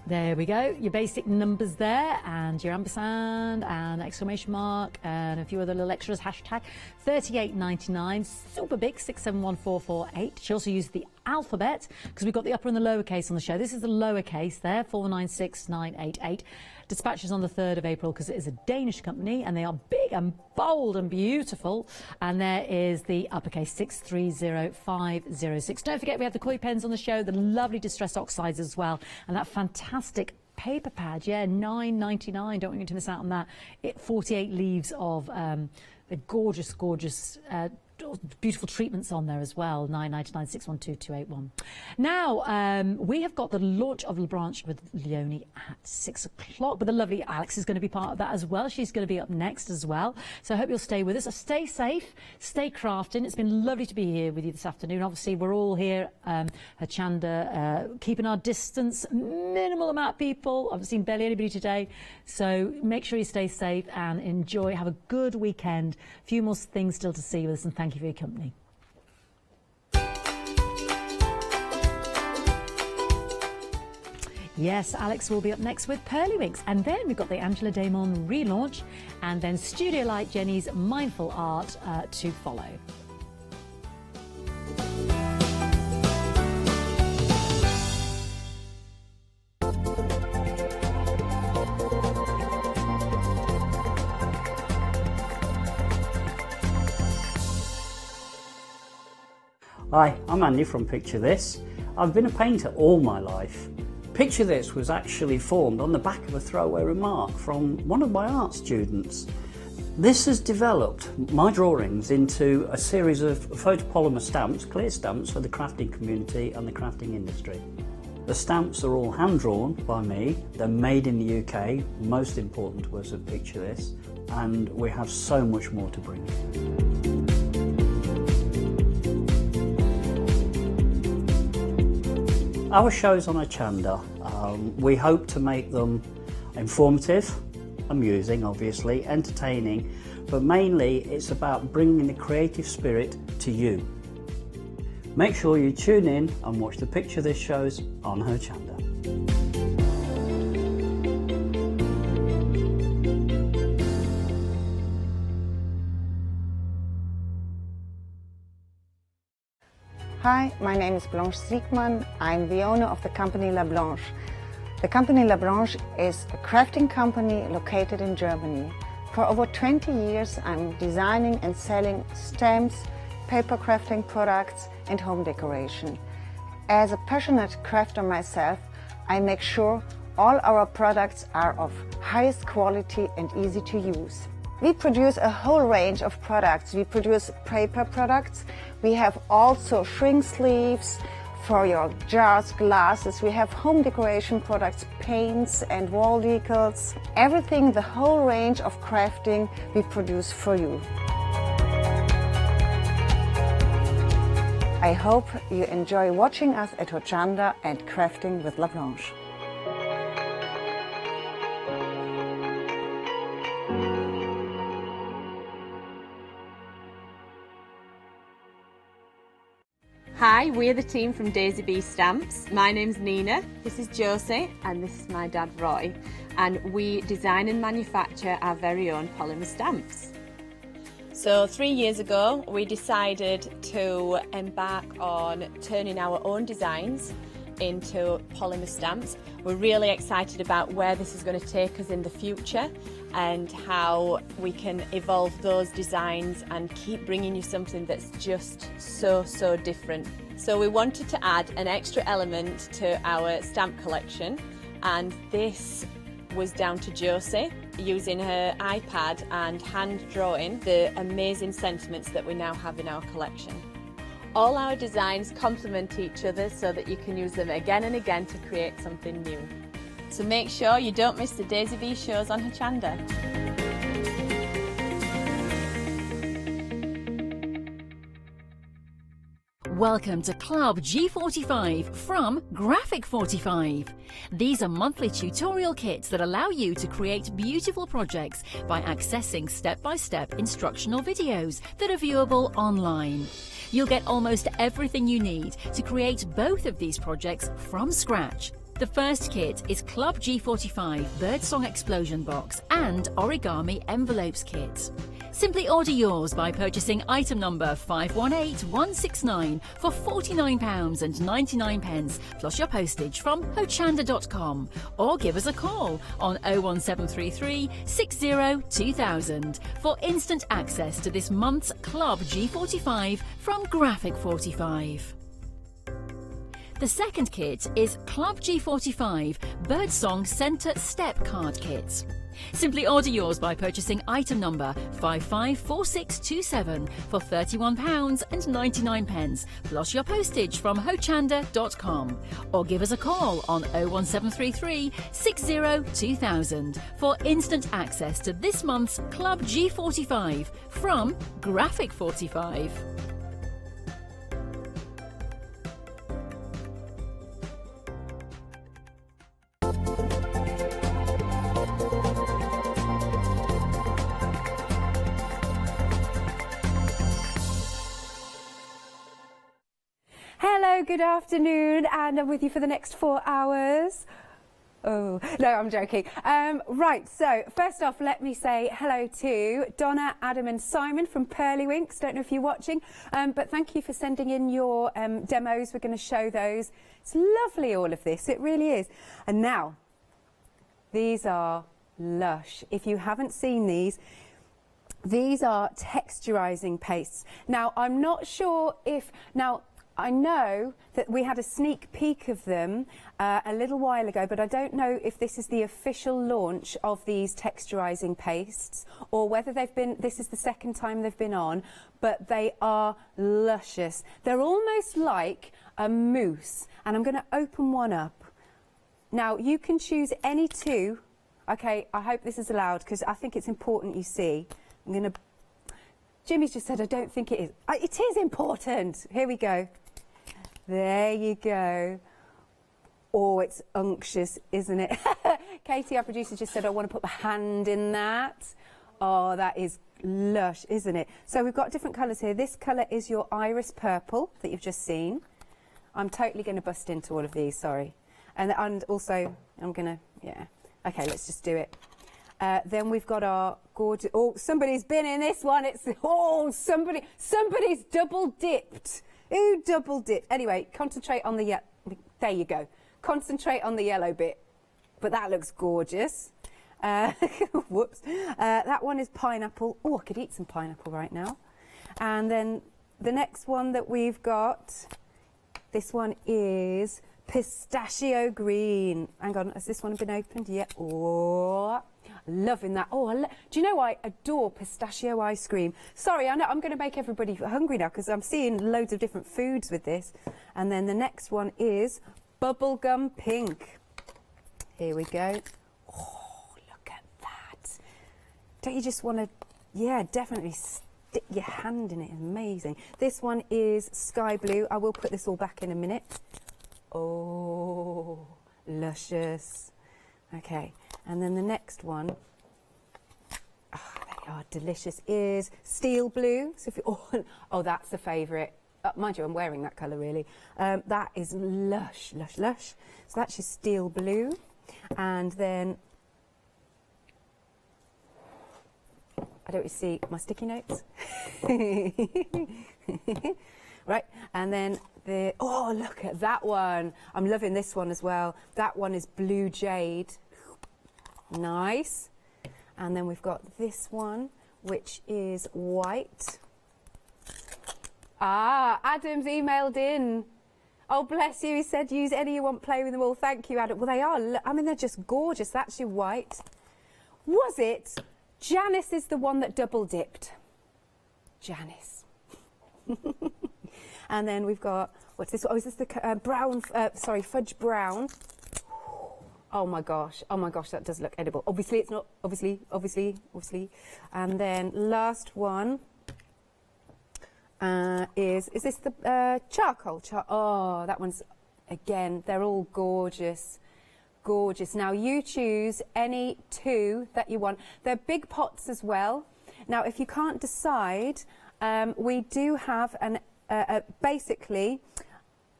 Speaker 23: There we go, your basic numbers there, and your ampersand and exclamation mark and a few other little extras, hashtag 38.99, super big, 671448. She also used the alphabet because we've got the upper and the lowercase on the show. This is the lowercase there, 496988. Dispatches on the 3rd of April because it is a Danish company and they are big and bold and beautiful. And there is the uppercase 630506. Don't forget we have the koi pens on the show, the lovely distress oxides as well, and that fantastic paper pad, yeah, $9.99. Don't want you to miss out on that. 48 leaves of the gorgeous beautiful treatments on there as well. $9.99, 612-281. Now we have got the launch of La Branche with Leonie at 6 o'clock, but the lovely Alex is going to be part of that as well. She's going to be up next as well, so I hope you'll stay with us. Stay safe, stay crafting. It's been lovely to be here with you this afternoon. Obviously we're all here, Hochanda, keeping our distance, minimal amount of people. I've seen barely anybody today, so make sure you stay safe and enjoy. Have a good weekend. A few more things still to see with us, and thank you for your company. Yes, Alex will be up next with Pearly Winks, and then we've got the Angela Damon relaunch, and then Studio Light Jenny's Mindful Art to follow.
Speaker 6: Hi, I'm Andy from Picture This. I've been a painter all my life. Picture This was actually formed on the back of a throwaway remark from one of my art students. This has developed my drawings into a series of photopolymer stamps, clear stamps for the crafting community and the crafting industry. The stamps are all hand-drawn by me, they're made in the UK, most important was of Picture This, and we have so much more to bring. Our shows on Hochanda, we hope to make them informative, amusing obviously, entertaining, but mainly it's about bringing the creative spirit to you. Make sure you tune in and watch the Picture This shows on Hochanda.
Speaker 10: Hi, my name is Blanche Siegmann. I'm the owner of the company La Blanche. The company La Blanche is a crafting company located in Germany. For over 20 years I'm designing and selling stamps, paper crafting products and home decoration. As a passionate crafter myself, I make sure all our products are of highest quality and easy to use. We produce a whole range of products. We produce paper products. We have also shrink sleeves for your jars, glasses. We have home decoration products, paints and wall decals. Everything, the whole range of crafting we produce for you. I hope you enjoy watching us at Hochanda and crafting with La Blanche.
Speaker 11: Hi, we're the team from Daisy Bee Stamps. My name's Nina, this is Josie, and this is my dad Roy. And we design and manufacture our very own polymer stamps. So 3 years ago, we decided to embark on turning our own designs into polymer stamps. We're really excited about where this is going to take us in the future and how we can evolve those designs and keep bringing you something that's just so different. So we wanted to add an extra element to our stamp collection, and this was down to Josie using her iPad and hand drawing the amazing sentiments that we now have in our collection. All our designs complement each other so that you can use them again and again to create something new. So make sure you don't miss the Daisy Bee shows on Hochanda.
Speaker 12: Welcome to Club G45 from Graphic 45. These are monthly tutorial kits that allow you to create beautiful projects by accessing step-by-step instructional videos that are viewable online. You'll get almost everything you need to create both of these projects from scratch. The first kit is Club G45 Birdsong Explosion Box and Origami Envelopes Kit. Simply order yours by purchasing item number 518169 for £49.99 plus your postage from Hochanda.com, or give us a call on 01733 60 2000 for instant access to this month's Club G45 from Graphic 45. The second kit is Club G45 Birdsong Centre Step Card Kit. Simply order yours by purchasing item number 554627 for £31.99 plus your postage from Hochanda.com, or give us a call on 01733 60 2000 for instant access to this month's Club G45 from Graphic 45.
Speaker 1: Hello, good afternoon, and I'm with you for the next 4 hours. Oh, no, I'm joking. Right, so first off, let me say hello to Donna, Adam and Simon from Pearlywinks. Don't know if you're watching, but thank you for sending in your demos. We're going to show those. It's lovely, all of this. It really is. And now, these are lush. If you haven't seen these are texturizing pastes. Now, I'm not sure if... Now, I know that we had a sneak peek of them a little while ago, but I don't know if this is the official launch of these texturizing pastes or whether this is the second time they've been on, but they are luscious. They're almost like a mousse, and I'm going to open one up. Now, you can choose any two. Okay, I hope this is allowed because I think it's important you see. I'm going to... Jimmy's just said, I don't think it is. It is important. Here we go. There you go. Oh, it's unctuous, isn't it? Katie, our producer, just said, I want to put my hand in that. Oh, that is lush, isn't it? So we've got different colours here. This colour is your iris purple that you've just seen. I'm totally going to bust into all of these, sorry. And also, I'm going to, yeah. Okay, let's just do it. Then we've got our gorgeous... Oh, somebody's been in this one. It's... Oh, somebody's double dipped. Who double dipped? Anyway, concentrate on the... There you go. Concentrate on the yellow bit. But that looks gorgeous. Whoops. That one is pineapple. Oh, I could eat some pineapple right now. And then the next one that we've got, this one is pistachio green. Hang on, has this one been opened? Yeah. Oh, loving that. Oh, do you know I adore pistachio ice cream? Sorry, I know I'm going to make everybody hungry now because I'm seeing loads of different foods with this. And then the next one is bubblegum pink. Here we go. Oh, look at that. Don't you just want to, yeah, definitely stick your hand in it. Amazing. This one is sky blue. I will put this all back in a minute. Oh, luscious. Okay. And then the next one, there you are, delicious, is steel blue. So if you, oh, that's a favourite. Mind you, I'm wearing that colour really. That is lush, lush, lush. So that's your steel blue. And then, I don't really see my sticky notes. Right, and then oh, look at that one. I'm loving this one as well. That one is blue jade. Nice. And then we've got this one, which is white. Ah, Adam's emailed in. Oh, bless you. He said, use any you want, play with them all. Thank you, Adam. Well, they are. I mean, they're just gorgeous. That's your white. Was it? Janice is the one that double dipped. Janice. And then we've got, what's this? Oh, is this the brown, fudge brown. Oh my gosh, that does look edible. Obviously it's not, obviously. And then last one,
Speaker 13: is this the charcoal? Oh, that one's, again, they're all gorgeous. Gorgeous. Now you choose any two that you want. They're big pots as well. Now if you can't decide, we do have basically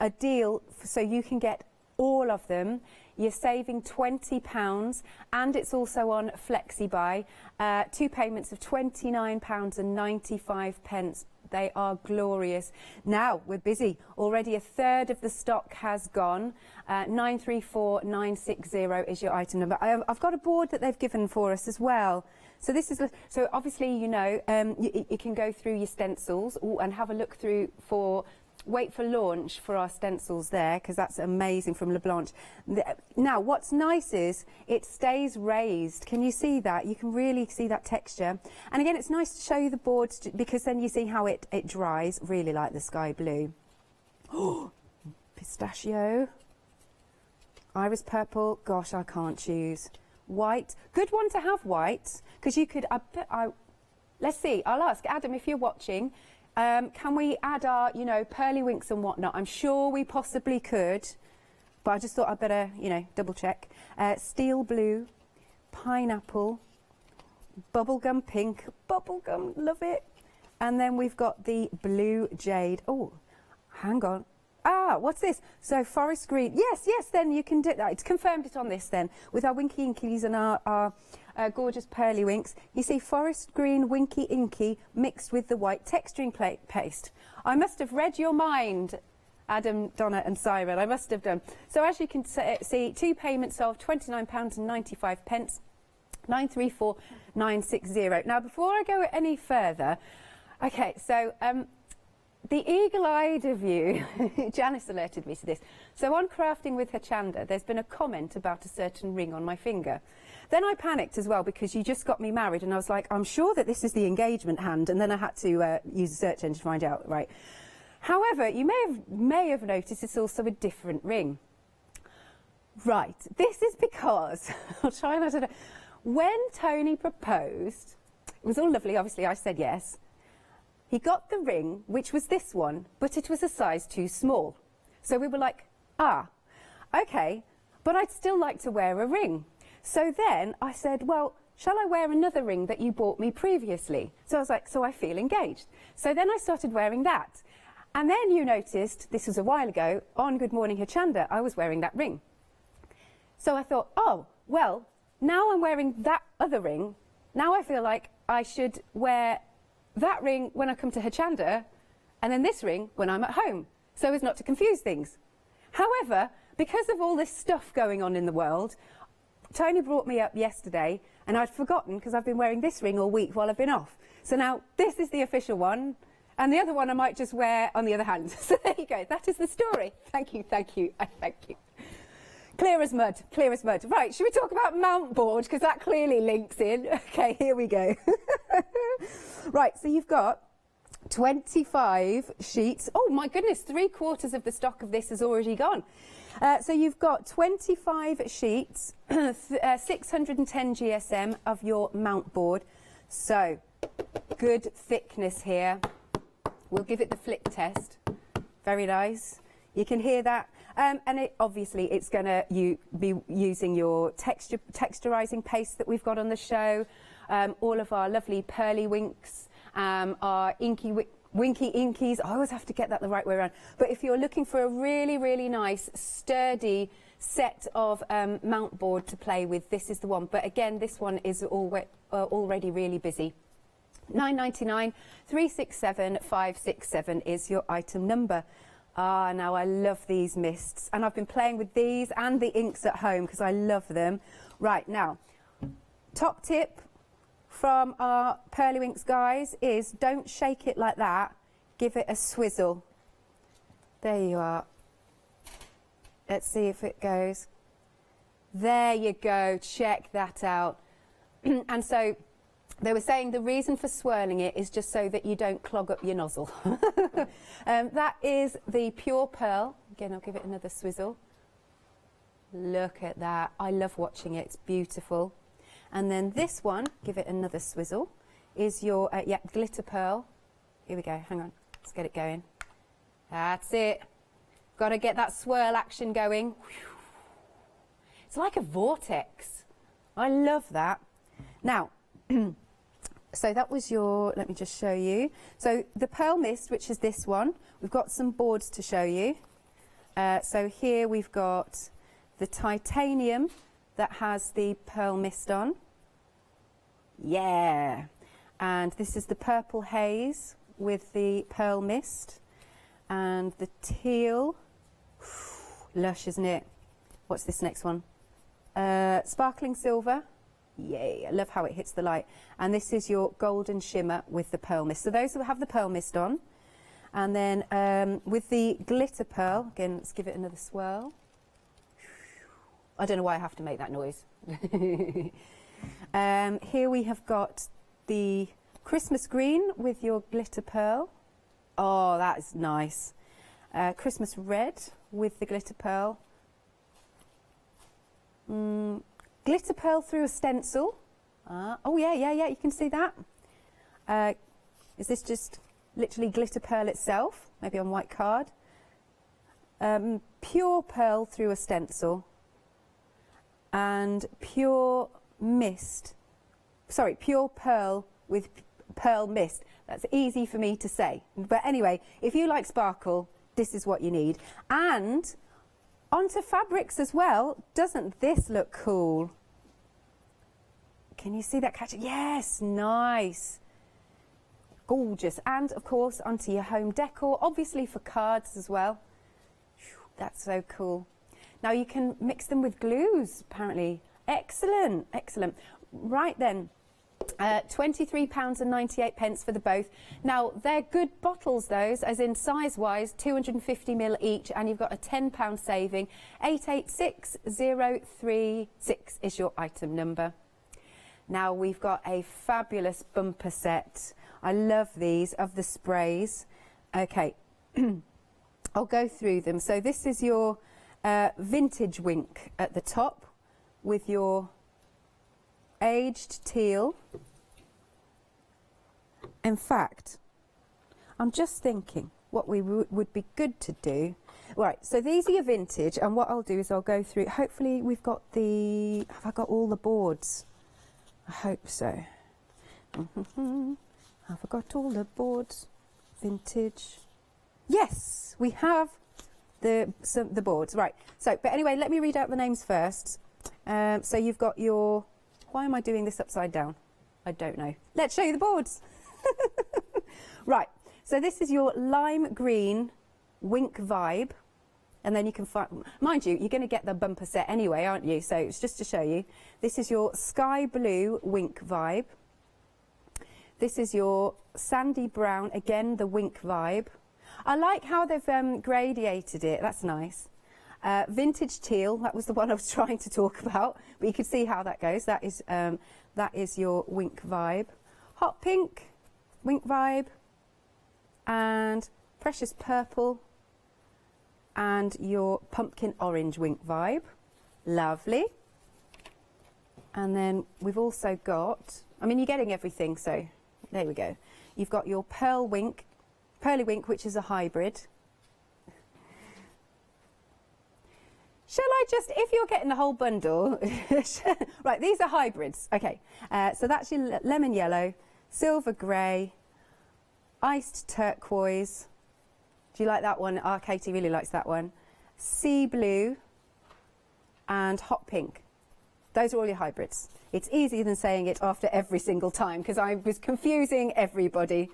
Speaker 13: a deal so you can get all of them. You're saving £20 and it's also on FlexiBuy. 2 payments of £29.95. They are glorious. Now we're busy. Already a third of the stock has gone. 934960 is your item number. I've got a board that they've given for us as well. So this is, so obviously, you know, you can go through your stencils and have a look through for, wait for launch for our stencils there, because that's amazing from Leblanc. Now what's nice is it stays raised. Can you see that? You can really see that texture. And again, it's nice to show you the board because then you see how it dries. Really like the sky blue. Oh, pistachio. Iris purple. Gosh, I can't choose. White. Good one to have white, because you could, let's see, I'll ask Adam if you're watching. Can we add our, you know, pearly winks and whatnot? I'm sure we possibly could, but I just thought I'd better, you know, double check. Steel blue, pineapple, bubblegum pink, bubblegum, love it. And then we've got the blue jade. Oh, hang on. Ah, what's this? So forest green. Yes, then you can do that. It's confirmed it on this then, with our winky inkies and our gorgeous pearly winks. You see forest green winky inky mixed with the white texturing paste. I must have read your mind, Adam, Donna and Simon. I must have done. So as you can see, 2 payments of £29.95, 934960. Now before I go any further, okay, so the eagle-eyed of you, Janice alerted me to this. So on Crafting with Hochanda, there's been a comment about a certain ring on my finger. Then I panicked as well because you just got me married and I was like, I'm sure that this is the engagement hand, and then I had to use a search engine to find out, right. However, you may have noticed it's also a different ring. Right, this is because, I'll try not to, when Tony proposed, it was all lovely, obviously I said yes. He got the ring, which was this one, but it was a size too small. So we were like, okay, but I'd still like to wear a ring. So then I said, well, shall I wear another ring that you bought me previously? So I was like, so I feel engaged. So then I started wearing that. And then you noticed, this was a while ago, on Good Morning Hochanda, I was wearing that ring. So I thought, oh, well, now I'm wearing that other ring. Now I feel like I should wear that ring when I come to Hochanda, and then this ring when I'm at home, so as not to confuse things. However, because of all this stuff going on in the world, Tony brought me up yesterday, and I'd forgotten because I've been wearing this ring all week while I've been off. So now this is the official one, and the other one I might just wear on the other hand. So there you go, that is the story. Thank you, thank you, thank you. Clear as mud, clear as mud. Right, should we talk about mount board, because that clearly links in. Okay, here we go. Right, so you've got 25 sheets. Oh my goodness, 3/4 of the stock of this has already gone. So you've got 25 sheets, 610 GSM of your mount board. So, good thickness here. We'll give it the flick test. Very nice. You can hear that. And obviously it's going to be using your texturizing paste that we've got on the show, all of our lovely pearly winks, our winky inkies. I always have to get that the right way around. But if you're looking for a really, really nice, sturdy set of mount board to play with, this is the one. But again, this one is already really busy. £9.99, 367 567 is your item number. Now I love these mists, and I've been playing with these and the inks at home because I love them. Right, now, top tip from our Pearly Winks guys is don't shake it like that, give it a swizzle. There you are. Let's see if it goes. There you go, check that out. And so they were saying the reason for swirling it is just so that you don't clog up your nozzle. That is the pure pearl. Again, I'll give it another swizzle. Look at that. I love watching it. It's beautiful. And then this one, give it another swizzle, is your glitter pearl. Here we go. Hang on. Let's get it going. That's it. Got to get that swirl action going. It's like a vortex. I love that. Now, so that was your, let me just show you. So the pearl mist, which is this one, we've got some boards to show you. So here we've got the titanium that has the pearl mist on. Yeah. And this is the purple haze with the pearl mist. And the teal. Lush, isn't it? What's this next one? Sparkling silver. Yay, I love how it hits the light. And this is your golden shimmer with the pearl mist. So those will have the pearl mist on. And then with the glitter pearl, again, let's give it another swirl. I don't know why I have to make that noise. Here we have got the Christmas green with your glitter pearl. Oh, that is nice. Christmas red with the glitter pearl. Glitter pearl through a stencil. Oh, yeah, you can see that. Is this just literally glitter pearl itself? Maybe on white card. Pure pearl through a stencil. And pure mist. Sorry, pure pearl with pearl mist. That's easy for me to say. But anyway, if you like sparkle, this is what you need. And onto fabrics as well. Doesn't this look cool? Can you see that catch? Yes, nice. Gorgeous. And of course, onto your home decor, obviously for cards as well. That's so cool. Now you can mix them with glues, apparently. Excellent, excellent. Right then, £23.98 for the both. Now, they're good bottles, those, as in size-wise, 250ml each, and you've got a £10 saving. 886036 is your item number. Now, we've got a fabulous bumper set. I love these, of the sprays. Okay, I'll go through them. So this is your vintage wink at the top with your aged teal. In fact, I'm just thinking what we would be good to do. Right, so these are your vintage, and what I'll do is I'll go through. Hopefully we've got the, have I got all the boards? I hope so. Have I got all the boards? Vintage. Yes, we have the boards. Right, so, but anyway, let me read out the names first. So you've got your, why am I doing this upside down? I don't know. Let's show you the boards. Right, so this is your lime green wink vibe, and then you can find, mind you, you're going to get the bumper set anyway, aren't you? So it's just to show you. This is your sky blue wink vibe. This is your sandy brown, again the wink vibe. I like how they've gradiated it, that's nice. Vintage teal, that was the one I was trying to talk about, but you can see how that goes. That is your wink vibe. Hot pink, wink vibe, and precious purple, and your pumpkin orange wink vibe. Lovely. And then we've also got, I mean, you're getting everything, so there we go. You've got your pearly wink, which is a hybrid. Shall I just, if you're getting the whole bundle, right, these are hybrids. Okay, so that's your lemon yellow, silver grey, iced turquoise. Do you like that one? Katie really likes that one. Sea blue and hot pink. Those are all your hybrids. It's easier than saying it after every single time because I was confusing everybody.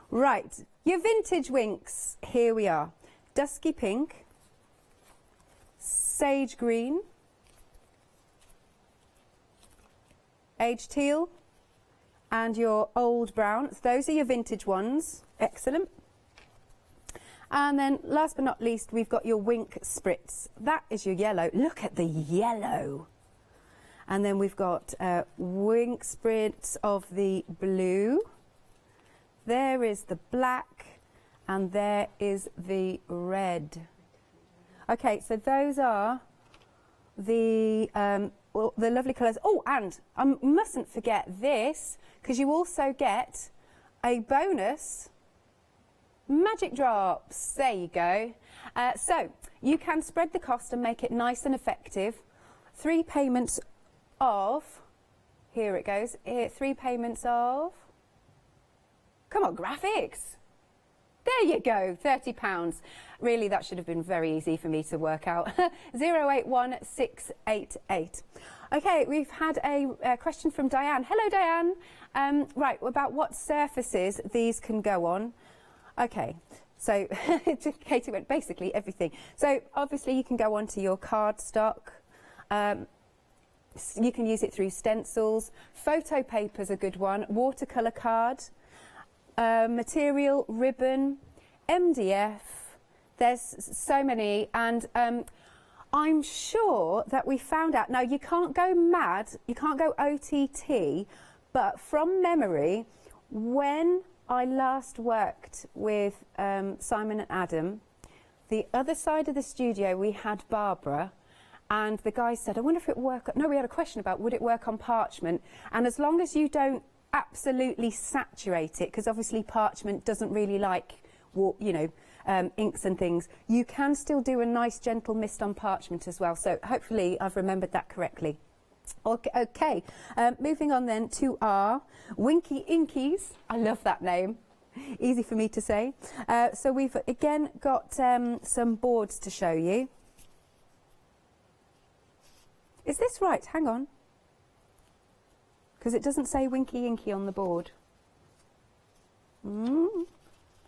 Speaker 13: Right, your vintage winks. Here we are. Dusky pink, sage green, aged teal, and your old brown. So those are your vintage ones. Excellent. And then last but not least, we've got your wink spritz. That is your yellow. Look at the yellow. And then we've got wink spritz of the blue. There is the black, and there is the red. Okay, so those are the lovely colours. Oh, and I mustn't forget this, because you also get a bonus Magic drops, there you go. So you can spread the cost and make it nice and effective. 3 payments of, here it goes, 3 payments of, come on graphics. There you go, £30. Really, that should have been very easy for me to work out. 081688. Okay, we've had a question from Diane. Hello, Diane. Right, about what surfaces these can go on. Okay, so Katie went basically everything. So obviously you can go onto your cardstock. You can use it through stencils. Photo paper's a good one. Watercolour card. Material, ribbon, MDF. There's so many, and I'm sure that we found out. Now you can't go mad, you can't go OTT, but from memory, when I last worked with Simon and Adam, the other side of the studio we had Barbara, and the guy said, I wonder if it would work. No, we had a question about would it work on parchment, and as long as you don't absolutely saturate it, because obviously parchment doesn't really like, inks and things, you can still do a nice gentle mist on parchment as well. So hopefully I've remembered that correctly. Okay. Moving on then to our Winky Inkies. I love that name. Easy for me to say. So we've again got some boards to show you. Is this right? Hang on. Because it doesn't say Winky Inky on the board.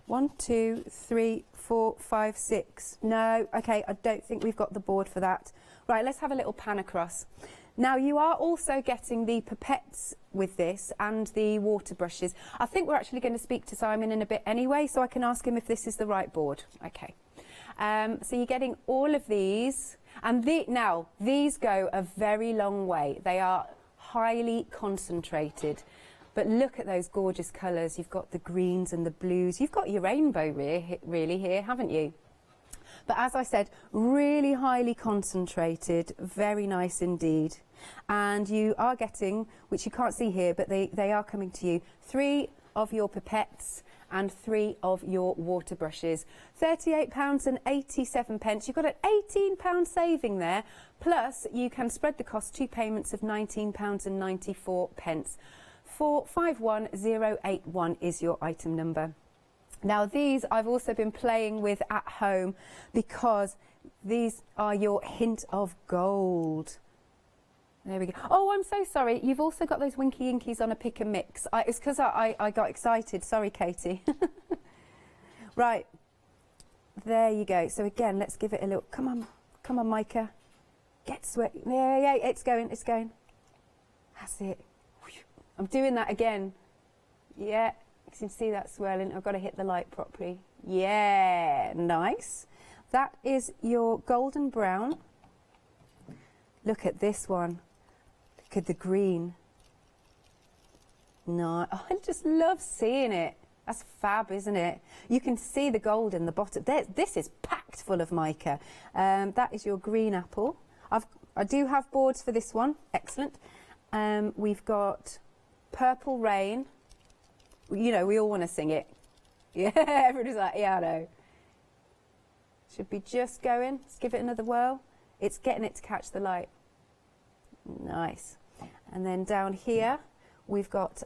Speaker 13: 1, 2, 3, 4, 5, 6. No, okay, I don't think we've got the board for that. Right, let's have a little pan across. Now you are also getting the pipettes with this and the water brushes. I think we're actually going to speak to Simon in a bit anyway, so I can ask him if this is the right board. Okay. So you're getting all of these, and now these go a very long way. They are highly concentrated, but look at those gorgeous colours. You've got the greens and the blues. You've got your rainbow really here, haven't you? But as I said, really highly concentrated, very nice indeed. And you are getting, which you can't see here, but they are coming to you, 3 of your pipettes and 3 of your water brushes. £38.87. You've got an £18 saving there, plus you can spread the cost, 2 payments of £19.94. 451081 is your item number. Now these I've also been playing with at home because these are your hint of gold. There we go. Oh, I'm so sorry. You've also got those Winky Inkies on a pick and mix. It's because I got excited. Sorry, Katie. Right. There you go. So again, let's give it a little. Come on, Micah. Get sweat. Yeah, it's going. That's it. I'm doing that again. Yeah, you can see that swirling. I've got to hit the light properly. Yeah, nice. That is your golden brown. Look at this one. Look at the green. No, oh, I just love seeing it. That's fab, isn't it? You can see the gold in the bottom. This is packed full of mica. That is your green apple. I do have boards for this one. Excellent. We've got Purple Rain. You know, we all want to sing it. Yeah, everybody's like, yeah, I know. Should be just going. Let's give it another whirl. It's getting it to catch the light. Nice. And then down here, we've got,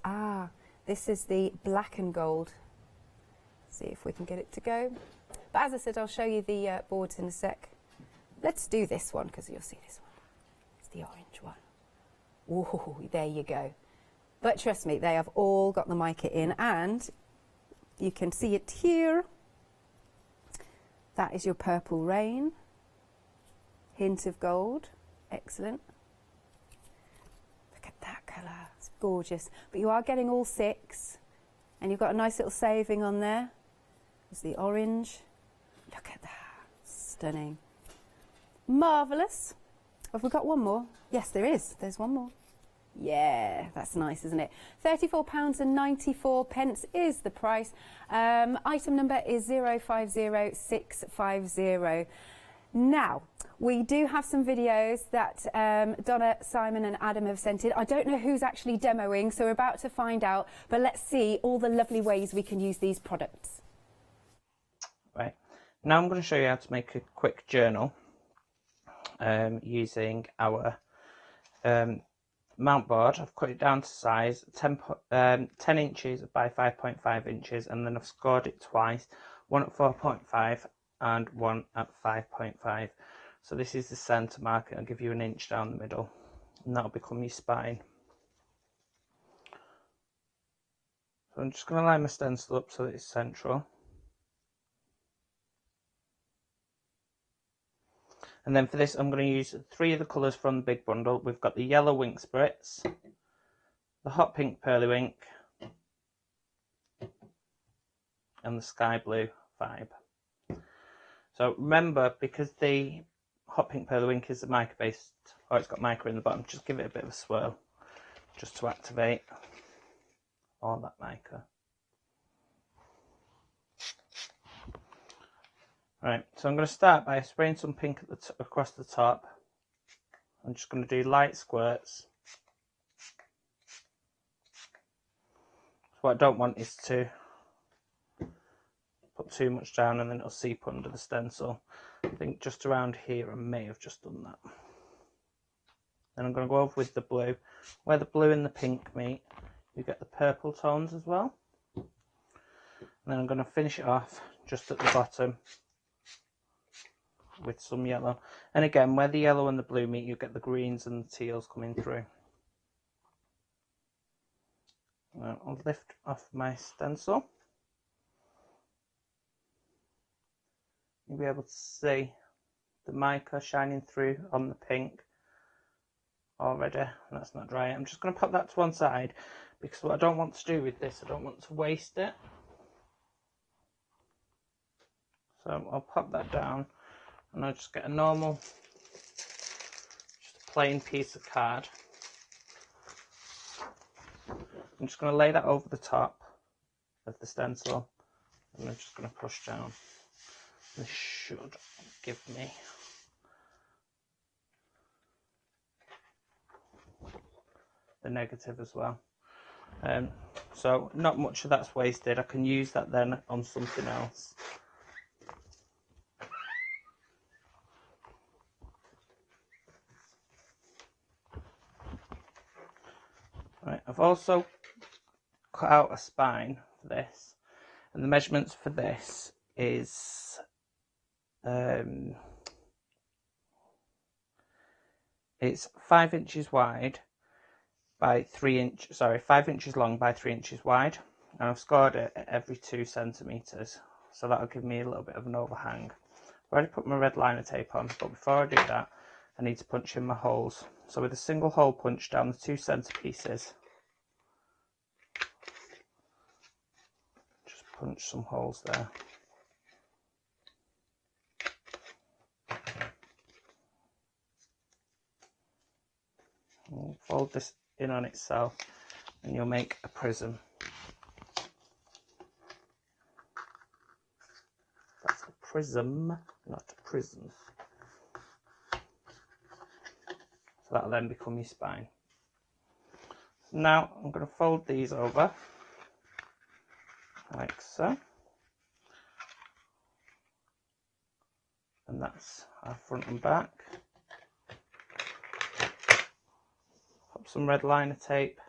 Speaker 13: this is the black and gold. See if we can get it to go. But as I said, I'll show you the boards in a sec. Let's do this one, because you'll see this one. It's the orange one. Ooh, there you go. But trust me, they have all got the mica in, and you can see it here. That is your Purple Rain. Hint of gold. Excellent. Look at that colour. It's gorgeous. But you are getting all 6, and you've got a nice little saving on there. There's the orange. Look at that. Stunning. Marvellous. Have we got one more? Yes, there is. There's one more. Yeah, that's nice, isn't it? £34.94 is the price. Item number is 050650. Now, we do have some videos that Donna, Simon and Adam have sent in. I don't know who's actually demoing, so we're about to find out. But let's see all the lovely ways we can use these products.
Speaker 7: Now I'm going to show you how to make a quick journal using our mount board. I've cut it down to size 10 inches by 5.5 inches, and then I've scored it twice, one at 4.5 and one at 5.5. So this is the centre mark. I'll give you an inch down the middle, and that'll become your spine. So I'm just going to line my stencil up so that it's central. And then for this, I'm going to use 3 of the colours from the big bundle. We've got the yellow Wink Spritz, the hot pink Pearly and the sky blue Vibe. So remember, because the hot pink Pearly is the mica based, or it's got mica in the bottom, just give it a bit of a swirl just to activate all that mica. Right, so I'm going to start by spraying some pink at across the top. I'm just going to do light squirts. What I don't want is to put too much down and then it'll seep under the stencil. I think just around here I may have just done that. Then I'm going to go over with the blue. Where the blue and the pink meet, you get the purple tones as well. And then I'm going to finish it off just at the bottom with some yellow. And again, where the yellow and the blue meet, you get the greens and the teals coming through. Now I'll lift off my stencil. You'll be able to see the mica shining through on the pink already, and that's not dry. I'm just going to pop that to one side because what I don't want to do with this, I don't want to waste it. So I'll pop that down and I'll just get a normal, just a plain piece of card. I'm just going to lay that over the top of the stencil and I'm just going to push down. This should give me the negative as well. So not much of that's wasted. I can use that then on something else. Right, I've also cut out a spine for this, and the measurements for this is it's 5 inches wide by 5 inches long by 3 inches wide, and I've scored it at every 2 centimeters, so that'll give me a little bit of an overhang. I've already put my red liner tape on, but before I do that I need to punch in my holes. So with a single hole punch down the 2 centre pieces, just punch some holes there. We'll fold this in on itself and you'll make a prism. That's a prism, not a prison. So that'll then become your spine. Now I'm going to fold these over like so, and that's our front and back. Pop some red liner tape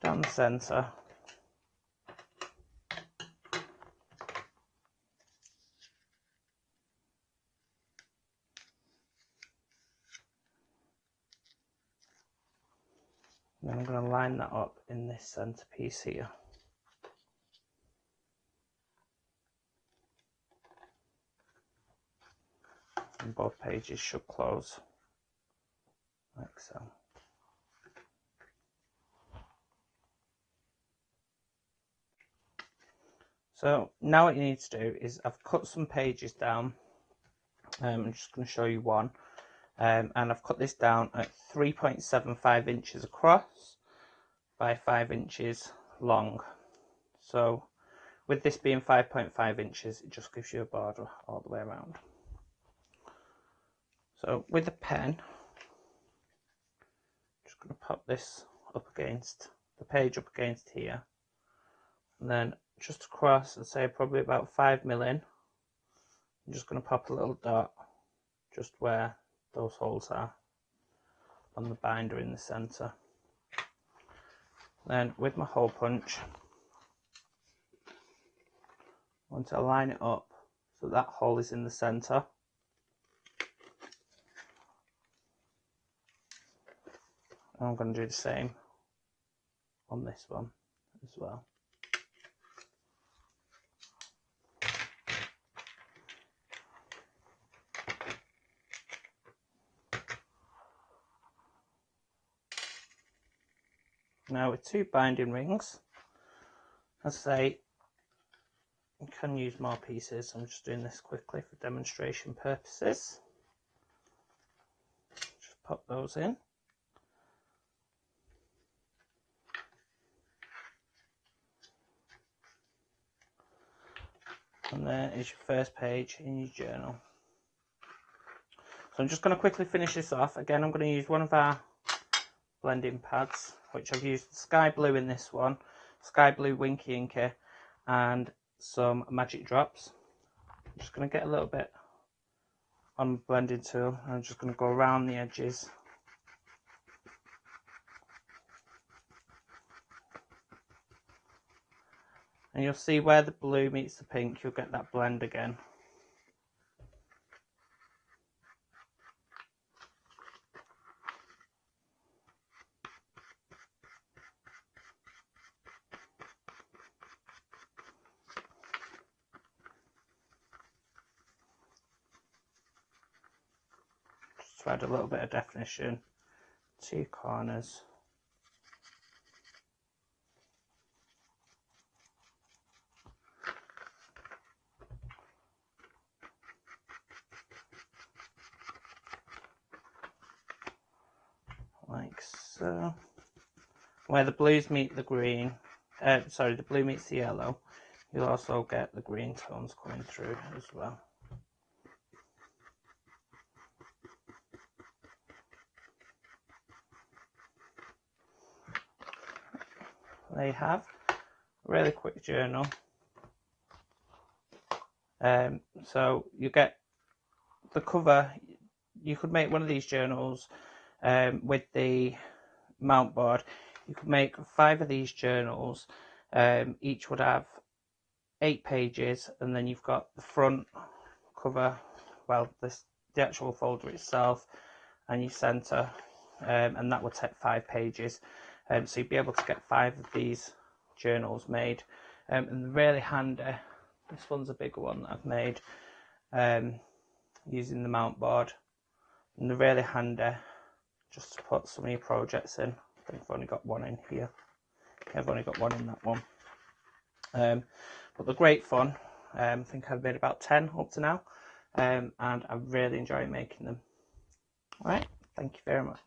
Speaker 7: down the centre. And then I'm going to line that up in this centre piece here. And both pages should close like so. So now what you need to do is, I've cut some pages down. I'm just going to show you one. And I've cut this down at 3.75 inches across by 5 inches long. So with this being 5.5 inches, it just gives you a border all the way around. So with a pen, I'm just going to pop this up against the page, up against here, and then just across, I'd say probably about 5 mil in, I'm just going to pop a little dot just where those holes are on the binder in the centre. Then with my hole punch, I want to line it up so that hole is in the centre. And I'm going to do the same on this one as well. Now with 2 binding rings, as I say, you can use more pieces. I'm just doing this quickly for demonstration purposes. Just pop those in. And there is your first page in your journal. So I'm just going to quickly finish this off. Again, I'm going to use one of our blending pads, which I've used sky blue in this one, sky blue Winky Inky, and some magic drops. I'm just going to get a little bit on the blending tool, and I'm just going to go around the edges. And you'll see where the blue meets the pink, you'll get that blend again. Just to add a little bit of definition to your corners. Like so. Where the blues meet the green, the blue meets the yellow, you'll also get the green tones coming through as well. There you have a really quick journal. So you get the cover. You could make one of these journals with the mount board. You could make 5 of these journals. Each would have 8 pages, and then you've got the front cover, well, the actual folder itself, and your centre, and that would take 5 pages. So you'd be able to get 5 of these journals made, and really handy. This one's a bigger one that I've made using the mount board, and they're really handy just to put some of your projects in. I think I've only got one in here. Yeah, I've only got one in that one. But they're great fun. I think I've made about 10 up to now, and I really enjoy making them. Alright, thank you very much.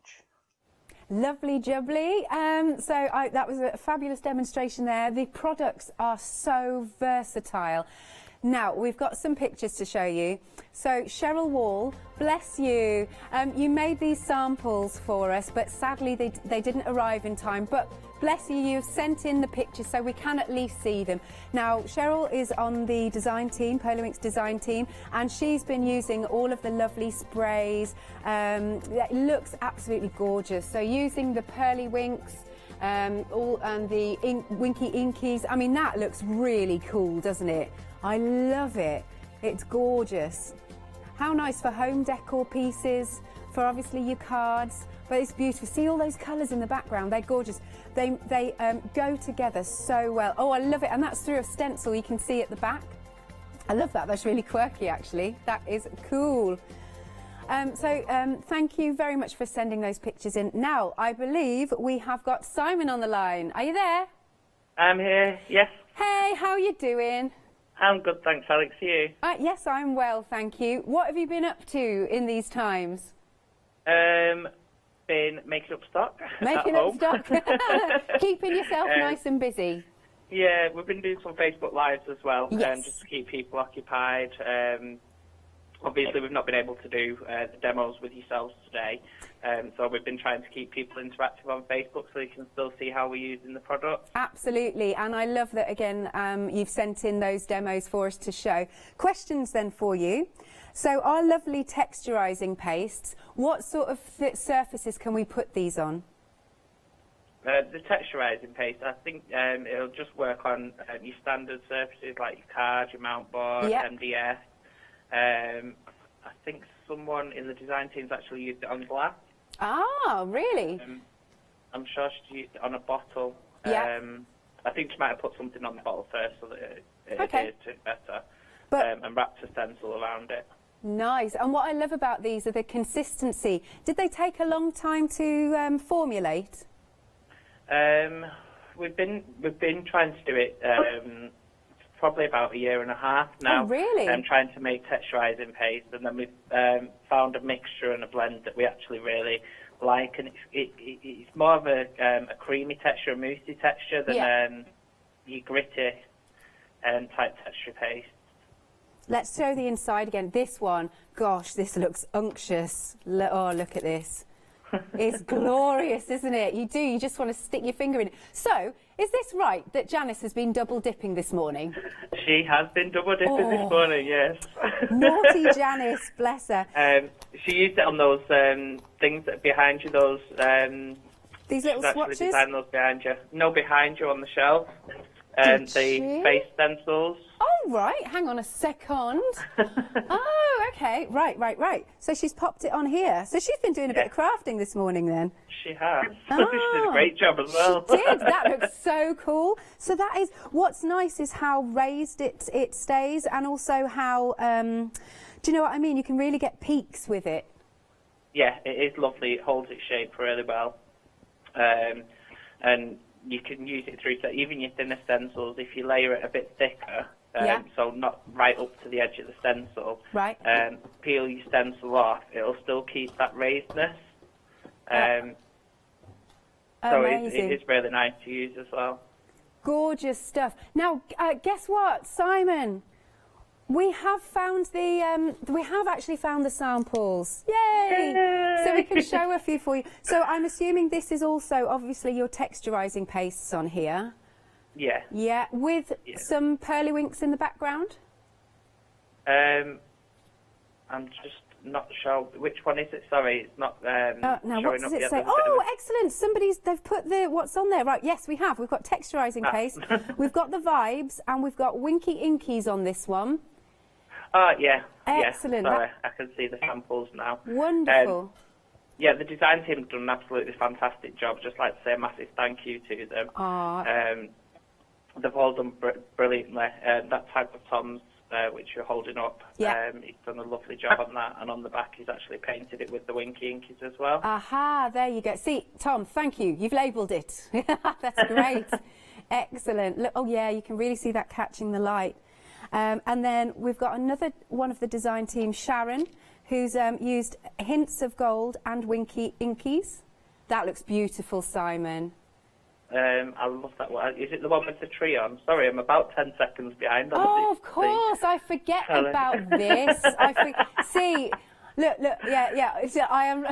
Speaker 13: Lovely jubbly. That was a fabulous demonstration there. The products are so versatile. Now, we've got some pictures to show you. So, Cheryl Wall, bless you. You made these samples for us, but sadly they didn't arrive in time. But bless you, you've sent in the pictures so we can at least see them. Now, Cheryl is on the design team, Polo Ink's design team, and she's been using all of the lovely sprays. It looks absolutely gorgeous. So, using the pearly winks, and the Winky Inkies. I mean, that looks really cool, doesn't it? I love it. It's gorgeous. How nice for home decor pieces, for obviously your cards, but it's beautiful. See all those colours in the background? They're gorgeous. They go together so well. Oh, I love it. And that's through a stencil you can see at the back. I love that. That's really quirky, actually. That is cool. Thank you very much for sending those pictures in. Now, I believe we have got Simon on the line. Are you there?
Speaker 9: I'm here, yes.
Speaker 13: Hey, how are you doing?
Speaker 9: I'm good, thanks, Alex. Are you?
Speaker 13: Yes, I'm well, thank you. What have you been up to in these times?
Speaker 9: Been making up stock.
Speaker 13: Making
Speaker 9: at
Speaker 13: up
Speaker 9: home.
Speaker 13: stock. Keeping yourself nice and busy.
Speaker 9: Yeah, we've been doing some Facebook Lives as well,
Speaker 13: Yes.
Speaker 9: just to keep people occupied. Obviously, we've not been able to do the demos with yourselves today, So we've been trying to keep people interactive on Facebook so they can still see how we're using the product.
Speaker 13: Absolutely, and I love that again you've sent in those demos for us to show. Questions then for you. So our lovely texturising pastes, what sort of surfaces can we put these on?
Speaker 9: The texturising paste, I think it'll just work on your standard surfaces like your card, your mount board,
Speaker 13: Yep.
Speaker 9: MDF. I think someone in the design team's actually used it on glass.
Speaker 13: Ah, really?
Speaker 9: I'm sure she used it on a bottle.
Speaker 13: Yeah.
Speaker 9: I think she might have put something on the bottle first so that it
Speaker 13: Okay.
Speaker 9: adheres to it better,
Speaker 13: But-
Speaker 9: and wrapped a stencil around it.
Speaker 13: Nice. And what I love about these are the consistency. Did they take a long time to formulate?
Speaker 9: We've been trying to do it probably about a year and a half now.
Speaker 13: Oh, really?
Speaker 9: Trying to make texturising paste, and then we've found a mixture and a blend that we actually really like, and it's more of a creamy texture, a moussey texture than your gritty type texture paste.
Speaker 13: Let's show the inside again. This one, gosh, this looks unctuous. Oh, look at this. It's glorious, isn't it? You just want to stick your finger in it. So, is this right that Janice has been double dipping this morning?
Speaker 9: She has been double dipping this morning, yes.
Speaker 13: Naughty Janice, bless her.
Speaker 9: She used it on those things that are behind you, those...
Speaker 13: These little
Speaker 9: she's
Speaker 13: swatches?
Speaker 9: actually designed those behind you. No, behind you on the shelf.
Speaker 13: Did
Speaker 9: The
Speaker 13: she?
Speaker 9: face stencils.
Speaker 13: Oh, right. Hang on a second. Oh, okay. Right. So she's popped it on here. So she's been doing a bit of crafting this morning then.
Speaker 9: She has.
Speaker 13: Oh,
Speaker 9: She did a great job as well.
Speaker 13: She did. That looks so cool. So that is, what's nice is how raised it stays, and also how, do you know what I mean? You can really get peaks with it.
Speaker 9: Yeah, it is lovely. It holds its shape really well. And you can use it through to even your thinner stencils if you layer it a bit thicker. So not right up to the edge of the stencil.
Speaker 13: Right.
Speaker 9: Peel your stencil off. It'll still keep that raisedness. So it is really nice to use as well.
Speaker 13: Gorgeous stuff. Now, guess what, Simon? We have found we have actually found the samples. Yay! So we can show a few for you. So I'm assuming this is also obviously your texturising pastes on here.
Speaker 9: Yeah.
Speaker 13: Yeah, with some pearlywinks in the background.
Speaker 9: I'm just not sure which one is it. Sorry, it's not
Speaker 13: Now, what
Speaker 9: showing
Speaker 13: does
Speaker 9: up
Speaker 13: it
Speaker 9: yet.
Speaker 13: say?
Speaker 9: There's a bit
Speaker 13: Oh,
Speaker 9: of
Speaker 13: excellent! They've put what's on there. Right, yes, we have. We've got texturising paste. We've got the vibes, and we've got Winky Inkies on this one.
Speaker 9: Yeah.
Speaker 13: Excellent.
Speaker 9: Yeah, sorry, I can see the samples now.
Speaker 13: Wonderful.
Speaker 9: Yeah, the design team have done an absolutely fantastic job. Just like to say a massive thank you to them. They've all done brilliantly. That tag of Tom's, which you're holding up, he's done a lovely job on that. And on the back, he's actually painted it with the Winky Inkies as well.
Speaker 13: Aha, there you go. See, Tom, thank you. You've labelled it. That's great. Excellent. Look, oh, yeah, you can really see that catching the light. And then we've got another one of the design team, Sharon, who's used hints of gold and Winky Inkies. That looks beautiful, Simon.
Speaker 9: I love that one. Is it the one with the tree on? Sorry, I'm about 10 seconds behind.
Speaker 13: Oh, of course. I forget about this. See, look, yeah. So I've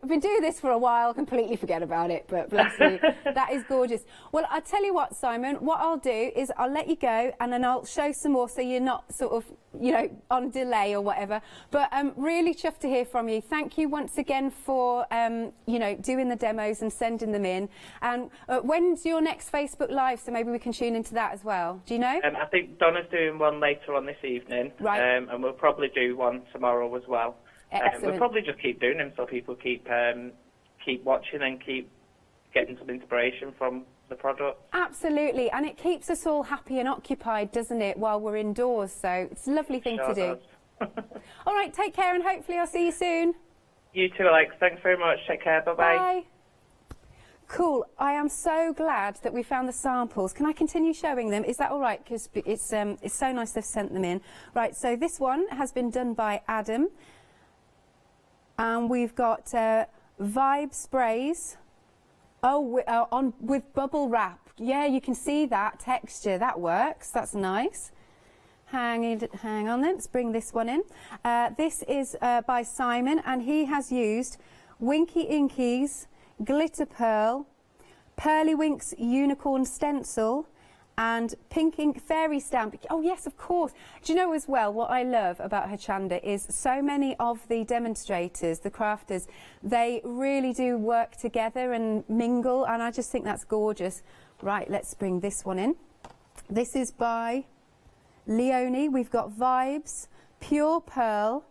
Speaker 13: been doing this for a while, completely forget about it, but bless you. That is gorgeous. Well, I'll tell you what, Simon, what I'll do is I'll let you go and then I'll show some more so you're not sort of, on delay or whatever. But really chuffed to hear from you. Thank you once again for, doing the demos and sending them in. And when's your next Facebook Live? So maybe we can tune into that as well. Do you know?
Speaker 9: I think Donna's doing one later on this evening.
Speaker 13: Right.
Speaker 9: And we'll probably do one tomorrow as well.
Speaker 13: Excellent.
Speaker 9: We'll probably just keep doing them so people keep watching and keep getting some inspiration from the product.
Speaker 13: Absolutely, and it keeps us all happy and occupied, doesn't it, while we're indoors? So it's a lovely thing to do. All right, take care, and hopefully I'll see you soon.
Speaker 9: You too, Alex. Thanks very much. Take care. Bye-bye.
Speaker 13: Bye. Cool. I am so glad that we found the samples. Can I continue showing them? Is that all right? Because it's so nice they've sent them in. Right, so this one has been done by Adam. And we've got Vibe Sprays. Oh, with bubble wrap. Yeah, you can see that texture. That works. That's nice. Hang on then. Let's bring this one in. This is by Simon, and he has used Winky Inkies, Glitter Pearl, Pearlywinks Unicorn Stencil, and Pink Ink Fairy Stamp. Oh yes, of course. Do you know as well what I love about Hochanda is so many of the demonstrators, the crafters, they really do work together and mingle, and I just think that's gorgeous. Right, let's bring this one in. This is by Leonie. We've got Vibes, Pure Pearl,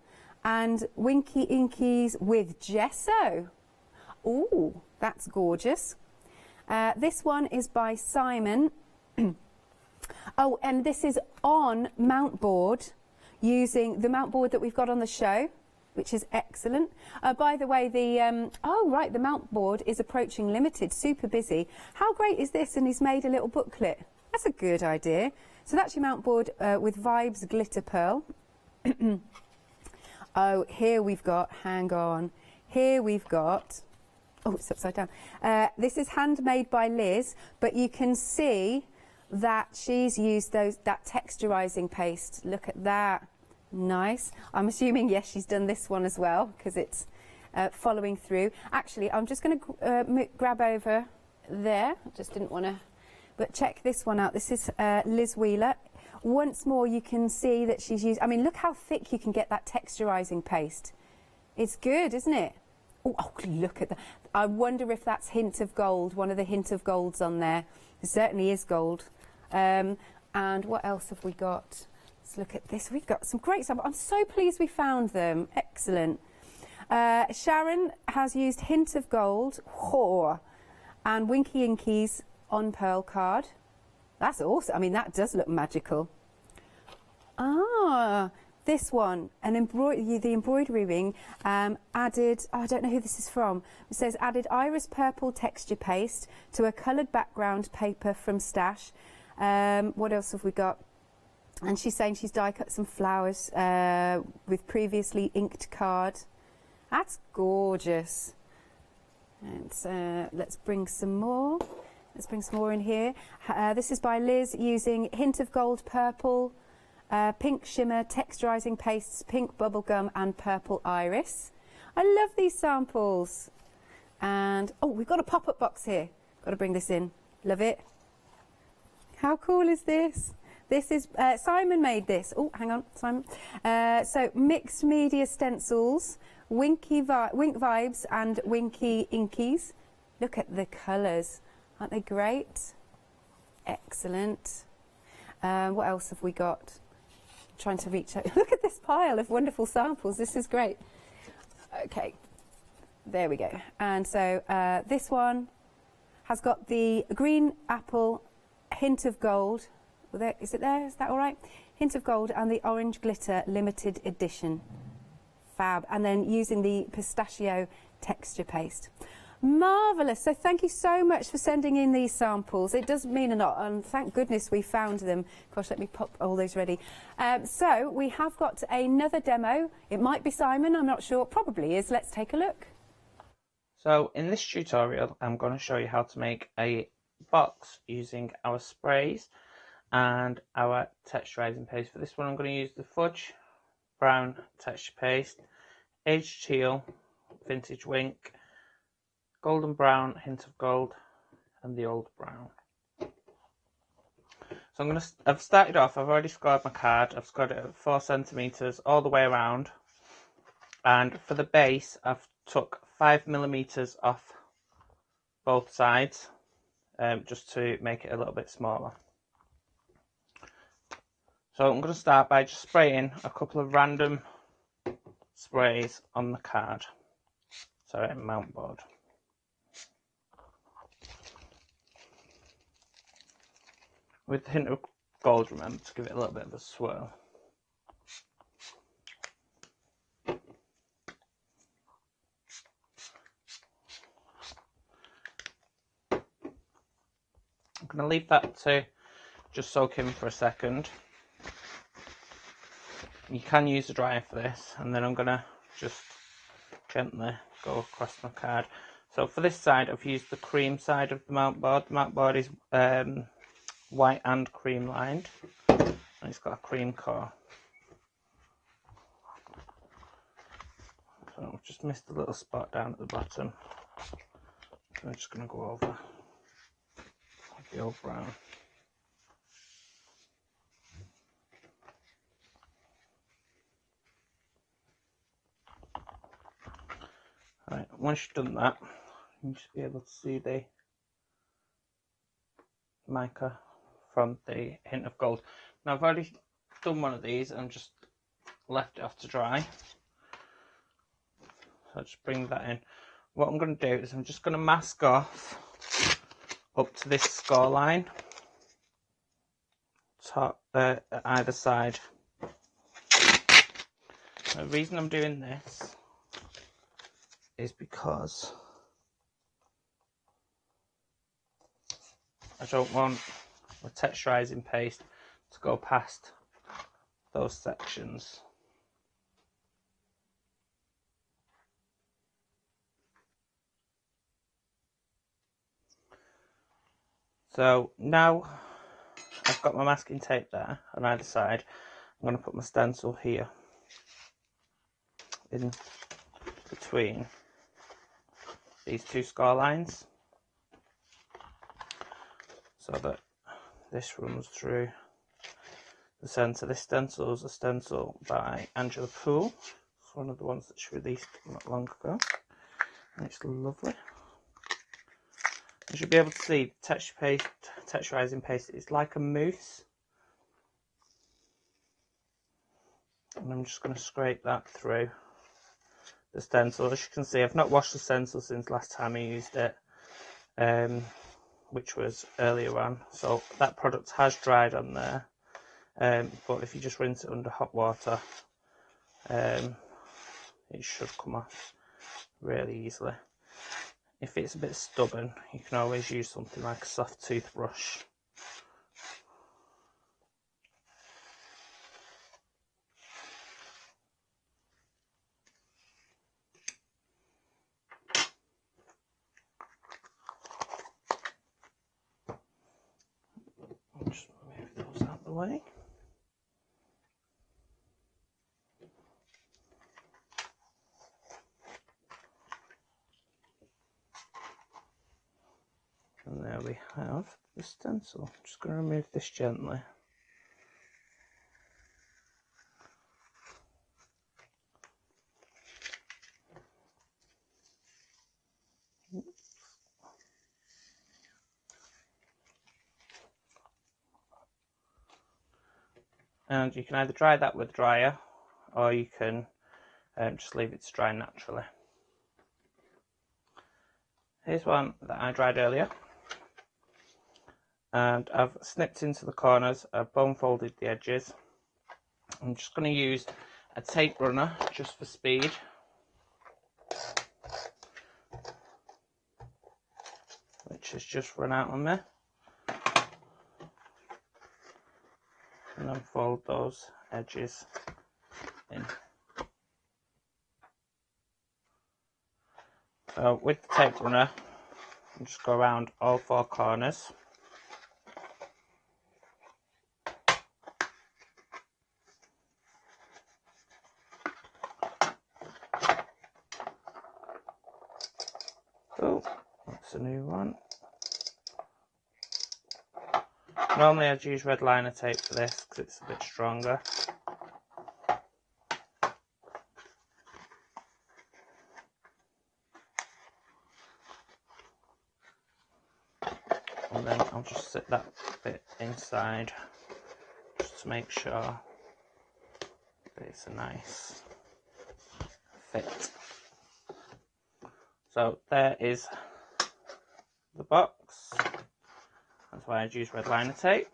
Speaker 13: and Winky Inkies with Gesso. Ooh, that's gorgeous. This one is by Simon. Oh, and this is on mount board, using the mount board that we've got on the show, which is excellent. By the way, the the mount board is approaching limited, super busy. How great is this? And he's made a little booklet. That's a good idea. So that's your mount board with Vibes Glitter Pearl. Oh, here we've got, hang on, here we've got, oh, it's upside down. This is handmade by Liz, but you can see that she's used that texturizing paste. Look at that. Nice. I'm assuming, yes, she's done this one as well, because it's following through. Actually, I'm just going to grab over there. I just didn't want to, but check this one out. This is Liz Wheeler. Once more, you can see that she's used, I mean, look how thick you can get that texturizing paste. It's good, isn't it? Oh, look at that. I wonder if that's Hint of Gold, one of the Hint of Golds on there. It certainly is gold. And what else have we got? Let's look at this. We've got some great stuff. I'm so pleased we found them. Excellent. Sharon has used Hint of Gold and Winky Inkies on Pearl card. That's awesome. I mean, that does look magical. Ah, this one, the embroidery ring added, I don't know who this is from. It says added iris purple texture paste to a coloured background paper from Stash. What else have we got? And she's saying she's die cut some flowers with previously inked card. That's gorgeous. And let's bring some more. Let's bring some more in here. This is by Liz, using Hint of Gold Purple, Pink Shimmer, Texturizing Pastes, Pink Bubblegum and Purple Iris. I love these samples. And, oh, we've got a pop-up box here. Got to bring this in. Love it. How cool is this? This is, Simon made this. Oh, hang on, Simon. So, Mixed Media Stencils, Wink Vibes and Winky Inkies. Look at the colours. Aren't they great? Excellent. What else have we got? I'm trying to reach out. Look at this pile of wonderful samples. This is great. Okay, there we go. And so this one has got the green apple, Hint of Gold. Is it there? Is that all right? Hint of Gold and the orange glitter limited edition. Fab. And then using the pistachio texture paste. Marvellous. So thank you so much for sending in these samples. It does mean a lot, and thank goodness we found them. Gosh, let me pop all those ready. So we have got another demo. It might be Simon, I'm not sure. Probably is. Let's take a look.
Speaker 7: So in this tutorial, I'm going to show you how to make a box using our sprays and our texturizing paste. For this one, I'm going to use the Fudge Brown texture paste, Aged Teal, Vintage Wink, Golden Brown, Hint of Gold, and the Old Brown. So I've started off, I've already scored my card. I've scored it at 4 centimeters all the way around. And for the base, I've took 5 millimeters off both sides, just to make it a little bit smaller. So I'm going to start by just spraying a couple of random sprays on the card. Sorry, mount board. With the Hint of Gold, remember to give it a little bit of a swirl. I'm going to leave that to just soak in for a second. You can use a dryer for this, and then I'm going to just gently go across my card. So for this side, I've used the cream side of the mount board. The mount board is white and cream lined, and it's got a cream core. So So I've just missed a little spot down at the bottom. So I'm just going to go over the old brown. Right, once you've done that, you should be able to see the mica from the hint of gold. Now I've already done one of these and just left it off to dry. So I'll just bring that in. What I'm going to do is I'm just going to mask off up to this score line, top at either side. The reason I'm doing this is because I don't want my texturizing paste to go past those sections. So now I've got my masking tape there on either side. I'm going to put my stencil here in between these two score lines so that this runs through the centre. This stencil is a stencil by Angela Poole. It's one of the ones that she released not long ago, and it's lovely. You should be able to see texturizing paste. It's like a mousse, and I'm just going to scrape that through the stencil. As you can see, I've not washed the stencil since last time I used it, which was earlier on, so that product has dried on there, but if you just rinse it under hot water, it should come off really easily. If it's a bit stubborn, you can always use something like a soft toothbrush. Just move those out of the way. And there we have the stencil. I'm just going to remove this gently. And you can either dry that with a dryer, or you can just leave it to dry naturally. Here's one that I dried earlier, and I've snipped into the corners, I've bone folded the edges. I'm just going to use a tape runner just for speed. Which has just run out on me. And then fold those edges in. So with the tape runner, I'll just go around all four corners. Oh, that's a new one. Normally I'd use red liner tape for this because it's a bit stronger. And then I'll just sit that bit inside just to make sure that it's a nice fit. So there is the box. That's why I'd use red liner tape.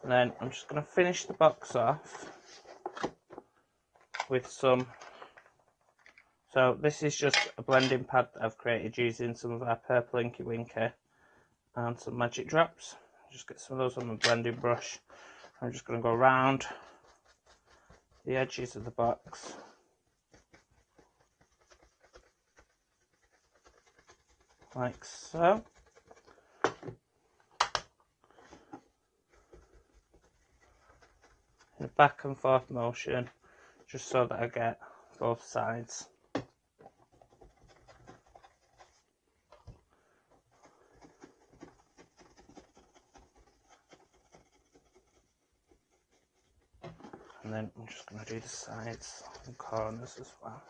Speaker 7: And then I'm just going to finish the box off with some. So this is just a blending pad that I've created using some of our purple Inky Winky and some magic drops. Just get some of those on my blending brush. I'm just going to go around the edges of the box. Like so. In a back and forth motion, just so that I get both sides. And then I'm just going to do the sides and corners as well.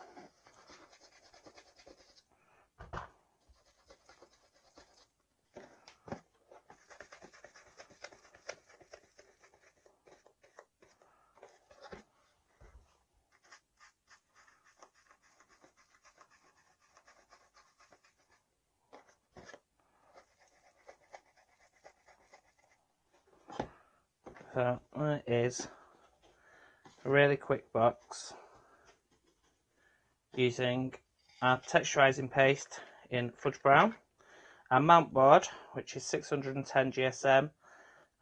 Speaker 7: So that is a really quick box using our texturizing paste in fudge brown, our mount board which is 610 GSM,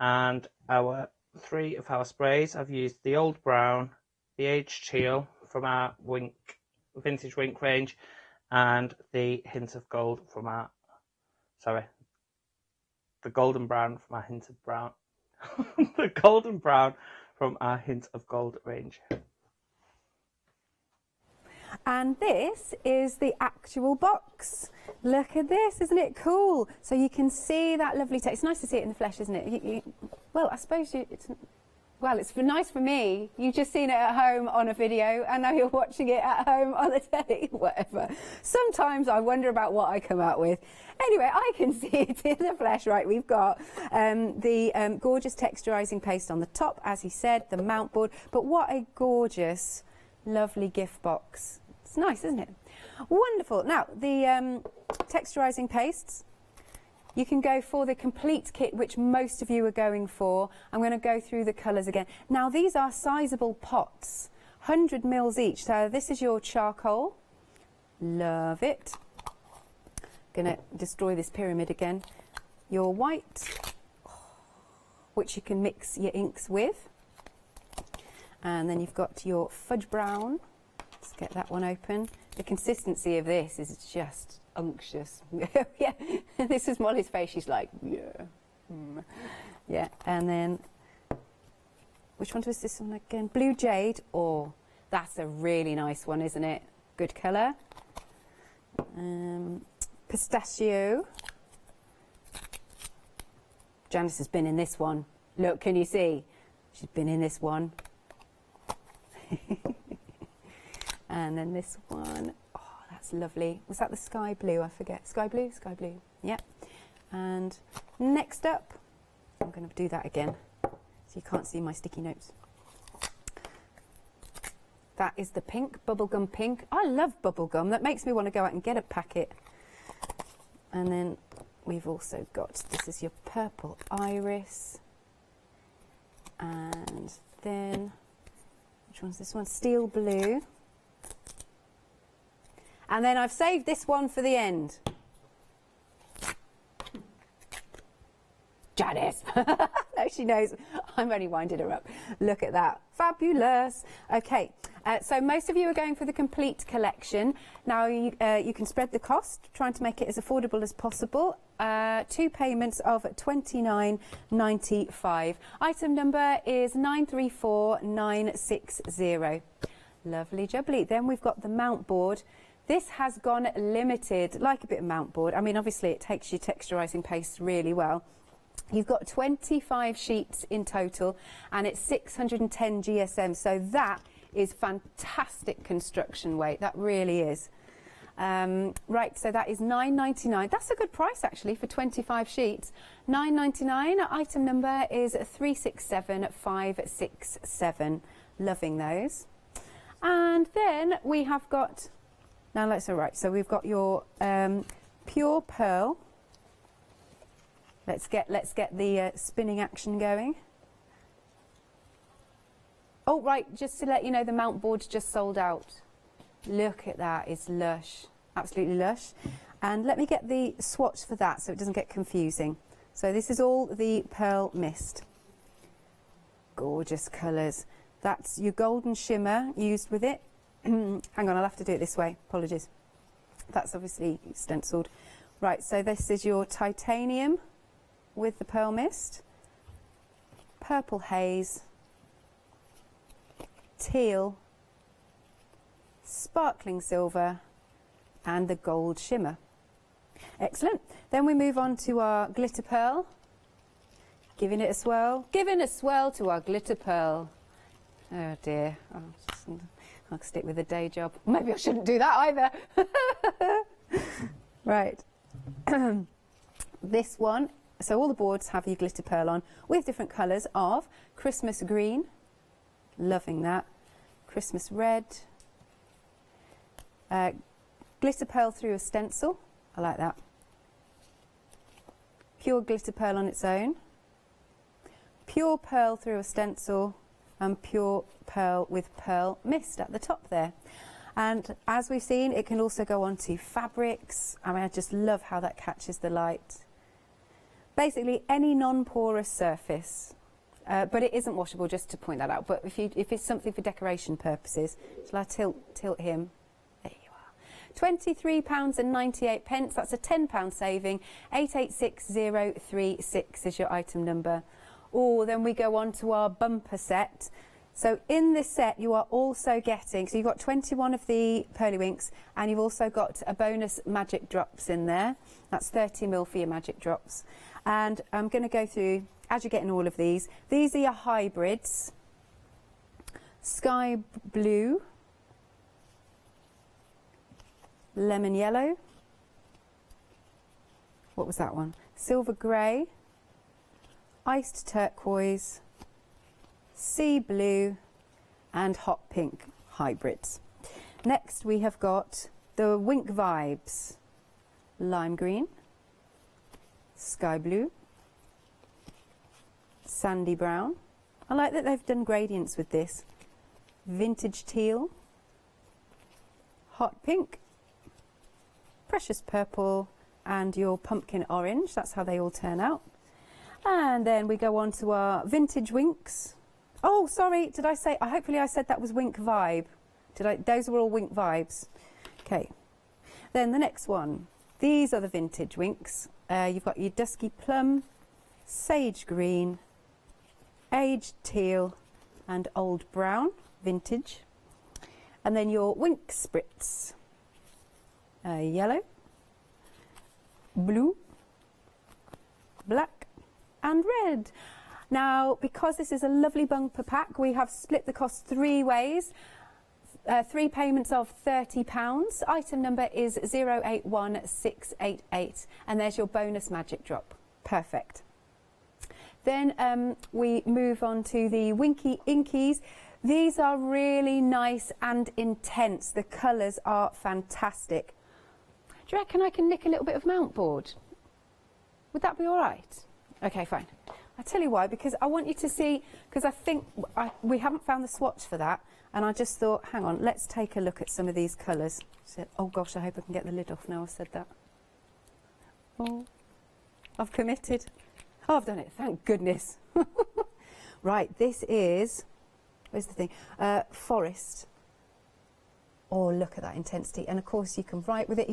Speaker 7: and our 3 of our sprays. I've used the old brown, the aged teal from our vintage Wink range, and the hint of gold from our, the golden brown from our hint of brown. The golden brown from our hint of gold range.
Speaker 13: And this is the actual box. Look at this, isn't it cool? So you can see that lovely text. It's nice to see it in the flesh, isn't it? Well, I suppose it's nice for me. You've just seen it at home on a video, and now you're watching it at home on the telly, whatever. Sometimes I wonder about what I come out with. Anyway, I can see it in the flesh. Right, we've got the gorgeous texturizing paste on the top, as he said, the mount board. But what a gorgeous, lovely gift box. It's nice, isn't it? Wonderful. Now, the texturizing pastes, you can go for the complete kit, which most of you are going for. I'm going to go through the colours again. Now, these are sizable pots, 100 mils each. So this is your charcoal. Love it. Going to destroy this pyramid again. Your white, which you can mix your inks with. And then you've got your fudge brown. Let's get that one open. The consistency of this is just unctuous. Yeah, this is Molly's face. She's like, yeah. Yeah, and then, which one was this one again? Blue jade. Oh, that's a really nice one, isn't it? Good colour. Pistachio. Janice has been in this one. Look, can you see? She's been in this one. And then this one. Oh, that's lovely. Was that the sky blue? I forget. Sky blue? Sky blue. Yeah. And next up, I'm going to do that again so you can't see my sticky notes. That is the pink, bubblegum pink. I love bubblegum. That makes me want to go out and get a packet. And then we've also got, this is your purple iris. And then, which one's this one? Steel blue. And then I've saved this one for the end. Janice. No, she knows. I'm only winding her up. Look at that. Fabulous. Okay, so most of you are going for the complete collection. Now you can spread the cost, trying to make it as affordable as possible. 2 payments of £29.95. Item number is 934960. Lovely jubbly. Then we've got the mount board. This has gone limited, like a bit of mount board. I mean, obviously it takes your texturizing paste really well. You've got 25 sheets in total, and it's 610 GSM, so that is fantastic construction weight. That really is. Right, so that is £9.99. That's a good price, actually, for 25 sheets. £9.99. Item number is 367567. Loving those. And then we have got... Now let's, all right, so we've got your pure pearl. Let's get the spinning action going. Oh, right, just to let you know, the mount board's just sold out. Look at that, it's lush, absolutely lush. And let me get the swatch for that so it doesn't get confusing. So this is all the pearl mist. Gorgeous colours. That's your golden shimmer used with it. Hang on, I'll have to do it this way. Apologies. That's obviously stenciled. Right, so this is your titanium with the pearl mist, purple haze, teal, sparkling silver and the gold shimmer. Excellent. Then we move on to our glitter pearl. Giving it a swirl. Giving a swirl to our glitter pearl. Oh dear. I'll stick with the day job. Maybe I shouldn't do that either. Right. This one. So all the boards have your glitter pearl on with different colours of Christmas green. Loving that. Christmas red. Glitter pearl through a stencil. I like that. Pure glitter pearl on its own. Pure pearl through a stencil, and pure pearl with pearl mist at the top there. And as we've seen, it can also go onto fabrics. I mean, I just love how that catches the light. Basically, any non-porous surface, but it isn't washable, just to point that out. But if it's something for decoration purposes, shall I tilt him? There you are. £23.98. That's a £10 saving. 886036 is your item number. Oh, then we go on to our bumper set. So in this set you are also getting, so you've got 21 of the Pearlywinks, and you've also got a bonus magic drops in there. That's 30ml for your magic drops. And I'm going to go through, as you're getting all of these are your hybrids. Sky blue, lemon yellow, what was that one? Silver grey, iced turquoise, sea blue and hot pink hybrids. Next we have got the Wink Vibes, lime green, sky blue, sandy brown. I like that they've done gradients with this. Vintage teal, hot pink, precious purple and your pumpkin orange. That's how they all turn out. And then we go on to our vintage winks. Oh, sorry, did I say, hopefully I said that was Wink Vibe. Those were all Wink Vibes. Okay. Then the next one. These are the vintage winks. You've got your dusky plum, sage green, aged teal and old brown, vintage. And then your wink spritz. Yellow, blue, black and red. Now, because this is a lovely bumper pack, we have split the cost 3 ways. 3 payments of £30. Item number is 081688, and there's your bonus magic drop. Perfect. Then we move on to the Winky Inkies. These are really nice and intense. The colours are fantastic. Do you reckon I can nick a little bit of mount board? Would that be all right? Okay, fine. I'll tell you why, because I want you to see, because I think we haven't found the swatch for that, and I just thought, hang on, let's take a look at some of these colours. So, oh gosh, I hope I can get the lid off now I've said that. Oh, I've committed. Oh, I've done it, thank goodness. Right, this is, where's the thing? Forest. Oh, look at that intensity. And of course you can write with it.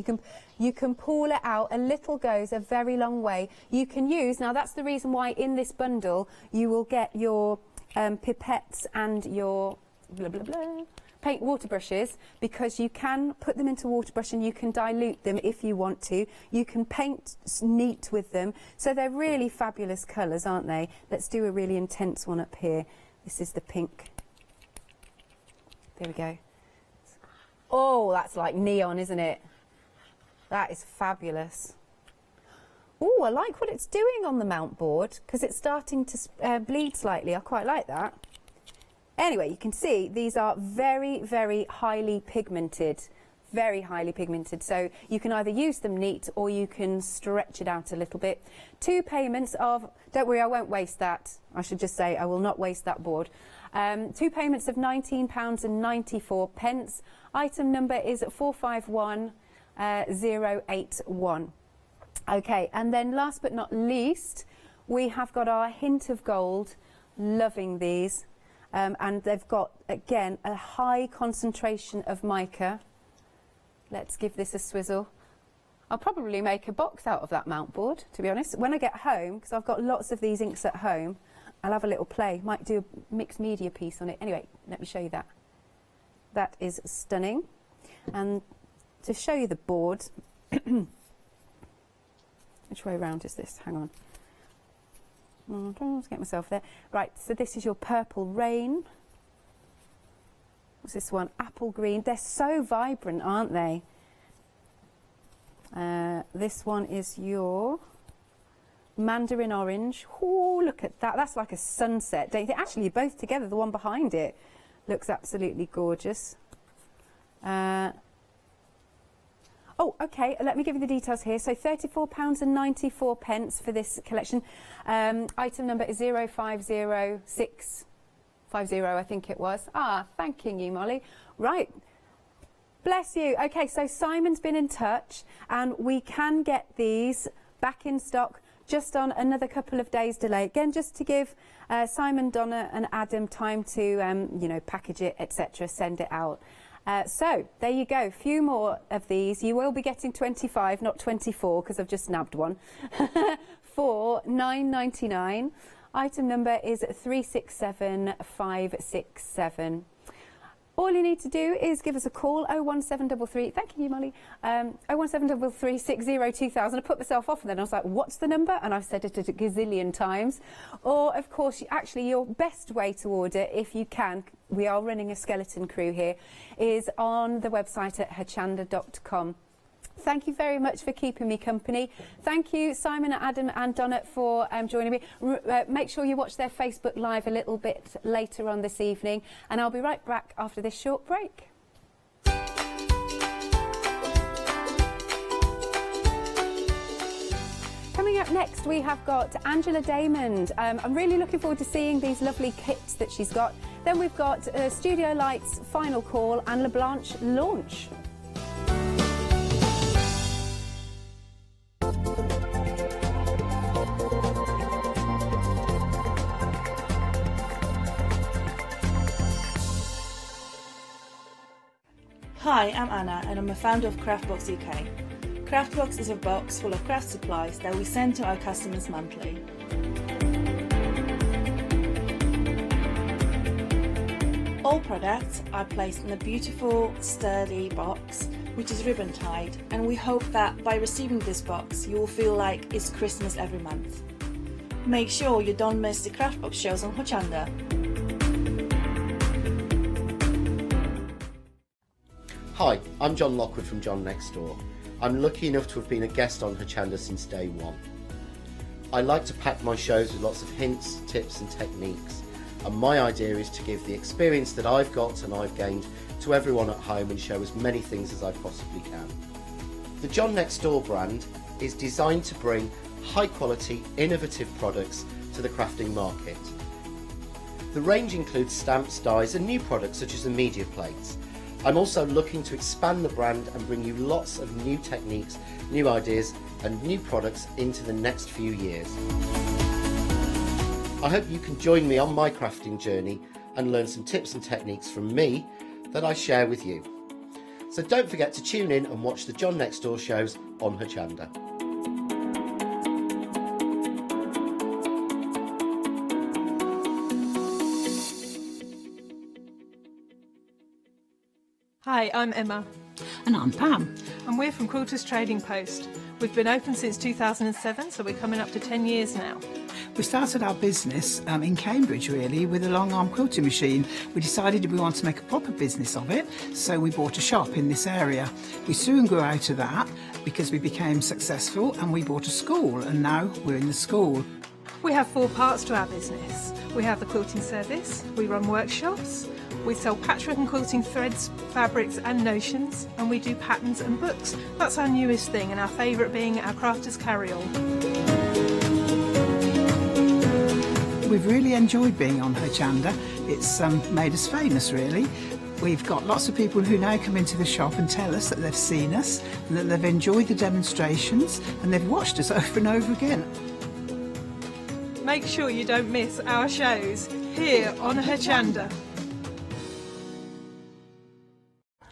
Speaker 13: You can pull it out. A little goes a very long way. You can use, now that's the reason why in this bundle you will get your pipettes and your blah, blah, blah, paint water brushes, because you can put them into water brush and you can dilute them if you want to. You can paint neat with them. So they're really fabulous colours, aren't they? Let's do a really intense one up here. This is the pink. There we go. Oh, that's like neon, isn't it? That is fabulous. Oh, I like what it's doing on the mount board, because it's starting to bleed slightly. I quite like that. Anyway, you can see these are very, very highly pigmented. Very highly pigmented. So you can either use them neat or you can stretch it out a little bit. 2 payments of, don't worry, I won't waste that. I should just say I will not waste that board. 2 payments of £19.94. Item number is 451081. Okay, and then last but not least, we have got our Hint of Gold. Loving these. And they've got, again, a high concentration of mica. Let's give this a swizzle. I'll probably make a box out of that mount board, to be honest. When I get home, because I've got lots of these inks at home, I'll have a little play. Might do a mixed media piece on it. Anyway, let me show you that. That is stunning. And to show you the board, which way round is this? Hang on. Let's get myself there. Right, so this is your Purple Rain. What's this one? Apple Green. They're so vibrant, aren't they? This one is your Mandarin Orange. Oh, look at that. That's like a sunset, don't you think? Actually, both together, the one behind it looks absolutely gorgeous. Oh, okay, let me give you the details here. So £34.94 for this collection. Item number is 050650, I think it was. Ah, thanking you, Molly. Right. Bless you. Okay, so Simon's been in touch and we can get these back in stock just on another couple of days delay. Again, just to give Simon, Donna and Adam time to, you know, package it, etc., send it out. So, there you go. A few more of these. You will be getting 25, not 24, because I've just nabbed one, for £9.99. Item number is 367567. All you need to do is give us a call, 01733, thank you, Molly, 01733 602000. I put myself off and then I was like, what's the number? And I've said it a gazillion times. Or, of course, actually your best way to order, if you can, we are running a skeleton crew here, is on the website at hochanda.com. Thank you very much for keeping me company. Thank you, Simon, Adam and Donna, for joining me. Make sure you watch their Facebook Live a little bit later on this evening, and I'll be right back after this short break. Coming up next, we have got Angela Damond. I'm really looking forward to seeing these lovely kits that she's got. Then we've got Studio Lights Final Call and La Blanche Launch.
Speaker 14: Hi, I'm Anna and I'm a founder of Craftbox UK. Craftbox is a box full of craft supplies that we send to our customers monthly. All products are placed in a beautiful, sturdy box which is ribbon tied, and we hope that by receiving this box you will feel like it's Christmas every month. Make sure you don't miss the Craftbox shows on Hochanda.
Speaker 15: Hi, I'm John Lockwood from John Next Door. I'm lucky enough to have been a guest on Hochanda since day one. I like to pack my shows with lots of hints, tips and techniques, and my idea is to give the experience that I've got and I've gained to everyone at home and show as many things as I possibly can. The John Next Door brand is designed to bring high quality, innovative products to the crafting market. The range includes stamps, dies and new products such as the media plates. I'm also looking to expand the brand and bring you lots of new techniques, new ideas and new products into the next few years. I hope you can join me on my crafting journey and learn some tips and techniques from me that I share with you. So don't forget to tune in and watch the John Next Door shows on Hochanda.
Speaker 16: Hi, I'm Emma.
Speaker 20: And I'm Pam.
Speaker 16: And we're from Quilters Trading Post. We've been open since 2007, so we're coming up to 10 years now.
Speaker 22: We started our business in Cambridge, really, with a long arm quilting machine. We decided we wanted to make a proper business of it, so we bought a shop in this area. We soon grew out of that because we became successful and we bought a school, and now we're in the school.
Speaker 16: We have 4 parts to our business. We have the quilting service, we run workshops, we sell patchwork and quilting threads, fabrics and notions, and we do patterns and books. That's our newest thing, and our favourite being our Crafters Carry-All.
Speaker 22: We've really enjoyed being on Hochanda. It's made us famous, really. We've got lots of people who now come into the shop and tell us that they've seen us and that they've enjoyed the demonstrations and they've watched us over and over again.
Speaker 16: Make sure you don't miss our shows here on Hochanda.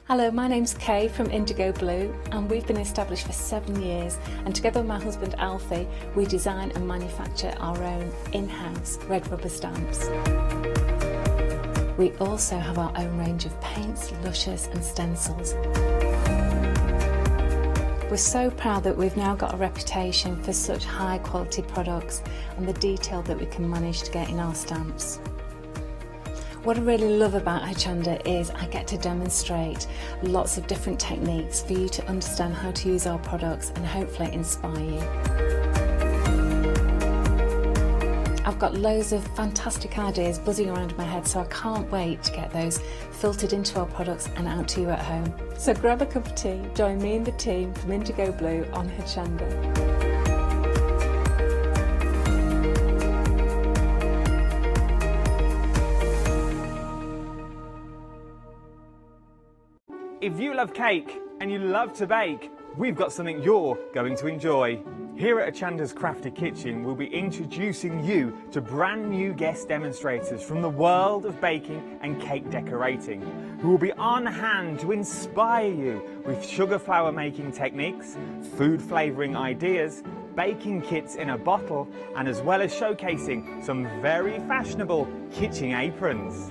Speaker 26: Hello, my name's Kay from Indigo Blue, and we've been established for 7 years, and together with my husband Alfie we design and manufacture our own in-house red rubber stamps. We also have our own range of paints, lushes and stencils. We're so proud that we've now got a reputation for such high quality products and the detail that we can manage to get in our stamps. What I really love about Hochanda is I get to demonstrate lots of different techniques for you to understand how to use our products and hopefully inspire you. I've got loads of fantastic ideas buzzing around in my head, so I can't wait to get those filtered into our products and out to you at home. So grab a cup of tea, join me and the team from Indigo Blue on Hochanda.
Speaker 3: If you love cake and you love to bake, we've got something you're going to enjoy. Here at Hochanda's Crafty Kitchen, we'll be introducing you to brand new guest demonstrators from the world of baking and cake decorating, who will be on hand to inspire you with sugar flour making techniques, food flavouring ideas, baking kits in a bottle, and as well as showcasing some very fashionable kitchen aprons.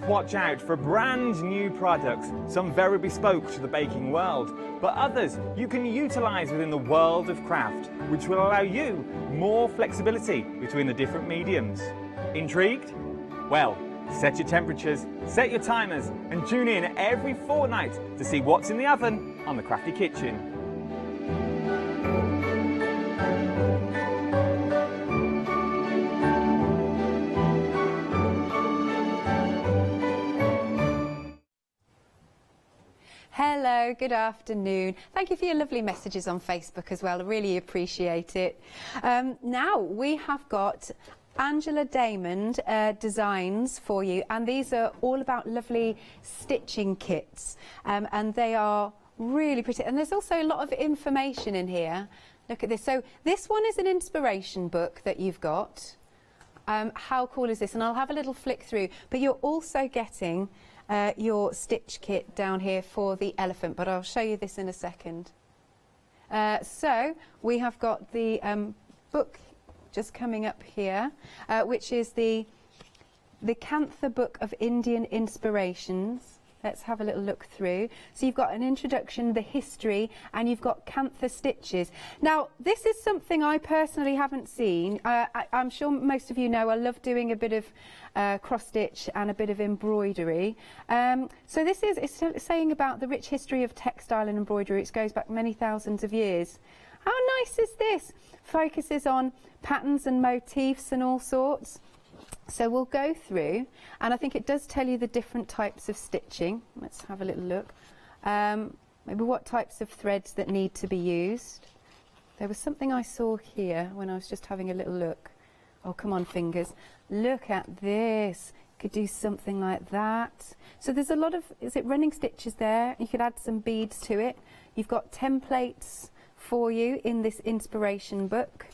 Speaker 3: Watch out for brand new products, some very bespoke to the baking world, but others you can utilise within the world of craft, which will allow you more flexibility between the different mediums. Intrigued? Well, set your temperatures, set your timers, and tune in every fortnight to see what's in the oven on the Crafty Kitchen.
Speaker 13: Hello, good afternoon. Thank you for your lovely messages on Facebook as well. I really appreciate it. Now we have got Angela Damond designs for you, and these are all about lovely stitching kits, and they are really pretty, and there's also a lot of information in here. Look at this. So this one is an inspiration book that you've got. How cool is this? And I'll have a little flick through, but you're also getting your stitch kit down here for the elephant, but I'll show you this in a second. So we have got the book just coming up here, which is the Cantha Book of Indian Inspirations. Let's have a little look through. So you've got an introduction, the history, and you've got Cantha stitches. Now, this is something I personally haven't seen. I'm sure most of you know I love doing a bit of cross stitch and a bit of embroidery. So this is it's saying about the rich history of textile and embroidery. It goes back many thousands of years. How nice is this? Focuses on patterns and motifs and all sorts. So we'll go through, and I think it does tell you the different types of stitching. Let's have a little look. Maybe what types of threads that need to be used. There was something I saw here when I was just having a little look. Oh, come on, fingers. Look at this. You could do something like that. So there's a lot of, is it running stitches there? You could add some beads to it. You've got templates for you in this inspiration book.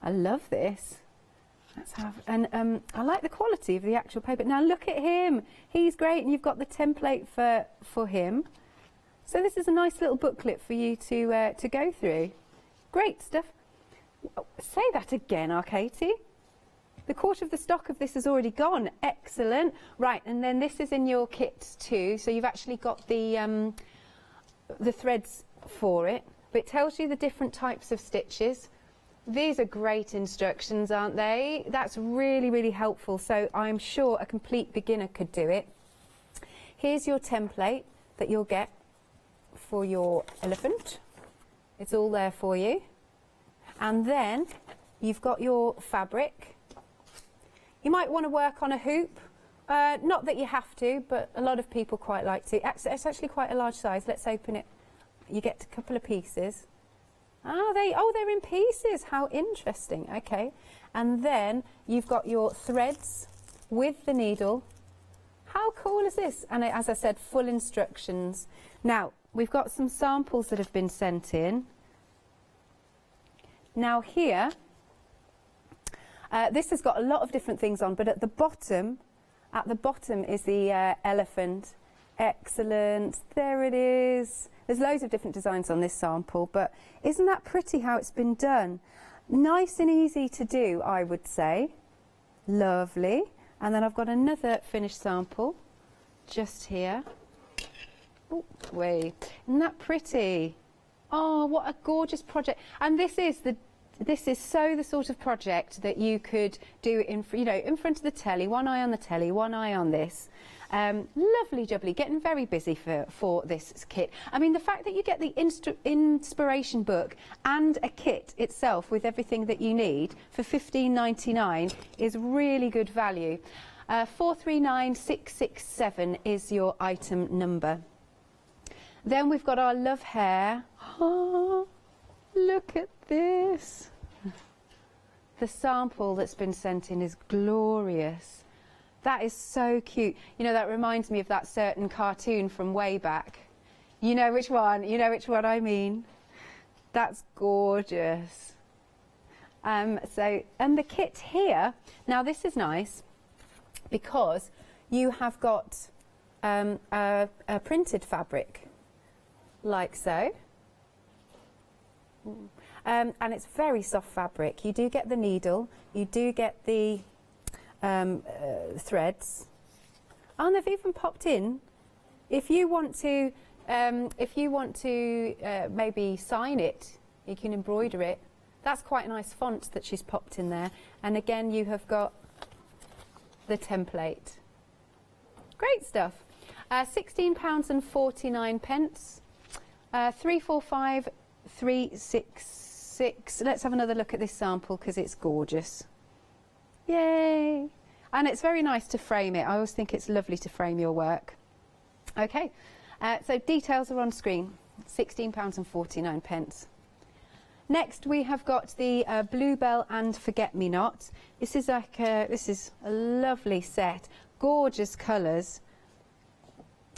Speaker 13: I love this. Let's have, and I like the quality of the actual paper. Now look at him, he's great, and you've got the template for him. So this is a nice little booklet for you to go through. Great stuff. Say that again, Katie. The quarter of the stock of this has already gone. Excellent. Right, and then this is in your kit too. So you've actually got the threads for it, but it tells you the different types of stitches. These are great instructions, aren't they? That's really, really helpful. So I'm sure a complete beginner could do it. Here's your template that you'll get for your elephant. It's all there for you. And then you've got your fabric. You might want to work on a hoop. Not that you have to, but a lot of people quite like to. It's actually quite a large size. Let's open it. You get a couple of pieces. They're in pieces. How interesting. Okay. And then you've got your threads with the needle. How cool is this? And as I said, full instructions. Now, we've got some samples that have been sent in. Now here, this has got a lot of different things on, but at the bottom is the elephant. Excellent. There it is. There's loads of different designs on this sample, but isn't that pretty how it's been done? Nice and easy to do, I would say. Lovely. And then I've got another finished sample just here. Oh, wait. Isn't that pretty? Oh, what a gorgeous project. And this is so the sort of project that you could do in front of the telly, one eye on the telly, one eye on this. Lovely jubbly, getting very busy for this kit. I mean, the fact that you get the inspiration book and a kit itself with everything that you need for $15.99 is really good value. 439667 is your item number. Then we've got our love hair. Oh, look at this. The sample that's been sent in is glorious. That is so cute. You know, that reminds me of that certain cartoon from way back. You know which one? You know which one I mean? That's gorgeous. And the kit here, now this is nice because you have got a printed fabric, like so. And it's very soft fabric. You do get the needle, you do get the threads, and they've even popped in. If you want to maybe sign it, you can embroider it. That's quite a nice font that she's popped in there. And again, you have got the template. Great stuff. £16.49. 345366. Let's have another look at this sample because it's gorgeous. Yay! And it's very nice to frame it. I always think it's lovely to frame your work. Okay, so details are on screen. £16.49. Next we have got the Bluebell and Forget Me Not. This is like this is a lovely set, gorgeous colours.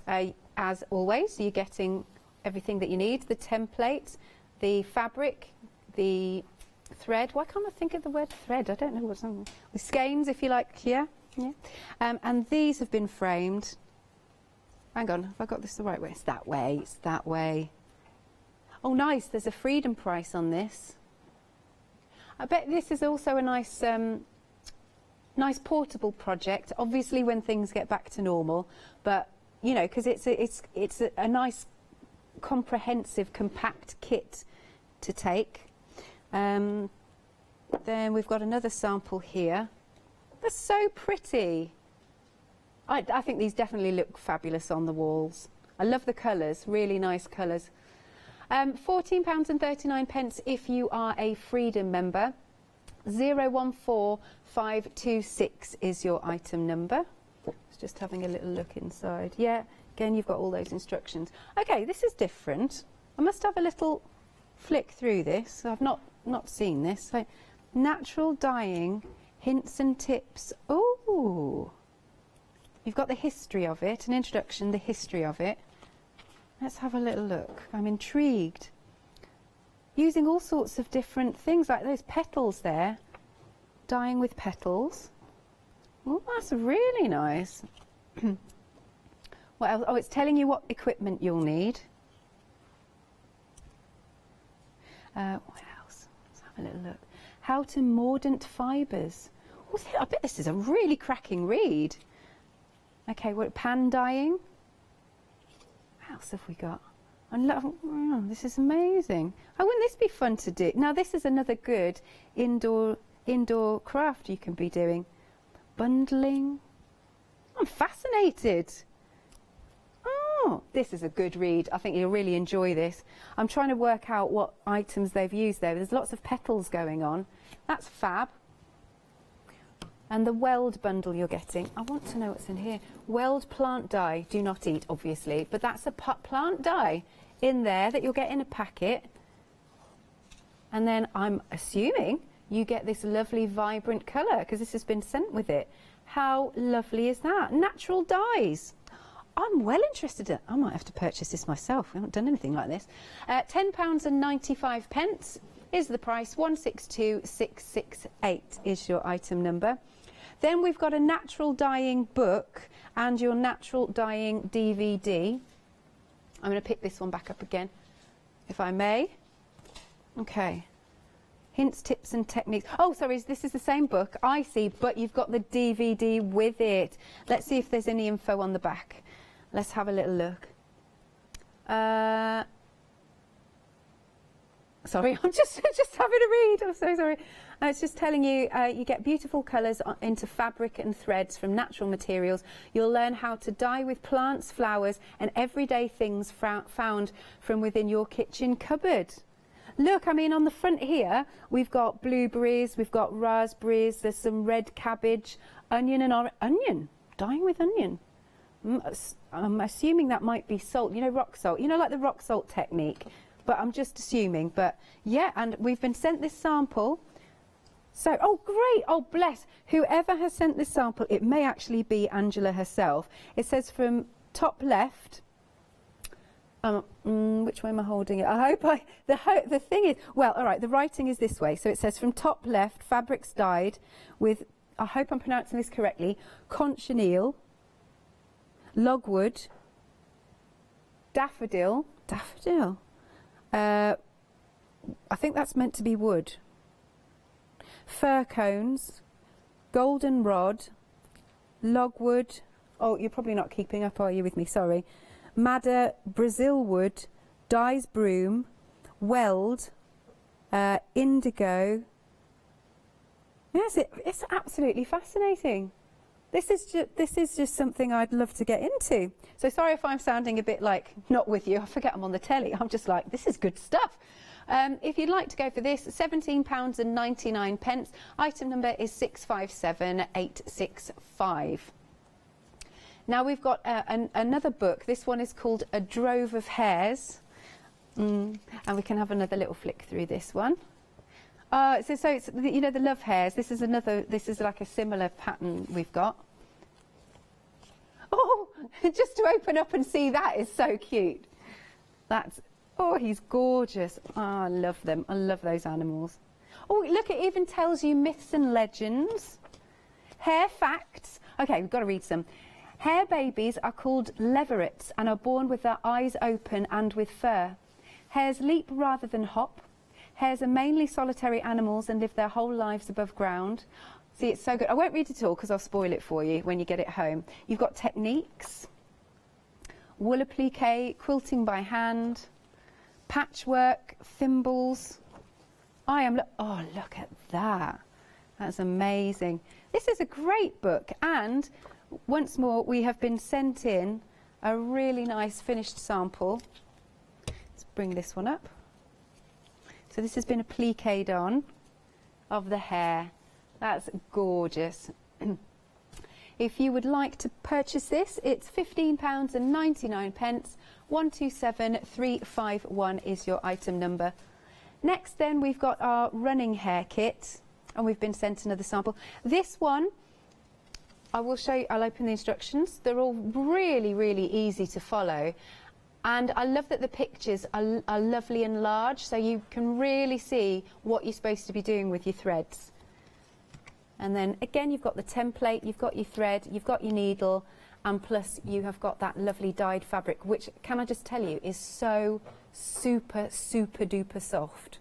Speaker 13: As always, you're getting everything that you need: the template, the fabric, the thread. Why can't I think of the word thread? I don't know what's on. The skeins, if you like. Yeah. And these have been framed. Hang on, have I got this the right way? It's that way. It's that way. Oh, nice. There's a freedom price on this. I bet this is also a nice, nice portable project. Obviously, when things get back to normal, but you know, because it's a nice, comprehensive, compact kit to take. Then we've got another sample here. They're so pretty. I think these definitely look fabulous on the walls. I love the colours, really nice colours. £14.39 if you are a Freedom member. 014526 is your item number. Just having a little look inside. Yeah, again, you've got all those instructions. Okay, this is different. I must have a little flick through this. I've not seen this. So, natural dyeing, hints and tips. Oh, you've got the history of it, an introduction, the history of it. Let's have a little look. I'm intrigued. Using all sorts of different things, like those petals there. Dyeing with petals. Oh, that's really nice. What else? Oh, it's telling you what equipment you'll need. What else? Let's have a little look. How to mordant fibres. Oh, I bet this is a really cracking read. Okay, what pan dyeing? What else have we got? Oh, this is amazing. Oh, wouldn't this be fun to do? Now, this is another good indoor craft you can be doing. Bundling. I'm fascinated. Oh, this is a good read. I think you'll really enjoy this. I'm trying to work out what items they've used there. There's lots of petals going on. That's fab. And the weld bundle you're getting. I want to know what's in here. Weld plant dye. Do not eat, obviously. But that's a plant dye in there that you'll get in a packet. And then I'm assuming you get this lovely vibrant colour because this has been sent with it. How lovely is that? Natural dyes. I'm well interested in it. I might have to purchase this myself. I haven't done anything like this. £10.95 is the price. 162668 is your item number. Then we've got a natural dyeing book and your natural dyeing DVD. I'm going to pick this one back up again, if I may. Okay. Hints, tips and techniques. Oh, sorry, this is the same book, I see, but you've got the DVD with it. Let's see if there's any info on the back. Let's have a little look. Sorry, I'm just having a read. I'm so sorry. It's just telling you you get beautiful colours into fabric and threads from natural materials. You'll learn how to dye with plants, flowers and everyday things found from within your kitchen cupboard. Look, I mean, on the front here, we've got blueberries, we've got raspberries, there's some red cabbage, onion and onion, dyeing with onion. I'm assuming that might be salt, you know, rock salt, you know, like the rock salt technique. But I'm just assuming. But yeah, and we've been sent this sample. So, oh great, oh bless. Whoever has sent this sample, it may actually be Angela herself. It says from top left, which way am I holding it? I hope the thing is, well, all right, the writing is this way. So it says from top left, fabrics dyed with, I hope I'm pronouncing this correctly, cochineal, logwood, daffodil, I think that's meant to be wood. Fir cones, goldenrod, logwood. Oh, you're probably not keeping up, are you, with me? Sorry. Madder, Brazil wood, dyes broom, weld, indigo. Yes, it's absolutely fascinating. This is just something I'd love to get into. So sorry if I'm sounding a bit like not with you. I forget I'm on the telly. I'm just like, this is good stuff. If you'd like to go for this, £17.99. Item number is 657865. Now we've got another book. This one is called A Drove of Hares. And we can have another little flick through this one. So it's, you know, the love hares. This is like a similar pattern we've got. Oh, just to open up and see that is so cute. Oh, he's gorgeous. Oh, I love them. I love those animals. Oh, look, it even tells you myths and legends. Hare facts. Okay, we've got to read some. Hare babies are called leverets and are born with their eyes open and with fur. Hares leap rather than hop. Hares are mainly solitary animals and live their whole lives above ground. See, it's so good. I won't read it all because I'll spoil it for you when you get it home. You've got techniques, wool applique, quilting by hand, patchwork, thimbles. Oh, look at that. That's amazing. This is a great book. And once more, we have been sent in a really nice finished sample. Let's bring this one up. So this has been appliqued on of the hare. That's gorgeous. If you would like to purchase this, it's £15.99. 127351 is your item number. Next then we've got our running hare kit, and we've been sent another sample. This one, I will show you, I'll open the instructions. They're all really, really easy to follow. And I love that the pictures are lovely and large, so you can really see what you're supposed to be doing with your threads. And then again, you've got the template, you've got your thread, you've got your needle, and plus you have got that lovely dyed fabric, which, can I just tell you, is so super, super duper soft.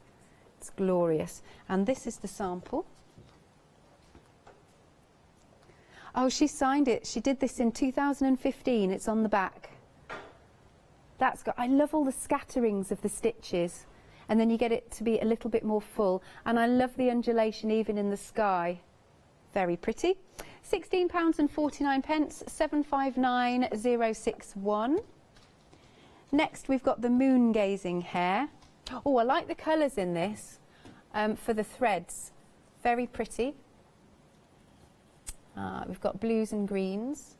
Speaker 13: It's glorious. And this is the sample. Oh, she signed it. She did this in 2015. It's on the back. I love all the scatterings of the stitches, and then you get it to be a little bit more full. And I love the undulation even in the sky. Very pretty. £16.49, 759061. Next we've got the moon gazing hare. Oh, I like the colours in this for the threads. Very pretty. We've got blues and greens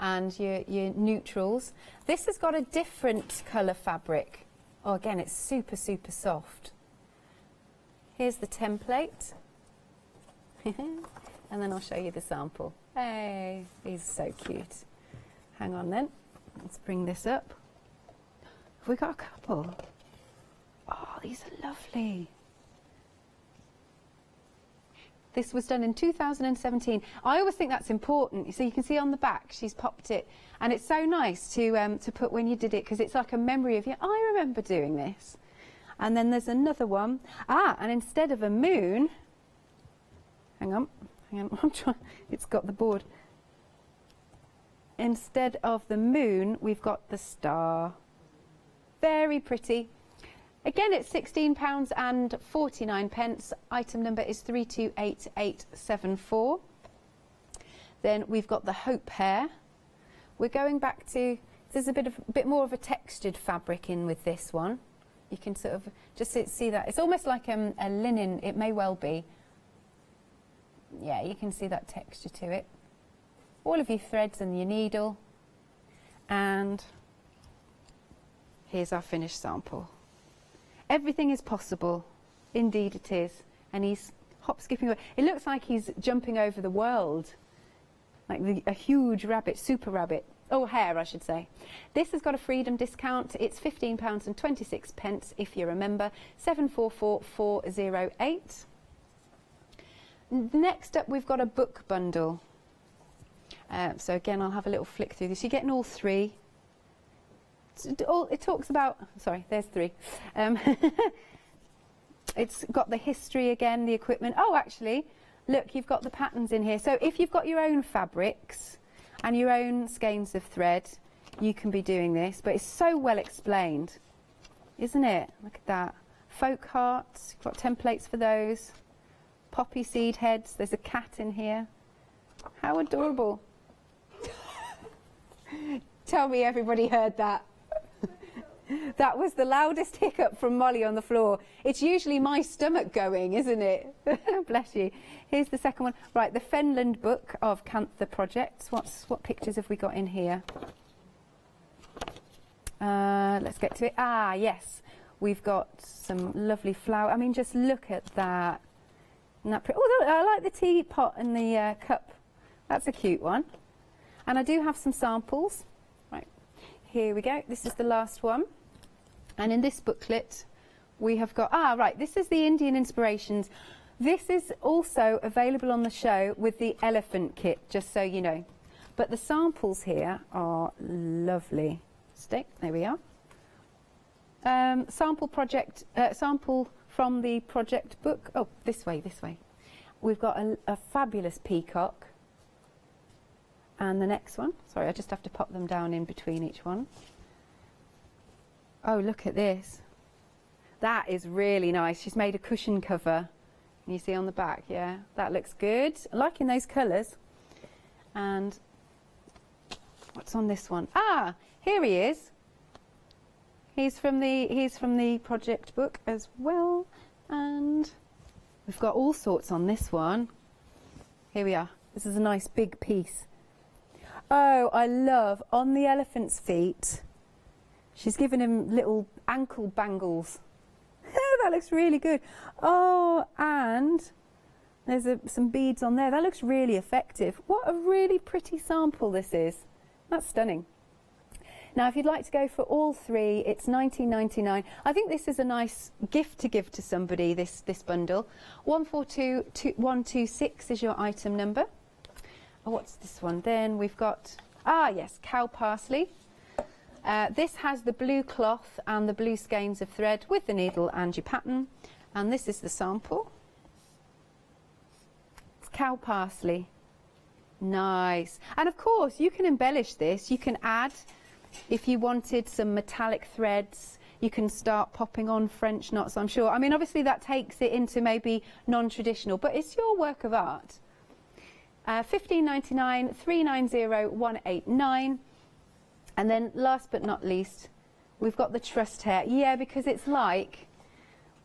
Speaker 13: and your neutrals. This has got a different colour fabric. Oh, again, it's super, super soft. Here's the template. And then I'll show you the sample. Hey, these are so cute. Hang on then, let's bring this up. Have we got a couple? Oh, these are lovely. This was done in 2017. I always think that's important. So you can see on the back, she's popped it. And it's so nice to put when you did it, because it's like a memory of you. I remember doing this. And then there's another one. And instead of a moon, hang on, I'm trying, it's got the board. Instead of the moon, we've got the star. Very pretty. Again, it's £16.49. Item number is 328874. Then we've got the Hope Hair. We're going back to, there's a bit more of a textured fabric in with this one. You can sort of just see that. It's almost like a linen, it may well be. Yeah, you can see that texture to it. All of your threads and your needle. And here's our finished sample. Everything is possible. Indeed it is. And he's hop-skipping away. It looks like he's jumping over the world. Like a huge rabbit, super rabbit. Oh, hare, I should say. This has got a Freedom discount. It's £15.26 if you're a member. 744408. Next up, we've got a book bundle. So again, I'll have a little flick through this. You're getting all three. It talks about, sorry, there's three. It's got the history again, the equipment. Oh, actually, look, you've got the patterns in here. So if you've got your own fabrics and your own skeins of thread, you can be doing this. But it's so well explained, isn't it? Look at that. Folk hearts, you've got templates for those. Poppy seed heads, there's a cat in here. How adorable. Tell me everybody heard that. That was the loudest hiccup from Molly on the floor. It's usually my stomach going, isn't it? Bless you. Here's the second one. Right, the Fenland book of Cantha Projects. What pictures have we got in here? Let's get to it. Ah, yes. We've got some lovely flower. I mean, just look at that. Oh, I like the teapot and the cup. That's a cute one. And I do have some samples. Right, here we go. This is the last one. And in this booklet, we have got, this is the Indian inspirations. This is also available on the show with the elephant kit, just so you know. But the samples here are lovely. There we are. Sample from the project book. Oh, this way. We've got a fabulous peacock. And the next one. Sorry, I just have to pop them down in between each one. Oh, look at this. That is really nice. She's made a cushion cover. Can you see on the back? Yeah, that looks good. I'm liking those colours. And what's on this one? Ah, here he is. He's from the project book as well. And we've got all sorts on this one. Here we are. This is a nice big piece. Oh, I love on the elephant's feet. She's given him little ankle bangles. That looks really good. Oh, and there's some beads on there. That looks really effective. What a really pretty sample this is. That's stunning. Now, if you'd like to go for all three, it's $19.99. I think this is a nice gift to give to somebody, this bundle. 142126 is your item number. Oh, what's this one? Then we've got, yes, cow parsley. This has the blue cloth and the blue skeins of thread with the needle and your pattern. And this is the sample. It's cow parsley. Nice. And of course, you can embellish this. You can add, if you wanted, some metallic threads. You can start popping on French knots, I'm sure. I mean, obviously that takes it into maybe non-traditional, but it's your work of art. $15.99, $390,189. And then last but not least, we've got the trust hair. Yeah, because it's like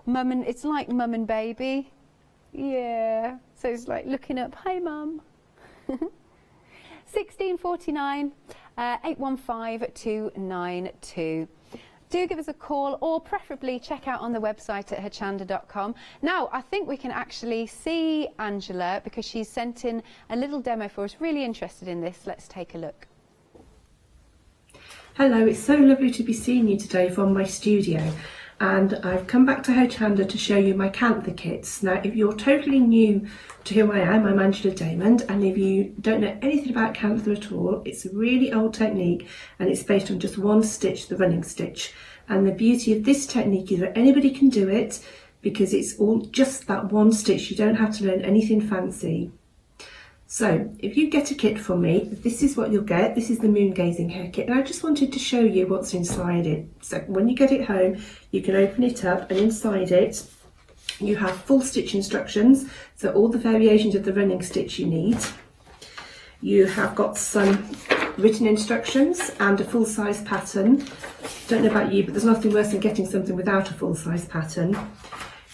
Speaker 13: mum and baby. Yeah. So it's like looking up, hi mum. $16.49, 815292. Do give us a call or preferably check out on the website at hochanda.com. Now, I think we can actually see Angela because she's sent in a little demo for us. Really interested in this. Let's take a look.
Speaker 4: Hello, it's so lovely to be seeing you today from my studio, and I've come back to Hochanda to show you my Cantha kits. Now, if you're totally new to who I am, I'm Angela Damond, and if you don't know anything about Cantha at all, it's a really old technique and it's based on just one stitch, the running stitch. And the beauty of this technique is that anybody can do it because it's all just that one stitch. You don't have to learn anything fancy. So if you get a kit from me, this is what you'll get. This is the moon gazing hair kit, and I just wanted to show you what's inside it. So when you get it home, you can open it up, and inside it you have full stitch instructions, so all the variations of the running stitch you need. You have got some written instructions and a full-size pattern. Don't know about you, but there's nothing worse than getting something without a full-size pattern.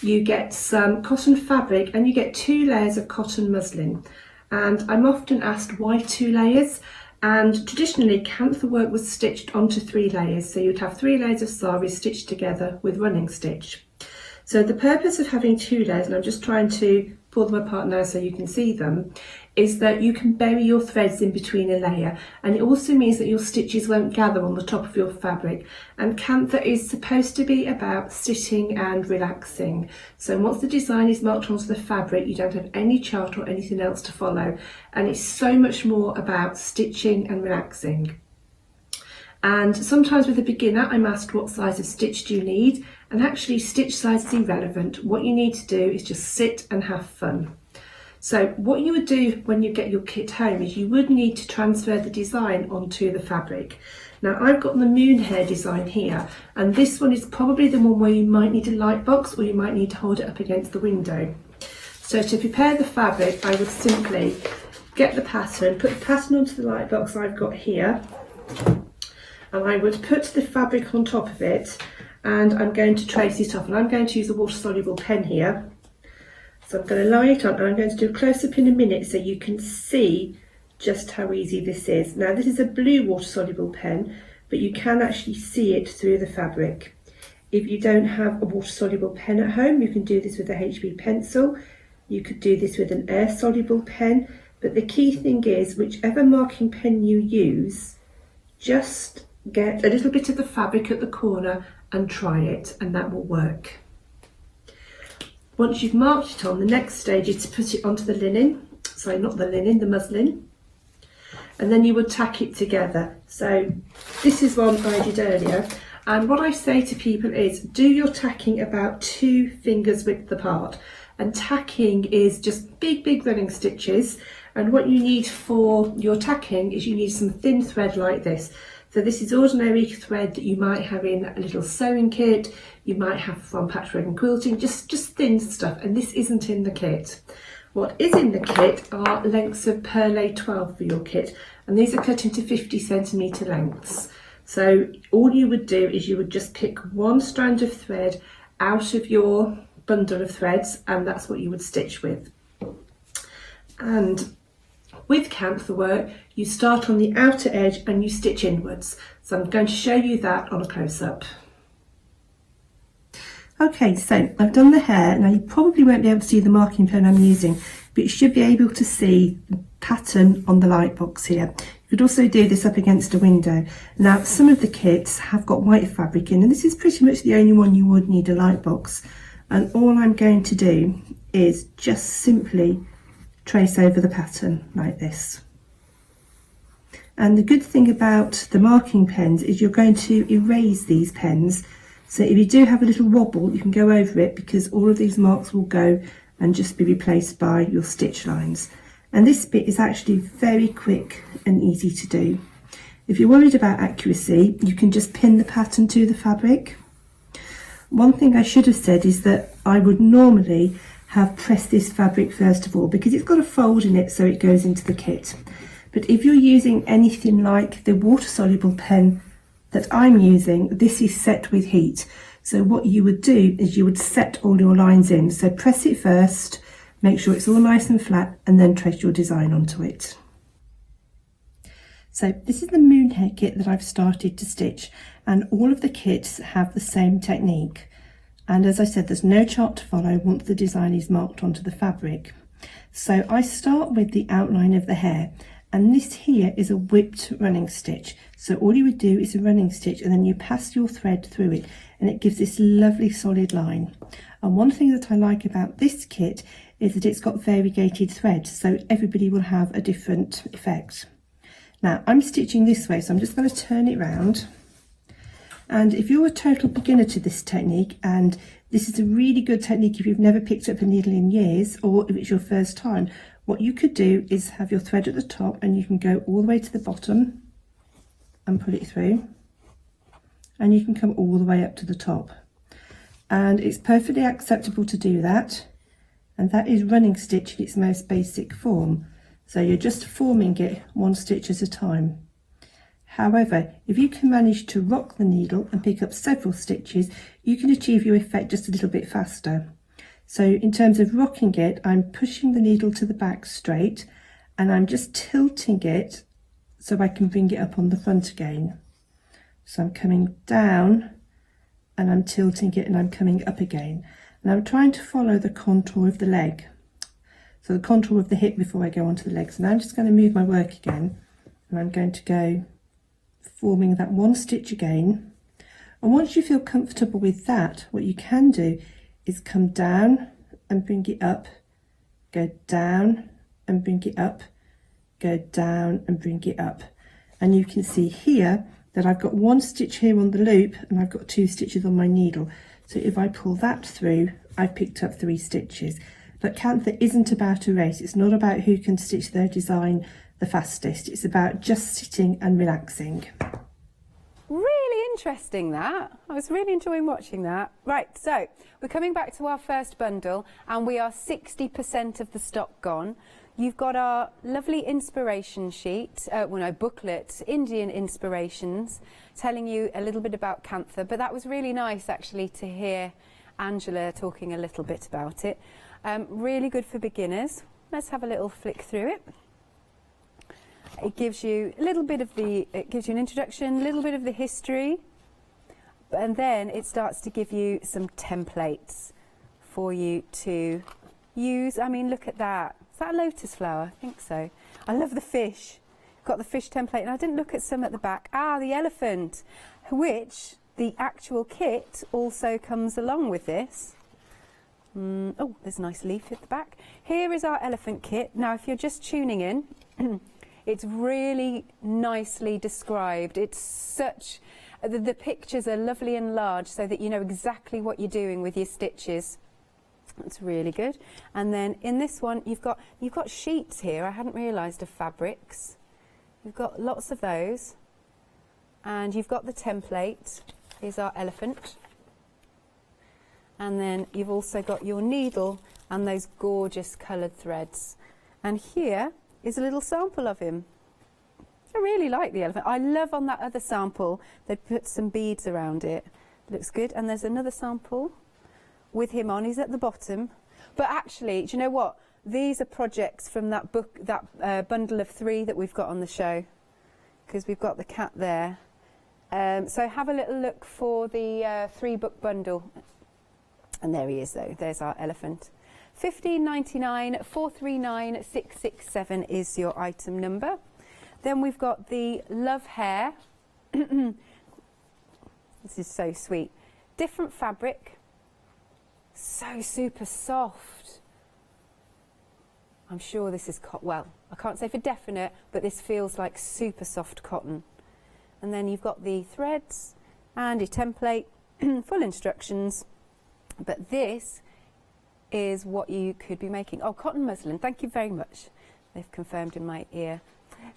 Speaker 4: You get some cotton fabric, and you get 2 layers of cotton muslin. And I'm often asked why 2 layers, and traditionally cantha work was stitched onto 3 layers, so you'd have 3 layers of sari stitched together with running stitch. So the purpose of having 2 layers, and I'm just trying to pull them apart now so you can see them, is that you can bury your threads in between a layer, and it also means that your stitches won't gather on the top of your fabric. And cantha is supposed to be about sitting and relaxing, so once the design is marked onto the fabric, you don't have any chart or anything else to follow, and it's so much more about stitching and relaxing. And sometimes with a beginner I'm asked what size of stitch do you need, and actually stitch size is irrelevant. What you need to do is just sit and have fun. So what you would do when you get your kit home is you would need to transfer the design onto the fabric. Now I've got the moon hair design here, and this one is probably the one where you might need a light box, or you might need to hold it up against the window. So to prepare the fabric, I would simply get the pattern, put the pattern onto the light box I've got here, and I would put the fabric on top of it, and I'm going to trace it off, and I'm going to use a water soluble pen here. So I'm going to lie it on, and I'm going to do a close-up in a minute so you can see just how easy this is. Now this is a blue water soluble pen, but you can actually see it through the fabric. If you don't have a water soluble pen at home, you can do this with a HB pencil. You could do this with an air soluble pen, but the key thing is whichever marking pen you use, just get a little bit of the fabric at the corner and try it, and that will work. Once you've marked it on, the next stage is to put it onto the linen, sorry, not the linen, the muslin, and then you would tack it together. So this is one I did earlier, and what I say to people is do your tacking about 2 fingers width apart, and tacking is just big running stitches, and what you need for your tacking is you need some thin thread like this. So this is ordinary thread that you might have in a little sewing kit, you might have from patchwork and quilting, just thin stuff, and this isn't in the kit. What is in the kit are lengths of Perlé 12 for your kit, and these are cut into 50cm lengths. So all you would do is you would just pick 1 strand of thread out of your bundle of threads, and that's what you would stitch with. And with cantha work, you start on the outer edge and you stitch inwards. So I'm going to show you that on a close-up. Okay, so I've done the hair. Now you probably won't be able to see the marking pen I'm using, but you should be able to see the pattern on the light box here. You could also do this up against a window. Now some of the kits have got white fabric in, and this is pretty much the only one you would need a light box. And all I'm going to do is just simply trace over the pattern like this. And the good thing about the marking pens is you're going to erase these pens, so if you do have a little wobble you can go over it, because all of these marks will go and just be replaced by your stitch lines. And this bit is actually very quick and easy to do. If you're worried about accuracy, you can just pin the pattern to the fabric. One thing I should have said is that I would normally have pressed this fabric first of all, because it's got a fold in it so it goes into the kit. But if you're using anything like the water soluble pen that I'm using, this is set with heat. So what you would do is you would set all your lines in. So press it first, make sure it's all nice and flat, and then trace your design onto it. So this is the moon hair kit that I've started to stitch, and all of the kits have the same technique. And as I said, there's no chart to follow once the design is marked onto the fabric. So I start with the outline of the hair, and this here is a whipped running stitch. So all you would do is a running stitch, and then you pass your thread through it, and it gives this lovely solid line. And one thing that I like about this kit is that it's got variegated threads, so everybody will have a different effect. Now I'm stitching this way, so I'm just going to turn it round. And if you're a total beginner to this technique and This is a really good technique if you've never picked up a needle in years, or if it's your first time. What you could do is have your thread at the top and you can go all the way to the bottom and pull it through, and you can come all the way up to the top. And it's perfectly acceptable to do that, and that is running stitch in its most basic form. So you're just forming it one stitch at a time. However, if you can manage to rock the needle and pick up several stitches, you can achieve your effect just a little bit faster. So in terms of rocking it, I'm pushing the needle to the back straight, and I'm just tilting it so I can bring it up on the front again. So I'm coming down and I'm tilting it and I'm coming up again. And I'm trying to follow the contour of the leg. So the contour of the hip before I go onto the legs. And I'm just going to move my work again, and I'm going to go forming that one stitch again. And once you feel comfortable with that, what you can do is come down and bring it up, go down and bring it up, go down and bring it up. And you can see here that I've got one stitch here on the loop and I've got 2 stitches on my needle. So if I pull that through, I've picked up 3 stitches. But Cantha isn't about a race. It's not about who can stitch their design the fastest. It's about just sitting and relaxing.
Speaker 13: Really interesting that. I was really enjoying watching that. Right, so we're coming back to our first bundle and we are 60% of the stock gone. You've got our lovely inspiration sheet, booklet, Indian inspirations, telling you a little bit about Cantha, but that was really nice actually to hear Angela talking a little bit about it. Really good for beginners. Let's have a little flick through it. It gives you a little bit of it gives you an introduction, a little bit of the history, and then it starts to give you some templates for you to use. I mean, look at that. Is that a lotus flower? I think so. I love the fish. Got the fish template, and I didn't look at some at the back. The elephant, which the actual kit also comes along with this. Oh, there's a nice leaf at the back. Here is our elephant kit. Now, if you're just tuning in, it's really nicely described. It's such, the pictures are lovely and large so that you know exactly what you're doing with your stitches. That's really good. And then in this one, you've got sheets here. I hadn't realised of fabrics. You've got lots of those. And you've got the template. Here's our elephant. And then you've also got your needle and those gorgeous coloured threads. And here is a little sample of him. I really like the elephant. I love on that other sample, they'd put some beads around it. Looks good. And there's another sample with him on. He's at the bottom. But actually, do you know what? These are projects from that book, that bundle of 3 that we've got on the show, because we've got the cat there. So have a little look for the 3-book bundle. And there he is, though. There's our elephant. $15.99, 439 667 is your item number. Then we've got the love hair. This is so sweet. Different fabric. So super soft. I'm sure this is well, I can't say for definite, but this feels like super soft cotton. And then you've got the threads and your template, full instructions. But this is what you could be making. Oh, cotton muslin, thank you very much. They've confirmed in my ear.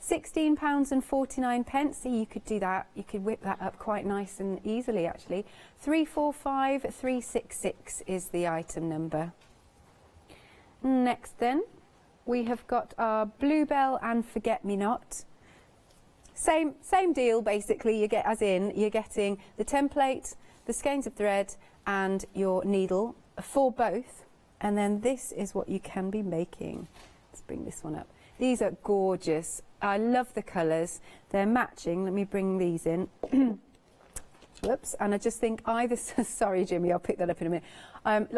Speaker 13: £16.49. So you could do that. You could whip that up quite nice and easily, actually. 345366 is the item number. Next then, we have got our Bluebell and Forget Me Not. Same deal, basically. You're getting the template, the skeins of thread, and your needle for both. And then this is what you can be making. Let's bring this one up. These are gorgeous. I love the colours. They're matching. Let me bring these in. Whoops. And I just think either... Sorry, Jimmy, I'll pick that up in a minute. I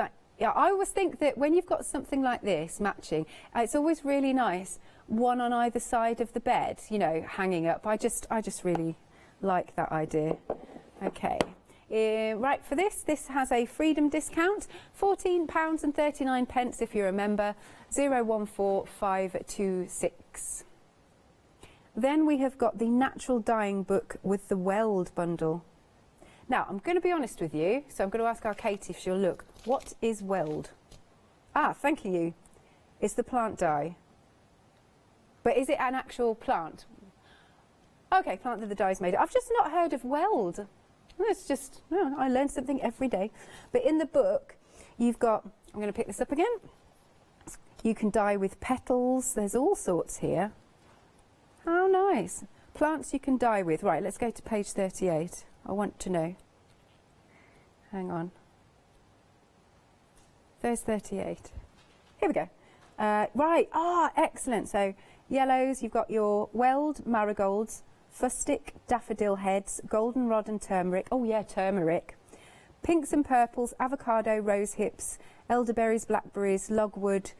Speaker 13: always think that when you've got something like this matching, it's always really nice, one on either side of the bed, you know, hanging up. I just really like that idea. Okay. Right, for this has a freedom discount, £14.39 if you're a member, 014526. Then we have got the natural dyeing book with the weld bundle. Now, I'm going to be honest with you, so I'm going to ask our Katie if she'll look. What is weld? Ah, thank you. It's the plant dye. But is it an actual plant? Okay, plant that the dye is made of. I've just not heard of weld. It's just, I learn something every day. But in the book, you've got, I'm going to pick this up again. You can dye with petals. There's all sorts here. How nice. Plants you can dye with. Right, let's go to page 38. I want to know. Hang on. There's 38. Here we go. Right, excellent. So yellows, you've got your weld marigolds, fustic daffodil heads, goldenrod and turmeric. Oh yeah, turmeric. Pinks and purples, avocado, rose hips, elderberries, blackberries, logwood,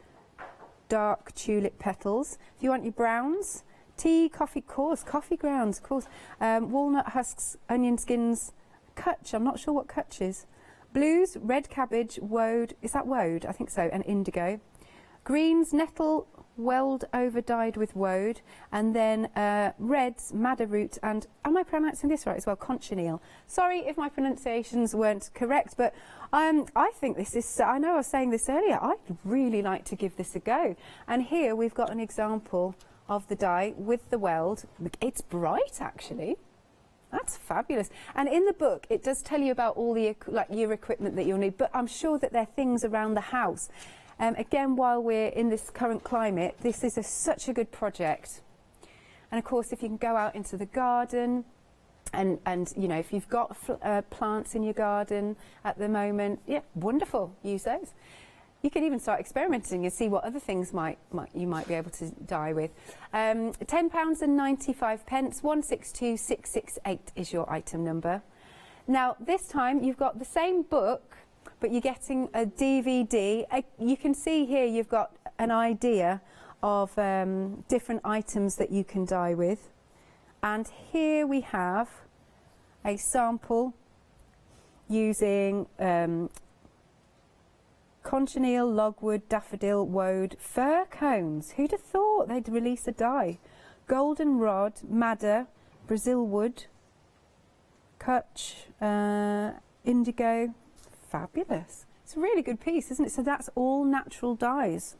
Speaker 13: dark tulip petals. If you want your browns, tea, coffee grounds, of course, walnut husks, onion skins, cutch, I'm not sure what cutch is. Blues, red cabbage, woad, is that woad? I think so, and indigo. Greens, nettle, weld over dyed with woad, and then reds, madder root, and am I pronouncing this right as well? Cochineal. Sorry if my pronunciations weren't correct, but I think this is, I know I was saying this earlier, I'd really like to give this a go. And here we've got an example of the dye with the weld. It's bright actually. That's fabulous. And in the book it does tell you about all the your equipment that you'll need, but I'm sure that there are things around the house. Again, while we're in this current climate, this is such a good project. And of course, if you can go out into the garden and you know, if you've got plants in your garden at the moment, yeah, wonderful, use those. You can even start experimenting and see what other things you might be able to dye with. £10.95, 162668 is your item number. Now, this time you've got the same book, but you're getting a DVD. You can see here you've got an idea of different items that you can dye with. And here we have a sample using cochineal, logwood, daffodil, woad, fir cones. Who'd have thought they'd release a dye? Goldenrod, madder, Brazil wood, cutch, indigo. Fabulous. It's a really good piece, isn't it? So that's all natural dyes.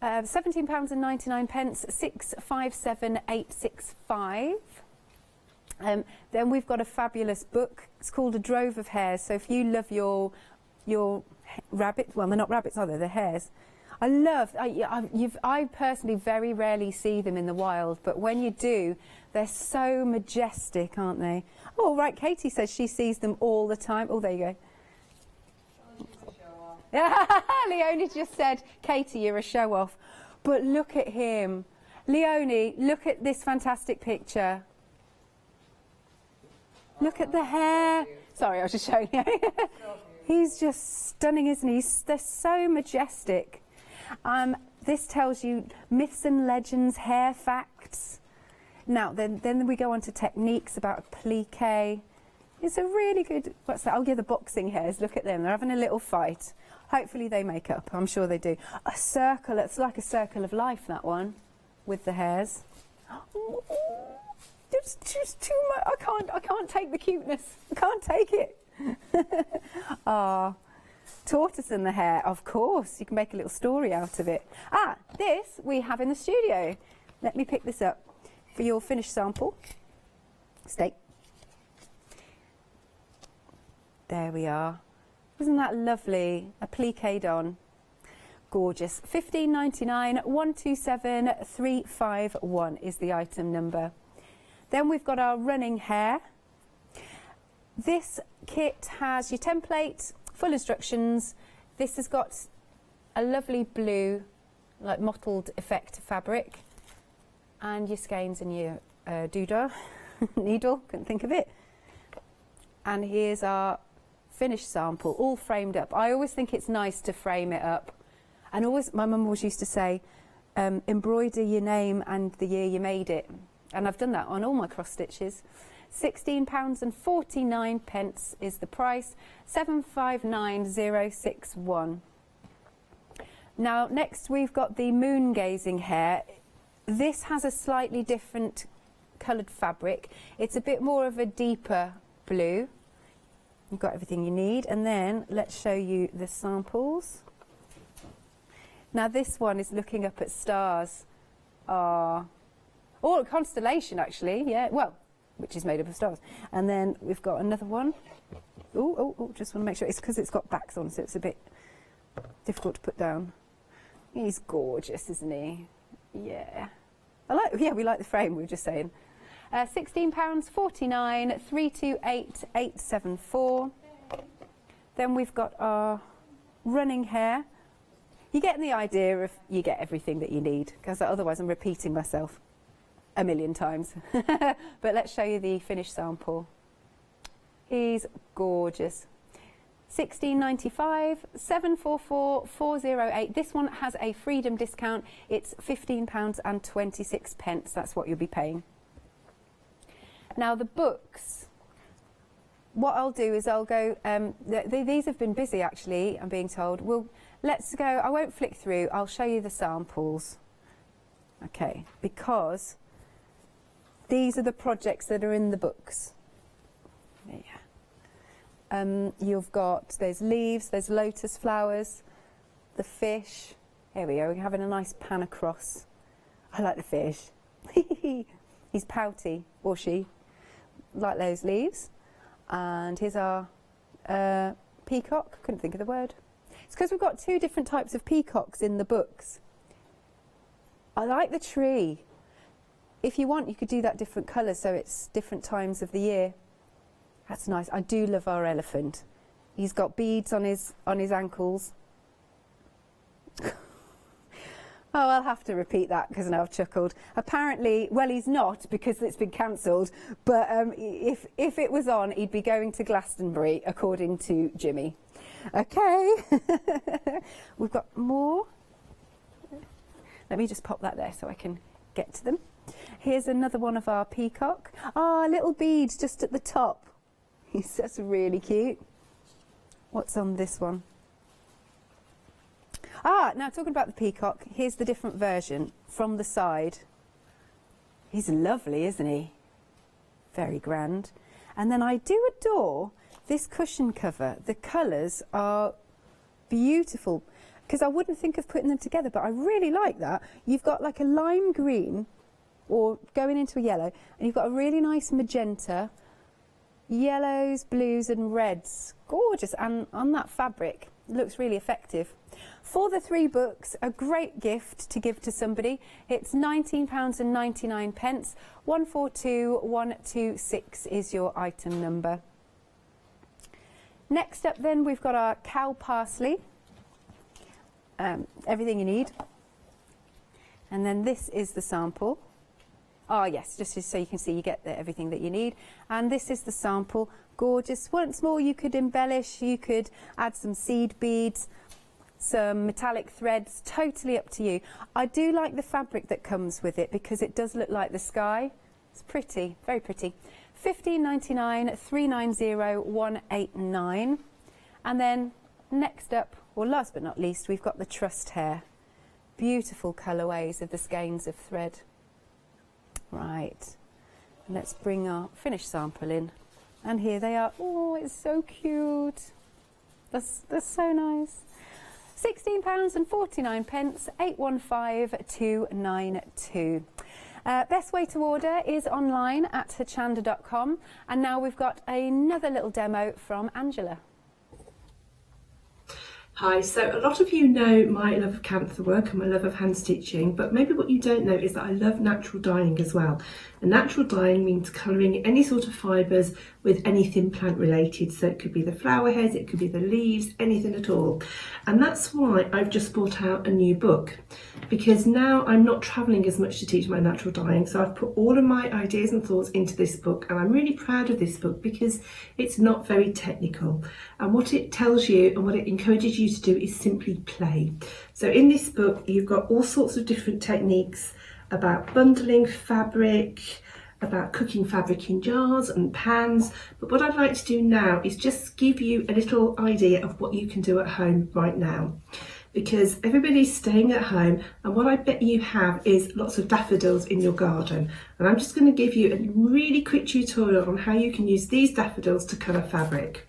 Speaker 13: £17.99, 657865. Then we've got a fabulous book. It's called A Drove of Hares. So if you love your rabbit, well, they're not rabbits, are they? They're hares. I personally very rarely see them in the wild, but when you do, they're so majestic, aren't they? Oh, right, Katie says she sees them all the time. Oh, there you go. Leonie just said, Katie, you're a show-off. But look at him. Leonie, look at this fantastic picture. Look at the hair. Sorry, I was just showing you. He's just stunning, isn't he? They're so majestic. This tells you myths and legends, hair facts. Now, then we go on to techniques about applique. It's a really good, what's that? Oh yeah, the boxing hares, look at them. They're having a little fight. Hopefully they make up, I'm sure they do. A circle, it's like a circle of life, that one, with the hares. It's just too much, I can't take the cuteness. I can't take it. Tortoise and the hare, of course, you can make a little story out of it. This we have in the studio. Let me pick this up for your finished sample. Steak. There we are. Isn't that lovely? Appliqued on. Gorgeous. £15.99, 127351 is the item number. Then we've got our running hair. This kit has your template, full instructions. This has got a lovely blue, like mottled effect fabric, and your skeins and your doodah, needle, couldn't think of it. And here's our finished sample, all framed up. I always think it's nice to frame it up. And always, my mum always used to say, embroider your name and the year you made it. And I've done that on all my cross stitches. £16.49 is the price, 759061. Now, next we've got the moon gazing hair. This has a slightly different coloured fabric. It's a bit more of a deeper blue. You've got everything you need, and then let's show you the samples. Now this one is looking up at stars. A constellation actually, yeah, well, which is made up of stars. And then we've got another one. Just want to make sure, it's because it's got backs on, so it's a bit difficult to put down. He's gorgeous, isn't he? Yeah. We like the frame, we were just saying. £16.49, 328874. Then we've got our running hair. You're getting the idea of you get everything that you need, because otherwise I'm repeating myself a million times. But let's show you the finished sample. He's gorgeous. £16.95, 744-408. This one has a Freedom discount. It's £15.26. That's what you'll be paying. Now the books, what I'll do is I'll go, these have been busy actually, I'm being told. Let's go, I won't flick through, I'll show you the samples. Okay, because these are the projects that are in the books. There you go. You've got, there's leaves, there's lotus flowers, the fish. Here we go, we're having a nice pan across. I like the fish. He's pouty, or she. Like those leaves. And here's our peacock. Couldn't think of the word. It's because we've got two different types of peacocks in the books. I like the tree. If you want, you could do that different colours, so it's different times of the year. That's nice. I do love our elephant. He's got beads on his ankles. Oh, I'll have to repeat that because now I've chuckled. Apparently, well, he's not because it's been cancelled, but if it was on, he'd be going to Glastonbury, according to Jimmy. Okay. We've got more. Let me just pop that there so I can get to them. Here's another one of our peacock. Little beads just at the top. That's really cute. What's on this one? Now talking about the peacock, here's the different version from the side. He's lovely, isn't he? Very grand. And then I do adore this cushion cover. The colours are beautiful, because I wouldn't think of putting them together, but I really like that. You've got like a lime green, or going into a yellow, and you've got a really nice magenta, yellows, blues and reds. Gorgeous, and on that fabric, it looks really effective. For the 3 books, a great gift to give to somebody. It's £19.99. 142126 is your item number. Next up then, we've got our cow parsley. Everything you need. And then this is the sample. Yes, just so you can see you get everything that you need. And this is the sample. Gorgeous. Once more, you could embellish, you could add some seed beads, some metallic threads, totally up to you. I do like the fabric that comes with it because it does look like the sky. It's pretty, very pretty. £15.99, 390189. And then next up, or last but not least, we've got the trust hair. Beautiful colourways of the skeins of thread. Right, let's bring our finished sample in. And here they are. Oh, it's so cute. That's so nice. £16.49, 815292. Best way to order is online at hochanda.com. And now we've got another little demo from Angela.
Speaker 4: Hi, so a lot of you know my love of cantha work and my love of hand stitching, but maybe what you don't know is that I love natural dyeing as well. And natural dyeing means colouring any sort of fibres with anything plant related. So it could be the flower heads, it could be the leaves, anything at all. And that's why I've just brought out a new book, because now I'm not travelling as much to teach my natural dyeing. So I've put all of my ideas and thoughts into this book, and I'm really proud of this book because it's not very technical. And what it tells you and what it encourages you to do is simply play. So in this book, you've got all sorts of different techniques about bundling fabric, about cooking fabric in jars and pans. But what I'd like to do now is just give you a little idea of what you can do at home right now. because everybody's staying at home, and what I bet you have is lots of daffodils in your garden. And I'm just going to give you a really quick tutorial on how you can use these daffodils to colour fabric.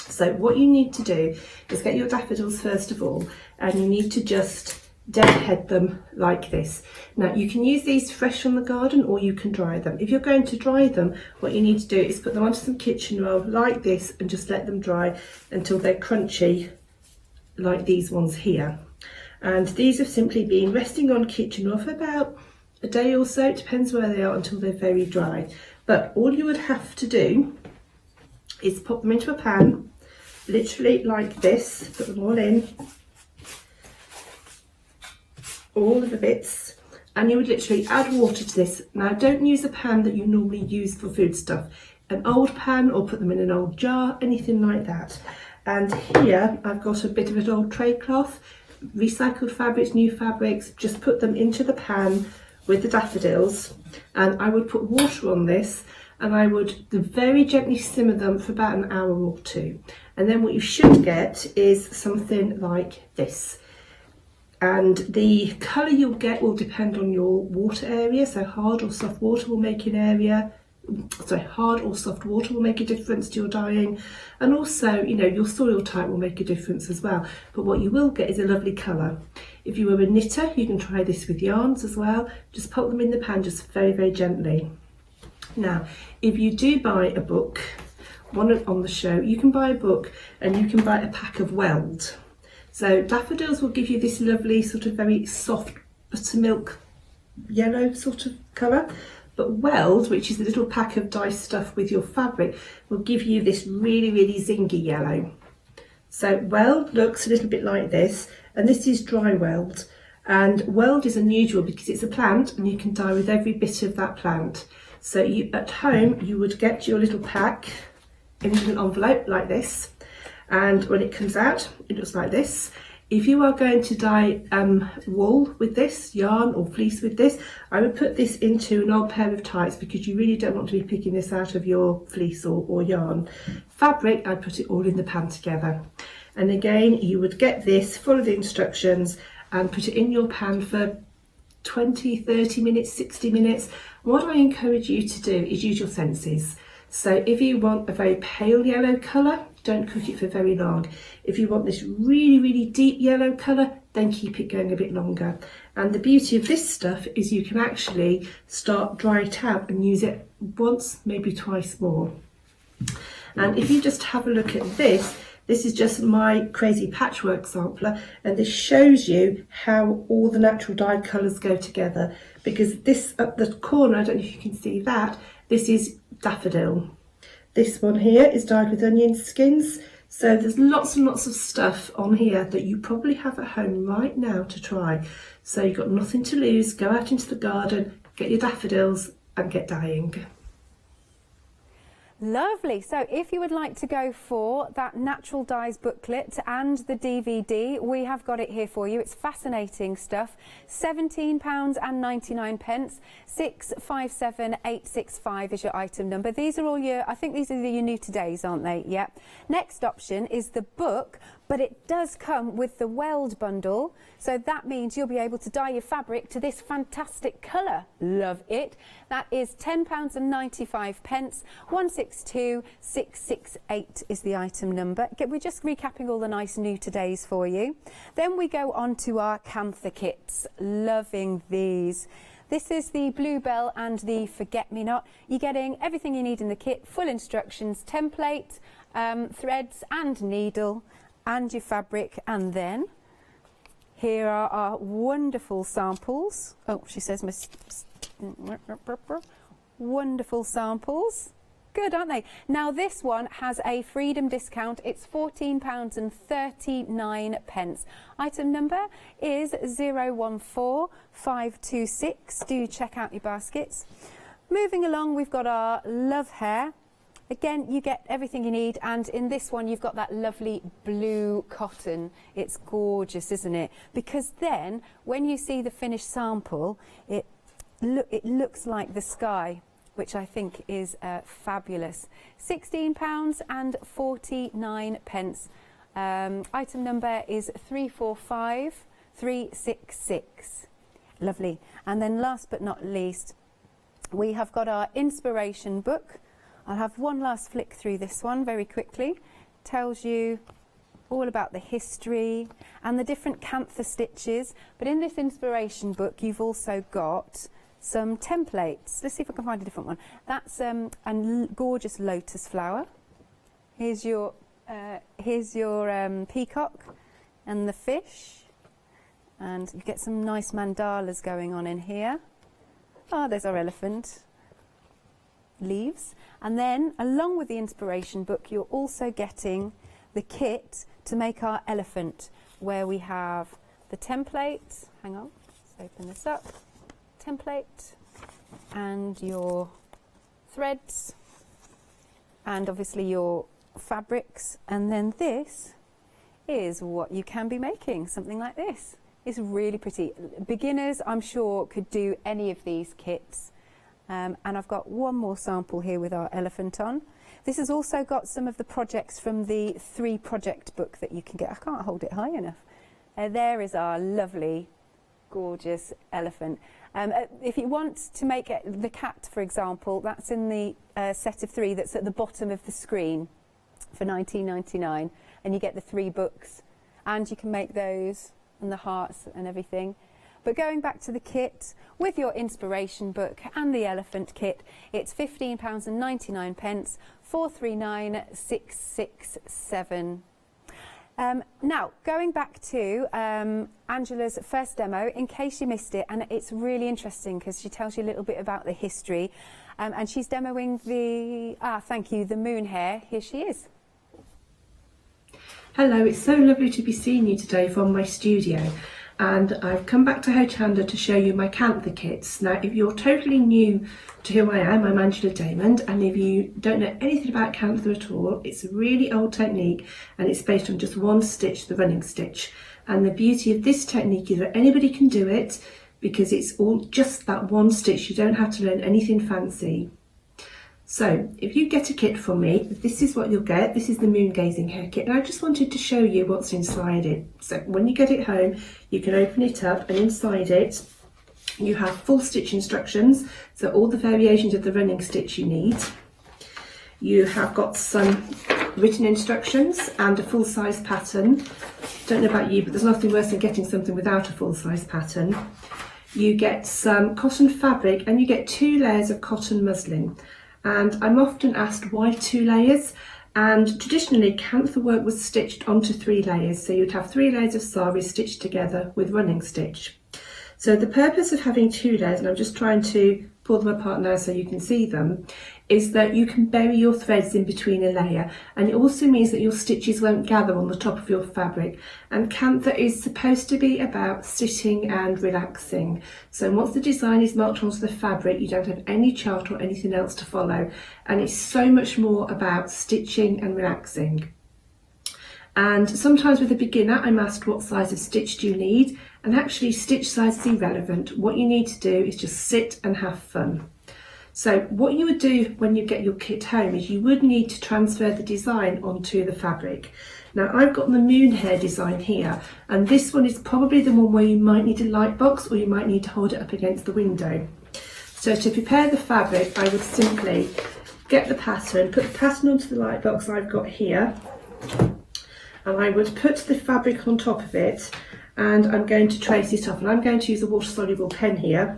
Speaker 4: So what you need to do is get your daffodils first of all, and you need to just deadhead them like this. Now you can use these fresh from the garden, or you can dry them. If you're going to dry them, what you need to do is put them onto some kitchen roll like this and just let them dry until they're crunchy like these ones here. And these have simply been resting on kitchen roll for about a day or so, it depends where they are, until they're very dry. But all you would have to do is pop them into a pan, literally like this, put them all in, all of the bits, and you would literally add water to this. Now don't use a pan that you normally use for food stuff, an old pan, or put them in an old jar, anything like that. And here I've got a bit of an old tray cloth, recycled fabrics, new fabrics, just put them into the pan with the daffodils, and I would put water on this, and I would very gently simmer them for about an hour or two. And then what you should get is something like this. And the colour you'll get will depend on your water area, so hard or soft water will make hard or soft water will make a difference to your dyeing, and also, you know, your soil type will make a difference as well. But what you will get is a lovely colour. If you were a knitter, you can try this with yarns as well. Just pop them in the pan just very, very gently. Now, if you do buy a book, one on the show, you can buy a book and you can buy a pack of weld. So daffodils will give you this lovely sort of very soft buttermilk yellow sort of colour, but weld, which is a little pack of dye stuff with your fabric, will give you this really, really zingy yellow. So weld looks a little bit like this, and this is dry weld. And weld is unusual because it's a plant and you can dye with every bit of that plant. So you, at home, you would get your little pack in an envelope like this, and when it comes out, it looks like this. If you are going to dye wool with this, yarn or fleece with this, I would put this into an old pair of tights, because you really don't want to be picking this out of your fleece or yarn. Fabric, I'd put it all in the pan together. And again, you would get this, follow the instructions, and put it in your pan for 20, 30 minutes, 60 minutes. What I encourage you to do is use your senses. So if you want a very pale yellow colour, don't cook it for very long. If you want this really, really deep yellow colour, then keep it going a bit longer. And the beauty of this stuff is you can actually start dry it out and use it once, maybe twice more. And if you just have a look at this, this is just my crazy patchwork sampler, and this shows you how all the natural dye colours go together. Because this at the corner, I don't know if you can see that, this is daffodil. This one here is dyed with onion skins. So there's lots and lots of stuff on here that you probably have at home right now to try. So you've got nothing to lose. Go out into the garden, get your daffodils and get dyeing.
Speaker 13: Lovely. So if you would like to go for that Natural Dyes booklet and the DVD, we have got it here for you. It's fascinating stuff. £17.99. 657865 is your item number. These are all your, I think these are your new todays, aren't they? Yep. Next option is the book, but it does come with the weld bundle. So that means you'll be able to dye your fabric to this fantastic colour. Love it. That is £10.95. 162668 is the item number. We're just recapping all the nice new todays for you. Then we go on to our Cantha kits. Loving these. This is the Bluebell and the Forget-Me-Not. You're getting everything you need in the kit, full instructions, template, threads and needle, and your fabric. And then here are our wonderful samples. Oh, she says wonderful samples. Good, aren't they? Now this one has a freedom discount. It's £14.39. Item number is 014526. Do check out your baskets. Moving along, we've got our Love Hair. Again, you get everything you need, and in this one you've got that lovely blue cotton. It's gorgeous, isn't it? Because then when you see the finished sample, it looks like the sky, which I think is fabulous. £16.49. Item number is 345366. Lovely. And then last but not least, we have got our inspiration book. I'll have one last flick through this one very quickly. Tells you all about the history and the different cantha stitches. But in this inspiration book, you've also got some templates. Let's see if I can find a different one. That's a gorgeous lotus flower. Here's your peacock and the fish. And you get some nice mandalas going on in here. Oh, there's our elephant. Leaves. And then, along with the inspiration book, you're also getting the kit to make our elephant, where we have the template. Hang on, let's open this up. Template and your threads and obviously your fabrics, and then this is what you can be making, something like this. It's really pretty. Beginners, I'm sure, could do any of these kits. And I've got one more sample here with our elephant on. This has also got some of the projects from the 3 project book that you can get. I can't hold it high enough. There is our lovely, gorgeous elephant. If you want to make the cat, for example, that's in the set of 3 that's at the bottom of the screen for £19.99, and you get the 3 books, and you can make those and the hearts and everything. But going back to the kit, with your inspiration book and the elephant kit, it's £15.99, 439,667. Now, going back to Angela's first demo, in case you missed it, and it's really interesting because she tells you a little bit about the history, and she's demoing the, thank you, the moon hare. Here she is.
Speaker 4: Hello, it's so lovely to be seeing you today from my studio. And I've come back to Hochanda to show you my cantha kits. Now, if you're totally new to who I am, I'm Angela Damond, and if you don't know anything about cantha at all, it's a really old technique, and it's based on just one stitch, the running stitch. And the beauty of this technique is that anybody can do it, because it's all just that one stitch. You don't have to learn anything fancy. So if you get a kit from me, this is what you'll get. This is the moon gazing hair kit, and I just wanted to show you what's inside it. So when you get it home, you can open it up, and inside it you have full stitch instructions, so all the variations of the running stitch you need. You have got some written instructions and a full-size pattern. Don't know about you, but there's nothing worse than getting something without a full-size pattern. You get some cotton fabric, and you get 2 layers of cotton muslin. And I'm often asked why 2 layers, and traditionally cantha work was stitched onto 3 layers, so you'd have 3 layers of sari stitched together with running stitch. So the purpose of having 2 layers, and I'm just trying to pull them apart now so you can see them, is that you can bury your threads in between a layer, and it also means that your stitches won't gather on the top of your fabric. And cantha is supposed to be about sitting and relaxing, so once the design is marked onto the fabric, you don't have any chart or anything else to follow, and it's so much more about stitching and relaxing. And sometimes with a beginner, I'm asked what size of stitch do you need, and actually stitch size is irrelevant. What you need to do is just sit and have fun. So what you would do when you get your kit home is you would need to transfer the design onto the fabric. Now I've got the moon hair design here, and this one is probably the one where you might need a light box, or you might need to hold it up against the window. So to prepare the fabric, I would simply get the pattern, put the pattern onto the light box I've got here, and I would put the fabric on top of it, and I'm going to trace it off, and I'm going to use a water soluble pen here.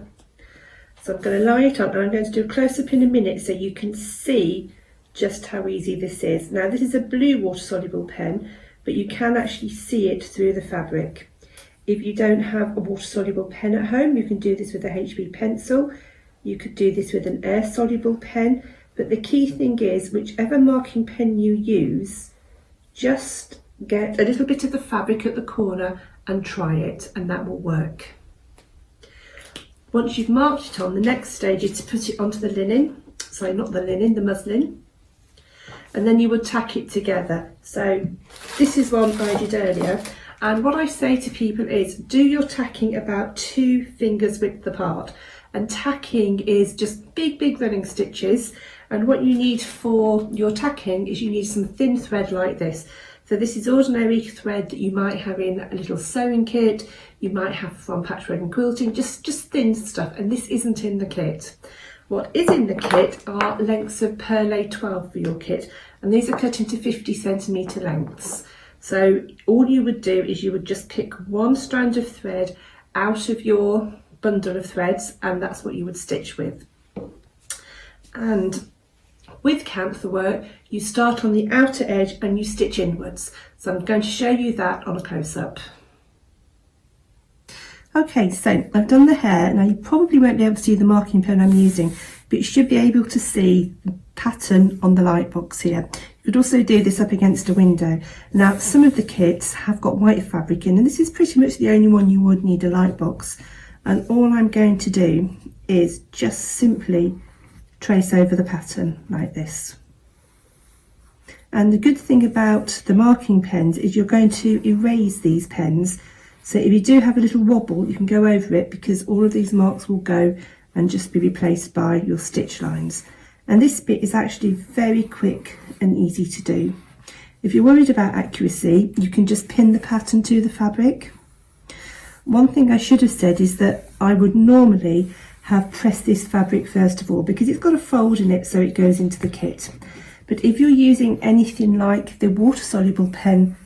Speaker 4: So I'm going to lie it on, and I'm going to do a close-up in a minute so you can see just how easy this is. Now this is a blue water-soluble pen, but you can actually see it through the fabric. If you don't have a water-soluble pen at home, you can do this with a HB pencil. You could do this with an air-soluble pen, but the key thing is, whichever marking pen you use, just get a little bit of the fabric at the corner and try it, and that will work. Once you've marked it on, the next stage is to put it onto the linen, sorry, not the linen, the muslin, and then you would tack it together. So this is one I did earlier, and what I say to people is do your tacking about 2 fingers width apart, and tacking is just big running stitches, and what you need for your tacking is you need some thin thread like this. So this is ordinary thread that you might have in a little sewing kit, you might have from patchwork and quilting, just thin stuff, and this isn't in the kit. What is in the kit are lengths of Perlé 12 for your kit, and these are cut into 50cm lengths. So all you would do is you would just pick one strand of thread out of your bundle of threads, and that's what you would stitch with. And with cantha work, you start on the outer edge and you stitch inwards. So I'm going to show you that on a close-up. Okay, so I've done the hair. Now you probably won't be able to see the marking pen I'm using, but you should be able to see the pattern on the light box here. You could also do this up against a window. Now some of the kits have got white fabric in, and this is pretty much the only one you would need a light box. And all I'm going to do is just simply trace over the pattern like this. And the good thing about the marking pens is you're going to erase these pens, so if you do have a little wobble you can go over it, because all of these marks will go and just be replaced by your stitch lines. And this bit is actually very quick and easy to do. If you're worried about accuracy, you can just pin the pattern to the fabric. One thing I should have said is that I would normally have pressed this fabric first of all, because it's got a fold in it so it goes into the kit. But if you're using anything like the water soluble pen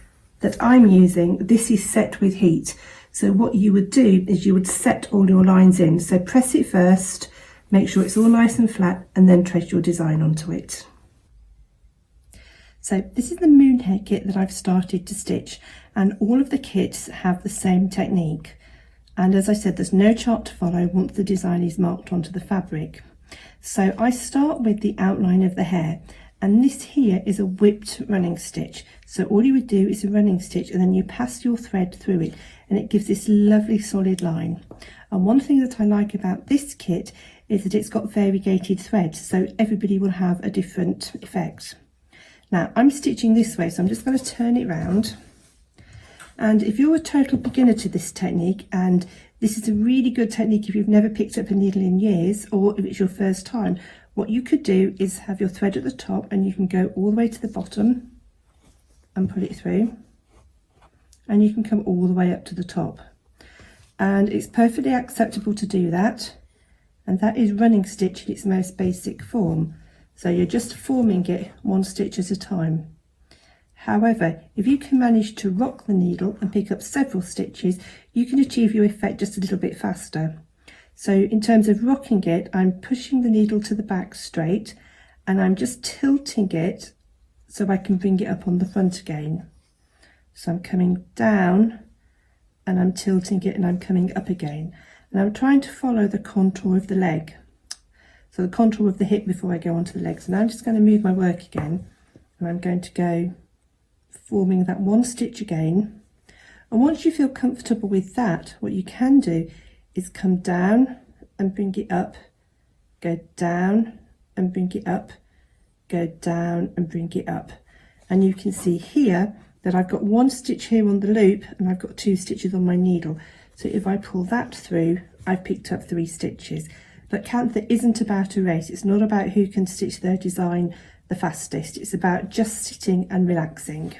Speaker 4: that I'm using, this is set with heat. So what you would do is you would set all your lines in. So press it first, make sure it's all nice and flat, and then trace your design onto it. So this is the moonhair kit that I've started to stitch, and all of the kits have the same technique. And as I said, there's no chart to follow once the design is marked onto the fabric. So I start with the outline of the hair, and this here is a whipped running stitch. So all you would do is a running stitch, and then you pass your thread through it, and it gives this lovely solid line. And one thing that I like about this kit is that it's got variegated threads, so everybody will have a different effect. Now I'm stitching this way, so I'm just going to turn it round. And if you're a total beginner to this technique, and this is a really good technique if you've never picked up a needle in years, or if it's your first time, what you could do is have your thread at the top, and you can go all the way to the bottom and pull it through, and you can come all the way up to the top. And it's perfectly acceptable to do that, and that is running stitch in its most basic form. So you're just forming it one stitch at a time. However, if you can manage to rock the needle and pick up several stitches, you can achieve your effect just a little bit faster. So in terms of rocking it, I'm pushing the needle to the back straight, and I'm just tilting it so I can bring it up on the front again. So I'm coming down and I'm tilting it, and I'm coming up again. And I'm trying to follow the contour of the leg. So the contour of the hip before I go onto the legs. And I'm just going to move my work again, and I'm going to go forming that one stitch again. And once you feel comfortable with that, what you can do is come down and bring it up, go down and bring it up, go down and bring it up. And you can see here that I've got one stitch here on the loop, and I've got 2 stitches on my needle. So if I pull that through, I've picked up 3 stitches. But cantha isn't about a race. It's not about who can stitch their design the fastest. It's about just sitting and relaxing.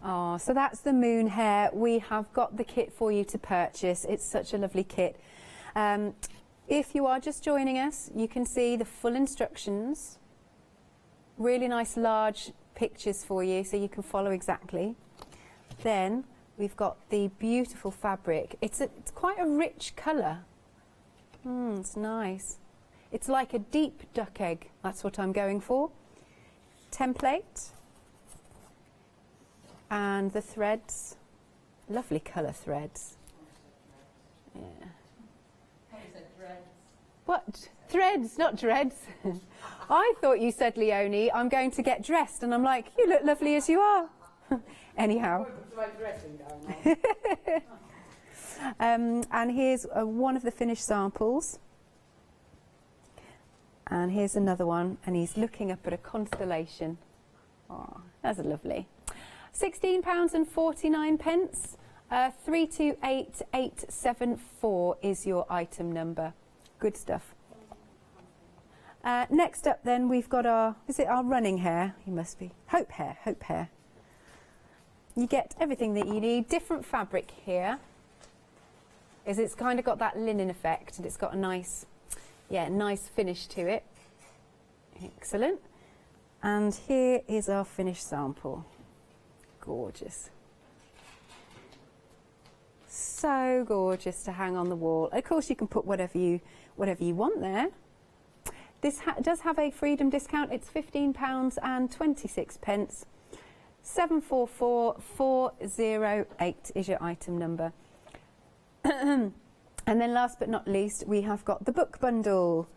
Speaker 13: Oh, so that's the moon hair. We have got the kit for you to purchase. It's such a lovely kit. If you are just joining us, you can see the full instructions. Really nice large pictures for you so you can follow exactly. Then we've got the beautiful fabric. It's quite a rich colour. It's nice. It's like a deep duck egg. That's what I'm going for. Template. And the threads. Lovely colour threads. Yeah. What? Threads, not dreads. I thought you said, Leonie, I'm going to get dressed. And I'm like, you look lovely as you are. Anyhow. And here's one of the finished samples. And here's another one, and he's looking up at a constellation. Oh, that's lovely. £16.49. 328874 is your item number. Good stuff. Next up then we've got our, is it our running hair? It must be. Hope hair, hope hair. you get everything that you need. Different fabric here, is it's kind of got that linen effect, and it's got a nice, nice finish to it. Excellent. And here is our finished sample. Gorgeous. So gorgeous to hang on the wall. Of course, you can put whatever you want there. This does have a Freedom discount. It's £15.26. 744408 is your item number. And then last but not least, we have got the book bundle.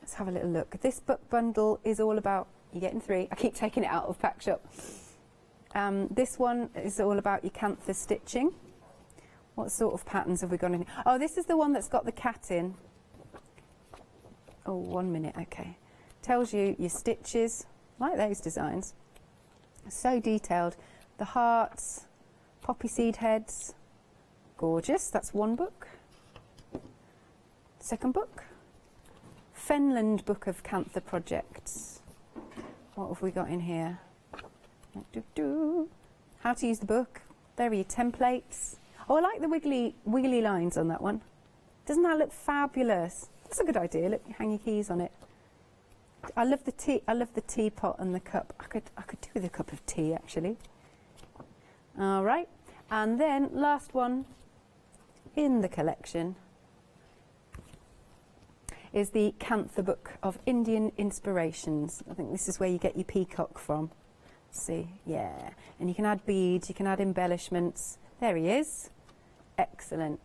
Speaker 13: Let's have a little look. This book bundle is all about, you're getting 3. I keep taking it out of Pack Shop. This one is all about your cantha stitching. What sort of patterns have we got in here? Oh, this is the one that's got the cat in. Oh, 1 minute, okay. Tells you your stitches, like those designs. So detailed. The hearts, poppy seed heads. Gorgeous, that's one book. Second book. Fenland Book of Cantha Projects. What have we got in here? How to use the book. There are your templates. Oh, I like the wiggly lines on that one. Doesn't that look fabulous? That's a good idea. Look, you hang your keys on it. I love the tea. I love the teapot and the cup. I could do with a cup of tea actually. All right, and then last one in the collection is the Cantha Book of Indian Inspirations. I think this is where you get your peacock from. See, yeah, and you can add beads, you can add embellishments. There he is. Excellent.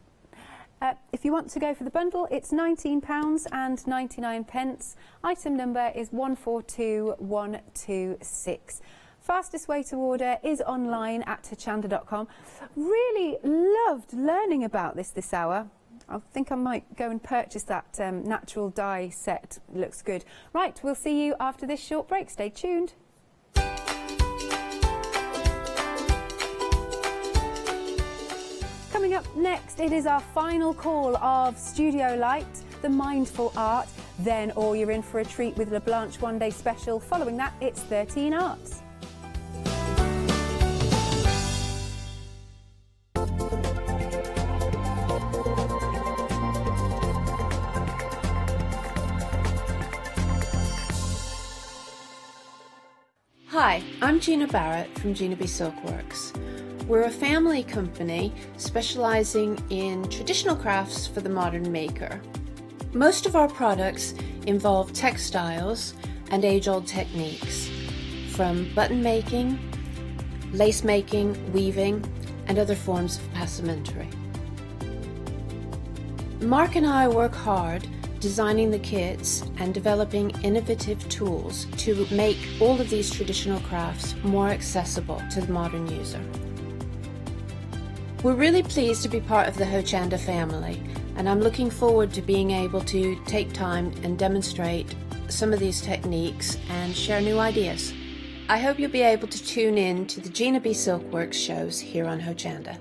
Speaker 13: If you want to go for the bundle, it's £19.99. Item number is 142126. Fastest way to order is online at hochanda.com. Really loved learning about this hour. I think I might go and purchase that natural dye set. It looks good. Right, we'll see you after this short break. Stay tuned. Coming up next, it is our final call of Studio Light, the Mindful Art. Then all you're in for a treat with La Blanche One Day Special. Following that, it's 13 Arts.
Speaker 1: Hi, I'm Gina Barrett from Gina B Silkworks. We're a family company specialising in traditional crafts for the modern maker. Most of our products involve textiles and age-old techniques, from button making, lace making, weaving, and other forms of passementerie. Mark and I work hard designing the kits and developing innovative tools to make all of these traditional crafts more accessible to the modern user. We're really pleased to be part of the Hochanda family, and I'm looking forward to being able to take time and demonstrate some of these techniques and share new ideas. I hope you'll be able to tune in to the Gina B Silkworks shows here on Hochanda.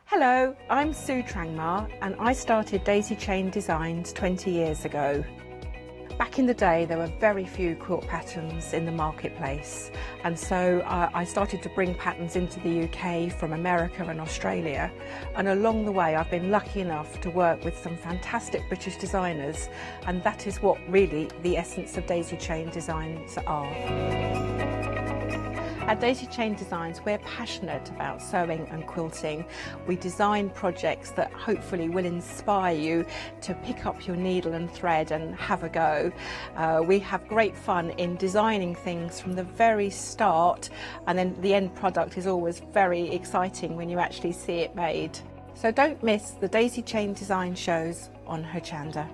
Speaker 2: Hello, I'm Sue Trangmar and I started Daisy Chain Designs 20 years ago. Back in the day there were very few quilt patterns in the marketplace, and so I started to bring patterns into the UK from America and Australia, and along the way I've been lucky enough to work with some fantastic British designers, and that is what really the essence of Daisy Chain Designs are. At Daisy Chain Designs, we're passionate about sewing and quilting. We design projects that hopefully will inspire you to pick up your needle and thread and have a go. We have great fun in designing things from the very start, and then the end product is always very exciting when you actually see it made. So don't miss the Daisy Chain Design shows on Hochanda.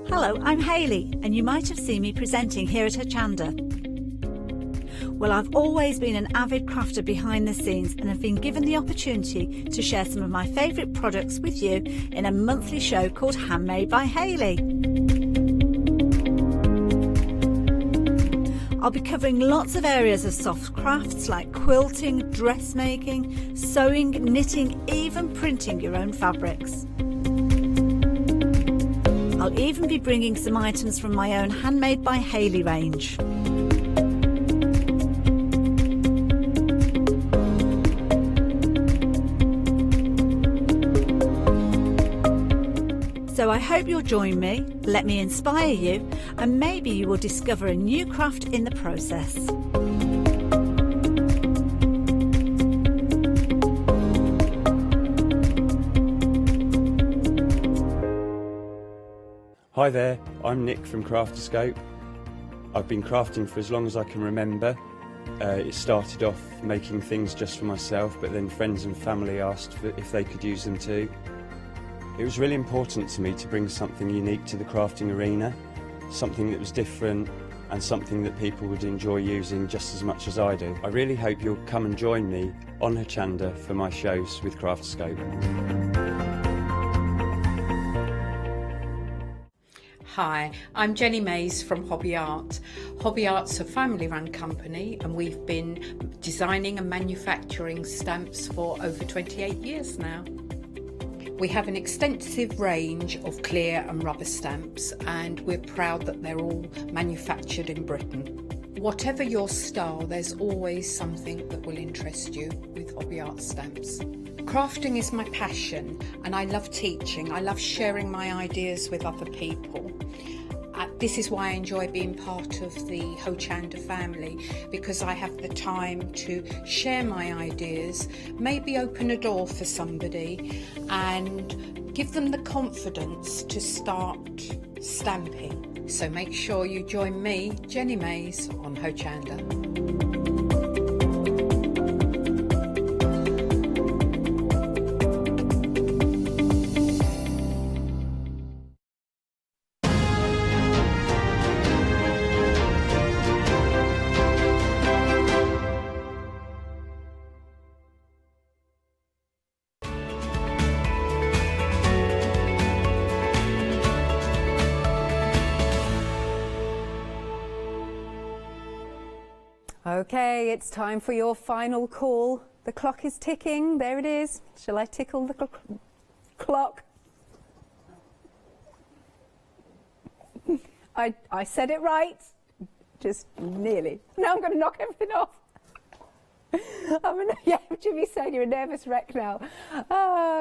Speaker 8: Hello, I'm Hayley, and you might have seen me presenting here at Hochanda. Well, I've always been an avid crafter behind the scenes and have been given the opportunity to share some of my favourite products with you in a monthly show called Handmade by Hayley. I'll be covering lots of areas of soft crafts like quilting, dressmaking, sewing, knitting, even printing your own fabrics. I'll even be bringing some items from my own Handmade by Hayley range. So I hope you'll join me, let me inspire you, and maybe you will discover a new craft in the process.
Speaker 17: Hi there, I'm Nick from Crafterscope. I've been crafting for as long as I can remember. It started off making things just for myself, but then friends and family asked if they could use them too. It was really important to me to bring something unique to the crafting arena, something that was different and something that people would enjoy using just as much as I do. I really hope you'll come and join me on Hochanda for my shows with Crafterscope.
Speaker 18: Hi, I'm Jenny Mays from Hobby Art. Hobby Art's a family-run company and we've been designing and manufacturing stamps for over 28 years now. We have an extensive range of clear and rubber stamps and we're proud that they're all manufactured in Britain. Whatever your style, there's always something that will interest you with Hobby Art stamps. Crafting is my passion and I love teaching. I love sharing my ideas with other people. This is why I enjoy being part of the Hochanda family, because I have the time to share my ideas, maybe open a door for somebody and give them the confidence to start stamping. So make sure you join me, Jenny Mays, on Hochanda.
Speaker 13: Okay, it's time for your final call. The clock is ticking. There it is. Shall I tickle the clock? I said it right. Just nearly. Now I'm going to knock everything off. Jimmy's saying you're a nervous wreck now.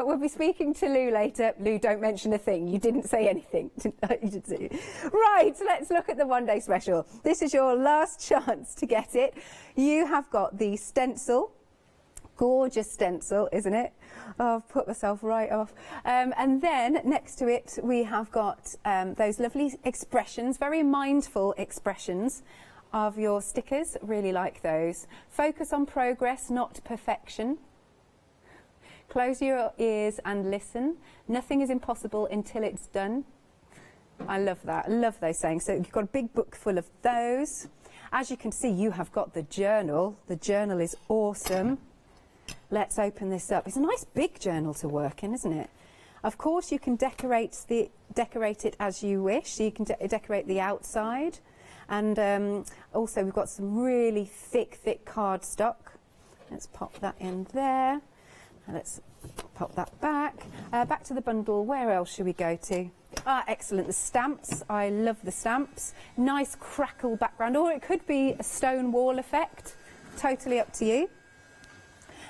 Speaker 13: We'll be speaking to Lou later. Lou, don't mention a thing. You didn't say anything. You didn't say it. Right, let's look at the one-day special. This is your last chance to get it. You have got the stencil. Gorgeous stencil, isn't it? Oh, I've put myself right off. And then next to it, we have got those lovely expressions, very mindful expressions of your stickers. Really like those. Focus on progress, not perfection. Close your ears and listen. Nothing is impossible until it's done. I love that. I love those sayings. So you've got a big book full of those. As you can see, you have got the journal. The journal is awesome. Let's open this up. It's a nice big journal to work in, isn't it? Of course, you can decorate it as you wish. So you can decorate the outside. And also we've got some really thick cardstock. Let's pop that in there. And let's pop that back. Back to the bundle. Where else should we go to? Ah, excellent. The stamps. I love the stamps. Nice crackle background. Or it could be a stone wall effect. Totally up to you.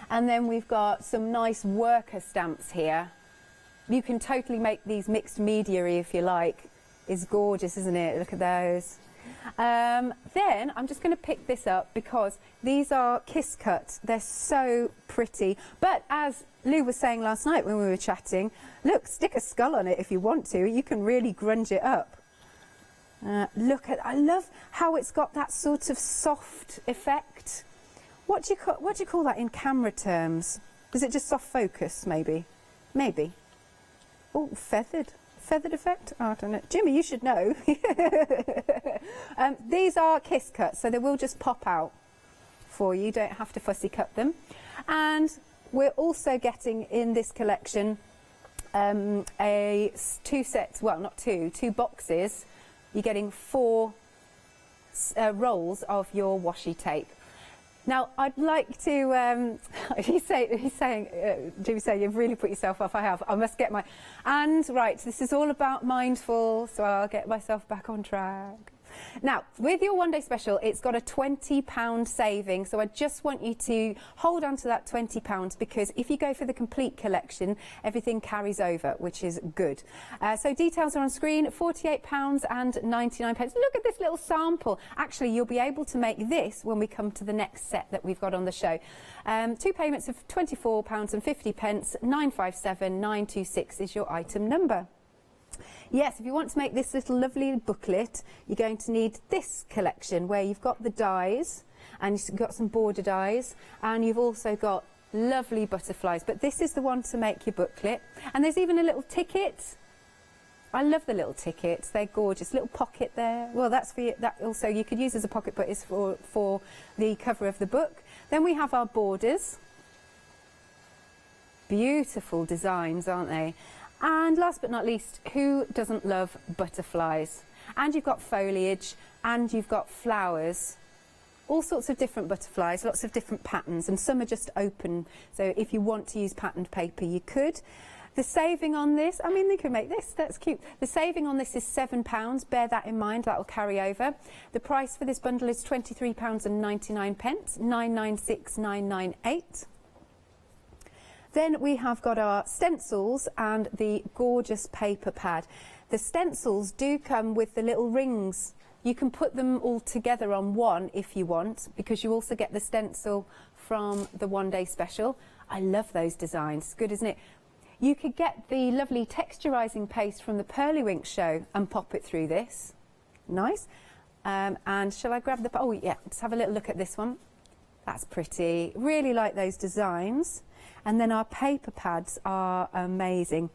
Speaker 13: And then we've got some nice worker stamps here. You can totally make these mixed media if you like. It's gorgeous, isn't it? Look at those. Then I'm just going to pick this up because these are kiss cut. They're so pretty. But as Lou was saying last night when we were chatting, look, stick a skull on it if you want to. You can really grunge it up. Look at, I love how it's got that sort of soft effect. What do you call that in camera terms? Is it just soft focus, maybe? Maybe. Oh, feathered. Feathered effect? Oh, I don't know. Jimmy, you should know. These are kiss cuts, so they will just pop out for you. You don't have to fussy cut them. And we're also getting in this collection two boxes. You're getting four rolls of your washi tape. Now, I'd like to, Jimmy's saying, you've really put yourself off. I have. I must get my, and right, this is all about mindful, so I'll get myself back on track. Now, with your one day special, it's got a £20 saving, so I just want you to hold on to that £20 because if you go for the complete collection, everything carries over, which is good. So details are on screen, £48.99. Look at this little sample. Actually, you'll be able to make this when we come to the next set that we've got on the show. 2 payments of £24.50, 957 926 is your item number. Yes, if you want to make this little lovely booklet, you're going to need this collection where you've got the dies and you've got some border dies and you've also got lovely butterflies. But this is the one to make your booklet. And there's even a little ticket. I love the little tickets. They're gorgeous. Little pocket there. Well, that's for you. That also you could use as a pocket, but it's for the cover of the book. Then we have our borders. Beautiful designs, aren't they? And last but not least, who doesn't love butterflies? And you've got foliage and you've got flowers. All sorts of different butterflies, lots of different patterns, and some are just open. So if you want to use patterned paper, you could. The saving on this, I mean, they could make this, that's cute. The saving on this is £7, bear that in mind, that will carry over. The price for this bundle is £23.99, 996,998. Then we have got our stencils and the gorgeous paper pad. The stencils do come with the little rings. You can put them all together on one if you want, because you also get the stencil from the one day special. I love those designs, good isn't it? You could get the lovely texturising paste from the Pearlywink show and pop it through this. Nice. And shall I grab the, oh yeah, let's have a little look at this one. That's pretty, really like those designs. And then our paper pads are amazing.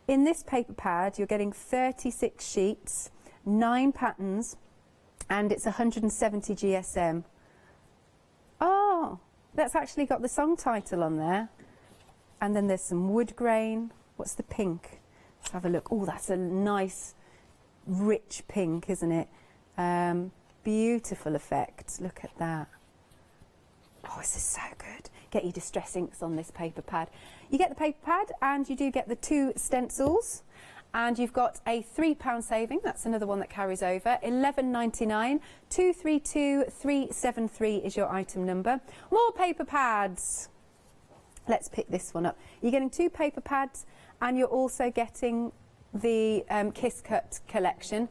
Speaker 13: In this paper pad, you're getting 36 sheets, 9 patterns, and it's 170 GSM. Oh, that's actually got the song title on there. And then there's some wood grain. What's the pink? Let's have a look. Oh, that's a nice, rich pink, isn't it? Beautiful effect. Look at that. Oh, this is so good. Get your distress inks on this paper pad. You get the paper pad and you do get the 2 stencils, and you've got a £3 saving. That's another one that carries over. £11.99, 232373 is your item number. More paper pads. Let's pick this one up. You're getting 2 paper pads and you're also getting the Kiss Cut collection.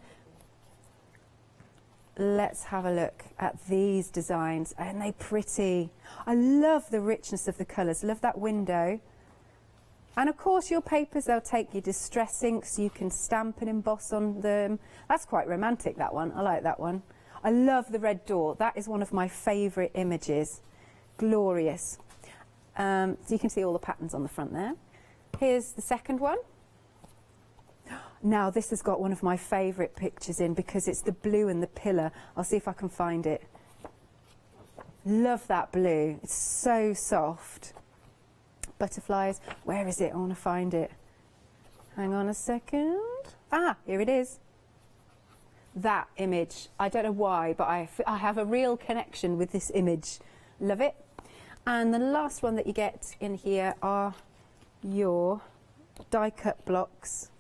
Speaker 13: Let's have a look at these designs. Aren't they pretty? I love the richness of the colours. Love that window. And of course your papers, they'll take your distress inks. You can stamp and emboss on them. That's quite romantic, that one. I like that one. I love the red door. That is one of my favourite images. Glorious. So you can see all the patterns on the front there. Here's the second one. Now this has got one of my favourite pictures in because it's the blue and the pillar. I'll see if I can find it. Love that blue. It's so soft. Butterflies. Where is it? I want to find it. Hang on a second. Ah, here it is. That image. I don't know why, but I have a real connection with this image. Love it. And the last one that you get in here are your die cut blocks.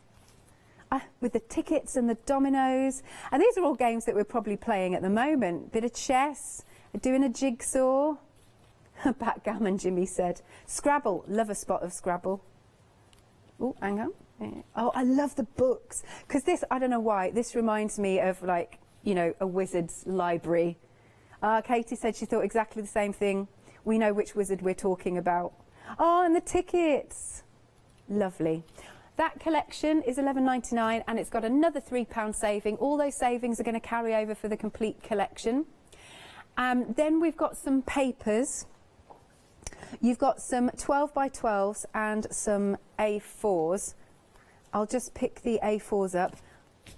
Speaker 13: With the tickets and the dominoes. And these are all games that we're probably playing at the moment. Bit of chess, doing a jigsaw. Backgammon, Jimmy said. Scrabble, love a spot of Scrabble. Oh, hang on. Oh, I love the books. Because this, I don't know why, this reminds me of like, you know, a wizard's library. Katie said she thought exactly the same thing. We know which wizard we're talking about. Oh, and the tickets. Lovely. That collection is £11.99 and it's got another £3 saving. All those savings are going to carry over for the complete collection. Then we've got some papers. You've got some 12 by 12s and some A4s. I'll just pick the A4s up.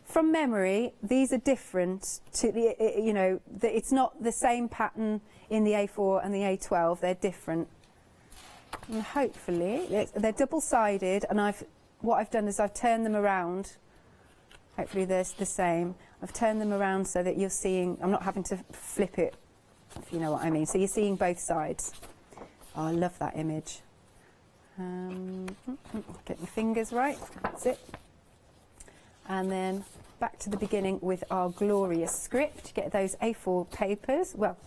Speaker 13: From memory, these are different to the, you know, it's not the same pattern in the A4 and the A12. They're different. And hopefully, they're double-sided, and what I've done is I've turned them around. Hopefully they're the same. I've turned them around so that you're seeing, I'm not having to flip it, if you know what I mean. So you're seeing both sides. Oh, I love that image. Get my fingers right, that's it. And then back to the beginning with our glorious script. Get those A4 papers. Well,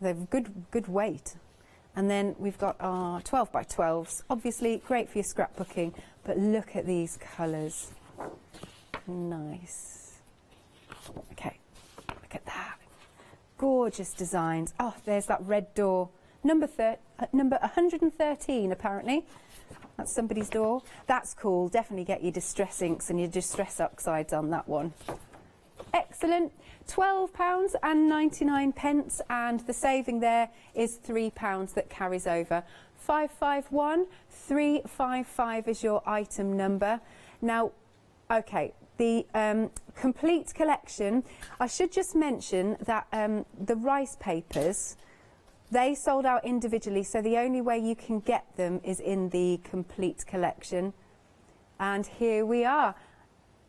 Speaker 13: they're good weight. And then we've got our 12 by 12s. Obviously great for your scrapbooking, but look at these colours. Nice. Okay, look at that. Gorgeous designs. Oh, there's that red door. Number 113 apparently. That's somebody's door. That's cool. Definitely get your distress inks and your distress oxides on that one. Excellent. £12.99, and the saving there is £3 that carries over. 551 355 is your item number. Now, okay, the complete collection. I should just mention that the rice papers, they sold out individually, so the only way you can get them is in the complete collection. And here we are.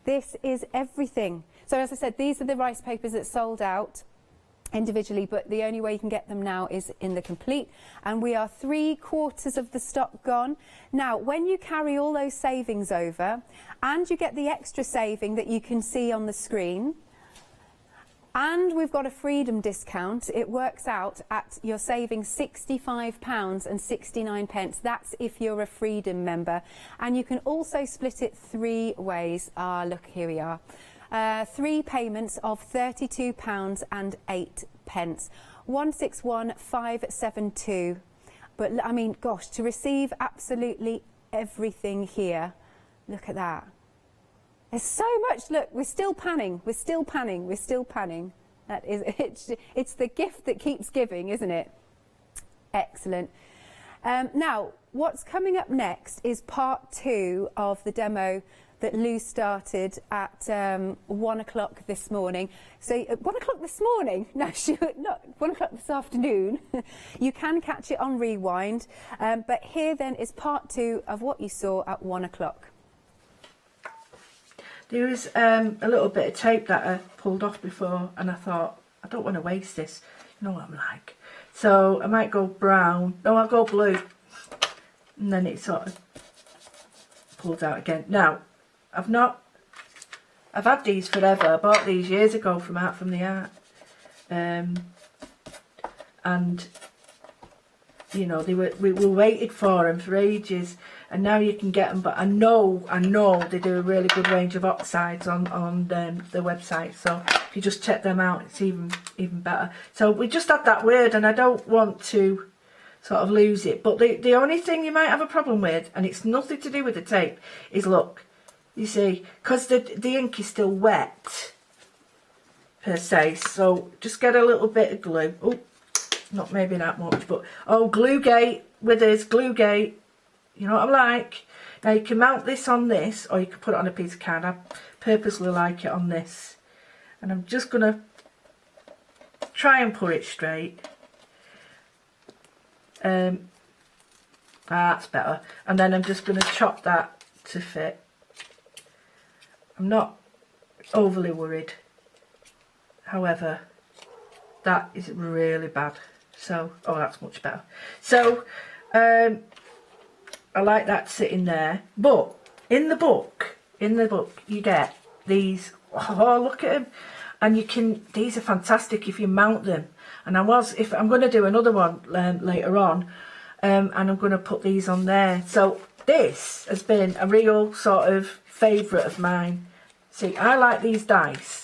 Speaker 13: This is everything. So as I said, these are the rice papers that sold out individually, but the only way you can get them now is in the complete. And we are 3/4 of the stock gone. Now, when you carry all those savings over, and you get the extra saving that you can see on the screen, and we've got a freedom discount, it works out at you're saving £65.69. That's if you're a freedom member. And you can also split it 3 ways. Ah, look, here we are. 3 payments of £32.08. 161,572. But I mean, gosh, to receive absolutely everything here, look at that. There's so much. Look, we're still panning. We're still panning. We're still panning. That is, it's the gift that keeps giving, isn't it? Excellent. Now, what's coming up next is part 2 of the demo that Lou started at 1 o'clock this morning. So 1 o'clock this morning? No, not 1 o'clock this afternoon. You can catch it on rewind. But here then is part 2 of what you saw at 1 o'clock.
Speaker 4: There was a little bit of tape that I pulled off before, and I thought, I don't want to waste this. You know what I'm like. So I might go brown. No, I'll go blue. And then it sort of pulls out again. Now, I've had these forever. I bought these years ago from Art from the Art. And you know, we waited for them for ages, and now you can get them. But I know they do a really good range of oxides on the website. So if you just check them out, it's even better. So we just had that word, and I don't want to sort of lose it. But the only thing you might have a problem with, and it's nothing to do with the tape, is look, you see, because the ink is still wet per se. So just get a little bit of glue. Oh, not maybe that much, but oh, Glue-Gate with us, Glue-Gate. You know what I'm like. Now you can mount this on this, or you can put it on a piece of card. I purposely like it on this, and I'm just gonna try and put it straight. That's better. And then I'm just gonna chop that to fit. I'm not overly worried. However, that is really bad. So, oh, that's much better. So, I like that sitting there. But in the book, you get these. Oh, look at them! And you can. These are fantastic if you mount them. And if I'm going to do another one later on, and I'm going to put these on there. So this has been a real sort of favourite of mine. See, I like these dice.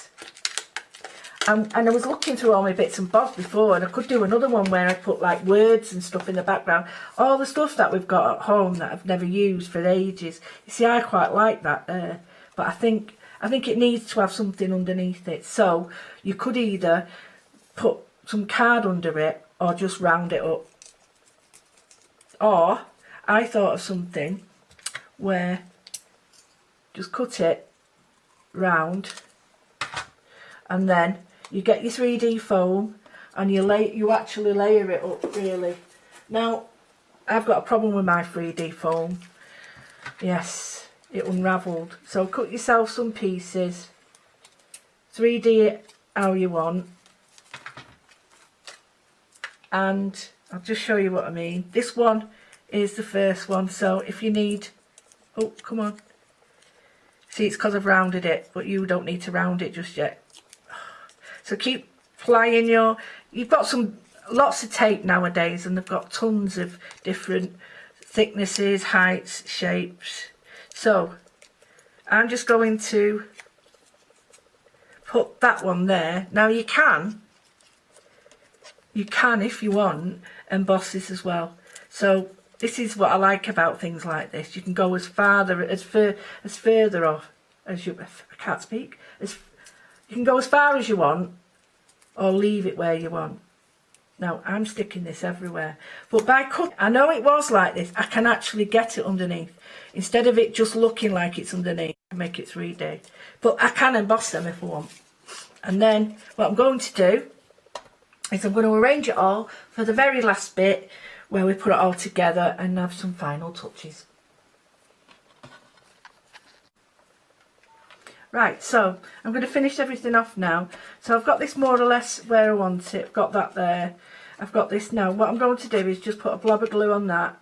Speaker 4: And I was looking through all my bits and bobs before, and I could do another one where I put like words and stuff in the background. All the stuff that we've got at home that I've never used for ages. You see, I quite like that there. But I think it needs to have something underneath it. So you could either put some card under it or just round it up. Or I thought of something where just cut it round, and then you get your 3D foam and you actually layer it up really. Now, I've got a problem with my 3D foam. Yes, it unravelled. So cut yourself some pieces. 3D it how you want. And I'll just show you what I mean. This one is the first one, so if you need, oh, come on. See, it's because I've rounded it, but you don't need to round it just yet. So keep plying you've got lots of tape nowadays, and they've got tons of different thicknesses, heights, shapes. So I'm just going to put that one there. Now you can if you want emboss this as well. So this is what I like about things like this. You can go as further off as you, I can't speak, you can go as far as you want, or leave it where you want. Now I'm sticking this everywhere, but by cut, I know it was like this, I can actually get it underneath. Instead of it just looking like it's underneath, I make it 3D. But I can emboss them if I want. And then what I'm going to do is I'm going to arrange it all for the very last bit, where we put it all together and have some final touches. Right, so I'm going to finish everything off now. So I've got this more or less where I want it. I've got that there. I've got this now. What I'm going to do is just put a blob of glue on that.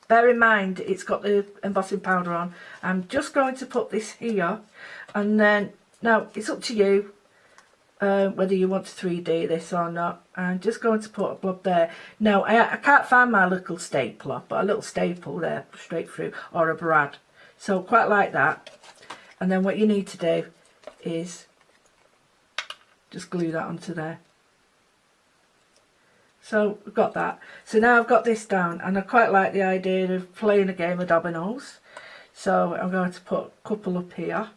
Speaker 4: Bear in mind it's got the embossing powder on. I'm just going to put this here, and then, now it's up to you whether you want to 3D this or not. I'm just going to put a blob there. Now I can't find my little stapler, but a little staple there straight through, or a brad. So quite like that. And then what you need to do is just glue that onto there. So we've got that. So now I've got this down, and I quite like the idea of playing a game of dominoes. So I'm going to put a couple up here.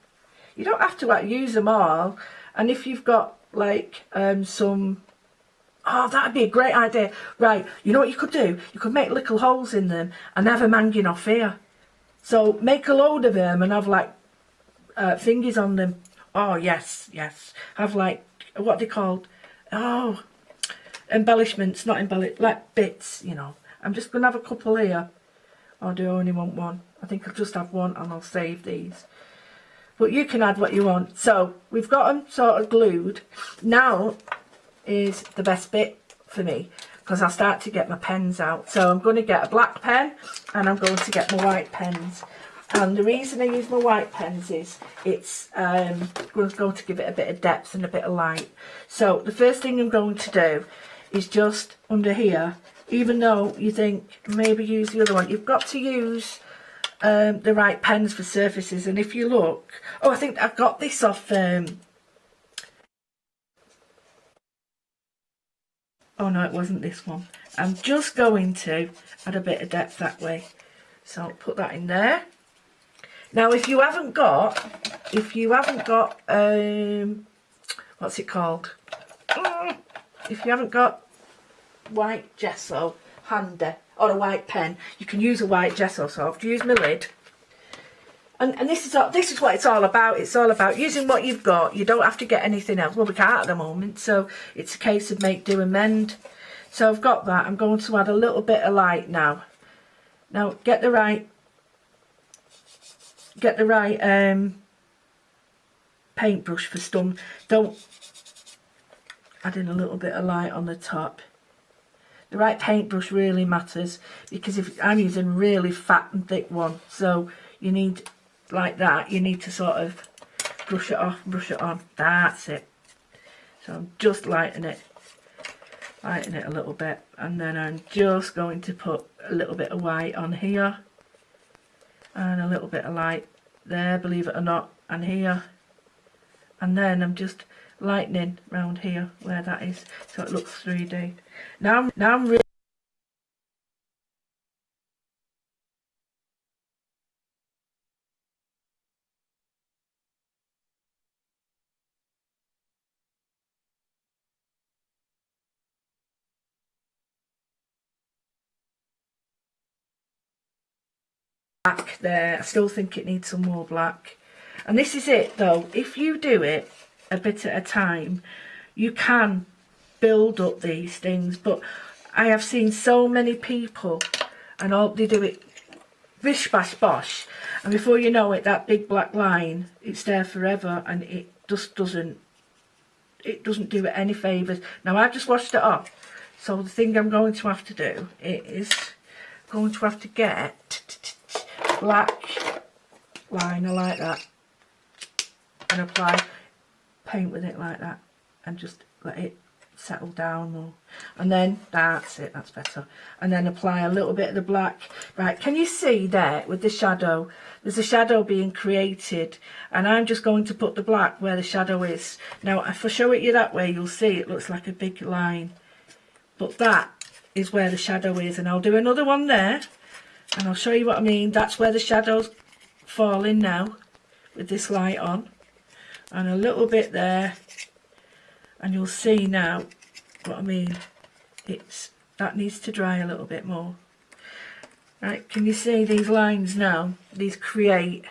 Speaker 4: You don't have to use them all. And if you've got like some, oh, that'd be a great idea. Right, you know what you could do? You could make little holes in them and have them hanging off here. So make a load of them and have like fingers on them. Oh yes, yes. Have like, what are they called? Oh, embellishments, not like bits, you know. I'm just going to have a couple here. Or do I only want one? I think I'll just have one, and I'll save these. But you can add what you want. So we've got them sort of glued. Now is the best bit for me, because I'll start to get my pens out. So I'm going to get a black pen, and I'm going to get my white pens. And the reason I use my white pens is it's going to give it a bit of depth and a bit of light. So the first thing I'm going to do is just under here, even though you think maybe use the other one, you've got to use the right pens for surfaces. And if you look, oh, I think I got this off oh no, it wasn't this one. I'm just going to add a bit of depth that way, so I'll put that in there. Now if you haven't got what's it called, if you haven't got white gesso handy, or a white pen, you can use a white gesso. So I've used my lid, and this is what it's all about. It's all about using what you've got. You don't have to get anything else. Well, we can't at the moment, so it's a case of make, do and mend. So I've got that. I'm going to add a little bit of light now. Now get the right paintbrush for some. Don't add in a little bit of light on the top. The right paintbrush really matters, because if I'm using really fat and thick one, so you need, like that, you need to sort of brush it off, brush it on. That's it. So I'm just lightening it a little bit, and then I'm just going to put a little bit of white on here, and a little bit of light there, believe it or not, and here, and then I'm just lightening around here where that is, so it looks 3D. Now I'm really black there. I still think it needs some more black. And this is it though, if you do it a bit at a time, you can build up these things. But I have seen so many people, and all they do it bish bash bosh, and before you know it, that big black line, it's there forever, and it just doesn't
Speaker 5: it doesn't do it any favours. Now I've just washed it off, so the thing I'm going to have to do is going to have to get black liner like that and apply paint with it like that and just let it settle down more, and then that's it, that's better, and then apply a little bit of the black. Right, can you see there with the shadow, there's a shadow being created, and I'm just going to put the black where the shadow is. Now if I show it you that way, you'll see it looks like a big line, but that is where the shadow is, and I'll do another one there and I'll show you what I mean. That's where the shadow's falling now with this light on, and a little bit there, and you'll see now what I mean. That needs to dry a little bit more. Right, can you see these lines now? These create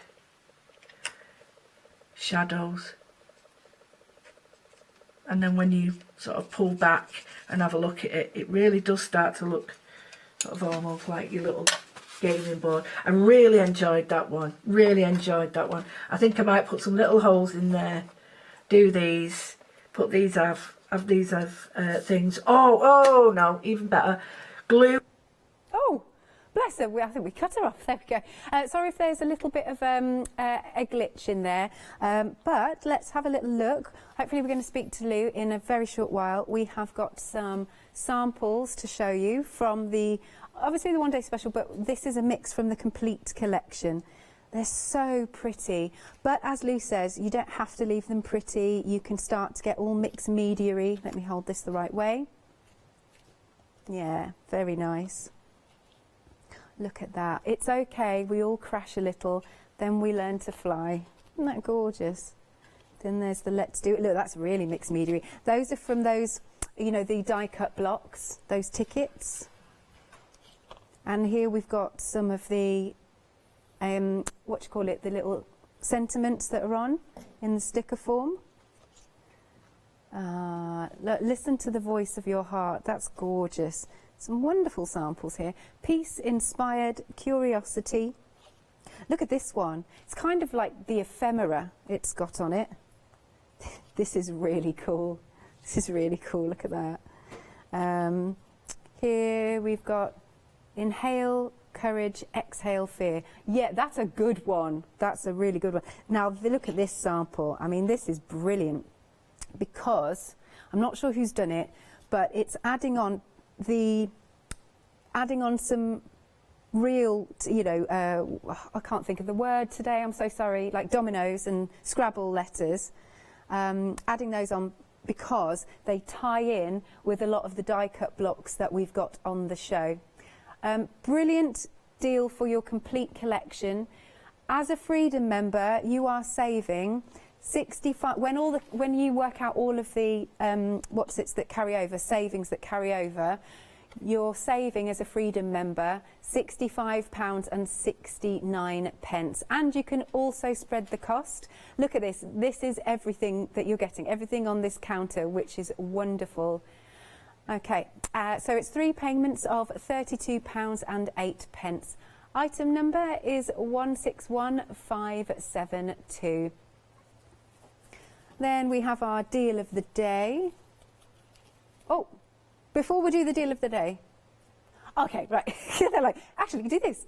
Speaker 5: shadows, and then when you sort of pull back and have a look at it, it really does start to look sort of almost like your little gaming board. I really enjoyed that one, really enjoyed that one. I think I might put some little holes in there, do these, put these have these things. Oh no, even better, glue.
Speaker 13: Oh, bless her, I think we cut her off, there we go. Sorry if there's a little bit of a glitch in there, but let's have a little look. Hopefully we're going to speak to Lou in a very short while. We have got some samples to show you from obviously the one day special, but this is a mix from the complete collection. They're so pretty, but as Lou says, you don't have to leave them pretty. You can start to get all mixed media-y. Let me hold this the right way. Yeah, very nice. Look at that. It's okay, we all crash a little, then we learn to fly. Isn't that gorgeous? Then there's the Let's Do It. Look, that's really mixed media. Those are from those, you know, the die cut blocks, those tickets. And here we've got some of the what do you call it, the little sentiments that are on in the sticker form. Look, listen to the voice of your heart. That's gorgeous. Some wonderful samples here. Peace inspired curiosity. Look at this one. It's kind of like the ephemera it's got on it. This is really cool. This is really cool. Look at that. Here we've got inhale courage, exhale fear. Yeah, that's a good one. That's a really good one. Now look at this sample. I mean, this is brilliant because I'm not sure who's done it, but it's adding on some real, you know, I can't think of the word today, I'm so sorry, like dominoes and Scrabble letters, adding those on because they tie in with a lot of the die cut blocks that we've got on the show. Brilliant deal for your complete collection. As a Freedom member, you are saving 65 when you work out all of the that carry over, savings that carry over. You're saving as a Freedom member £65.69, and you can also spread the cost. Look at this. This is everything that you're getting, everything on this counter, which is wonderful. Okay, so it's 3 payments of £32.08. Item number is 161572. Then we have our deal of the day. Oh, before we do the deal of the day. Okay, right. They're like, actually, do this.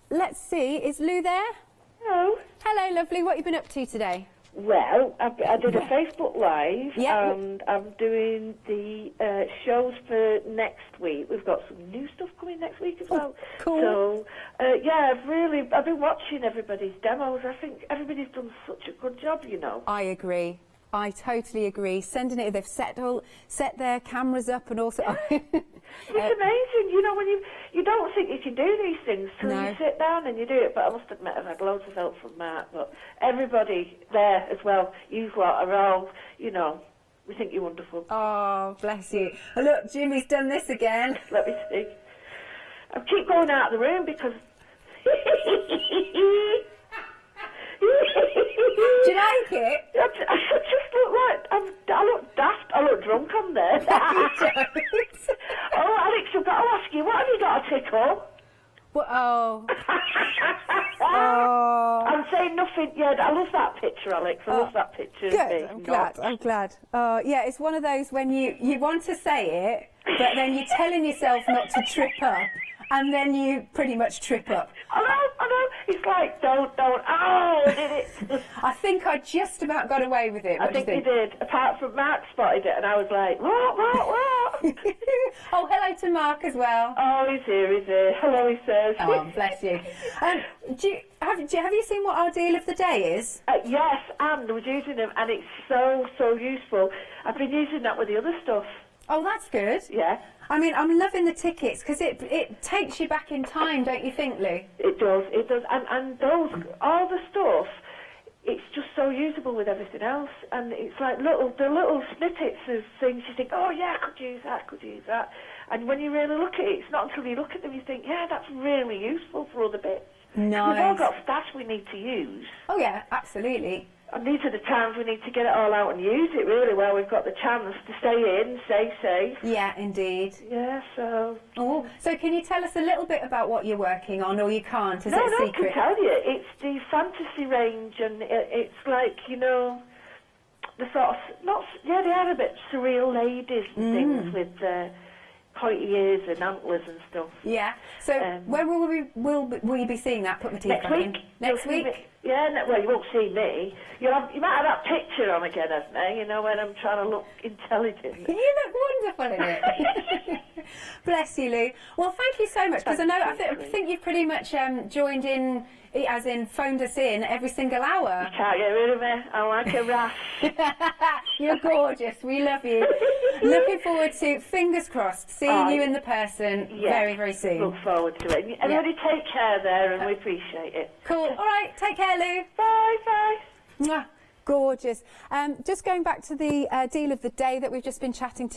Speaker 13: Let's see, is Lou there?
Speaker 19: Hello.
Speaker 13: Hello, lovely. What have you been up to today?
Speaker 19: Well, I did a Facebook Live, and I'm doing the shows for next week. We've got some new stuff coming next week as well.
Speaker 13: Cool.
Speaker 19: So, I've been watching everybody's demos. I think everybody's done such a good job, you know.
Speaker 13: I agree. I totally agree. Sending it, they've set their cameras up and also...
Speaker 19: It's amazing, you know, when you don't think you can do these things till you sit down and you do it, but I must admit I've had loads of help from Mark, but everybody there as well, you lot are all, you know, we think you're wonderful.
Speaker 13: Oh, bless you. Oh, look, Jimmy's done this again.
Speaker 19: Let me see. I keep going out of the room because...
Speaker 13: Do you like it?
Speaker 19: I just look like I look daft. I look drunk on there. Oh, Alex, I've got to ask you, what have you got to tickle?
Speaker 13: What? Oh.
Speaker 19: I'm I'm saying nothing. Yeah, I love that picture, Alex. I love that picture.
Speaker 13: Good, I'm glad, I'm glad. Yeah, it's one of those when you want to say it, but then you're telling yourself not to trip up, and then you pretty much trip up.
Speaker 19: I know. It's like, don't. Oh, I did it.
Speaker 13: I think I just about got away with it.
Speaker 19: I think you did, apart from Mark spotted it, and I was like, what?
Speaker 13: Oh, hello to Mark as well.
Speaker 19: Oh, he's here. Hello, he says.
Speaker 13: Oh, bless you. Have you seen what our deal of the day is?
Speaker 19: Yes, and I was using them, and it's so useful. I've been using that with the other stuff.
Speaker 13: Oh, that's good.
Speaker 19: Yeah.
Speaker 13: I mean, I'm loving the tickets because it takes you back in time, don't you think, Lou?
Speaker 19: It does. And all the stuff, it's just so usable with everything else. And it's like the little snippets of things you think, oh yeah, I could use that. And when you really look at it, it's not until you look at them you think, yeah, that's really useful for other bits.
Speaker 13: Nice.
Speaker 19: We've all got stash we need to use.
Speaker 13: Oh yeah, absolutely.
Speaker 19: And these are the times we need to get it all out and use it really where we've got the chance to stay in, stay safe.
Speaker 13: Yeah, indeed.
Speaker 19: Yeah, so...
Speaker 13: Oh, so can you tell us a little bit about what you're working on, or you can't? Is it a
Speaker 19: No,
Speaker 13: secret?
Speaker 19: I can tell you. It's the fantasy range, and it's like, you know, the sort of... they are a bit surreal ladies and things with pointy ears and antlers and stuff.
Speaker 13: Yeah. So when will we be seeing that? Put my teeth
Speaker 19: next
Speaker 13: back
Speaker 19: week.
Speaker 13: in. Next week?
Speaker 19: Yeah, well, you won't see me. You might have that picture on again of me, you know, when I'm trying to look intelligent.
Speaker 13: You look wonderful in it. Bless you, Lou. Well, thank you so much, because I think you've pretty much joined in, as in phoned us in every single hour.
Speaker 19: You can't get rid of me. I'm like a rash.
Speaker 13: You're gorgeous. We love you. Looking forward to, fingers crossed, seeing you in the person very, very soon.
Speaker 19: Look forward to it. Everybody take care there, and we appreciate it.
Speaker 13: Cool. All right. Take care, Lou.
Speaker 19: Bye.
Speaker 13: Mwah. Gorgeous. Just going back to the deal of the day that we've just been chatting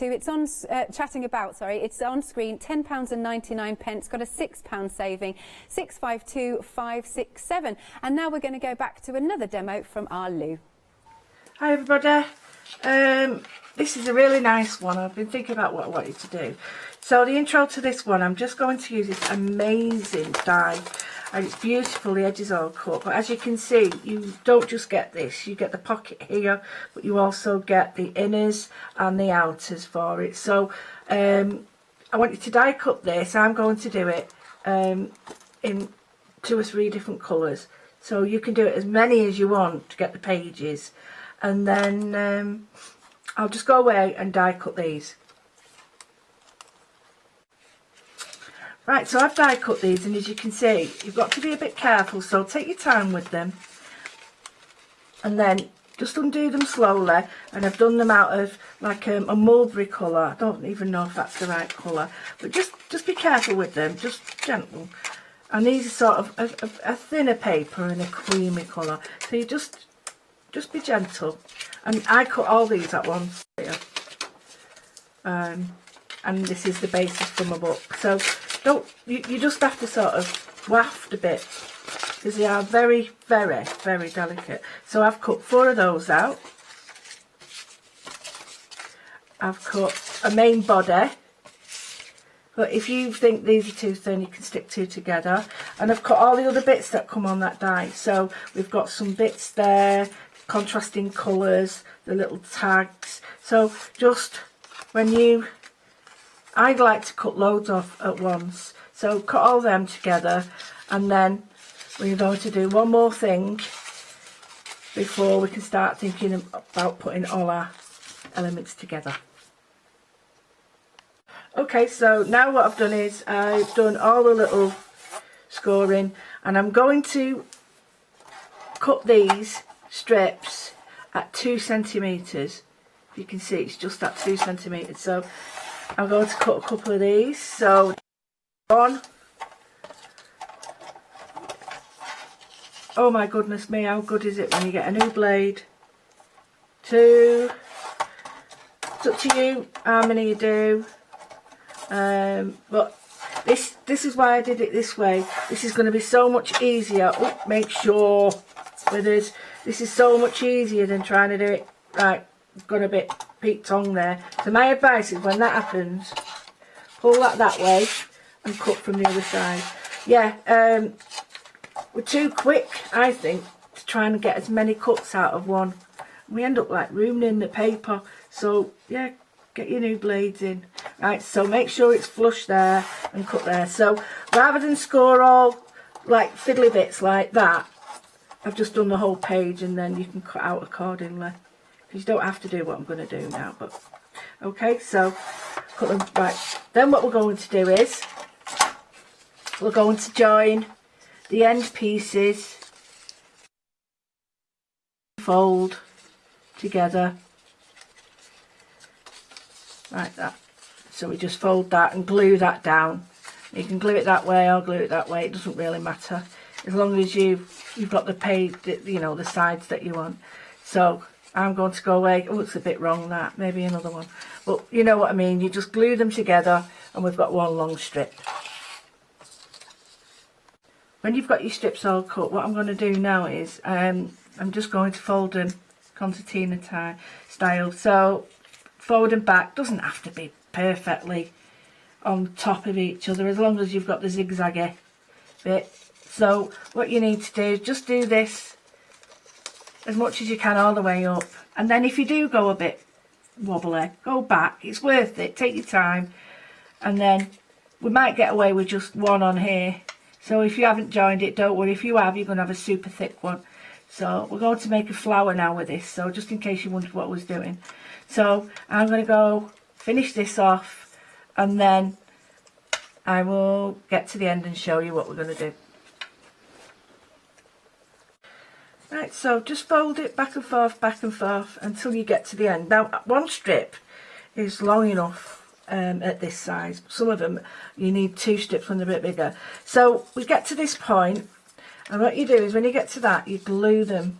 Speaker 13: about. It's on screen. £10.99, got a £6 saving, 652567. And now we're going to go back to another demo from our Lou.
Speaker 5: Hi everybody. This is a really nice one. I've been thinking about what I wanted to do. So the intro to this one, I'm just going to use this amazing die. And it's beautiful, the edges are all cut, but as you can see, you don't just get this, you get the pocket here, but you also get the inners and the outers for it. So I wanted to die cut this. I'm going to do it in 2 or 3 different colours, so you can do it as many as you want to get the pages, and then I'll just go away and die cut these. Right, so I've die cut these, and as you can see, you've got to be a bit careful, so take your time with them. And then just undo them slowly, and I've done them out of like a mulberry colour. I don't even know if that's the right colour, but just be careful with them, just gentle. And these are sort of a thinner paper and a creamy colour, so you just be gentle. And I cut all these at once here. And this is the basis for my book, so you just have to sort of waft a bit, because they are very, very, very delicate. So I've cut 4 of those out. I've cut a main body, but if you think these are too thin, you can stick 2 together. And I've cut all the other bits that come on that die. So we've got some bits there, contrasting colours, the little tags. So just when I'd like to cut loads off at once, so cut all them together, and then we're going to do one more thing before we can start thinking about putting all our elements together. Okay, so now what I've done is I've done all the little scoring, and I'm going to cut these strips at 2 centimetres. You can see it's just at 2 centimetres, so I'm going to cut a couple of these. So 1, oh my goodness me, how good is it when you get a new blade? 2, it's up to you how many you do, but this is why I did it this way. This is going to be so much easier. Oh, make sure with this is so much easier than trying to do it right. Got a bit peaked tongue there. So my advice is when that happens, pull that way and cut from the other side. Yeah, we're too quick, I think, trying to get as many cuts out of one. We end up like ruining the paper. So yeah, get your new blades in. Right, so make sure it's flush there and cut there. So rather than score all like fiddly bits like that, I've just done the whole page, and then you can cut out accordingly. Because you don't have to do what I'm going to do now. But okay, so cut them right. Then what we're going to do is we're going to join the end pieces, fold together like that. So we just fold that and glue that down. You can glue it that way or glue it that way, it doesn't really matter, as long as you've got the page, you know, the sides that you want. So I'm going to go away. Oh, it's a bit wrong, that, maybe another one, but you know what I mean. You just glue them together and we've got one long strip. When you've got your strips all cut, what I'm going to do now is I'm just going to fold them concertina style. So forward and back, doesn't have to be perfectly on top of each other, as long as you've got the zigzaggy bit. So what you need to do is just do this as much as you can all the way up, and then if you do go a bit wobbly, go back. It's worth it, take your time. And then we might get away with just one on here, so if you haven't joined it, don't worry. If you have, you're going to have a super thick one. So we're going to make a flower now with this, so just in case you wondered what I was doing. So I'm going to go finish this off, and then I will get to the end and show you what we're going to do. Right, so just fold it back and forth until you get to the end. Now, one strip is long enough at this size. Some of them you need two strips when they're a bit bigger. So we get to this point, and what you do is when you get to that, you glue them.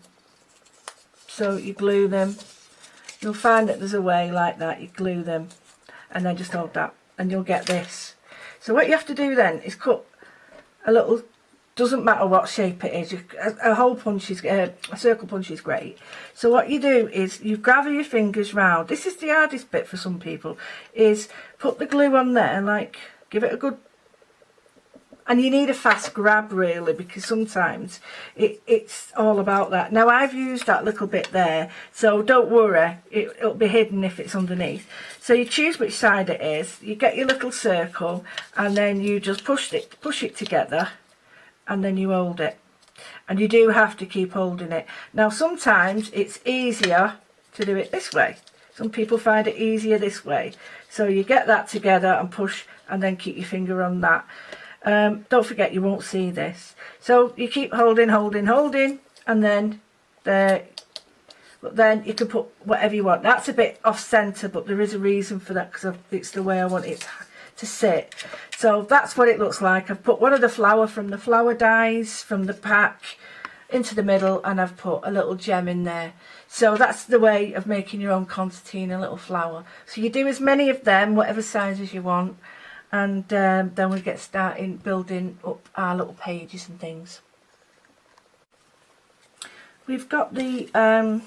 Speaker 5: So you glue them. You'll find that there's a way like that. You glue them, and then just hold that, and you'll get this. So what you have to do then is cut a little. Doesn't matter what shape it is. A hole punch is a circle punch is great. So what you do is you gather your fingers round. This is the hardest bit for some people. Is put the glue on there and like give it a good. And you need a fast grab really, because sometimes it's all about that. Now I've used that little bit there, so don't worry, it'll be hidden if it's underneath. So you choose which side it is, you get your little circle, and then you just push it together, and then you hold it. And you do have to keep holding it. Now sometimes it's easier to do it this way. Some people find it easier this way. So you get that together and push, and then keep your finger on that. Don't forget, you won't see this. So you keep holding, and then there. But then you can put whatever you want. That's a bit off centre, but there is a reason for that, because it's the way I want it to sit. So that's what it looks like. I've put one of the flower from the flower dies from the pack into the middle, and I've put a little gem in there. So that's the way of making your own concertina little flower. So you do as many of them, whatever sizes you want. And then we get starting building up our little pages and things. We've got the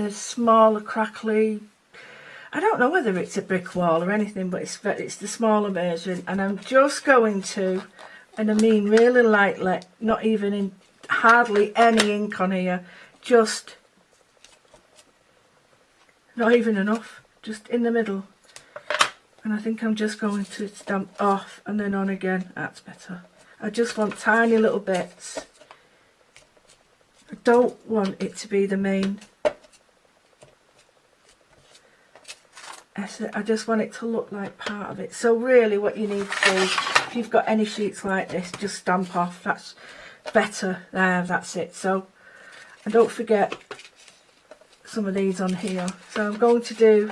Speaker 5: smaller crackly, I don't know whether it's a brick wall or anything, but it's the smaller version, and I'm just going to, and I mean really lightly, not even in hardly any ink on here, just not even enough, just in the middle. And I think I'm just going to stamp off and then on again. That's better. I just want tiny little bits. I don't want it to be the main. I just want it to look like part of it. So really what you need to do, if you've got any sheets like this, just stamp off. That's better. There, that's it. So, and don't forget some of these on here. So I'm going to do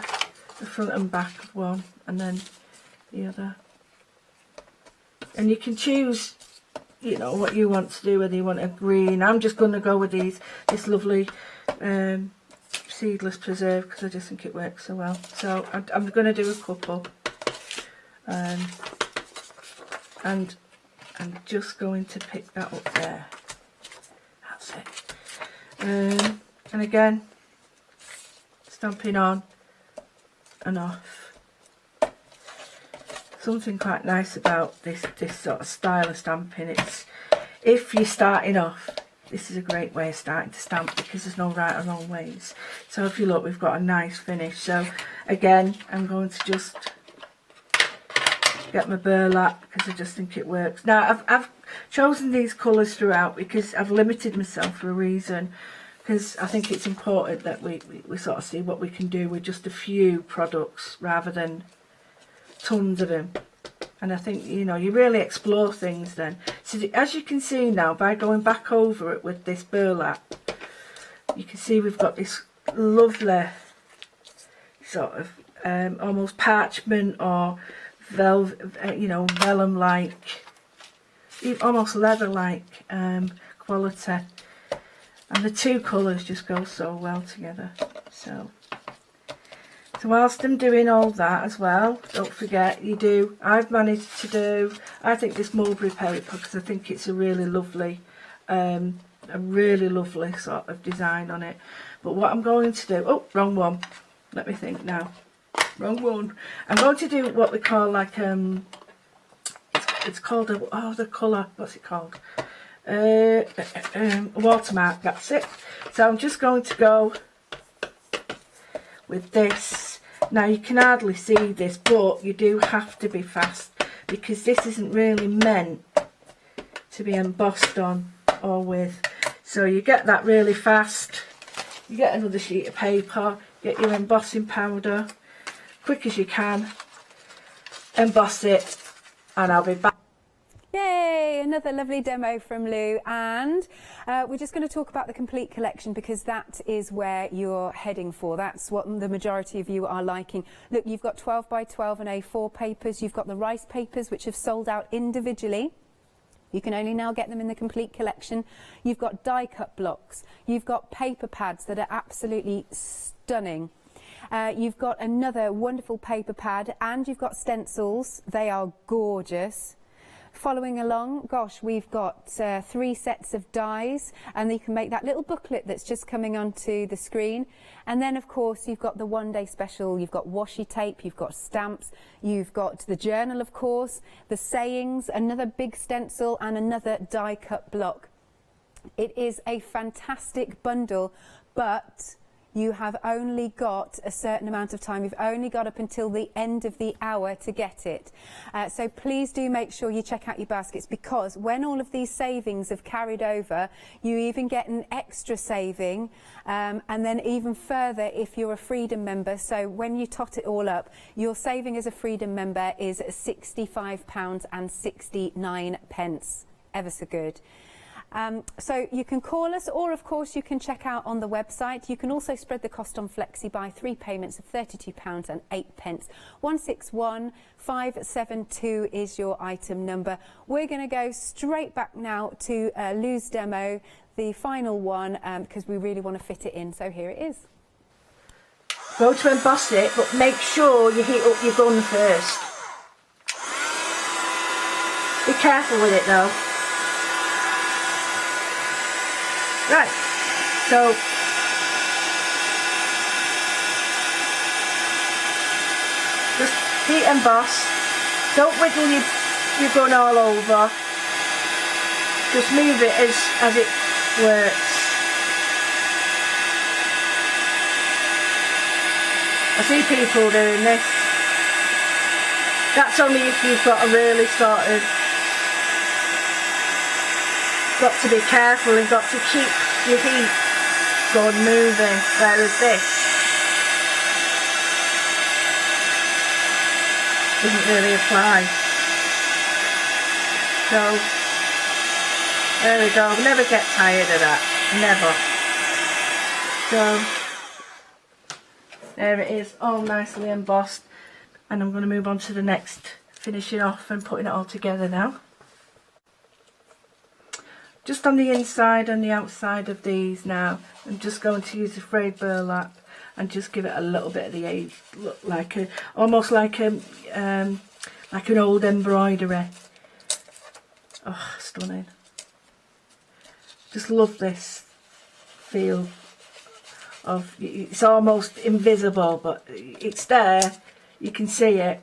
Speaker 5: the front and back of one, and then the other. And you can choose, you know, what you want to do, whether you want a green. I'm just going to go with this lovely seedless preserve, because I just think it works so well. So I'm going to do a couple, and I'm just going to pick that up there. That's it. And again, stamping on and off. Something quite nice about this sort of style of stamping, it's if you're starting off, this is a great way of starting to stamp because there's no right or wrong ways. So if you look, we've got a nice finish. So again, I'm going to just get my burlap because I just think it works. Now I've chosen these colours throughout because I've limited myself for a reason, because I think it's important that we sort of see what we can do with just a few products rather than tons of them. And I think, you know, you really explore things then. So as you can see now, by going back over it with this burlap, you can see we've got this lovely sort of almost parchment or velvet, you know, vellum-like, almost leather-like quality. And the two colours just go so well together. So whilst I'm doing all that as well, don't forget I've managed to do, I think this mulberry paper, because I think it's a really lovely sort of design on it. But what I'm going to do, oh, wrong one, let me think now, wrong one. I'm going to do what we call like, it's called, the colour, what's it called? A watermark, that's it. So I'm just going to go with this. Now you can hardly see this, but you do have to be fast because this isn't really meant to be embossed on or with. So you get that really fast, you get another sheet of paper, get your embossing powder, quick as you can, emboss it, and I'll be back.
Speaker 13: Yay, another lovely demo from Lou, and we're just going to talk about the complete collection because that is where you're heading for. That's what the majority of you are liking. Look, you've got 12 by 12 and A4 papers, you've got the rice papers which have sold out individually. You can only now get them in the complete collection. You've got die cut blocks, you've got paper pads that are absolutely stunning. You've got another wonderful paper pad, and you've got stencils. They are gorgeous. Following along, gosh, we've got 3 sets of dies, and you can make that little booklet that's just coming onto the screen. And then, of course, you've got the one-day special. You've got washi tape, you've got stamps, you've got the journal, of course, the sayings, another big stencil, and another die-cut block. It is a fantastic bundle, but you have only got a certain amount of time. You've only got up until the end of the hour to get it. So please do make sure you check out your baskets, because when all of these savings have carried over, you even get an extra saving, and then even further if you're a Freedom member. So when you tot it all up, your saving as a Freedom member is £65.69. Ever so good. So you can call us, or of course you can check out on the website. You can also spread the cost on Flexi by 3 payments of £32.08. 161572 is your item number. We're going to go straight back now to Lou's demo, the final one, because we really want to fit it in. So here it is.
Speaker 5: Go to emboss it, but make sure you heat up your gun first. Be careful with it though. Right, so just heat emboss. Don't wiggle your gun all over. Just move it as it works. I see people doing this. That's only if you've got a really sort of, got to be careful and got to keep your heat gun moving, whereas this doesn't really apply. So there we go. Never get tired of that, never. So there it is, all nicely embossed, and I'm going to move on to the next, finishing off and putting it all together now. Just on the inside and the outside of these now, I'm just going to use the frayed burlap and just give it a little bit of the edge, look like a, almost like an old embroidery. Oh, stunning! Just love this feel of, it's almost invisible, but it's there. You can see it,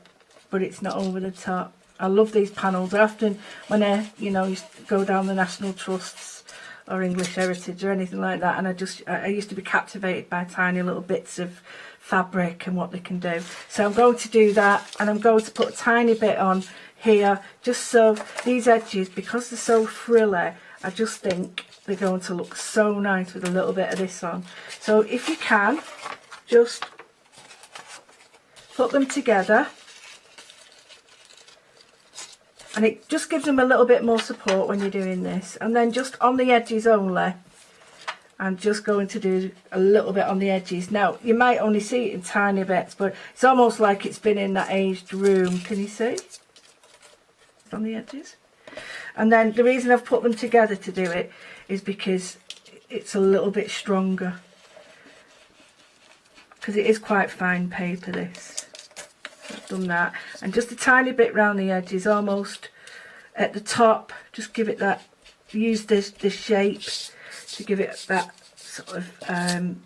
Speaker 5: but it's not over the top. I love these panels. Often when I, you know, go down the National Trust's or English heritage or anything like that, and I used to be captivated by tiny little bits of fabric and what they can do. So I'm going to do that, and I'm going to put a tiny bit on here, just so these edges, because they're so frilly, I just think they're going to look so nice with a little bit of this on. So if you can, just put them together, and it just gives them a little bit more support when you're doing this. And then just on the edges only, I'm just going to do a little bit on the edges. Now you might only see it in tiny bits, but it's almost like it's been in that aged room. Can you see on the edges? And then the reason I've put them together to do it is because it's a little bit stronger, because it is quite fine paper, this. I've done that, and just a tiny bit round the edges, almost at the top. Just give it that, use this shape to give it that sort of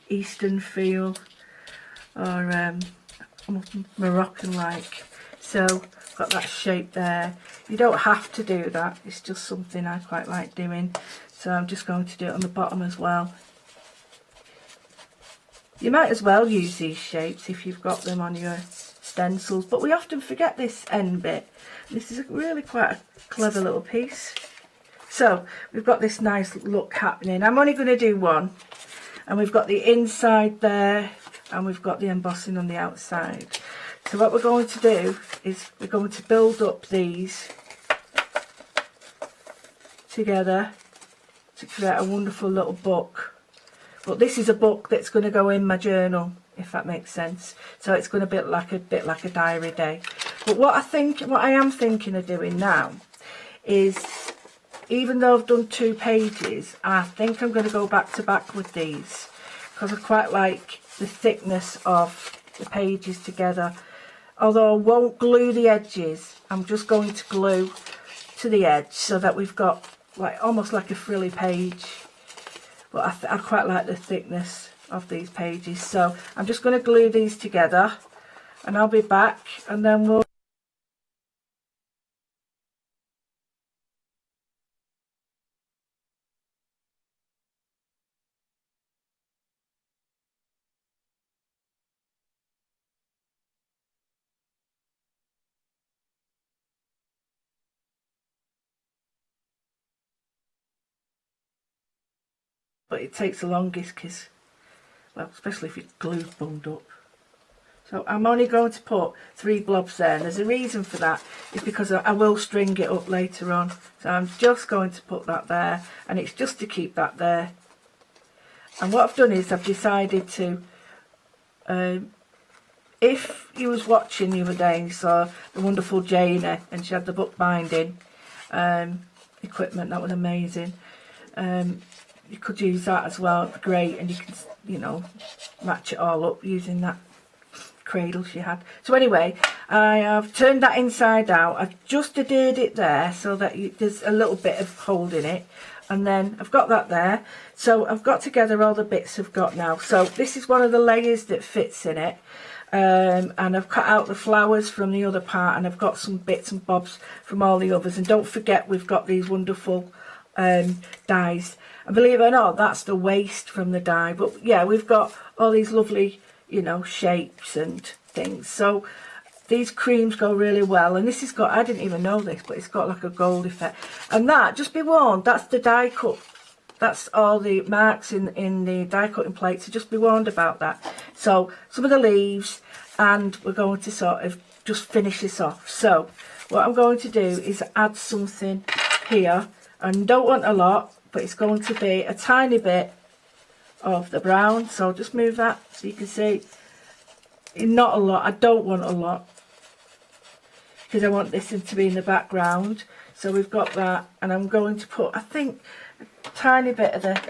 Speaker 5: Eastern feel, or almost Moroccan like. So got that shape there. You don't have to do that, it's just something I quite like doing. So I'm just going to do it on the bottom as well. You might as well use these shapes if you've got them on your stencils, but we often forget this end bit. This is really quite a clever little piece. So we've got this nice look happening. I'm only going to do one, and we've got the inside there, and we've got the embossing on the outside. So what we're going to do is we're going to build up these together to create a wonderful little book. But this is a book that's going to go in my journal, if that makes sense. So it's going to be like a diary day. But what I am thinking of doing now is, even though I've done 2 pages, I think I'm going to go back to back with these, because I quite like the thickness of the pages together. Although I won't glue the edges, I'm just going to glue to the edge so that we've got like almost like a frilly page. But I quite like the thickness of these pages, so I'm just going to glue these together, and I'll be back, and then we'll... But it takes the longest, because, well, especially if it's glued bunged up. So I'm only going to put 3 blobs there, and there's a reason for that. It's because I will string it up later on. So I'm just going to put that there, and it's just to keep that there. And what I've done is I've decided to, if you was watching the other day and you saw the wonderful Janie, and she had the book binding equipment, that was amazing. You could use that as well, it'd be great, and you can, you know, match it all up using that cradle she had. So anyway, I have turned that inside out. I've just adhered it there so that there's a little bit of hold in it, and then I've got that there. So I've got together all the bits I've got now. So this is one of the layers that fits in it, and I've cut out the flowers from the other part, and I've got some bits and bobs from all the others. And don't forget, we've got these wonderful dies. And believe it or not, that's the waste from the die. But yeah, we've got all these lovely, you know, shapes and things. So these creams go really well. And this has got, I didn't even know this, but it's got like a gold effect. And that, just be warned, that's the die cut. That's all the marks in the die cutting plate. So just be warned about that. So some of the leaves, and we're going to sort of just finish this off. So what I'm going to do is add something here. And don't want a lot, but it's going to be a tiny bit of the brown. So I'll just move that so you can see. Not a lot, I don't want a lot, because I want this to be in the background. So we've got that, and I'm going to put, I think, a tiny bit of the...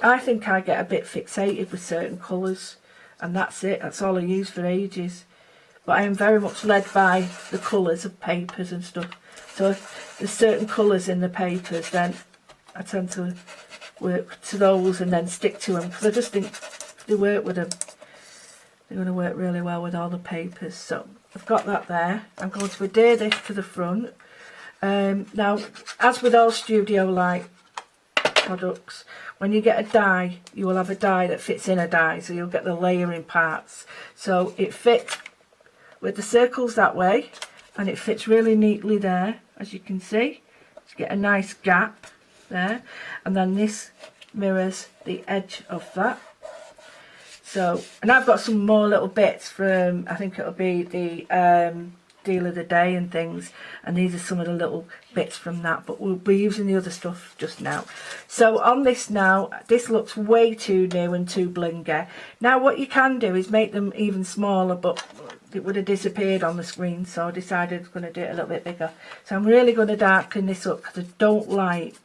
Speaker 5: I think I get a bit fixated with certain colours, and that's it, that's all I use for ages. But I am very much led by the colours of papers and stuff. So if there's certain colours in the papers, then I tend to work to those and then stick to them, because I just think if they work with them, they're going to work really well with all the papers. So I've got that there. I'm going to adhere this to the front, Now, as with all studio-like products, when you get a die, you will have a die that fits in a die, so you'll get the layering parts. So it fits with the circles that way, and it fits really neatly there, as you can see. You get a nice gap there, and then this mirrors the edge of that. So, and I've got some more little bits from, I think it'll be the deal of the day and things, and these are some of the little bits from that, but we'll be using the other stuff just now. So on this now, this looks way too new and too blingy. Now what you can do is make them even smaller, but it would have disappeared on the screen, so I decided I was going to do it a little bit bigger. So I'm really going to darken this up because I don't like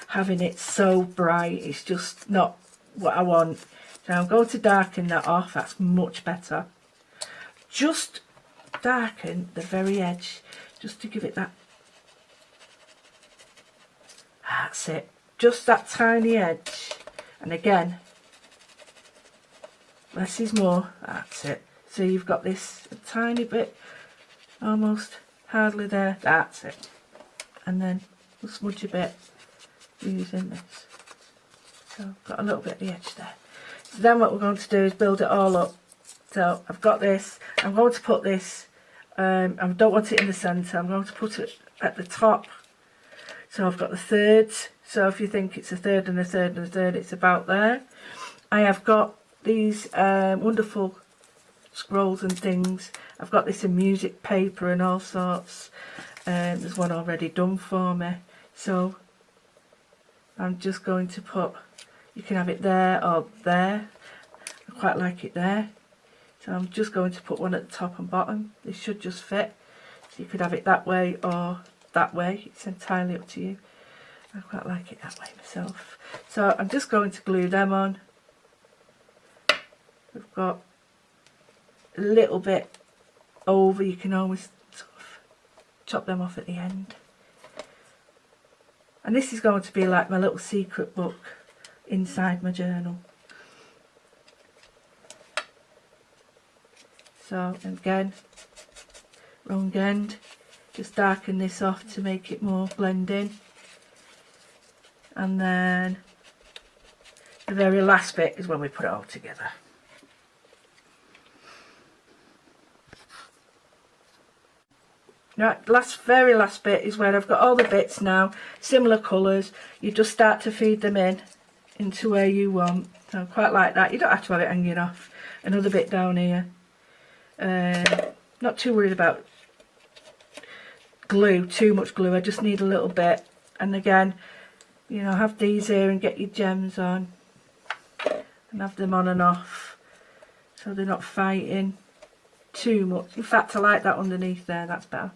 Speaker 5: having it so bright. It's just not what I want. So I'm going to darken that off. That's much better. Just darken the very edge, just to give it that. That's it. Just that tiny edge. And again, less is more. That's it. So you've got this a tiny bit, almost hardly there. That's it. And then we'll smudge a bit using this. So I've got a little bit at the edge there. So then what we're going to do is build it all up. So I've got this. I'm going to put this, I don't want it in the centre. I'm going to put it at the top. So I've got the thirds. So if you think it's a third and a third and a third, it's about there. I have got these wonderful scrolls and things. I've got this in music paper and all sorts. There's one already done for me. So I'm just going to put, you can have it there or there. I quite like it there. So I'm just going to put one at the top and bottom. This should just fit. So you could have it that way or that way. It's entirely up to you. I quite like it that way myself. So I'm just going to glue them on. We've got a little bit over. You can always sort of chop them off at the end. And this is going to be like my little secret book inside my journal. So again, wrong end, just darken this off to make it more blending. And then the very last bit is when we put it all together. Right, very last bit is where I've got all the bits now, similar colours. You just start to feed them into where you want. So I quite like that. You don't have to have it hanging off. Another bit down here. Not too worried about glue, too much glue. I just need a little bit. And again, you know, have these here and get your gems on. And have them on and off. So they're not fighting too much. In fact, I like that underneath there, that's better.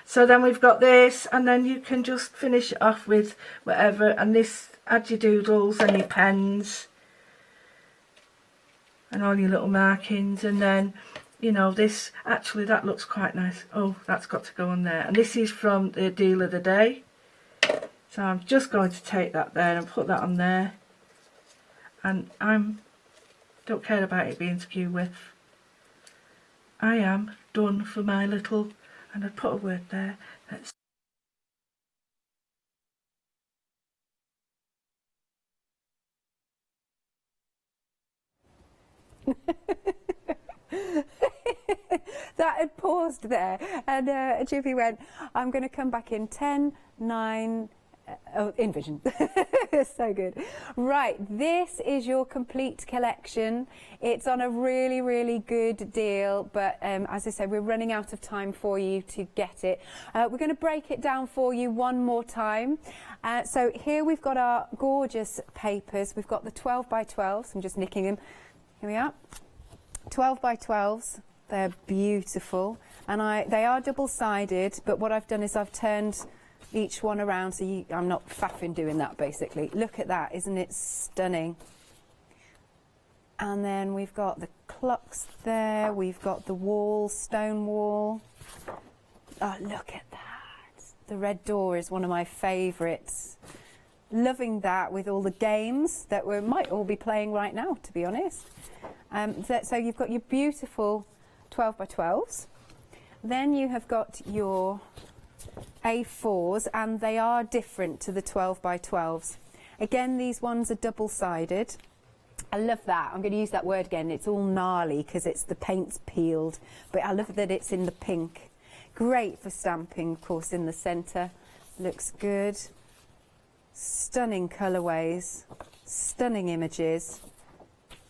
Speaker 5: So then we've got this, and then you can just finish it off with whatever. And this, add your doodles and your pens and all your little markings. And then, you know, this, actually that looks quite nice. Oh, that's got to go on there. And this is from the deal of the day. So I'm just going to take that there and put that on there. And don't care about it being skew width. I am done for my little, and I'd put a word there.
Speaker 13: That had paused there, and Chippy went, I'm going to come back in 10, 9, InVision. So good. Right, this is your complete collection. It's on a really, really good deal, but as I said, we're running out of time for you to get it. We're going to break it down for you one more time. So here we've got our gorgeous papers. We've got the 12 by 12s. I'm just nicking them. Here we are. 12 by 12s. They're beautiful, and they are double-sided, but what I've done is I've turned each one around, so I'm not faffing doing that, basically. Look at that, isn't it stunning? And then we've got the clocks there, we've got the wall, stone wall. Oh, look at that. The red door is one of my favourites. Loving that with all the games that we might all be playing right now, to be honest. So you've got your beautiful 12 by 12s. Then you have got your A4s, and they are different to the 12 by 12s. Again, these ones are double-sided. I love that. I'm going to use that word again. It's all gnarly because it's the paint's peeled, but I love that it's in the pink. Great for stamping, of course, in the centre. Looks good. Stunning colourways, stunning images.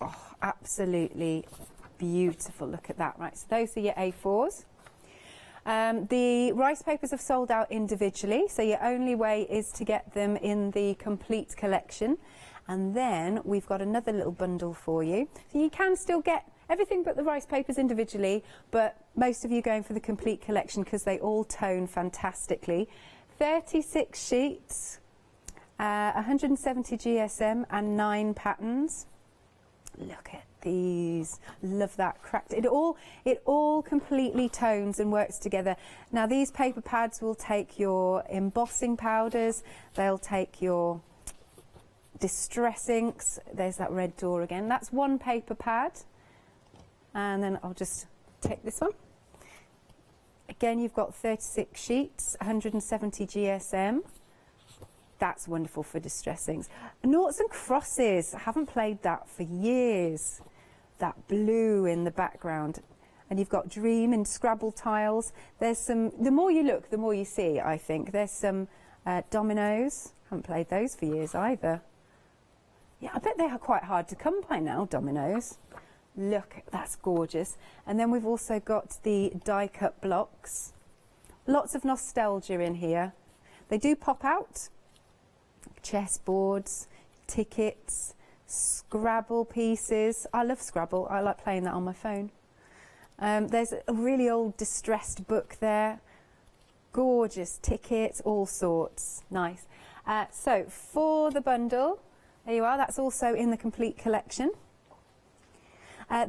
Speaker 13: Oh, absolutely beautiful. Look at that. Right, so those are your A4s. The rice papers have sold out individually, so your only way is to get them in the complete collection. And then we've got another little bundle for you. So you can still get everything but the rice papers individually, but most of you going for the complete collection because they all tone fantastically. 36 sheets, 170 GSM and 9 patterns. Look at these. Love that cracked. It all completely tones and works together. Now these paper pads will take your embossing powders, they'll take your distress inks. There's that red door again. That's one paper pad. And then I'll just take this one. Again, you've got 36 sheets, 170 GSM. That's wonderful for distress inks. Noughts and crosses. I haven't played that for years. That blue in the background. And you've got Dream and Scrabble tiles. There's some, the more you look, the more you see, I think. There's some dominoes. Haven't played those for years either. Yeah, I bet they are quite hard to come by now, dominoes. Look, that's gorgeous. And then we've also got the die cut blocks. Lots of nostalgia in here. They do pop out. Chessboards, tickets, Scrabble pieces. I love Scrabble. I like playing that on my phone. There's a really old distressed book there. Gorgeous tickets, all sorts. Nice. So for the bundle, there you are. That's also in the complete collection.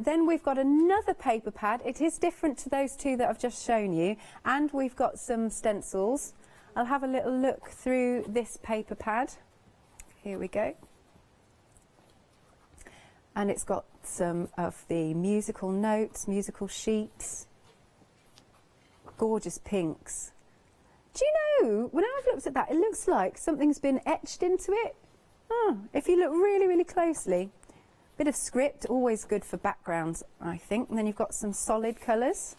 Speaker 13: Then we've got another paper pad. It is different to those two that I've just shown you. And we've got some stencils. I'll have a little look through this paper pad. Here we go. And it's got some of the musical notes, musical sheets. Gorgeous pinks. Do you know, when I've looked at that, it looks like something's been etched into it. Oh, if you look really, really closely. Bit of script, always good for backgrounds, I think. And then you've got some solid colours.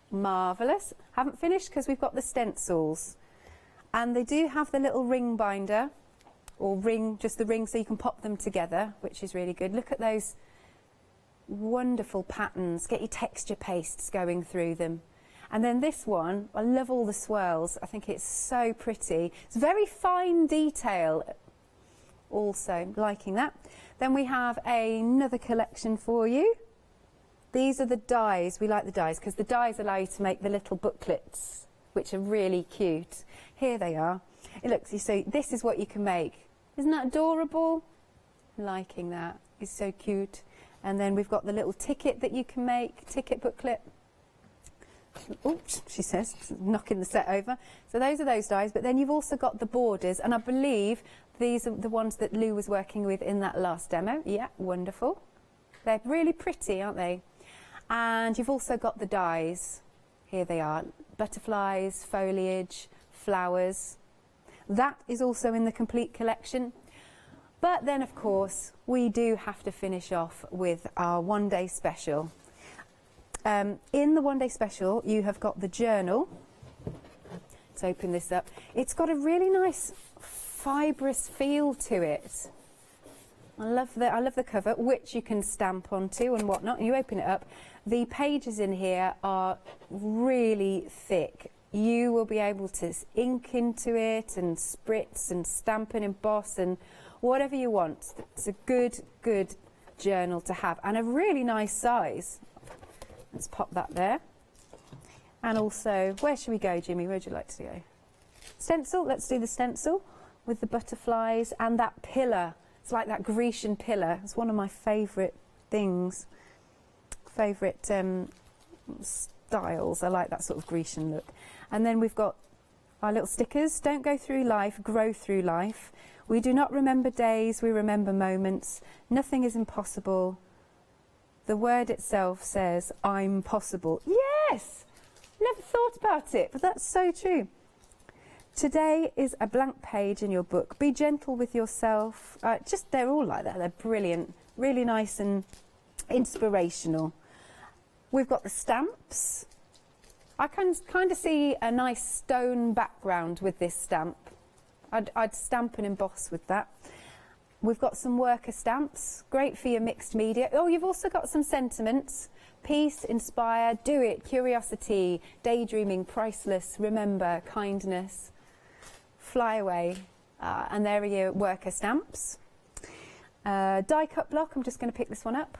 Speaker 13: Marvellous. Haven't finished because we've got the stencils. And they do have the little ring binder, or ring, just the ring, so you can pop them together, which is really good. Look at those wonderful patterns. Get your texture pastes going through them. And then this one, I love all the swirls. I think it's so pretty. It's very fine detail also, liking that. Then we have another collection for you. These are the dies. We like the dies because the dies allow you to make the little booklets, which are really cute. Here they are. It looks, you see, this is what you can make. Isn't that adorable? Liking that. It's so cute. And then we've got the little ticket that you can make, ticket booklet. Oops, she says, knocking the set over. So those are those dies, but then you've also got the borders, and I believe these are the ones that Lou was working with in that last demo. Yeah, wonderful. They're really pretty, aren't they? And you've also got the dies. Here they are. Butterflies, foliage, flowers. That is also in the complete collection. But then, of course, we do have to finish off with our one-day special. In the one-day special, you have got the journal. Let's open this up. It's got a really nice fibrous feel to it. I love the cover, which you can stamp onto and whatnot. You open it up. The pages in here are really thick. You will be able to ink into it and spritz and stamp and emboss and whatever you want. It's a good journal to have, and a really nice size. Let's pop that there. And also, where should we go, Jimmy? Where would you like to go? Stencil. Let's do the stencil with the butterflies and that pillar. It's like that Grecian pillar. It's one of my favourite things. Favourite styles. I like that sort of Grecian look. And then we've got our little stickers. Don't go through life, grow through life. We do not remember days, we remember moments. Nothing is impossible. The word itself says, I'm possible. Yes! Never thought about it, but that's so true. Today is a blank page in your book. Be gentle with yourself. They're all like that. They're brilliant, really nice and inspirational. We've got the stamps. I can kind of see a nice stone background with this stamp. I'd stamp and emboss with that. We've got some worker stamps, great for your mixed media. Oh, you've also got some sentiments. Peace, inspire, do it, curiosity, daydreaming, priceless, remember, kindness, fly away. And there are your worker stamps. Die cut block, I'm just going to pick this one up.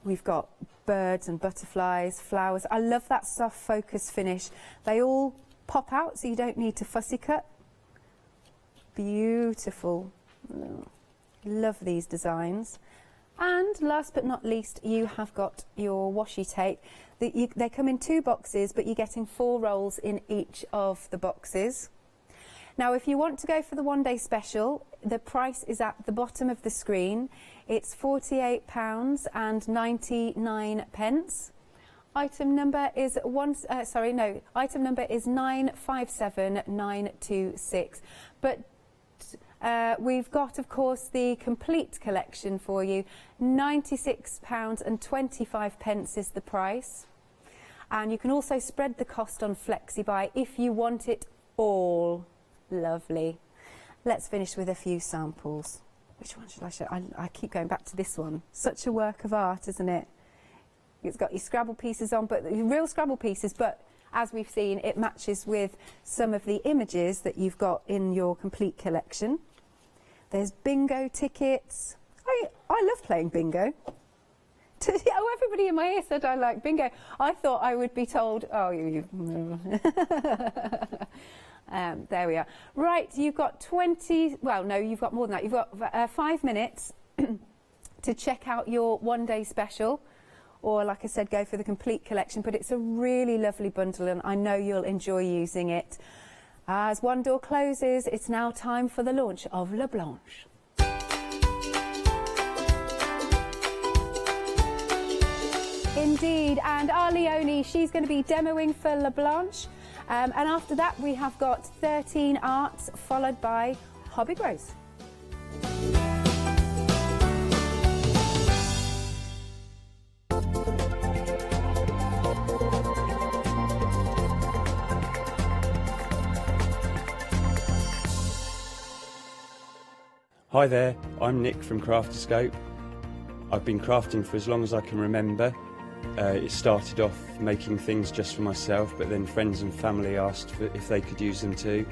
Speaker 13: We've got birds and butterflies, flowers. I love that soft focus finish. They all pop out, so you don't need to fussy cut. Beautiful. Love these designs. And last but not least, you have got your washi tape. They come in 2 boxes, but you're getting 4 rolls in each of the boxes. Now, if you want to go for the one-day special, the price is at the bottom of the screen. It's £48.99. Item number is item number is 957926. But we've got, of course, the complete collection for you. £96.25 is the price. And you can also spread the cost on FlexiBuy if you want it all. Lovely. Let's finish with a few samples. Which one should I show? I keep going back to this one. Such a work of art, isn't it? It's got your Scrabble pieces on, but real Scrabble pieces, but as we've seen, it matches with some of the images that you've got in your complete collection. There's bingo tickets. I love playing bingo. Oh, everybody in my ear said I like bingo. I thought I would be told, oh, you. There we are. Right, you've got 20, well, no, you've got more than that. You've got 5 minutes to check out your one-day special, or like I said, go for the complete collection. But it's a really lovely bundle, and I know you'll enjoy using it. As one door closes, it's now time for the launch of La Blanche. Indeed, and our Leonie, she's going to be demoing for La Blanche. And after that, we have got 13 Arts, followed by Hobby Grows.
Speaker 17: Hi there, I'm Nick from Crafterscope. I've been crafting for as long as I can remember. It started off making things just for myself, but then friends and family asked if they could use them too.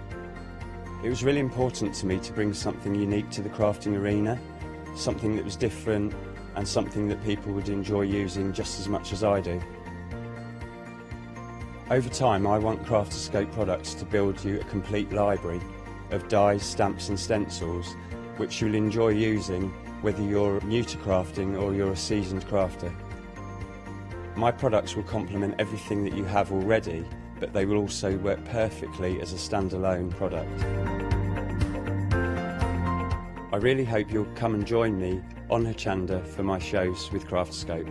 Speaker 17: It was really important to me to bring something unique to the crafting arena, something that was different and something that people would enjoy using just as much as I do. Over time, I want Crafterscope products to build you a complete library of dies, stamps and stencils which you'll enjoy using whether you're new to crafting or you're a seasoned crafter. My products will complement everything that you have already, but they will also work perfectly as a standalone product. I really hope you'll come and join me on Hochanda for my shows with Crafterscope.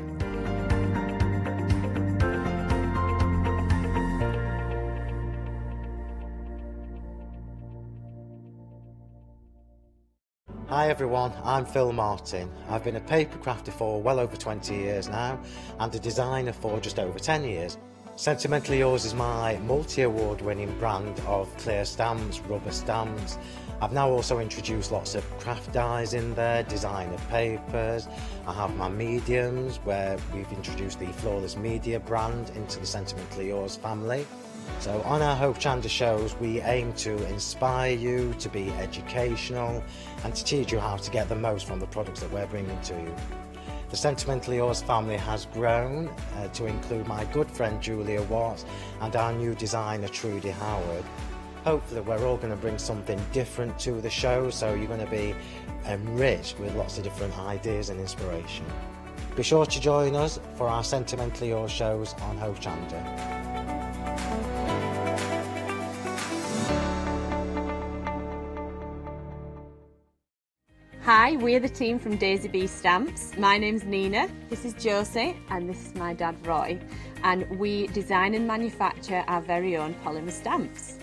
Speaker 6: Hi everyone, I'm Phil Martin. I've been a paper crafter for well over 20 years now and a designer for just over 10 years. Sentimentally Yours is my multi-award winning brand of clear stamps, rubber stamps. I've now also introduced lots of craft dies in there, designer papers. I have my mediums where we've introduced the Flawless Media brand into the Sentimentally Yours family. So on our Hochanda shows we aim to inspire you, to be educational and to teach you how to get the most from the products that we're bringing to you. The Sentimentally Yours family has grown to include my good friend Julia Watts and our new designer Trudy Howard. Hopefully we're all going to bring something different to the show, so you're going to be enriched with lots of different ideas and inspiration. Be sure to join us for our Sentimentally Yours shows on Hochanda.
Speaker 11: Hi, we're the team from Daisy Bee Stamps. My name's Nina, this is Josie, and this is my dad Roy. and we design and manufacture our very own polymer stamps.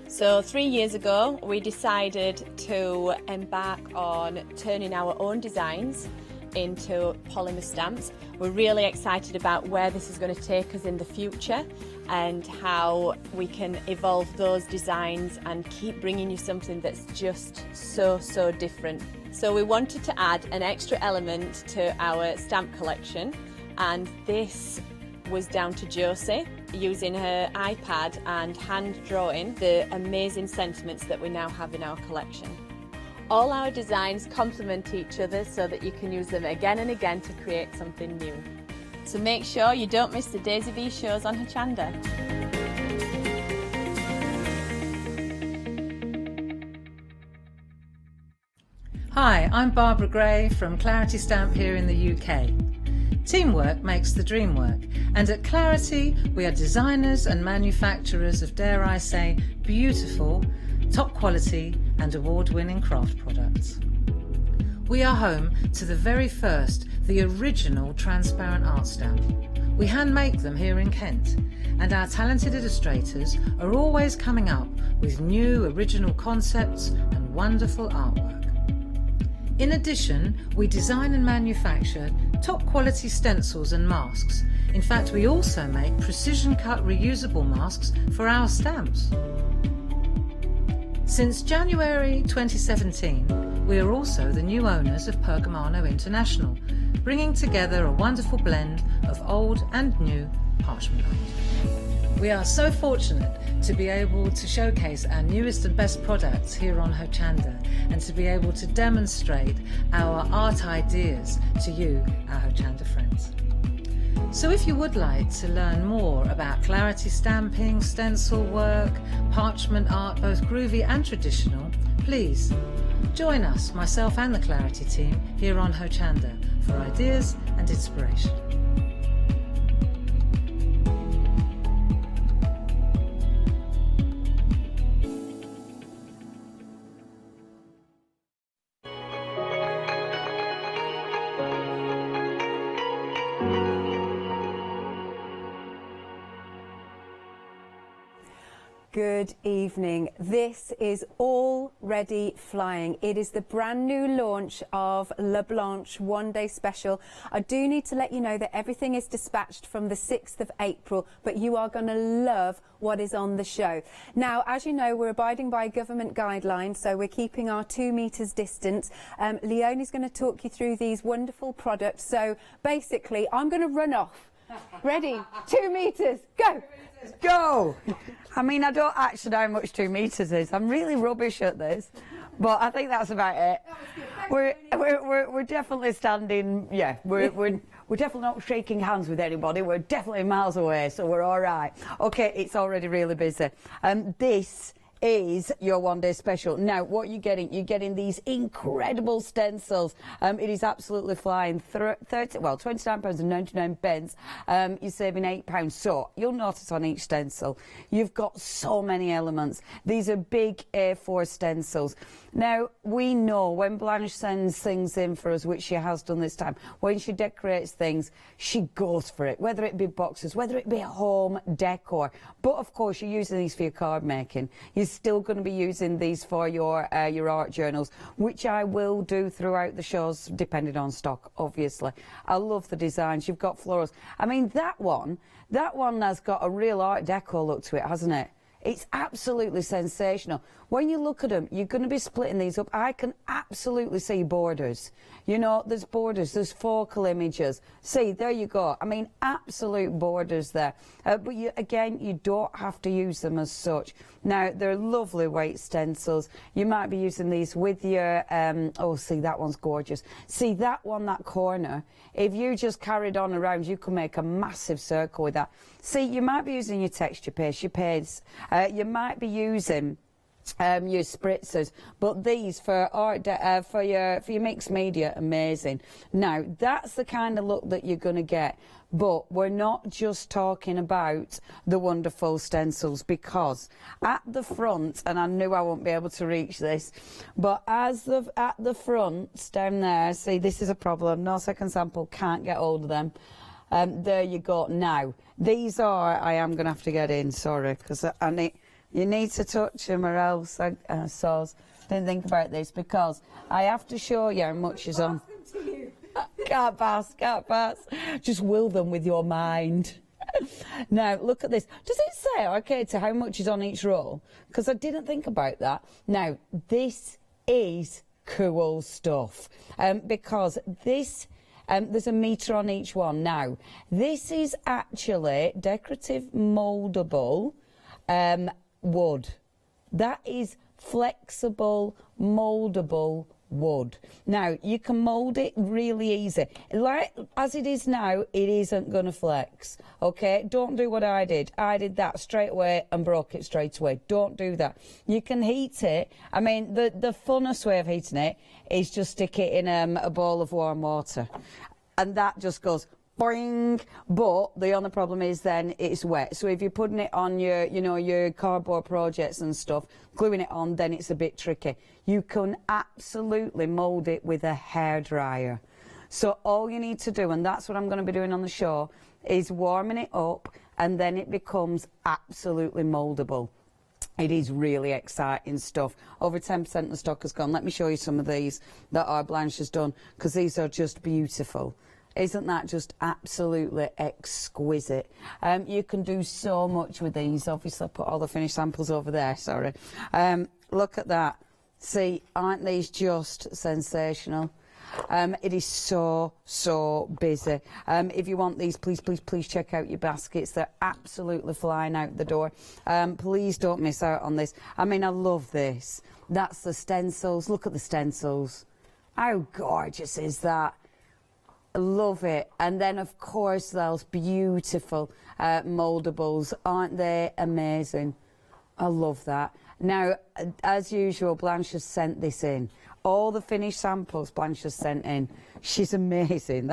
Speaker 11: So 3 years ago we decided to embark on turning our own designs into polymer stamps. We're really excited about where this is going to take us in the future and how we can evolve those designs and keep bringing you something that's just so different. So we wanted to add an extra element to our stamp collection, and this was down to Josie using her iPad and hand drawing the amazing sentiments that we now have in our collection. All our designs complement each other so that you can use them again and again to create something new. So make sure you don't miss the Daisy V shows on Hochanda.
Speaker 10: Hi, I'm Barbara Gray from Clarity Stamp here in the UK. Teamwork makes the dream work, and at Clarity we are designers and manufacturers of, dare I say, beautiful, top quality and award-winning craft products. We are home to the very first, the original transparent art stamp. We hand make them here in Kent, and our talented illustrators are always coming up with new original concepts and wonderful artwork. In addition, we design and manufacture top quality stencils and masks. In fact, we also make precision cut reusable masks for our stamps. Since January 2017, we are also the new owners of Pergamano International, bringing together a wonderful blend of old and new parchment art. We are so fortunate to be able to showcase our newest and best products here on Hochanda, and to be able to demonstrate our art ideas to you, our Hochanda friends. So if you would like to learn more about Clarity stamping, stencil work, parchment art, both groovy and traditional, please join us, myself and the Clarity team, here on Hochanda for ideas and inspiration.
Speaker 13: Good evening. This is already flying. It is the brand new launch of La Blanche One Day Special. I do need to let you know that everything is dispatched from the 6th of April, but you are going to love what is on the show. Now, as you know, we're abiding by government guidelines, so we're keeping our 2 meters distance. Leonie's going to talk you through these wonderful products. So basically, I'm going to run off. Ready? 2 meters, go!
Speaker 20: Go! I mean, I don't actually know how much 2 meters is. I'm really rubbish at this, but I think that's about it. We're definitely standing. Yeah, we're definitely not shaking hands with anybody. We're definitely miles away, so we're all right. Okay, it's already really busy. This is your one day special. Now, what you're getting these incredible stencils. It is absolutely flying. £29.99. You're saving £8. So you'll notice on each stencil you've got so many elements. These are big A4 stencils. Now, we know when Blanche sends things in for us, which she has done this time, when she decorates things, she goes for it, whether it be boxes, whether it be home decor. But of course, you're using these for your card making. You're still going to be using these for your art journals, which I will do throughout the shows, depending on stock, obviously. I love the designs. You've got florals. I mean, that one has got a real art deco look to it, hasn't it? It's absolutely sensational. When you look at them, you're going to be splitting these up. I can absolutely see borders. You know, there's borders, there's focal images. See, there you go. I mean, absolute borders there. But again, you don't have to use them as such. Now, they're lovely weight stencils. You might be using these with your, oh, see, that one's gorgeous. See, that one, that corner, if you just carried on around, you can make a massive circle with that. See, you might be using your texture paste, your paints. You might be using your spritzers, but these for art for your mixed media, amazing. Now, that's the kind of look that you're going to get. But we're not just talking about the wonderful stencils, because at the front, and I knew I wouldn't be able to reach this, but at the front down there, see, this is a problem. No second sample, can't get hold of them. There you go. Now, these are, I am going to have to get in, sorry, because I need, you need to touch them or else I didn't think about this, because I have to show you how much is on. Can't pass. Just will them with your mind. Now, look at this. Does it say, okay, to how much is on each roll? Because I didn't think about that. Now, this is cool stuff, because this, there's a metre on each one. Now, this is actually decorative mouldable wood. That is flexible mouldable wood. Now, you can mould it really easy. Like as it is now, it isn't going to flex. Okay, don't do what I did. I did that straight away and broke it straight away. Don't do that. You can heat it. I mean, the funnest way of heating it is just stick it in a bowl of warm water, and that just goes boing. But the only problem is then it's wet. So if you're putting it on your, you know, your cardboard projects and stuff, gluing it on, then it's a bit tricky. You can absolutely mould it with a hairdryer. So all you need to do, and that's what I'm going to be doing on the show, is warming it up, and then it becomes absolutely mouldable. It is really exciting stuff. Over 10% of the stock has gone. Let me show you some of these that our Blanche has done, because these are just beautiful. Isn't that just absolutely exquisite? You can do so much with these. Obviously, I put all the finished samples over there, sorry. Look at that. See, aren't these just sensational? It is so busy. If you want these, please check out your baskets. They're absolutely flying out the door. Please don't miss out on this. I mean, I love this. That's the stencils. Look at the stencils. How gorgeous is that? Love it. And then, of course, those beautiful mouldables. Aren't they amazing? I love that. Now, as usual, Blanche has sent this in. All the finished samples Blanche has sent in. She's amazing.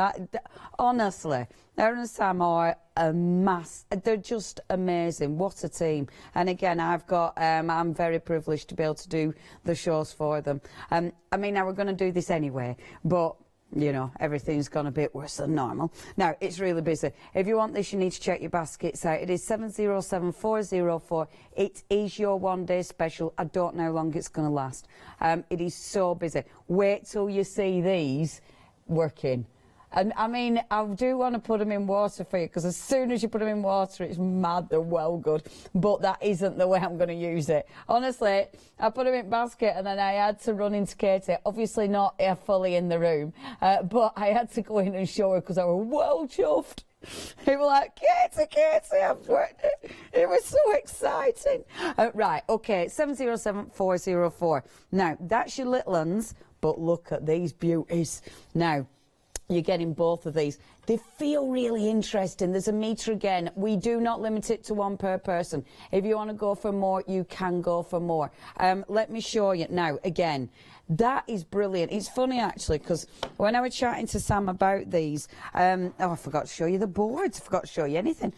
Speaker 20: Honestly, her and Sam are they're just amazing. What a team. And again, I'm very privileged to be able to do the shows for them. I mean, I were going to do this anyway, but you know, everything's gone a bit worse than normal. Now, it's really busy. If you want this, you need to check your baskets out. It is 707404. It is your one-day special. I don't know how long it's going to last. It is so busy. Wait till you see these working. And I mean, I do want to put them in water for you, because as soon as you put them in water, it's mad, they're well good. But that isn't the way I'm going to use it. Honestly, I put them in basket and then I had to run into Katie. Obviously not fully in the room, but I had to go in and show her because I was well chuffed. He was like, Katie, I've worked it. It was so exciting. Right, okay, 707404. Now, that's your little ones, but look at these beauties. Now, you're getting both of these. They feel really interesting. There's a metre again. We do not limit it to one per person. If you want to go for more, you can go for more. Let me show you. Now, again, that is brilliant. It's funny, actually, because when I was chatting to Sam about these, I forgot to show you the boards. I forgot to show you anything.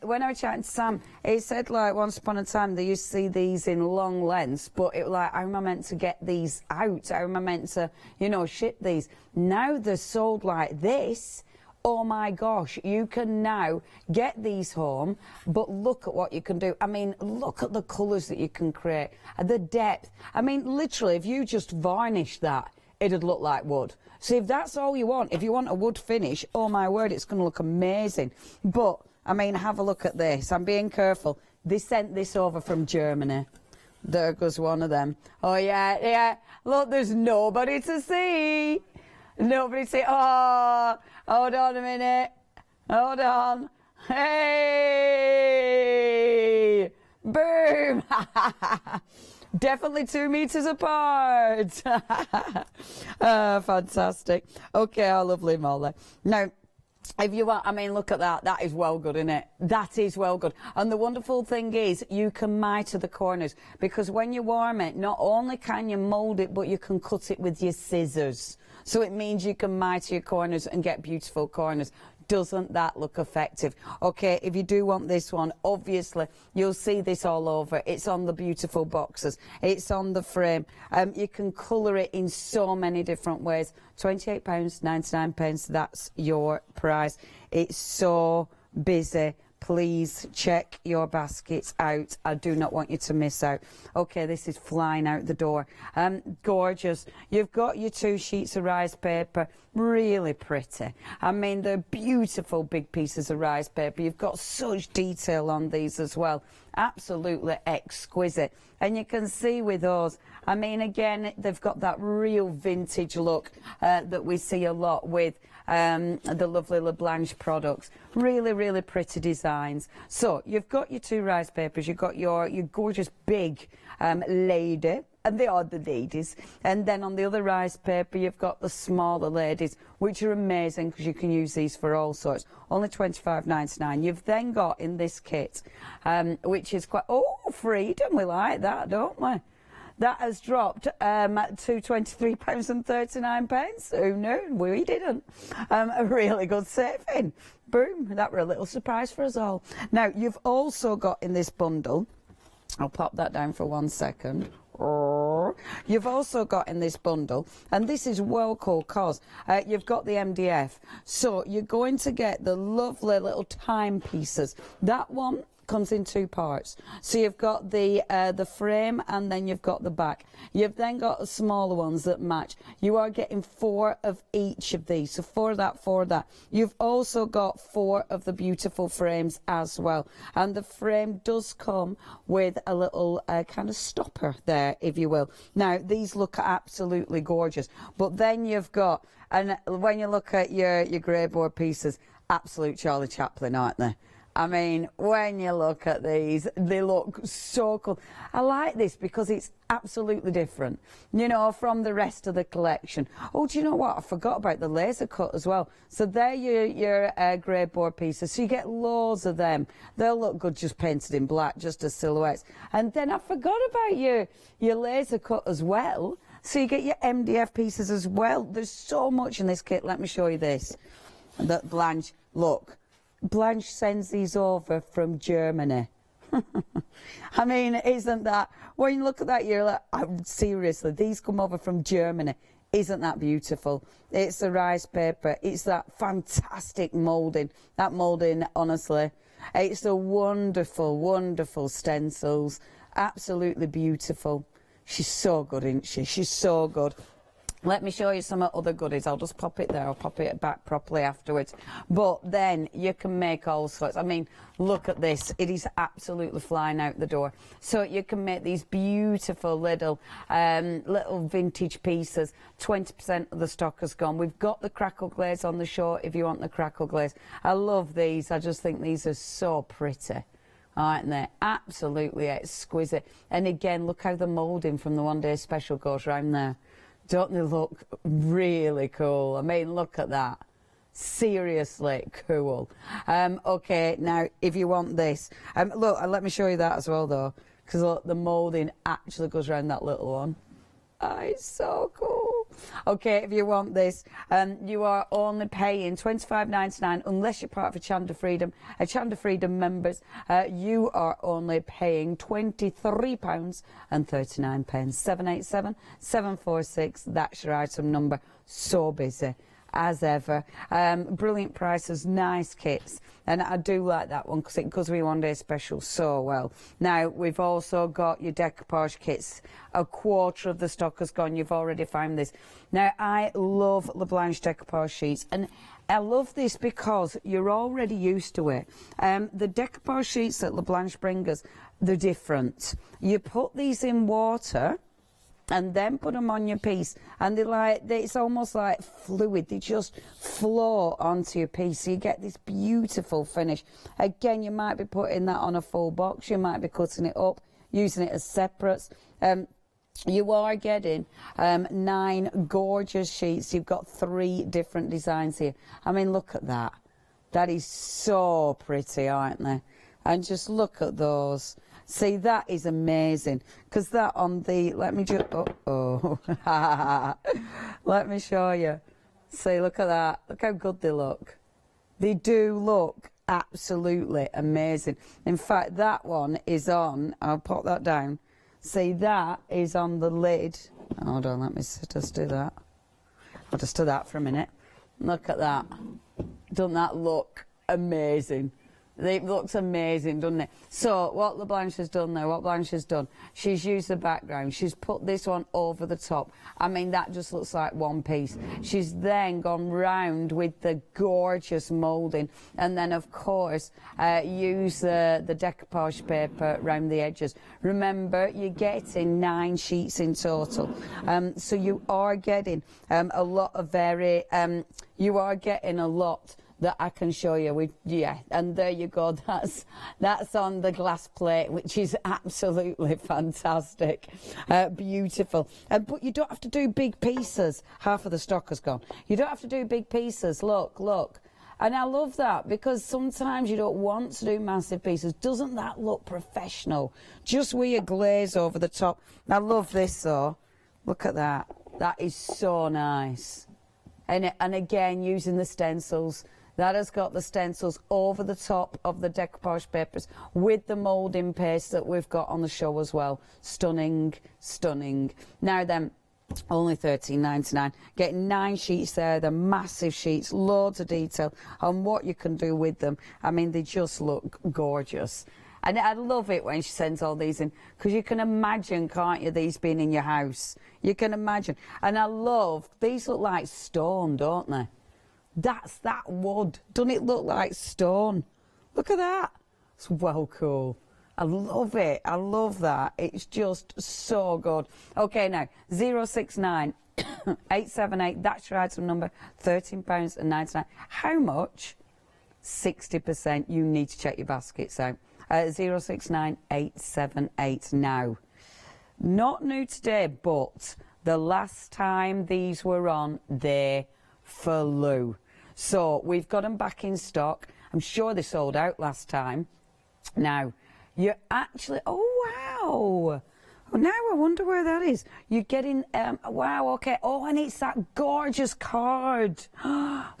Speaker 20: When I was chatting to Sam, he said, like, once upon a time, they used to see these in long lengths, but it was like, how am I meant to get these out? How am I meant to, you know, ship these? Now they're sold like this. Oh my gosh, you can now get these home, but look at what you can do. I mean, look at the colours that you can create, the depth. I mean, literally, if you just varnish that, it'd look like wood. So if that's all you want, if you want a wood finish, oh my word, it's going to look amazing. But, I mean, have a look at this. I'm being careful. They sent this over from Germany. There goes one of them. Oh, yeah. Look, there's nobody to see. Nobody say, oh, hold on a minute. Hold on. Hey! Boom! Definitely 2 meters apart. Fantastic. Okay, our lovely Molly. Now, if you want, I mean, look at that. That is well good, isn't it? That is well good. And the wonderful thing is you can mitre the corners, because when you warm it, not only can you mould it, but you can cut it with your scissors. So it means you can mitre your corners and get beautiful corners. Doesn't that look effective? Okay, if you do want this one, obviously you'll see this all over. It's on the beautiful boxes. It's on the frame. You can colour it in so many different ways. £28.99, that's your price. It's so busy. Please check your baskets out. I do not want you to miss out. Okay, this is flying out the door. Gorgeous. You've got your 2 sheets of rice paper. Really pretty. I mean, they're beautiful big pieces of rice paper. You've got such detail on these as well. Absolutely exquisite. And you can see with those, I mean, again, they've got that real vintage look that we see a lot with the lovely LeBlanche products. Really, really pretty designs. So you've got your 2 rice papers, you've got your gorgeous big lady, and they are the ladies. And then on the other rice paper, you've got the smaller ladies, which are amazing because you can use these for all sorts. Only £25.99. You've then got in this kit, which is quite, oh, freedom, we like that, don't we? That has dropped to £23.39. Who knew? We didn't. A really good saving. Boom. That were a little surprise for us all. Now, you've also got in this bundle, I'll pop that down for 1 second. You've also got in this bundle, and this is well cool because you've got the MDF. So you're going to get the lovely little timepieces. That one comes in 2 parts. So you've got the frame, and then you've got the back. You've then got the smaller ones that match. You are getting 4 of each of these. So 4 of that, 4 of that. You've also got 4 of the beautiful frames as well. And the frame does come with a little kind of stopper there, if you will. Now, these look absolutely gorgeous. But then you've got, and when you look at your grayboard pieces, absolute Charlie Chaplin, aren't they? I mean, when you look at these, they look so cool. I like this because it's absolutely different, you know, from the rest of the collection. Oh, do you know what? I forgot about the laser cut as well. So they're your grayboard pieces. So you get loads of them. They'll look good just painted in black, just as silhouettes. And then I forgot about your laser cut as well. So you get your MDF pieces as well. There's so much in this kit. Let me show you this. That Blanche, look. Blanche sends these over from Germany. I mean, isn't that, when you look at that, you're like, seriously, these come over from Germany. Isn't that beautiful? It's the rice paper. It's that fantastic moulding. That moulding, honestly, it's the wonderful, wonderful stencils. Absolutely beautiful. She's so good, isn't she? She's so good. Let me show you some other goodies. I'll just pop it there. I'll pop it back properly afterwards. But then you can make all sorts. I mean, look at this. It is absolutely flying out the door. So you can make these beautiful little vintage pieces. 20% of the stock has gone. We've got the crackle glaze on the short if you want the crackle glaze. I love these. I just think these are so pretty. Aren't they? Absolutely exquisite. And again, look how the moulding from the 1 day special goes round there. Don't they look really cool? I mean, look at that. Seriously cool. Okay, now, if you want this, look, let me show you that as well, though, because look, the moulding actually goes around that little one. Oh, it's so cool. Okay, if you want this, you are only paying £25.99 unless you're part of Hochanda Freedom. Hochanda Freedom members, you are only paying £23.39. 787 746, that's your item number. So busy as ever. Brilliant prices, nice kits, and I do like that one because it goes with 1 day special so well. Now we've also got your decoupage kits. A quarter of the stock has gone. You've already found this. Now I love LeBlanche decoupage sheets, and I love this because you're already used to it. The decoupage sheets that LeBlanche bring us, they're different. You put these in water and then put them on your piece, and it's almost like fluid. They just flow onto your piece, so you get this beautiful finish. Again, you might be putting that on a full box, you might be cutting it up, using it as separates. You are getting 9 gorgeous sheets. You've got 3 different designs here. I mean, look at that. That is so pretty, aren't they? And just look at those. See, that is amazing, because that on the, let me just, let me show you. See, look at that. Look how good they look. They do look absolutely amazing. In fact, that one is on, I'll pop that down. See, that is on the lid. Hold on, let me just do that. I'll just do that for a minute. Look at that. Doesn't that look amazing? It looks amazing, doesn't it? So what Blanche has done now, she's used the background. She's put this one over the top. I mean, that just looks like one piece. She's then gone round with the gorgeous moulding, and then of course use the decoupage paper around the edges. Remember, you're getting 9 sheets in total, so you are getting a lot of you are getting a lot that I can show you. And there you go. That's on the glass plate, which is absolutely fantastic, beautiful. But you don't have to do big pieces. Half of the stock has gone. You don't have to do big pieces. Look. And I love that, because sometimes you don't want to do massive pieces. Doesn't that look professional? Just with your glaze over the top. I love this though. Look at that. That is so nice. And again, using the stencils. That has got the stencils over the top of the decoupage papers with the moulding paste that we've got on the show as well. Stunning, stunning. Now then, only $13.99. Getting 9 sheets there. They're massive sheets, loads of detail on what you can do with them. I mean, they just look gorgeous. And I love it when she sends all these in, because you can imagine, can't you, these being in your house. You can imagine. And I love, these look like stone, don't they? That's that wood. Doesn't it look like stone? Look at that. It's well cool. I love it. I love that. It's just so good. Okay, now, 069 878, that's your item number, £13.99. How much? 60%. You need to check your baskets out. 069 878 now. Not new today, but the last time these were on, they flew. So we've got them back in stock. I'm sure they sold out last time. Now, you're actually, oh wow. Now I wonder where that is. You're getting, wow, okay. Oh, and it's that gorgeous card.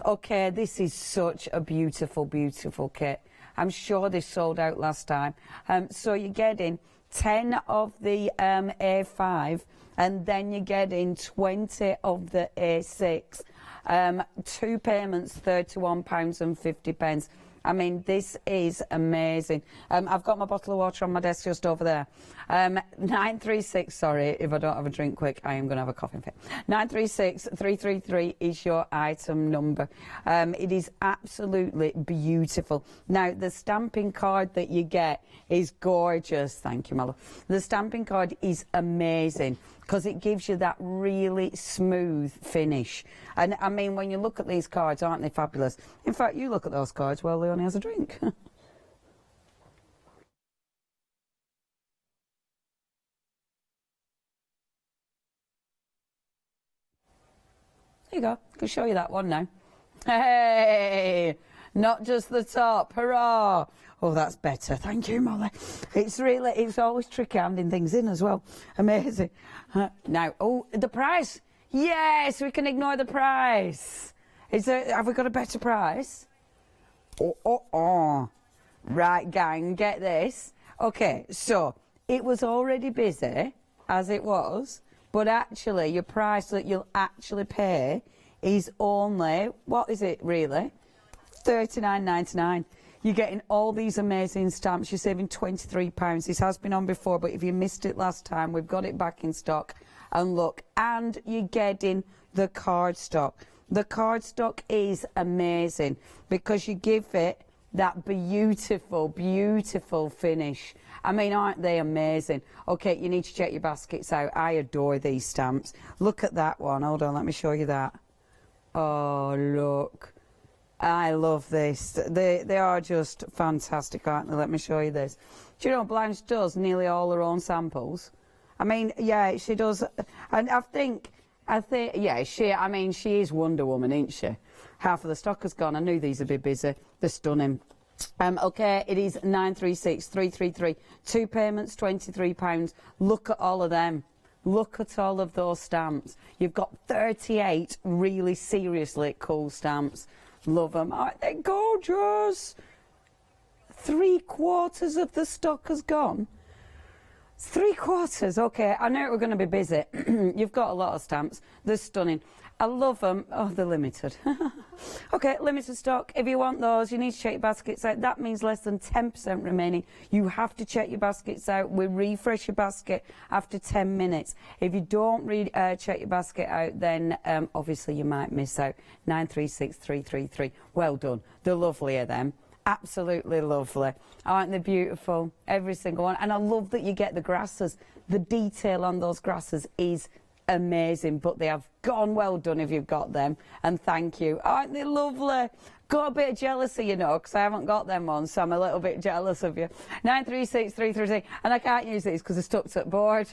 Speaker 20: Okay, this is such a beautiful, beautiful kit. I'm sure they sold out last time. So you're getting 10 of the A5, and then you're getting 20 of the A6. 2 payments, £31.50. I mean, this is amazing. I've got my bottle of water on my desk just over there. 936, sorry, if I don't have a drink quick, I am going to have a coughing fit. 936-333 is your item number. It is absolutely beautiful. Now, the stamping card that you get is gorgeous. Thank you, my love. The stamping card is amazing, because it gives you that really smooth finish. And I mean, when you look at these cards, aren't they fabulous? In fact, you look at those cards while Leonie has a drink. There you go. I can show you that one now. Hey! Not just the top. Hurrah! Oh, that's better. Thank you, Molly. It's always tricky handing things in as well. Amazing. Now, oh, the price. Yes, we can ignore the price. Have we got a better price? Oh. Right, gang, get this. Okay, so it was already busy, as it was, but actually your price that you'll actually pay is only, what is it really? £39.99. You're getting all these amazing stamps. You're saving £23. This has been on before, but if you missed it last time, we've got it back in stock. And look, and you're getting the cardstock. The cardstock is amazing, because you give it that beautiful, beautiful finish. I mean, aren't they amazing? Okay, you need to check your baskets out. I adore these stamps. Look at that one. Hold on, let me show you that. Oh, look. I love this. They are just fantastic, aren't they? Let me show you this. Do you know, Blanche does nearly all her own samples. I mean, yeah, she does. And I think, yeah, she is Wonder Woman, isn't she? Half of the stock has gone. I knew these would be busy. They're stunning. Okay, it is 936-333. 2 payments, £23. Look at all of them. Look at all of those stamps. You've got 38 really seriously cool stamps. Love them. Aren't they gorgeous? 3/4 of the stock has gone. 3/4. Okay, I know we're going to be busy. You've got a lot of stamps. They're stunning. I love them. Oh, they're limited. Okay, limited stock. If you want those, you need to check your baskets out. That means less than 10% remaining. You have to check your baskets out. We refresh your basket after 10 minutes. If you don't check your basket out, then obviously you might miss out. 936333. Well done. They're lovely, are them. Absolutely lovely. Aren't they beautiful? Every single one. And I love that you get the grasses. The detail on those grasses is amazing, but they have gone. Well done if you've got them, and thank you. Aren't they lovely? Got a bit of jealousy, you know, because I haven't got them on, so I'm a little bit jealous of you. 936333, and I can't use these because they're stuck to the board.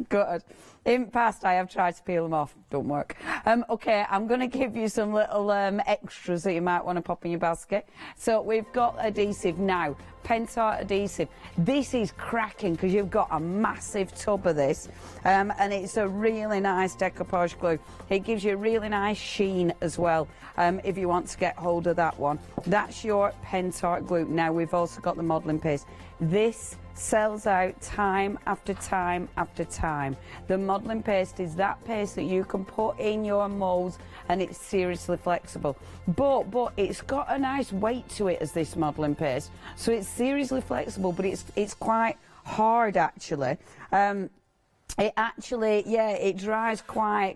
Speaker 20: Good. In the past, I have tried to peel them off. Don't work. Okay, I'm going to give you some little extras that you might want to pop in your basket. So we've got adhesive now. Pentart adhesive. This is cracking because you've got a massive tub of this, and it's a really nice decoupage glue. It gives you a really nice sheen as well. If you want to get hold of that one, that's your Pentart glue. Now we've also got the modelling paste. This sells out time after time after time. The modelling paste is that paste that you can put in your moulds, and it's seriously flexible. But it's got a nice weight to it as this modelling paste, so it's seriously flexible, but it's quite hard actually. It actually, yeah, it dries quite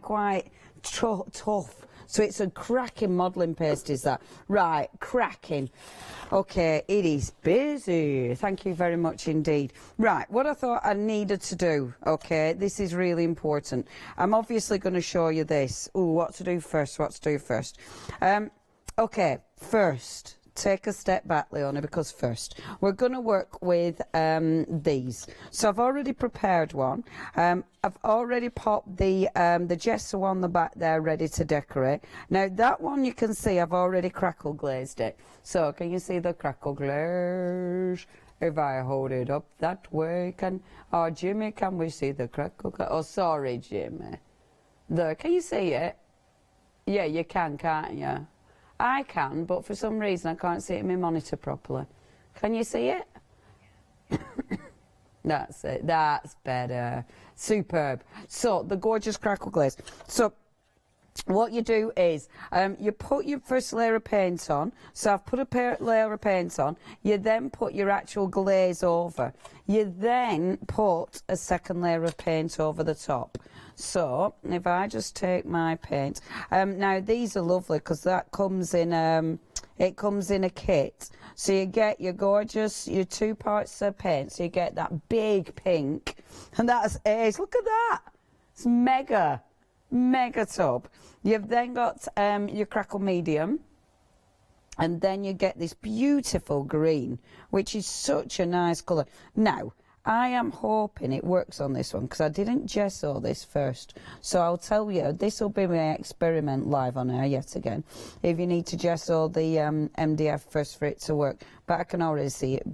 Speaker 20: tough. So it's a cracking modelling paste, is that? Right, cracking. Okay, it is busy. Thank you very much indeed. Right, what I thought I needed to do, okay, this is really important. I'm obviously going to show you this. Ooh, what to do first. Okay, first, take a step back, Leona, because first we're going to work with these. So I've already prepared one. I've already popped the gesso on the back there ready to decorate. Now that one you can see I've already crackle glazed it. So can you see the crackle glaze? If I hold it up that way, Jimmy, can we see the crackle glaze? Oh, sorry, Jimmy. There, can you see it? Yeah, you can, can't you? I can, but for some reason I can't see it in my monitor properly. Can you see it? That's it. That's better. Superb. So, the gorgeous crackle glaze. So, what you do is you put your first layer of paint on. So I've put a layer of paint on. You then put your actual glaze over. You then put a second layer of paint over the top. So if I just take my paint, now these are lovely because that comes in it comes in a kit. So you get your gorgeous, your 2 parts of paint. So you get that big pink, and that's ace. Look at that. It's mega tub. You've then got your crackle medium, and then you get this beautiful green, which is such a nice colour. Now, I am hoping it works on this one because I didn't gesso this first. So I'll tell you, this will be my experiment live on air yet again. If you need to gesso the MDF first for it to work, but I can already see it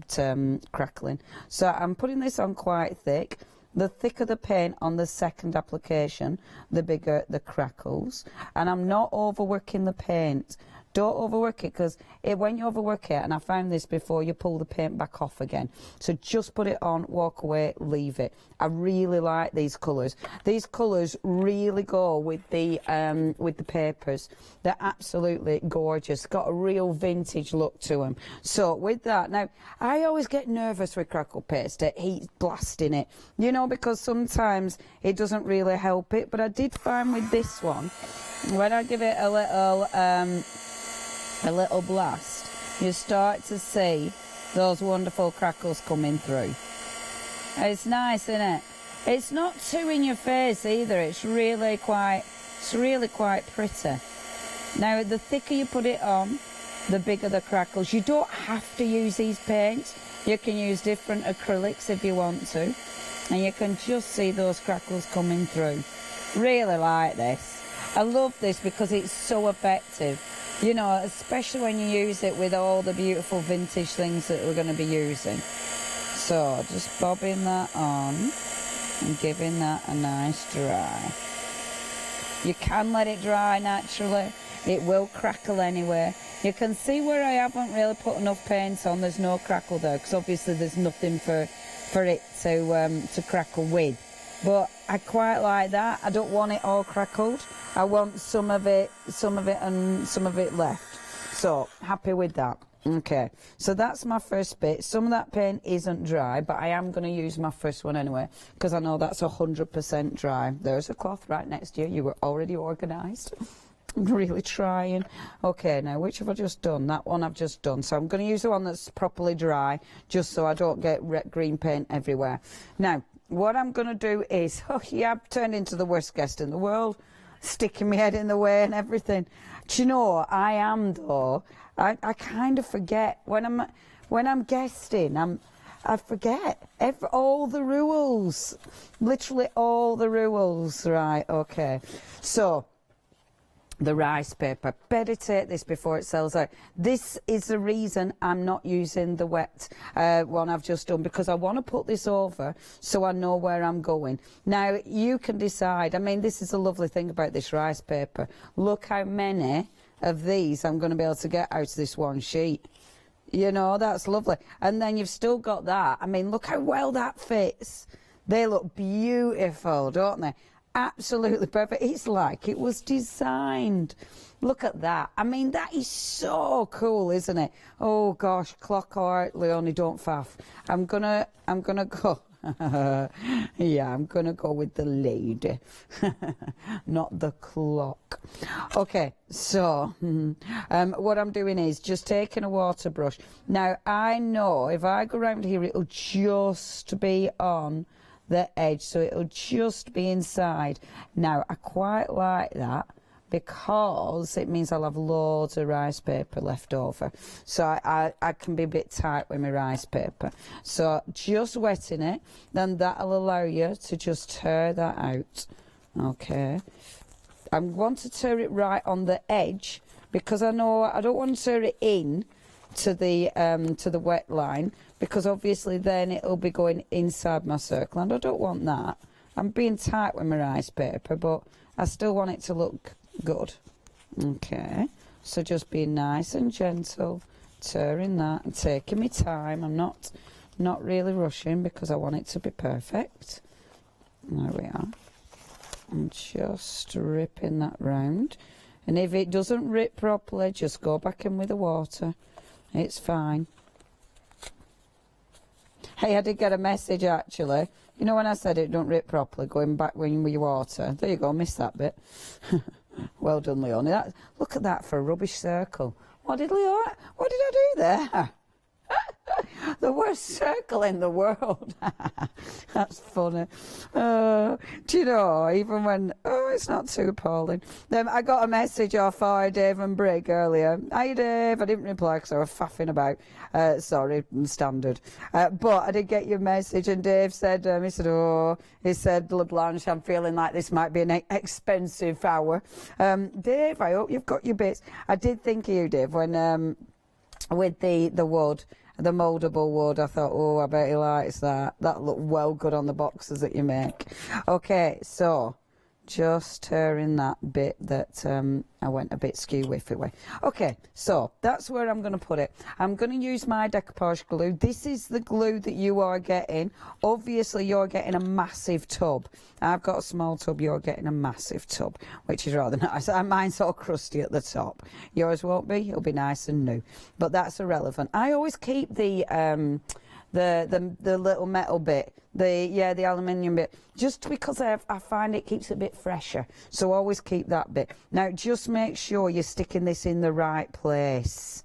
Speaker 20: crackling. So I'm putting this on quite thick. The thicker the paint on the second application, the bigger the crackles. And I'm not overworking the paint. Don't overwork it, because when you overwork it, and I found this before, you pull the paint back off again. So just put it on, walk away, leave it. I really like these colours. These colours really go with the papers. They're absolutely gorgeous. Got a real vintage look to them. So with that, now I always get nervous with crackle paste, it heat blasting it, you know, because sometimes it doesn't really help it. But I did find with this one, when I give it a little blast, you start to see those wonderful crackles coming through. It's nice, isn't it? It's not too in your face either. It's really quite pretty. Now, the thicker you put it on, the bigger the crackles. You don't have to use these paints. You can use different acrylics if you want to, and you can just see those crackles coming through. Really like this. I love this because it's so effective. You know, especially when you use it with all the beautiful vintage things that we're going to be using. So, just bobbing that on and giving that a nice dry. You can let it dry naturally. It will crackle anyway. You can see where I haven't really put enough paint on. There's no crackle there, because obviously there's nothing for it to crackle with. but I quite like that. I don't want it all crackled. I want some of it and some of it left. So happy with that. Okay, so that's my first bit. Some of that paint isn't dry, but I am going to use my first one anyway, because I know that's 100% dry. There's a cloth right next to you. You were already organised. I'm really trying. Okay, now which have I just done? That one I've just done. So I'm going to use the one that's properly dry, just so I don't get green paint everywhere. Now, what I'm going to do is, oh yeah, I've turned into the worst guest in the world, sticking my head in the way and everything. Do you know, I am though. I kind of forget when I'm guesting. I forget all the rules, literally all the rules. Right? Okay. So the rice paper. Better take this before it sells out. This is the reason I'm not using the wet one I've just done, because I want to put this over so I know where I'm going. Now you can decide. I mean, this is a lovely thing about this rice paper. Look how many of these I'm going to be able to get out of this one sheet. You know, that's lovely. And then you've still got that. I mean, look how well that fits. They look beautiful, don't they? Absolutely perfect. It's like it was designed. Look at that. I mean, that is so cool, isn't it? Oh gosh, clock art, Leonie, don't faff. I'm gonna go. Yeah, I'm gonna go with the lady, not the clock. Okay, so what I'm doing is just taking a water brush. Now I know if I go around here, it'll just be on the edge, so it'll just be inside. Now I quite like that, because it means I'll have loads of rice paper left over, so I can be a bit tight with my rice paper. So just wetting it, then that'll allow you to just tear that out. Okay, I want to tear it right on the edge, because I know I don't want to tear it in to the wet line, because obviously then it'll be going inside my circle, and I don't want that. I'm being tight with my rice paper, but I still want it to look good. Okay, so just being nice and gentle, tearing that and taking my time. I'm not really rushing, because I want it to be perfect. There we are. I'm just ripping that round, and if it doesn't rip properly, just go back in with the water. It's fine. Hey, I did get a message actually. You know when I said it don't rip properly, going back in with your water. There you go, missed that bit. Well done, Leonie. Look at that for a rubbish circle. What did I do there? The worst circle in the world. That's funny. Do you know, even when, it's not too appalling. Then I got a message off our Dave and Brig earlier. Hi Dave, I didn't reply because I was faffing about. Sorry, standard. But I did get your message, and Dave said, he said, La Blanche, I'm feeling like this might be an expensive hour. Dave, I hope you've got your bits. I did think of you, Dave, when with the wood, the mouldable wood. I thought, I bet he likes that. That looked well good on the boxes that you make. Okay, so just tearing that bit that I went a bit skew-whiffy with. Okay, so that's where I'm going to put it. I'm going to use my decoupage glue. This is the glue that you are getting. Obviously, you're getting a massive tub. I've got a small tub. You're getting a massive tub, which is rather nice. Mine's all crusty at the top. Yours won't be. It'll be nice and new. But that's irrelevant. I always keep the little metal bit, the aluminium bit, just because I find it keeps it a bit fresher. So always keep that bit. Now just make sure you're sticking this in the right place.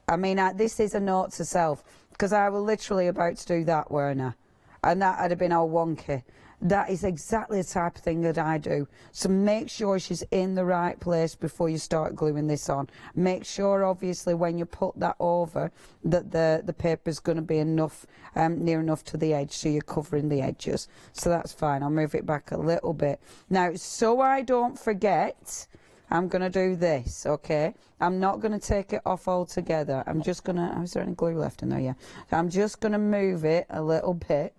Speaker 20: I mean, this is a note to self, because I was literally about to do that, weren't I? And that would have been all wonky. That is exactly the type of thing that I do. So make sure she's in the right place before you start gluing this on. Make sure, obviously, when you put that over, that the paper's going to be enough, near enough to the edge, so you're covering the edges. So that's fine. I'll move it back a little bit. Now, so I don't forget, I'm going to do this, okay? I'm not going to take it off altogether. I'm just going to... Is there any glue left in there? Yeah. So I'm just going to move it a little bit.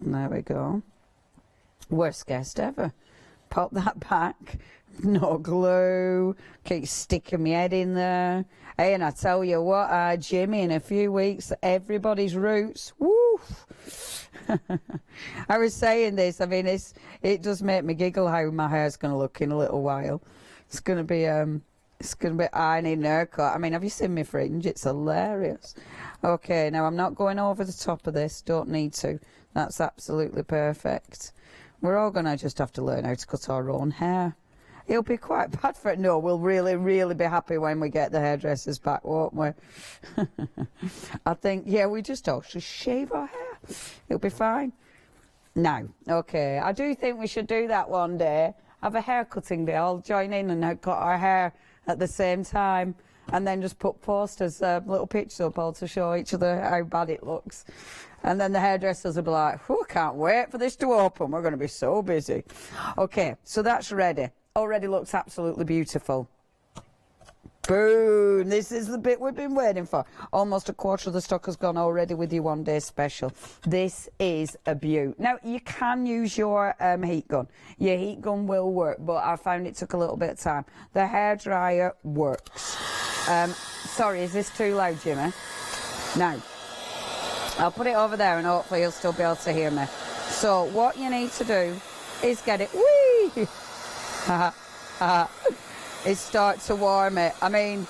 Speaker 20: There we go. Worst guest ever. Pop that back. No glue. Keep sticking my head in there. Hey, and I tell you what, Jimmy, in a few weeks, everybody's roots. Woo! I was saying this, I mean, it does make me giggle how my hair's going to look in a little while. It's going to be I need an haircut. I mean, have you seen me fringe? It's hilarious. Okay, now I'm not going over the top of this, don't need to. That's absolutely perfect. We're all going to just have to learn how to cut our own hair. It'll be quite bad for it. No, we'll really, really be happy when we get the hairdressers back, won't we? I think, yeah, we just all should shave our hair. It'll be fine. No, okay. I do think we should do that one day. Have a hair cutting day. I'll join in and cut our hair at the same time. And then just put posters, little pictures up all to show each other how bad it looks. And then the hairdressers will be like, oh, I can't wait for this to open. We're going to be so busy. Okay, so that's ready. Already looks absolutely beautiful. Boom! This is the bit we've been waiting for. Almost a quarter of the stock has gone already with your one-day special. This is a beaut. Now, you can use your heat gun. Your heat gun will work, but I found it took a little bit of time. The hairdryer works. Sorry, is this too loud, Jimmy? No. I'll put it over there and hopefully you'll still be able to hear me. So, what you need to do is get it... Whee! It starts to warm it. I mean,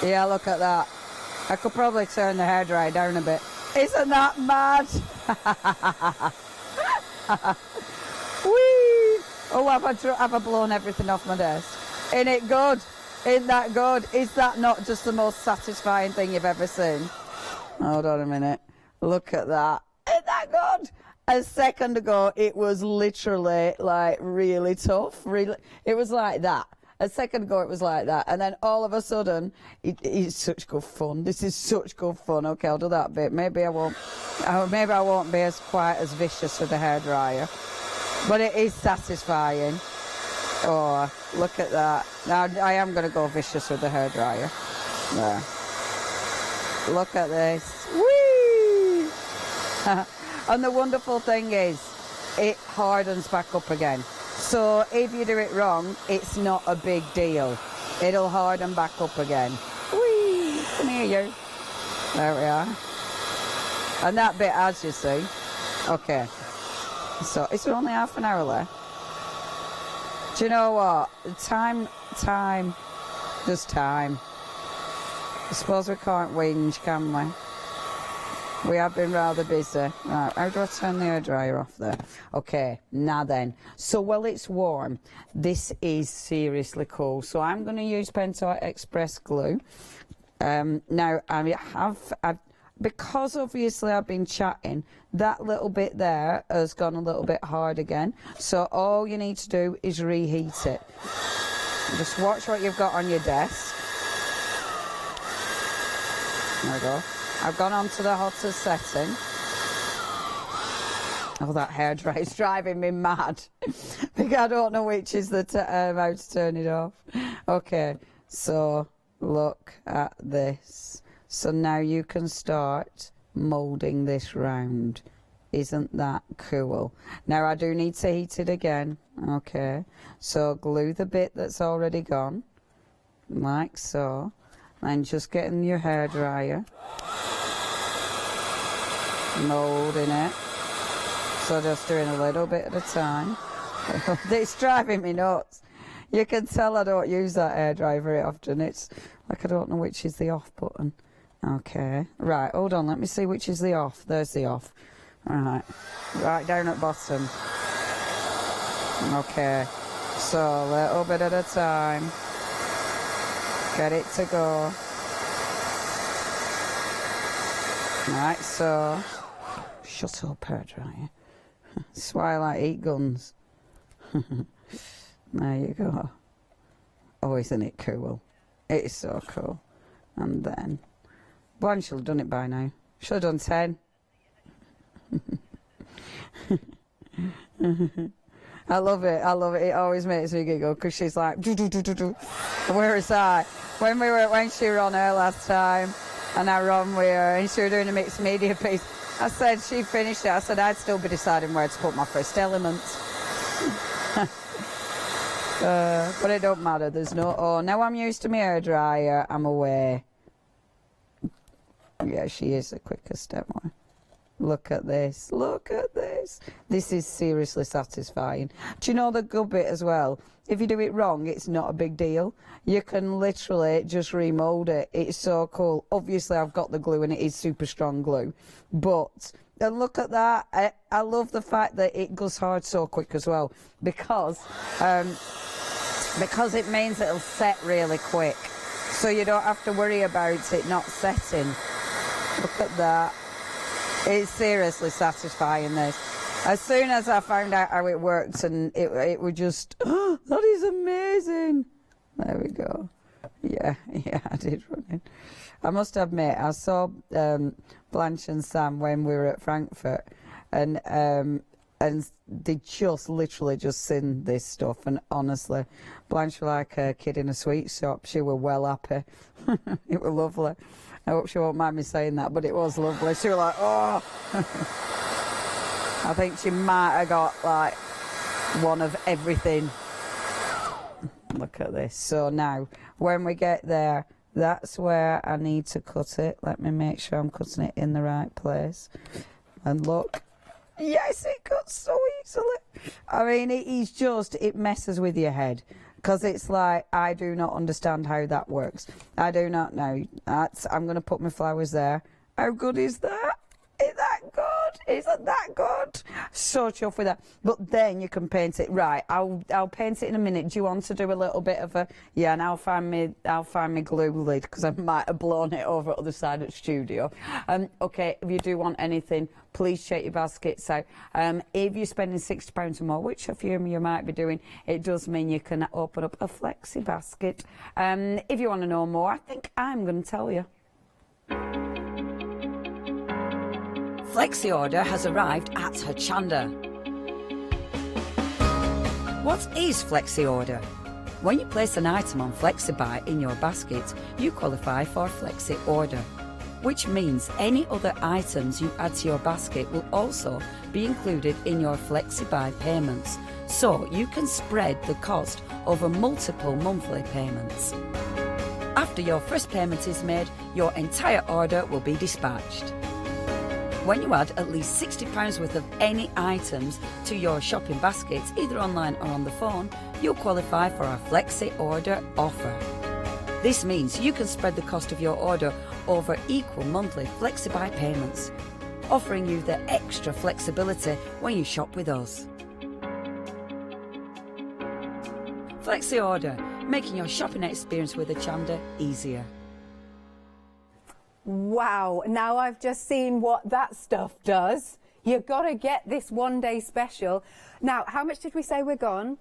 Speaker 20: yeah, look at that. I could probably turn the hairdryer down a bit. Isn't that mad? Whee! Oh, have I blown everything off my desk? Ain't it good? Ain't that good? Is that not just the most satisfying thing you've ever seen? Hold on a minute. Look at that. Ain't that good? A second ago, it was literally, like, really tough. Really, it was like that. A second ago, it was like that. And then all of a sudden, it's such good fun. This is such good fun. Okay, I'll do that bit. Maybe I won't be as quite as vicious with the hairdryer. But it is satisfying. Oh, look at that. Now, I am going to go vicious with the hairdryer. There. Look at this. Whee! And the wonderful thing is, it hardens back up again. So if you do it wrong, it's not a big deal. It'll harden back up again. Whee! Come here, you. There we are. And that bit, as you see. Okay. So, is there only half an hour left? Do you know what? Time. Just time. I suppose we can't whinge, can we? We have been rather busy. Right, how do I turn the hairdryer off there? Okay, now then. So while it's warm, this is seriously cool. So I'm going to use Pentel Express glue. Now, because obviously I've been chatting, that little bit there has gone a little bit hard again. So all you need to do is reheat it. Just watch what you've got on your desk. There we go. I've gone on to the hottest setting. Oh, that hairdryer is driving me mad. Because I don't know which is the how to turn it off. Okay, so look at this. So now you can start moulding this round. Isn't that cool? Now I do need to heat it again. Okay, so glue the bit that's already gone, like so. And just getting your hairdryer, moulding it. So just doing a little bit at a time. It's driving me nuts. You can tell I don't use that hairdryer very often. It's like I don't know which is the off button. Okay, right, hold on, let me see which is the off. There's the off. Right down at bottom. Okay, so a little bit at a time. Get it to go. Right, so shut up, hairdryer. That's why I like heat guns. There you go. Oh, isn't it cool? It is so cool. And then Blanche should have done it by now. Should have done 10. I love it. It always makes me giggle because she's like, where is I? When she were on her last time, and I were on with her, and she were doing a mixed media piece. I said she finished it. I said I'd still be deciding where to put my first elements. But it don't matter. There's no. Oh, now I'm used to my hairdryer. I'm aware. Yeah, she is the quickest ever. Look at this, look at this. This is seriously satisfying. Do you know the good bit as well? If you do it wrong, it's not a big deal. You can literally just remold it. It's so cool. Obviously, I've got the glue and it is super strong glue. But, and look at that. I love the fact that it goes hard so quick as well. Because it means it'll set really quick. So you don't have to worry about it not setting. Look at that. It's seriously satisfying, this. As soon as I found out how it worked, and it would just, oh, that is amazing. There we go. Yeah, I did run in. I must admit, I saw Blanche and Sam when we were at Frankfurt, and they just literally just seen this stuff, and honestly, Blanche was like a kid in a sweet shop. She were well happy. It was lovely. I hope she won't mind me saying that, but it was lovely. She was like, oh. I think she might have got like one of everything. Look at this. So now, when we get there, that's where I need to cut it. Let me make sure I'm cutting it in the right place. And look. Yes, it cuts so easily. I mean, it is just, it messes with your head. Because it's like, I do not understand how that works. I do not know. I'm going to put my flowers there. How good is that? Is that good? Isn't that good? So chuffed with that. But then you can paint it. Right, I'll paint it in a minute. Do you want to do a little bit of a... Yeah, and I'll find me glue lid, because I might have blown it over at the other side of the studio. Okay, if you do want anything, please check your baskets out. If you're spending £60 or more, which a few of you might be doing, it does mean you can open up a flexi basket. If you want to know more, I think I'm going to tell you.
Speaker 9: Flexi order has arrived at Hochanda. What is Flexi order? When you place an item on FlexiBuy in your basket, you qualify for Flexi order, which means any other items you add to your basket will also be included in your FlexiBuy payments, so you can spread the cost over multiple monthly payments. After your first payment is made, your entire order will be dispatched. When you add at least £60 worth of any items to your shopping basket, either online or on the phone, you'll qualify for our Flexi Order offer. This means you can spread the cost of your order over equal monthly FlexiBuy payments, offering you the extra flexibility when you shop with us. Flexi Order, making your shopping experience with Hochanda easier.
Speaker 13: Wow, now I've just seen what that stuff does. You've got to get this one-day special. Now, how much did we say we're gone?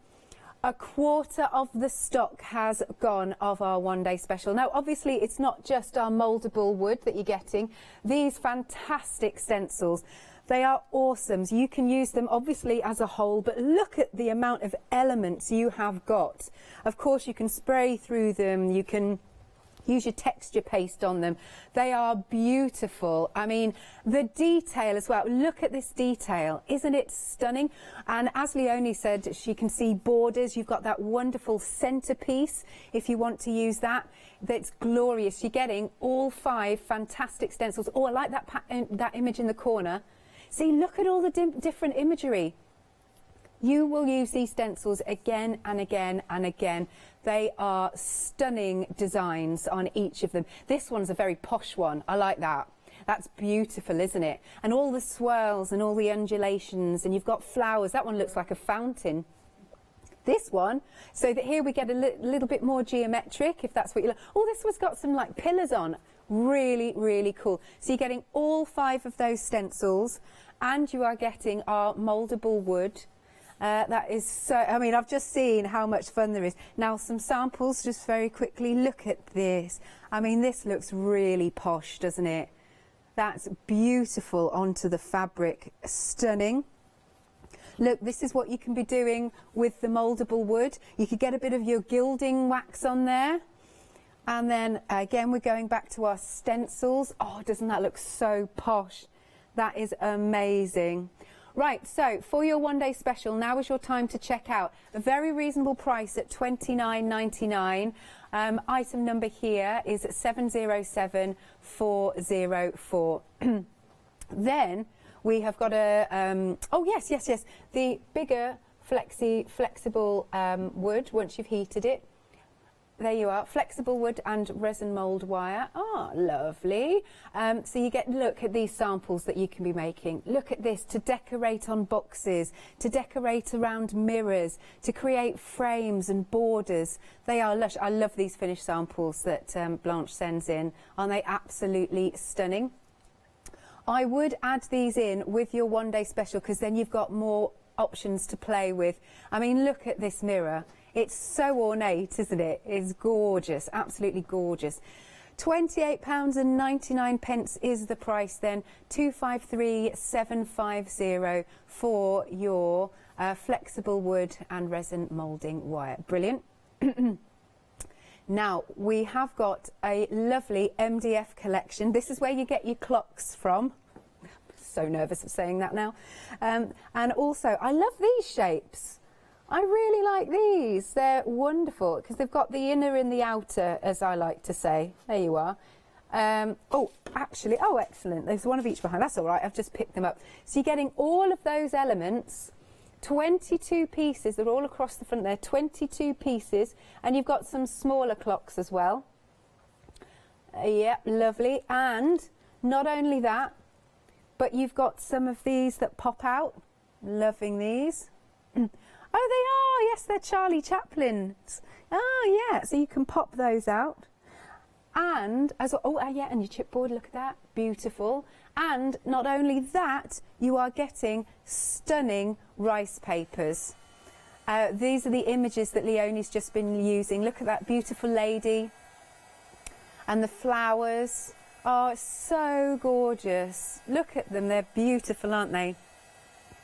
Speaker 13: A quarter of the stock has gone of our one-day special. Now, obviously, it's not just our mouldable wood that you're getting. These fantastic stencils, they are awesome. You can use them, obviously, as a whole, but look at the amount of elements you have got. Of course, you can spray through them. You can use your texture paste on them. They are beautiful. I mean, the detail as well. Look at this detail. Isn't it stunning? And as Leonie said, she can see borders. You've got that wonderful centerpiece if you want to use that. That's glorious. You're getting all 5 fantastic stencils. Oh, I like that image in the corner. See, look at all the different imagery. You will use these stencils again and again and again. They are stunning designs on each of them. This one's a very posh one. I like that. That's beautiful, isn't it? And all the swirls and all the undulations, and you've got flowers. That one looks like a fountain. This one, so that here we get a little bit more geometric, if that's what you like. Oh, this one's got some like pillars on. Really, really cool. So you're getting all 5 of those stencils, and you are getting our mouldable wood. That is so, I mean, I've just seen how much fun there is. Now, some samples, just very quickly. Look at this. I mean, this looks really posh, doesn't it? That's beautiful onto the fabric. Stunning. Look, this is what you can be doing with the mouldable wood. You could get a bit of your gilding wax on there. And then, again, we're going back to our stencils. Oh, doesn't that look so posh? That is amazing. Right, so for your one-day special, now is your time to check out. A very reasonable price at $29.99. Item number here is 707404. Then We have got a, oh yes, the bigger flexible wood once you've heated it. There you are, flexible wood and resin mould wire. Ah, lovely. So you get, look at these samples that you can be making. Look at this, to decorate on boxes, to decorate around mirrors, to create frames and borders. They are lush. I love these finished samples that Blanche sends in. Aren't they absolutely stunning? I would add these in with your one-day special because then you've got more options to play with. I mean, look at this mirror. It's so ornate, isn't it? It's gorgeous, absolutely gorgeous. £28.99 is the price then, 253750 for your flexible wood and resin moulding wire. Brilliant. Now, we have got a lovely MDF collection. This is where you get your clocks from. So nervous of saying that now. And also, I love these shapes. I really like these. They're wonderful because they've got the inner and the outer, as I like to say. There you are. Oh, actually, oh, excellent. There's one of each behind. That's all right. I've just picked them up. So you're getting all of those elements, 22 pieces. They're all across the front there, 22 pieces. And you've got some smaller clocks as well. Yep, lovely. And not only that, but you've got some of these that pop out. Loving these. Oh, they are. Yes, they're Charlie Chaplin's. Oh, yeah. So you can pop those out. And, as well, oh, yeah, and your chipboard, look at that. Beautiful. And not only that, you are getting stunning rice papers. These are the images that Leonie's just been using. Look at that beautiful lady. And the flowers. Oh, it's so gorgeous. Look at them. They're beautiful, aren't they?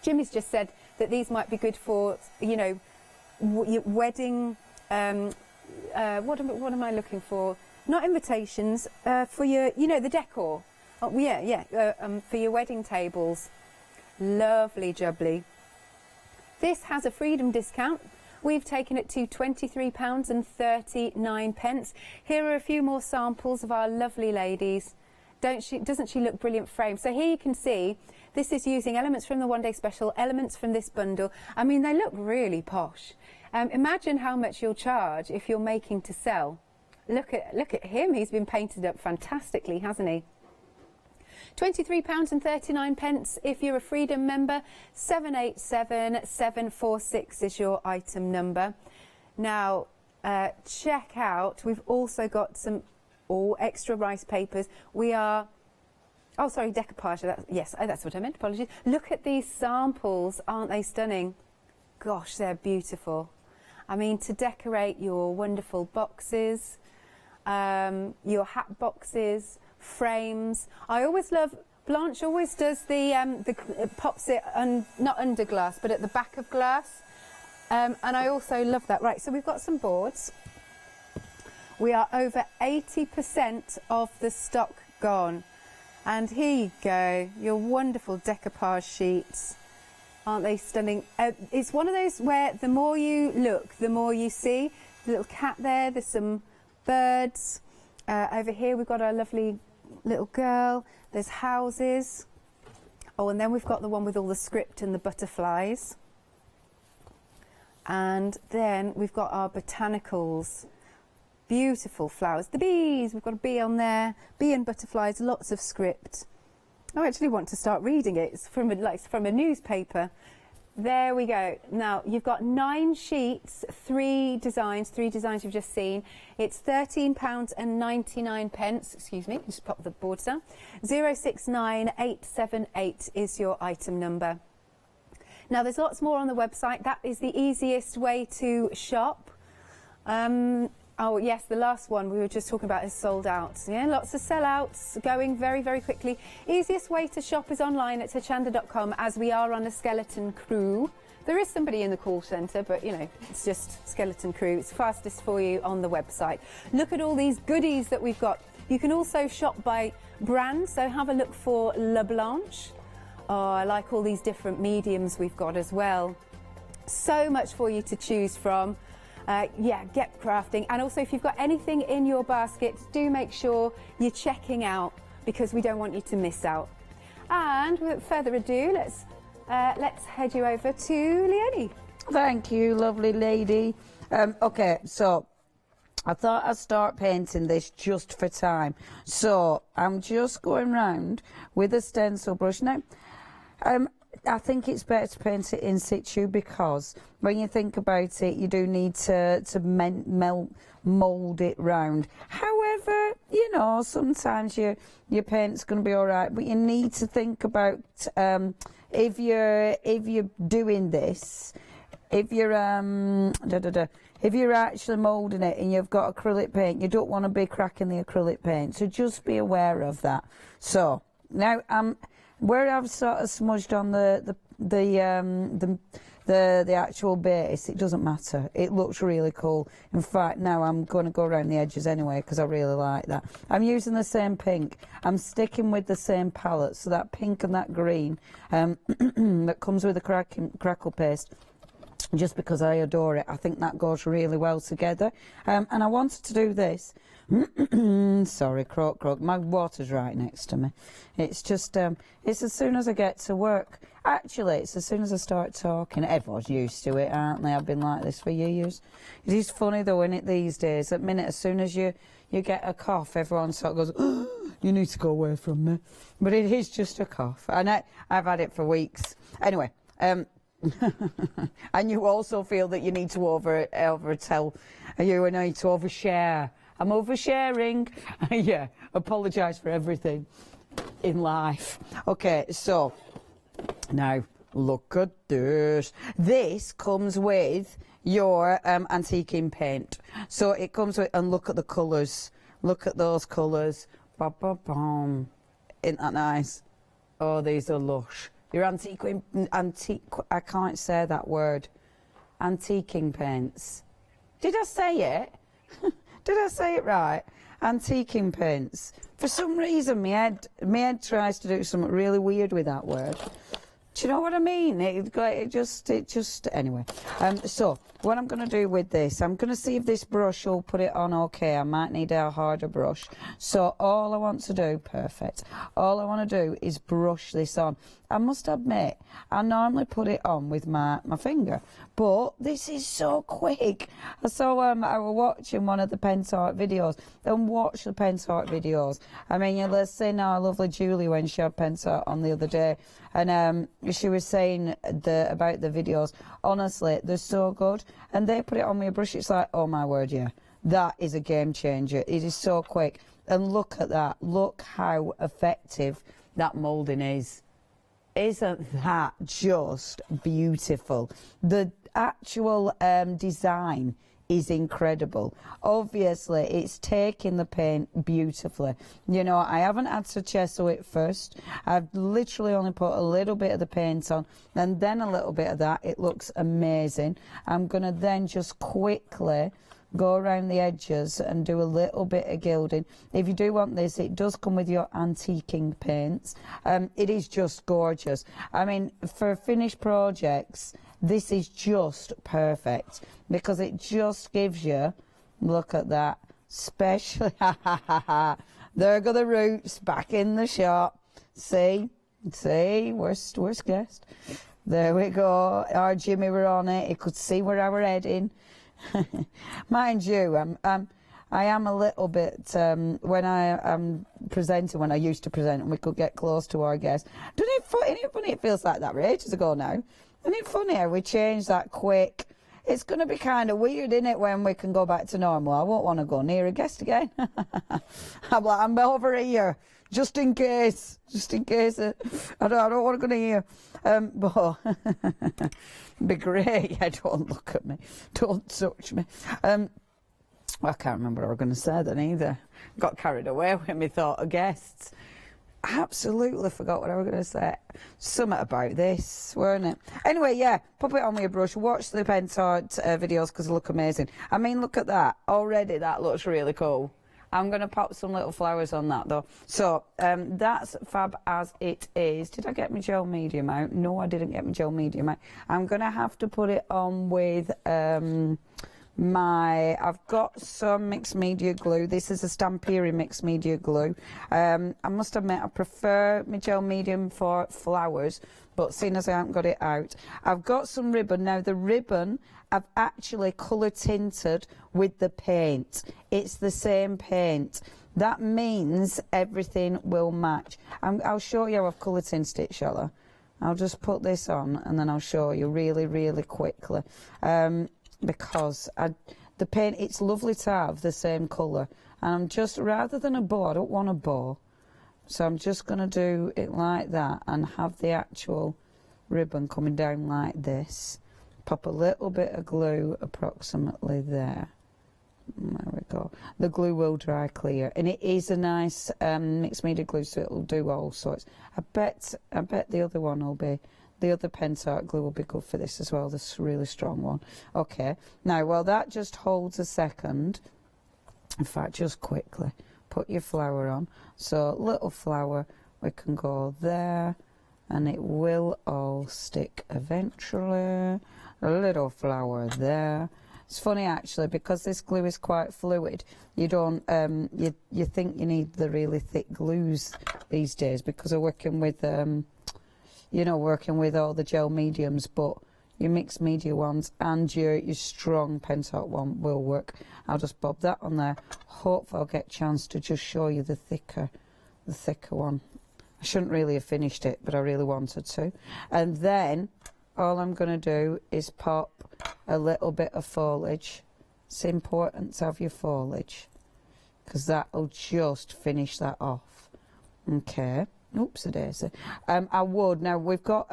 Speaker 13: Jimmy's just said that these might be good for, you know, wedding, what am I looking for? Not invitations, for your, you know, the decor. Oh, yeah, for your wedding tables. Lovely jubbly. This has a freedom discount. We've taken it to £23.39. Here are a few more samples of our lovely ladies. Doesn't she look brilliant framed? So here you can see this is using elements from the one-day special, elements from this bundle. I mean, they look really posh. Imagine how much you'll charge if you're making to sell. Look at him. He's been painted up fantastically, hasn't he? £23.39 if you're a Freedom member. 787746 is your item number. Now, check out. We've also got some extra rice papers. We are... Oh, sorry, decoupage. Yes, that's what I meant. Apologies. Look at these samples. Aren't they stunning? Gosh, they're beautiful. I mean, to decorate your wonderful boxes, your hat boxes, frames. I always love... Blanche always does pops it not under glass, but at the back of glass. And I also love that. Right, so we've got some boards. We are over 80% of the stock gone. And here you go, your wonderful decoupage sheets. Aren't they stunning? It's one of those where the more you look, the more you see. The little cat there, there's some birds. Over here we've got our lovely little girl. There's houses. Oh, and then we've got the one with all the script and the butterflies. And then we've got our botanicals. Beautiful flowers. The bees, we've got a bee on there. Bee and butterflies, lots of script. I actually want to start reading it. It's from a newspaper. There we go. Now, you've got 9 sheets, 3 designs you've just seen. It's £13.99. Excuse me, just pop the boards down. 069878 is your item number. Now, there's lots more on the website. That is the easiest way to shop. Oh, yes, the last one we were just talking about is sold out. Yeah, lots of sellouts going very, very quickly. Easiest way to shop is online at hochanda.com, as we are on a skeleton crew. There is somebody in the call centre, but, you know, it's just skeleton crew. It's fastest for you on the website. Look at all these goodies that we've got. You can also shop by brand, so have a look for La Blanche. Oh, I like all these different mediums we've got as well. So much for you to choose from. Yeah, get crafting. And also, if you've got anything in your basket, do make sure you're checking out, because we don't want you to miss out. And without further ado, let's head you over to Leonie.
Speaker 20: Thank you, lovely lady. Okay, so I thought I'd start painting this just for time. So I'm just going round with a stencil brush. Now, I think it's better to paint it in situ because when you think about it, you do need to mould it round. However, you know, sometimes your paint's going to be all right, but you need to think about if you're doing this, if you're actually moulding it and you've got acrylic paint, you don't want to be cracking the acrylic paint. So just be aware of that. So now where I've sort of smudged on the actual base, it doesn't matter. It looks really cool. In fact, now I'm going to go around the edges anyway because I really like that. I'm using the same pink. I'm sticking with the same palette, so that pink and that green that comes with the crackle paste. Just because I adore it, I think that goes really well together. And I wanted to do this. Sorry, croak. My water's right next to me. It's just, it's as soon as I get to work. Actually, it's as soon as I start talking. Everyone's used to it, aren't they? I've been like this for years. It is funny though, isn't it, these days? At minute, as soon as you get a cough, everyone sort of goes, oh, you need to go away from me. But it is just a cough. And I've had it for weeks. Anyway, and you also feel that you need to overtell, you need to overshare. I'm oversharing. Yeah, apologise for everything in life. Okay, so now look at this. This comes with your antiquing paint. So it comes with, and look at the colours. Look at those colours. Ba ba bam. Isn't that nice? Oh, these are lush. Your antique, I can't say that word. Antiquing paints. Did I say it? Did I say it right? Antiquing paints. For some reason, my head tries to do something really weird with that word. Do you know what I mean? It just anyway. So what I'm going to do with this, I'm going to see if this brush will put it on okay. I might need a harder brush. So all I want to do, perfect. All I want to do is brush this on. I must admit, I normally put it on with my finger, but this is so quick. So I was watching one of the Pentart videos, and watch the Pentart videos. I mean, you'll seen our lovely Julie when she had Pentart on the other day, and she was saying about the videos. Honestly, they're so good, and they put it on with a brush. It's like, oh my word, yeah, that is a game changer. It is so quick, and look at that. Look how effective that moulding is. Isn't that just beautiful? The actual design is incredible. Obviously, it's taking the paint beautifully. You know, I haven't had to gesso it first. I've literally only put a little bit of the paint on and then a little bit of that. It looks amazing. I'm going to then just quickly go around the edges and do a little bit of gilding. If you do want this, it does come with your antiquing paints. It is just gorgeous. I mean, for finished projects, this is just perfect because it just gives you, look at that, especially, there go the roots back in the shop. See, worst guest. There we go. Our Jimmy were on it. He could see where I were heading. Mind you, I am a little bit, when I am presenting, when I used to present and we could get close to our guests. Isn't it funny? It feels like that were ages ago now. Isn't it funny how we changed that quick? It's going to be kind of weird, isn't it, when we can go back to normal? I won't want to go near a guest again. I'm over here, just in case. I don't want to go near. But be great. Yeah, don't look at me. Don't touch me. I can't remember what I was going to say then either. Got carried away with me thought of guests. Absolutely forgot what I was going to say. Something about this, weren't it? Anyway, yeah, pop it on with a brush. Watch the Pentart videos because they look amazing. I mean, look at that. Already that looks really cool. I'm going to pop some little flowers on that though. So that's fab as it is. Did I get my gel medium out? No, I didn't get my gel medium out. I'm going to have to put it on with I've got some mixed media glue. This is a Stamperi mixed media glue. I must admit I prefer my gel medium for flowers, but seeing as I haven't got it out, I've got some ribbon. Now the ribbon I've actually colour tinted with the paint. It's the same paint. That means everything will match. I'll show you how I've colour tinted it, shall I? I'll just put this on and then I'll show you really quickly. Because the paint, it's lovely to have the same colour, and I'm just, rather than a bow, I don't want a bow, so I'm just going to do it like that and have the actual ribbon coming down like this. Pop a little bit of glue approximately there. There we go. The glue will dry clear, and it is a nice mixed media glue, so it'll do all sorts. I bet the other one will be, the other Pentart glue will be good for this as well, this really strong one. Okay, now while that just holds a second, in fact, just quickly, put your flower on. So little flower, we can go there, and it will all stick eventually. A little flower there. It's funny actually, because this glue is quite fluid, you don't, you think you need the really thick glues these days because of working with, you know, working with all the gel mediums, but your mixed media ones and your strong Pentart one will work. I'll just bob that on there. Hopefully I'll get a chance to just show you the thicker one. I shouldn't really have finished it, but I really wanted to. And then all I'm going to do is pop a little bit of foliage. It's important to have your foliage because that will just finish that off. Okay. Oops-a-daisy. I would. Now, we've got,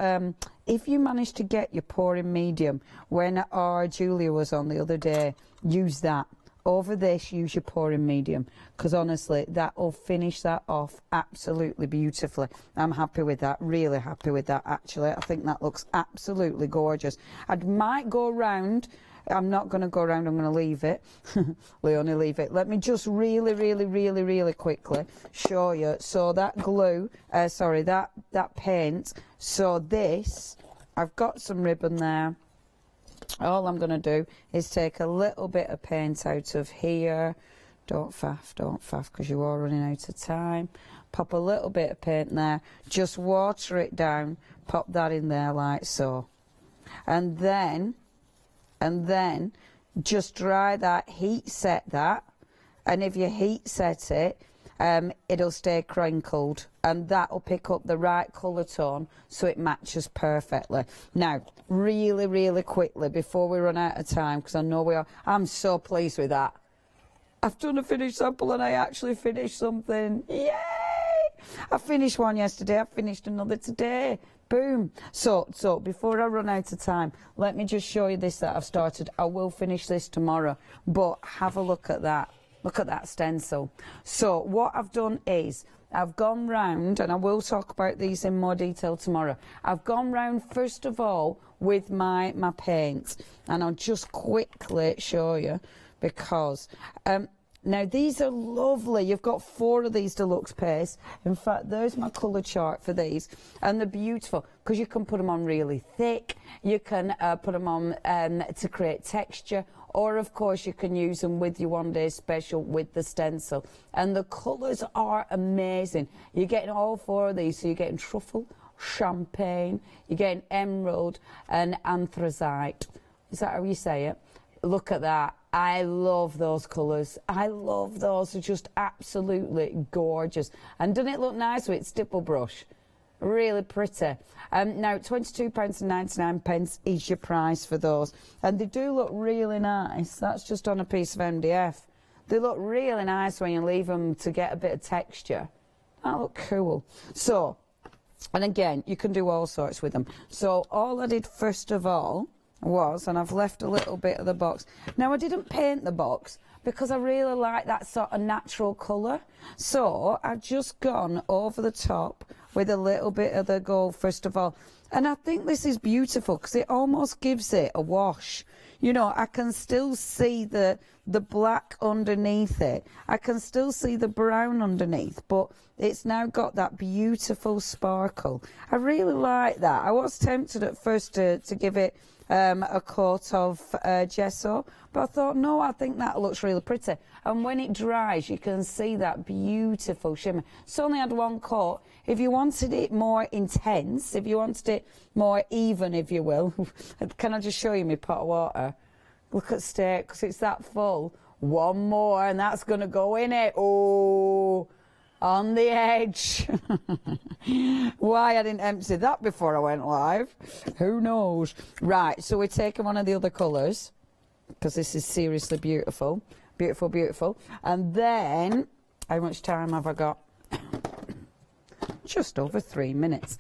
Speaker 20: if you manage to get your pouring medium, when our Julia was on the other day, use that. Over this, use your pouring medium, because honestly, that will finish that off absolutely beautifully. I'm happy with that, really happy with that, actually. I think that looks absolutely gorgeous. I might go round. I'm not going to go around, I'm going to leave it. Leonie, leave it. Let me just really quickly show you. So that glue, sorry, that paint, so this, I've got some ribbon there. All I'm going to do is take a little bit of paint out of here. Don't faff, because you are running out of time. Pop a little bit of paint there. Just water it down. Pop that in there like so. And then just dry that, heat set that, and if you heat set it, it'll stay crinkled, and that'll pick up the right colour tone so it matches perfectly. Now, really quickly, before we run out of time, because I know we are, I'm so pleased with that. I've done a finished sample and I actually finished something. Yay! I finished one yesterday, I finished another today. Boom. So before I run out of time, let me just show you this that I've started. I will finish this tomorrow, but have a look at that. Look at that stencil. So what I've done is I've gone round, and I will talk about these in more detail tomorrow. I've gone round first of all with my paint, and I'll just quickly show you because now these are lovely. You've got 4 of these deluxe paste. In fact, there's my colour chart for these, and they're beautiful because you can put them on really thick. You can put them on to create texture, or of course you can use them with your one day special with the stencil. And the colours are amazing. You're getting all 4 of these, so you're getting truffle, champagne, you're getting emerald and anthracite. Is that how you say it? Look at that. I love those colours. I love those. They're just absolutely gorgeous. And doesn't it look nice with stipple brush? Really pretty. Now, £22.99 is your price for those. And they do look really nice. That's just on a piece of MDF. They look really nice when you leave them to get a bit of texture. That look cool. So, and again, you can do all sorts with them. So all I did first of all was, and I've left a little bit of the box. Now, I didn't paint the box because I really like that sort of natural colour. So I've just gone over the top with a little bit of the gold first of all. And I think this is beautiful because it almost gives it a wash. You know, I can still see the black underneath it. I can still see the brown underneath, but it's now got that beautiful sparkle. I really like that. I was tempted at first to give it a coat of gesso, but I thought, no, I think that looks really pretty. And when it dries, you can see that beautiful shimmer. It's only had one coat. If you wanted it more intense, if you wanted it more even, if you will, can I just show you my pot of water? Look at steak, because it's that full. One more, and that's going to go in it. Oh, on the edge. Why I didn't empty that before I went live, who knows? Right, so we're taking one of the other colours, because this is seriously beautiful. Beautiful, beautiful. And then, how much time have I got? Just over 3 minutes.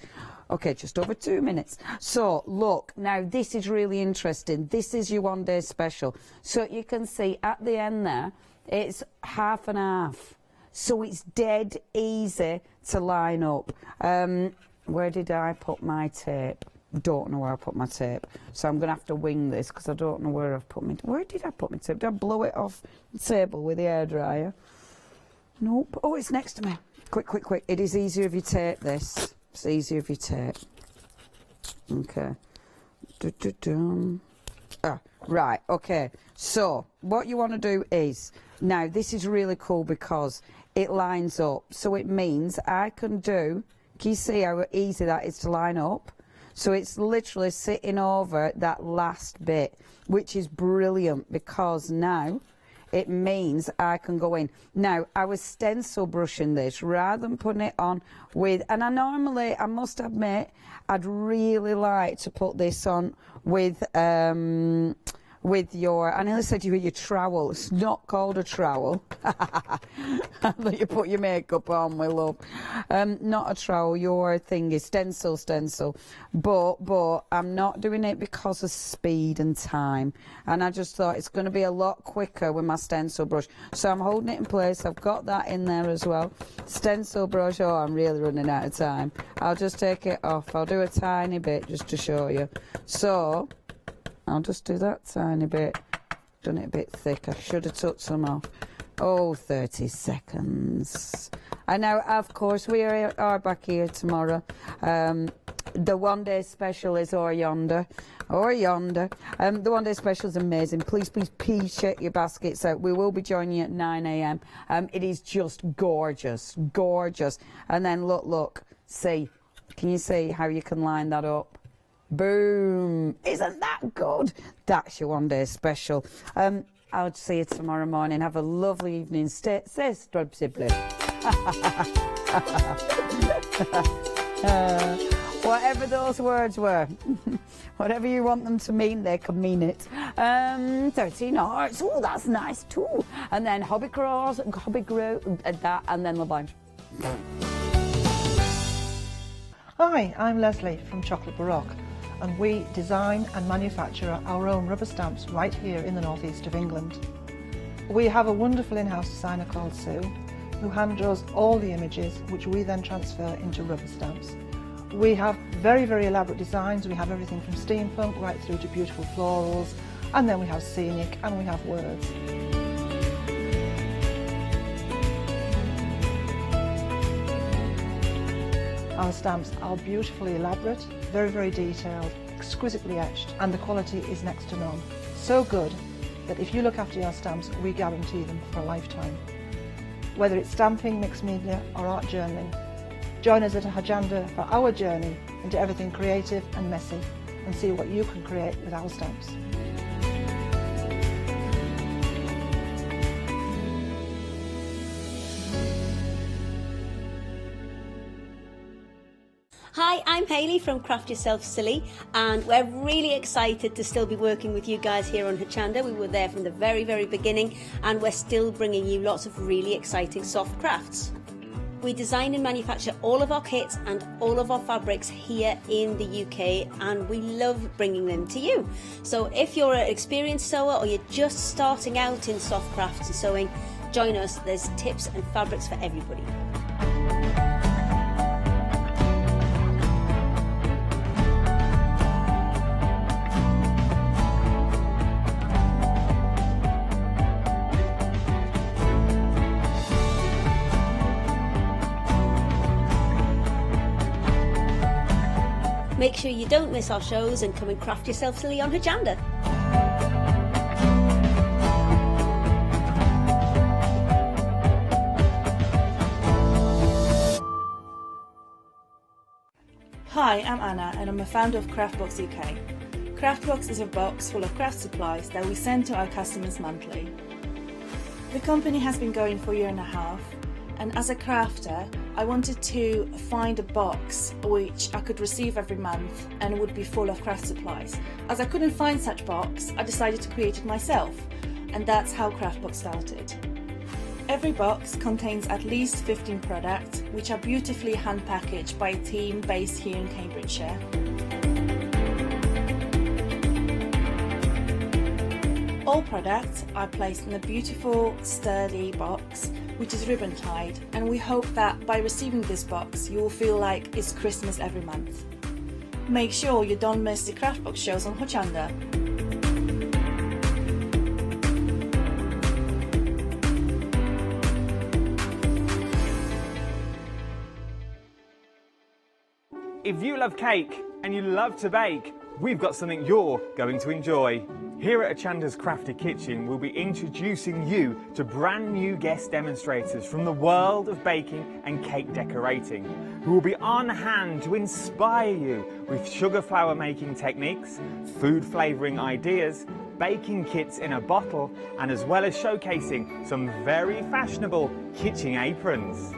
Speaker 20: Okay, just over 2 minutes. So, look, now this is really interesting. This is your one-day special. So you can see at the end there, it's half and half. So it's dead easy to line up. Where did I put my tape? Don't know where I put my tape. So I'm going to have to wing this because I don't know where I've put my... Where did I put my tape? Did I blow it off the table with the hairdryer? Nope. Oh, it's next to me. Quick, quick, quick. It is easier if you tape this. It's easier if you tape. Okay. Right, okay. So, what you want to do is... Now, this is really cool because it lines up. So it means I can do... Can you see how easy that is to line up? So it's literally sitting over that last bit, which is brilliant because now it means I can go in. Now, I was stencil brushing this rather than putting it on with, and I normally, I must admit, I'd really like to put this on with your, I nearly said your trowel. It's not called a trowel. That you put your makeup on with, love. Not a trowel. Your thing is stencil. But I'm not doing it because of speed and time. And I just thought it's going to be a lot quicker with my stencil brush. So I'm holding it in place. I've got that in there as well. Stencil brush. Oh, I'm really running out of time. I'll just take it off. I'll do a tiny bit just to show you. So... I'll just do that tiny bit. Done it a bit thick. I should have took some off. Oh, 30 seconds. And now, of course, we are back here tomorrow. The one-day special is or yonder. The one-day special is amazing. Please check your baskets out. We will be joining you at 9 a.m. It is just gorgeous, gorgeous. And then look, see. Can you see how you can line that up? Boom! Isn't that good? That's your one-day special. I'll see you tomorrow morning. Have a lovely evening. Stay simply. Whatever those words were, whatever you want them to mean, they can mean it. 13 Arts. Oh, that's nice too. And then Hobby Grow, that, and then the bunch.
Speaker 7: Hi, I'm Leslie from Chocolate Baroque, and we design and manufacture our own rubber stamps right here in the northeast of England. We have a wonderful in-house designer called Sue, who hand draws all the images, which we then transfer into rubber stamps. We have very, very elaborate designs. We have everything from steampunk right through to beautiful florals, and then we have scenic and we have words. Our stamps are beautifully elaborate, very, very detailed, exquisitely etched, and the quality is next to none. So good that if you look after your stamps, we guarantee them for a lifetime. Whether it's stamping, mixed media, or art journaling, join us at Hochanda for our journey into everything creative and messy, and see what you can create with our stamps.
Speaker 12: Hi, I'm Hayley from Craft Yourself Silly, and we're really excited to still be working with you guys here on Hochanda. We were there from the very, very beginning, and we're still bringing you lots of really exciting soft crafts. We design and manufacture all of our kits and all of our fabrics here in the UK, and we love bringing them to you. So if you're an experienced sewer or you're just starting out in soft crafts and sewing, join us. There's tips and fabrics for everybody. sure you don't miss our shows and come and craft yourself silly on Hochanda.
Speaker 14: Hi, I'm Anna and I'm a founder of Craftbox UK. Craftbox is a box full of craft supplies that we send to our customers monthly. The company has been going for a year and a half, and as a crafter I wanted to find a box which I could receive every month and would be full of craft supplies. As I couldn't find such box, I decided to create it myself, and that's how Craftbox started. Every box contains at least 15 products, which are beautifully hand packaged by a team based here in Cambridgeshire. All products are placed in a beautiful, sturdy box, which is ribbon tied, and we hope that by receiving this box you will feel like it's Christmas every month. Make sure you don't miss the Craftbox shows on Hochanda.
Speaker 3: If you love cake and you love to bake, we've got something you're going to enjoy. Here at Hochanda's Crafty Kitchen, we'll be introducing you to brand new guest demonstrators from the world of baking and cake decorating, who will be on hand to inspire you with sugar flour making techniques, food flavouring ideas, baking kits in a bottle, and as well as showcasing some very fashionable kitchen aprons.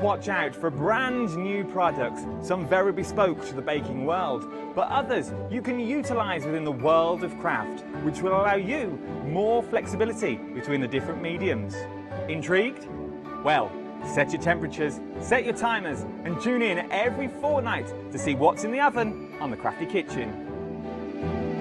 Speaker 3: Watch out for brand new products, some very bespoke to the baking world, but others you can utilise within the world of craft, which will allow you more flexibility between the different mediums. Intrigued? Well, set your temperatures, set your timers, and tune in every fortnight to see what's in the oven on the Crafty Kitchen.